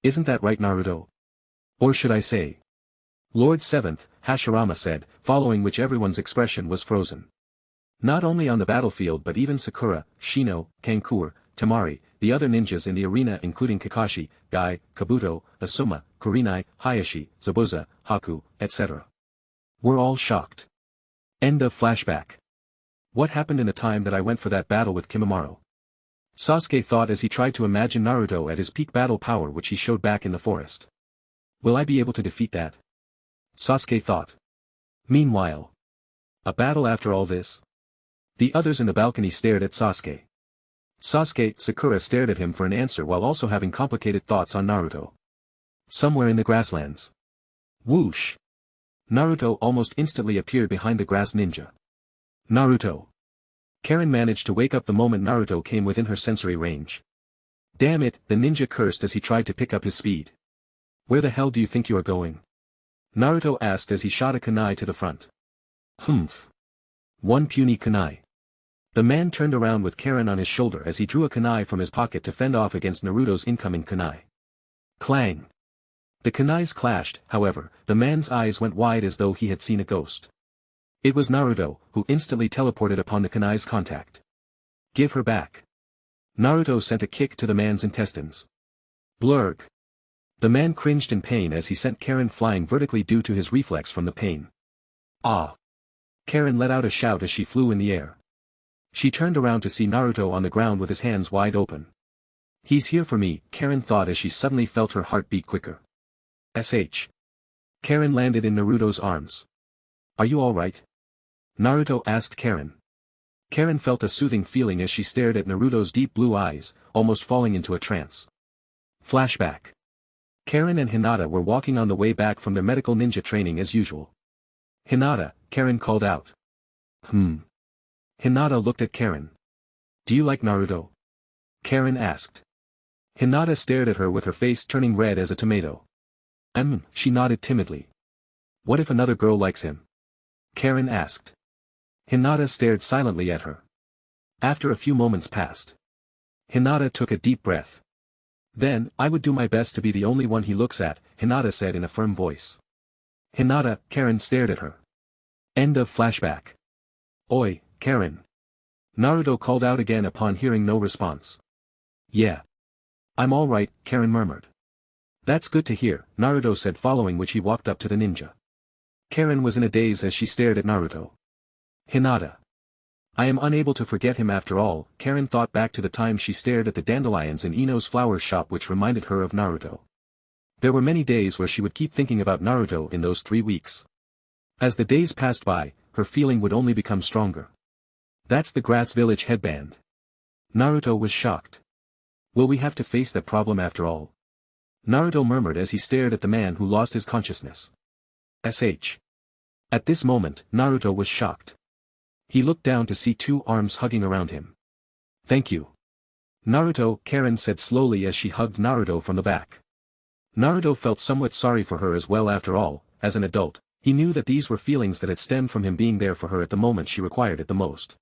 Isn't that right, Naruto? Or should I say? Lord Seventh, Hashirama said, following which everyone's expression was frozen. Not only on the battlefield but even Sakura, Shino, Kankura, Temari, the other ninjas in the arena including Kakashi, Guy, Kabuto, Asuma, Kurenai, Hayashi, Zabuza, Haku, etc. Were all shocked. End of flashback. What happened in the time that I went for that battle with Kimimaro? Sasuke thought as he tried to imagine Naruto at his peak battle power which he showed back in the forest. Will I be able to defeat that? Sasuke thought. Meanwhile. A battle after all this? The others in the balcony stared at Sasuke. Sakura stared at him for an answer while also having complicated thoughts on Naruto. Somewhere in the grasslands. Whoosh! Naruto almost instantly appeared behind the grass ninja. Naruto. Karen managed to wake up the moment Naruto came within her sensory range. Damn it, the ninja cursed as he tried to pick up his speed. Where the hell do you think you are going? Naruto asked as he shot a kunai to the front. Humph. One puny kunai. The man turned around with Karen on his shoulder as he drew a kunai from his pocket to fend off against Naruto's incoming kunai. Clang. The kunais clashed, however, the man's eyes went wide as though he had seen a ghost. It was Naruto, who instantly teleported upon the kunai's contact. Give her back. Naruto sent a kick to the man's intestines. Blurg. The man cringed in pain as he sent Karen flying vertically due to his reflex from the pain. Ah! Karen let out a shout as she flew in the air. She turned around to see Naruto on the ground with his hands wide open. He's here for me, Karen thought as she suddenly felt her heart beat quicker. Karen landed in Naruto's arms. Are you alright? Naruto asked Karen. Karen felt a soothing feeling as she stared at Naruto's deep blue eyes, almost falling into a trance. Flashback. Karen and Hinata were walking on the way back from their medical ninja training as usual. Hinata, Karen called out. Hinata looked at Karen. Do you like Naruto? Karen asked. Hinata stared at her with her face turning red as a tomato. She nodded timidly. What if another girl likes him? Karen asked. Hinata stared silently at her. After a few moments passed. Hinata took a deep breath. Then, I would do my best to be the only one he looks at, Hinata said in a firm voice. Hinata, Karen stared at her. End of flashback. Oi, Karen. Naruto called out again upon hearing no response. Yeah. I'm alright, Karen murmured. That's good to hear, Naruto said, following which he walked up to the ninja. Karen was in a daze as she stared at Naruto. Hinata. I am unable to forget him after all, Karen thought back to the time she stared at the dandelions in Ino's flower shop, which reminded her of Naruto. There were many days where she would keep thinking about Naruto in those 3 weeks. As the days passed by, her feeling would only become stronger. That's the Grass Village headband. Naruto was shocked. Will we have to face that problem after all? Naruto murmured as he stared at the man who lost his consciousness. At this moment, Naruto was shocked. He looked down to see 2 arms hugging around him. Thank you. Naruto, Karen said slowly as she hugged Naruto from the back. Naruto felt somewhat sorry for her as well. After all, as an adult, he knew that these were feelings that had stemmed from him being there for her at the moment she required it the most.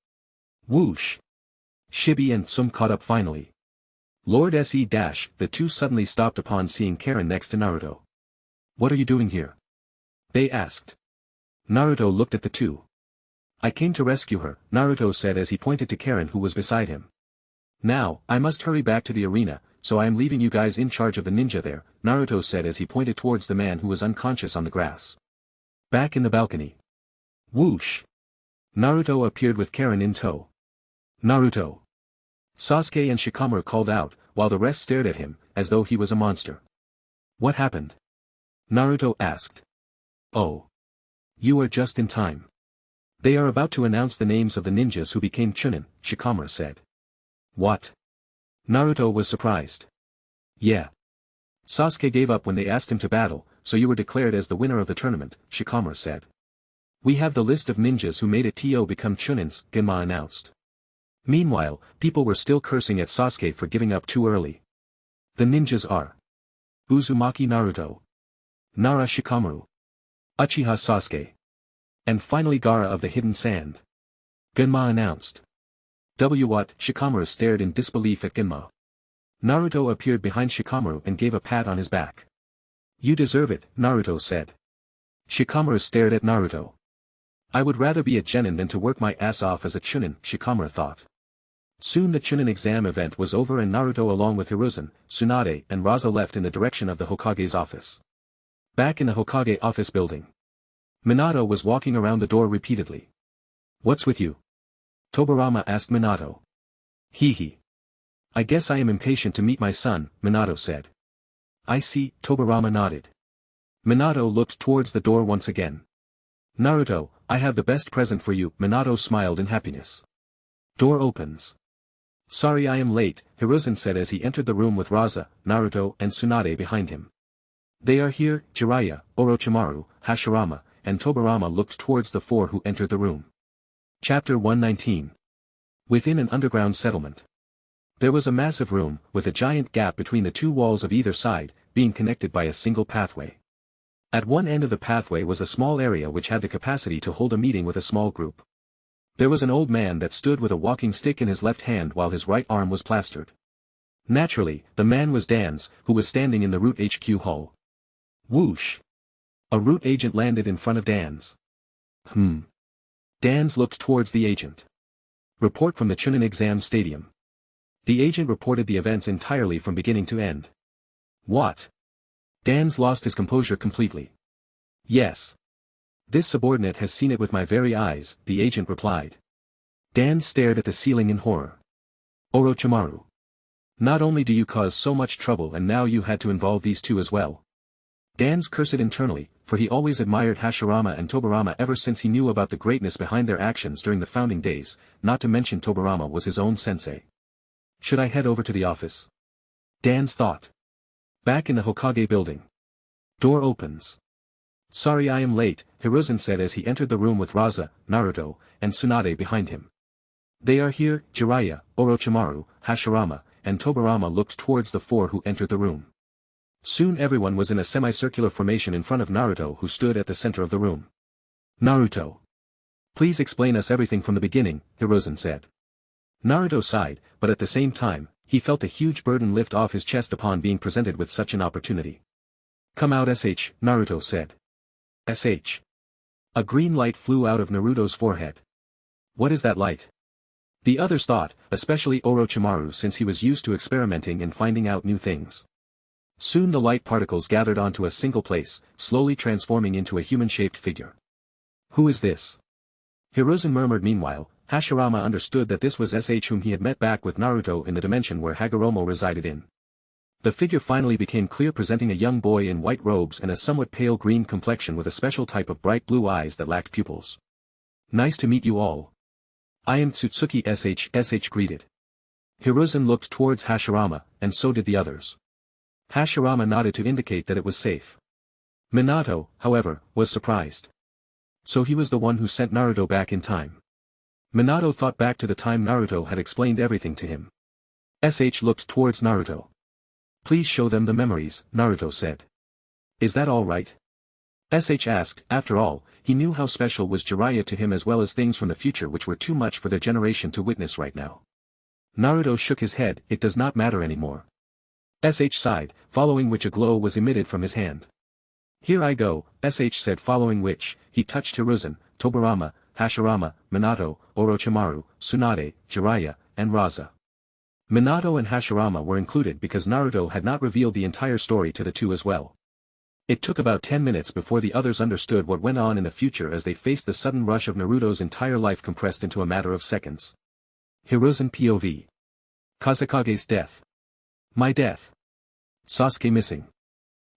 Whoosh! Shibi and Tsum caught up finally. Lord Se-. The 2 suddenly stopped upon seeing Karen next to Naruto. What are you doing here? They asked. Naruto looked at the 2. I came to rescue her, Naruto said as he pointed to Karen who was beside him. Now, I must hurry back to the arena, so I am leaving you guys in charge of the ninja there, Naruto said as he pointed towards the man who was unconscious on the grass. Back in the balcony. Whoosh! Naruto appeared with Karen in tow. Naruto! Sasuke and Shikamaru called out, while the rest stared at him, as though he was a monster. What happened? Naruto asked. Oh. You are just in time. They are about to announce the names of the ninjas who became Chunin, Shikamaru said. What? Naruto was surprised. Yeah. Sasuke gave up when they asked him to battle, so you were declared as the winner of the tournament, Shikamaru said. We have the list of ninjas who made it to become Chunins, Genma announced. Meanwhile, people were still cursing at Sasuke for giving up too early. The ninjas are Uzumaki Naruto, Nara Shikamaru, Uchiha Sasuke, and finally Gaara of the Hidden Sand. Genma announced. What? Shikamaru stared in disbelief at Genma. Naruto appeared behind Shikamaru and gave a pat on his back. You deserve it, Naruto said. Shikamaru stared at Naruto. I would rather be a Genin than to work my ass off as a Chunin, Shikamaru thought. Soon the Chunin exam event was over and Naruto along with Hiruzen, Tsunade and Raza left in the direction of the Hokage's office. Back in the Hokage office building. Minato was walking around the door repeatedly. What's with you? Tobirama asked Minato. Hee. I guess I am impatient to meet my son, Minato said. I see, Tobirama nodded. Minato looked towards the door once again. Naruto, I have the best present for you, Minato smiled in happiness. Door opens. Sorry I am late, Hiruzen said as he entered the room with Raza, Naruto and Tsunade behind him. They are here, Jiraiya, Orochimaru, Hashirama, and Tobirama looked towards the 4 who entered the room. Chapter 119. Within an underground settlement. There was a massive room, with a giant gap between the two walls of either side, being connected by a single pathway. At one end of the pathway was a small area which had the capacity to hold a meeting with a small group. There was an old man that stood with a walking stick in his left hand while his right arm was plastered. Naturally, the man was Dan's, who was standing in the Root HQ hall. Whoosh! A Root agent landed in front of Dan's. Dan's looked towards the agent. Report from the Chunin exam stadium. The agent reported the events entirely from beginning to end. What? Dan's lost his composure completely. Yes. This subordinate has seen it with my very eyes, the agent replied. Dan stared at the ceiling in horror. Orochimaru. Not only do you cause so much trouble and now you had to involve these two as well. Dan's cursed internally, for he always admired Hashirama and Tobirama ever since he knew about the greatness behind their actions during the founding days, not to mention Tobirama was his own sensei. Should I head over to the office? Dan's thought. Back in the Hokage building. Door opens. Sorry I am late, Hiruzen said as he entered the room with Raza, Naruto, and Tsunade behind him. They are here, Jiraiya, Orochimaru, Hashirama, and Tobirama looked towards the four who entered the room. Soon everyone was in a semicircular formation in front of Naruto who stood at the center of the room. Naruto. Please explain us everything from the beginning, Hiruzen said. Naruto sighed, but at the same time, he felt a huge burden lift off his chest upon being presented with such an opportunity. Come out SH, Naruto said. SH. A green light flew out of Naruto's forehead. What is that light? The others thought, especially Orochimaru since he was used to experimenting and finding out new things. Soon the light particles gathered onto a single place, slowly transforming into a human-shaped figure. Who is this? Hiruzen murmured. Meanwhile, Hashirama understood that this was SH whom he had met back with Naruto in the dimension where Hagoromo resided in. The figure finally became clear, presenting a young boy in white robes and a somewhat pale green complexion with a special type of bright blue eyes that lacked pupils. Nice to meet you all. I am Tsutsuki SH greeted. Hiruzen looked towards Hashirama, and so did the others. Hashirama nodded to indicate that it was safe. Minato, however, was surprised. So he was the one who sent Naruto back in time. Minato thought back to the time Naruto had explained everything to him. SH looked towards Naruto. Please show them the memories, Naruto said. Is that all right? SH asked. After all, he knew how special was Jiraiya to him as well as things from the future which were too much for their generation to witness right now. Naruto shook his head. It does not matter anymore. SH sighed, following which a glow was emitted from his hand. Here I go, SH said, following which, he touched Hiruzen, Tobirama, Hashirama, Minato, Orochimaru, Tsunade, Jiraiya, and Raza. Minato and Hashirama were included because Naruto had not revealed the entire story to the two as well. It took about 10 minutes before the others understood what went on in the future as they faced the sudden rush of Naruto's entire life compressed into a matter of seconds. Hiruzen POV. Kazekage's death. My death. Sasuke missing.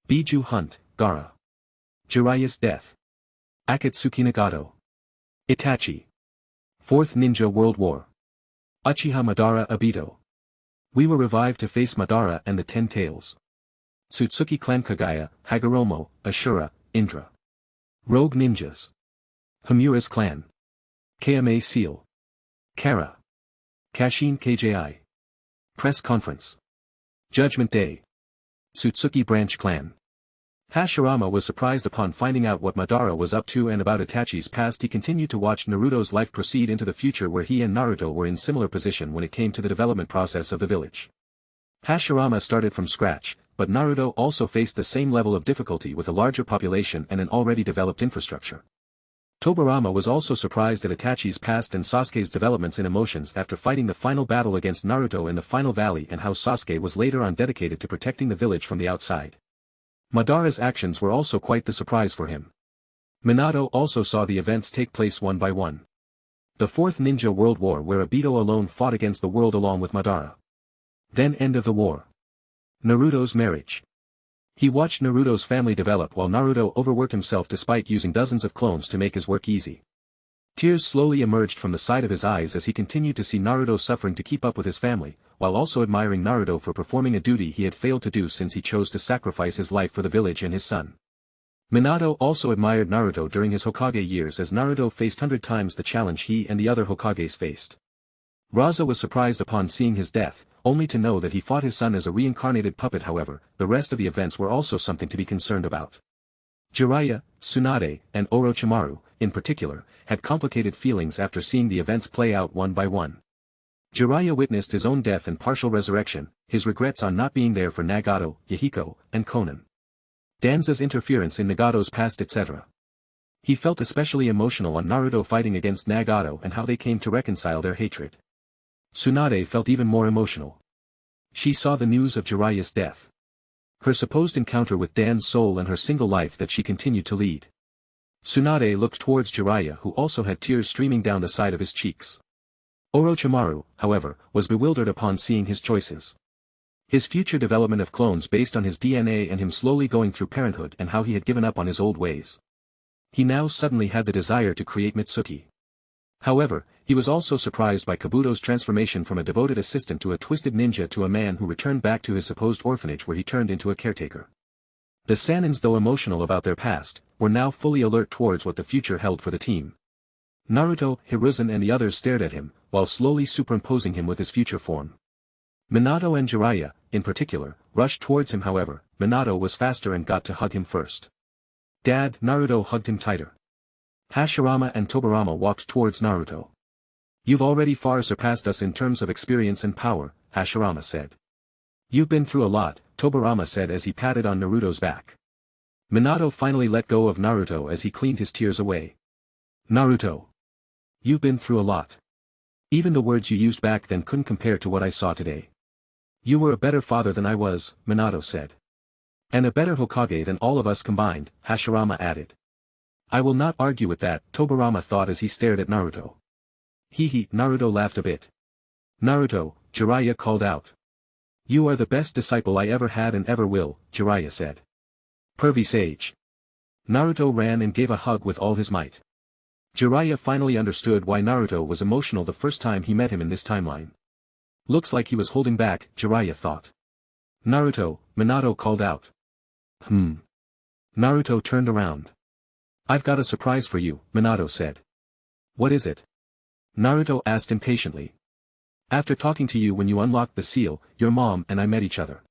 Biju hunt, Gaara. Jiraiya's death. Akatsuki Nagato. Itachi. Fourth Ninja World War. Uchiha Madara Obito. We were revived to face Madara and the Ten Tails. Tsutsuki clan Kagaya, Hagoromo, Ashura, Indra. Rogue ninjas. Hamura's clan. KMA Seal. Kara. Kashin KJI. Press conference. Judgment Day. Tsutsuki branch clan. Hashirama was surprised upon finding out what Madara was up to and about Itachi's past. He continued to watch Naruto's life proceed into the future where he and Naruto were in similar position when it came to the development process of the village. Hashirama started from scratch, but Naruto also faced the same level of difficulty with a larger population and an already developed infrastructure. Tobirama was also surprised at Itachi's past and Sasuke's developments in emotions after fighting the final battle against Naruto in the final valley and how Sasuke was later on dedicated to protecting the village from the outside. Madara's actions were also quite the surprise for him. Minato also saw the events take place one by one. The Fourth Ninja World War where Obito alone fought against the world along with Madara. Then end of the war. Naruto's marriage. He watched Naruto's family develop while Naruto overworked himself despite using dozens of clones to make his work easy. Tears slowly emerged from the side of his eyes as he continued to see Naruto suffering to keep up with his family, while also admiring Naruto for performing a duty he had failed to do since he chose to sacrifice his life for the village and his son. Minato also admired Naruto during his Hokage years as Naruto faced 100 times the challenge he and the other Hokages faced. Raza was surprised upon seeing his death, only to know that he fought his son as a reincarnated puppet. However, the rest of the events were also something to be concerned about. Jiraiya, Tsunade, and Orochimaru, in particular, had complicated feelings after seeing the events play out one by one. Jiraiya witnessed his own death and partial resurrection, his regrets on not being there for Nagato, Yahiko, and Konan. Danza's interference in Nagato's past, etc. He felt especially emotional on Naruto fighting against Nagato and how they came to reconcile their hatred. Tsunade felt even more emotional. She saw the news of Jiraiya's death. Her supposed encounter with Dan's soul and her single life that she continued to lead. Tsunade looked towards Jiraiya, who also had tears streaming down the side of his cheeks. Orochimaru, however, was bewildered upon seeing his choices. His future development of clones based on his DNA and him slowly going through parenthood and how he had given up on his old ways. He now suddenly had the desire to create Mitsuki. However, he was also surprised by Kabuto's transformation from a devoted assistant to a twisted ninja to a man who returned back to his supposed orphanage where he turned into a caretaker. The Sanins, though emotional about their past, were now fully alert towards what the future held for the team. Naruto, Hiruzen and the others stared at him, while slowly superimposing him with his future form. Minato and Jiraiya, in particular, rushed towards him. However, Minato was faster and got to hug him first. Dad, Naruto hugged him tighter. Hashirama and Tobirama walked towards Naruto. You've already far surpassed us in terms of experience and power, Hashirama said. You've been through a lot, Tobirama said as he patted on Naruto's back. Minato finally let go of Naruto as he cleaned his tears away. Naruto. You've been through a lot. Even the words you used back then couldn't compare to what I saw today. You were a better father than I was, Minato said. And a better Hokage than all of us combined, Hashirama added. I will not argue with that, Tobirama thought as he stared at Naruto. Hee, Naruto laughed a bit. Naruto, Jiraiya called out. You are the best disciple I ever had and ever will, Jiraiya said. Pervy sage. Naruto ran and gave a hug with all his might. Jiraiya finally understood why Naruto was emotional the first time he met him in this timeline. Looks like he was holding back, Jiraiya thought. Naruto, Minato called out. Naruto turned around. I've got a surprise for you, Minato said. What is it? Naruto asked impatiently. After talking to you when you unlocked the seal, your mom and I met each other.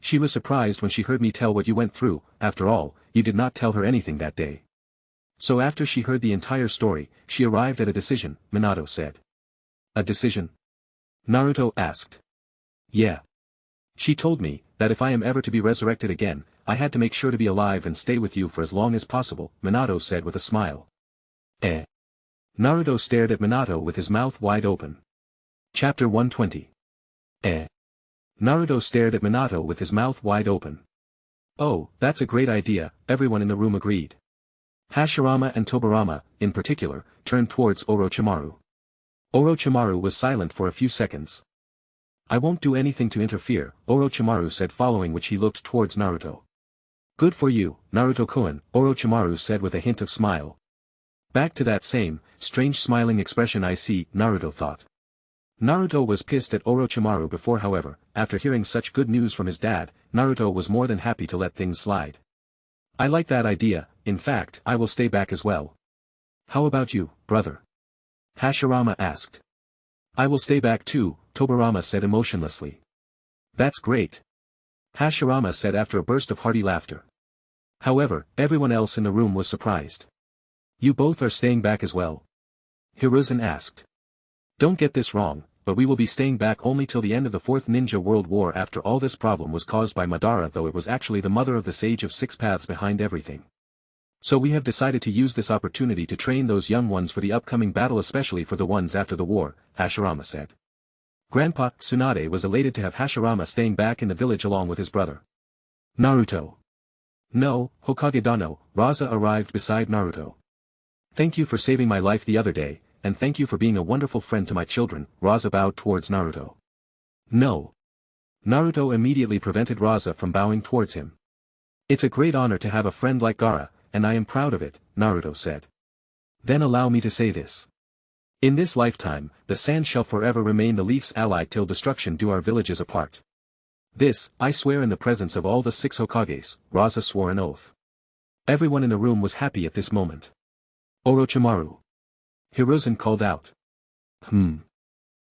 She was surprised when she heard me tell what you went through. After all, you did not tell her anything that day. So after she heard the entire story, she arrived at a decision, Minato said. A decision? Naruto asked. Yeah. She told me, that if I am ever to be resurrected again, I had to make sure to be alive and stay with you for as long as possible, Minato said with a smile. Naruto stared at Minato with his mouth wide open. Chapter 120. Naruto stared at Minato with his mouth wide open. Oh, that's a great idea, everyone in the room agreed. Hashirama and Tobirama, in particular, turned towards Orochimaru. Orochimaru was silent for a few seconds. I won't do anything to interfere, Orochimaru said, following which he looked towards Naruto. Good for you, Naruto-kun, Orochimaru said with a hint of smile. Back to that same, strange smiling expression I see, Naruto thought. Naruto was pissed at Orochimaru before. However, after hearing such good news from his dad, Naruto was more than happy to let things slide. I like that idea, in fact, I will stay back as well. How about you, brother? Hashirama asked. I will stay back too, Tobirama said emotionlessly. That's great. Hashirama said after a burst of hearty laughter. However, everyone else in the room was surprised. You both are staying back as well? Hiruzen asked. Don't get this wrong, but we will be staying back only till the end of the Fourth Ninja World War. After all, this problem was caused by Madara, though it was actually the mother of the Sage of Six Paths behind everything. So we have decided to use this opportunity to train those young ones for the upcoming battle, especially for the ones after the war, Hashirama said. Grandpa, Tsunade was elated to have Hashirama staying back in the village along with his brother. Naruto. No, Hokage Dano, Raza arrived beside Naruto. Thank you for saving my life the other day, and thank you for being a wonderful friend to my children, Raza bowed towards Naruto. No. Naruto immediately prevented Raza from bowing towards him. It's a great honor to have a friend like Gaara, and I am proud of it, Naruto said. Then allow me to say this. In this lifetime, the sand shall forever remain the leaf's ally till destruction do our villages apart. This, I swear in the presence of all the 6 Hokages, Raza swore an oath. Everyone in the room was happy at this moment. Orochimaru. Hiruzen called out.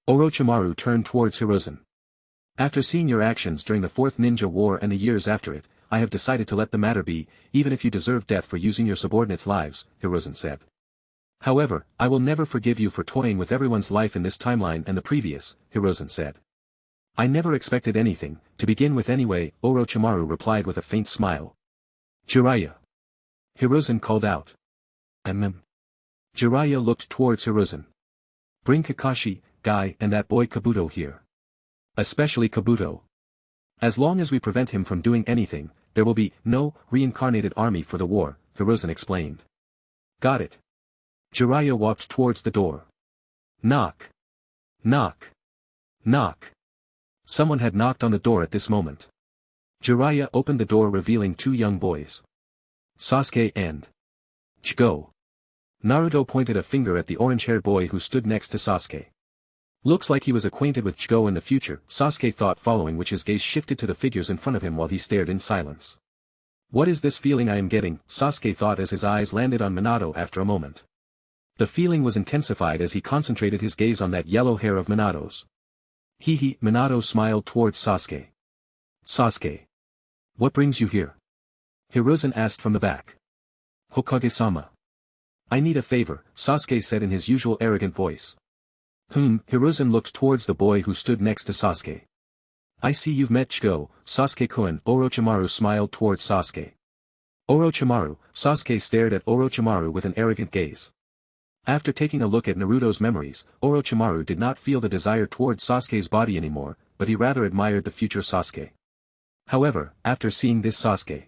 Orochimaru turned towards Hiruzen. After seeing your actions during the Fourth Ninja War and the years after it, I have decided to let the matter be, even if you deserve death for using your subordinates' lives, Hiruzen said. However, I will never forgive you for toying with everyone's life in this timeline and the previous, Hiruzen said. I never expected anything, to begin with anyway, Orochimaru replied with a faint smile. Jiraiya. Hiruzen called out. Jiraiya looked towards Hiruzen. Bring Kakashi, Guy and that boy Kabuto here. Especially Kabuto. As long as we prevent him from doing anything, there will be no reincarnated army for the war, Hiruzen explained. Got it. Jiraiya walked towards the door. Knock. Knock. Knock. Someone had knocked on the door at this moment. Jiraiya opened the door revealing two young boys. Sasuke and Chigo. Naruto pointed a finger at the orange-haired boy who stood next to Sasuke. Looks like he was acquainted with Chigo in the future, Sasuke thought, following which his gaze shifted to the figures in front of him while he stared in silence. What is this feeling I am getting, Sasuke thought as his eyes landed on Minato after a moment. The feeling was intensified as he concentrated his gaze on that yellow hair of Minato's. Minato smiled towards Sasuke. Sasuke. What brings you here? Hiruzen asked from the back. Hokage-sama. I need a favor, Sasuke said in his usual arrogant voice. Hiruzen looked towards the boy who stood next to Sasuke. I see you've met Chigo, Sasuke-kun. Orochimaru smiled towards Sasuke. Orochimaru, Sasuke stared at Orochimaru with an arrogant gaze. After taking a look at Naruto's memories, Orochimaru did not feel the desire towards Sasuke's body anymore, but he rather admired the future Sasuke. However, after seeing this Sasuke,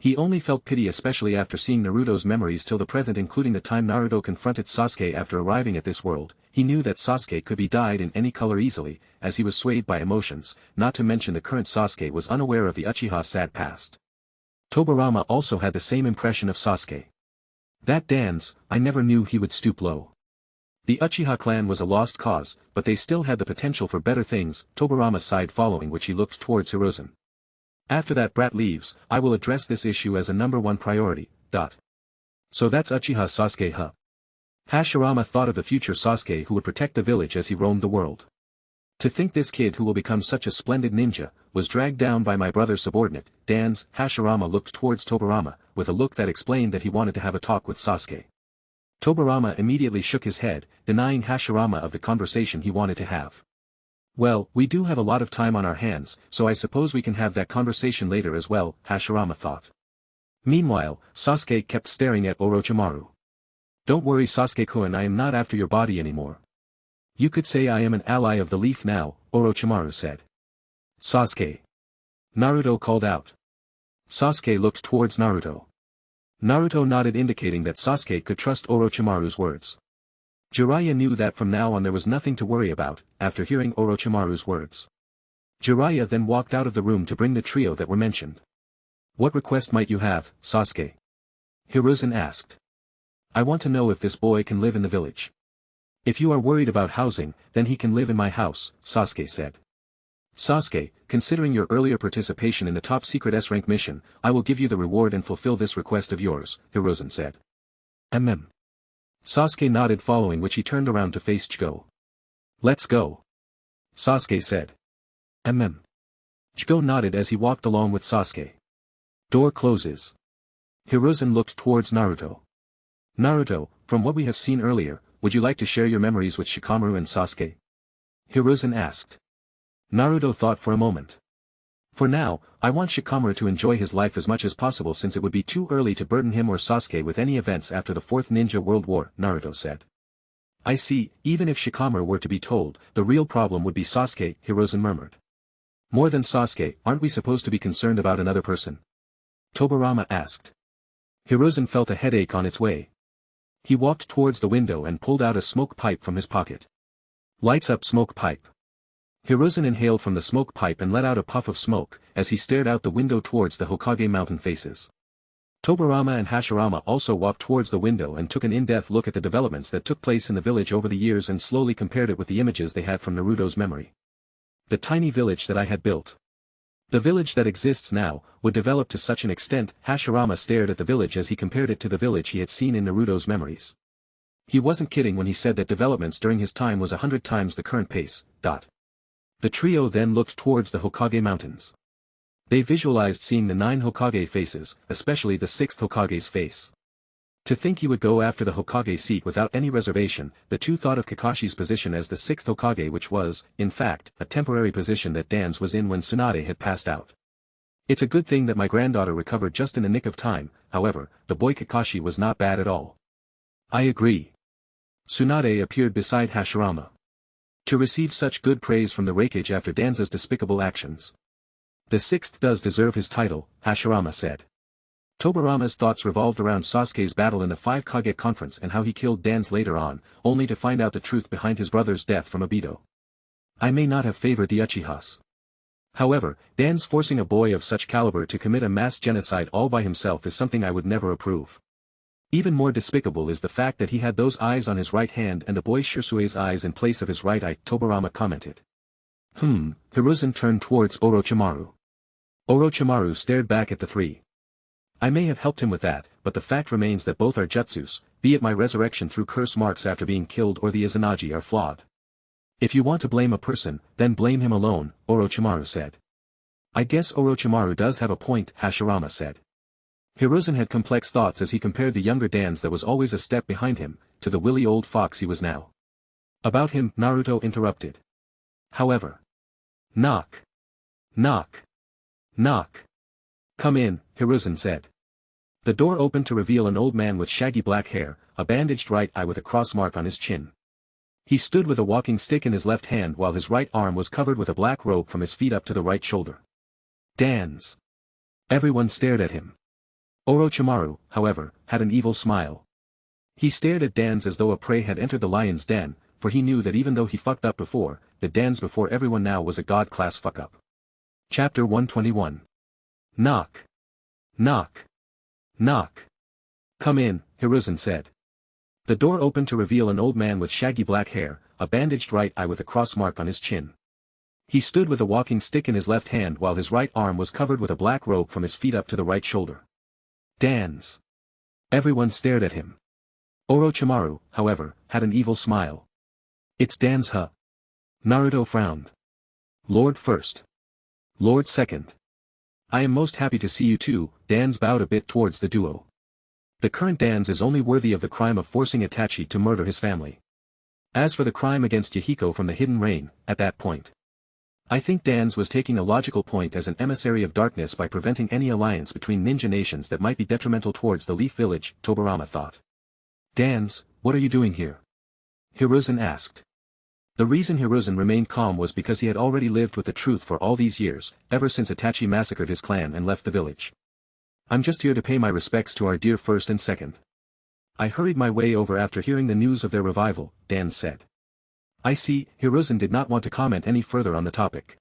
he only felt pity, especially after seeing Naruto's memories till the present, including the time Naruto confronted Sasuke after arriving at this world. He knew that Sasuke could be dyed in any color easily, as he was swayed by emotions, not to mention the current Sasuke was unaware of the Uchiha's sad past. Tobirama also had the same impression of Sasuke. That dance, I never knew he would stoop low. The Uchiha clan was a lost cause, but they still had the potential for better things, Tobirama sighed, following which he looked towards Hiruzen. After that brat leaves, I will address this issue as a #1 priority, So that's Uchiha Sasuke, huh? Hashirama thought of the future Sasuke who would protect the village as he roamed the world. To think this kid who will become such a splendid ninja, was dragged down by my brother's subordinate, Dan's. Hashirama looked towards Tobirama, with a look that explained that he wanted to have a talk with Sasuke. Tobirama immediately shook his head, denying Hashirama of the conversation he wanted to have. Well, we do have a lot of time on our hands, so I suppose we can have that conversation later as well, Hashirama thought. Meanwhile, Sasuke kept staring at Orochimaru. Don't worry Sasuke-kun, I am not after your body anymore. You could say I am an ally of the leaf now, Orochimaru said. Sasuke. Naruto called out. Sasuke looked towards Naruto. Naruto nodded, indicating that Sasuke could trust Orochimaru's words. Jiraiya knew that from now on there was nothing to worry about, after hearing Orochimaru's words. Jiraiya then walked out of the room to bring the trio that were mentioned. What request might you have, Sasuke? Hiruzen asked. I want to know if this boy can live in the village. If you are worried about housing, then he can live in my house, Sasuke said. Sasuke, considering your earlier participation in the top secret S-rank mission, I will give you the reward and fulfill this request of yours, Hiruzen said. Sasuke nodded, following which he turned around to face Chigo. Let's go. Sasuke said. Chigo nodded as he walked along with Sasuke. Door closes. Hiruzen looked towards Naruto. Naruto, from what we have seen earlier, would you like to share your memories with Shikamaru and Sasuke? Hiruzen asked. Naruto thought for a moment. For now, I want Shikamaru to enjoy his life as much as possible, since it would be too early to burden him or Sasuke with any events after the Fourth Ninja World War, Naruto said. I see, even if Shikamaru were to be told, the real problem would be Sasuke, Hiruzen murmured. More than Sasuke, aren't we supposed to be concerned about another person? Tobirama asked. Hiruzen felt a headache on its way. He walked towards the window and pulled out a smoke pipe from his pocket. Lights up smoke pipe. Hiruzen inhaled from the smoke pipe and let out a puff of smoke, as he stared out the window towards the Hokage mountain faces. Tobirama and Hashirama also walked towards the window and took an in-depth look at the developments that took place in the village over the years and slowly compared it with the images they had from Naruto's memory. The tiny village that I had built. The village that exists now, would develop to such an extent. Hashirama stared at the village as he compared it to the village he had seen in Naruto's memories. He wasn't kidding when he said that developments during his time was 100 times the current pace. The trio then looked towards the Hokage Mountains. They visualized seeing the 9 Hokage faces, especially the 6th Hokage's face. To think he would go after the Hokage seat without any reservation, the two thought of Kakashi's position as the 6th Hokage, which was, in fact, a temporary position that Dan's was in when Tsunade had passed out. It's a good thing that my granddaughter recovered just in the nick of time. However, the boy Kakashi was not bad at all. I agree. Tsunade appeared beside Hashirama. To receive such good praise from the Reikage after Danza's despicable actions. The 6th does deserve his title, Hashirama said. Tobirama's thoughts revolved around Sasuke's battle in the 5 Kage conference and how he killed Dan's later on, only to find out the truth behind his brother's death from Obito. I may not have favored the Uchihas. However, Dan's forcing a boy of such caliber to commit a mass genocide all by himself is something I would never approve. Even more despicable is the fact that he had those eyes on his right hand and the boy Shirsue's eyes in place of his right eye, Tobirama commented. Hiruzen turned towards Orochimaru. Orochimaru stared back at the 3. I may have helped him with that, but the fact remains that both our jutsus, be it my resurrection through curse marks after being killed or the Izanagi, are flawed. If you want to blame a person, then blame him alone, Orochimaru said. I guess Orochimaru does have a point, Hashirama said. Hiruzen had complex thoughts as he compared the younger Dan's that was always a step behind him, to the willy old fox he was now. About him, Naruto interrupted. However. Knock. Knock. Knock. Come in, Hiruzen said. The door opened to reveal an old man with shaggy black hair, a bandaged right eye with a cross mark on his chin. He stood with a walking stick in his left hand while his right arm was covered with a black robe from his feet up to the right shoulder. Dan's. Everyone stared at him. Orochimaru, however, had an evil smile. He stared at Dan's as though a prey had entered the lion's den, for he knew that even though he fucked up before, the Dan's before everyone now was a god-class fuck-up. Chapter 121. Knock. Knock. Knock. Come in, Hiruzen said. The door opened to reveal an old man with shaggy black hair, a bandaged right eye with a cross mark on his chin. He stood with a walking stick in his left hand while his right arm was covered with a black robe from his feet up to the right shoulder. Dan's. Everyone stared at him. Orochimaru, however, had an evil smile. It's Dan's, huh? Naruto frowned. Lord first. Lord second. I am most happy to see you too. Dan's bowed a bit towards the duo. The current Dan's is only worthy of the crime of forcing Itachi to murder his family. As for the crime against Yahiko from the Hidden Rain, at that point. I think Dan's was taking a logical point as an emissary of darkness by preventing any alliance between ninja nations that might be detrimental towards the Leaf Village, Tobirama thought. Dan's, what are you doing here? Hiruzen asked. The reason Hiruzen remained calm was because he had already lived with the truth for all these years, ever since Itachi massacred his clan and left the village. I'm just here to pay my respects to our dear first and second. I hurried my way over after hearing the news of their revival, Dan said. I see. Hiruzen did not want to comment any further on the topic.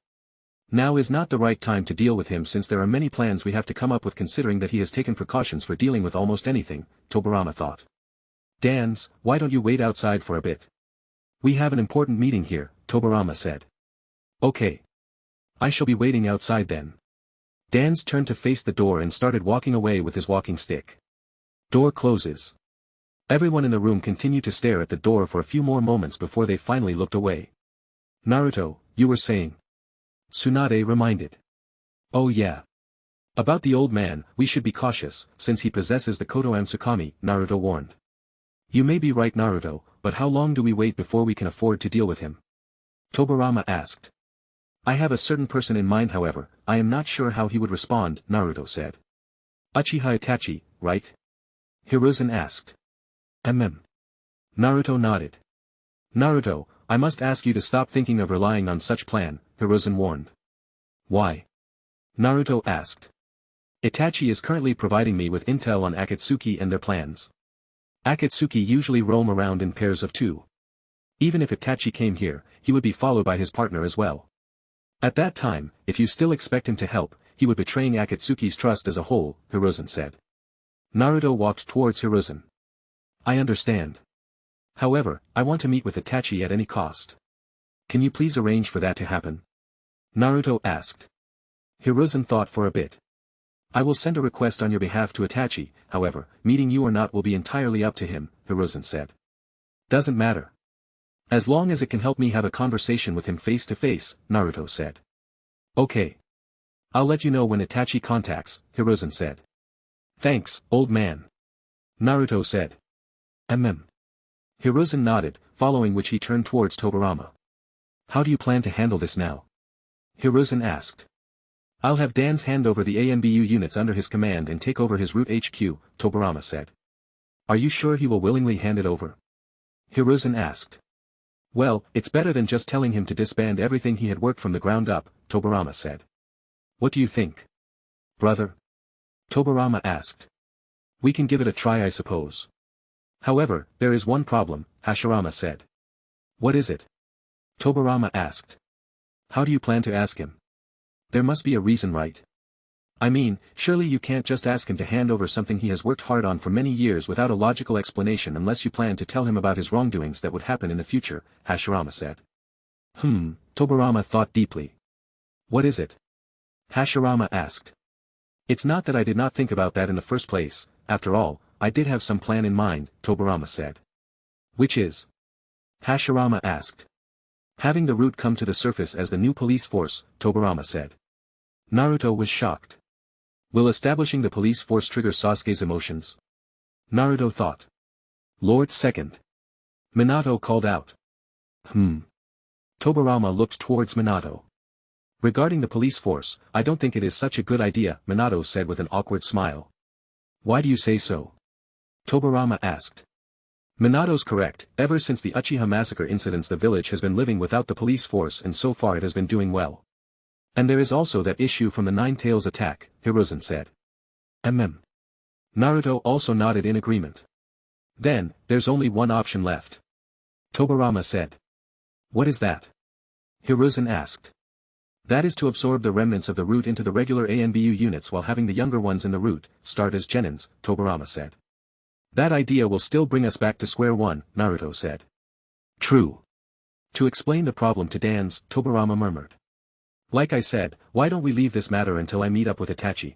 Now is not the right time to deal with him since there are many plans we have to come up with considering that he has taken precautions for dealing with almost anything, Tobirama thought. Dan's, why don't you wait outside for a bit? We have an important meeting here, Tobirama said. Okay. I shall be waiting outside then. Dan's turned to face the door and started walking away with his walking stick. Door closes. Everyone in the room continued to stare at the door for a few more moments before they finally looked away. Naruto, you were saying. Tsunade reminded. Oh yeah. About the old man, we should be cautious, since he possesses the Kodoan Tsukami, Naruto warned. You may be right, Naruto, but how long do we wait before we can afford to deal with him? Tobirama asked. I have a certain person in mind, however, I am not sure how he would respond, Naruto said. Uchiha Itachi, right? Hiruzen asked. Naruto nodded. Naruto, I must ask you to stop thinking of relying on such plan, Hiruzen warned. Why? Naruto asked. Itachi is currently providing me with intel on Akatsuki and their plans. Akatsuki usually roam around in pairs of 2. Even if Itachi came here, he would be followed by his partner as well. At that time, if you still expect him to help, he would betray Akatsuki's trust as a whole, Hiruzen said. Naruto walked towards Hiruzen. I understand. However, I want to meet with Itachi at any cost. Can you please arrange for that to happen? Naruto asked. Hiruzen thought for a bit. I will send a request on your behalf to Itachi, however, meeting you or not will be entirely up to him, Hiruzen said. Doesn't matter. As long as it can help me have a conversation with him face to face, Naruto said. Okay. I'll let you know when Itachi contacts, Hiruzen said. Thanks, old man. Naruto said. Hiruzen nodded, following which he turned towards Tobirama. How do you plan to handle this now? Hiruzen asked. I'll have Dan's hand over the ANBU units under his command and take over his route HQ, Tobirama said. Are you sure he will willingly hand it over? Hiruzen asked. Well, it's better than just telling him to disband everything he had worked from the ground up, Tobirama said. What do you think? Brother? Tobirama asked. We can give it a try, I suppose. However, there is one problem, Hashirama said. What is it? Tobirama asked. How do you plan to ask him? There must be a reason, right? I mean, surely you can't just ask him to hand over something he has worked hard on for many years without a logical explanation unless you plan to tell him about his wrongdoings that would happen in the future, Hashirama said. Tobirama thought deeply. What is it? Hashirama asked. It's not that I did not think about that in the first place, after all, I did have some plan in mind, Tobirama said. Which is? Hashirama asked. Having the route come to the surface as the new police force, Tobirama said. Naruto was shocked. Will establishing the police force trigger Sasuke's emotions? Naruto thought. Lord Second. Minato called out. Tobirama looked towards Minato. Regarding the police force, I don't think it is such a good idea, Minato said with an awkward smile. Why do you say so? Tobirama asked. Minato's correct, ever since the Uchiha massacre incidents the village has been living without the police force and so far it has been doing well. And there is also that issue from the Nine Tails attack, Hiruzen said. Naruto also nodded in agreement. Then, there's only one option left. Tobirama said. What is that? Hiruzen asked. That is to absorb the remnants of the route into the regular ANBU units while having the younger ones in the route start as genins, Tobirama said. That idea will still bring us back to square one, Naruto said. True. To explain the problem to Dans, Tobirama murmured. Like I said, why don't we leave this matter until I meet up with Itachi?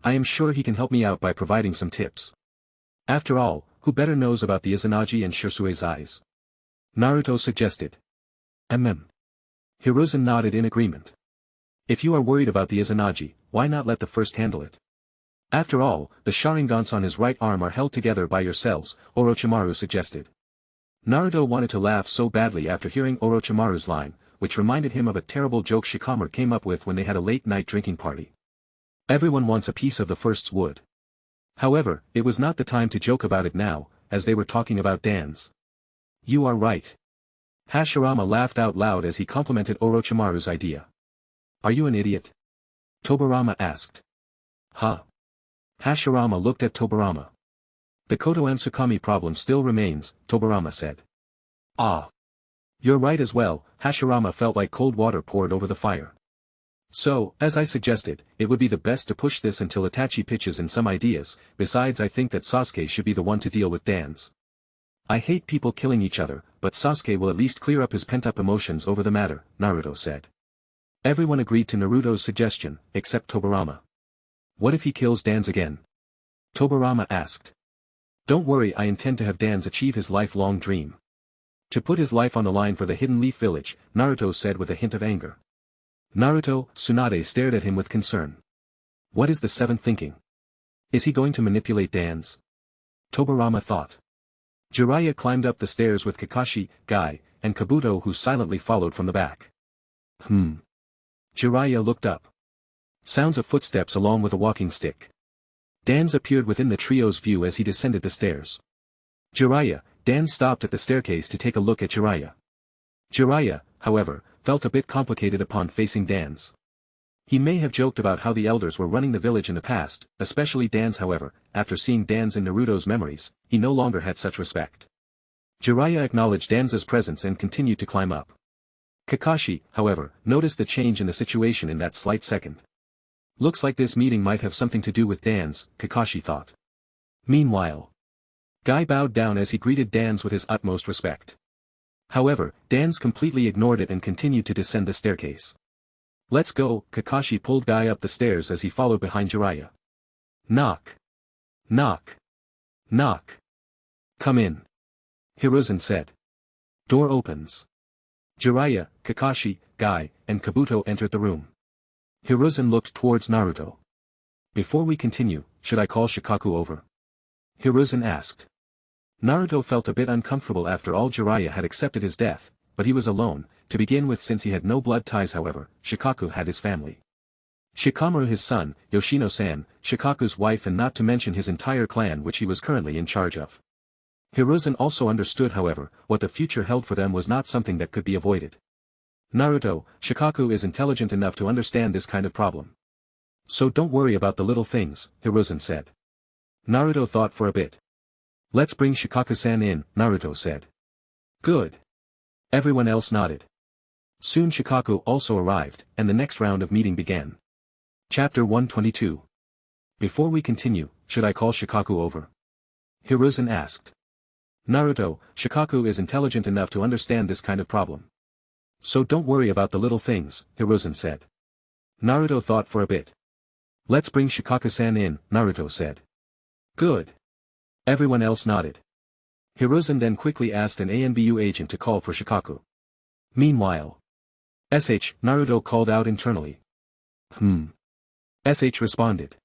I am sure he can help me out by providing some tips. After all, who better knows about the Izanagi and Shirsue's eyes? Naruto suggested. Hiruzen nodded in agreement. If you are worried about the Izanagi, why not let the first handle it? After all, the Sharingans on his right arm are held together by yourselves, Orochimaru suggested. Naruto wanted to laugh so badly after hearing Orochimaru's line, which reminded him of a terrible joke Shikamaru came up with when they had a late-night drinking party. Everyone wants a piece of the first's wood. However, it was not the time to joke about it now, as they were talking about Dan's. You are right. Hashirama laughed out loud as he complimented Orochimaru's idea. Are you an idiot? Tobirama asked. Huh? Hashirama looked at Tobirama. The Koto Amsukami problem still remains, Tobirama said. Ah. You're right as well, Hashirama felt like cold water poured over the fire. So, as I suggested, it would be the best to push this until Itachi pitches in some ideas, besides I think that Sasuke should be the one to deal with Dan's. I hate people killing each other, but Sasuke will at least clear up his pent-up emotions over the matter, Naruto said. Everyone agreed to Naruto's suggestion, except Tobirama. What if he kills Dan's again? Tobirama asked. Don't worry, I intend to have Dan's achieve his lifelong dream. To put his life on the line for the Hidden Leaf Village, Naruto said with a hint of anger. Naruto, Tsunade stared at him with concern. What is the seventh thinking? Is he going to manipulate Dan's? Tobirama thought. Jiraiya climbed up the stairs with Kakashi, Guy, and Kabuto who silently followed from the back. Jiraiya looked up. Sounds of footsteps along with a walking stick. Dan's appeared within the trio's view as he descended the stairs. Jiraiya, Dan stopped at the staircase to take a look at Jiraiya. Jiraiya, however, felt a bit complicated upon facing Dan's. He may have joked about how the elders were running the village in the past, especially Dan's however, after seeing Dan's in Naruto's memories, he no longer had such respect. Jiraiya acknowledged Dan's presence and continued to climb up. Kakashi, however, noticed the change in the situation in that slight second. Looks like this meeting might have something to do with Dan's, Kakashi thought. Meanwhile, Guy bowed down as he greeted Dan's with his utmost respect. However, Dan's completely ignored it and continued to descend the staircase. Let's go, Kakashi pulled Guy up the stairs as he followed behind Jiraiya. Knock. Knock. Knock. Come in. Hiruzen said. Door opens. Jiraiya, Kakashi, Guy, and Kabuto entered the room. Hiruzen looked towards Naruto. Before we continue, should I call Shikaku over? Hiruzen asked. Naruto felt a bit uncomfortable after all. Jiraiya had accepted his death, but he was alone, to begin with, since he had no blood ties. However, Shikaku had his family. Shikamaru his son, Yoshino-san, Shikaku's wife, and not to mention his entire clan which he was currently in charge of. Hiruzen also understood, however, what the future held for them was not something that could be avoided. Naruto, Shikaku is intelligent enough to understand this kind of problem. So don't worry about the little things, Hiruzen said. Naruto thought for a bit. Let's bring Shikaku-san in, Naruto said. Good. Everyone else nodded. Soon Shikaku also arrived, and the next round of meeting began. Chapter 122. Before we continue, should I call Shikaku over? Hiruzen asked. Naruto, Shikaku is intelligent enough to understand this kind of problem. So don't worry about the little things, Hiruzen said. Naruto thought for a bit. Let's bring Shikaku-san in, Naruto said. Good. Everyone else nodded. Hiruzen then quickly asked an ANBU agent to call for Shikaku. Meanwhile, Naruto called out internally. Responded.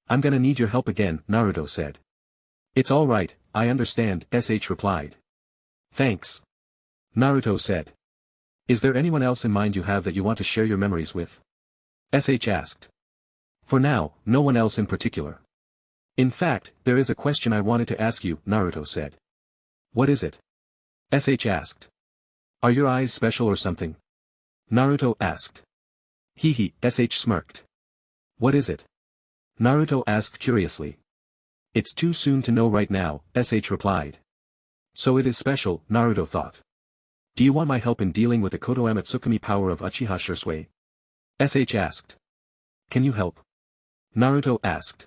I'm gonna need your help again, Naruto said. It's alright, I understand, replied. Thanks. Naruto said. Is there anyone else in mind you have that you want to share your memories with? Asked. For now, no one else in particular. In fact, there is a question I wanted to ask you, Naruto said. What is it? Asked. Are your eyes special or something? Naruto asked. Hehe, smirked. What is it? Naruto asked curiously. It's too soon to know right now, replied. So it is special, Naruto thought. Do you want my help in dealing with the Kotoama Tsukumi power of Uchiha Shursui? Asked. Can you help? Naruto asked.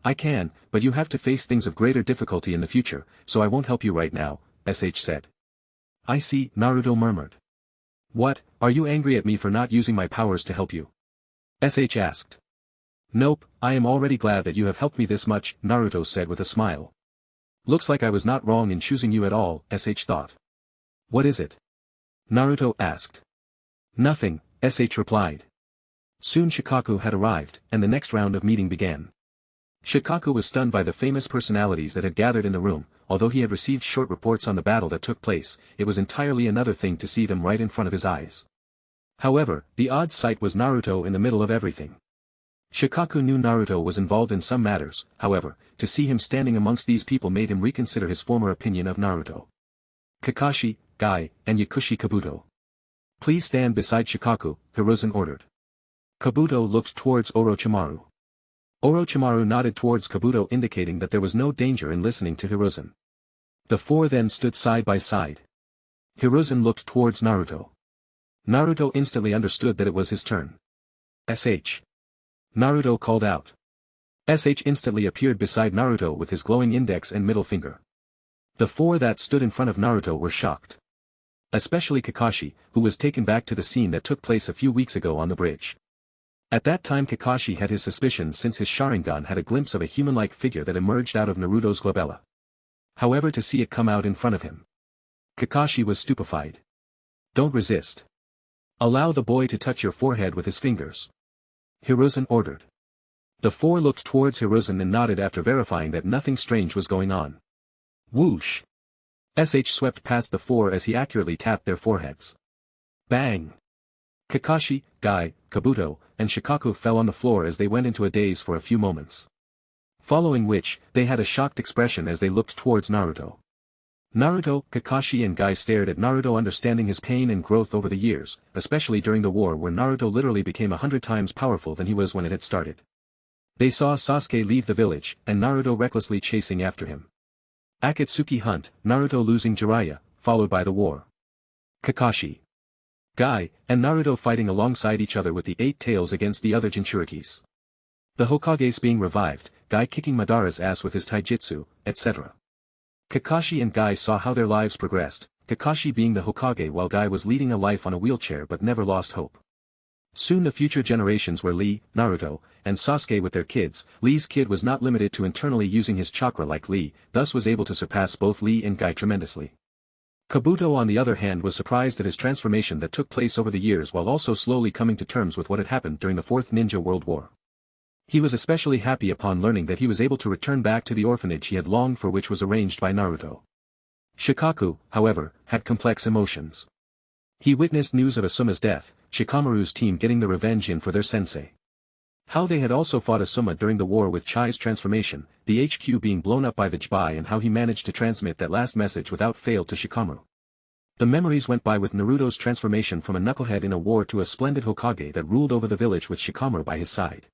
I can, but you have to face things of greater difficulty in the future, so I won't help you right now, said. I see, Naruto murmured. What, are you angry at me for not using my powers to help you? Asked. Nope, I am already glad that you have helped me this much, Naruto said with a smile. Looks like I was not wrong in choosing you at all, thought. What is it? Naruto asked. Nothing, replied. Soon Shikaku had arrived, and the next round of meeting began. Shikaku was stunned by the famous personalities that had gathered in the room. Although he had received short reports on the battle that took place, it was entirely another thing to see them right in front of his eyes. However, the odd sight was Naruto in the middle of everything. Shikaku knew Naruto was involved in some matters, however, to see him standing amongst these people made him reconsider his former opinion of Naruto. Kakashi, Guy, and Yakushi Kabuto. Please stand beside Shikaku, Hiruzen ordered. Kabuto looked towards Orochimaru. Orochimaru nodded towards Kabuto, indicating that there was no danger in listening to Hiruzen. The four then stood side by side. Hiruzen looked towards Naruto. Naruto instantly understood that it was his turn. Naruto called out. Instantly appeared beside Naruto with his glowing index and middle finger. The four that stood in front of Naruto were shocked. Especially Kakashi, who was taken back to the scene that took place a few weeks ago on the bridge. At that time Kakashi had his suspicions since his Sharingan had a glimpse of a human-like figure that emerged out of Naruto's glabella. However, to see it come out in front of him, Kakashi was stupefied. Don't resist. Allow the boy to touch your forehead with his fingers. Hiruzen ordered. The four looked towards Hiruzen and nodded after verifying that nothing strange was going on. Whoosh! Swept past the four as he accurately tapped their foreheads. Bang! Kakashi, Guy, Kabuto, and Shikaku fell on the floor as they went into a daze for a few moments. Following which, they had a shocked expression as they looked towards Naruto. Naruto, Kakashi and Guy stared at Naruto, understanding his pain and growth over the years, especially during the war where Naruto literally became 100 times powerful than he was when it had started. They saw Sasuke leave the village, and Naruto recklessly chasing after him. Akatsuki hunt, Naruto losing Jiraiya, followed by the war. Kakashi, Guy, and Naruto fighting alongside each other with the 8 tails against the other Jinchurikis. The Hokages being revived, Guy kicking Madara's ass with his taijutsu, etc. Kakashi and Guy saw how their lives progressed, Kakashi being the Hokage while Guy was leading a life on a wheelchair but never lost hope. Soon the future generations were Lee, Naruto, and Sasuke with their kids. Lee's kid was not limited to internally using his chakra like Lee, thus was able to surpass both Lee and Guy tremendously. Kabuto on the other hand was surprised at his transformation that took place over the years while also slowly coming to terms with what had happened during the Fourth Ninja World War. He was especially happy upon learning that he was able to return back to the orphanage he had longed for, which was arranged by Naruto. Shikaku, however, had complex emotions. He witnessed news of Asuma's death, Shikamaru's team getting the revenge in for their sensei. How they had also fought Asuma during the war with Chai's transformation, the HQ being blown up by the Jibai, and how he managed to transmit that last message without fail to Shikamaru. The memories went by with Naruto's transformation from a knucklehead in a war to a splendid Hokage that ruled over the village with Shikamaru by his side.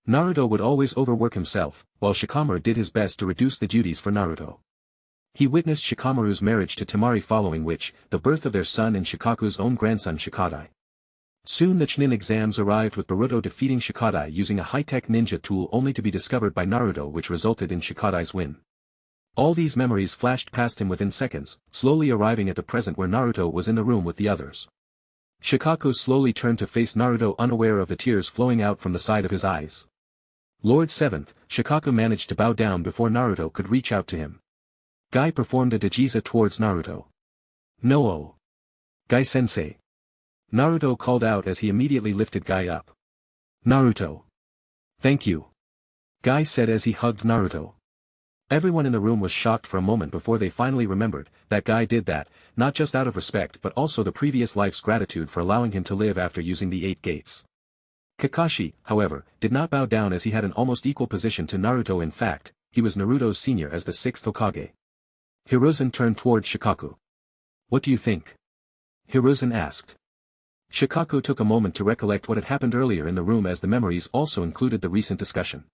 Naruto would always overwork himself, while Shikamaru did his best to reduce the duties for Naruto. He witnessed Shikamaru's marriage to Temari, following which, the birth of their son and Shikaku's own grandson Shikadai. Soon the Chunin exams arrived, with Boruto defeating Shikadai using a high-tech ninja tool only to be discovered by Naruto, which resulted in Shikadai's win. All these memories flashed past him within seconds, slowly arriving at the present where Naruto was in the room with the others. Shikaku slowly turned to face Naruto, unaware of the tears flowing out from the side of his eyes. Lord 7th, Shikaku managed to bow down before Naruto could reach out to him. Guy performed a Dajiza towards Naruto. "No! Guy-sensei!" Naruto called out as he immediately lifted Guy up. "Naruto! Thank you!" Guy said as he hugged Naruto. Everyone in the room was shocked for a moment before they finally remembered that Guy did that, not just out of respect but also the previous life's gratitude for allowing him to live after using the 8 gates. Kakashi, however, did not bow down as he had an almost equal position to Naruto. In fact, he was Naruto's senior as the 6th Hokage. Hiruzen turned towards Shikaku. "What do you think?" Hiruzen asked. Shikaku took a moment to recollect what had happened earlier in the room, as the memories also included the recent discussion.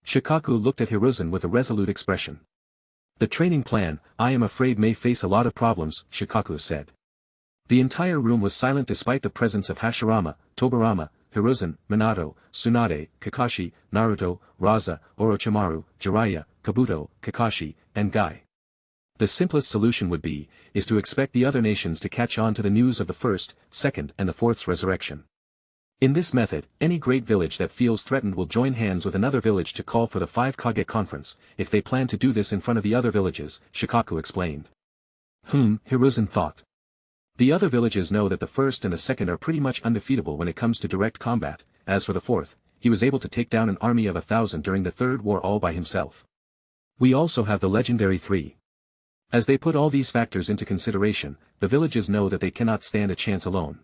Shikaku looked at Hiruzen with a resolute expression. "The training plan, I am afraid, may face a lot of problems," Shikaku said. The entire room was silent despite the presence of Hashirama, Tobirama, Hiruzen, Minato, Tsunade, Kakashi, Naruto, Raza, Orochimaru, Jiraiya, Kabuto, Kakashi, and Guy. The simplest solution would be, is to expect the other nations to catch on to the news of the first, second and the fourth's resurrection. In this method, any great village that feels threatened will join hands with another village to call for the 5 Kage conference, if they plan to do this in front of the other villages, Shikaku explained. Hiruzen thought. The other villages know that the first and the second are pretty much undefeatable when it comes to direct combat. As for the fourth, he was able to take down an army of 1,000 during the Third War all by himself. We also have the legendary 3. As they put all these factors into consideration, the villages know that they cannot stand a chance alone.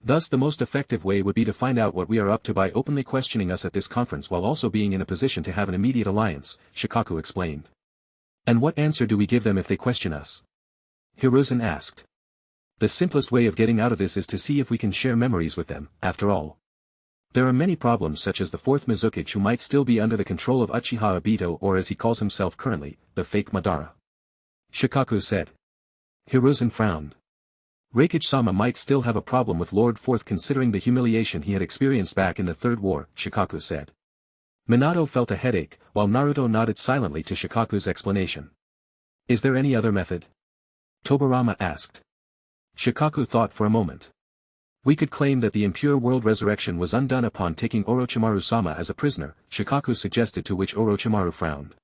Thus the most effective way would be to find out what we are up to by openly questioning us at this conference while also being in a position to have an immediate alliance, Shikaku explained. "And what answer do we give them if they question us?" Hiruzen asked. "The simplest way of getting out of this is to see if we can share memories with them. After all, there are many problems, such as the 4th Mizukage, who might still be under the control of Uchiha Obito, or as he calls himself currently, the fake Madara." Shikaku said. Hiruzen frowned. Reikage-sama might still have a problem with Lord 4th, considering the humiliation he had experienced back in the Third War, Shikaku said. Minato felt a headache, while Naruto nodded silently to Shikaku's explanation. "Is there any other method?" Tobirama asked. Shikaku thought for a moment. "We could claim that the impure world resurrection was undone upon taking Orochimaru-sama as a prisoner," Shikaku suggested, to which Orochimaru frowned.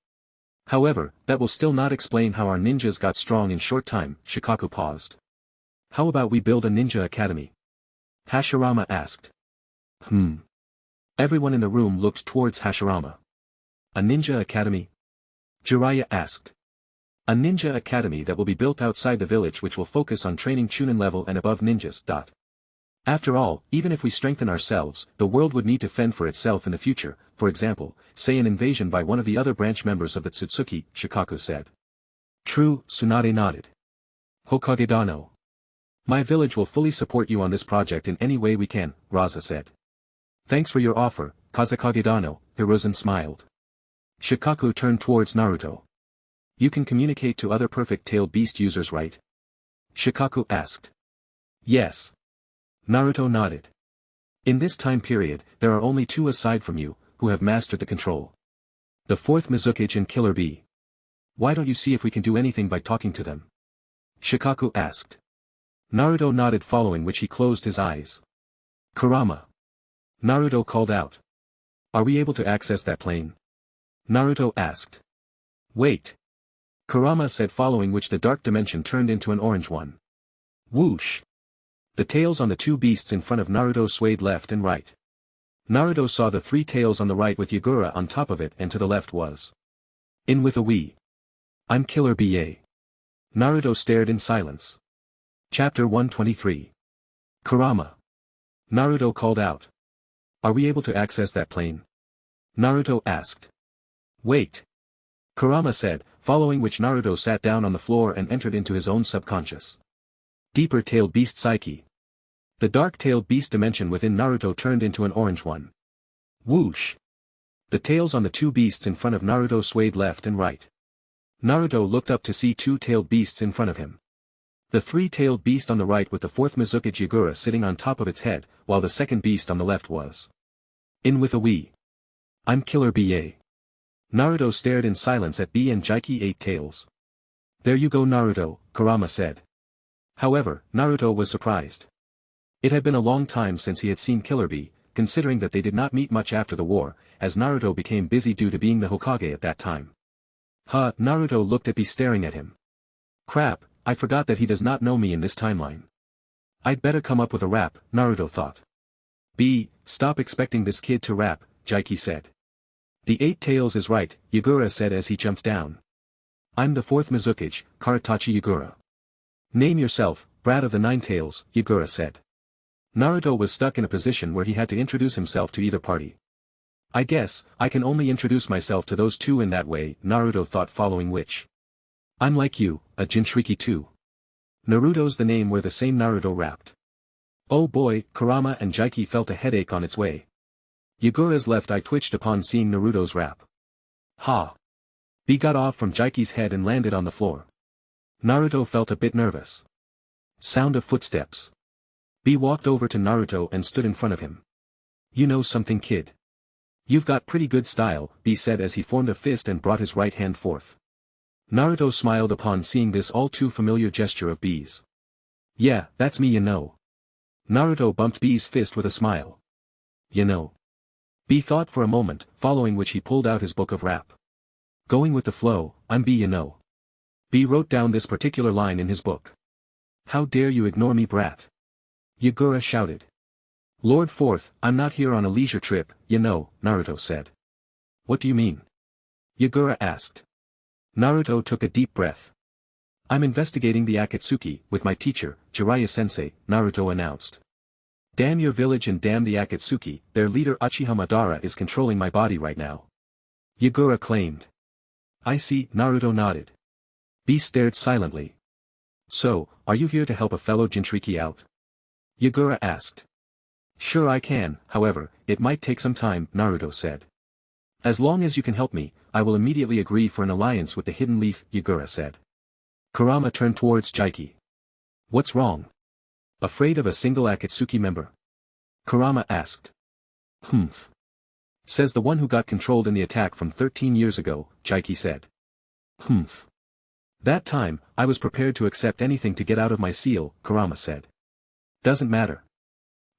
"However, that will still not explain how our ninjas got strong in short time." Shikaku paused. "How about we build a ninja academy?" Hashirama asked. Everyone in the room looked towards Hashirama. "A ninja academy?" Jiraiya asked. "A ninja academy that will be built outside the village, which will focus on training Chunin level and above ninjas. After all, even if we strengthen ourselves, the world would need to fend for itself in the future, for example, say an invasion by one of the other branch members of the Tsutsuki," Shikaku said. "True," Tsunade nodded. "Hokage Dano. My village will fully support you on this project in any way we can," Raza said. "Thanks for your offer, Kazekage Dano," Hiruzen smiled. Shikaku turned towards Naruto. "You can communicate to other perfect-tailed beast users, right?" Shikaku asked. "Yes." Naruto nodded. "In this time period, there are only 2 aside from you, who have mastered the control. The 4th Mizukage and Killer Bee. Why don't you see if we can do anything by talking to them?" Shikaku asked. Naruto nodded, following which he closed his eyes. "Kurama." Naruto called out. "Are we able to access that plane?" Naruto asked. "Wait. Kurama said, following which the dark dimension turned into an orange one. Whoosh! The tails on the two beasts in front of Naruto swayed left and right. Naruto saw the three tails on the right with Yagura on top of it, and to the left was In with a Wii. I'm Killer BA. Naruto stared in silence. Chapter 123. Kurama. Naruto called out. Are we able to access that plane? Naruto asked. Wait. Kurama said, following which Naruto sat down on the floor and entered into his own subconscious. Deeper-tailed beast psyche. The dark-tailed beast dimension within Naruto turned into an orange one. Whoosh! The tails on the two beasts in front of Naruto swayed left and right. Naruto looked up to see two-tailed beasts in front of him. The three-tailed beast on the right with the fourth Mizukage Yagura sitting on top of its head, while the second beast on the left was In with a Wii. I'm Killer BA. Naruto stared in silence at B and Jaiki 8 tails. There you go Naruto, Kurama said. However, Naruto was surprised. It had been a long time since he had seen Killer B, considering that they did not meet much after the war, as Naruto became busy due to being the Hokage at that time. Naruto looked at B staring at him. Crap, I forgot that he does not know me in this timeline. I'd better come up with a rap, Naruto thought. B, stop expecting this kid to rap, Jaiki said. The 8 tails is right, Yagura said as he jumped down. I'm the fourth Mizukage, Karatachi Yagura. Name yourself, brat of the 9 tails, Yagura said. Naruto was stuck in a position where he had to introduce himself to either party. I guess, I can only introduce myself to those two in that way, Naruto thought, following which. I'm like you, a Jinchuriki too. Naruto's the name where the same Naruto rapped. Oh boy, Kurama and Jaiki felt a headache on its way. Yagura's left eye twitched upon seeing Naruto's rap. Ha! B got off from Jaiki's head and landed on the floor. Naruto felt a bit nervous. Sound of footsteps. B walked over to Naruto and stood in front of him. You know something, kid? You've got pretty good style, B said as he formed a fist and brought his right hand forth. Naruto smiled upon seeing this all too familiar gesture of B's. Yeah, that's me, you know. Naruto bumped B's fist with a smile. You know. B thought for a moment, following which he pulled out his book of rap. Going with the flow, I'm B, you know. B wrote down this particular line in his book. How dare you ignore me, brat? Yagura shouted. Lord Fourth, I'm not here on a leisure trip, you know, Naruto said. What do you mean? Yagura asked. Naruto took a deep breath. I'm investigating the Akatsuki, with my teacher, Jiraiya-sensei, Naruto announced. Damn your village and damn the Akatsuki, their leader Uchiha Madara is controlling my body right now. Yagura claimed. I see, Naruto nodded. B stared silently. So, are you here to help a fellow Jinchuriki out? Yagura asked. Sure I can, however, it might take some time, Naruto said. As long as you can help me, I will immediately agree for an alliance with the Hidden Leaf, Yagura said. Kurama turned towards Jaiki. What's wrong? Afraid of a single Akatsuki member? Kurama asked. Humph. Says the one who got controlled in the attack from 13 years ago, Jaiki said. Humph. That time, I was prepared to accept anything to get out of my seal, Kurama said. Doesn't matter.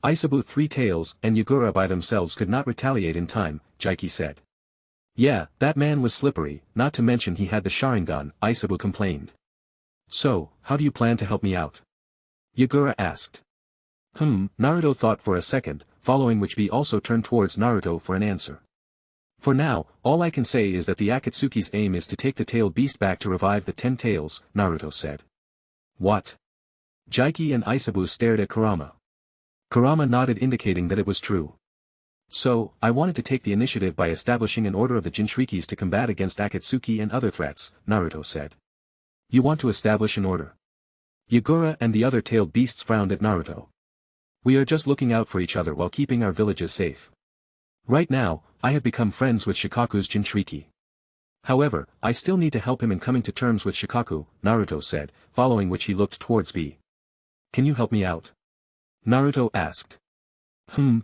Isabu 3 tails and Yagura by themselves could not retaliate in time, Jaiki said. Yeah, that man was slippery, not to mention he had the Sharingan, Isabu complained. So, how do you plan to help me out? Yagura asked. Naruto thought for a second, following which B also turned towards Naruto for an answer. For now, all I can say is that the Akatsuki's aim is to take the tailed beast back to revive the 10 tails, Naruto said. What? Jaiki and Isabu stared at Kurama. Kurama nodded, indicating that it was true. So, I wanted to take the initiative by establishing an order of the Jinchurikis to combat against Akatsuki and other threats, Naruto said. You want to establish an order? Yagura and the other tailed beasts frowned at Naruto. We are just looking out for each other while keeping our villages safe. Right now, I have become friends with Shikaku's Jinchuriki. However, I still need to help him in coming to terms with Shikaku, Naruto said, following which he looked towards B. Can you help me out? Naruto asked.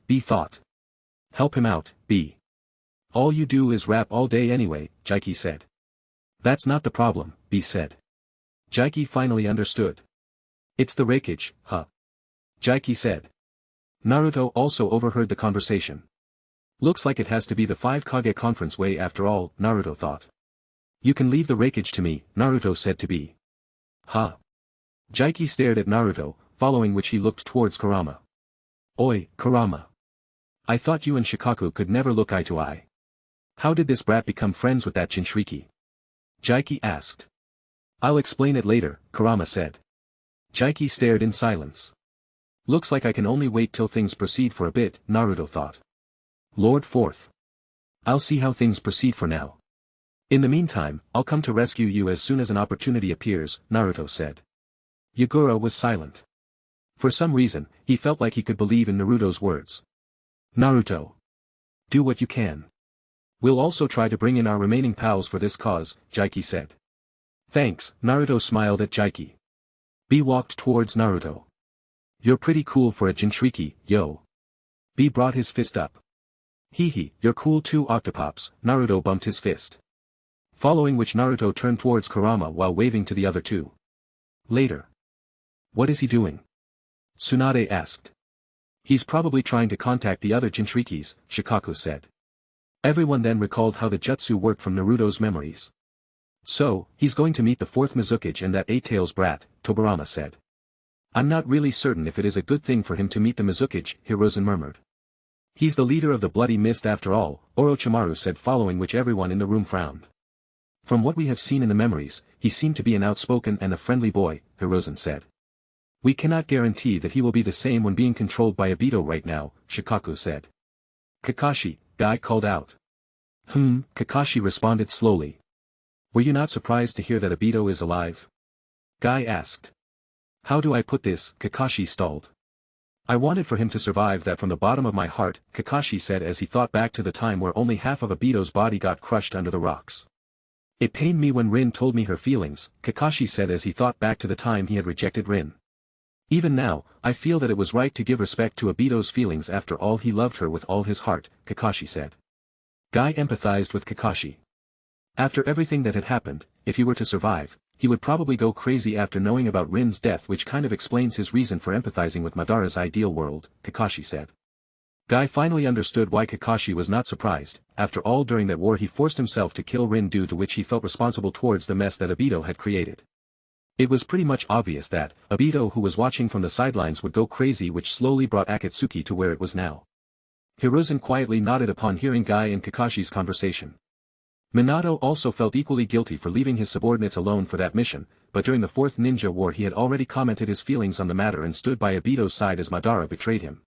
B thought. Help him out, B. All you do is rap all day anyway, Jaiki said. That's not the problem, B said. Jaiki finally understood. It's the Reikage, huh? Jaiki said. Naruto also overheard the conversation. Looks like it has to be the 5 Kage conference way after all, Naruto thought. You can leave the rakeage to me, Naruto said to be. Huh? Jaiki stared at Naruto, following which he looked towards Kurama. Oi, Kurama. I thought you and Shikaku could never look eye to eye. How did this brat become friends with that Jinchuriki? Jaiki asked. I'll explain it later, Kurama said. Jaiki stared in silence. Looks like I can only wait till things proceed for a bit, Naruto thought. Lord Fourth. I'll see how things proceed for now. In the meantime, I'll come to rescue you as soon as an opportunity appears, Naruto said. Yagura was silent. For some reason, he felt like he could believe in Naruto's words. Naruto. Do what you can. We'll also try to bring in our remaining pals for this cause, Jaiki said. Thanks, Naruto smiled at Jaiki. B walked towards Naruto. You're pretty cool for a Jinchuriki, yo. B brought his fist up. Hee, you're cool too, Octopops, Naruto bumped his fist. Following which Naruto turned towards Kurama while waving to the other two. Later. What is he doing? Tsunade asked. He's probably trying to contact the other Jinchurikis, Shikaku said. Everyone then recalled how the jutsu worked from Naruto's memories. So, he's going to meet the fourth Mizukage and that eight-tails brat, Tobirama said. I'm not really certain if it is a good thing for him to meet the Mizukage, Hiruzen murmured. He's the leader of the Bloody Mist after all, Orochimaru said, following which everyone in the room frowned. From what we have seen in the memories, he seemed to be an outspoken and a friendly boy, Hiruzen said. We cannot guarantee that he will be the same when being controlled by Obito right now, Shikaku said. Kakashi, Guy called out. Kakashi responded slowly. Were you not surprised to hear that Obito is alive? Guy asked. How do I put this, Kakashi stalled. I wanted for him to survive that from the bottom of my heart, Kakashi said as he thought back to the time where only half of Obito's body got crushed under the rocks. It pained me when Rin told me her feelings, Kakashi said as he thought back to the time he had rejected Rin. Even now, I feel that it was right to give respect to Obito's feelings after all. He loved her with all his heart, Kakashi said. Guy empathized with Kakashi. After everything that had happened, if he were to survive, he would probably go crazy after knowing about Rin's death, which kind of explains his reason for empathizing with Madara's ideal world, Kakashi said. Guy finally understood why Kakashi was not surprised. After all, during that war he forced himself to kill Rin due to which he felt responsible towards the mess that Obito had created. It was pretty much obvious that, Obito who was watching from the sidelines would go crazy, which slowly brought Akatsuki to where it was now. Hiruzen quietly nodded upon hearing Guy and Kakashi's conversation. Minato also felt equally guilty for leaving his subordinates alone for that mission, but during the Fourth Ninja War he had already commented his feelings on the matter and stood by Obito's side as Madara betrayed him.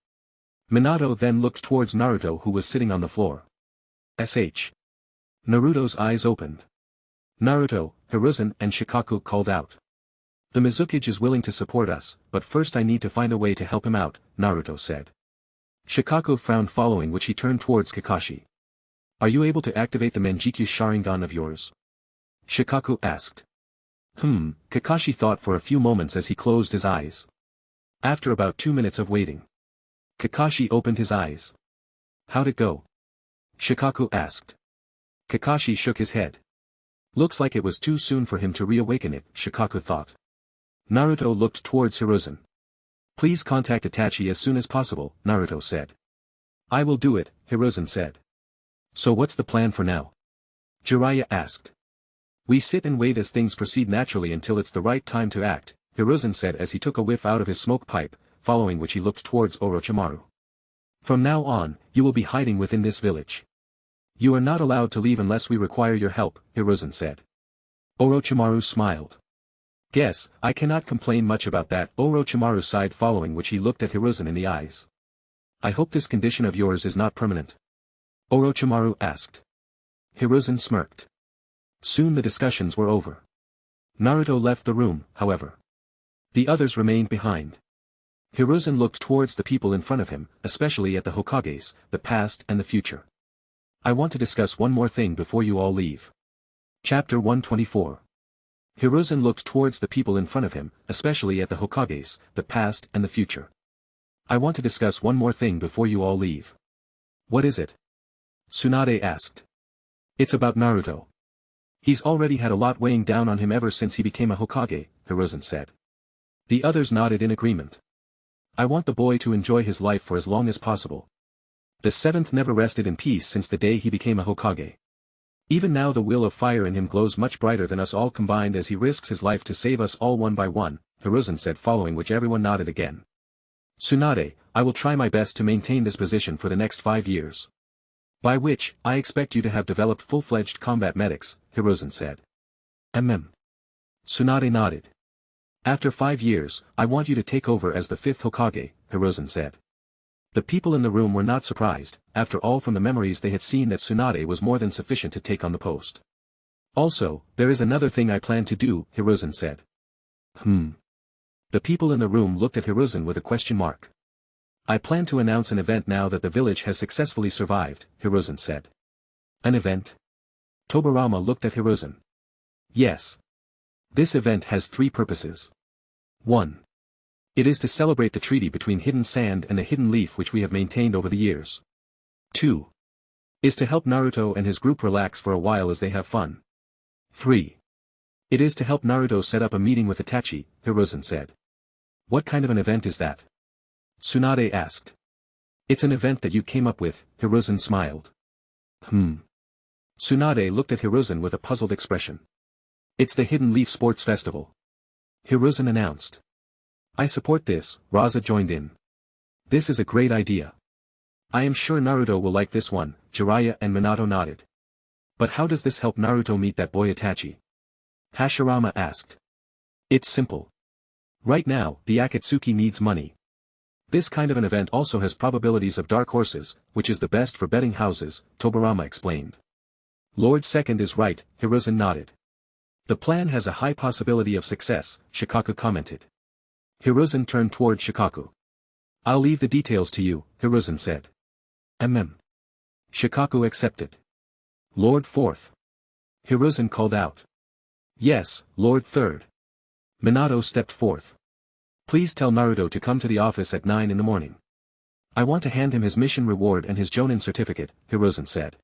Minato then looked towards Naruto, who was sitting on the floor. Naruto's eyes opened. Naruto, Hiruzen and Shikaku called out. The Mizukage is willing to support us, but first I need to find a way to help him out, Naruto said. Shikaku frowned, following which he turned towards Kakashi. Are you able to activate the Manjikyu Sharingan of yours? Shikaku asked. Kakashi thought for a few moments as he closed his eyes. After about 2 minutes of waiting, Kakashi opened his eyes. How'd it go? Shikaku asked. Kakashi shook his head. Looks like it was too soon for him to reawaken it, Shikaku thought. Naruto looked towards Hiruzen. Please contact Itachi as soon as possible, Naruto said. I will do it, Hiruzen said. So what's the plan for now? Jiraiya asked. We sit and wait as things proceed naturally until it's the right time to act, Hiruzen said as he took a whiff out of his smoke pipe, following which he looked towards Orochimaru. From now on, you will be hiding within this village. You are not allowed to leave unless we require your help, Hiruzen said. Orochimaru smiled. Guess, I cannot complain much about that, Orochimaru sighed, following which he looked at Hiruzen in the eyes. I hope this condition of yours is not permanent. Orochimaru asked. Hiruzen smirked. Soon the discussions were over. Naruto left the room, however. The others remained behind. Hiruzen looked towards the people in front of him, especially at the Hokages, the past and the future. I want to discuss one more thing before you all leave. Chapter 124. Hiruzen looked towards the people in front of him, especially at the Hokages, the past and the future. I want to discuss one more thing before you all leave. What is it? Tsunade asked. It's about Naruto. He's already had a lot weighing down on him ever since he became a Hokage, Hiruzen said. The others nodded in agreement. I want the boy to enjoy his life for as long as possible. The seventh never rested in peace since the day he became a Hokage. Even now the will of fire in him glows much brighter than us all combined as he risks his life to save us all one by one, Hiruzen said, following which everyone nodded again. Tsunade, I will try my best to maintain this position for the next 5 years. By which, I expect you to have developed full-fledged combat medics, Hiruzen said. Tsunade nodded. After 5 years, I want you to take over as the 5th Hokage, Hiruzen said. The people in the room were not surprised, after all from the memories they had seen that Tsunade was more than sufficient to take on the post. Also, there is another thing I plan to do, Hiruzen said. The people in the room looked at Hiruzen with a question mark. I plan to announce an event now that the village has successfully survived, Hiruzen said. An event? Tobirama looked at Hiruzen. Yes. This event has 3 purposes. 1. It is to celebrate the treaty between Hidden Sand and the Hidden Leaf which we have maintained over the years. 2. Is to help Naruto and his group relax for a while as they have fun. 3. It is to help Naruto set up a meeting with Itachi, Hiruzen said. What kind of an event is that? Tsunade asked. It's an event that you came up with, Hiruzen smiled. Tsunade looked at Hiruzen with a puzzled expression. It's the Hidden Leaf Sports Festival. Hiruzen announced. I support this, Raza joined in. This is a great idea. I am sure Naruto will like this one, Jiraiya and Minato nodded. But how does this help Naruto meet that boy Itachi? Hashirama asked. It's simple. Right now, the Akatsuki needs money. This kind of an event also has probabilities of dark horses, which is the best for betting houses, Tobirama explained. Lord Second is right, Hiruzen nodded. The plan has a high possibility of success, Shikaku commented. Hiruzen turned toward Shikaku. I'll leave the details to you, Hiruzen said. Shikaku accepted. Lord Fourth. Hiruzen called out. Yes, Lord Third. Minato stepped forth. Please tell Naruto to come to the office at 9 in the morning. I want to hand him his mission reward and his Jonin certificate, Hiruzen said.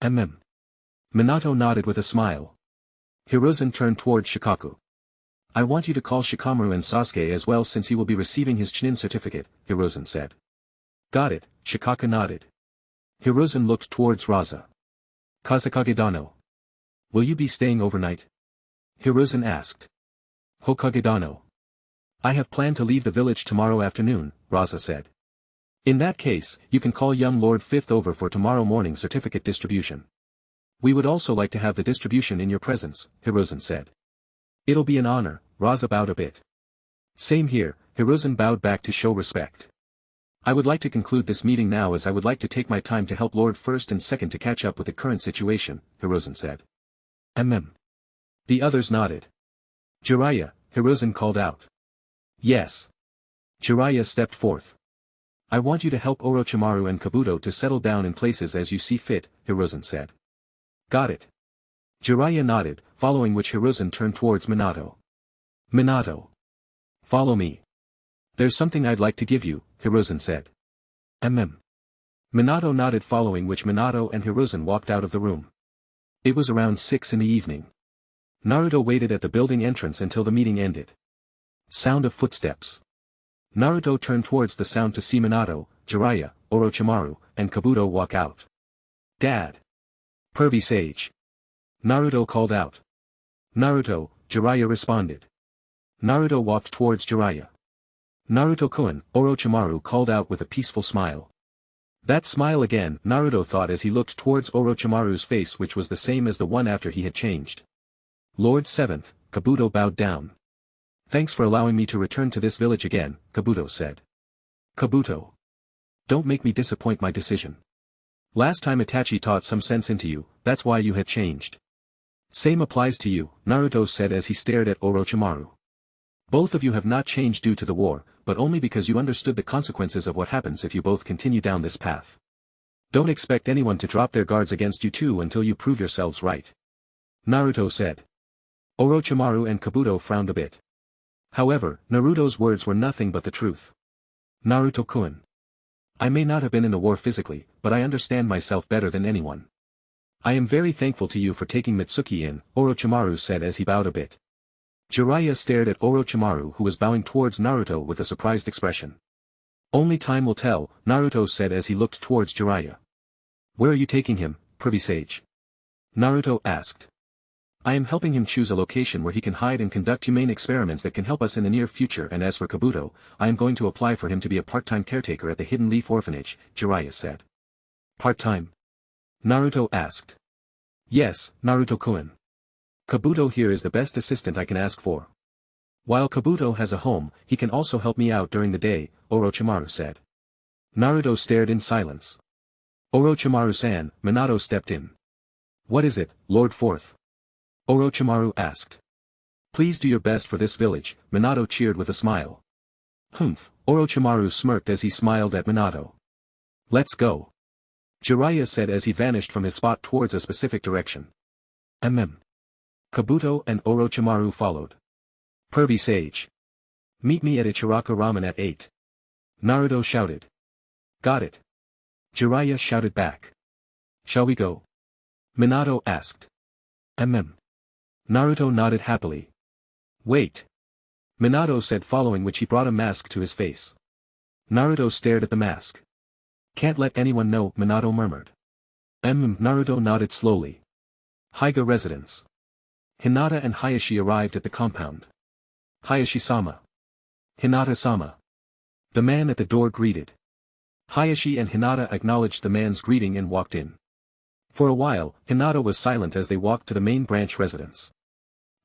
Minato nodded with a smile. Hiruzen turned toward Shikaku. I want you to call Shikamaru and Sasuke as well since he will be receiving his Chunin certificate, Hiruzen said. Got it, Shikaku nodded. Hiruzen looked towards Raza. Kazekage Dano. Will you be staying overnight? Hiruzen asked. Hokage Dano. I have planned to leave the village tomorrow afternoon, Raza said. In that case, you can call young Lord Fifth over for tomorrow morning certificate distribution. We would also like to have the distribution in your presence, Hiruzen said. It'll be an honor, Raza bowed a bit. Same here, Hiruzen bowed back to show respect. I would like to conclude this meeting now as I would like to take my time to help Lord First and Second to catch up with the current situation, Hiruzen said. The others nodded. Jiraiya, Hiruzen called out. Yes. Jiraiya stepped forth. I want you to help Orochimaru and Kabuto to settle down in places as you see fit, Hiruzen said. Got it. Jiraiya nodded, following which Hiruzen turned towards Minato. Minato. Follow me. There's something I'd like to give you, Hiruzen said. Minato nodded, following which Minato and Hiruzen walked out of the room. It was around 6 in the evening. Naruto waited at the building entrance until the meeting ended. Sound of footsteps. Naruto turned towards the sound to see Minato, Jiraiya, Orochimaru, and Kabuto walk out. Dad. Pervy Sage. Naruto called out. Naruto, Jiraiya responded. Naruto walked towards Jiraiya. Naruto-kun, Orochimaru called out with a peaceful smile. That smile again, Naruto thought as he looked towards Orochimaru's face, which was the same as the one after he had changed. Lord Seventh, Kabuto bowed down. Thanks for allowing me to return to this village again, Kabuto said. Kabuto. Don't make me disappoint my decision. Last time Itachi taught some sense into you, that's why you had changed. Same applies to you, Naruto said as he stared at Orochimaru. Both of you have not changed due to the war, but only because you understood the consequences of what happens if you both continue down this path. Don't expect anyone to drop their guards against you too until you prove yourselves right. Naruto said. Orochimaru and Kabuto frowned a bit. However, Naruto's words were nothing but the truth. Naruto-kun. I may not have been in the war physically, but I understand myself better than anyone. I am very thankful to you for taking Mitsuki in, Orochimaru said as he bowed a bit. Jiraiya stared at Orochimaru, who was bowing towards Naruto with a surprised expression. Only time will tell, Naruto said as he looked towards Jiraiya. Where are you taking him, Privy Sage? Naruto asked. I am helping him choose a location where he can hide and conduct humane experiments that can help us in the near future, and as for Kabuto, I am going to apply for him to be a part-time caretaker at the Hidden Leaf Orphanage, Jiraiya said. Part-time? Naruto asked. Yes, Naruto-kun. Kabuto here is the best assistant I can ask for. While Kabuto has a home, he can also help me out during the day, Orochimaru said. Naruto stared in silence. Orochimaru-san, Minato stepped in. What is it, Lord Fourth? Orochimaru asked. Please do your best for this village, Minato cheered with a smile. Humph, Orochimaru smirked as he smiled at Minato. Let's go. Jiraiya said as he vanished from his spot towards a specific direction. Kabuto and Orochimaru followed. Pervy Sage. Meet me at Ichiraka Ramen at 8. Naruto shouted. Got it. Jiraiya shouted back. Shall we go? Minato asked. Naruto nodded happily. Wait. Minato said, following which he brought a mask to his face. Naruto stared at the mask. Can't let anyone know, Minato murmured. Naruto nodded slowly. Hyga residence. Hinata and Hayashi arrived at the compound. Hayashi-sama. Hinata-sama. The man at the door greeted. Hayashi and Hinata acknowledged the man's greeting and walked in. For a while, Hinata was silent as they walked to the main branch residence.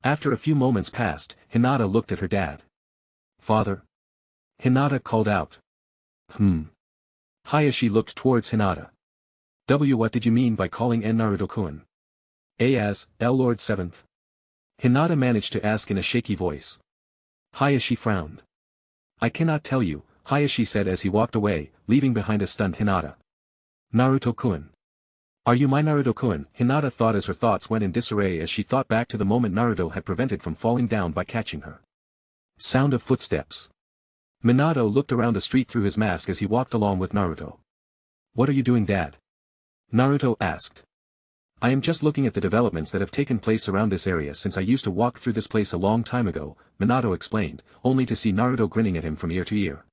After a few moments passed, Hinata looked at her dad. Father? Hinata called out. Hayashi looked towards Hinata. What did you mean by calling N Naruto-kun? As, L Lord 7th? Hinata managed to ask in a shaky voice. Hayashi frowned. I cannot tell you, Hayashi said as he walked away, leaving behind a stunned Hinata. Naruto-kun. Are you my Naruto-kun? Hinata thought as her thoughts went in disarray as she thought back to the moment Naruto had prevented from falling down by catching her. Sound of footsteps. Minato looked around the street through his mask as he walked along with Naruto. What are you doing, Dad? Naruto asked. I am just looking at the developments that have taken place around this area since I used to walk through this place a long time ago, Minato explained, only to see Naruto grinning at him from ear to ear.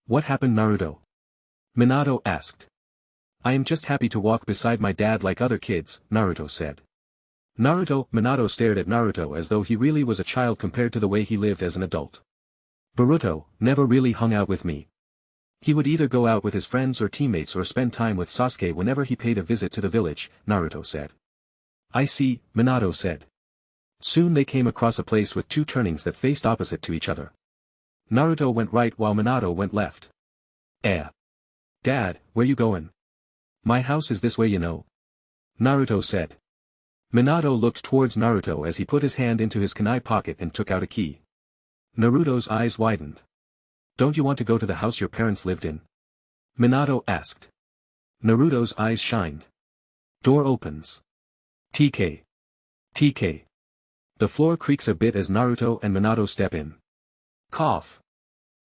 What happened, Naruto? Minato asked. I am just happy to walk beside my dad like other kids, Naruto said. Minato stared at Naruto as though he really was a child compared to the way he lived as an adult. Boruto never really hung out with me. He would either go out with his friends or teammates or spend time with Sasuke whenever he paid a visit to the village, Naruto said. I see, Minato said. Soon they came across a place with two turnings that faced opposite to each other. Naruto went right while Minato went left. Dad, where you going? My house is this way, you know. Naruto said. Minato looked towards Naruto as he put his hand into his kunai pocket and took out a key. Naruto's eyes widened. Don't you want to go to the house your parents lived in? Minato asked. Naruto's eyes shined. Door opens. TK. The floor creaks a bit as Naruto and Minato step in. Cough.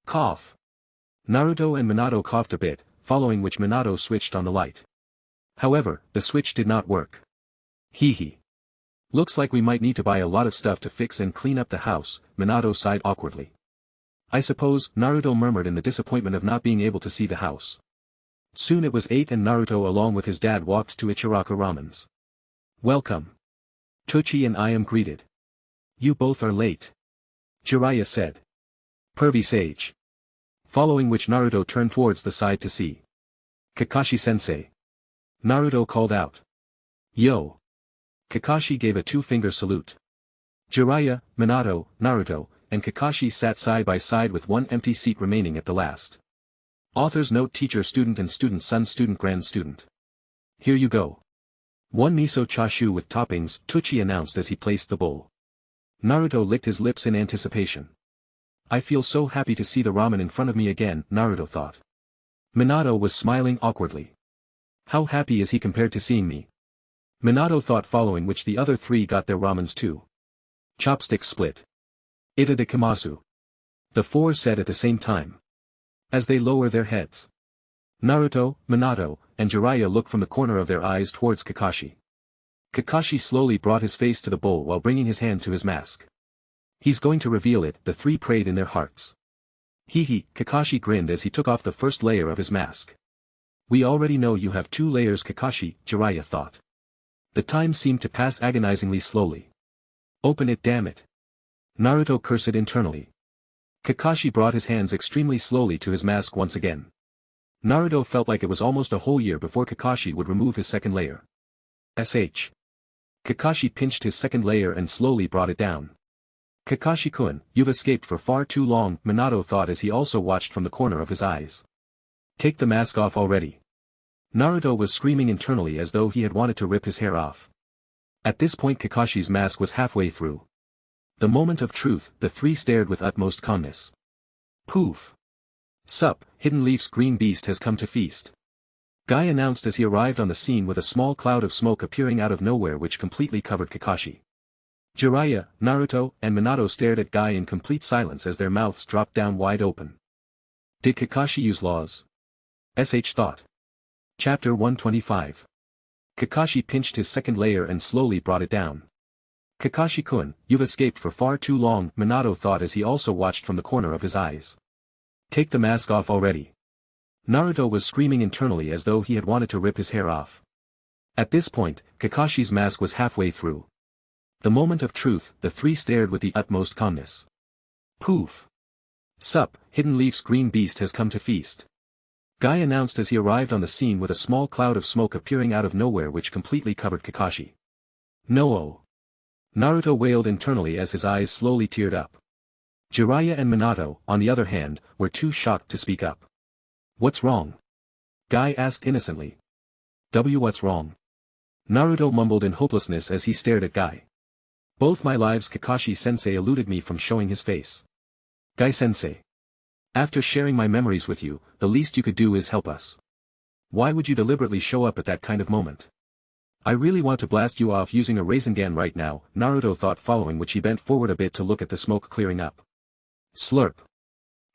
Naruto and Minato coughed a bit, following which Minato switched on the light. However, the switch did not work. Hee. Looks like we might need to buy a lot of stuff to fix and clean up the house, Minato sighed awkwardly. I suppose, Naruto murmured in the disappointment of not being able to see the house. Soon it was 8 and Naruto along with his dad walked to Ichiraka Ramen's. Welcome. Tochi and I am greeted. You both are late. Jiraiya said. Pervy Sage. Following which Naruto turned towards the side to see. Kakashi-sensei. Naruto called out. Yo. Kakashi gave a 2-finger salute. Jiraiya, Minato, Naruto, and Kakashi sat side by side with one empty seat remaining at the last. Author's note: teacher student and student son student grand student. Here you go. One miso chashu with toppings, Tochi announced as he placed the bowl. Naruto licked his lips in anticipation. I feel so happy to see the ramen in front of me again, Naruto thought. Minato was smiling awkwardly. How happy is he compared to seeing me? Minato thought, following which the other 3 got their ramens too. Chopstick split. Itadakimasu. The 4 said at the same time. As they lower their heads. Naruto, Minato, and Jiraiya looked from the corner of their eyes towards Kakashi. Kakashi slowly brought his face to the bowl while bringing his hand to his mask. He's going to reveal it, the 3 prayed in their hearts. Hee, Kakashi grinned as he took off the first layer of his mask. We already know you have 2 layers, Kakashi, Jiraiya thought. The time seemed to pass agonizingly slowly. Open it, damn it. Naruto cursed internally. Kakashi brought his hands extremely slowly to his mask once again. Naruto felt like it was almost a whole year before Kakashi would remove his second layer. Kakashi pinched his second layer and slowly brought it down. Kakashi-kun, you've escaped for far too long, Minato thought as he also watched from the corner of his eyes. Take the mask off already. Naruto was screaming internally as though he had wanted to rip his hair off. At this point Kakashi's mask was halfway through. The moment of truth, the three stared with utmost calmness. Poof! Sup, Hidden Leaf's green beast has come to feast. Guy announced as he arrived on the scene with a small cloud of smoke appearing out of nowhere which completely covered Kakashi. Jiraiya, Naruto, and Minato stared at Guy in complete silence as their mouths dropped down wide open. Did Kakashi use laws? Thought. Chapter 125. Kakashi pinched his second layer and slowly brought it down. Kakashi-kun, you've escaped for far too long, Minato thought as he also watched from the corner of his eyes. Take the mask off already. Naruto was screaming internally as though he had wanted to rip his hair off. At this point, Kakashi's mask was halfway through. The moment of truth, the three stared with the utmost calmness. Poof! Sup, Hidden Leaf's green beast has come to feast. Guy announced as he arrived on the scene with a small cloud of smoke appearing out of nowhere which completely covered Kakashi. No-oh! Naruto wailed internally as his eyes slowly teared up. Jiraiya and Minato, on the other hand, were too shocked to speak up. What's wrong? Guy asked innocently. What's wrong? Naruto mumbled in hopelessness as he stared at Guy. Both my lives Kakashi-sensei eluded me from showing his face. Guy-sensei. After sharing my memories with you, the least you could do is help us. Why would you deliberately show up at that kind of moment? I really want to blast you off using a Rasengan right now, Naruto thought, following which he bent forward a bit to look at the smoke clearing up. Slurp.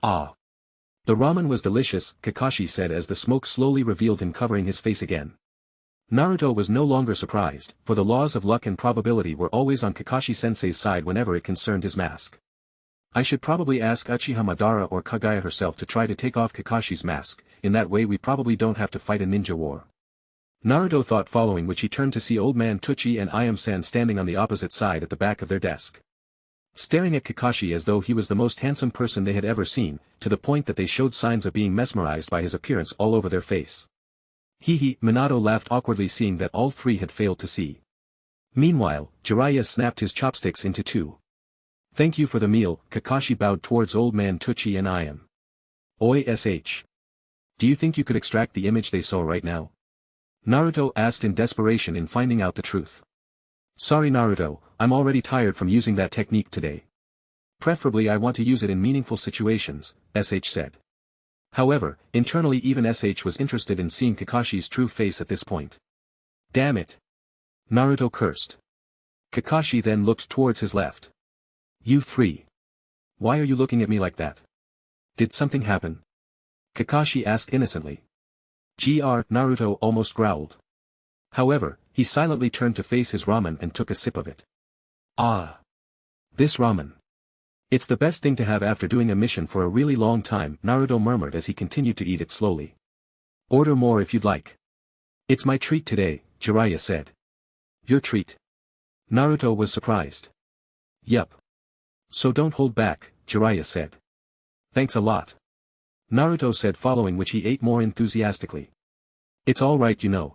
Ah. The ramen was delicious, Kakashi said as the smoke slowly revealed him covering his face again. Naruto was no longer surprised, for the laws of luck and probability were always on Kakashi-sensei's side whenever it concerned his mask. I should probably ask Uchiha Madara or Kaguya herself to try to take off Kakashi's mask, in that way we probably don't have to fight a ninja war. Naruto thought, following which he turned to see old man Tsuchi and Ayame-san standing on the opposite side at the back of their desk. Staring at Kakashi as though he was the most handsome person they had ever seen, to the point that they showed signs of being mesmerized by his appearance all over their face. Hee, Minato laughed awkwardly, seeing that all three had failed to see. Meanwhile, Jiraiya snapped his chopsticks into two. Thank you for the meal, Kakashi bowed towards old man Tsuchi and Ayame. Oi sh. Do you think you could extract the image they saw right now? Naruto asked in desperation in finding out the truth. Sorry Naruto, I'm already tired from using that technique today. Preferably I want to use it in meaningful situations, SH said. However, internally even SH was interested in seeing Kakashi's true face at this point. Damn it! Naruto cursed. Kakashi then looked towards his left. You three. Why are you looking at me like that? Did something happen? Kakashi asked innocently. Naruto almost growled. However, he silently turned to face his ramen and took a sip of it. Ah! This ramen. It's the best thing to have after doing a mission for a really long time, Naruto murmured as he continued to eat it slowly. Order more if you'd like. It's my treat today, Jiraiya said. Your treat? Naruto was surprised. Yup. So don't hold back, Jiraiya said. Thanks a lot. Naruto said, following which he ate more enthusiastically. It's alright, you know.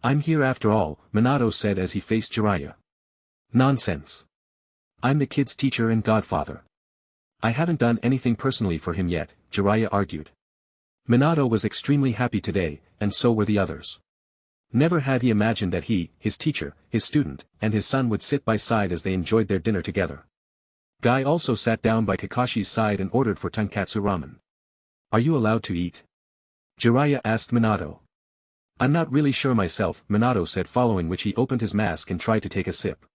I'm here after all, Minato said as he faced Jiraiya. Nonsense. I'm the kid's teacher and godfather. I haven't done anything personally for him yet, Jiraiya argued. Minato was extremely happy today, and so were the others. Never had he imagined that he, his teacher, his student, and his son would sit by side as they enjoyed their dinner together. Guy also sat down by Kakashi's side and ordered for tonkatsu ramen. Are you allowed to eat? Jiraiya asked Minato. I'm not really sure myself, Minato said, following which he opened his mask and tried to take a sip.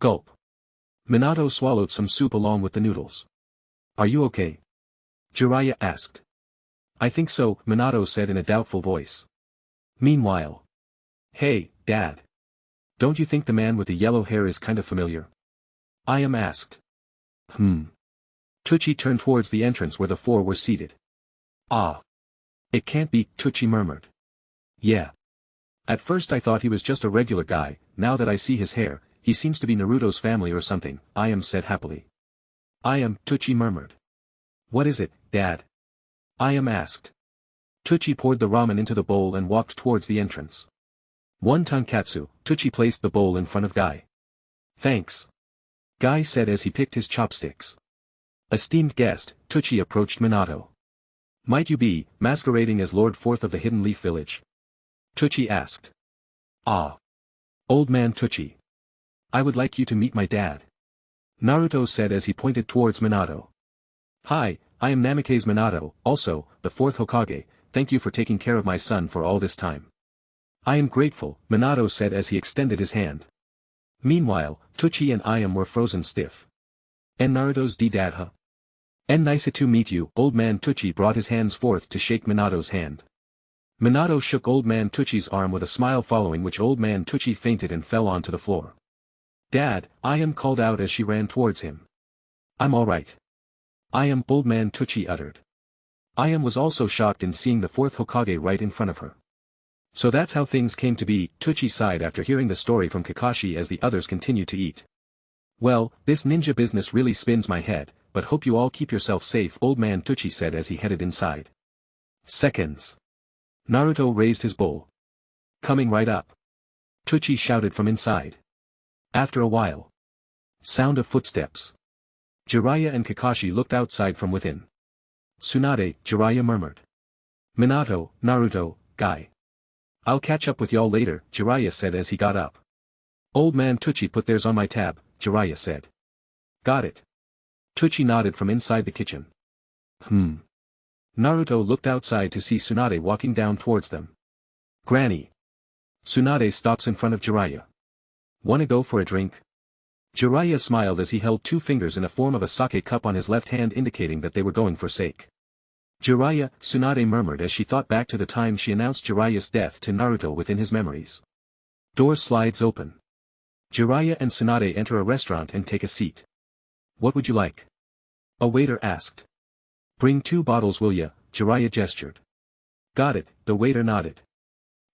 Gulp. Minato swallowed some soup along with the noodles. Are you okay? Jiraiya asked. I think so, Minato said in a doubtful voice. Meanwhile. Hey, Dad. Don't you think the man with the yellow hair is kind of familiar? Ayame asked. Tsuchi turned towards the entrance where the four were seated. Ah. It can't be, Tsuchi murmured. Yeah. At first I thought he was just a regular guy, now that I see his hair, he seems to be Naruto's family or something, I said happily. Tsuchi murmured. What is it, Dad? Asked. Tsuchi poured the ramen into the bowl and walked towards the entrance. One tonkatsu, Tsuchi placed the bowl in front of Guy. Thanks. Guy said as he picked his chopsticks. Esteemed guest, Tsuchi approached Minato. Might you be, masquerading as Lord Fourth of the Hidden Leaf Village? Tsuchi asked. Ah. Old man Tsuchi. I would like you to meet my dad. Naruto said as he pointed towards Minato. Hi, I am Namikaze Minato, also, the fourth Hokage, thank you for taking care of my son for all this time. I am grateful, Minato said as he extended his hand. Meanwhile, Tsuchi and were frozen stiff. And Naruto's dad huh? And nice to meet you, old man Tsuchi brought his hands forth to shake Minato's hand. Minato shook old man Tsuchi's arm with a smile following which old man Tsuchi fainted and fell onto the floor. Dad, called out as she ran towards him. I'm alright. Old man Tsuchi uttered. Was also shocked in seeing the fourth Hokage right in front of her. So that's how things came to be, Tsuchi sighed after hearing the story from Kakashi as the others continued to eat. Well, this ninja business really spins my head, but hope you all keep yourself safe, old man Tsuchi said as he headed inside. Seconds. Naruto raised his bowl. Coming right up. Tsuchi shouted from inside. After a while. Sound of footsteps. Jiraiya and Kakashi looked outside from within. Tsunade, Jiraiya murmured. Minato, Naruto, Guy. I'll catch up with y'all later, Jiraiya said as he got up. Old man Tsuchi put theirs on my tab, Jiraiya said. Got it. Tsuchi nodded from inside the kitchen. Naruto looked outside to see Tsunade walking down towards them. Granny. Tsunade stops in front of Jiraiya. Wanna go for a drink? Jiraiya smiled as he held two fingers in a form of a sake cup on his left hand indicating that they were going for sake. Jiraiya, Tsunade murmured as she thought back to the time she announced Jiraiya's death to Naruto within his memories. Door slides open. Jiraiya and Tsunade enter a restaurant and take a seat. What would you like? A waiter asked. Bring 2 bottles will ya, Jiraiya gestured. Got it, the waiter nodded.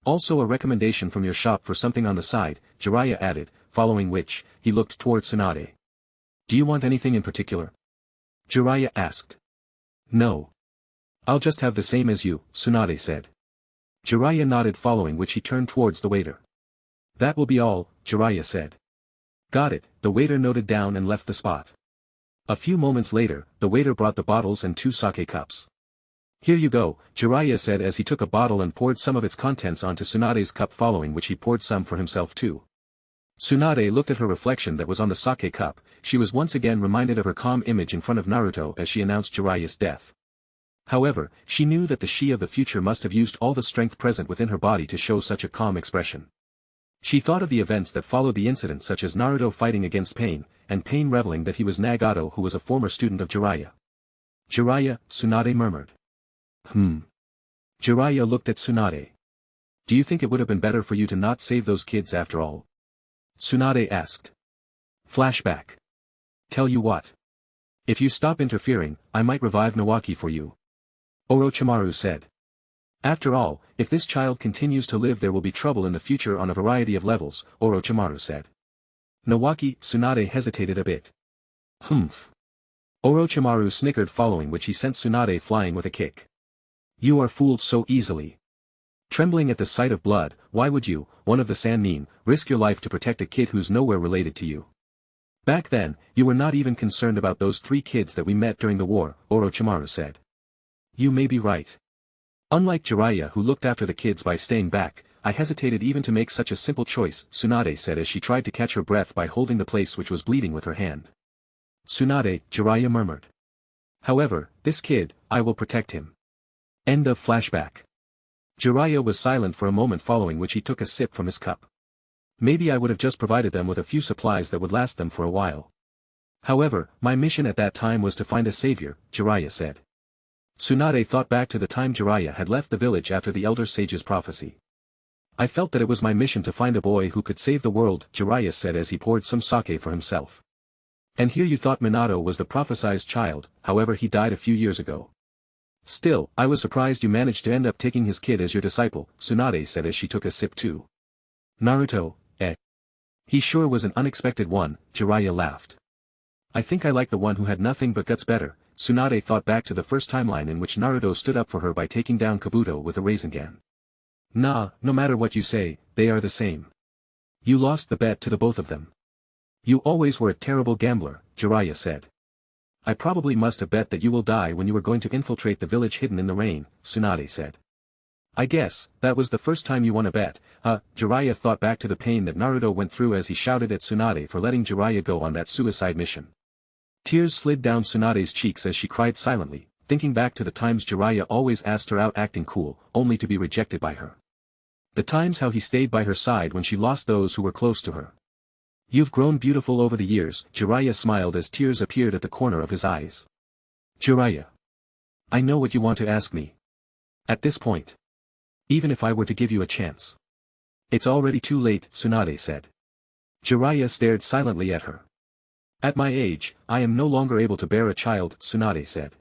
Also a recommendation from your shop for something on the side, Jiraiya added, following which, he looked towards Tsunade. Do you want anything in particular? Jiraiya asked. No. I'll just have the same as you, Tsunade said. Jiraiya nodded following which he turned towards the waiter. That will be all, Jiraiya said. Got it, the waiter noted down and left the spot. A few moments later, the waiter brought the bottles and 2 sake cups. Here you go, Jiraiya said as he took a bottle and poured some of its contents onto Tsunade's cup following which he poured some for himself too. Tsunade looked at her reflection that was on the sake cup, she was once again reminded of her calm image in front of Naruto as she announced Jiraiya's death. However, she knew that the she of the future must have used all the strength present within her body to show such a calm expression. She thought of the events that followed the incident such as Naruto fighting against Pain, and Pain reveling that he was Nagato who was a former student of Jiraiya. Jiraiya, Tsunade murmured. Jiraiya looked at Tsunade. Do you think it would have been better for you to not save those kids after all? Tsunade asked. Flashback. Tell you what. If you stop interfering, I might revive Nawaki for you. Orochimaru said. After all, if this child continues to live there will be trouble in the future on a variety of levels, Orochimaru said. Nawaki, Tsunade hesitated a bit. Orochimaru snickered following which he sent Tsunade flying with a kick. You are fooled so easily. Trembling at the sight of blood, why would you, one of the Sannin, risk your life to protect a kid who's nowhere related to you? Back then, you were not even concerned about those 3 kids that we met during the war, Orochimaru said. You may be right. Unlike Jiraiya who looked after the kids by staying back, I hesitated even to make such a simple choice, Tsunade said as she tried to catch her breath by holding the place which was bleeding with her hand. Tsunade, Jiraiya murmured. However, this kid, I will protect him. End of flashback. Jiraiya was silent for a moment following which he took a sip from his cup. Maybe I would have just provided them with a few supplies that would last them for a while. However, my mission at that time was to find a savior, Jiraiya said. Tsunade thought back to the time Jiraiya had left the village after the elder sage's prophecy. I felt that it was my mission to find a boy who could save the world, Jiraiya said as he poured some sake for himself. And here you thought Minato was the prophesied child, however he died a few years ago. Still, I was surprised you managed to end up taking his kid as your disciple, Tsunade said as she took a sip too. Naruto, eh? He sure was an unexpected one, Jiraiya laughed. I think I like the one who had nothing but guts better. Tsunade thought back to the first timeline in which Naruto stood up for her by taking down Kabuto with a Rasengan. Nah, no matter what you say, they are the same. You lost the bet to the both of them. You always were a terrible gambler, Jiraiya said. I probably must have bet that you will die when you were going to infiltrate the village hidden in the rain, Tsunade said. I guess, that was the first time you won a bet, Jiraiya thought back to the pain that Naruto went through as he shouted at Tsunade for letting Jiraiya go on that suicide mission. Tears slid down Tsunade's cheeks as she cried silently, thinking back to the times Jiraiya always asked her out acting cool, only to be rejected by her. The times how he stayed by her side when she lost those who were close to her. You've grown beautiful over the years, Jiraiya smiled as tears appeared at the corner of his eyes. Jiraiya. I know what you want to ask me. At this point. Even if I were to give you a chance. It's already too late, Tsunade said. Jiraiya stared silently at her. At my age, I am no longer able to bear a child, Tsunade said.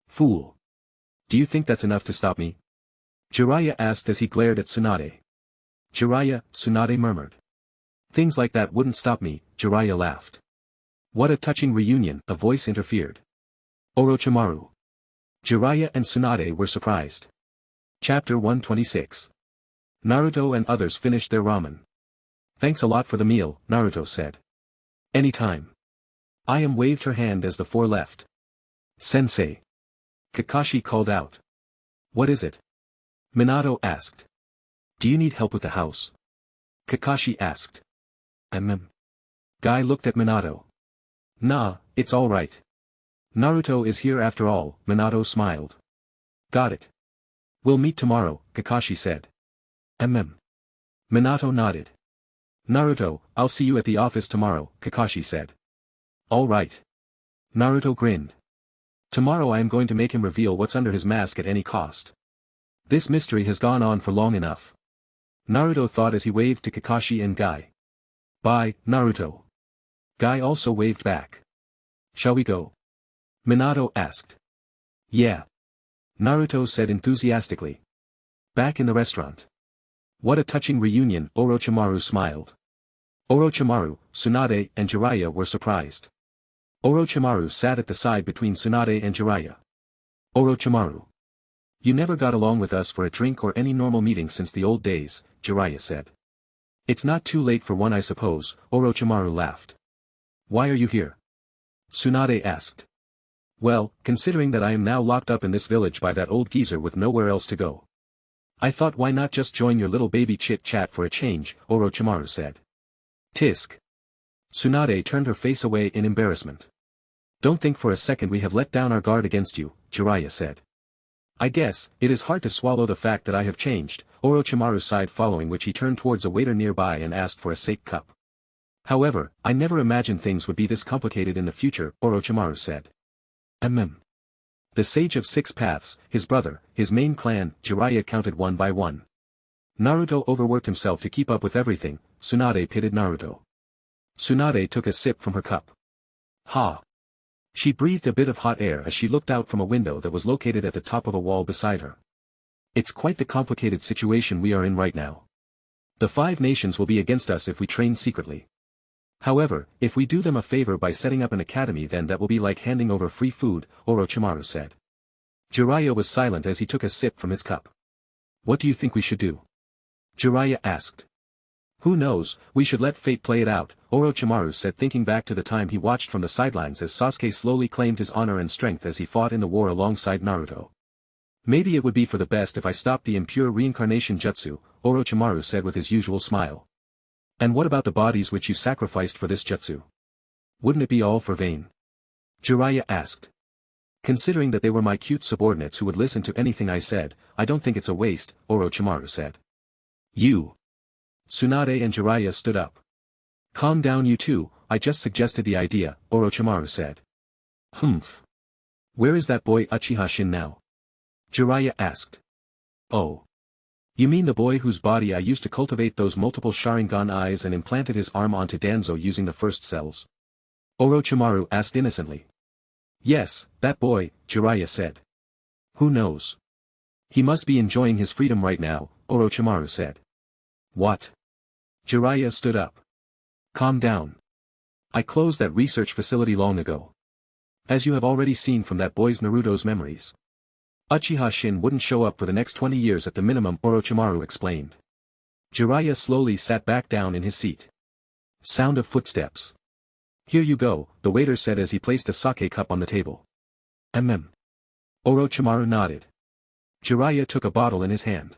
Fool. Do you think that's enough to stop me? Jiraiya asked as he glared at Tsunade. Jiraiya, Tsunade murmured. Things like that wouldn't stop me, Jiraiya laughed. What a touching reunion, a voice interfered. Orochimaru. Jiraiya and Tsunade were surprised. Chapter 126. Naruto and others finished their ramen. Thanks a lot for the meal, Naruto said. Anytime. Ayam waved her hand as the four left. Sensei. Kakashi called out. What is it? Minato asked. Do you need help with the house? Kakashi asked. Guy looked at Minato. Nah, it's all right. Naruto is here after all, Minato smiled. Got it. We'll meet tomorrow, Kakashi said. Minato nodded. Naruto, I'll see you at the office tomorrow, Kakashi said. All right. Naruto grinned. Tomorrow I am going to make him reveal what's under his mask at any cost. This mystery has gone on for long enough. Naruto thought as he waved to Kakashi and Guy. Bye, Naruto. Guy also waved back. Shall we go? Minato asked. Yeah. Naruto said enthusiastically. Back in the restaurant. What a touching reunion, Orochimaru smiled. Orochimaru, Tsunade and Jiraiya were surprised. Orochimaru sat at the side between Tsunade and Jiraiya. Orochimaru. You never got along with us for a drink or any normal meeting since the old days, Jiraiya said. It's not too late for one I suppose, Orochimaru laughed. Why are you here? Tsunade asked. Well, considering that I am now locked up in this village by that old geezer with nowhere else to go. I thought why not just join your little baby chit-chat for a change, Orochimaru said. Tisk. Tsunade turned her face away in embarrassment. Don't think for a second we have let down our guard against you, Jiraiya said. I guess, it is hard to swallow the fact that I have changed, Orochimaru sighed, following which he turned towards a waiter nearby and asked for a sake cup. However, I never imagined things would be this complicated in the future, Orochimaru said. The Sage of Six Paths, his brother, his main clan, Jiraiya counted one by one. Naruto overworked himself to keep up with everything, Tsunade pitied Naruto. Tsunade took a sip from her cup. Ha! She breathed a bit of hot air as she looked out from a window that was located at the top of a wall beside her. It's quite the complicated situation we are in right now. The 5 nations will be against us if we train secretly. However, if we do them a favor by setting up an academy, then that will be like handing over free food, Orochimaru said. Jiraiya was silent as he took a sip from his cup. What do you think we should do? Jiraiya asked. Who knows, we should let fate play it out, Orochimaru said, thinking back to the time he watched from the sidelines as Sasuke slowly claimed his honor and strength as he fought in the war alongside Naruto. Maybe it would be for the best if I stopped the impure reincarnation jutsu, Orochimaru said with his usual smile. And what about the bodies which you sacrificed for this jutsu? Wouldn't it be all for vain? Jiraiya asked. Considering that they were my cute subordinates who would listen to anything I said, I don't think it's a waste, Orochimaru said. You. Tsunade and Jiraiya stood up. Calm down you two, I just suggested the idea, Orochimaru said. Humph. Where is that boy Uchiha Shin now? Jiraiya asked. Oh. You mean the boy whose body I used to cultivate those multiple Sharingan eyes and implanted his arm onto Danzo using the first cells? Orochimaru asked innocently. Yes, that boy, Jiraiya said. Who knows? He must be enjoying his freedom right now, Orochimaru said. What? Jiraiya stood up. Calm down. I closed that research facility long ago. As you have already seen from that boy's Naruto's memories. Uchiha Shin wouldn't show up for the next 20 years at the minimum, Orochimaru explained. Jiraiya slowly sat back down in his seat. Sound of footsteps. Here you go, the waiter said as he placed a sake cup on the table. Orochimaru nodded. Jiraiya took a bottle in his hand.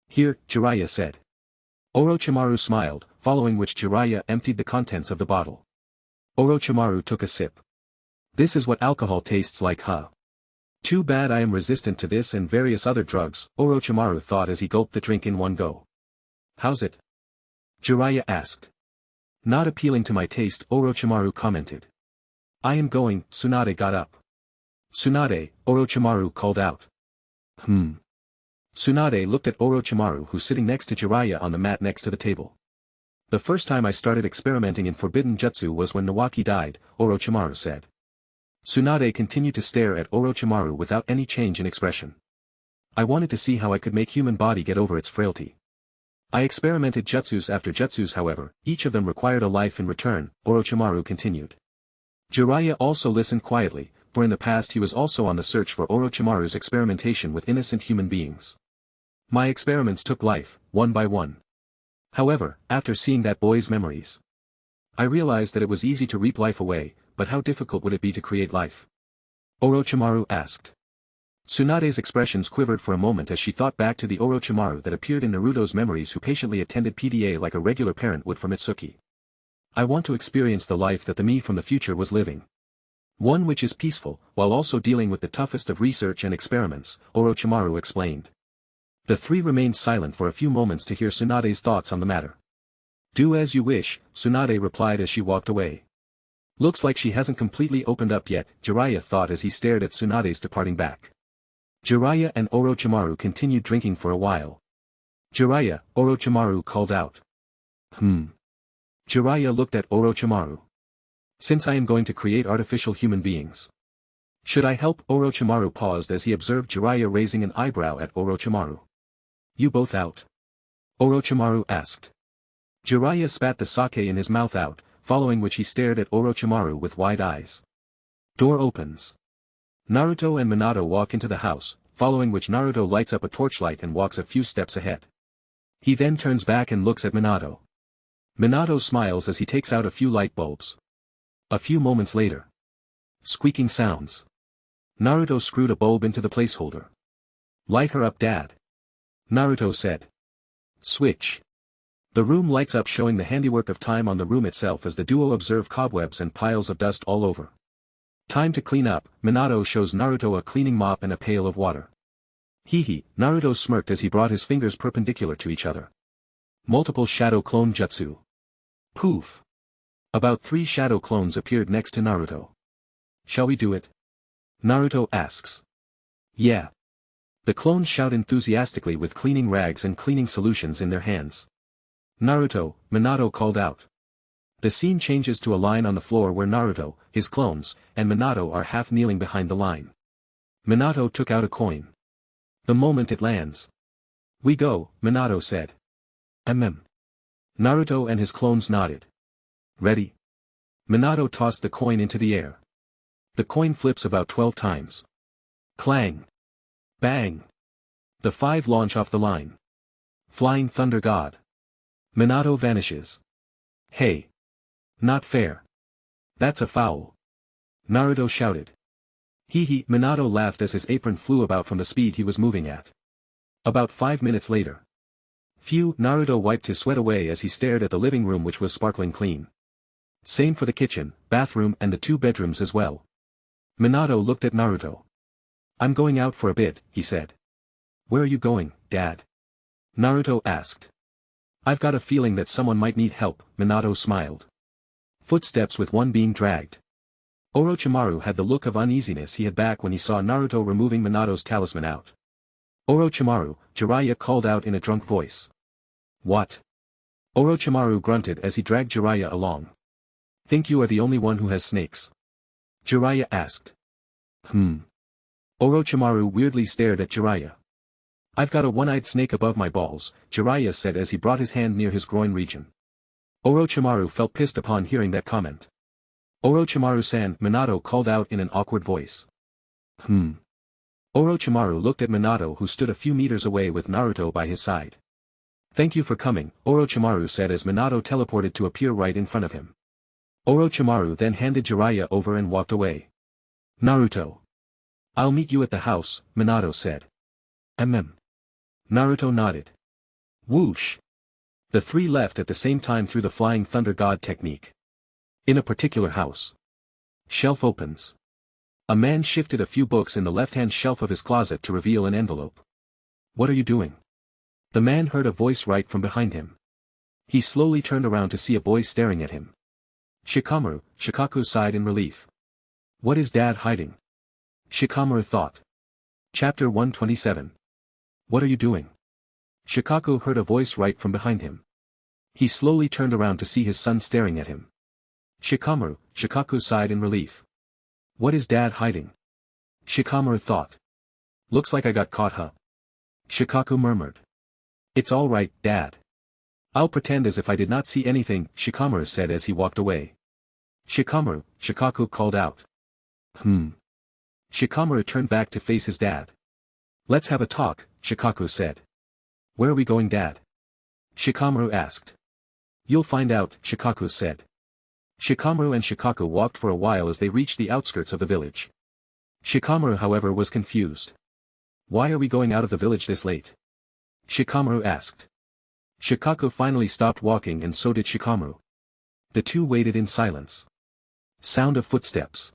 Here, Jiraiya said. Orochimaru smiled, following which Jiraiya emptied the contents of the bottle. Orochimaru took a sip. This is what alcohol tastes like, huh? Too bad I am resistant to this and various other drugs, Orochimaru thought as he gulped the drink in one go. How's it? Jiraiya asked. Not appealing to my taste, Orochimaru commented. I am going, Tsunade got up. Tsunade, Orochimaru called out. Tsunade looked at Orochimaru who's sitting next to Jiraiya on the mat next to the table. The first time I started experimenting in forbidden jutsu was when Nawaki died, Orochimaru said. Tsunade continued to stare at Orochimaru without any change in expression. I wanted to see how I could make human body get over its frailty. I experimented jutsus after jutsus, however, each of them required a life in return, Orochimaru continued. Jiraiya also listened quietly, for in the past he was also on the search for Orochimaru's experimentation with innocent human beings. My experiments took life, one by one. However, after seeing that boy's memories, I realized that it was easy to reap life away, but how difficult would it be to create life? Orochimaru asked. Tsunade's expressions quivered for a moment as she thought back to the Orochimaru that appeared in Naruto's memories who patiently attended PDA like a regular parent would for Mitsuki. I want to experience the life that the me from the future was living. One which is peaceful, while also dealing with the toughest of research and experiments, Orochimaru explained. The three remained silent for a few moments to hear Tsunade's thoughts on the matter. Do as you wish, Tsunade replied as she walked away. Looks like she hasn't completely opened up yet, Jiraiya thought as he stared at Tsunade's departing back. Jiraiya and Orochimaru continued drinking for a while. Jiraiya, Orochimaru called out. Jiraiya looked at Orochimaru. Since I am going to create artificial human beings. Should I help? Orochimaru paused as he observed Jiraiya raising an eyebrow at Orochimaru. You both out? Orochimaru asked. Jiraiya spat the sake in his mouth out, following which he stared at Orochimaru with wide eyes. Door opens. Naruto and Minato walk into the house, following which Naruto lights up a torchlight and walks a few steps ahead. He then turns back and looks at Minato. Minato smiles as he takes out a few light bulbs. A few moments later. Squeaking sounds. Naruto screwed a bulb into the placeholder. Light her up, Dad. Naruto said. Switch. The room lights up, showing the handiwork of time on the room itself as the duo observe cobwebs and piles of dust all over. Time to clean up, Minato shows Naruto a cleaning mop and a pail of water. Hehe, Naruto smirked as he brought his fingers perpendicular to each other. Multiple shadow clone jutsu. Poof. About 3 shadow clones appeared next to Naruto. Shall we do it? Naruto asks. Yeah. The clones shout enthusiastically with cleaning rags and cleaning solutions in their hands. Naruto, Minato called out. The scene changes to a line on the floor where Naruto, his clones, and Minato are half kneeling behind the line. Minato took out a coin. The moment it lands. We go, Minato said. Naruto and his clones nodded. Ready? Minato tossed the coin into the air. The coin flips about 12 times. Clang. Bang. The 5 launch off the line. Flying Thunder God. Minato vanishes. Hey. Not fair. That's a foul. Naruto shouted. Hehe, Minato laughed as his apron flew about from the speed he was moving at. About 5 minutes later. Phew, Naruto wiped his sweat away as he stared at the living room, which was sparkling clean. Same for the kitchen, bathroom and the 2 bedrooms as well. Minato looked at Naruto. I'm going out for a bit, he said. Where are you going, Dad? Naruto asked. I've got a feeling that someone might need help, Minato smiled. Footsteps with one being dragged. Orochimaru had the look of uneasiness he had back when he saw Naruto removing Minato's talisman out. Orochimaru, Jiraiya called out in a drunk voice. What? Orochimaru grunted as he dragged Jiraiya along. Think you are the only one who has snakes? Jiraiya asked. Orochimaru weirdly stared at Jiraiya. I've got a one-eyed snake above my balls, Jiraiya said as he brought his hand near his groin region. Orochimaru felt pissed upon hearing that comment. Orochimaru-san, Minato called out in an awkward voice. Orochimaru looked at Minato who stood a few meters away with Naruto by his side. Thank you for coming, Orochimaru said as Minato teleported to appear right in front of him. Orochimaru then handed Jiraiya over and walked away. Naruto. I'll meet you at the house, Minato said. Naruto nodded. Whoosh. The three left at the same time through the Flying Thunder God technique. In a particular house. Shelf opens. A man shifted a few books in the left-hand shelf of his closet to reveal an envelope. What are you doing? The man heard a voice right from behind him. He slowly turned around to see a boy staring at him. Shikamaru, Shikaku sighed in relief. What is Dad hiding? Shikamaru thought. Chapter 127. What are you doing? Shikaku heard a voice right from behind him. He slowly turned around to see his son staring at him. Shikamaru, Shikaku sighed in relief. What is Dad hiding? Shikamaru thought. Looks like I got caught, huh? Shikaku murmured. It's all right, Dad. I'll pretend as if I did not see anything, Shikamaru said as he walked away. Shikamaru, Shikaku called out. Shikamaru turned back to face his dad. Let's have a talk, Shikaku said. Where are we going, Dad? Shikamaru asked. You'll find out, Shikaku said. Shikamaru and Shikaku walked for a while as they reached the outskirts of the village. Shikamaru however was confused. Why are we going out of the village this late? Shikamaru asked. Shikaku finally stopped walking and so did Shikamaru. The two waited in silence. Sound of footsteps.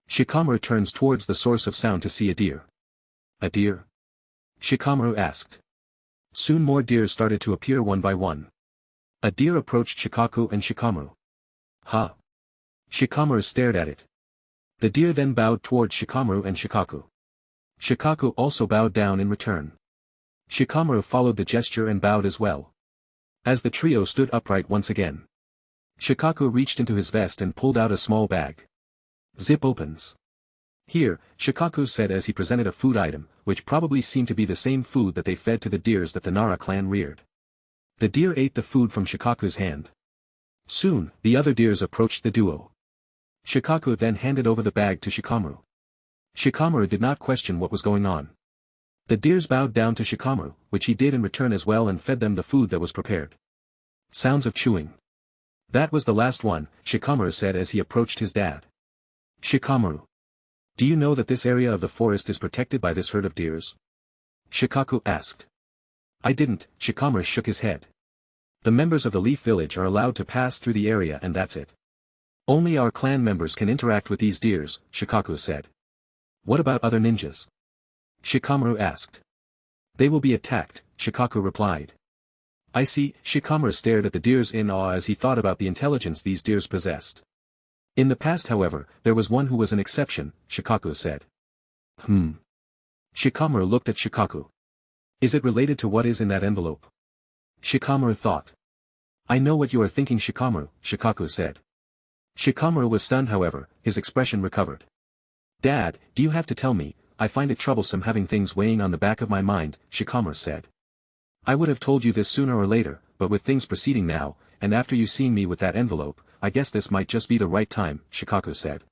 Shikamaru turns towards the source of sound to see a deer. A deer? Shikamaru asked. Soon more deer started to appear one by one. A deer approached Shikaku and Shikamaru. Huh? Shikamaru stared at it. The deer then bowed towards Shikamaru and Shikaku. Shikaku also bowed down in return. Shikamaru followed the gesture and bowed as well. As the trio stood upright once again. Shikaku reached into his vest and pulled out a small bag. Zip opens. Here, Shikaku said as he presented a food item, which probably seemed to be the same food that they fed to the deers that the Nara clan reared. The deer ate the food from Shikaku's hand. Soon, the other deers approached the duo. Shikaku then handed over the bag to Shikamaru. Shikamaru did not question what was going on. The deers bowed down to Shikamaru, which he did in return as well and fed them the food that was prepared. Sounds of chewing. That was the last one, Shikamaru said as he approached his dad. Shikamaru. Do you know that this area of the forest is protected by this herd of deers? Shikaku asked. I didn't, Shikamaru shook his head. The members of the Leaf Village are allowed to pass through the area and that's it. Only our clan members can interact with these deers, Shikaku said. What about other ninjas? Shikamaru asked. They will be attacked, Shikaku replied. I see, Shikamaru stared at the deers in awe as he thought about the intelligence these deers possessed. In the past however, there was one who was an exception, Shikaku said. Shikamaru looked at Shikaku. Is it related to what is in that envelope? Shikamaru thought. I know what you are thinking, Shikamaru, Shikaku said. Shikamaru was stunned however, his expression recovered. Dad, do you have to tell me? I find it troublesome having things weighing on the back of my mind, Shikamaru said. I would have told you this sooner or later, but with things proceeding now, and after you seeing me with that envelope, I guess this might just be the right time, Shikaku said.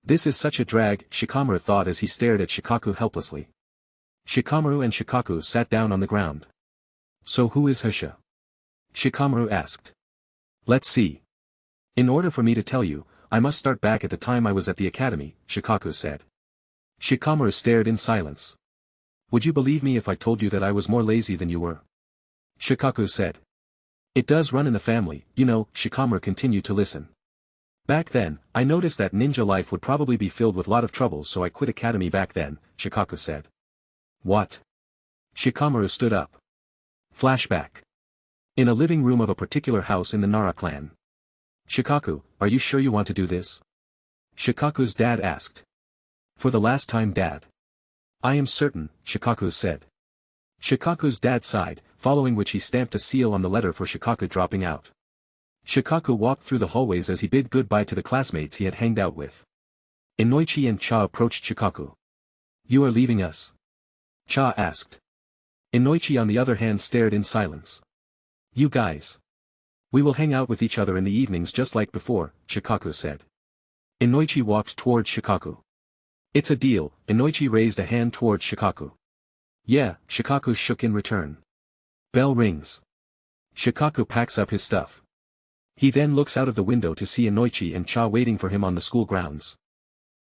This is such a drag, Shikamaru thought as he stared at Shikaku helplessly. Shikamaru and Shikaku sat down on the ground. So who is Husha? Shikamaru asked. Let's see. In order for me to tell you, I must start back at the time I was at the academy, Shikaku said. Shikamaru stared in silence. Would you believe me if I told you that I was more lazy than you were? Shikaku said. It does run in the family, you know, Shikamaru continued to listen. Back then, I noticed that ninja life would probably be filled with lot of trouble so I quit academy back then, Shikaku said. What? Shikamaru stood up. Flashback. In a living room of a particular house in the Nara clan. Shikaku, are you sure you want to do this? Shikaku's dad asked. For the last time, Dad. I am certain, Shikaku said. Shikaku's dad sighed, following which he stamped a seal on the letter for Shikaku dropping out. Shikaku walked through the hallways as he bid goodbye to the classmates he had hanged out with. Inoichi and Cha approached Shikaku. You are leaving us? Cha asked. Inoichi on the other hand stared in silence. You guys. We will hang out with each other in the evenings just like before, Shikaku said. Inoichi walked towards Shikaku. It's a deal, Inoichi raised a hand towards Shikaku. Yeah, Shikaku shook in return. Bell rings. Shikaku packs up his stuff. He then looks out of the window to see Inoichi and Cha waiting for him on the school grounds.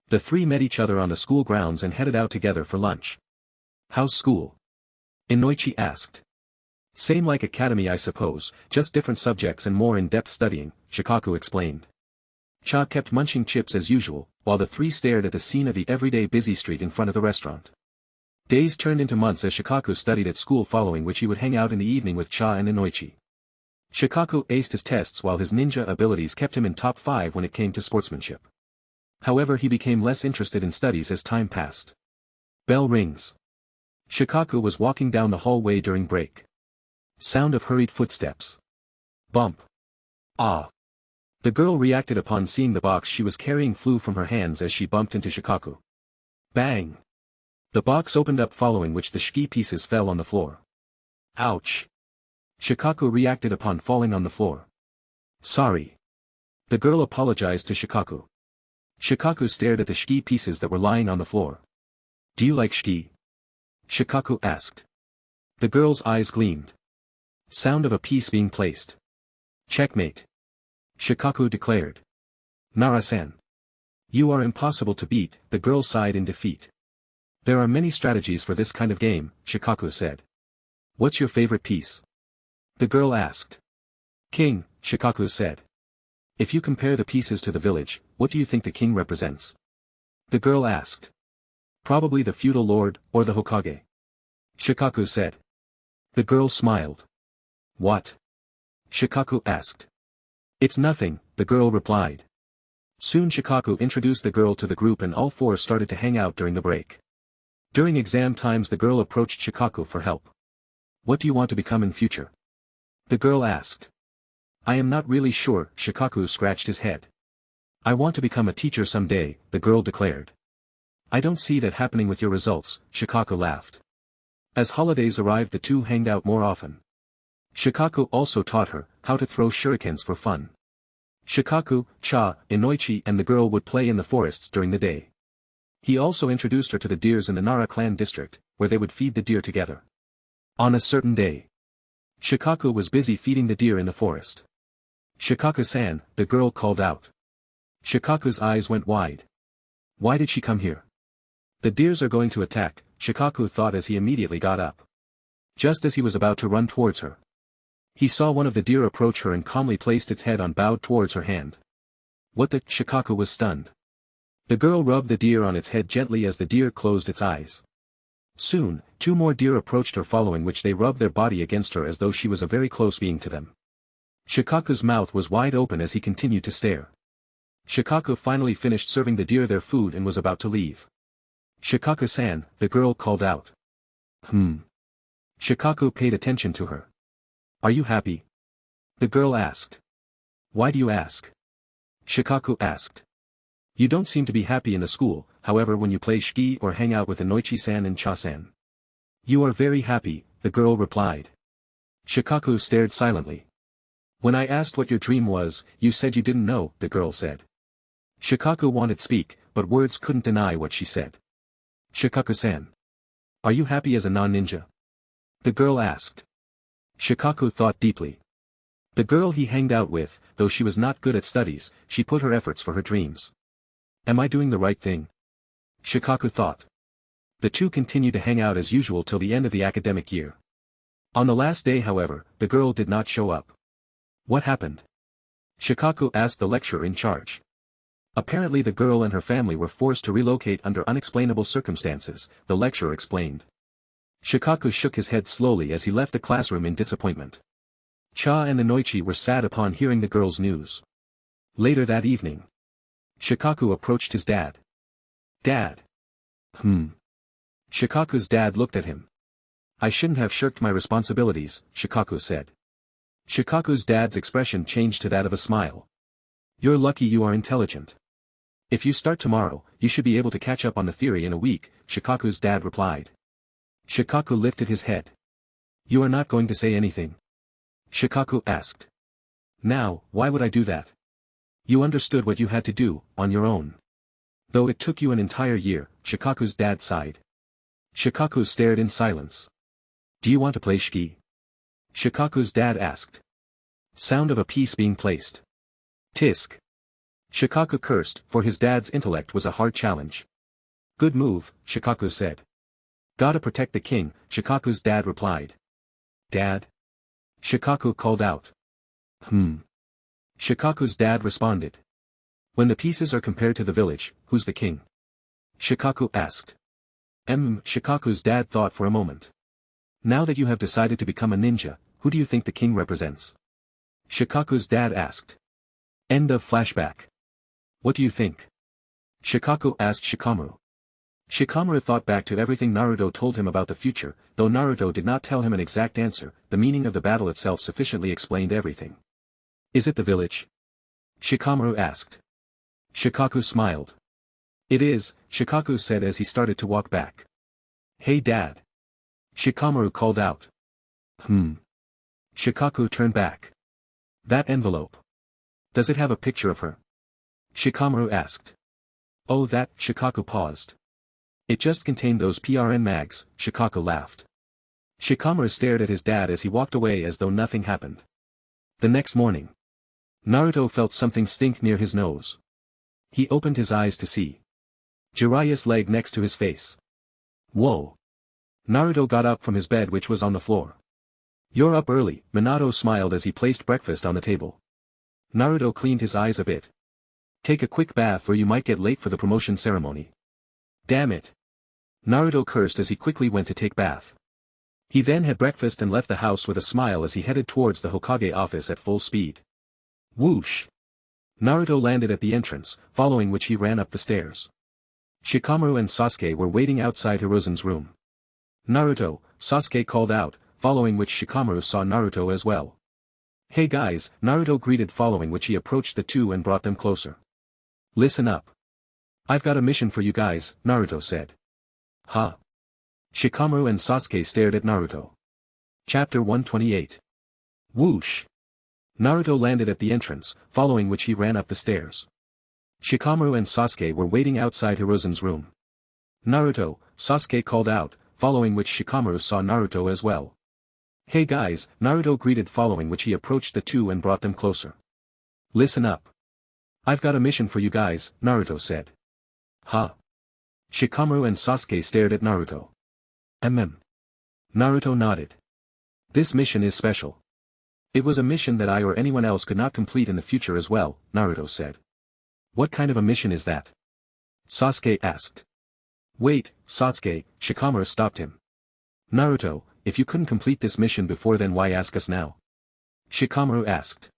The three met each other on the school grounds and headed out together for lunch. How's school? Inoichi asked. Same like academy I suppose, just different subjects and more in-depth studying, Shikaku explained. Cha kept munching chips as usual, while the three stared at the scene of the everyday busy street in front of the restaurant. Days turned into months as Shikaku studied at school, following which he would hang out in the evening with Cha and Inoichi. Shikaku aced his tests while his ninja abilities kept him in top 5 when it came to sportsmanship. However, he became less interested in studies as time passed. Bell rings. Shikaku was walking down the hallway during break. Sound of hurried footsteps. Bump. Ah. The girl reacted upon seeing the box she was carrying flew from her hands as she bumped into Shikaku. Bang. The box opened up, following which the shiki pieces fell on the floor. Ouch. Shikaku reacted upon falling on the floor. Sorry. The girl apologized to Shikaku. Shikaku stared at the shiki pieces that were lying on the floor. Do you like shiki? Shikaku asked. The girl's eyes gleamed. Sound of a piece being placed. Checkmate. Shikaku declared. Nara-san. You are impossible to beat, the girl sighed in defeat. There are many strategies for this kind of game, Shikaku said. What's your favorite piece? The girl asked. King, Shikaku said. If you compare the pieces to the village, what do you think the king represents? The girl asked. Probably the feudal lord, or the Hokage. Shikaku said. The girl smiled. What? Shikaku asked. It's nothing, the girl replied. Soon Shikaku introduced the girl to the group and all four started to hang out during the break. During exam times the girl approached Shikaku for help. What do you want to become in future? The girl asked. I am not really sure, Shikaku scratched his head. I want to become a teacher someday, the girl declared. I don't see that happening with your results, Shikaku laughed. As holidays arrived the two hanged out more often. Shikaku also taught her how to throw shurikens for fun. Shikaku, Cha, Inoichi and the girl would play in the forests during the day. He also introduced her to the deers in the Nara clan district, where they would feed the deer together. On a certain day, Shikaku was busy feeding the deer in the forest. Shikaku-san, the girl called out. Shikaku's eyes went wide. Why did she come here? The deers are going to attack, Shikaku thought as he immediately got up. Just as he was about to run towards her, he saw one of the deer approach her and calmly placed its head on bowed towards her hand. What the? Shikaku was stunned. The girl rubbed the deer on its head gently as the deer closed its eyes. Soon, two more deer approached her, following which they rubbed their body against her as though she was a very close being to them. Shikaku's mouth was wide open as he continued to stare. Shikaku finally finished serving the deer their food and was about to leave. Shikaku-san, the girl called out. Shikaku paid attention to her. Are you happy? The girl asked. Why do you ask? Shikaku asked. You don't seem to be happy in the school, however when you play shiki or hang out with Inoichi-san and Cha-san. You are very happy, the girl replied. Shikaku stared silently. When I asked what your dream was, you said you didn't know, the girl said. Shikaku wanted to speak, but words couldn't deny what she said. Shikaku-san. Are you happy as a non-ninja? The girl asked. Shikaku thought deeply. The girl he hanged out with, though she was not good at studies, she put her efforts for her dreams. Am I doing the right thing? Shikaku thought. The two continued to hang out as usual till the end of the academic year. On the last day, however, the girl did not show up. What happened? Shikaku asked the lecturer in charge. Apparently the girl and her family were forced to relocate under unexplainable circumstances, the lecturer explained. Shikaku shook his head slowly as he left the classroom in disappointment. Cha and Inoichi were sad upon hearing the girl's news. Later that evening, Shikaku approached his dad. Dad. Shikaku's dad looked at him. I shouldn't have shirked my responsibilities, Shikaku said. Shikaku's dad's expression changed to that of a smile. You're lucky you are intelligent. If you start tomorrow, you should be able to catch up on the theory in a week, Shikaku's dad replied. Shikaku lifted his head. You are not going to say anything? Shikaku asked. Now, why would I do that? You understood what you had to do, on your own. Though it took you an entire year, Shikaku's dad sighed. Shikaku stared in silence. Do you want to play shiki? Shikaku's dad asked. Sound of a piece being placed. Tisk. Shikaku cursed, for his dad's intellect was a hard challenge. Good move, Shikaku said. Gotta protect the king, Shikaku's dad replied. Dad? Shikaku called out. Shikaku's dad responded. When the pieces are compared to the village, who's the king? Shikaku asked. Shikaku's dad thought for a moment. Now that you have decided to become a ninja, who do you think the king represents? Shikaku's dad asked. End of flashback. What do you think? Shikaku asked Shikamaru. Shikamaru thought back to everything Naruto told him about the future, though Naruto did not tell him an exact answer, the meaning of the battle itself sufficiently explained everything. Is it the village? Shikamaru asked. Shikaku smiled. It is, Shikaku said as he started to walk back. Hey dad. Shikamaru called out. Shikaku turned back. That envelope. Does it have a picture of her? Shikamaru asked. Oh that, Shikaku paused. It just contained those PRN mags, Shikaku laughed. Shikamaru stared at his dad as he walked away as though nothing happened. The next morning. Naruto felt something stink near his nose. He opened his eyes to see Jiraiya's leg next to his face. Whoa! Naruto got up from his bed which was on the floor. You're up early, Minato smiled as he placed breakfast on the table. Naruto cleaned his eyes a bit. Take a quick bath or you might get late for the promotion ceremony. Damn it! Naruto cursed as he quickly went to take bath. He then had breakfast and left the house with a smile as he headed towards the Hokage office at full speed. Whoosh! Naruto landed at the entrance, following which he ran up the stairs. Shikamaru and Sasuke were waiting outside Hiruzen's room. Naruto, Sasuke called out, following which Shikamaru saw Naruto as well. Hey guys, Naruto greeted following which he approached the two and brought them closer. Listen up. I've got a mission for you guys, Naruto said. Huh? Shikamaru and Sasuke stared at Naruto. Chapter 128. Whoosh! Naruto landed at the entrance, following which he ran up the stairs. Shikamaru and Sasuke were waiting outside Hiruzen's room. Naruto, Sasuke called out, following which Shikamaru saw Naruto as well. Hey guys, Naruto greeted following which he approached the two and brought them closer. Listen up. I've got a mission for you guys, Naruto said. Huh? Shikamaru and Sasuke stared at Naruto. Naruto nodded. This mission is special. It was a mission that I or anyone else could not complete in the future as well, Naruto said. What kind of a mission is that? Sasuke asked. Wait, Sasuke, Shikamaru stopped him. Naruto, if you couldn't complete this mission before then why ask us now? Shikamaru asked.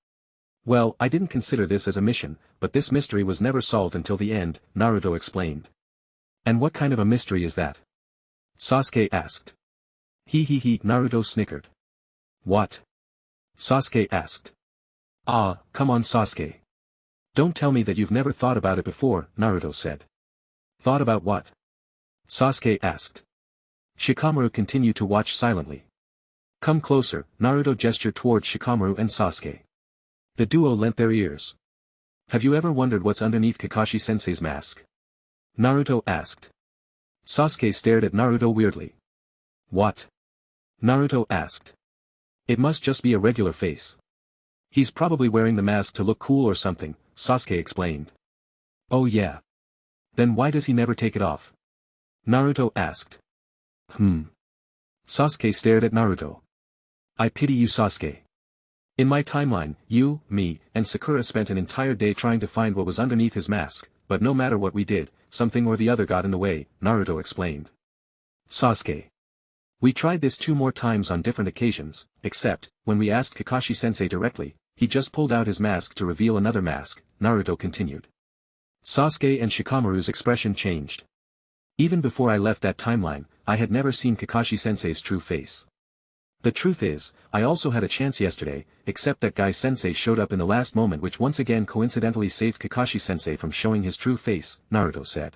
Well, I didn't consider this as a mission, but this mystery was never solved until the end, Naruto explained. And what kind of a mystery is that? Sasuke asked. Naruto snickered. What? Sasuke asked. Ah, come on Sasuke. Don't tell me that you've never thought about it before, Naruto said. Thought about what? Sasuke asked. Shikamaru continued to watch silently. Come closer, Naruto gestured towards Shikamaru and Sasuke. The duo lent their ears. Have you ever wondered what's underneath Kakashi-sensei's mask? Naruto asked. Sasuke stared at Naruto weirdly. What? Naruto asked. It must just be a regular face. He's probably wearing the mask to look cool or something, Sasuke explained. Oh yeah. Then why does he never take it off? Naruto asked. Sasuke stared at Naruto. I pity you Sasuke. In my timeline, you, me, and Sakura spent an entire day trying to find what was underneath his mask, but no matter what we did, something or the other got in the way, Naruto explained. Sasuke. We tried this 2 more times on different occasions, except, when we asked Kakashi-sensei directly, he just pulled out his mask to reveal another mask, Naruto continued. Sasuke and Shikamaru's expression changed. Even before I left that timeline, I had never seen Kakashi-sensei's true face. The truth is, I also had a chance yesterday, except that Guy-sensei showed up in the last moment which once again coincidentally saved Kakashi-sensei from showing his true face, Naruto said.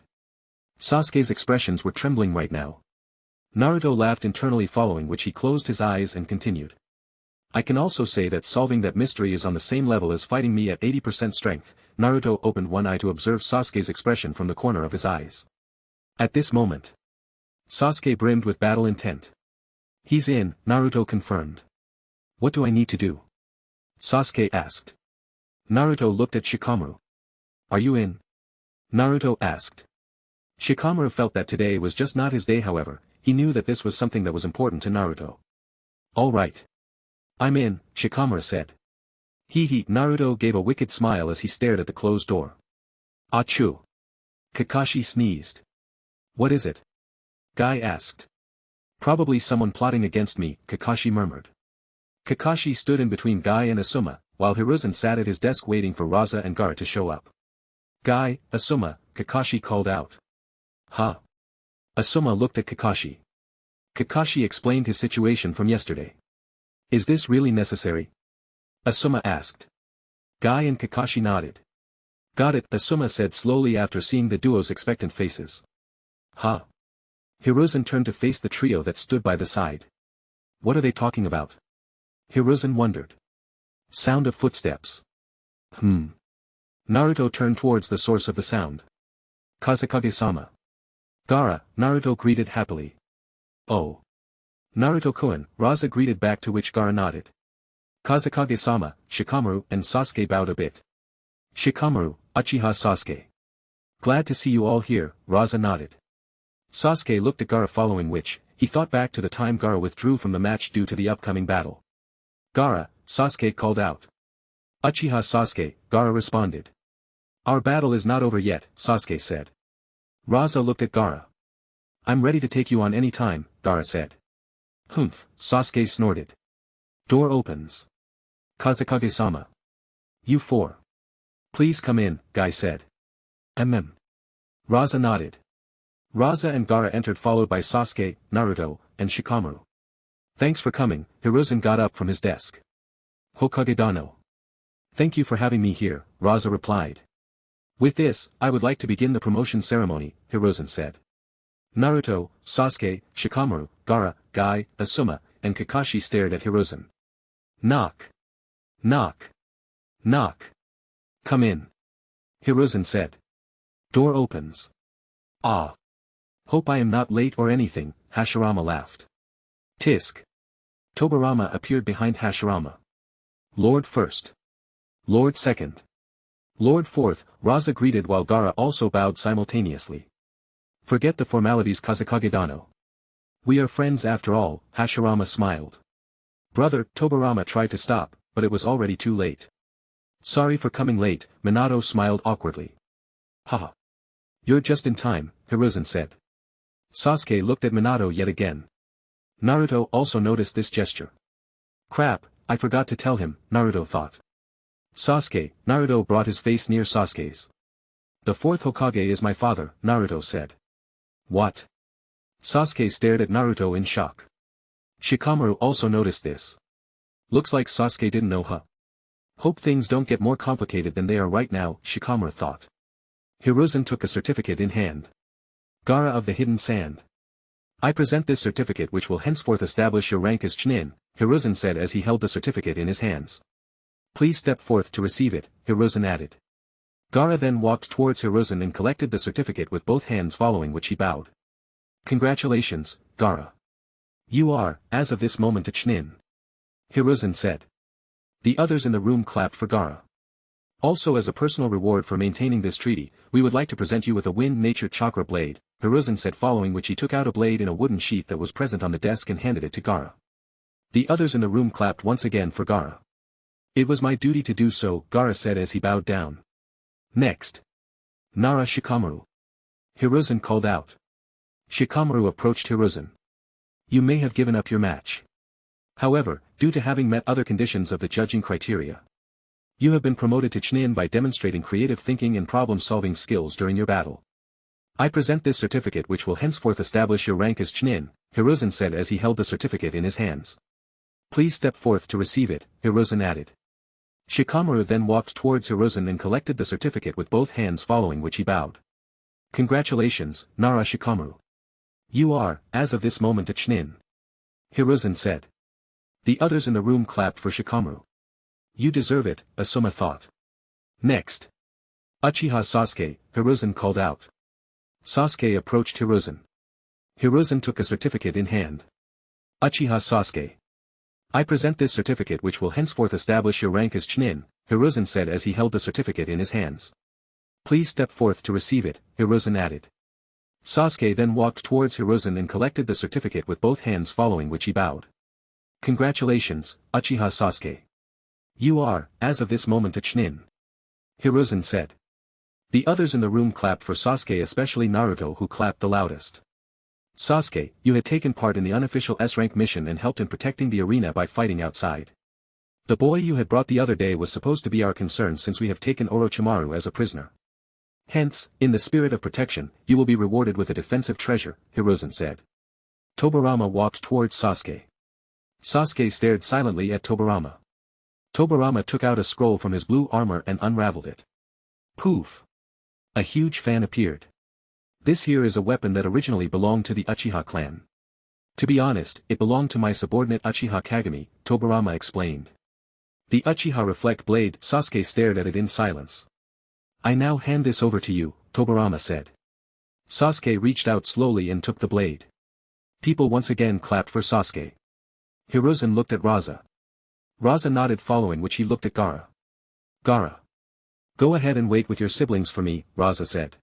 Sasuke's expressions were trembling right now. Naruto laughed internally, following which he closed his eyes and continued. I can also say that solving that mystery is on the same level as fighting me at 80% strength. Naruto opened one eye to observe Sasuke's expression from the corner of his eyes. At this moment, Sasuke brimmed with battle intent. He's in, Naruto confirmed. What do I need to do? Sasuke asked. Naruto looked at Shikamaru. Are you in? Naruto asked. Shikamaru felt that today was just not his day, however, he knew that this was something that was important to Naruto. All right. I'm in, Shikamaru said. Hee, Naruto gave a wicked smile as he stared at the closed door. Achoo. Kakashi sneezed. What is it? Guy asked. Probably someone plotting against me, Kakashi murmured. Kakashi stood in between Guy and Asuma, while Hiruzen sat at his desk waiting for Raza and Gaara to show up. Guy, Asuma, Kakashi called out. Huh? Asuma looked at Kakashi. Kakashi explained his situation from yesterday. Is this really necessary? Asuma asked. Guy and Kakashi nodded. Got it, Asuma said slowly after seeing the duo's expectant faces. Huh? Hiruzen turned to face the trio that stood by the side. What are they talking about? Hiruzen wondered. Sound of footsteps. Naruto turned towards the source of the sound. Kazekage-sama. Gaara, Naruto greeted happily. Oh. Naruto-kun, Raza greeted back, to which Gaara nodded. Kazekage-sama, Shikamaru and Sasuke bowed a bit. Shikamaru, Uchiha Sasuke. Glad to see you all here, Raza nodded. Sasuke looked at Gaara, following which, he thought back to the time Gaara withdrew from the match due to the upcoming battle. Gaara, Sasuke called out. Uchiha Sasuke, Gaara responded. Our battle is not over yet, Sasuke said. Raza looked at Gaara. I'm ready to take you on any time, Gaara said. Humph, Sasuke snorted. Door opens. Kazekage-sama. You four. Please come in, Guy said. Raza nodded. Raza and Gaara entered, followed by Sasuke, Naruto, and Shikamaru. Thanks for coming, Hiruzen got up from his desk. Hokage Dano. Thank you for having me here, Raza replied. With this, I would like to begin the promotion ceremony, Hiruzen said. Naruto, Sasuke, Shikamaru, Gaara, Guy, Asuma, and Kakashi stared at Hiruzen. Knock. Knock. Knock. Come in. Hiruzen said. Door opens. Ah. Hope I am not late or anything, Hashirama laughed. Tisk. Tobirama appeared behind Hashirama. Lord first. Lord second. Lord fourth, Raza greeted while Gaara also bowed simultaneously. Forget the formalities, Kazekage Dano. We are friends after all, Hashirama smiled. Brother, Tobirama tried to stop, but it was already too late. Sorry for coming late, Minato smiled awkwardly. Haha. You're just in time, Hiruzen said. Sasuke looked at Minato yet again. Naruto also noticed this gesture. Crap, I forgot to tell him, Naruto thought. Sasuke, Naruto brought his face near Sasuke's. The fourth Hokage is my father, Naruto said. What? Sasuke stared at Naruto in shock. Shikamaru also noticed this. Looks like Sasuke didn't know, huh? Hope things don't get more complicated than they are right now, Shikamaru thought. Hiruzen took a certificate in hand. Gaara of the Hidden Sand. I present this certificate which will henceforth establish your rank as Chunin, Hiruzen said as he held the certificate in his hands. Please step forth to receive it, Hiruzen added. Gaara then walked towards Hiruzen and collected the certificate with both hands, following which he bowed. Congratulations, Gaara. You are, as of this moment, a Chunin. Hiruzen said. The others in the room clapped for Gaara. Also, as a personal reward for maintaining this treaty, we would like to present you with a Wind Nature Chakra blade, Hiruzen said, following which he took out a blade in a wooden sheath that was present on the desk and handed it to Gaara. The others in the room clapped once again for Gaara. It was my duty to do so, Gaara said as he bowed down. Next. Nara Shikamaru. Hiruzen called out. Shikamaru approached Hiruzen. You may have given up your match. However, due to having met other conditions of the judging criteria, you have been promoted to Chunin by demonstrating creative thinking and problem-solving skills during your battle. I present this certificate which will henceforth establish your rank as Chunin, Hiruzen said as he held the certificate in his hands. Please step forth to receive it, Hiruzen added. Shikamaru then walked towards Hiruzen and collected the certificate with both hands, following which he bowed. Congratulations, Nara Shikamaru. You are, as of this moment, a Chunin. Hiruzen said. The others in the room clapped for Shikamaru. You deserve it, Asuma thought. Next. Uchiha Sasuke, Hiruzen called out. Sasuke approached Hiruzen. Hiruzen took a certificate in hand. Uchiha Sasuke. I present this certificate which will henceforth establish your rank as Chunin, Hiruzen said as he held the certificate in his hands. Please step forth to receive it, Hiruzen added. Sasuke then walked towards Hiruzen and collected the certificate with both hands, following which he bowed. Congratulations, Uchiha Sasuke. You are, as of this moment, a Chunin. Hiruzen said. The others in the room clapped for Sasuke, especially Naruto, who clapped the loudest. Sasuke, you had taken part in the unofficial S-rank mission and helped in protecting the arena by fighting outside. The boy you had brought the other day was supposed to be our concern since we have taken Orochimaru as a prisoner. Hence, in the spirit of protection, you will be rewarded with a defensive treasure, Hiruzen said. Tobirama walked towards Sasuke. Sasuke stared silently at Tobirama. Tobirama took out a scroll from his blue armor and unraveled it. Poof! A huge fan appeared. This here is a weapon that originally belonged to the Uchiha clan. To be honest, it belonged to my subordinate Uchiha Kagami, Tobirama explained. The Uchiha Reflect Blade. Sasuke stared at it in silence. I now hand this over to you, Tobirama said. Sasuke reached out slowly and took the blade. People once again clapped for Sasuke. Hiruzen looked at Raza. Raza nodded, following which he looked at Gaara. Gaara. Go ahead and wait with your siblings for me, Raza said.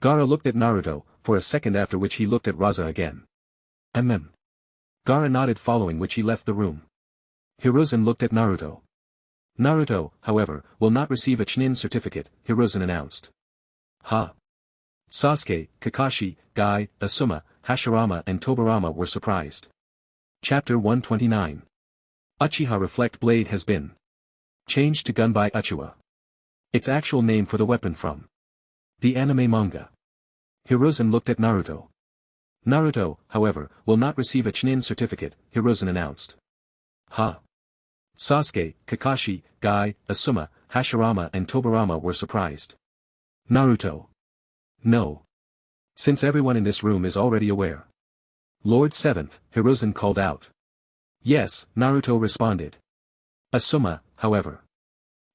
Gaara looked at Naruto, for a second, after which he looked at Raza again. Gaara nodded, following which he left the room. Hiruzen looked at Naruto. Naruto, however, will not receive a Chunin certificate, Hiruzen announced. Sasuke, Kakashi, Guy, Asuma, Hashirama and Tobirama were surprised. Chapter 129. Uchiha Reflect Blade has been changed to Gun by Uchiwa. Its actual name for the weapon from the anime manga. Hiruzen looked at Naruto. Naruto, however, will not receive a Chunin certificate, Hiruzen announced. Sasuke, Kakashi, Guy, Asuma, Hashirama and Tobirama were surprised. Naruto. No. Since everyone in this room is already aware. Lord 7th, Hiruzen called out. Yes, Naruto responded. Asuma, however,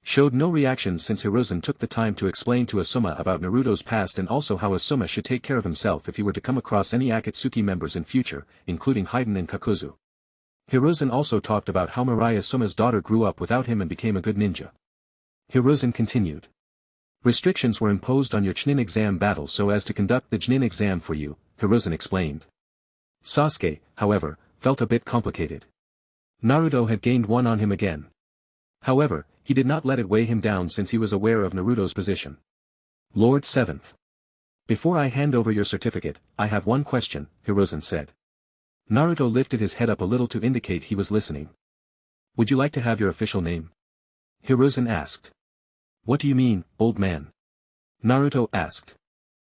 showed no reaction since Hiruzen took the time to explain to Asuma about Naruto's past and also how Asuma should take care of himself if he were to come across any Akatsuki members in future, including Haiden and Kakuzu. Hiruzen also talked about how Mirai Asuma's daughter grew up without him and became a good ninja. Hiruzen continued. Restrictions were imposed on your Chunin exam battle so as to conduct the Chunin exam for you, Hiruzen explained. Sasuke, however, felt a bit complicated. Naruto had gained one on him again. However, he did not let it weigh him down since he was aware of Naruto's position. Lord 7th. Before I hand over your certificate, I have one question, Hiruzen said. Naruto lifted his head up a little to indicate he was listening. Would you like to have your official name? Hiruzen asked. What do you mean, old man? Naruto asked.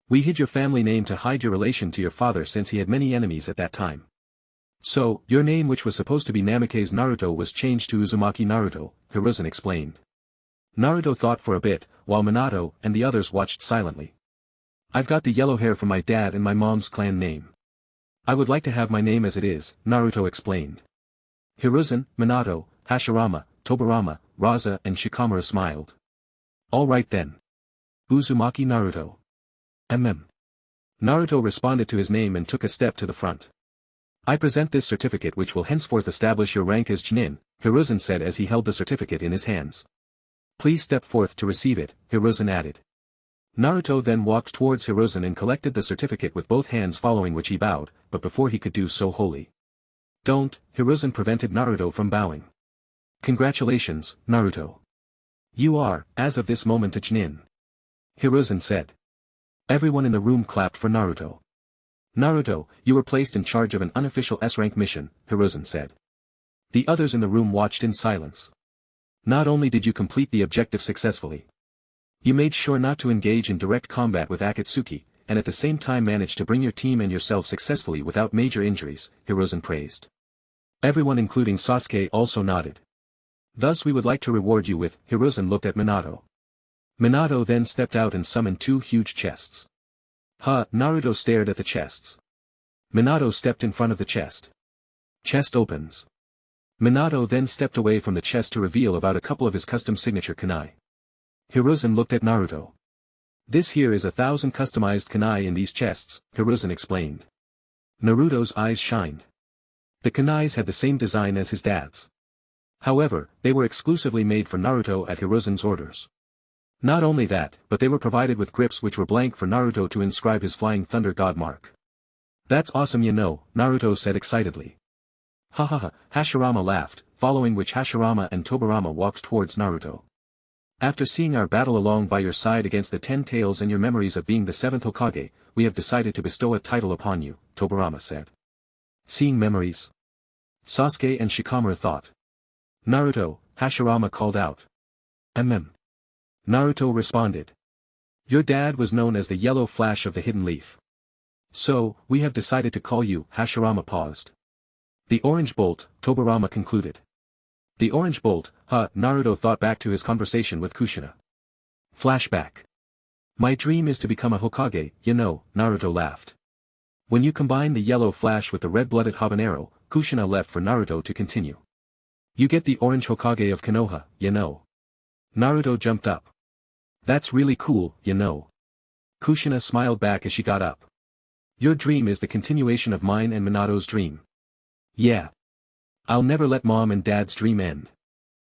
We hid your family name to hide your relation to your father since he had many enemies at that time. So, your name, which was supposed to be Namikaze Naruto, was changed to Uzumaki Naruto, Hiruzen explained. Naruto thought for a bit, while Minato and the others watched silently. I've got the yellow hair from my dad and my mom's clan name. I would like to have my name as it is, Naruto explained. Hiruzen, Minato, Hashirama, Tobirama, Raza and Shikamaru smiled. All right then. Uzumaki Naruto. Naruto responded to his name and took a step to the front. I present this certificate which will henceforth establish your rank as Chunin, Hiruzen said as he held the certificate in his hands. Please step forth to receive it, Hiruzen added. Naruto then walked towards Hiruzen and collected the certificate with both hands, following which he bowed, but before he could do so wholly. Don't, Hiruzen prevented Naruto from bowing. Congratulations, Naruto. You are, as of this moment, a Chunin. Hiruzen said. Everyone in the room clapped for Naruto. Naruto, you were placed in charge of an unofficial S-rank mission, Hiruzen said. The others in the room watched in silence. Not only did you complete the objective successfully, you made sure not to engage in direct combat with Akatsuki, and at the same time managed to bring your team and yourself successfully without major injuries, Hiruzen praised. Everyone including Sasuke also nodded. Thus we would like to reward you with, Hiruzen looked at Minato. Minato then stepped out and summoned 2 huge chests. Naruto stared at the chests. Minato stepped in front of the chest. Chest opens. Minato then stepped away from the chest to reveal about a couple of his custom signature kunai. Hiruzen looked at Naruto. This here is 1,000 customized kunai in these chests, Hiruzen explained. Naruto's eyes shined. The kunais had the same design as his dad's. However, they were exclusively made for Naruto at Hiruzen's orders. Not only that, but they were provided with grips which were blank for Naruto to inscribe his Flying Thunder God mark. That's awesome, you know, Naruto said excitedly. Ha, Hashirama laughed, following which Hashirama and Tobirama walked towards Naruto. After seeing our battle along by your side against the 10 Tails and your memories of being the 7th Hokage, we have decided to bestow a title upon you, Tobirama said. Seeing memories? Sasuke and Shikamaru thought. Naruto, Hashirama called out. Naruto responded. Your dad was known as the Yellow Flash of the Hidden Leaf. So, we have decided to call you, Hashirama paused. The Orange Bolt, Tobirama concluded. The Orange Bolt, Naruto thought back to his conversation with Kushina. Flashback. My dream is to become a Hokage, you know, Naruto laughed. When you combine the Yellow Flash with the red-blooded habanero, Kushina left for Naruto to continue. You get the Orange Hokage of Konoha, you know. Naruto jumped up. That's really cool, you know. Kushina smiled back as she got up. Your dream is the continuation of mine and Minato's dream. Yeah. I'll never let mom and dad's dream end.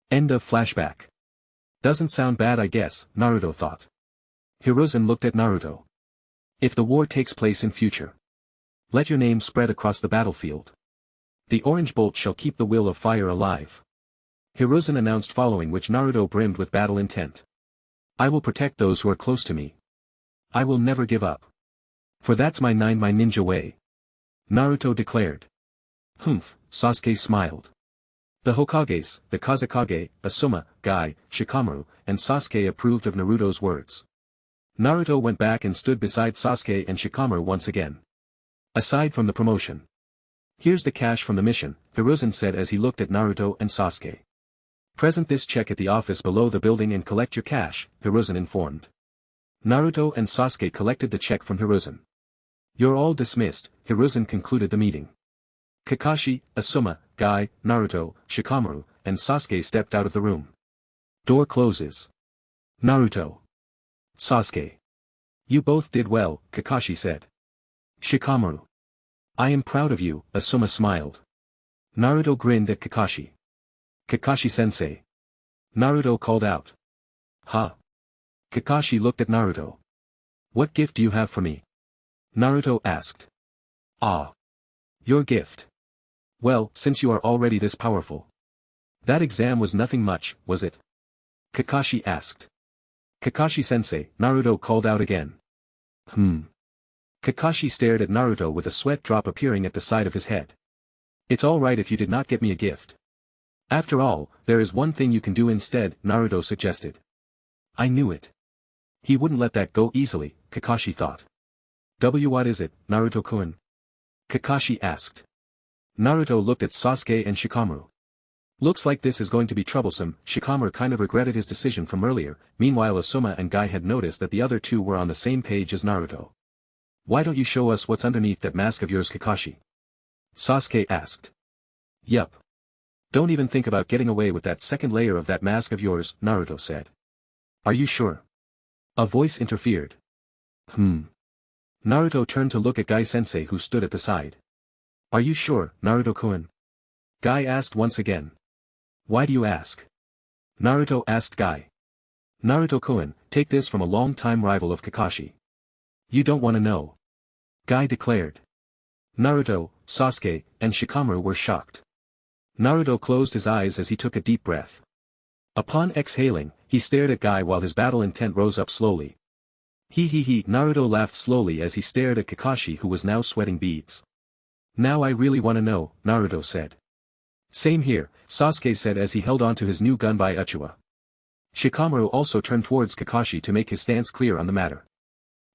End of flashback. Doesn't sound bad, I guess, Naruto thought. Hiruzen looked at Naruto. If the war takes place in future, let your name spread across the battlefield. The Orange Bolt shall keep the will of fire alive. Hiruzen announced, following which Naruto brimmed with battle intent. I will protect those who are close to me. I will never give up. For that's my ninja way. Naruto declared. Sasuke smiled. The Hokages, the Kazekage, Asuma, Guy, Shikamaru, and Sasuke approved of Naruto's words. Naruto went back and stood beside Sasuke and Shikamaru once again. Aside from the promotion. Here's the cash from the mission, Hiruzen said as he looked at Naruto and Sasuke. Present this check at the office below the building and collect your cash, Hiruzen informed. Naruto and Sasuke collected the check from Hiruzen. You're all dismissed, Hiruzen concluded the meeting. Kakashi, Asuma, Guy, Naruto, Shikamaru, and Sasuke stepped out of the room. Door closes. Naruto. Sasuke. You both did well, Kakashi said. Shikamaru. I am proud of you, Asuma smiled. Naruto grinned at Kakashi. Kakashi-sensei. Naruto called out. Kakashi looked at Naruto. What gift do you have for me? Naruto asked. Your gift. Well, since you are already this powerful. That exam was nothing much, was it? Kakashi asked. Kakashi-sensei, Naruto called out again. Kakashi stared at Naruto with a sweat drop appearing at the side of his head. It's alright if you did not get me a gift. After all, there is one thing you can do instead, Naruto suggested. I knew it. He wouldn't let that go easily, Kakashi thought. What is it, Naruto-kun? Kakashi asked. Naruto looked at Sasuke and Shikamaru. Looks like this is going to be troublesome, Shikamaru kind of regretted his decision from earlier, meanwhile Asuma and Guy had noticed that the other two were on the same page as Naruto. Why don't you show us what's underneath that mask of yours, Kakashi? Sasuke asked. Yup. Don't even think about getting away with that second layer of that mask of yours, Naruto said. Are you sure? A voice interfered. Naruto turned to look at Guy-sensei who stood at the side. Are you sure, Naruto-kun? Guy asked once again. Why do you ask? Naruto asked Guy. Naruto-kun, take this from a long-time rival of Kakashi. You don't want to know. Guy declared. Naruto, Sasuke, and Shikamaru were shocked. Naruto closed his eyes as he took a deep breath. Upon exhaling, he stared at Guy while his battle intent rose up slowly. Naruto laughed slowly as he stared at Kakashi who was now sweating beads. Now I really want to know, Naruto said. Same here, Sasuke said as he held onto his new gun by Uchiwa. Shikamaru also turned towards Kakashi to make his stance clear on the matter.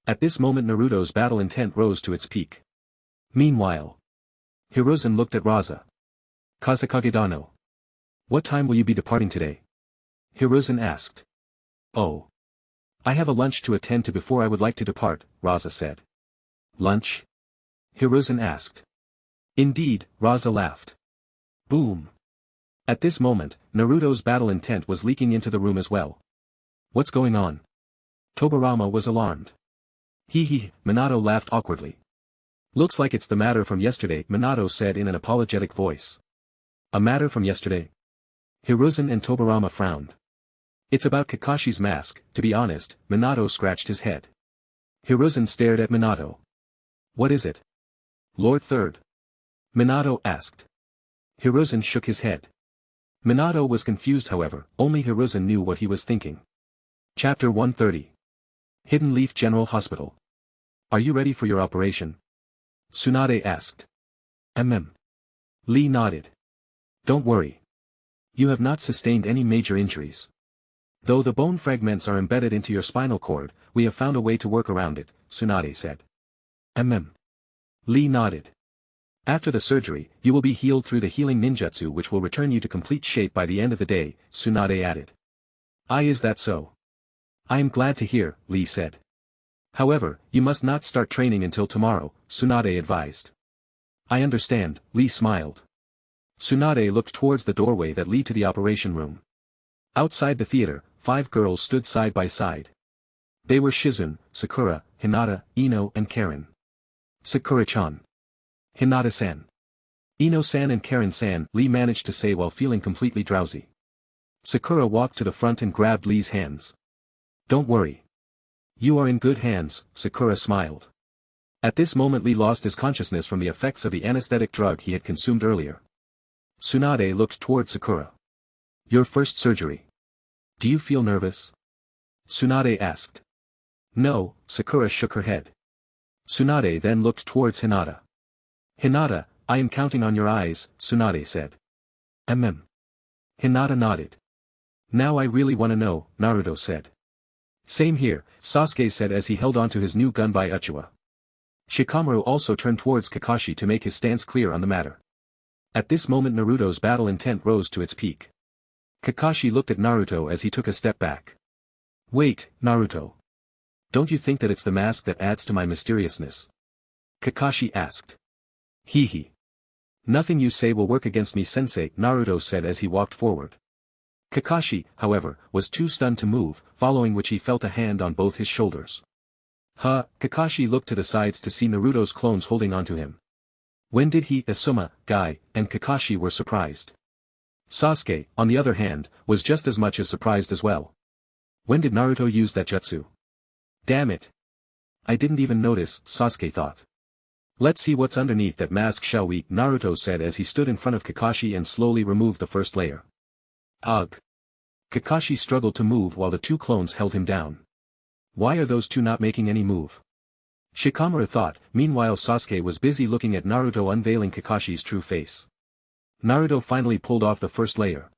At this moment Naruto's battle intent rose to its peak. Meanwhile, Hiruzen looked at Raza. Kazekage-dano. What time will you be departing today? Hiruzen asked. Oh. I have a lunch to attend to before I would like to depart, Raza said. Lunch? Hiruzen asked. Indeed, Raza laughed. Boom. At this moment, Naruto's battle intent was leaking into the room as well. What's going on? Tobirama was alarmed. Hee, Minato laughed awkwardly. Looks like it's the matter from yesterday, Minato said in an apologetic voice. A matter from yesterday? Hiruzen and Tobirama frowned. It's about Kakashi's mask, to be honest, Minato scratched his head. Hiruzen stared at Minato. What is it? Lord Third? Minato asked. Hiruzen shook his head. Minato was confused however, only Hiruzen knew what he was thinking. Chapter 130. Hidden Leaf General Hospital. Are you ready for your operation? Tsunade asked. Lee nodded. Don't worry. You have not sustained any major injuries. Though the bone fragments are embedded into your spinal cord, we have found a way to work around it, Tsunade said. Lee nodded. After the surgery, you will be healed through the healing ninjutsu which will return you to complete shape by the end of the day, Tsunade added. Is that so? I am glad to hear, Lee said. However, you must not start training until tomorrow, Tsunade advised. I understand, Lee smiled. Tsunade looked towards the doorway that led to the operation room. Outside the theater, 5 girls stood side by side. They were Shizune, Sakura, Hinata, Ino and Karen. Sakura-chan. Hinata-san. Ino-san and Karen-san, Lee managed to say while feeling completely drowsy. Sakura walked to the front and grabbed Lee's hands. Don't worry. You are in good hands, Sakura smiled. At this moment Lee lost his consciousness from the effects of the anesthetic drug he had consumed earlier. Tsunade looked toward Sakura. Your first surgery. Do you feel nervous? Tsunade asked. No, Sakura shook her head. Tsunade then looked towards Hinata. Hinata, I am counting on your eyes, Tsunade said. Hinata nodded. Now I really want to know, Naruto said. Same here, Sasuke said as he held onto his new gun by Uchiwa. Shikamaru also turned towards Kakashi to make his stance clear on the matter. At this moment Naruto's battle intent rose to its peak. Kakashi looked at Naruto as he took a step back. Wait, Naruto. Don't you think that it's the mask that adds to my mysteriousness? Kakashi asked. Hee. Nothing you say will work against me sensei, Naruto said as he walked forward. Kakashi, however, was too stunned to move, following which he felt a hand on both his shoulders. Kakashi looked to the sides to see Naruto's clones holding onto him. When did he, Asuma, Guy, and Kakashi were surprised. Sasuke, on the other hand, was just as much as surprised as well. When did Naruto use that jutsu? Damn it. I didn't even notice, Sasuke thought. Let's see what's underneath that mask shall we, Naruto said as he stood in front of Kakashi and slowly removed the first layer. Ugh. Kakashi struggled to move while the 2 clones held him down. Why are those 2 not making any move? Shikamaru thought, meanwhile Sasuke was busy looking at Naruto unveiling Kakashi's true face. Naruto finally pulled off the first layer.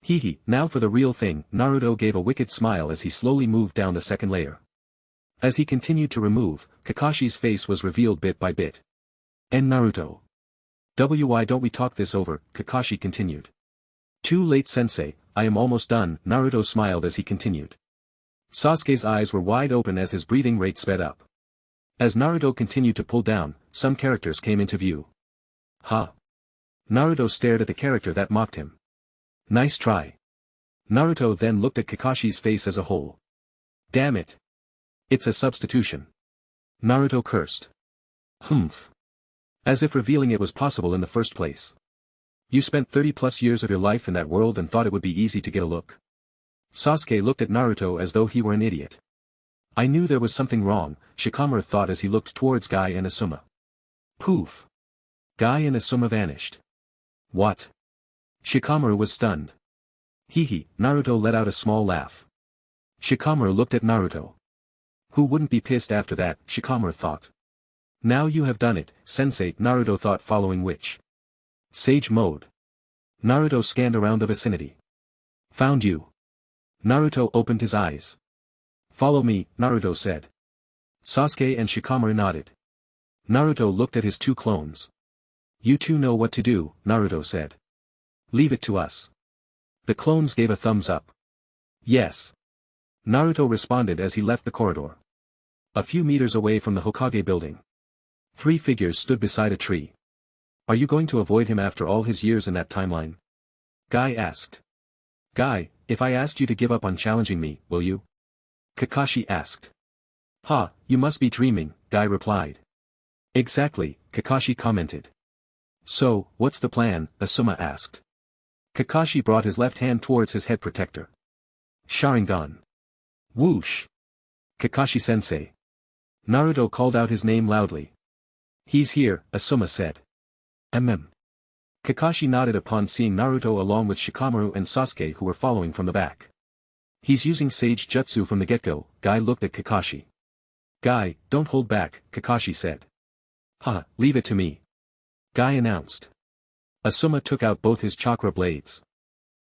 Hee, now for the real thing, Naruto gave a wicked smile as he slowly moved down the second layer. As he continued to remove, Kakashi's face was revealed bit by bit. And Naruto. Why don't we talk this over, Kakashi continued. Too late sensei, I am almost done, Naruto smiled as he continued. Sasuke's eyes were wide open as his breathing rate sped up. As Naruto continued to pull down, some characters came into view. Naruto stared at the character that mocked him. Nice try. Naruto then looked at Kakashi's face as a whole. Damn it. It's a substitution. Naruto cursed. As if revealing it was possible in the first place. You spent 30+ years of your life in that world and thought it would be easy to get a look. Sasuke looked at Naruto as though he were an idiot. I knew there was something wrong, Shikamaru thought as he looked towards Guy and Asuma. Poof. Guy and Asuma vanished. What? Shikamaru was stunned. Hee, Naruto let out a small laugh. Shikamaru looked at Naruto. Who wouldn't be pissed after that, Shikamaru thought. Now you have done it, sensei, Naruto thought following which. Sage mode. Naruto scanned around the vicinity. Found you. Naruto opened his eyes. Follow me, Naruto said. Sasuke and Shikamaru nodded. Naruto looked at his 2 clones. You 2 know what to do, Naruto said. Leave it to us. The clones gave a thumbs up. Yes. Naruto responded as he left the corridor. A few meters away from the Hokage building. 3 figures stood beside a tree. Are you going to avoid him after all his years in that timeline? Guy asked. Guy, if I asked you to give up on challenging me, will you? Kakashi asked. Ha, you must be dreaming, Guy replied. Exactly, Kakashi commented. So, what's the plan? Asuma asked. Kakashi brought his left hand towards his head protector. Sharingan. Whoosh. Kakashi-sensei. Naruto called out his name loudly. He's here, Asuma said. Kakashi nodded upon seeing Naruto along with Shikamaru and Sasuke who were following from the back. He's using Sage Jutsu from the get-go, Guy looked at Kakashi. Guy, don't hold back, Kakashi said. Ha, leave it to me. Guy announced. Asuma took out both his chakra blades.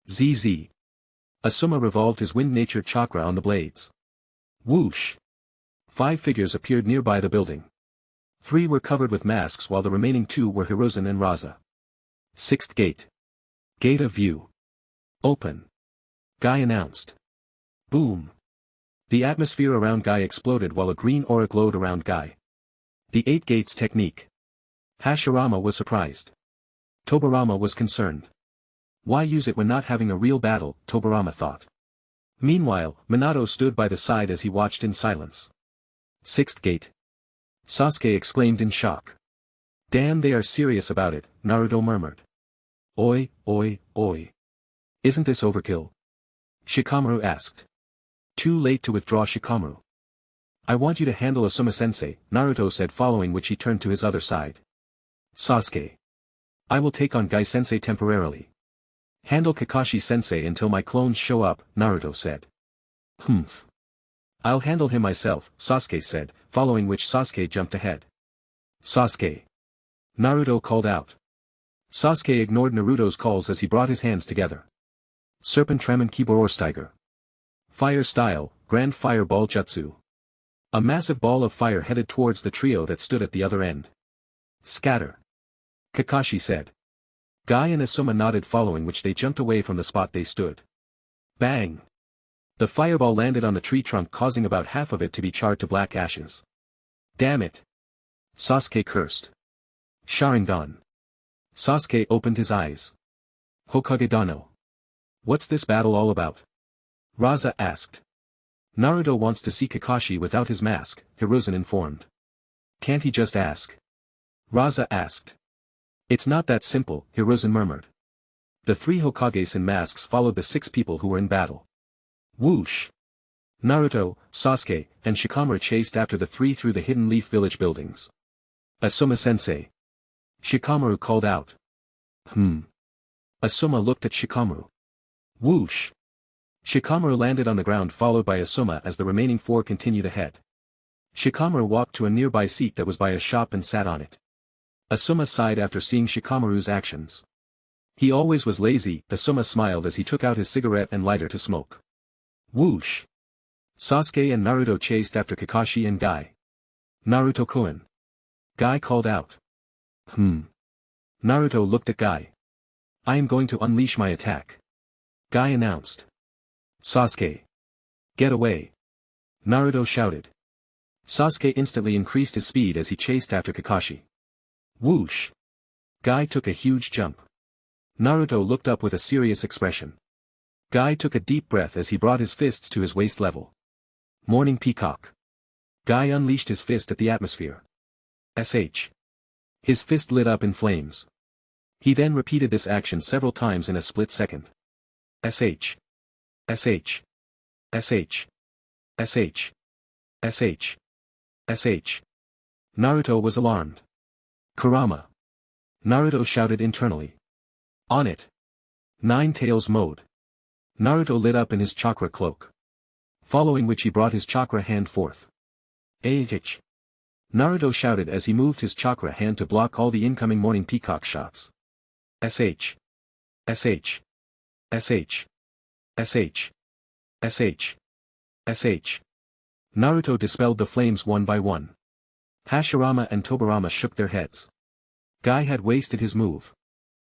ZZ. Asuma revolved his wind nature chakra on the blades. Whoosh. 5 figures appeared nearby the building. 3 were covered with masks while the remaining 2 were Hiruzen and Raza. 6th gate. Gate of view. Open. Guy announced. Boom. The atmosphere around Guy exploded while a green aura glowed around Guy. The 8 gates technique. Hashirama was surprised. Tobirama was concerned. Why use it when not having a real battle, Tobirama thought. Meanwhile, Minato stood by the side as he watched in silence. 6th gate. Sasuke exclaimed in shock. Damn, they are serious about it, Naruto murmured. Oi, oi, oi. Isn't this overkill? Shikamaru asked. Too late to withdraw, Shikamaru. I want you to handle Asuma-sensei, Naruto said, following which he turned to his other side. Sasuke. I will take on Guy-sensei temporarily. Handle Kakashi-sensei until my clones show up, Naruto said. Humph. I'll handle him myself, Sasuke said, following which Sasuke jumped ahead. Sasuke. Naruto called out. Sasuke ignored Naruto's calls as he brought his hands together. Serpentramen Kibororsteiger. Fire style, Grand Fireball Jutsu. A massive ball of fire headed towards the trio that stood at the other end. Scatter. Kakashi said. Guy and Asuma nodded, following which they jumped away from the spot they stood. Bang! The fireball landed on the tree trunk, causing about half of it to be charred to black ashes. Damn it! Sasuke cursed. Sharingan. Sasuke opened his eyes. Hokage Dano. What's this battle all about? Raza asked. Naruto wants to see Kakashi without his mask, Hiruzen informed. Can't he just ask? Raza asked. It's not that simple, Hiruzen murmured. The 3 Hokages in masks followed the 6 people who were in battle. Whoosh! Naruto, Sasuke, and Shikamaru chased after the 3 through the Hidden Leaf Village buildings. Asuma-sensei. Shikamaru called out. Asuma looked at Shikamaru. Whoosh! Shikamaru landed on the ground, followed by Asuma as the remaining 4 continued ahead. Shikamaru walked to a nearby seat that was by a shop and sat on it. Asuma sighed after seeing Shikamaru's actions. He always was lazy, Asuma smiled as he took out his cigarette and lighter to smoke. Whoosh! Sasuke and Naruto chased after Kakashi and Guy. Naruto-kun. Guy called out. Naruto looked at Guy. I am going to unleash my attack. Guy announced. Sasuke. Get away. Naruto shouted. Sasuke instantly increased his speed as he chased after Kakashi. Whoosh! Guy took a huge jump. Naruto looked up with a serious expression. Guy took a deep breath as he brought his fists to his waist level. Morning Peacock. Guy unleashed his fist at the atmosphere. Sh. His fist lit up in flames. He then repeated this action several times in a split second. Sh. Sh. Sh. Sh. Sh. Sh. Naruto was alarmed. Kurama. Naruto shouted internally. On it. Nine Tails mode. Naruto lit up in his chakra cloak. Following which he brought his chakra hand forth. H. Naruto shouted as he moved his chakra hand to block all the incoming morning peacock shots. Sh. Sh. Sh. Sh. Sh. Sh. Naruto dispelled the flames one by one. Hashirama and Tobirama shook their heads. Guy had wasted his move.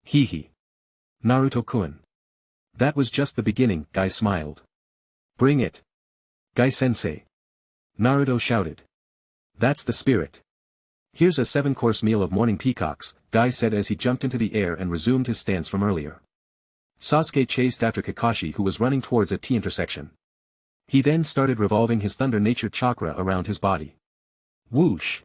Hee hee. Naruto-kun. That was just the beginning, Guy smiled. Bring it. Guy-sensei. Naruto shouted. That's the spirit. Here's a 7-course meal of morning peacocks, Guy said as he jumped into the air and resumed his stance from earlier. Sasuke chased after Kakashi who was running towards a T-intersection. He then started revolving his thunder-natured chakra around his body. Whoosh!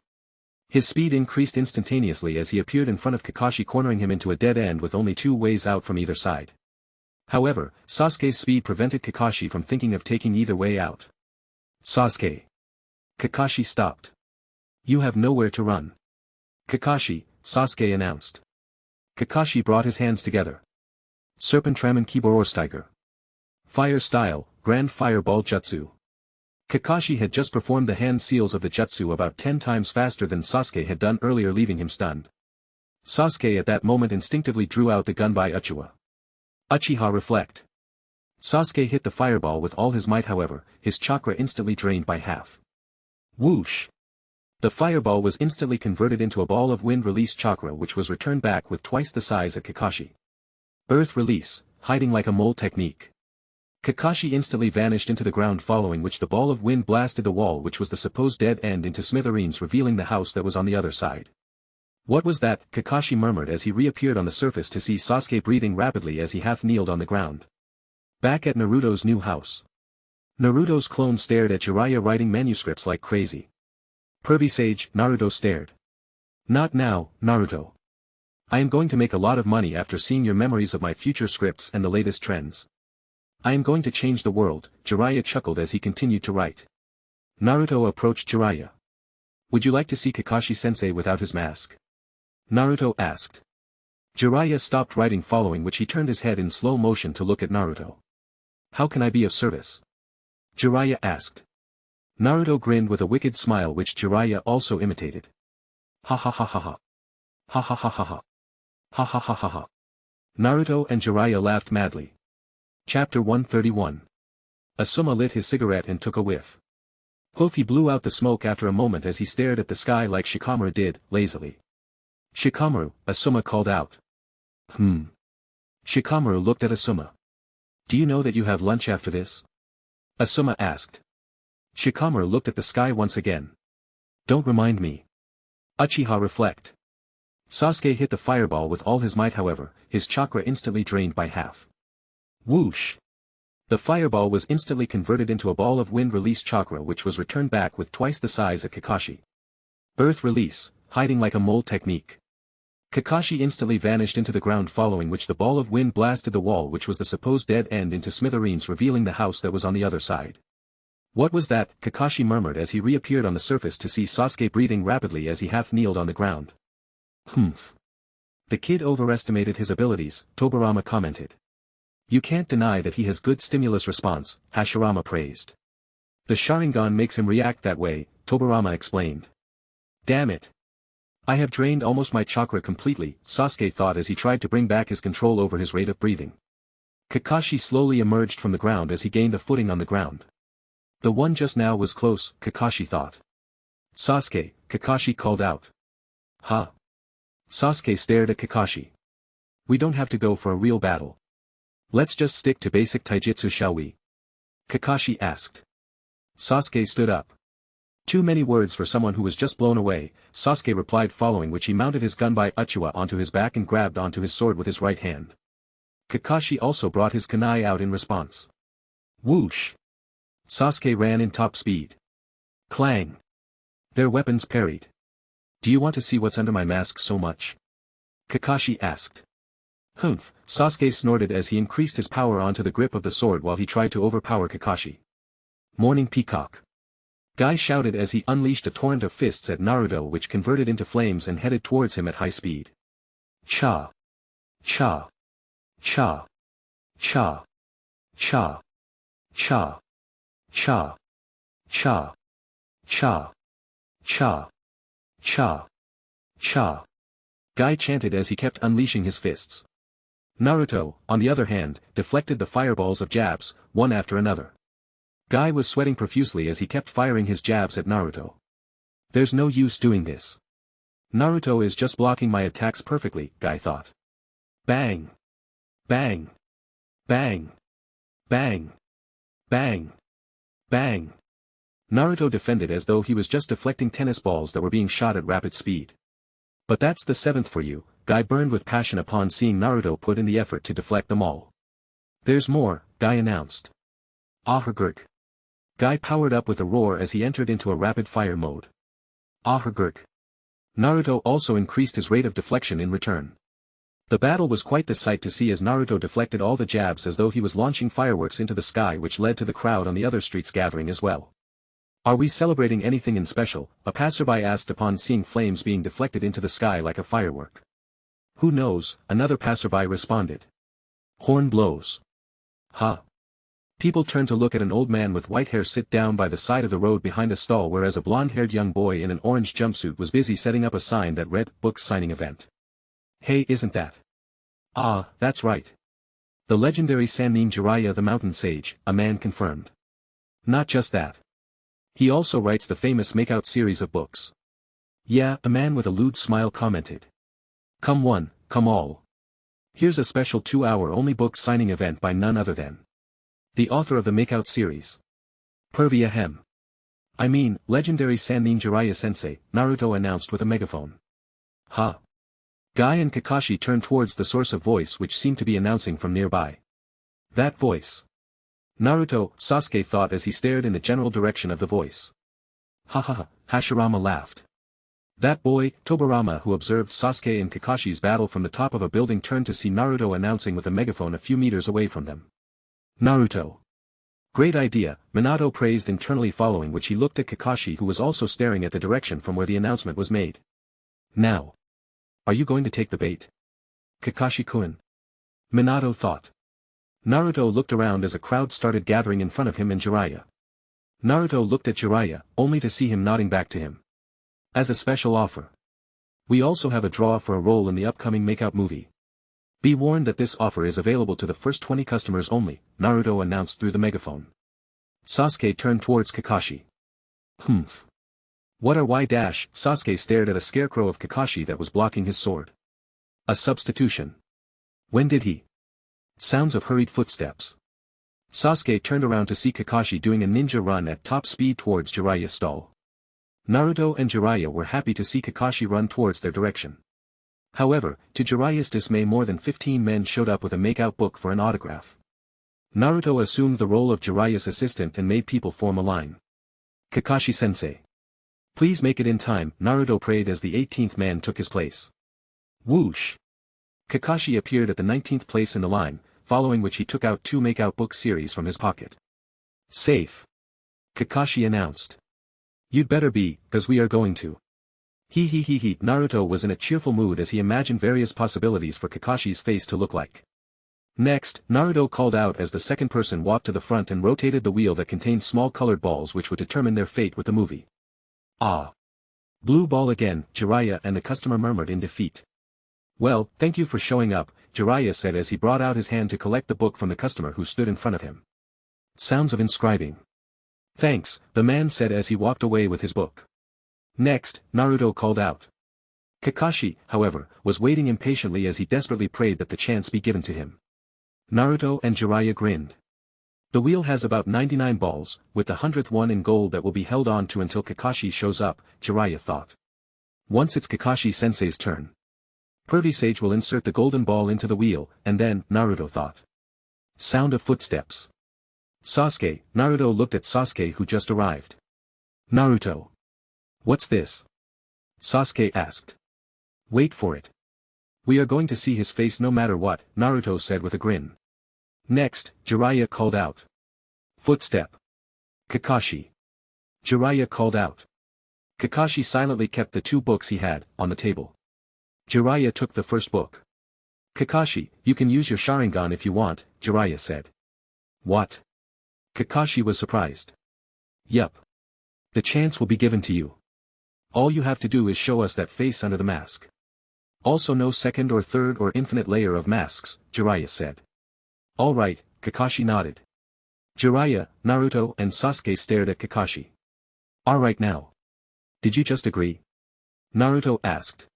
His speed increased instantaneously as he appeared in front of Kakashi, cornering him into a dead end with only 2 ways out from either side. However, Sasuke's speed prevented Kakashi from thinking of taking either way out. Sasuke. Kakashi stopped. You have nowhere to run. Kakashi, Sasuke announced. Kakashi brought his hands together. Serpentramen Kibororsteiger. Fire style, Grand Fireball Jutsu. Kakashi had just performed the hand seals of the jutsu about 10 times faster than Sasuke had done earlier, leaving him stunned. Sasuke at that moment instinctively drew out the gun by Uchiha. Uchiha reflect. Sasuke hit the fireball with all his might, however, his chakra instantly drained by half. Whoosh! The fireball was instantly converted into a ball of wind release chakra which was returned back with twice the size of Kakashi. Earth release, hiding like a mole technique. Kakashi instantly vanished into the ground, following which the ball of wind blasted the wall which was the supposed dead end into smithereens, revealing the house that was on the other side. What was that? Kakashi murmured as he reappeared on the surface to see Sasuke breathing rapidly as he half-kneeled on the ground. Back at Naruto's new house. Naruto's clone stared at Jiraiya writing manuscripts like crazy. Pervy Sage, Naruto stared. Not now, Naruto. I am going to make a lot of money after seeing your memories of my future scripts and the latest trends. I am going to change the world, Jiraiya chuckled as he continued to write. Naruto approached Jiraiya. Would you like to see Kakashi-sensei without his mask? Naruto asked. Jiraiya stopped writing, following which he turned his head in slow motion to look at Naruto. How can I be of service? Jiraiya asked. Naruto grinned with a wicked smile which Jiraiya also imitated. Ha ha ha ha ha. Ha ha ha ha ha. Ha ha ha ha ha. Naruto and Jiraiya laughed madly. Chapter 131. Asuma lit his cigarette and took a whiff. He blew out the smoke after a moment as he stared at the sky like Shikamaru did, lazily. Shikamaru, Asuma called out. Shikamaru looked at Asuma. Do you know that you have lunch after this? Asuma asked. Shikamaru looked at the sky once again. Don't remind me. Uchiha reflect. Sasuke hit the fireball with all his might, however, his chakra instantly drained by half. Whoosh! The fireball was instantly converted into a ball of wind release chakra which was returned back with twice the size of Kakashi. Earth release, hiding like a mole technique. Kakashi instantly vanished into the ground, following which the ball of wind blasted the wall which was the supposed dead end into smithereens, revealing the house that was on the other side. What was that? Kakashi murmured as he reappeared on the surface to see Sasuke breathing rapidly as he half-kneeled on the ground. The kid overestimated his abilities, Tobirama commented. You can't deny that he has good stimulus response, Hashirama praised. The Sharingan makes him react that way, Tobirama explained. Damn it. I have drained almost my chakra completely, Sasuke thought as he tried to bring back his control over his rate of breathing. Kakashi slowly emerged from the ground as he gained a footing on the ground. The one just now was close, Kakashi thought. Sasuke, Kakashi called out. Huh? Sasuke stared at Kakashi. We don't have to go for a real battle. Let's just stick to basic taijutsu, shall we? Kakashi asked. Sasuke stood up. Too many words for someone who was just blown away, Sasuke replied, following which he mounted his gun by Uchiha onto his back and grabbed onto his sword with his right hand. Kakashi also brought his kunai out in response. Whoosh! Sasuke ran in top speed. Clang! Their weapons parried. Do you want to see what's under my mask so much? Kakashi asked. Sasuke snorted as he increased his power onto the grip of the sword while he tried to overpower Kakashi. Morning Peacock. Guy shouted as he unleashed a torrent of fists at Naruto which converted into flames and headed towards him at high speed. Cha! Cha! Cha! Cha! Cha! Cha! Cha! Cha! Cha! Cha! Cha! Cha! Guy chanted as he kept unleashing his fists. Naruto, on the other hand, deflected the fireballs of jabs, one after another. Guy was sweating profusely as he kept firing his jabs at Naruto. There's no use doing this. Naruto is just blocking my attacks perfectly, Guy thought. Bang! Bang! Bang! Bang! Bang! Bang! Naruto defended as though he was just deflecting tennis balls that were being shot at rapid speed. But that's the seventh for you, Guy burned with passion upon seeing Naruto put in the effort to deflect them all. There's more, Guy announced. Ahurgurk. Guy powered up with a roar as he entered into a rapid-fire mode. Ahurgurk. Naruto also increased his rate of deflection in return. The battle was quite the sight to see as Naruto deflected all the jabs as though he was launching fireworks into the sky, which led to the crowd on the other streets gathering as well. Are we celebrating anything in special? A passerby asked upon seeing flames being deflected into the sky like a firework. Who knows, another passerby responded. Horn blows. Huh. People turned to look at an old man with white hair sit down by the side of the road behind a stall, whereas a blonde-haired young boy in an orange jumpsuit was busy setting up a sign that read, "Book signing event." Hey, isn't that? Ah, that's right. The legendary Sannin Jiraiya the Mountain Sage, a man confirmed. Not just that. He also writes the famous Makeout series of books. Yeah, a man with a lewd smile commented. Come one, come all. Here's a special 2-hour-only book signing event by none other than the author of the Makeout series. Pervy ahem. I mean, legendary Sannin Jiraiya sensei, Naruto announced with a megaphone. Huh. Guy and Kakashi turned towards the source of voice which seemed to be announcing from nearby. That voice. Naruto, Sasuke thought as he stared in the general direction of the voice. Ha ha ha, Hashirama laughed. That boy, Tobirama, who observed Sasuke and Kakashi's battle from the top of a building, turned to see Naruto announcing with a megaphone a few meters away from them. Naruto. Great idea, Minato praised internally, following which he looked at Kakashi, who was also staring at the direction from where the announcement was made. Now. Are you going to take the bait? Kakashi-kun. Minato thought. Naruto looked around as a crowd started gathering in front of him and Jiraiya. Naruto looked at Jiraiya, only to see him nodding back to him. As a special offer. We also have a draw for a role in the upcoming Makeout movie. Be warned that this offer is available to the first 20 customers only, Naruto announced through the megaphone. Sasuke turned towards Kakashi. Humph. What are y-? Sasuke stared at a scarecrow of Kakashi that was blocking his sword. A substitution. When did he? Sounds of hurried footsteps. Sasuke turned around to see Kakashi doing a ninja run at top speed towards Jiraiya's stall. Naruto and Jiraiya were happy to see Kakashi run towards their direction. However, to Jiraiya's dismay, more than 15 men showed up with a Makeout book for an autograph. Naruto assumed the role of Jiraiya's assistant and made people form a line. Kakashi-sensei. Please make it in time, Naruto prayed as the 18th man took his place. Whoosh! Kakashi appeared at the 19th place in the line, following which he took out 2 Makeout book series from his pocket. Safe. Kakashi announced. You'd better be, 'cause we are going to. He. Naruto was in a cheerful mood as he imagined various possibilities for Kakashi's face to look like. Next, Naruto called out as the second person walked to the front and rotated the wheel that contained small colored balls which would determine their fate with the movie. Ah. Blue ball again, Jiraiya and the customer murmured in defeat. Well, thank you for showing up, Jiraiya said as he brought out his hand to collect the book from the customer who stood in front of him. Sounds of inscribing. Thanks, the man said as he walked away with his book. Next, Naruto called out. Kakashi, however, was waiting impatiently as he desperately prayed that the chance be given to him. Naruto and Jiraiya grinned. The wheel has about 99 balls, with the 100th one in gold that will be held on to until Kakashi shows up, Jiraiya thought. Once it's Kakashi-sensei's turn. Pervy Sage will insert the golden ball into the wheel, and then, Naruto thought. Sound of footsteps. Sasuke, Naruto looked at Sasuke who just arrived. Naruto. What's this? Sasuke asked. Wait for it. We are going to see his face no matter what, Naruto said with a grin. Next, Jiraiya called out. Footstep. Kakashi. Jiraiya called out. Kakashi silently kept the 2 books he had, on the table. Jiraiya took the first book. Kakashi, you can use your Sharingan if you want, Jiraiya said. What? Kakashi was surprised. Yup. The chance will be given to you. All you have to do is show us that face under the mask. Also no second or third or infinite layer of masks, Jiraiya said. All right, Kakashi nodded. Jiraiya, Naruto and Sasuke stared at Kakashi. All right now. Did you just agree? Naruto asked.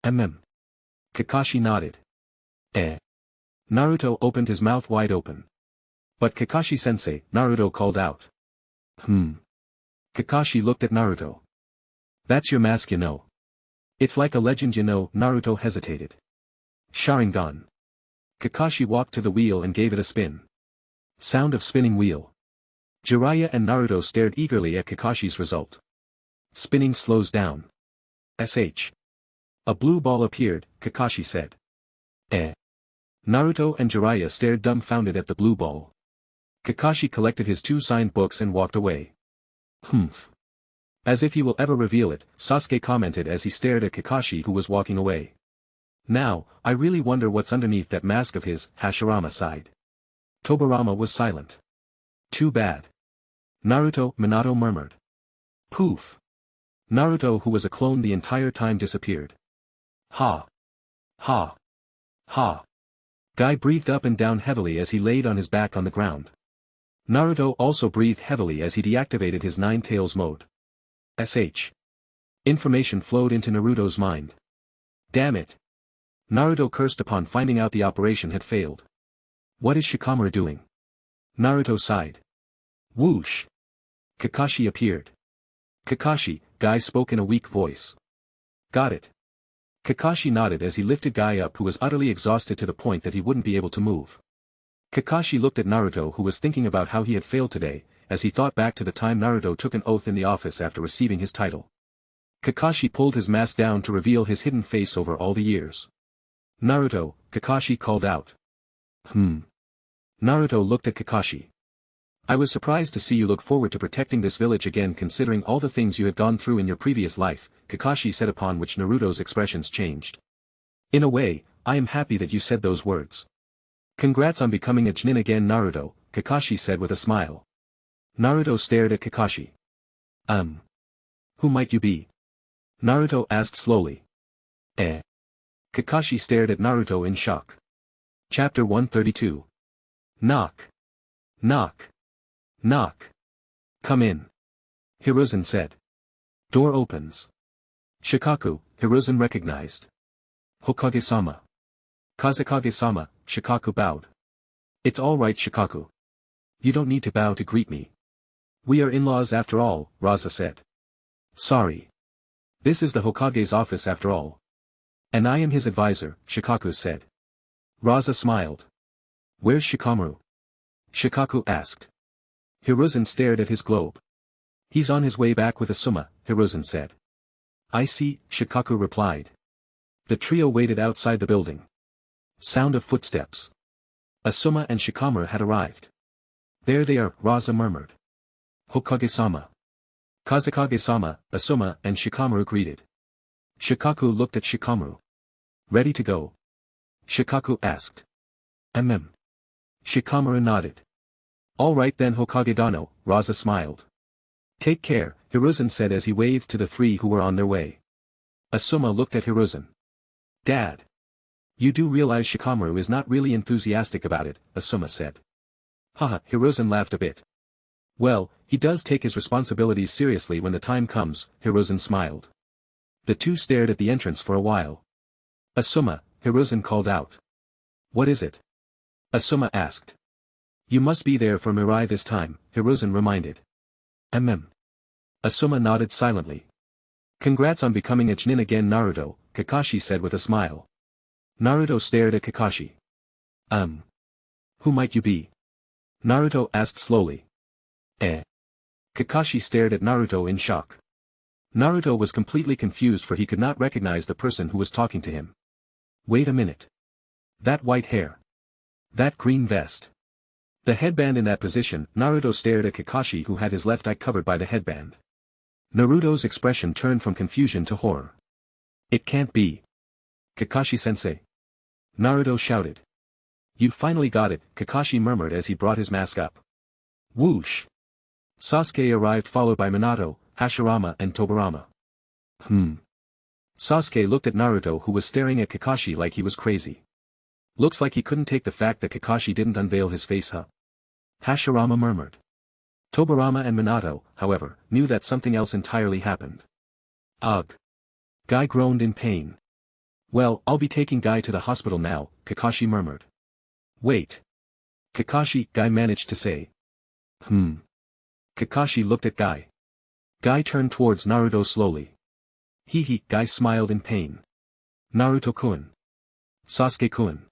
Kakashi nodded. Naruto opened his mouth wide open. But Kakashi-sensei, Naruto called out. Kakashi looked at Naruto. That's your mask, you know. It's like a legend, you know. Naruto hesitated. Sharingan. Kakashi walked to the wheel and gave it a spin. Sound of spinning wheel. Jiraiya and Naruto stared eagerly at Kakashi's result. Spinning slows down. SH. A blue ball appeared, Kakashi said. Naruto and Jiraiya stared dumbfounded at the blue ball. Kakashi collected his 2 signed books and walked away. As if he will ever reveal it, Sasuke commented as he stared at Kakashi, who was walking away. Now, I really wonder what's underneath that mask of his. Hashirama sighed. Tobirama was silent. Too bad. Naruto, Minato murmured. Poof. Naruto, who was a clone the entire time, disappeared. Ha. Ha. Ha. Guy breathed up and down heavily as he laid on his back on the ground. Naruto also breathed heavily as he deactivated his 9 tails mode. SH. Information flowed into Naruto's mind. Damn it. Naruto cursed upon finding out the operation had failed. What is Shikamaru doing? Naruto sighed. Whoosh. Kakashi appeared. Kakashi, Guy spoke in a weak voice. Got it. Kakashi nodded as he lifted Guy up, who was utterly exhausted to the point that he wouldn't be able to move. Kakashi looked at Naruto, who was thinking about how he had failed today, as he thought back to the time Naruto took an oath in the office after receiving his title. Kakashi pulled his mask down to reveal his hidden face over all the years. Naruto, Kakashi called out. Naruto looked at Kakashi. I was surprised to see you look forward to protecting this village again, considering all the things you had gone through in your previous life, Kakashi said, upon which Naruto's expressions changed. In a way, I am happy that you said those words. Congrats on becoming a Chunin again, Naruto, Kakashi said with a smile. Naruto stared at Kakashi. Who might you be? Naruto asked slowly. Kakashi stared at Naruto in shock. Chapter 132. Knock. Knock. Knock. Come in. Hiruzen said. Door opens. Shikaku, Hiruzen recognized. Hokage-sama. Kazekage-sama, Shikaku bowed. It's all right, Shikaku. You don't need to bow to greet me. We are in-laws after all, Raza said. Sorry. This is the Hokage's office after all. And I am his advisor, Shikaku said. Raza smiled. Where's Shikamaru? Shikaku asked. Hiruzen stared at his globe. He's on his way back with Asuma, Hiruzen said. I see, Shikaku replied. The trio waited outside the building. Sound of footsteps. Asuma and Shikamaru had arrived. There they are, Raza murmured. Hokage-sama. Kazekage-sama, Asuma and Shikamaru greeted. Shikaku looked at Shikamaru. Ready to go? Shikaku asked. Shikamaru nodded. All right then, Hokage-dano, Raza smiled. Take care, Hiruzen said as he waved to the 3 who were on their way. Asuma looked at Hiruzen. Dad. You do realize Shikamaru is not really enthusiastic about it, Asuma said. Haha, Hiruzen laughed a bit. Well, he does take his responsibilities seriously when the time comes, Hiruzen smiled. The 2 stared at the entrance for a while. Asuma, Hiruzen called out. What is it? Asuma asked. You must be there for Mirai this time, Hiruzen reminded. Asuma nodded silently. Congrats on becoming a Chunin again, Naruto, Kakashi said with a smile. Naruto stared at Kakashi. Who might you be? Naruto asked slowly. Kakashi stared at Naruto in shock. Naruto was completely confused, for he could not recognize the person who was talking to him. Wait a minute. That white hair. That green vest. The headband in that position. Naruto stared at Kakashi, who had his left eye covered by the headband. Naruto's expression turned from confusion to horror. It can't be. Kakashi-sensei. Naruto shouted. You finally got it, Kakashi murmured as he brought his mask up. Whoosh. Sasuke arrived, followed by Minato, Hashirama and Tobirama. Sasuke looked at Naruto, who was staring at Kakashi like he was crazy. Looks like he couldn't take the fact that Kakashi didn't unveil his face, huh? Hashirama murmured. Tobirama and Minato, however, knew that something else entirely happened. Ugh. Guy groaned in pain. Well, I'll be taking Guy to the hospital now, Kakashi murmured. Wait. Kakashi, Guy managed to say. Kakashi looked at Guy. Guy turned towards Naruto slowly. Guy smiled in pain. Naruto-kun. Sasuke-kun.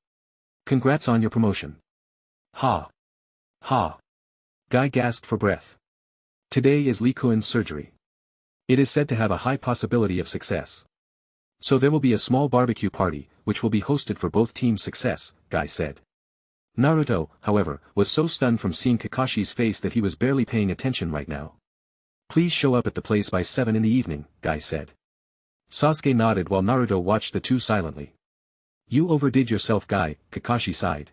Congrats on your promotion. Ha. Ha. Guy gasped for breath. Today is Lee-kun's surgery. It is said to have a high possibility of success. So there will be a small barbecue party, which will be hosted for both teams' success, Guy said. Naruto, however, was so stunned from seeing Kakashi's face that he was barely paying attention right now. Please show up at the place by 7 in the evening, Guy said. Sasuke nodded while Naruto watched the two silently. You overdid yourself, Guy, Kakashi sighed.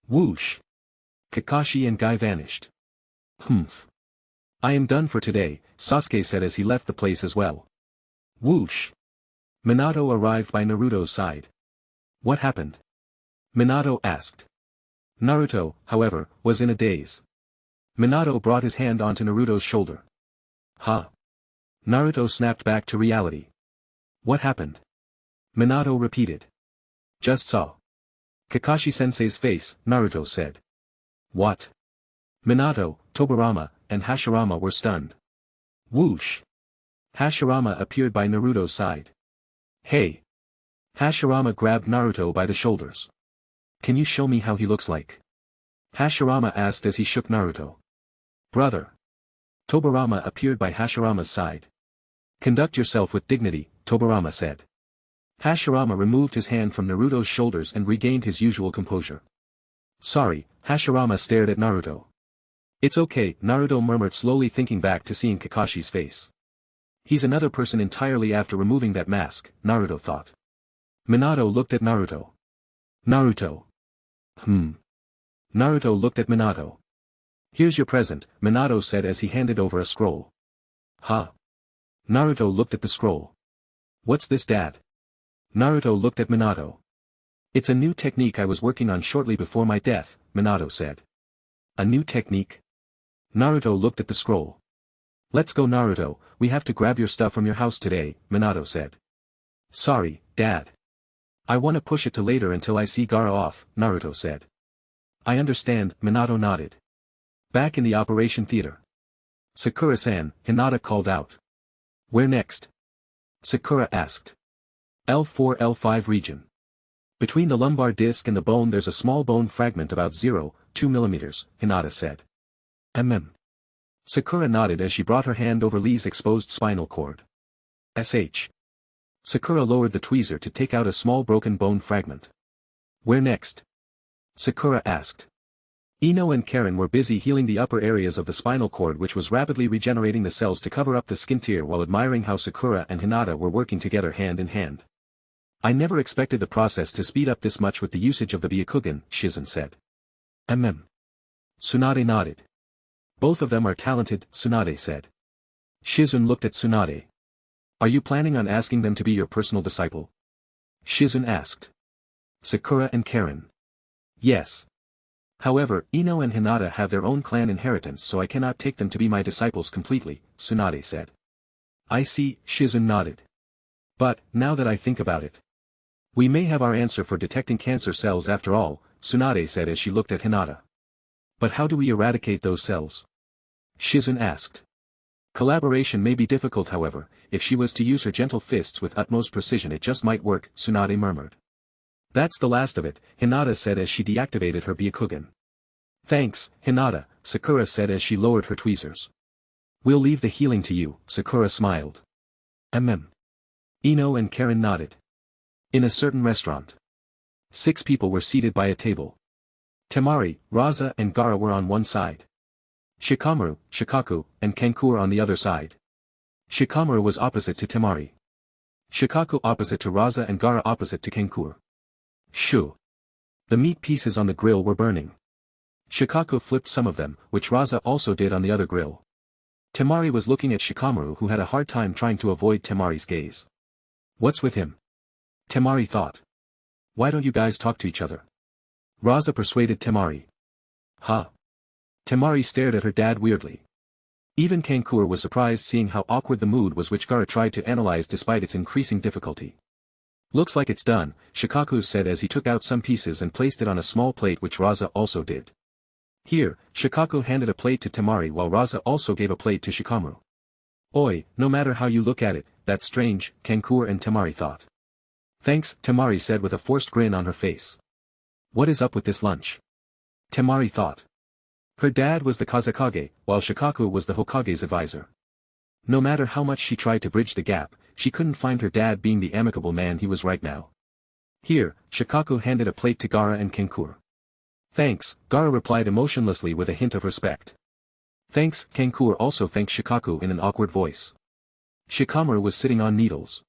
Whoosh. Kakashi and Guy vanished. I am done for today, Sasuke said as he left the place as well. Whoosh. Minato arrived by Naruto's side. What happened? Minato asked. Naruto, however, was in a daze. Minato brought his hand onto Naruto's shoulder. Naruto snapped back to reality. What happened? Minato repeated. Just saw Kakashi-sensei's face, Naruto said. What? Minato, Tobirama, and Hashirama were stunned. Whoosh. Hashirama appeared by Naruto's side. Hey. Hashirama grabbed Naruto by the shoulders. Can you show me how he looks like? Hashirama asked as he shook Naruto. Brother. Tobirama appeared by Hashirama's side. Conduct yourself with dignity, Tobirama said. Hashirama removed his hand from Naruto's shoulders and regained his usual composure. Sorry, Hashirama stared at Naruto. It's okay, Naruto murmured slowly, thinking back to seeing Kakashi's face. He's another person entirely after removing that mask, Naruto thought. Minato looked at Naruto. Naruto. Naruto looked at Minato. Here's your present, Minato said as he handed over a scroll. Naruto looked at the scroll. What's this, Dad? Naruto looked at Minato. It's a new technique I was working on shortly before my death, Minato said. A new technique? Naruto looked at the scroll. Let's go, Naruto, we have to grab your stuff from your house today, Minato said. Sorry, Dad. I want to push it to later until I see Gaara off, Naruto said. I understand, Minato nodded. Back in the operation theater. Sakura-san, Hinata called out. Where next? Sakura asked. L4-L5 region. Between the lumbar disc and the bone there's a small bone fragment about 0.2 mm, Hinata said. Sakura nodded as she brought her hand over Lee's exposed spinal cord. Sakura lowered the tweezer to take out a small broken bone fragment. Where next? Sakura asked. Ino and Karen were busy healing the upper areas of the spinal cord, which was rapidly regenerating the cells to cover up the skin tear, while admiring how Sakura and Hinata were working together hand in hand. I never expected the process to speed up this much with the usage of the Byakugan, Shizen said. Tsunade nodded. Both of them are talented, Tsunade said. Shizen looked at Tsunade. Are you planning on asking them to be your personal disciple? Shizen asked. Sakura and Karen. Yes. However, Ino and Hinata have their own clan inheritance, so I cannot take them to be my disciples completely, Tsunade said. I see, Shizen nodded. But, now that I think about it, we may have our answer for detecting cancer cells after all, Tsunade said as she looked at Hinata. But how do we eradicate those cells? Shizen asked. Collaboration may be difficult, however, if she was to use her gentle fists with utmost precision it just might work, Tsunade murmured. That's the last of it, Hinata said as she deactivated her Byakugan. Thanks, Hinata, Sakura said as she lowered her tweezers. We'll leave the healing to you, Sakura smiled. Ino and Karen nodded. In a certain restaurant. 6 people were seated by a table. Temari, Raza and Gaara were on one side. Shikamaru, Shikaku, and Kankura on the other side. Shikamaru was opposite to Temari. Shikaku opposite to Raza and Gaara opposite to Kankura. Shoo. The meat pieces on the grill were burning. Shikaku flipped some of them, which Raza also did on the other grill. Temari was looking at Shikamaru, who had a hard time trying to avoid Temari's gaze. What's with him? Temari thought. Why don't you guys talk to each other? Raza persuaded Temari. Temari stared at her dad weirdly. Even Kankura was surprised seeing how awkward the mood was, which Gaara tried to analyze despite its increasing difficulty. Looks like it's done, Shikaku said as he took out some pieces and placed it on a small plate which Raza also did. Here, Shikaku handed a plate to Temari while Raza also gave a plate to Shikamaru. Oi, no matter how you look at it, that's strange, Kankura and Temari thought. Thanks, Temari said with a forced grin on her face. What is up with this lunch? Temari thought. Her dad was the Kazekage, while Shikaku was the Hokage's advisor. No matter how much she tried to bridge the gap, she couldn't find her dad being the amicable man he was right now. Here, Shikaku handed a plate to Gaara and Kankura. Thanks, Gaara replied emotionlessly with a hint of respect. Thanks, Kankura also thanked Shikaku in an awkward voice. Shikamaru was sitting on needles.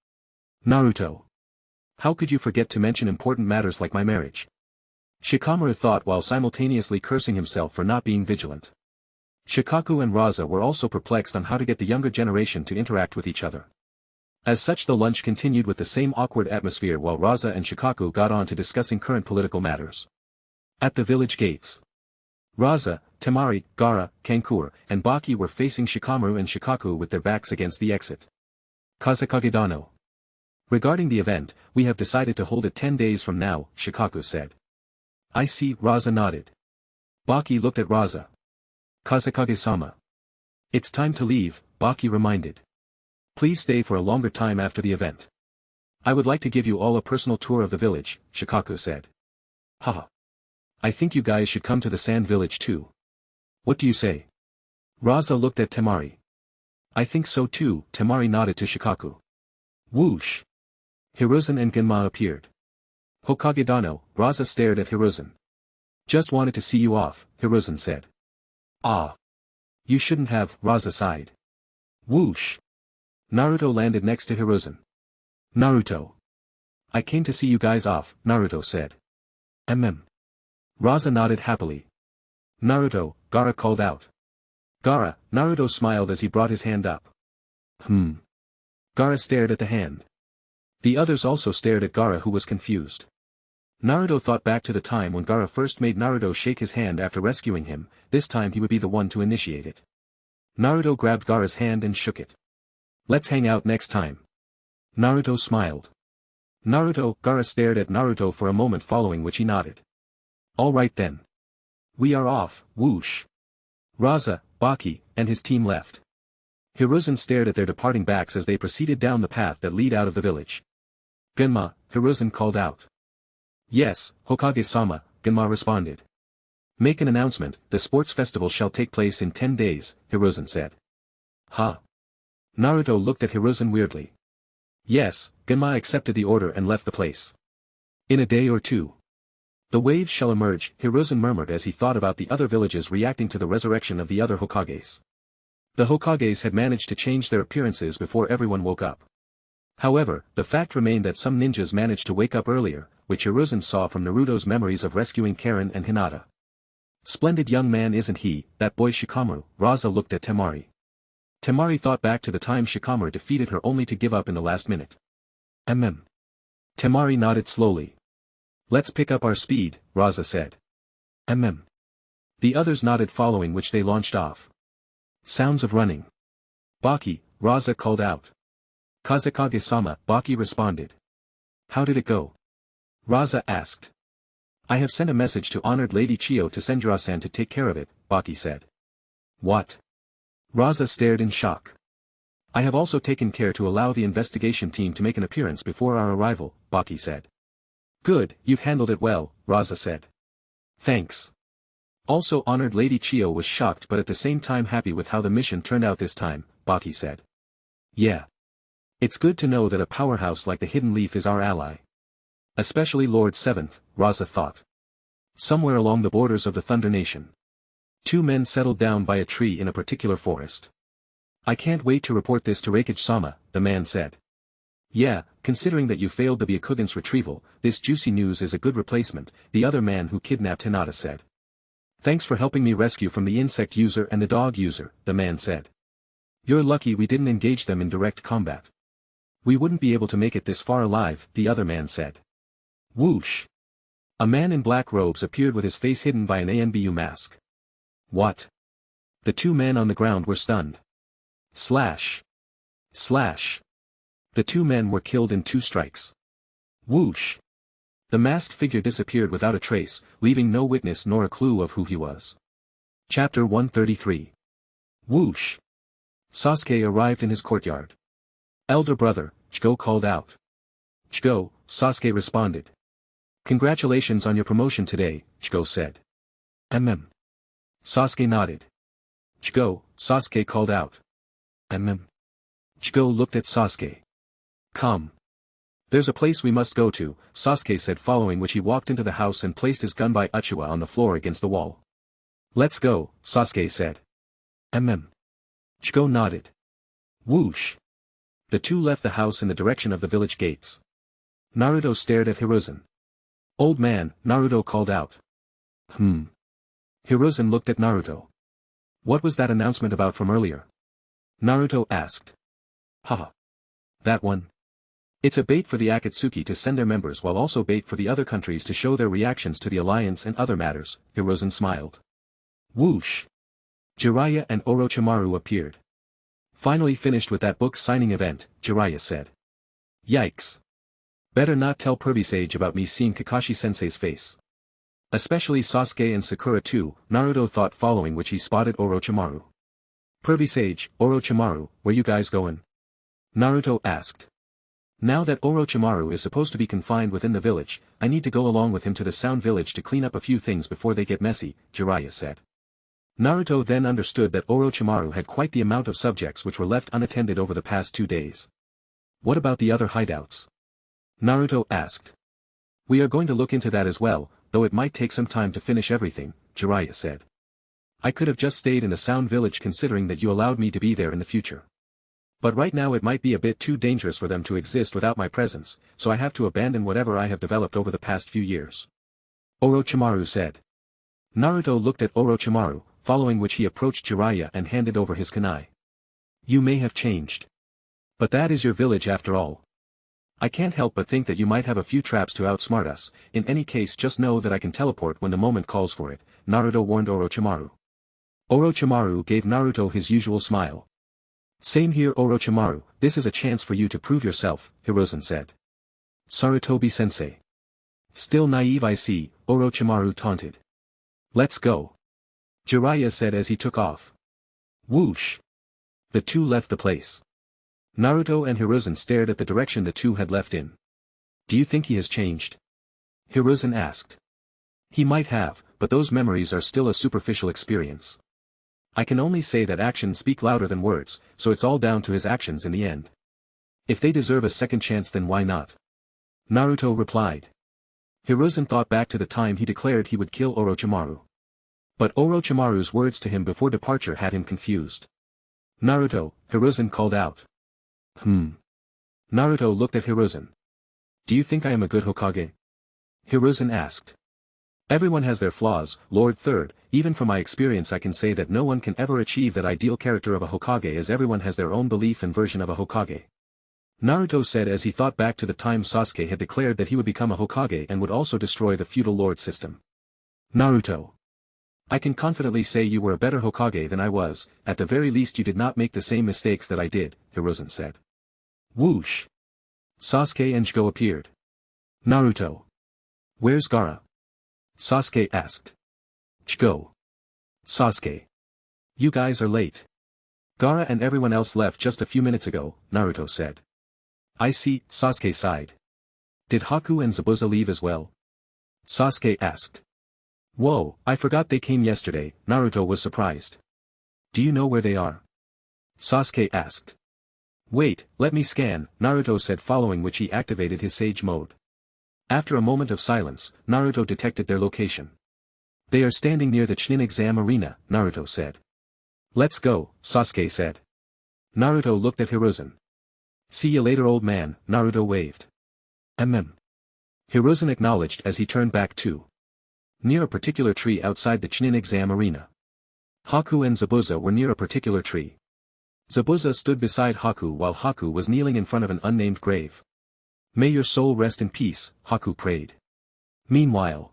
Naruto. How could you forget to mention important matters like my marriage? Shikamaru thought while simultaneously cursing himself for not being vigilant. Shikaku and Raza were also perplexed on how to get the younger generation to interact with each other. As such, the lunch continued with the same awkward atmosphere while Raza and Shikaku got on to discussing current political matters. At the village gates, Raza, Temari, Gaara, Kankura, and Baki were facing Shikamaru and Shikaku with their backs against the exit. Kazekage Dano. Regarding the event, we have decided to hold it 10 days from now, Shikaku said. I see, Raza nodded. Baki looked at Raza. Kazekage-sama. It's time to leave, Baki reminded. Please stay for a longer time after the event. I would like to give you all a personal tour of the village, Shikaku said. Haha. I think you guys should come to the sand village too. What do you say? Raza looked at Temari. I think so too, Temari nodded to Shikaku. Whoosh. Hiruzen and Genma appeared. Hokage Dano, Raza stared at Hiruzen. Just wanted to see you off, Hiruzen said. Ah. You shouldn't have, Raza sighed. Whoosh. Naruto landed next to Hiruzen. Naruto. I came to see you guys off, Naruto said. Raza nodded happily. Naruto, Gaara called out. Gaara, Naruto smiled as he brought his hand up. Gaara stared at the hand. The others also stared at Gaara, who was confused. Naruto thought back to the time when Gaara first made Naruto shake his hand after rescuing him, this time he would be the one to initiate it. Naruto grabbed Gaara's hand and shook it. Let's hang out next time. Naruto smiled. Naruto, Gaara stared at Naruto for a moment, following which he nodded. All right then. We are off, whoosh. Raza, Baki, and his team left. Hiruzen stared at their departing backs as they proceeded down the path that lead out of the village. Genma, Hiruzen called out. Yes, Hokage-sama, Genma responded. Make an announcement, the sports festival shall take place in 10 days, Hiruzen said. Huh? Naruto looked at Hiruzen weirdly. Yes, Genma accepted the order and left the place. In a day or two. The waves shall emerge, Hiruzen murmured as he thought about the other villages reacting to the resurrection of the other Hokages. The Hokages had managed to change their appearances before everyone woke up. However, the fact remained that some ninjas managed to wake up earlier, which Hiruzen saw from Naruto's memories of rescuing Karen and Hinata. Splendid young man, isn't he, that boy Shikamaru? Raza looked at Temari. Temari thought back to the time Shikamaru defeated her only to give up in the last minute. Temari nodded slowly. Let's pick up our speed, Raza said. The others nodded, following which they launched off. Sounds of running. Baki, Raza called out. Kazekage-sama, Baki responded. How did it go? Raza asked. I have sent a message to honored Lady Chiyo to Senjura-san to take care of it, Baki said. What? Raza stared in shock. I have also taken care to allow the investigation team to make an appearance before our arrival, Baki said. Good, you've handled it well, Raza said. Thanks. Also, honored Lady Chiyo was shocked but at the same time happy with how the mission turned out this time, Baki said. Yeah. It's good to know that a powerhouse like the Hidden Leaf is our ally. Especially Lord Seventh, Raza thought. Somewhere along the borders of the Thunder Nation. Two men settled down by a tree in a particular forest. I can't wait to report this to Reikage-sama, the man said. Yeah, considering that you failed the Byakugan's retrieval, this juicy news is a good replacement, the other man who kidnapped Hinata said. Thanks for helping me rescue from the insect user and the dog user, the man said. You're lucky we didn't engage them in direct combat. We wouldn't be able to make it this far alive, the other man said. Whoosh! A man in black robes appeared with his face hidden by an ANBU mask. What? The two men on the ground were stunned. Slash! Slash! The two men were killed in 2 strikes. Whoosh! The masked figure disappeared without a trace, leaving no witness nor a clue of who he was. Chapter 133. Whoosh! Sasuke arrived in his courtyard. Elder brother, Chigo called out. Chigo, Sasuke responded. Congratulations on your promotion today, Chigo said. Sasuke nodded. Chigo, Sasuke called out. Chigo looked at Sasuke. Come. There's a place we must go to, Sasuke said, following which he walked into the house and placed his gun by Uchiwa on the floor against the wall. Let's go, Sasuke said. Chigo nodded. Whoosh! The two left the house in the direction of the village gates. Naruto stared at Hiruzen. Old man, Naruto called out. Hiruzen looked at Naruto. What was that announcement about from earlier? Naruto asked. Haha. That one. It's a bait for the Akatsuki to send their members, while also bait for the other countries to show their reactions to the alliance and other matters, Hiruzen smiled. Whoosh! Jiraiya and Orochimaru appeared. Finally finished with that book signing event, Jiraiya said. Yikes. Better not tell Sage about me seeing Kakashi-sensei's face. Especially Sasuke and Sakura too, Naruto thought, following which he spotted Orochimaru. Sage, Orochimaru, where you guys going? Naruto asked. Now that Orochimaru is supposed to be confined within the village, I need to go along with him to the Sound Village to clean up a few things before they get messy, Jiraiya said. Naruto then understood that Orochimaru had quite the amount of subjects which were left unattended over the past 2 days. What about the other hideouts? Naruto asked. We are going to look into that as well, though it might take some time to finish everything, Jiraiya said. I could have just stayed in the Sound Village considering that you allowed me to be there in the future. But right now it might be a bit too dangerous for them to exist without my presence, so I have to abandon whatever I have developed over the past few years. Orochimaru said. Naruto looked at Orochimaru, following which he approached Jiraiya and handed over his kunai. You may have changed. But that is your village after all. I can't help but think that you might have a few traps to outsmart us. In any case, just know that I can teleport when the moment calls for it, Naruto warned Orochimaru. Orochimaru gave Naruto his usual smile. Same here, Orochimaru, this is a chance for you to prove yourself, Hiruzen said. Sarutobi-sensei. Still naive, I see, Orochimaru taunted. Let's go. Jiraiya said as he took off. Whoosh! The two left the place. Naruto and Hiruzen stared at the direction the two had left in. Do you think he has changed? Hiruzen asked. He might have, but those memories are still a superficial experience. I can only say that actions speak louder than words, so it's all down to his actions in the end. If they deserve a second chance, then why not? Naruto replied. Hiruzen thought back to the time he declared he would kill Orochimaru. But Orochimaru's words to him before departure had him confused. Naruto, Hiruzen called out. Naruto looked at Hiruzen. Do you think I am a good Hokage? Hiruzen asked. Everyone has their flaws, Lord Third, even from my experience I can say that no one can ever achieve that ideal character of a Hokage, as everyone has their own belief and version of a Hokage. Naruto said as he thought back to the time Sasuke had declared that he would become a Hokage and would also destroy the feudal lord system. Naruto. I can confidently say you were a better Hokage than I was, at the very least you did not make the same mistakes that I did, Hiruzen said. Whoosh! Sasuke and Chigo appeared. Naruto. Where's Gaara? Sasuke asked. Chigo. Sasuke. You guys are late. Gaara and everyone else left just a few minutes ago, Naruto said. I see, Sasuke sighed. Did Haku and Zabuza leave as well? Sasuke asked. Whoa, I forgot they came yesterday, Naruto was surprised. Do you know where they are? Sasuke asked. Wait, let me scan, Naruto said, following which he activated his sage mode. After a moment of silence, Naruto detected their location. They are standing near the Chunin exam arena, Naruto said. Let's go, Sasuke said. Naruto looked at Hiruzen. See you later, old man, Naruto waved. Hiruzen acknowledged as he turned back too. Near a particular tree outside the Chunin exam arena. Haku and Zabuza were near a particular tree. Zabuza stood beside Haku while Haku was kneeling in front of an unnamed grave. May your soul rest in peace, Haku prayed. Meanwhile,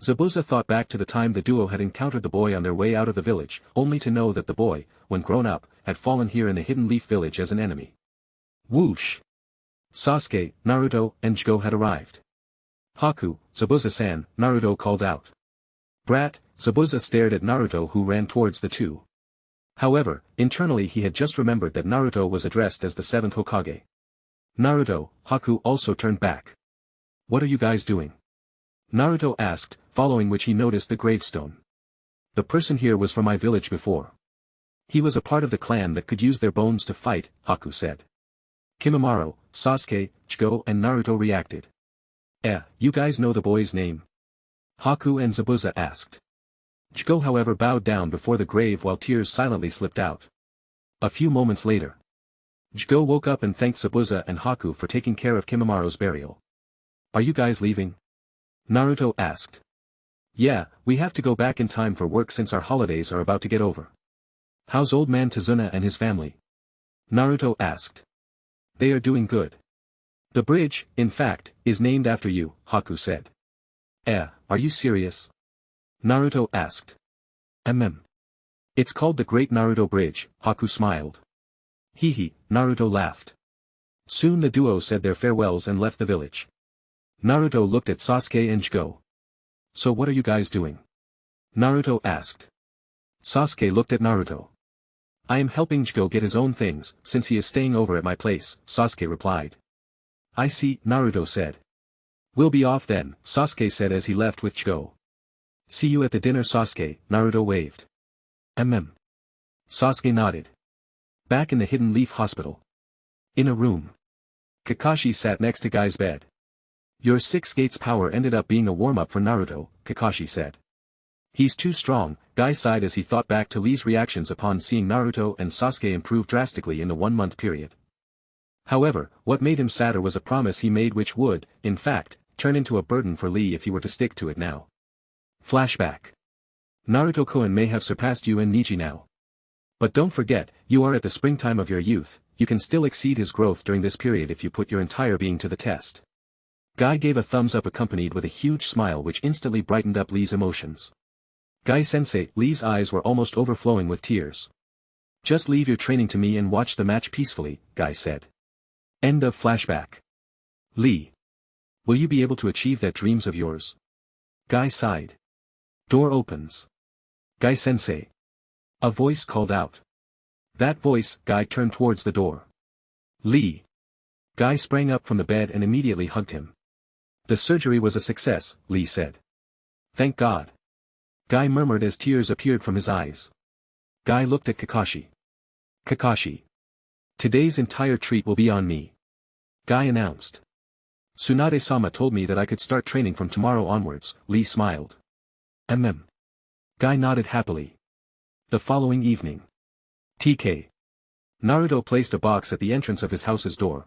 Zabuza thought back to the time the duo had encountered the boy on their way out of the village, only to know that the boy, when grown up, had fallen here in the Hidden Leaf village as an enemy. Whoosh! Sasuke, Naruto, and Chiko had arrived. Haku, Zabuza-san, Naruto called out. Brat, Zabuza stared at Naruto who ran towards the two. However, internally he had just remembered that Naruto was addressed as the 7th Hokage. Naruto, Haku also turned back. What are you guys doing? Naruto asked, following which he noticed the gravestone. The person here was from my village before. He was a part of the clan that could use their bones to fight, Haku said. Kimimaro, Sasuke, Chiko and Naruto reacted. You guys know the boy's name? Haku and Zabuza asked. Chiko however bowed down before the grave while tears silently slipped out. A few moments later. Chiko woke up and thanked Zabuza and Haku for taking care of Kimimaro's burial. Are you guys leaving? Naruto asked. Yeah, we have to go back in time for work since our holidays are about to get over. How's old man Tazuna and his family? Naruto asked. They are doing good. The bridge, in fact, is named after you, Haku said. Are you serious? Naruto asked. It's called the Great Naruto Bridge, Haku smiled. Hee, Naruto laughed. Soon the duo said their farewells and left the village. Naruto looked at Sasuke and Chiko. So what are you guys doing? Naruto asked. Sasuke looked at Naruto. I am helping Chiko get his own things, since he is staying over at my place, Sasuke replied. I see, Naruto said. We'll be off then, Sasuke said as he left with Chiko. See you at the dinner Sasuke, Naruto waved. Sasuke nodded. Back in the Hidden Leaf Hospital. In a room. Kakashi sat next to Guy's bed. Your 6 gates power ended up being a warm-up for Naruto, Kakashi said. He's too strong, Guy sighed as he thought back to Lee's reactions upon seeing Naruto and Sasuke improve drastically in the 1-month period. However, what made him sadder was a promise he made which would, in fact, turn into a burden for Lee if he were to stick to it now. Flashback. Naruto-kun may have surpassed you and Niji now. But don't forget, you are at the springtime of your youth, you can still exceed his growth during this period if you put your entire being to the test. Guy gave a thumbs up accompanied with a huge smile which instantly brightened up Lee's emotions. Guy-sensei, Lee's eyes were almost overflowing with tears. Just leave your training to me and watch the match peacefully, Guy said. End of flashback. Lee. Will you be able to achieve that dreams of yours? Guy sighed. Door opens. Guy-sensei. A voice called out. That voice, Guy turned towards the door. Lee. Guy sprang up from the bed and immediately hugged him. The surgery was a success, Lee said. Thank God. Guy murmured as tears appeared from his eyes. Guy looked at Kakashi. Kakashi. Today's entire treat will be on me. Guy announced. Tsunade-sama told me that I could start training from tomorrow onwards, Lee smiled. Guy nodded happily. The following evening. TK. Naruto placed a box at the entrance of his house's door.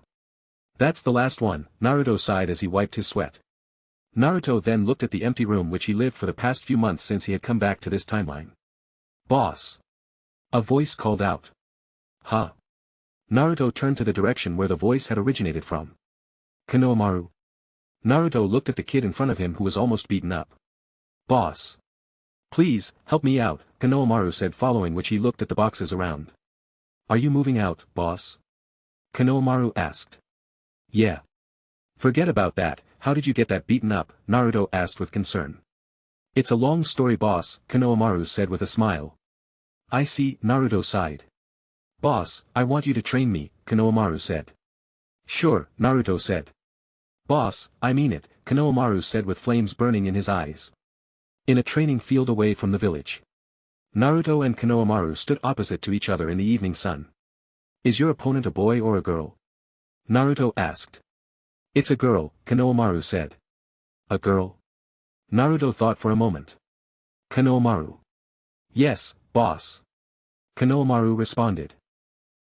That's the last one, Naruto sighed as he wiped his sweat. Naruto then looked at the empty room which he lived for the past few months since he had come back to this timeline. Boss. A voice called out. Huh. Naruto turned to the direction where the voice had originated from. Konohamaru. Naruto looked at the kid in front of him who was almost beaten up. Boss. Please, help me out, Konohamaru said following which he looked at the boxes around. Are you moving out, boss? Konohamaru asked. Yeah. Forget about that, how did you get that beaten up, Naruto asked with concern. It's a long story boss, Konohamaru said with a smile. I see, Naruto sighed. Boss, I want you to train me, Konohamaru said. Sure, Naruto said. Boss, I mean it, Konohamaru said with flames burning in his eyes. In a training field away from the village. Naruto and Konohamaru stood opposite to each other in the evening sun. Is your opponent a boy or a girl? Naruto asked. It's a girl, Konohamaru said. A girl? Naruto thought for a moment. Konohamaru. Yes, boss. Konohamaru responded.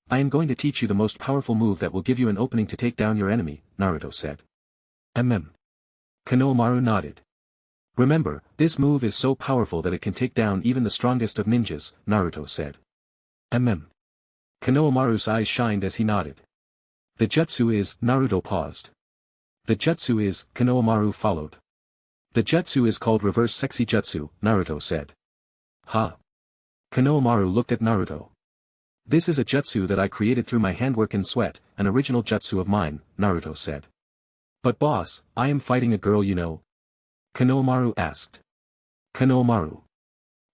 I am going to teach you the most powerful move that will give you an opening to take down your enemy, Naruto said. Konohamaru nodded. Remember, this move is so powerful that it can take down even the strongest of ninjas, Naruto said. Konohamaru's eyes shined as he nodded. The jutsu is, Naruto paused. The jutsu is, Konohamaru followed. The jutsu is called reverse sexy jutsu, Naruto said. Huh? Konohamaru looked at Naruto. This is a jutsu that I created through my handwork and sweat, an original jutsu of mine, Naruto said. But boss, I am fighting a girl you know. Konohamaru asked. Konohamaru.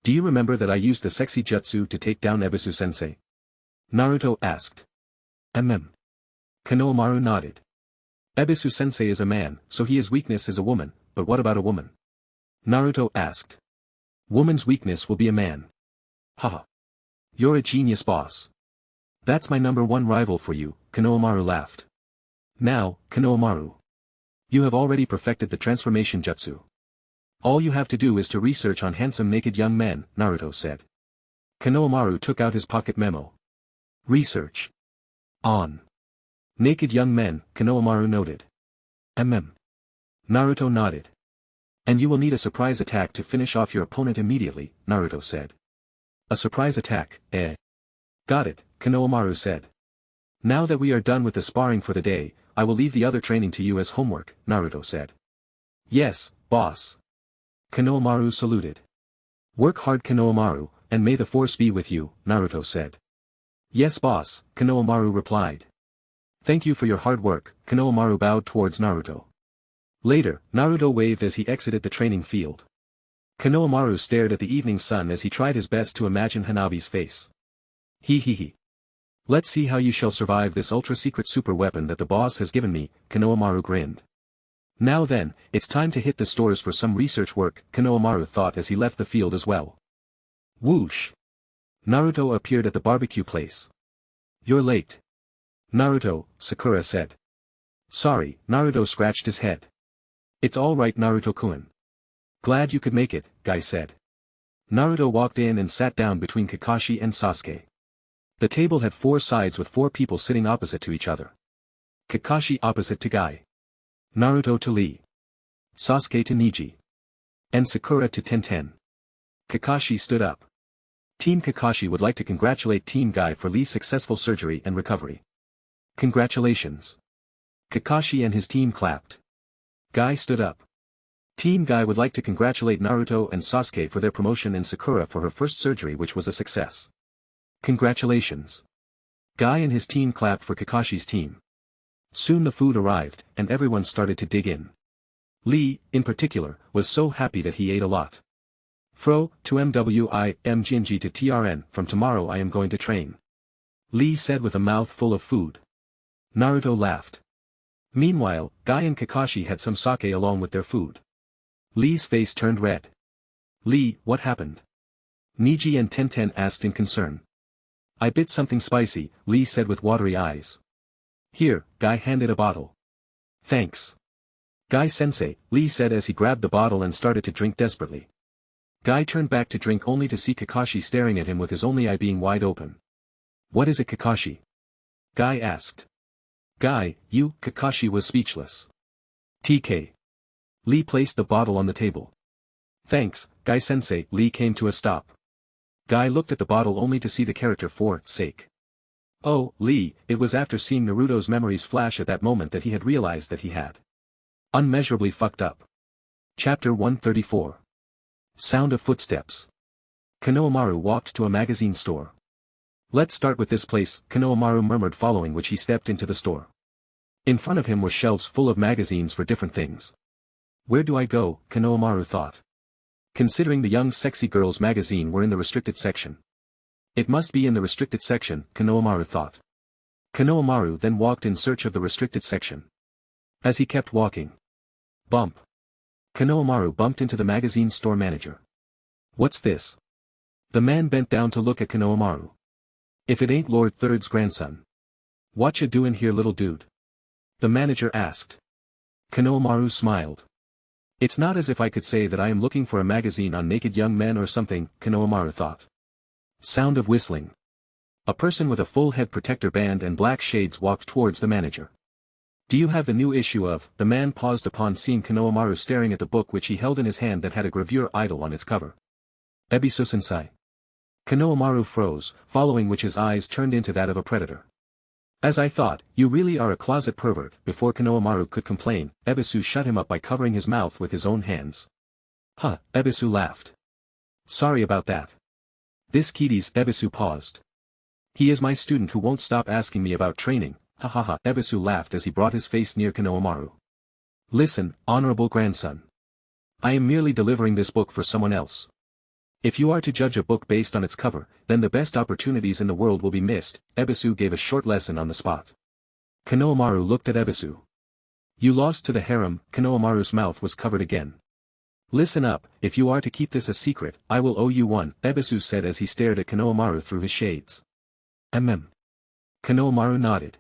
Do you remember that I used the sexy jutsu to take down Ebisu-sensei? Naruto asked. Konohamaru nodded. Ebisu-sensei is a man, so his weakness is a woman, but what about a woman? Naruto asked. Woman's weakness will be a man. Haha. You're a genius boss. That's my #1 rival for you, Konohamaru laughed. Now, Konohamaru. You have already perfected the transformation jutsu. All you have to do is to research on handsome naked young men, Naruto said. Konohamaru took out his pocket memo. Research. On. Naked young men, Konohamaru noted. Naruto nodded. And you will need a surprise attack to finish off your opponent immediately, Naruto said. A surprise attack, eh? Got it, Konohamaru said. Now that we are done with the sparring for the day, I will leave the other training to you as homework, Naruto said. Yes, boss. Konohamaru saluted. Work hard Konohamaru, and may the force be with you, Naruto said. Yes boss, Konohamaru replied. Thank you for your hard work, Konohamaru bowed towards Naruto. Later, Naruto waved as he exited the training field. Konohamaru stared at the evening sun as he tried his best to imagine Hanabi's face. He. Let's see how you shall survive this ultra-secret super weapon that the boss has given me, Konohamaru grinned. Now then, it's time to hit the stores for some research work, Konohamaru thought as he left the field as well. Whoosh! Naruto appeared at the barbecue place. You're late. Naruto, Sakura said. Sorry, Naruto scratched his head. It's alright Naruto-kun. Glad you could make it, Guy said. Naruto walked in and sat down between Kakashi and Sasuke. The table had 4 sides with 4 people sitting opposite to each other. Kakashi opposite to Guy. Naruto to Lee. Sasuke to Neji. And Sakura to Tenten. Kakashi stood up. Team Kakashi would like to congratulate Team Guy for Lee's successful surgery and recovery. Congratulations. Kakashi and his team clapped. Guy stood up. Team Guy would like to congratulate Naruto and Sasuke for their promotion and Sakura for her first surgery which was a success. Congratulations. Guy and his team clapped for Kakashi's team. Soon the food arrived, and everyone started to dig in. Lee, in particular, was so happy that he ate a lot. Fro, to MWI, MGNG to TRN, from tomorrow I am going to train. Lee said with a mouth full of food. Naruto laughed. Meanwhile, Guy and Kakashi had some sake along with their food. Lee's face turned red. Lee, what happened? Neji and Tenten asked in concern. I bit something spicy, Lee said with watery eyes. Here, Guy handed a bottle. Thanks. Guy-sensei, Lee said as he grabbed the bottle and started to drink desperately. Guy turned back to drink only to see Kakashi staring at him with his only eye being wide open. What is it Kakashi? Guy asked. Guy, you, Kakashi was speechless. TK. Lee placed the bottle on the table. Thanks, Guy-sensei, Lee came to a stop. Guy looked at the bottle only to see the character for sake. Oh, Lee, it was after seeing Naruto's memories flash at that moment that he had realized that he had unmeasurably fucked up. Chapter 134. Sound of footsteps. Konohamaru walked to a magazine store. Let's start with this place, Konohamaru murmured following which he stepped into the store. In front of him were shelves full of magazines for different things. Where do I go, Konohamaru thought. Considering the young sexy girls magazine were in the restricted section. It must be in the restricted section, Konohamaru thought. Konohamaru then walked in search of the restricted section. As he kept walking. Bump. Konohamaru bumped into the magazine store manager. What's this? The man bent down to look at Konohamaru. If it ain't Lord Third's grandson. What you doin' here little dude? The manager asked. Konohamaru smiled. It's not as if I could say that I am looking for a magazine on naked young men or something, Konohamaru thought. Sound of whistling. A person with a full head protector band and black shades walked towards the manager. Do you have the new issue of? The man paused upon seeing Konohamaru staring at the book which he held in his hand that had a gravure idol on its cover. Ebisu-sensei. Konohamaru froze, following which his eyes turned into that of a predator. As I thought, you really are a closet pervert. Before Konohamaru could complain, Ebisu shut him up by covering his mouth with his own hands. Huh, Ebisu laughed. Sorry about that. This Kitty's Ebisu paused. He is my student who won't stop asking me about training, ha ha ha. Ebisu laughed as he brought his face near Konohamaru. Listen, honorable grandson. I am merely delivering this book for someone else. If you are to judge a book based on its cover, then the best opportunities in the world will be missed. Ebisu gave a short lesson on the spot. Konohamaru looked at Ebisu. You lost to the harem. Konohamaru's mouth was covered again. Listen up, if you are to keep this a secret, I will owe you one, Ebisu said as he stared at Konohamaru through his shades. Konohamaru nodded.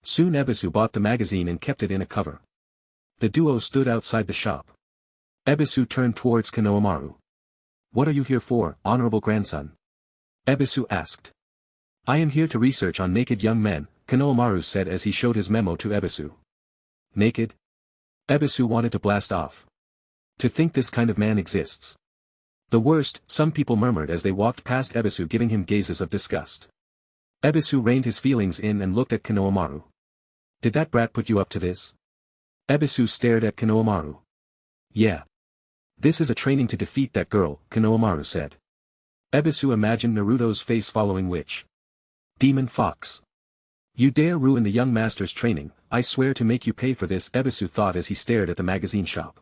Soon Ebisu bought the magazine and kept it in a cover. The duo stood outside the shop. Ebisu turned towards Konohamaru. What are you here for, honorable grandson? Ebisu asked. I am here to research on naked young men, Konohamaru said as he showed his memo to Ebisu. Naked? Ebisu wanted to blast off. To think this kind of man exists. The worst, some people murmured as they walked past Ebisu giving him gazes of disgust. Ebisu reined his feelings in and looked at Konohamaru. Did that brat put you up to this? Ebisu stared at Konohamaru. Yeah. This is a training to defeat that girl, Konohamaru said. Ebisu imagined Naruto's face following which. Demon Fox. You dare ruin the young master's training, I swear to make you pay for this, Ebisu thought as he stared at the magazine shop.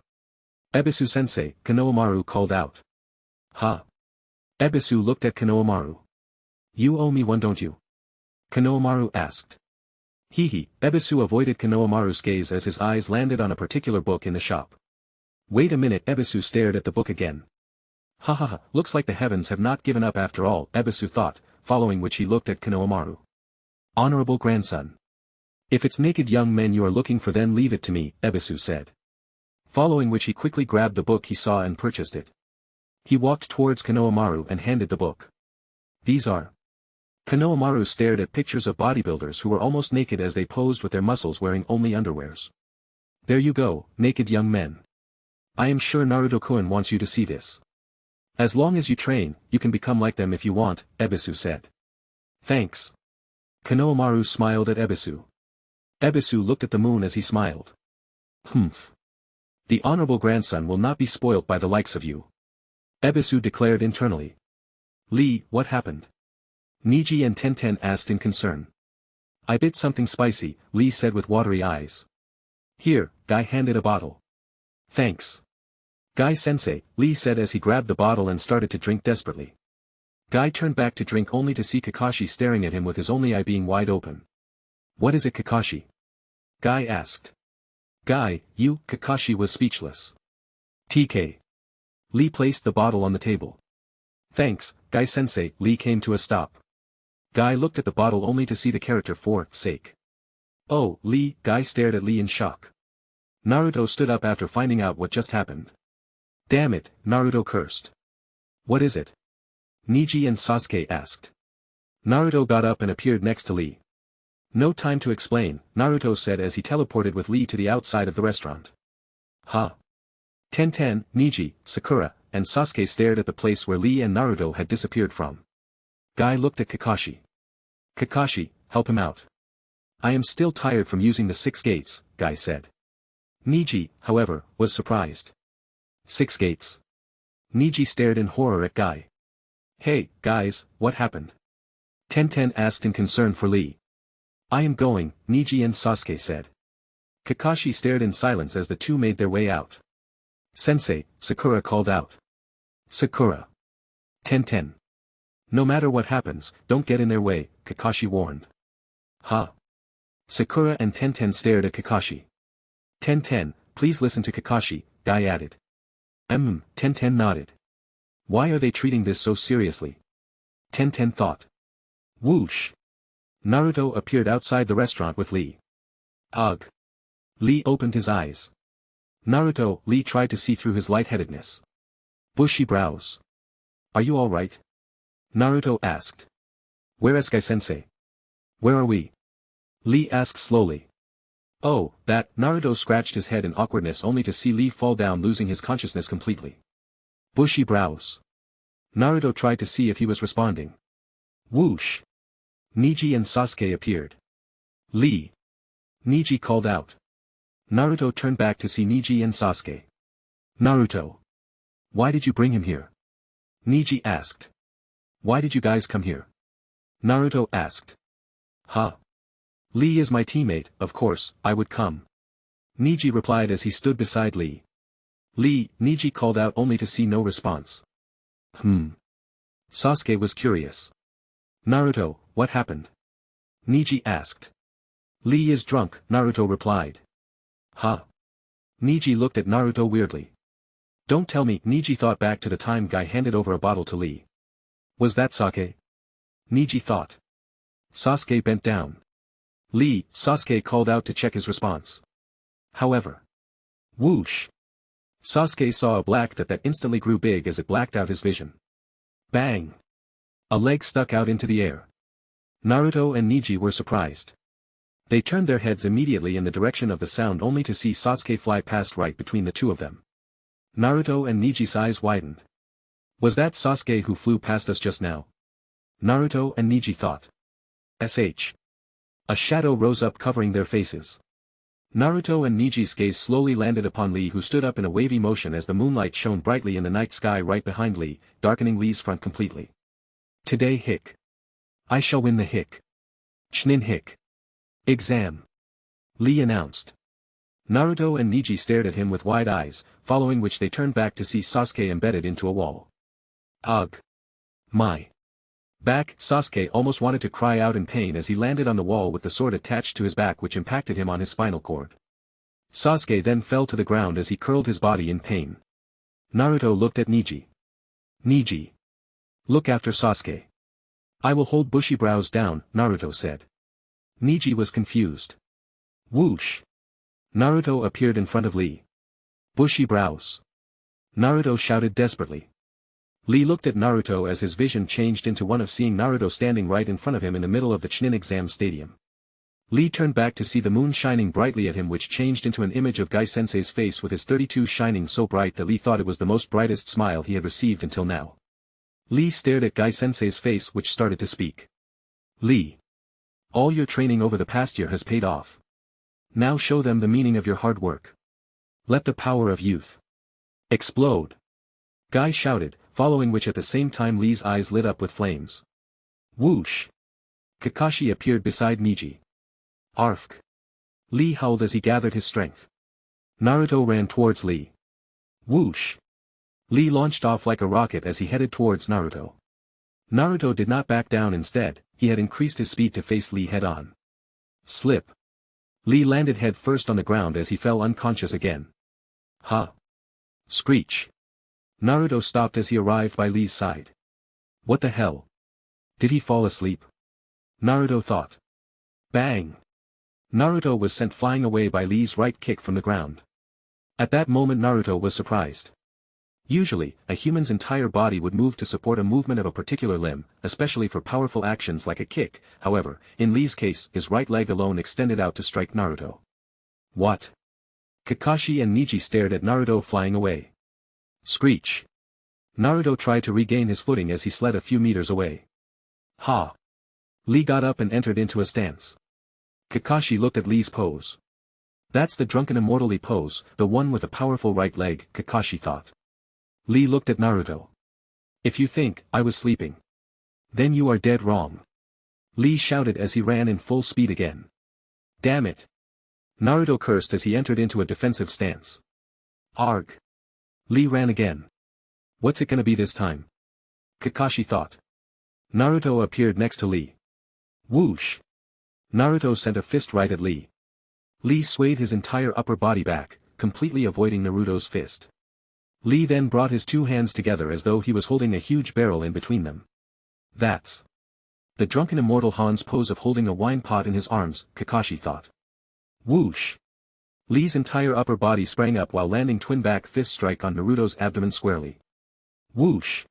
Ebisu-sensei, Konohamaru called out. Ha. Ebisu looked at Konohamaru. You owe me one, don't you? Konohamaru asked. Hee. Ebisu avoided Konohamaru's gaze as his eyes landed on a particular book in the shop. Wait a minute, Ebisu stared at the book again. Ha ha ha, looks like the heavens have not given up after all, Ebisu thought, following which he looked at Konohamaru. Honorable grandson. If it's naked young men you are looking for then leave it to me, Ebisu said. Following which he quickly grabbed the book he saw and purchased it. He walked towards Konohamaru and handed the book. These are. Konohamaru stared at pictures of bodybuilders who were almost naked as they posed with their muscles wearing only underwears. There you go, naked young men. I am sure Naruto-kun wants you to see this. As long as you train, you can become like them if you want, Ebisu said. Thanks. Konohamaru smiled at Ebisu. Ebisu looked at the moon as he smiled. Humph. The honorable grandson will not be spoilt by the likes of you. Ebisu declared internally. Lee, what happened? Niji and Tenten asked in concern. I bit something spicy, Lee said with watery eyes. Here, Guy handed a bottle. Thanks. Guy-sensei, Lee said as he grabbed the bottle and started to drink desperately. Guy turned back to drink only to see Kakashi staring at him with his only eye being wide open. What is it, Kakashi? Guy asked. Guy, you, Kakashi was speechless. TK. Lee placed the bottle on the table. Thanks, Guy-sensei, Lee came to a stop. Guy looked at the bottle only to see the character for sake. Oh, Lee, Guy stared at Lee in shock. Naruto stood up after finding out what just happened. Damn it, Naruto cursed. What is it? Niji and Sasuke asked. Naruto got up and appeared next to Lee. No time to explain, Naruto said as he teleported with Lee to the outside of the restaurant. Ha. Tenten, Niji, Sakura, and Sasuke stared at the place where Lee and Naruto had disappeared from. Guy looked at Kakashi. Kakashi, help him out. I am still tired from using the 6 gates, Guy said. Niji, however, was surprised. 6 gates. Niji stared in horror at Guy. Hey, guys, what happened? Tenten asked in concern for Lee. I am going, Niji and Sasuke said. Kakashi stared in silence as the two made their way out. Sensei, Sakura called out. Sakura. Tenten. No matter what happens, don't get in their way, Kakashi warned. Ha. Sakura and Tenten stared at Kakashi. Tenten, please listen to Kakashi, Guy added. Tenten nodded. Why are they treating this so seriously? Tenten thought. Whoosh. Naruto appeared outside the restaurant with Lee. Ugh. Lee opened his eyes. Naruto, Lee tried to see through his lightheadedness. Bushy brows. Are you alright? Naruto asked. Where is Guy-sensei? Where are we? Lee asked slowly. Oh, that, Naruto scratched his head in awkwardness only to see Lee fall down losing his consciousness completely. Bushy brows. Naruto tried to see if he was responding. Whoosh. Niji and Sasuke appeared. Lee. Niji called out. Naruto turned back to see Niji and Sasuke. Naruto. Why did you bring him here? Niji asked. Why did you guys come here? Naruto asked. Huh? Lee is my teammate, of course, I would come. Neji replied as he stood beside Lee. Lee, Neji called out only to see no response. Sasuke was curious. Naruto, what happened? Neji asked. Lee is drunk, Naruto replied. Huh? Neji looked at Naruto weirdly. Don't tell me. Neji thought back to the time guy handed over a bottle to Lee. Was that sake? Neji thought. Sasuke bent down. Lee, Sasuke called out to check his response. However. Whoosh! Sasuke saw a black that instantly grew big as it blacked out his vision. Bang! A leg stuck out into the air. Naruto and Neji were surprised. They turned their heads immediately in the direction of the sound only to see Sasuke fly past right between the two of them. Naruto and Neji's eyes widened. Was that Sasuke who flew past us just now? Naruto and Neji thought. SH. A shadow rose up covering their faces. Naruto and Neji's gaze slowly landed upon Lee, who stood up in a wavy motion as the moonlight shone brightly in the night sky right behind Lee, darkening Lee's front completely. Today hick. I shall win the hick. Chunin hick. Exam. Lee announced. Naruto and Neji stared at him with wide eyes, following which they turned back to see Sasuke embedded into a wall. Ugh. My. Back. Sasuke almost wanted to cry out in pain as he landed on the wall with the sword attached to his back, which impacted him on his spinal cord. Sasuke then fell to the ground as he curled his body in pain. Naruto looked at Neji. Neji. Look after Sasuke. I will hold bushy brows down, Naruto said. Neji was confused. Whoosh! Naruto appeared in front of Lee. Bushy brows. Naruto shouted desperately. Lee looked at Naruto as his vision changed into one of seeing Naruto standing right in front of him in the middle of the Chunin exam stadium. Lee turned back to see the moon shining brightly at him, which changed into an image of Gai-sensei's face with his 32 shining so bright that Lee thought it was the most brightest smile he had received until now. Lee stared at Gai-sensei's face, which started to speak. Lee. All your training over the past year has paid off. Now show them the meaning of your hard work. Let the power of youth explode. Gai shouted, following which at the same time Lee's eyes lit up with flames. Whoosh! Kakashi appeared beside Neji. Arfk! Lee howled as he gathered his strength. Naruto ran towards Lee. Whoosh! Lee launched off like a rocket as he headed towards Naruto. Naruto did not back down. Instead, he had increased his speed to face Lee head-on. Slip! Lee landed head first on the ground as he fell unconscious again. Ha! Screech! Naruto stopped as he arrived by Lee's side. What the hell? Did he fall asleep? Naruto thought. Bang! Naruto was sent flying away by Lee's right kick from the ground. At that moment Naruto was surprised. Usually, a human's entire body would move to support a movement of a particular limb, especially for powerful actions like a kick. However, in Lee's case, his right leg alone extended out to strike Naruto. What? Kakashi and Neji stared at Naruto flying away. Screech! Naruto tried to regain his footing as he slid a few meters away. Ha! Lee got up and entered into a stance. Kakashi looked at Lee's pose. That's the drunken immortal Lee pose, the one with a powerful right leg, Kakashi thought. Lee looked at Naruto. If you think I was sleeping, then you are dead wrong. Lee shouted as he ran in full speed again. Damn it! Naruto cursed as he entered into a defensive stance. Arg! Lee ran again. What's it gonna be this time? Kakashi thought. Naruto appeared next to Lee. Whoosh! Naruto sent a fist right at Lee. Lee swayed his entire upper body back, completely avoiding Naruto's fist. Lee then brought his two hands together as though he was holding a huge barrel in between them. That's the drunken immortal Han's pose of holding a wine pot in his arms, Kakashi thought. Whoosh! Lee's entire upper body sprang up while landing twin back fist strike on Naruto's abdomen squarely. Whoosh!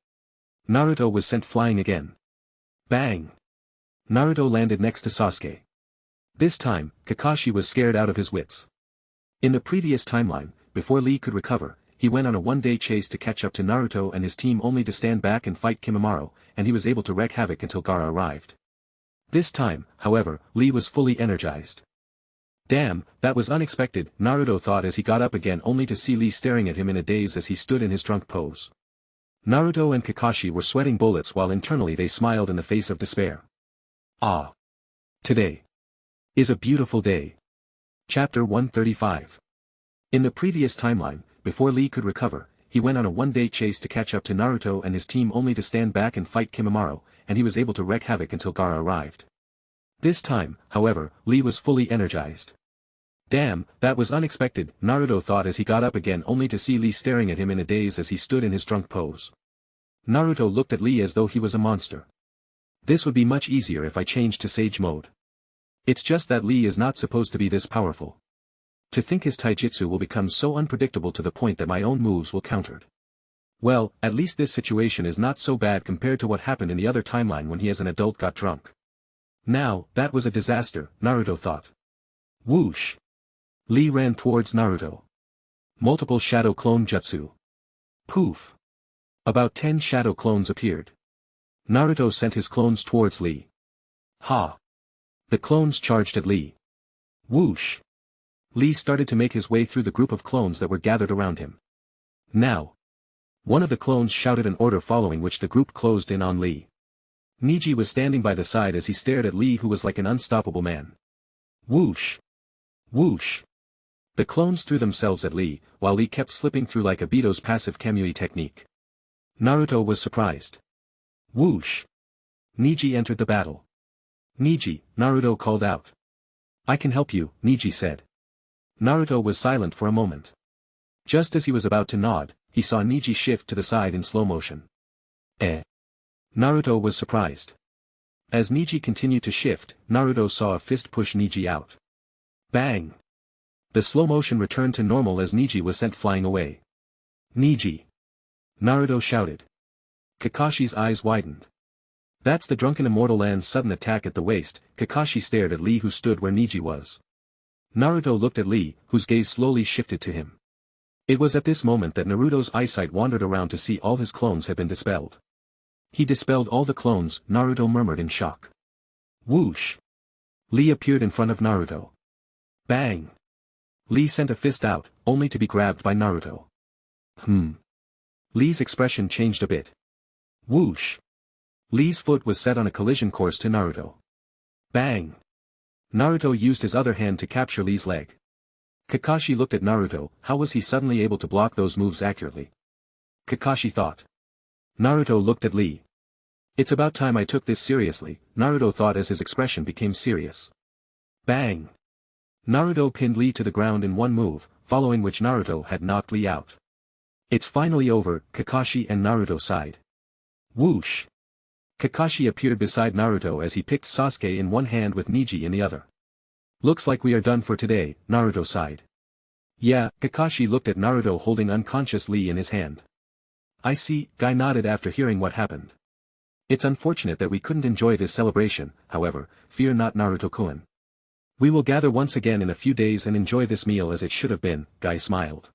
Naruto was sent flying again. Bang! Naruto landed next to Sasuke. This time, Kakashi was scared out of his wits. In the previous timeline, before Lee could recover, he went on a one-day chase to catch up to Naruto and his team only to stand back and fight Kimimaro, and he was able to wreak havoc until Gaara arrived. This time, however, Lee was fully energized. Damn, that was unexpected, Naruto thought as he got up again only to see Lee staring at him in a daze as he stood in his drunk pose. Naruto and Kakashi were sweating bullets while internally they smiled in the face of despair. Ah. Today is a beautiful day. Chapter 135. In the previous timeline, before Lee could recover, he went on a one-day chase to catch up to Naruto and his team only to stand back and fight Kimimaro, and he was able to wreak havoc until Gaara arrived. This time, however, Lee was fully energized. Damn, that was unexpected, Naruto thought as he got up again only to see Lee staring at him in a daze as he stood in his drunk pose. Naruto looked at Lee as though he was a monster. This would be much easier if I changed to Sage mode. It's just that Lee is not supposed to be this powerful. To think his taijutsu will become so unpredictable to the point that my own moves will counter. Well, at least this situation is not so bad compared to what happened in the other timeline when he as an adult got drunk. Now, that was a disaster, Naruto thought. Whoosh! Lee ran towards Naruto. Multiple shadow clone jutsu. Poof! About 10 shadow clones appeared. Naruto sent his clones towards Lee. Ha! The clones charged at Lee. Whoosh! Lee started to make his way through the group of clones that were gathered around him. Now! One of the clones shouted an order following which the group closed in on Lee. Niji was standing by the side as he stared at Lee who was like an unstoppable man. Whoosh! Whoosh! The clones threw themselves at Lee, while Lee kept slipping through like Obito's passive Kamui technique. Naruto was surprised. Whoosh! Niji entered the battle. Niji, Naruto called out. I can help you, Niji said. Naruto was silent for a moment. Just as he was about to nod, he saw Niji shift to the side in slow motion. Naruto was surprised. As Niji continued to shift, Naruto saw a fist push Niji out. Bang! The slow motion returned to normal as Niji was sent flying away. Niji! Naruto shouted. Kakashi's eyes widened. That's the drunken immortal land's sudden attack at the waist. Kakashi stared at Lee who stood where Niji was. Naruto looked at Lee, whose gaze slowly shifted to him. It was at this moment that Naruto's eyesight wandered around to see all his clones had been dispelled. He dispelled all the clones, Naruto murmured in shock. Whoosh! Lee appeared in front of Naruto. Bang! Lee sent a fist out, only to be grabbed by Naruto. Lee's expression changed a bit. Whoosh! Lee's foot was set on a collision course to Naruto. Bang! Naruto used his other hand to capture Lee's leg. Kakashi looked at Naruto, how was he suddenly able to block those moves accurately? Kakashi thought. Naruto looked at Lee. It's about time I took this seriously, Naruto thought as his expression became serious. Bang! Naruto pinned Lee to the ground in one move, following which Naruto had knocked Lee out. It's finally over, Kakashi and Naruto sighed. Whoosh! Kakashi appeared beside Naruto as he picked Sasuke in one hand with Niji in the other. Looks like we are done for today, Naruto sighed. Yeah, Kakashi looked at Naruto holding unconscious Lee in his hand. I see, Guy nodded after hearing what happened. It's unfortunate that we couldn't enjoy this celebration, however, fear not Naruto-kun. We will gather once again in a few days and enjoy this meal as it should have been, Guy smiled.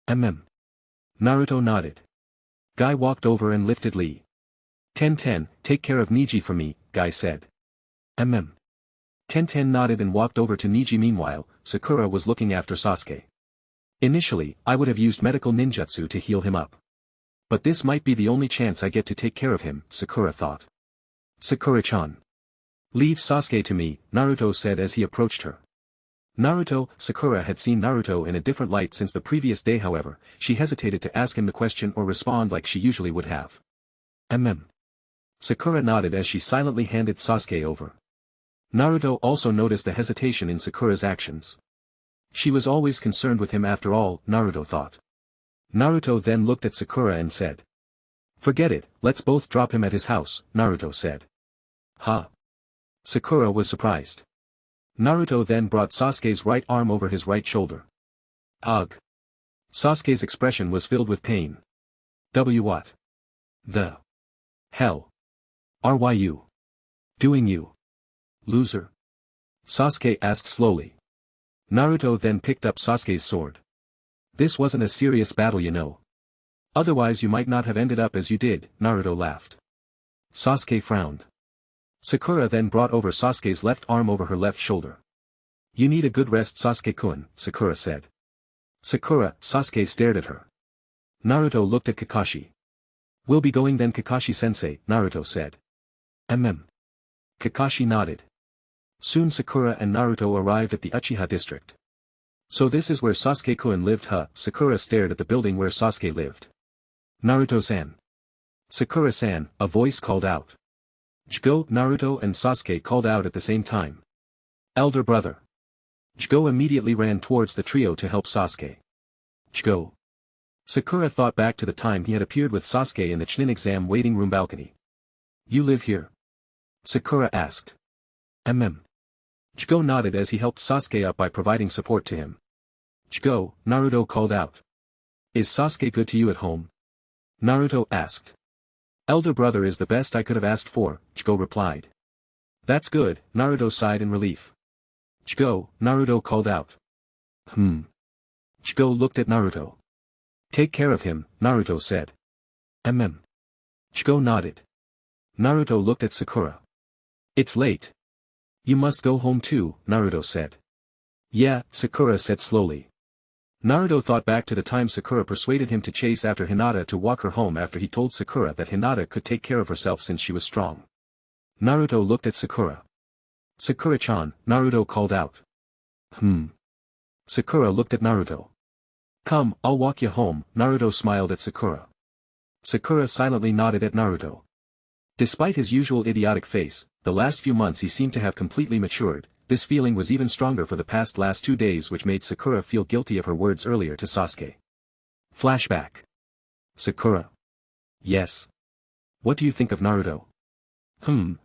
Naruto nodded. Guy walked over and lifted Lee. 10-10, take care of Niji for me, Guy said. 10-10 nodded and walked over to Niji. Meanwhile, Sakura was looking after Sasuke. Initially, I would have used medical ninjutsu to heal him up. But this might be the only chance I get to take care of him, Sakura thought. Sakura-chan. Leave Sasuke to me, Naruto said as he approached her. Sakura had seen Naruto in a different light since the previous day. However, she hesitated to ask him the question or respond like she usually would have. Sakura nodded as she silently handed Sasuke over. Naruto also noticed the hesitation in Sakura's actions. She was always concerned with him after all, Naruto thought. Naruto then looked at Sakura and said. Forget it, let's both drop him at his house, Naruto said. Ha! Sakura was surprised. Naruto then brought Sasuke's right arm over his right shoulder. Ugh! Sasuke's expression was filled with pain. What the hell are you doing, you loser? Sasuke asked slowly. Naruto then picked up Sasuke's sword. This wasn't a serious battle, you know. Otherwise you might not have ended up as you did, Naruto laughed. Sasuke frowned. Sakura then brought over Sasuke's left arm over her left shoulder. You need a good rest, Sasuke-kun, Sakura said. Sakura, Sasuke stared at her. Naruto looked at Kakashi. We'll be going then, Kakashi-sensei, Naruto said. Kakashi nodded. Soon Sakura and Naruto arrived at the Uchiha district. So this is where Sasuke-kun lived, huh? Sakura stared at the building where Sasuke lived. Naruto-san. Sakura-san, a voice called out. Jgo, Naruto and Sasuke called out at the same time. Elder brother. Jgo immediately ran towards the trio to help Sasuke. Jgo. Sakura thought back to the time he had appeared with Sasuke in the Chunin exam waiting room balcony. You live here? Sakura asked. Jgo nodded as he helped Sasuke up by providing support to him. Jgo, Naruto called out. Is Sasuke good to you at home? Naruto asked. Elder brother is the best I could have asked for, Jgo replied. That's good, Naruto sighed in relief. Jgo, Naruto called out. Jgo looked at Naruto. Take care of him, Naruto said. Jgo nodded. Naruto looked at Sakura. It's late. You must go home too, Naruto said. Yeah, Sakura said slowly. Naruto thought back to the time Sakura persuaded him to chase after Hinata to walk her home after he told Sakura that Hinata could take care of herself since she was strong. Naruto looked at Sakura. Sakura-chan, Naruto called out. Sakura looked at Naruto. Come, I'll walk you home, Naruto smiled at Sakura. Sakura silently nodded at Naruto. Despite his usual idiotic face, the last few months he seemed to have completely matured. This feeling was even stronger for the last 2 days, which made Sakura feel guilty of her words earlier to Sasuke. Flashback. Sakura. Yes. What do you think of Naruto?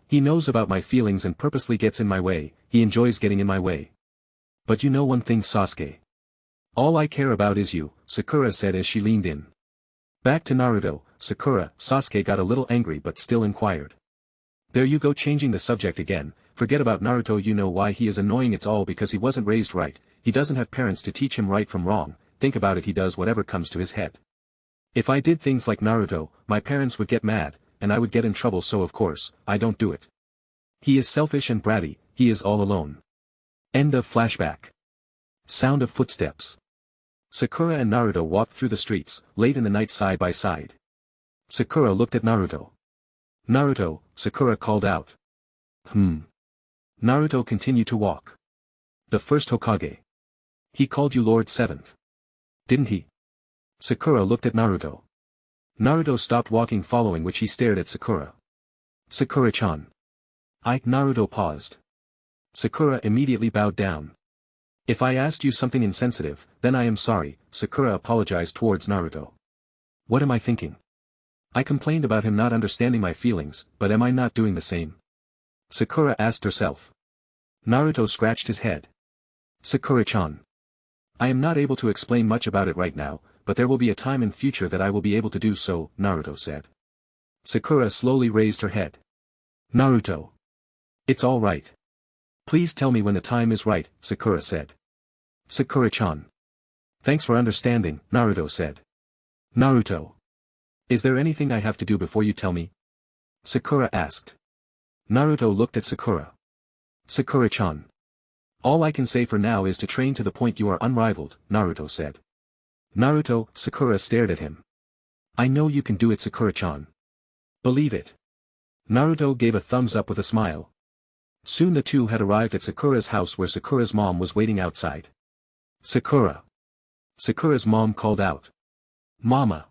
He knows about my feelings and purposely gets in my way, he enjoys getting in my way. But you know one thing, Sasuke. All I care about is you, Sakura said as she leaned in. Back to Naruto, Sakura, Sasuke got a little angry but still inquired. There you go, changing the subject again. Forget about Naruto, you know why he is annoying, it's all because he wasn't raised right, he doesn't have parents to teach him right from wrong, think about it, he does whatever comes to his head. If I did things like Naruto, my parents would get mad, and I would get in trouble, so of course, I don't do it. He is selfish and bratty, he is all alone. End of flashback. Sound of footsteps. Sakura and Naruto walked through the streets, late in the night side by side. Sakura looked at Naruto. Naruto, Sakura called out. Naruto continued to walk. The first Hokage. He called you Lord Seventh. Didn't he? Sakura looked at Naruto. Naruto stopped walking, following which he stared at Sakura. Sakura-chan. Naruto paused. Sakura immediately bowed down. If I asked you something insensitive, then I am sorry, Sakura apologized towards Naruto. What am I thinking? I complained about him not understanding my feelings, but am I not doing the same? Sakura asked herself. Naruto scratched his head. Sakura-chan. I am not able to explain much about it right now, but there will be a time in future that I will be able to do so, Naruto said. Sakura slowly raised her head. Naruto. It's all right. Please tell me when the time is right, Sakura said. Sakura-chan. Thanks for understanding, Naruto said. Naruto. Is there anything I have to do before you tell me? Sakura asked. Naruto looked at Sakura. Sakura-chan. All I can say for now is to train to the point you are unrivaled, Naruto said. Naruto, Sakura stared at him. I know you can do it, Sakura-chan. Believe it. Naruto gave a thumbs up with a smile. Soon the two had arrived at Sakura's house, where Sakura's mom was waiting outside. Sakura. Sakura's mom called out. Mama.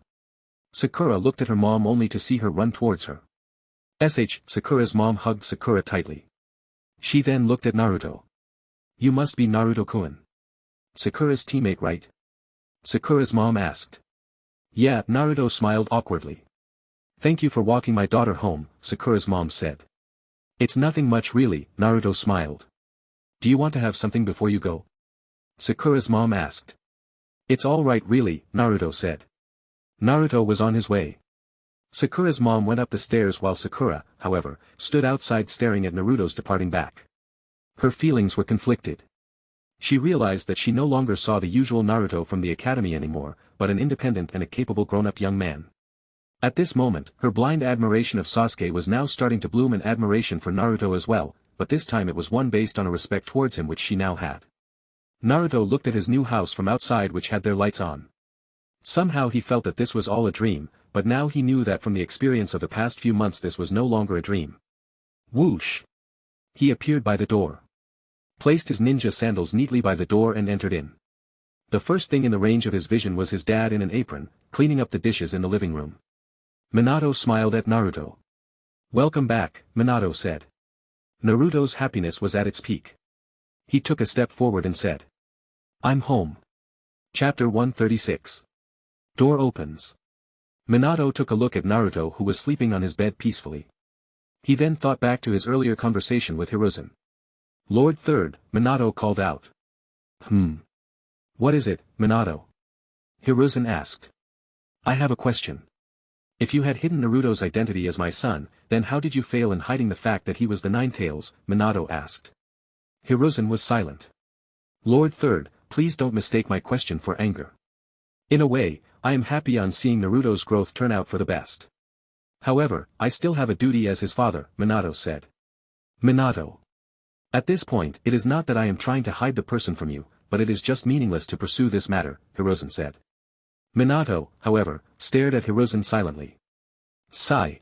Sakura looked at her mom only to see her run towards her. Sakura's mom hugged Sakura tightly. She then looked at Naruto. You must be Naruto-kun. Sakura's teammate, right? Sakura's mom asked. Yeah, Naruto smiled awkwardly. Thank you for walking my daughter home, Sakura's mom said. It's nothing much really, Naruto smiled. Do you want to have something before you go? Sakura's mom asked. It's all right really, Naruto said. Naruto was on his way. Sakura's mom went up the stairs while Sakura, however, stood outside staring at Naruto's departing back. Her feelings were conflicted. She realized that she no longer saw the usual Naruto from the academy anymore, but an independent and a capable grown-up young man. At this moment, her blind admiration of Sasuke was now starting to bloom in admiration for Naruto as well, but this time it was one based on a respect towards him which she now had. Naruto looked at his new house from outside, which had their lights on. Somehow he felt that this was all a dream, but now he knew that from the experience of the past few months this was no longer a dream. Whoosh! He appeared by the door. Placed his ninja sandals neatly by the door and entered in. The first thing in the range of his vision was his dad in an apron, cleaning up the dishes in the living room. Minato smiled at Naruto. "Welcome back," Minato said. Naruto's happiness was at its peak. He took a step forward and said, "I'm home." Chapter 136. Door opens. Minato took a look at Naruto, who was sleeping on his bed peacefully. He then thought back to his earlier conversation with Hiruzen. "Lord Third," Minato called out. What is it, Minato?" Hiruzen asked. "I have a question. If you had hidden Naruto's identity as my son, then how did you fail in hiding the fact that he was the Nine-Tails?" Minato asked. Hiruzen was silent. "Lord Third, please don't mistake my question for anger. In a way, I am happy on seeing Naruto's growth turn out for the best. However, I still have a duty as his father," Minato said. "Minato. At this point, it is not that I am trying to hide the person from you, but it is just meaningless to pursue this matter," Hiruzen said. Minato, however, stared at Hiruzen silently. Sigh.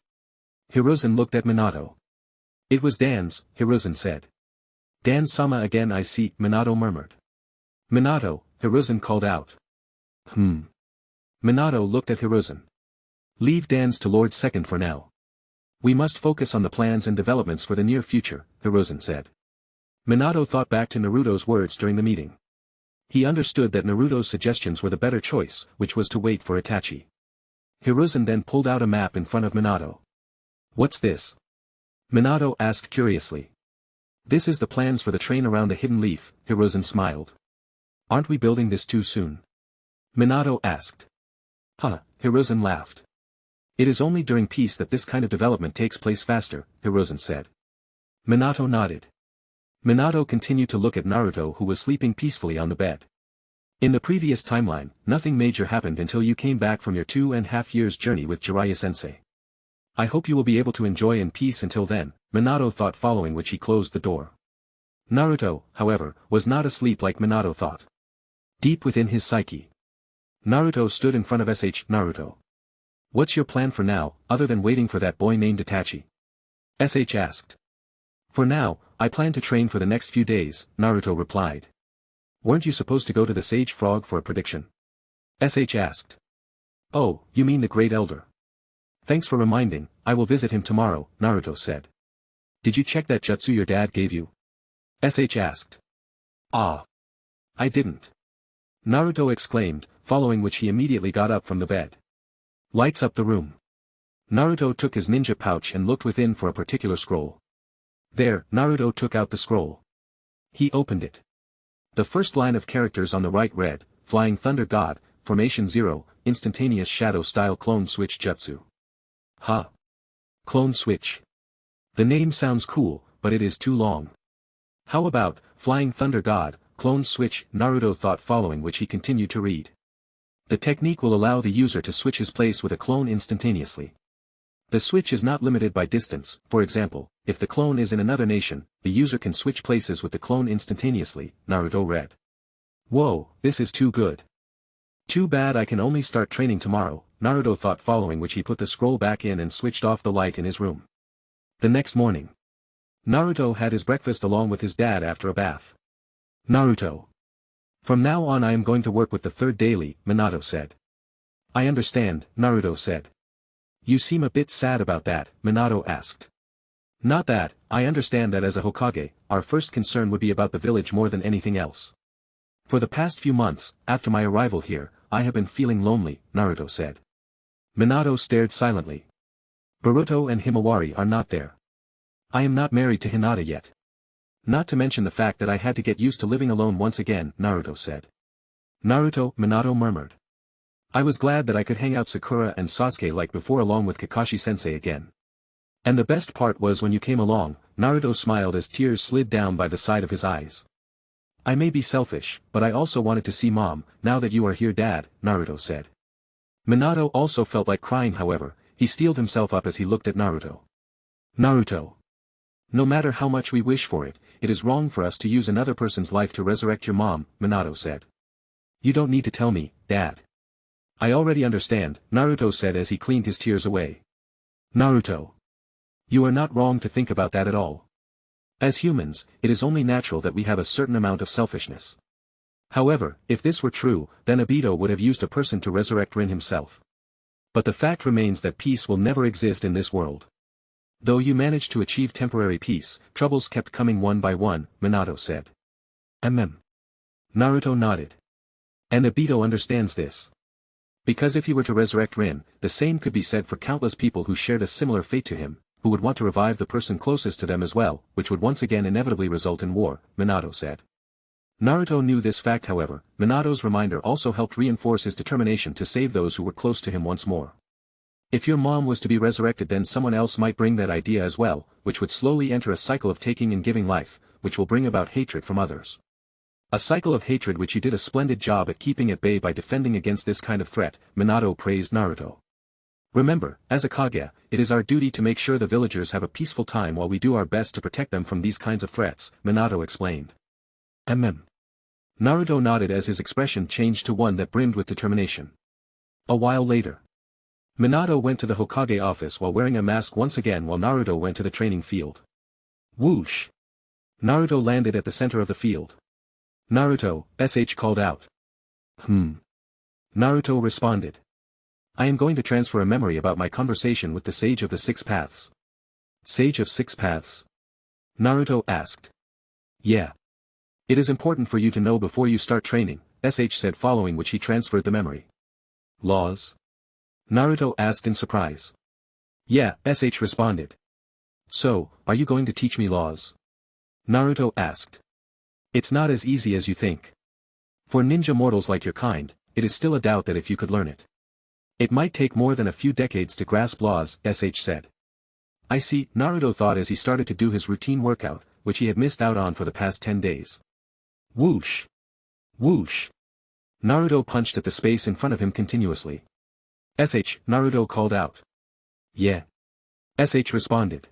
Hiruzen looked at Minato. "It was Dan's," Hiruzen said. "Dan-sama again, I see," Minato murmured. "Minato," Hiruzen called out. Minato looked at Hiruzen. "Leave Dan's to Lord Second for now. We must focus on the plans and developments for the near future," Hiruzen said. Minato thought back to Naruto's words during the meeting. He understood that Naruto's suggestions were the better choice, which was to wait for Itachi. Hiruzen then pulled out a map in front of Minato. "What's this?" Minato asked curiously. "This is the plans for the train around the hidden leaf," Hiruzen smiled. "Aren't we building this too soon?" Minato asked. Hiruzen laughed. "It is only during peace that this kind of development takes place faster," Hiruzen said. Minato nodded. Minato continued to look at Naruto, who was sleeping peacefully on the bed. "In the previous timeline, nothing major happened until you came back from your 2.5 years journey with Jiraiya-sensei. I hope you will be able to enjoy in peace until then," Minato thought, following which he closed the door. Naruto, however, was not asleep like Minato thought. Deep within his psyche, Naruto stood in front of Naruto. "What's your plan for now, other than waiting for that boy named Itachi?" asked. "For now, I plan to train for the next few days," Naruto replied. "Weren't you supposed to go to the Sage Frog for a prediction?" asked. "Oh, you mean the Great Elder. Thanks for reminding, I will visit him tomorrow," Naruto said. "Did you check that jutsu your dad gave you?" asked. I didn't," Naruto exclaimed, following which he immediately got up from the bed. "Lights up the room." Naruto took his ninja pouch and looked within for a particular scroll. There, Naruto took out the scroll. He opened it. The first line of characters on the right read, "Flying Thunder God, Formation 0, Instantaneous Shadow Style Clone Switch Jutsu." Clone Switch. The name sounds cool, but it is too long. How about, Flying Thunder God, Clone Switch, Naruto thought, following which he continued to read. The technique will allow the user to switch his place with a clone instantaneously. The switch is not limited by distance. For example, if the clone is in another nation, the user can switch places with the clone instantaneously, Naruto read. Whoa, this is too good. Too bad I can only start training tomorrow, Naruto thought, following which he put the scroll back in and switched off the light in his room. The next morning, Naruto had his breakfast along with his dad after a bath. Naruto. From now on I am going to work with the third daily, Minato said. I understand, Naruto said. You seem a bit sad about that, Minato asked. Not that, I understand that as a Hokage, our first concern would be about the village more than anything else. For the past few months, after my arrival here, I have been feeling lonely, Naruto said. Minato stared silently. Boruto and Himawari are not there. I am not married to Hinata yet. Not to mention the fact that I had to get used to living alone once again, Naruto said. Naruto, Minato murmured. I was glad that I could hang out Sakura and Sasuke like before along with Kakashi-sensei again. And the best part was when you came along, Naruto smiled as tears slid down by the side of his eyes. I may be selfish, but I also wanted to see Mom, now that you are here Dad, Naruto said. Minato also felt like crying, however, he steeled himself up as he looked at Naruto. Naruto. No matter how much we wish for it, it is wrong for us to use another person's life to resurrect your mom, Minato said. You don't need to tell me, Dad. I already understand, Naruto said as he cleaned his tears away. Naruto. You are not wrong to think about that at all. As humans, it is only natural that we have a certain amount of selfishness. However, if this were true, then Obito would have used a person to resurrect Rin himself. But the fact remains that peace will never exist in this world. Though you managed to achieve temporary peace, troubles kept coming one by one, Minato said. Naruto nodded. And Obito understands this. Because if he were to resurrect Rin, the same could be said for countless people who shared a similar fate to him, who would want to revive the person closest to them as well, which would once again inevitably result in war, Minato said. Naruto knew this fact however. Minato's reminder also helped reinforce his determination to save those who were close to him once more. If your mom was to be resurrected, then someone else might bring that idea as well, which would slowly enter a cycle of taking and giving life, which will bring about hatred from others. A cycle of hatred which you did a splendid job at keeping at bay by defending against this kind of threat, Minato praised Naruto. Remember, as a Kage, it is our duty to make sure the villagers have a peaceful time while we do our best to protect them from these kinds of threats, Minato explained. Naruto nodded as his expression changed to one that brimmed with determination. A while later, Minato went to the Hokage office while wearing a mask once again while Naruto went to the training field. Whoosh! Naruto landed at the center of the field. Naruto, SH called out. Naruto responded. I am going to transfer a memory about my conversation with the Sage of the Six Paths. Sage of Six Paths? Naruto asked. Yeah. It is important for you to know before you start training, SH said, following which he transferred the memory. Laws? Naruto asked in surprise. Yeah, SH responded. So, are you going to teach me laws? Naruto asked. It's not as easy as you think. For ninja mortals like your kind, it is still a doubt that if you could learn it. It might take more than a few decades to grasp laws, SH said. I see, Naruto thought as he started to do his routine workout, which he had missed out on for the past 10 days. Whoosh! Whoosh! Naruto punched at the space in front of him continuously. Naruto called out. Yeah. SH responded.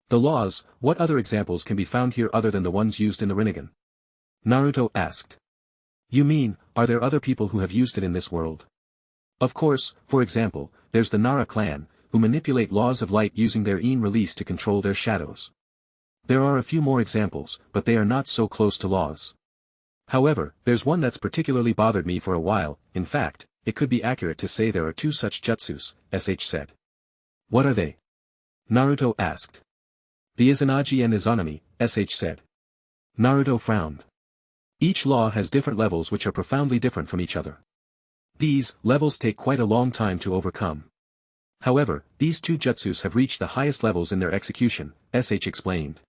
The laws, what other examples can be found here other than the ones used in the Rinnegan? Naruto asked. You mean, are there other people who have used it in this world? Of course, for example, there's the Nara clan, who manipulate laws of light using their Ein release to control their shadows. There are a few more examples, but they are not so close to laws. However, there's one that's particularly bothered me for a while. In fact, it could be accurate to say there are two such jutsus, SH said. What are they? Naruto asked. The Izanagi and Izanami, SH said. Naruto frowned. Each law has different levels which are profoundly different from each other. These levels take quite a long time to overcome. However, these two jutsus have reached the highest levels in their execution, SH explained.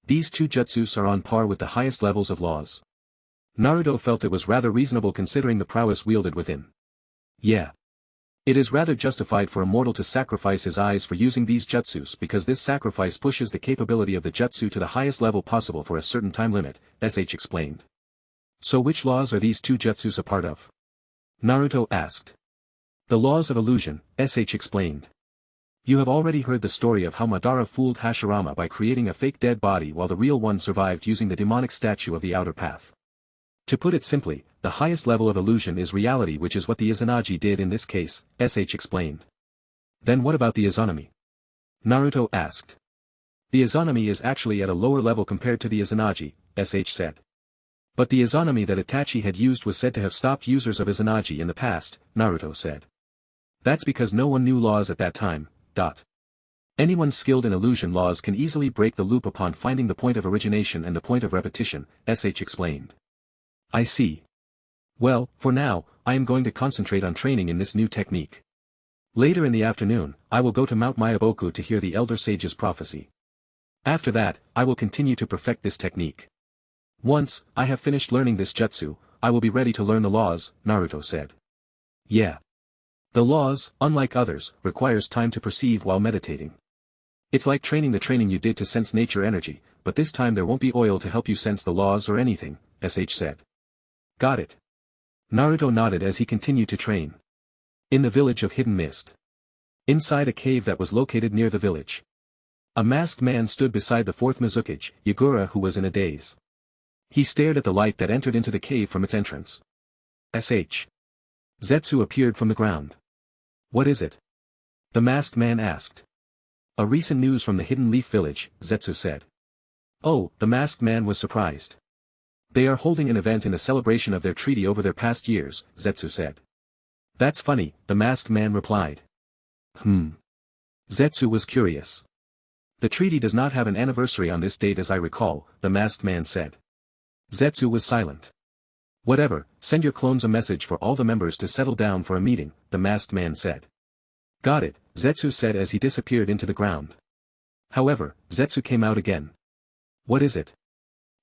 These two jutsus are on par with the highest levels of laws. Naruto felt it was rather reasonable considering the prowess wielded within. Yeah. It is rather justified for a mortal to sacrifice his eyes for using these jutsus because this sacrifice pushes the capability of the jutsu to the highest level possible for a certain time limit, SH explained. So which laws are these two jutsus a part of? Naruto asked. The laws of illusion, SH explained. You have already heard the story of how Madara fooled Hashirama by creating a fake dead body while the real one survived using the demonic statue of the outer path. To put it simply, the highest level of illusion is reality, which is what the Izanagi did in this case, SH explained. Then what about the Izanami? Naruto asked. The Izanami is actually at a lower level compared to the Izanagi, SH said. But the Izanami that Itachi had used was said to have stopped users of Izanagi in the past, Naruto said. That's because no one knew laws at that time. Anyone skilled in illusion laws can easily break the loop upon finding the point of origination and the point of repetition, SH explained. I see. Well, for now, I am going to concentrate on training in this new technique. Later in the afternoon, I will go to Mount Myaboku to hear the Elder Sage's prophecy. After that, I will continue to perfect this technique. Once, I have finished learning this jutsu, I will be ready to learn the laws, Naruto said. Yeah. The laws, unlike others, requires time to perceive while meditating. It's like training the training you did to sense nature energy, but this time there won't be oil to help you sense the laws or anything, SH said. Got it. Naruto nodded as he continued to train. In the village of Hidden Mist. Inside a cave that was located near the village. A masked man stood beside the fourth Mizukage, Yagura, who was in a daze. He stared at the light that entered into the cave from its entrance. SH. Zetsu appeared from the ground. What is it? The masked man asked. A recent news from the Hidden Leaf village, Zetsu said. Oh, the masked man was surprised. They are holding an event in a celebration of their treaty over their past years, Zetsu said. That's funny, the masked man replied. Zetsu was curious. The treaty does not have an anniversary on this date as I recall, the masked man said. Zetsu was silent. Whatever, send your clones a message for all the members to settle down for a meeting, the masked man said. Got it, Zetsu said as he disappeared into the ground. However, Zetsu came out again. What is it?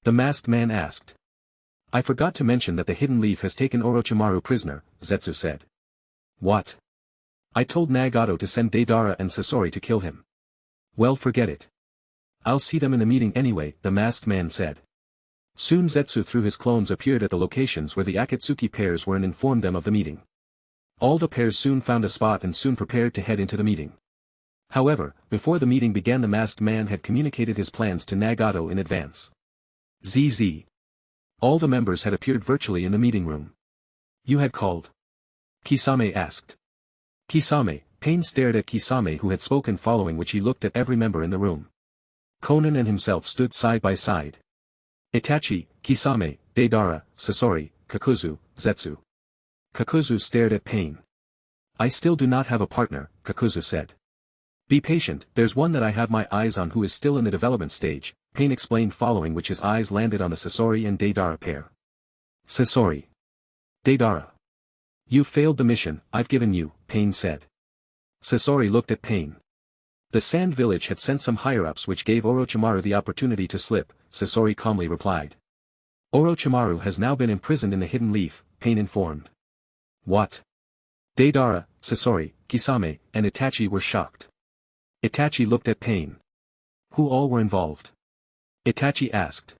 The masked man asked. I forgot to mention that the hidden leaf has taken Orochimaru prisoner, Zetsu said. What? I told Nagato to send Deidara and Sasori to kill him. Well, forget it. I'll see them in the meeting anyway, the masked man said. Soon Zetsu through his clones appeared at the locations where the Akatsuki pairs were and informed them of the meeting. All the pairs soon found a spot and soon prepared to head into the meeting. However, before the meeting began the masked man had communicated his plans to Nagato in advance. ZZ. All the members had appeared virtually in the meeting room. You had called? Kisame asked. Kisame, Pain stared at Kisame who had spoken following which he looked at every member in the room. Conan and himself stood side by side. Itachi, Kisame, Deidara, Sasori, Kakuzu, Zetsu. Kakuzu stared at Pain. I still do not have a partner, Kakuzu said. Be patient, there's one that I have my eyes on who is still in the development stage, Pain explained following which his eyes landed on the Sasori and Deidara pair. Sasori. Deidara. You failed the mission I've given you, Pain said. Sasori looked at Pain. The Sand Village had sent some higher-ups which gave Orochimaru the opportunity to slip, Sasori calmly replied. Orochimaru has now been imprisoned in the Hidden Leaf, Pain informed. What? Deidara, Sasori, Kisame, and Itachi were shocked. Itachi looked at Pain. Who all were involved? Itachi asked.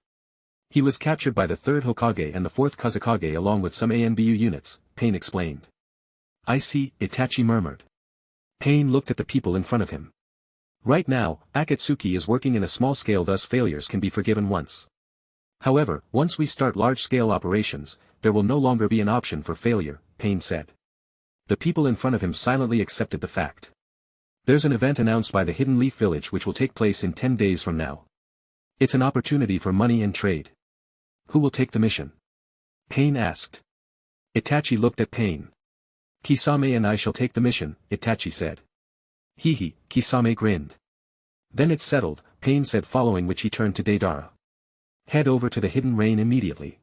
He was captured by the 3rd Hokage and the 4th Kazekage along with some ANBU units, Pain explained. I see, Itachi murmured. Pain looked at the people in front of him. Right now, Akatsuki is working in a small scale thus failures can be forgiven once. However, once we start large-scale operations, there will no longer be an option for failure, Pain said. The people in front of him silently accepted the fact. There's an event announced by the Hidden Leaf Village which will take place in 10 days from now. It's an opportunity for money and trade. Who will take the mission? Pain asked. Itachi looked at Pain. Kisame and I shall take the mission, Itachi said. Hehe, Kisame grinned. Then it's settled, Pain said following which he turned to Deidara. Head over to the Hidden Rain immediately.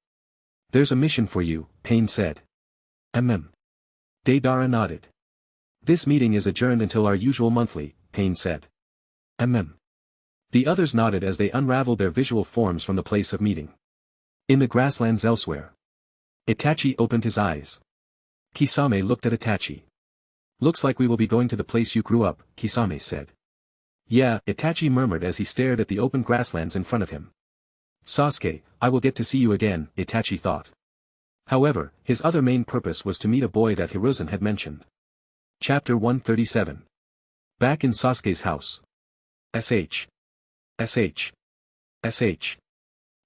There's a mission for you, Pain said. Deidara nodded. This meeting is adjourned until our usual monthly, Pain said. The others nodded as they unraveled their visual forms from the place of meeting. In the grasslands elsewhere. Itachi opened his eyes. Kisame looked at Itachi. Looks like we will be going to the place you grew up, Kisame said. Yeah, Itachi murmured as he stared at the open grasslands in front of him. Sasuke, I will get to see you again, Itachi thought. However, his other main purpose was to meet a boy that Hiruzen had mentioned. Chapter 137. Back in Sasuke's house. SH.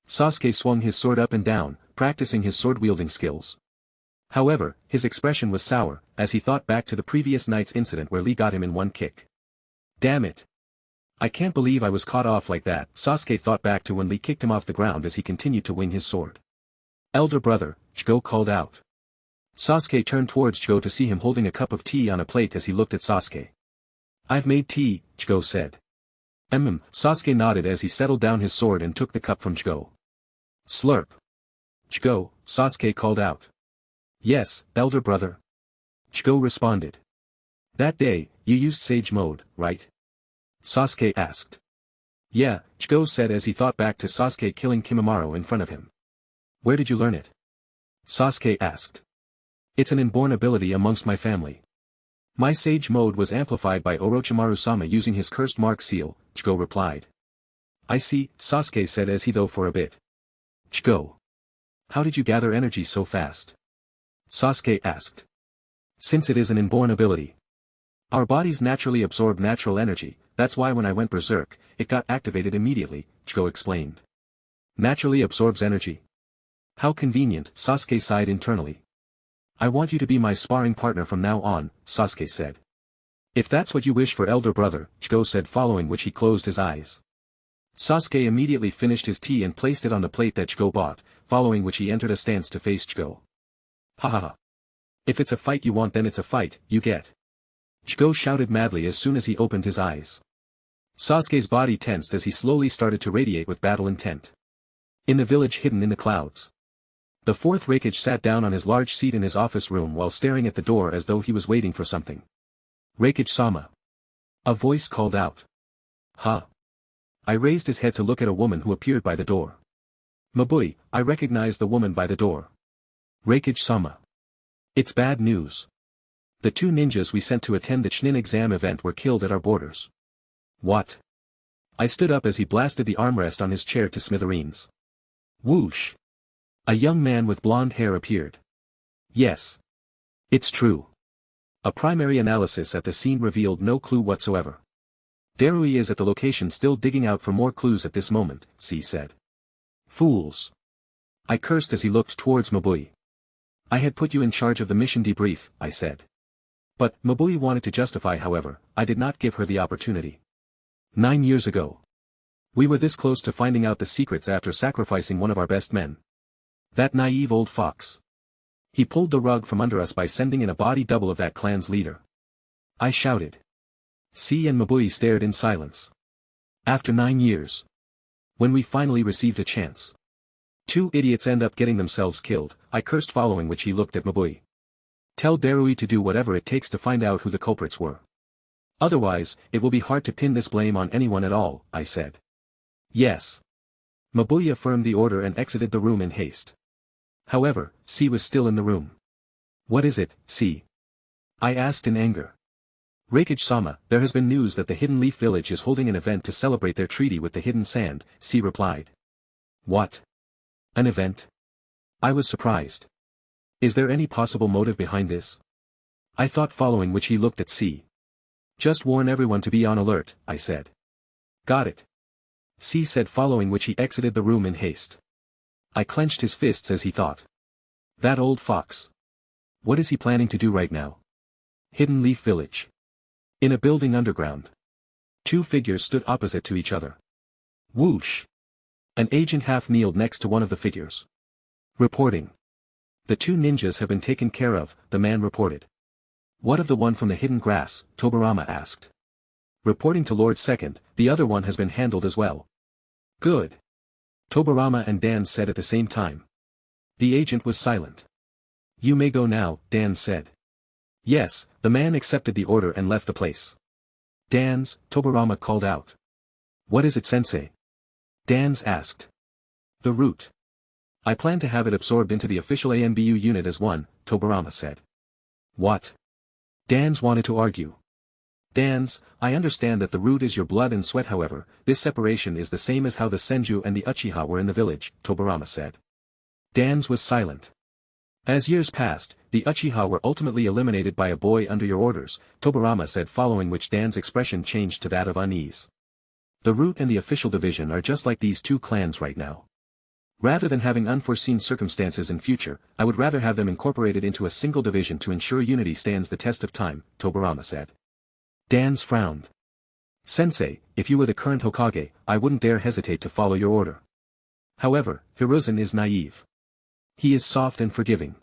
Sasuke swung his sword up and down, practicing his sword-wielding skills. However, his expression was sour, as he thought back to the previous night's incident where Lee got him in one kick. Damn it. I can't believe I was caught off like that, Sasuke thought back to when Lee kicked him off the ground as he continued to wing his sword. Elder brother, Chigo called out. Sasuke turned towards Chigo to see him holding a cup of tea on a plate as he looked at Sasuke. I've made tea, Chigo said. Sasuke nodded as he settled down his sword and took the cup from Chigo. Slurp. Chigo, Sasuke called out. Yes, elder brother. Chigo responded. That day, you used Sage Mode, right? Sasuke asked. Yeah, Chigo said as he thought back to Sasuke killing Kimimaro in front of him. Where did you learn it? Sasuke asked. It's an inborn ability amongst my family. My Sage Mode was amplified by Orochimaru-sama using his cursed mark seal, Chigo replied. I see, Sasuke said as he though for a bit. Chigo. How did you gather energy so fast? Sasuke asked. Since it is an inborn ability. Our bodies naturally absorb natural energy, that's why when I went berserk, it got activated immediately, Chigo explained. Naturally absorbs energy. How convenient, Sasuke sighed internally. I want you to be my sparring partner from now on, Sasuke said. If that's what you wish for elder brother, Chigo said following which he closed his eyes. Sasuke immediately finished his tea and placed it on the plate that Chgo bought, following which he entered a stance to face Chgo. Ha ha ha. If it's a fight you want then it's a fight, you get. Chgo shouted madly as soon as he opened his eyes. Sasuke's body tensed as he slowly started to radiate with battle intent. In the village hidden in the clouds. The fourth Reikage sat down on his large seat in his office room while staring at the door as though he was waiting for something. Reikage-sama. A voice called out. Huh. I raised his head to look at a woman who appeared by the door. Mabui, I recognize the woman by the door. Reikage-sama. It's bad news. The 2 ninjas we sent to attend the Chunin exam event were killed at our borders. What? I stood up as he blasted the armrest on his chair to smithereens. Whoosh. A young man with blonde hair appeared. Yes. It's true. A primary analysis at the scene revealed no clue whatsoever. Darui is at the location still digging out for more clues at this moment, C said. Fools. I cursed as he looked towards Mabui. I had put you in charge of the mission debrief, I said. But, Mabui wanted to justify however, I did not give her the opportunity. 9 years ago. We were this close to finding out the secrets after sacrificing one of our best men. That naive old fox. He pulled the rug from under us by sending in a body double of that clan's leader. I shouted. C and Mabui stared in silence. After 9 years. When we finally received a chance. 2 idiots end up getting themselves killed, I cursed, following which he looked at Mabui. Tell Darui to do whatever it takes to find out who the culprits were. Otherwise, it will be hard to pin this blame on anyone at all, I said. Yes. Mabui affirmed the order and exited the room in haste. However, C was still in the room. What is it, C? I asked in anger. Reikage-sama, there has been news that the Hidden Leaf Village is holding an event to celebrate their treaty with the Hidden Sand, C replied. What? An event? I was surprised. Is there any possible motive behind this? I thought, following which he looked at C. Just warn everyone to be on alert, I said. Got it. C said, following which he exited the room in haste. I clenched his fists as he thought. That old fox. What is he planning to do right now? Hidden Leaf Village. In a building underground. 2 figures stood opposite to each other. Whoosh. An agent half-kneeled next to one of the figures. Reporting. The 2 ninjas have been taken care of, the man reported. What of the one from the hidden grass, Tobarama asked. Reporting to Lord Second, the other one has been handled as well. Good. Tobarama and Dan said at the same time. The agent was silent. You may go now, Dan said. Yes, the man accepted the order and left the place. Dan's, Tobarama called out. What is it, sensei? Dan's asked. The root. I plan to have it absorbed into the official ANBU unit as one, Tobarama said. What? Dan's wanted to argue. Dan's, I understand that the root is your blood and sweat, however, this separation is the same as how the Senju and the Uchiha were in the village, Tobarama said. Dan's was silent. As years passed, the Uchiha were ultimately eliminated by a boy under your orders, Tobarama said, following which Dan's expression changed to that of unease. The root and the official division are just like these 2 clans right now. Rather than having unforeseen circumstances in future, I would rather have them incorporated into a single division to ensure unity stands the test of time, Tobarama said. Dan's frowned. Sensei, if you were the current Hokage, I wouldn't dare hesitate to follow your order. However, Hiruzen is naive. He is soft and forgiving.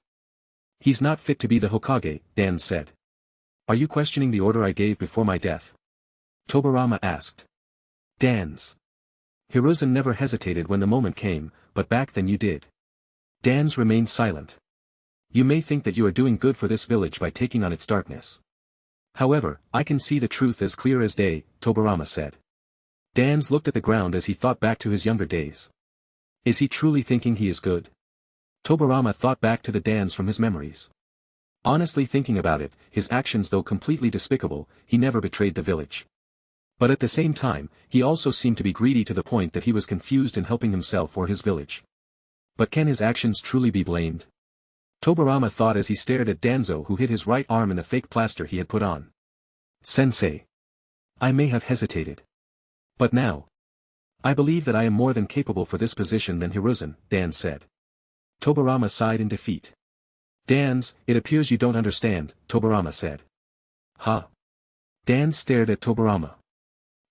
He's not fit to be the Hokage, Dan said. Are you questioning the order I gave before my death? Tobarama asked. Dan's. Hiruzen never hesitated when the moment came, but back then you did. Dan's remained silent. You may think that you are doing good for this village by taking on its darkness. However, I can see the truth as clear as day, Tobarama said. Dan's looked at the ground as he thought back to his younger days. Is he truly thinking he is good? Tobarama thought back to the Dans from his memories. Honestly thinking about it, his actions, though completely despicable, he never betrayed the village. But at the same time, he also seemed to be greedy to the point that he was confused in helping himself or his village. But can his actions truly be blamed? Tobarama thought as he stared at Danzo, who hid his right arm in the fake plaster he had put on. Sensei. I may have hesitated. But now. I believe that I am more than capable for this position than Hiruzen, Dan said. Tobarama sighed in defeat. Dans, it appears you don't understand, Tobarama said. Huh? Dan stared at Tobarama.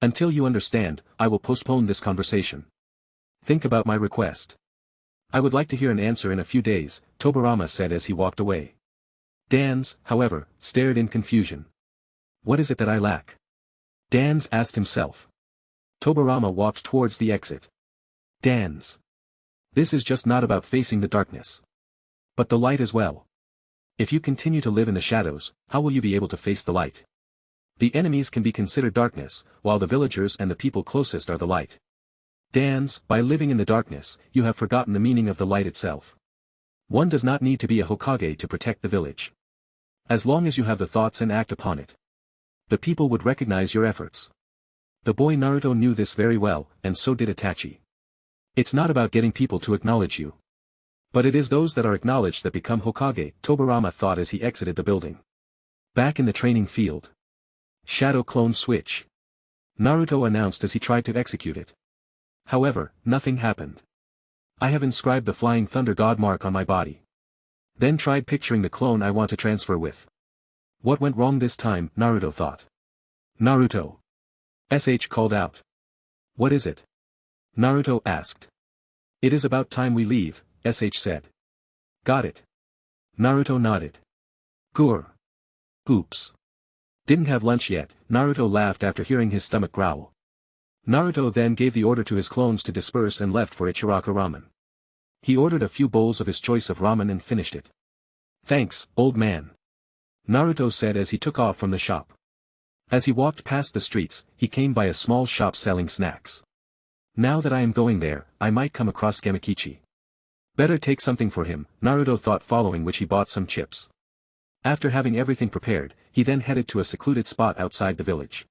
Until you understand, I will postpone this conversation. Think about my request. I would like to hear an answer in a few days, Tobirama said as he walked away. Dans, however, stared in confusion. What is it that I lack? Dans asked himself. Tobirama walked towards the exit. Dans. This is just not about facing the darkness, but the light as well. If you continue to live in the shadows, how will you be able to face the light? The enemies can be considered darkness, while the villagers and the people closest are the light. Dans, by living in the darkness, you have forgotten the meaning of the light itself. One does not need to be a Hokage to protect the village. As long as you have the thoughts and act upon it, the people would recognize your efforts. The boy Naruto knew this very well, and so did Itachi. It's not about getting people to acknowledge you, but it is those that are acknowledged that become Hokage, Tobirama thought as he exited the building. Back in the training field. Shadow clone switch. Naruto announced as he tried to execute it. However, nothing happened. I have inscribed the Flying Thunder God mark on my body. Then tried picturing the clone I want to transfer with. What went wrong this time, Naruto thought. Naruto. SH called out. What is it? Naruto asked. It is about time we leave, SH said. Got it. Naruto nodded. Gur. Oops. Didn't have lunch yet, Naruto laughed after hearing his stomach growl. Naruto then gave the order to his clones to disperse and left for Ichiraku ramen. He ordered a few bowls of his choice of ramen and finished it. Thanks, old man. Naruto said as he took off from the shop. As he walked past the streets, he came by a small shop selling snacks. Now that I am going there, I might come across Gamikichi. Better take something for him, Naruto thought, following which he bought some chips. After having everything prepared, he then headed to a secluded spot outside the village.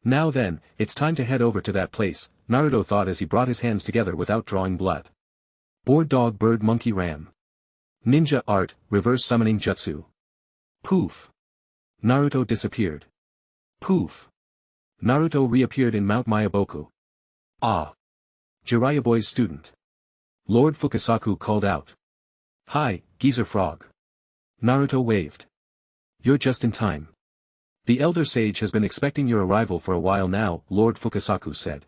Now then, it's time to head over to that place, Naruto thought as he brought his hands together without drawing blood. Board dog bird monkey ram. Ninja art, reverse summoning jutsu. Poof. Naruto disappeared. Poof. Naruto reappeared in Mount Mayaboku. Ah. Jiraiya Boy's student. Lord Fukasaku called out. Hi, geezer frog. Naruto waved. You're just in time. The elder sage has been expecting your arrival for a while now, Lord Fukasaku said.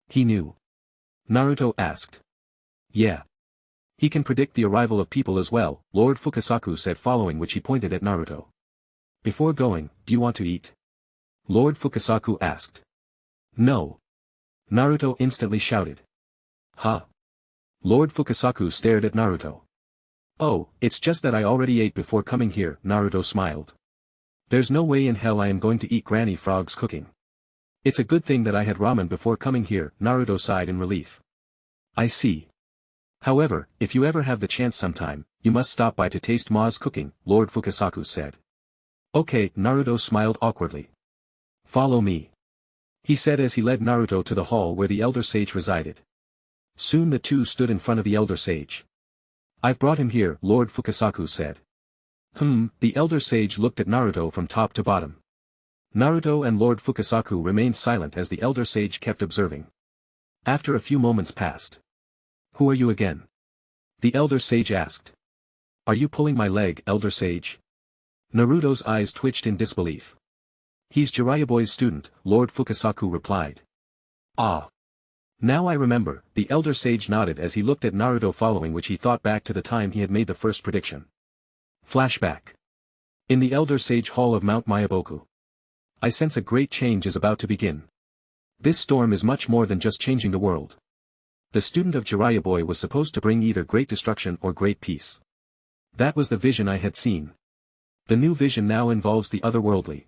He knew. Naruto asked. Yeah. He can predict the arrival of people as well, Lord Fukasaku said, following which he pointed at Naruto. Before going, do you want to eat? Lord Fukasaku asked. No. Naruto instantly shouted. Huh? Lord Fukasaku stared at Naruto. Oh, it's just that I already ate before coming here, Naruto smiled. There's no way in hell I am going to eat Granny Frog's cooking. It's a good thing that I had ramen before coming here, Naruto sighed in relief. I see. However, if you ever have the chance sometime, you must stop by to taste Ma's cooking, Lord Fukasaku said. Okay, Naruto smiled awkwardly. Follow me. He said as he led Naruto to the hall where the elder sage resided. Soon the two stood in front of the elder sage. I've brought him here, Lord Fukasaku said. The elder sage looked at Naruto from top to bottom. Naruto and Lord Fukasaku remained silent as the elder sage kept observing. After a few moments passed. Who are you again? The elder sage asked. Are you pulling my leg, elder sage? Naruto's eyes twitched in disbelief. He's Jiraiya Boy's student, Lord Fukasaku replied. Ah. Now I remember, the elder sage nodded as he looked at Naruto, following which he thought back to the time he had made the first prediction. Flashback. In the elder sage hall of Mount Mayaboku. I sense a great change is about to begin. This storm is much more than just changing the world. The student of Jiraiya Boy was supposed to bring either great destruction or great peace. That was the vision I had seen. The new vision now involves the otherworldly.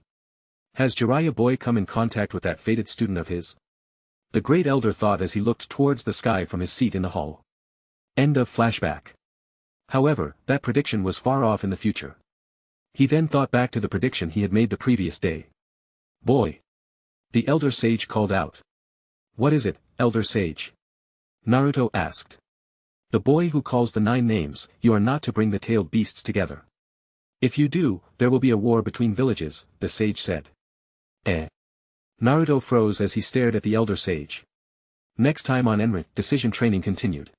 Has Jiraiya Boy come in contact with that fated student of his? The great elder thought as he looked towards the sky from his seat in the hall. End of flashback. However, that prediction was far off in the future. He then thought back to the prediction he had made the previous day. Boy! The elder sage called out. What is it, elder sage? Naruto asked. The boy who calls the 9 names, you are not to bring the tailed beasts together. If you do, there will be a war between villages, the sage said. Naruto froze as he stared at the elder sage. Next time on Enri, decision training continued.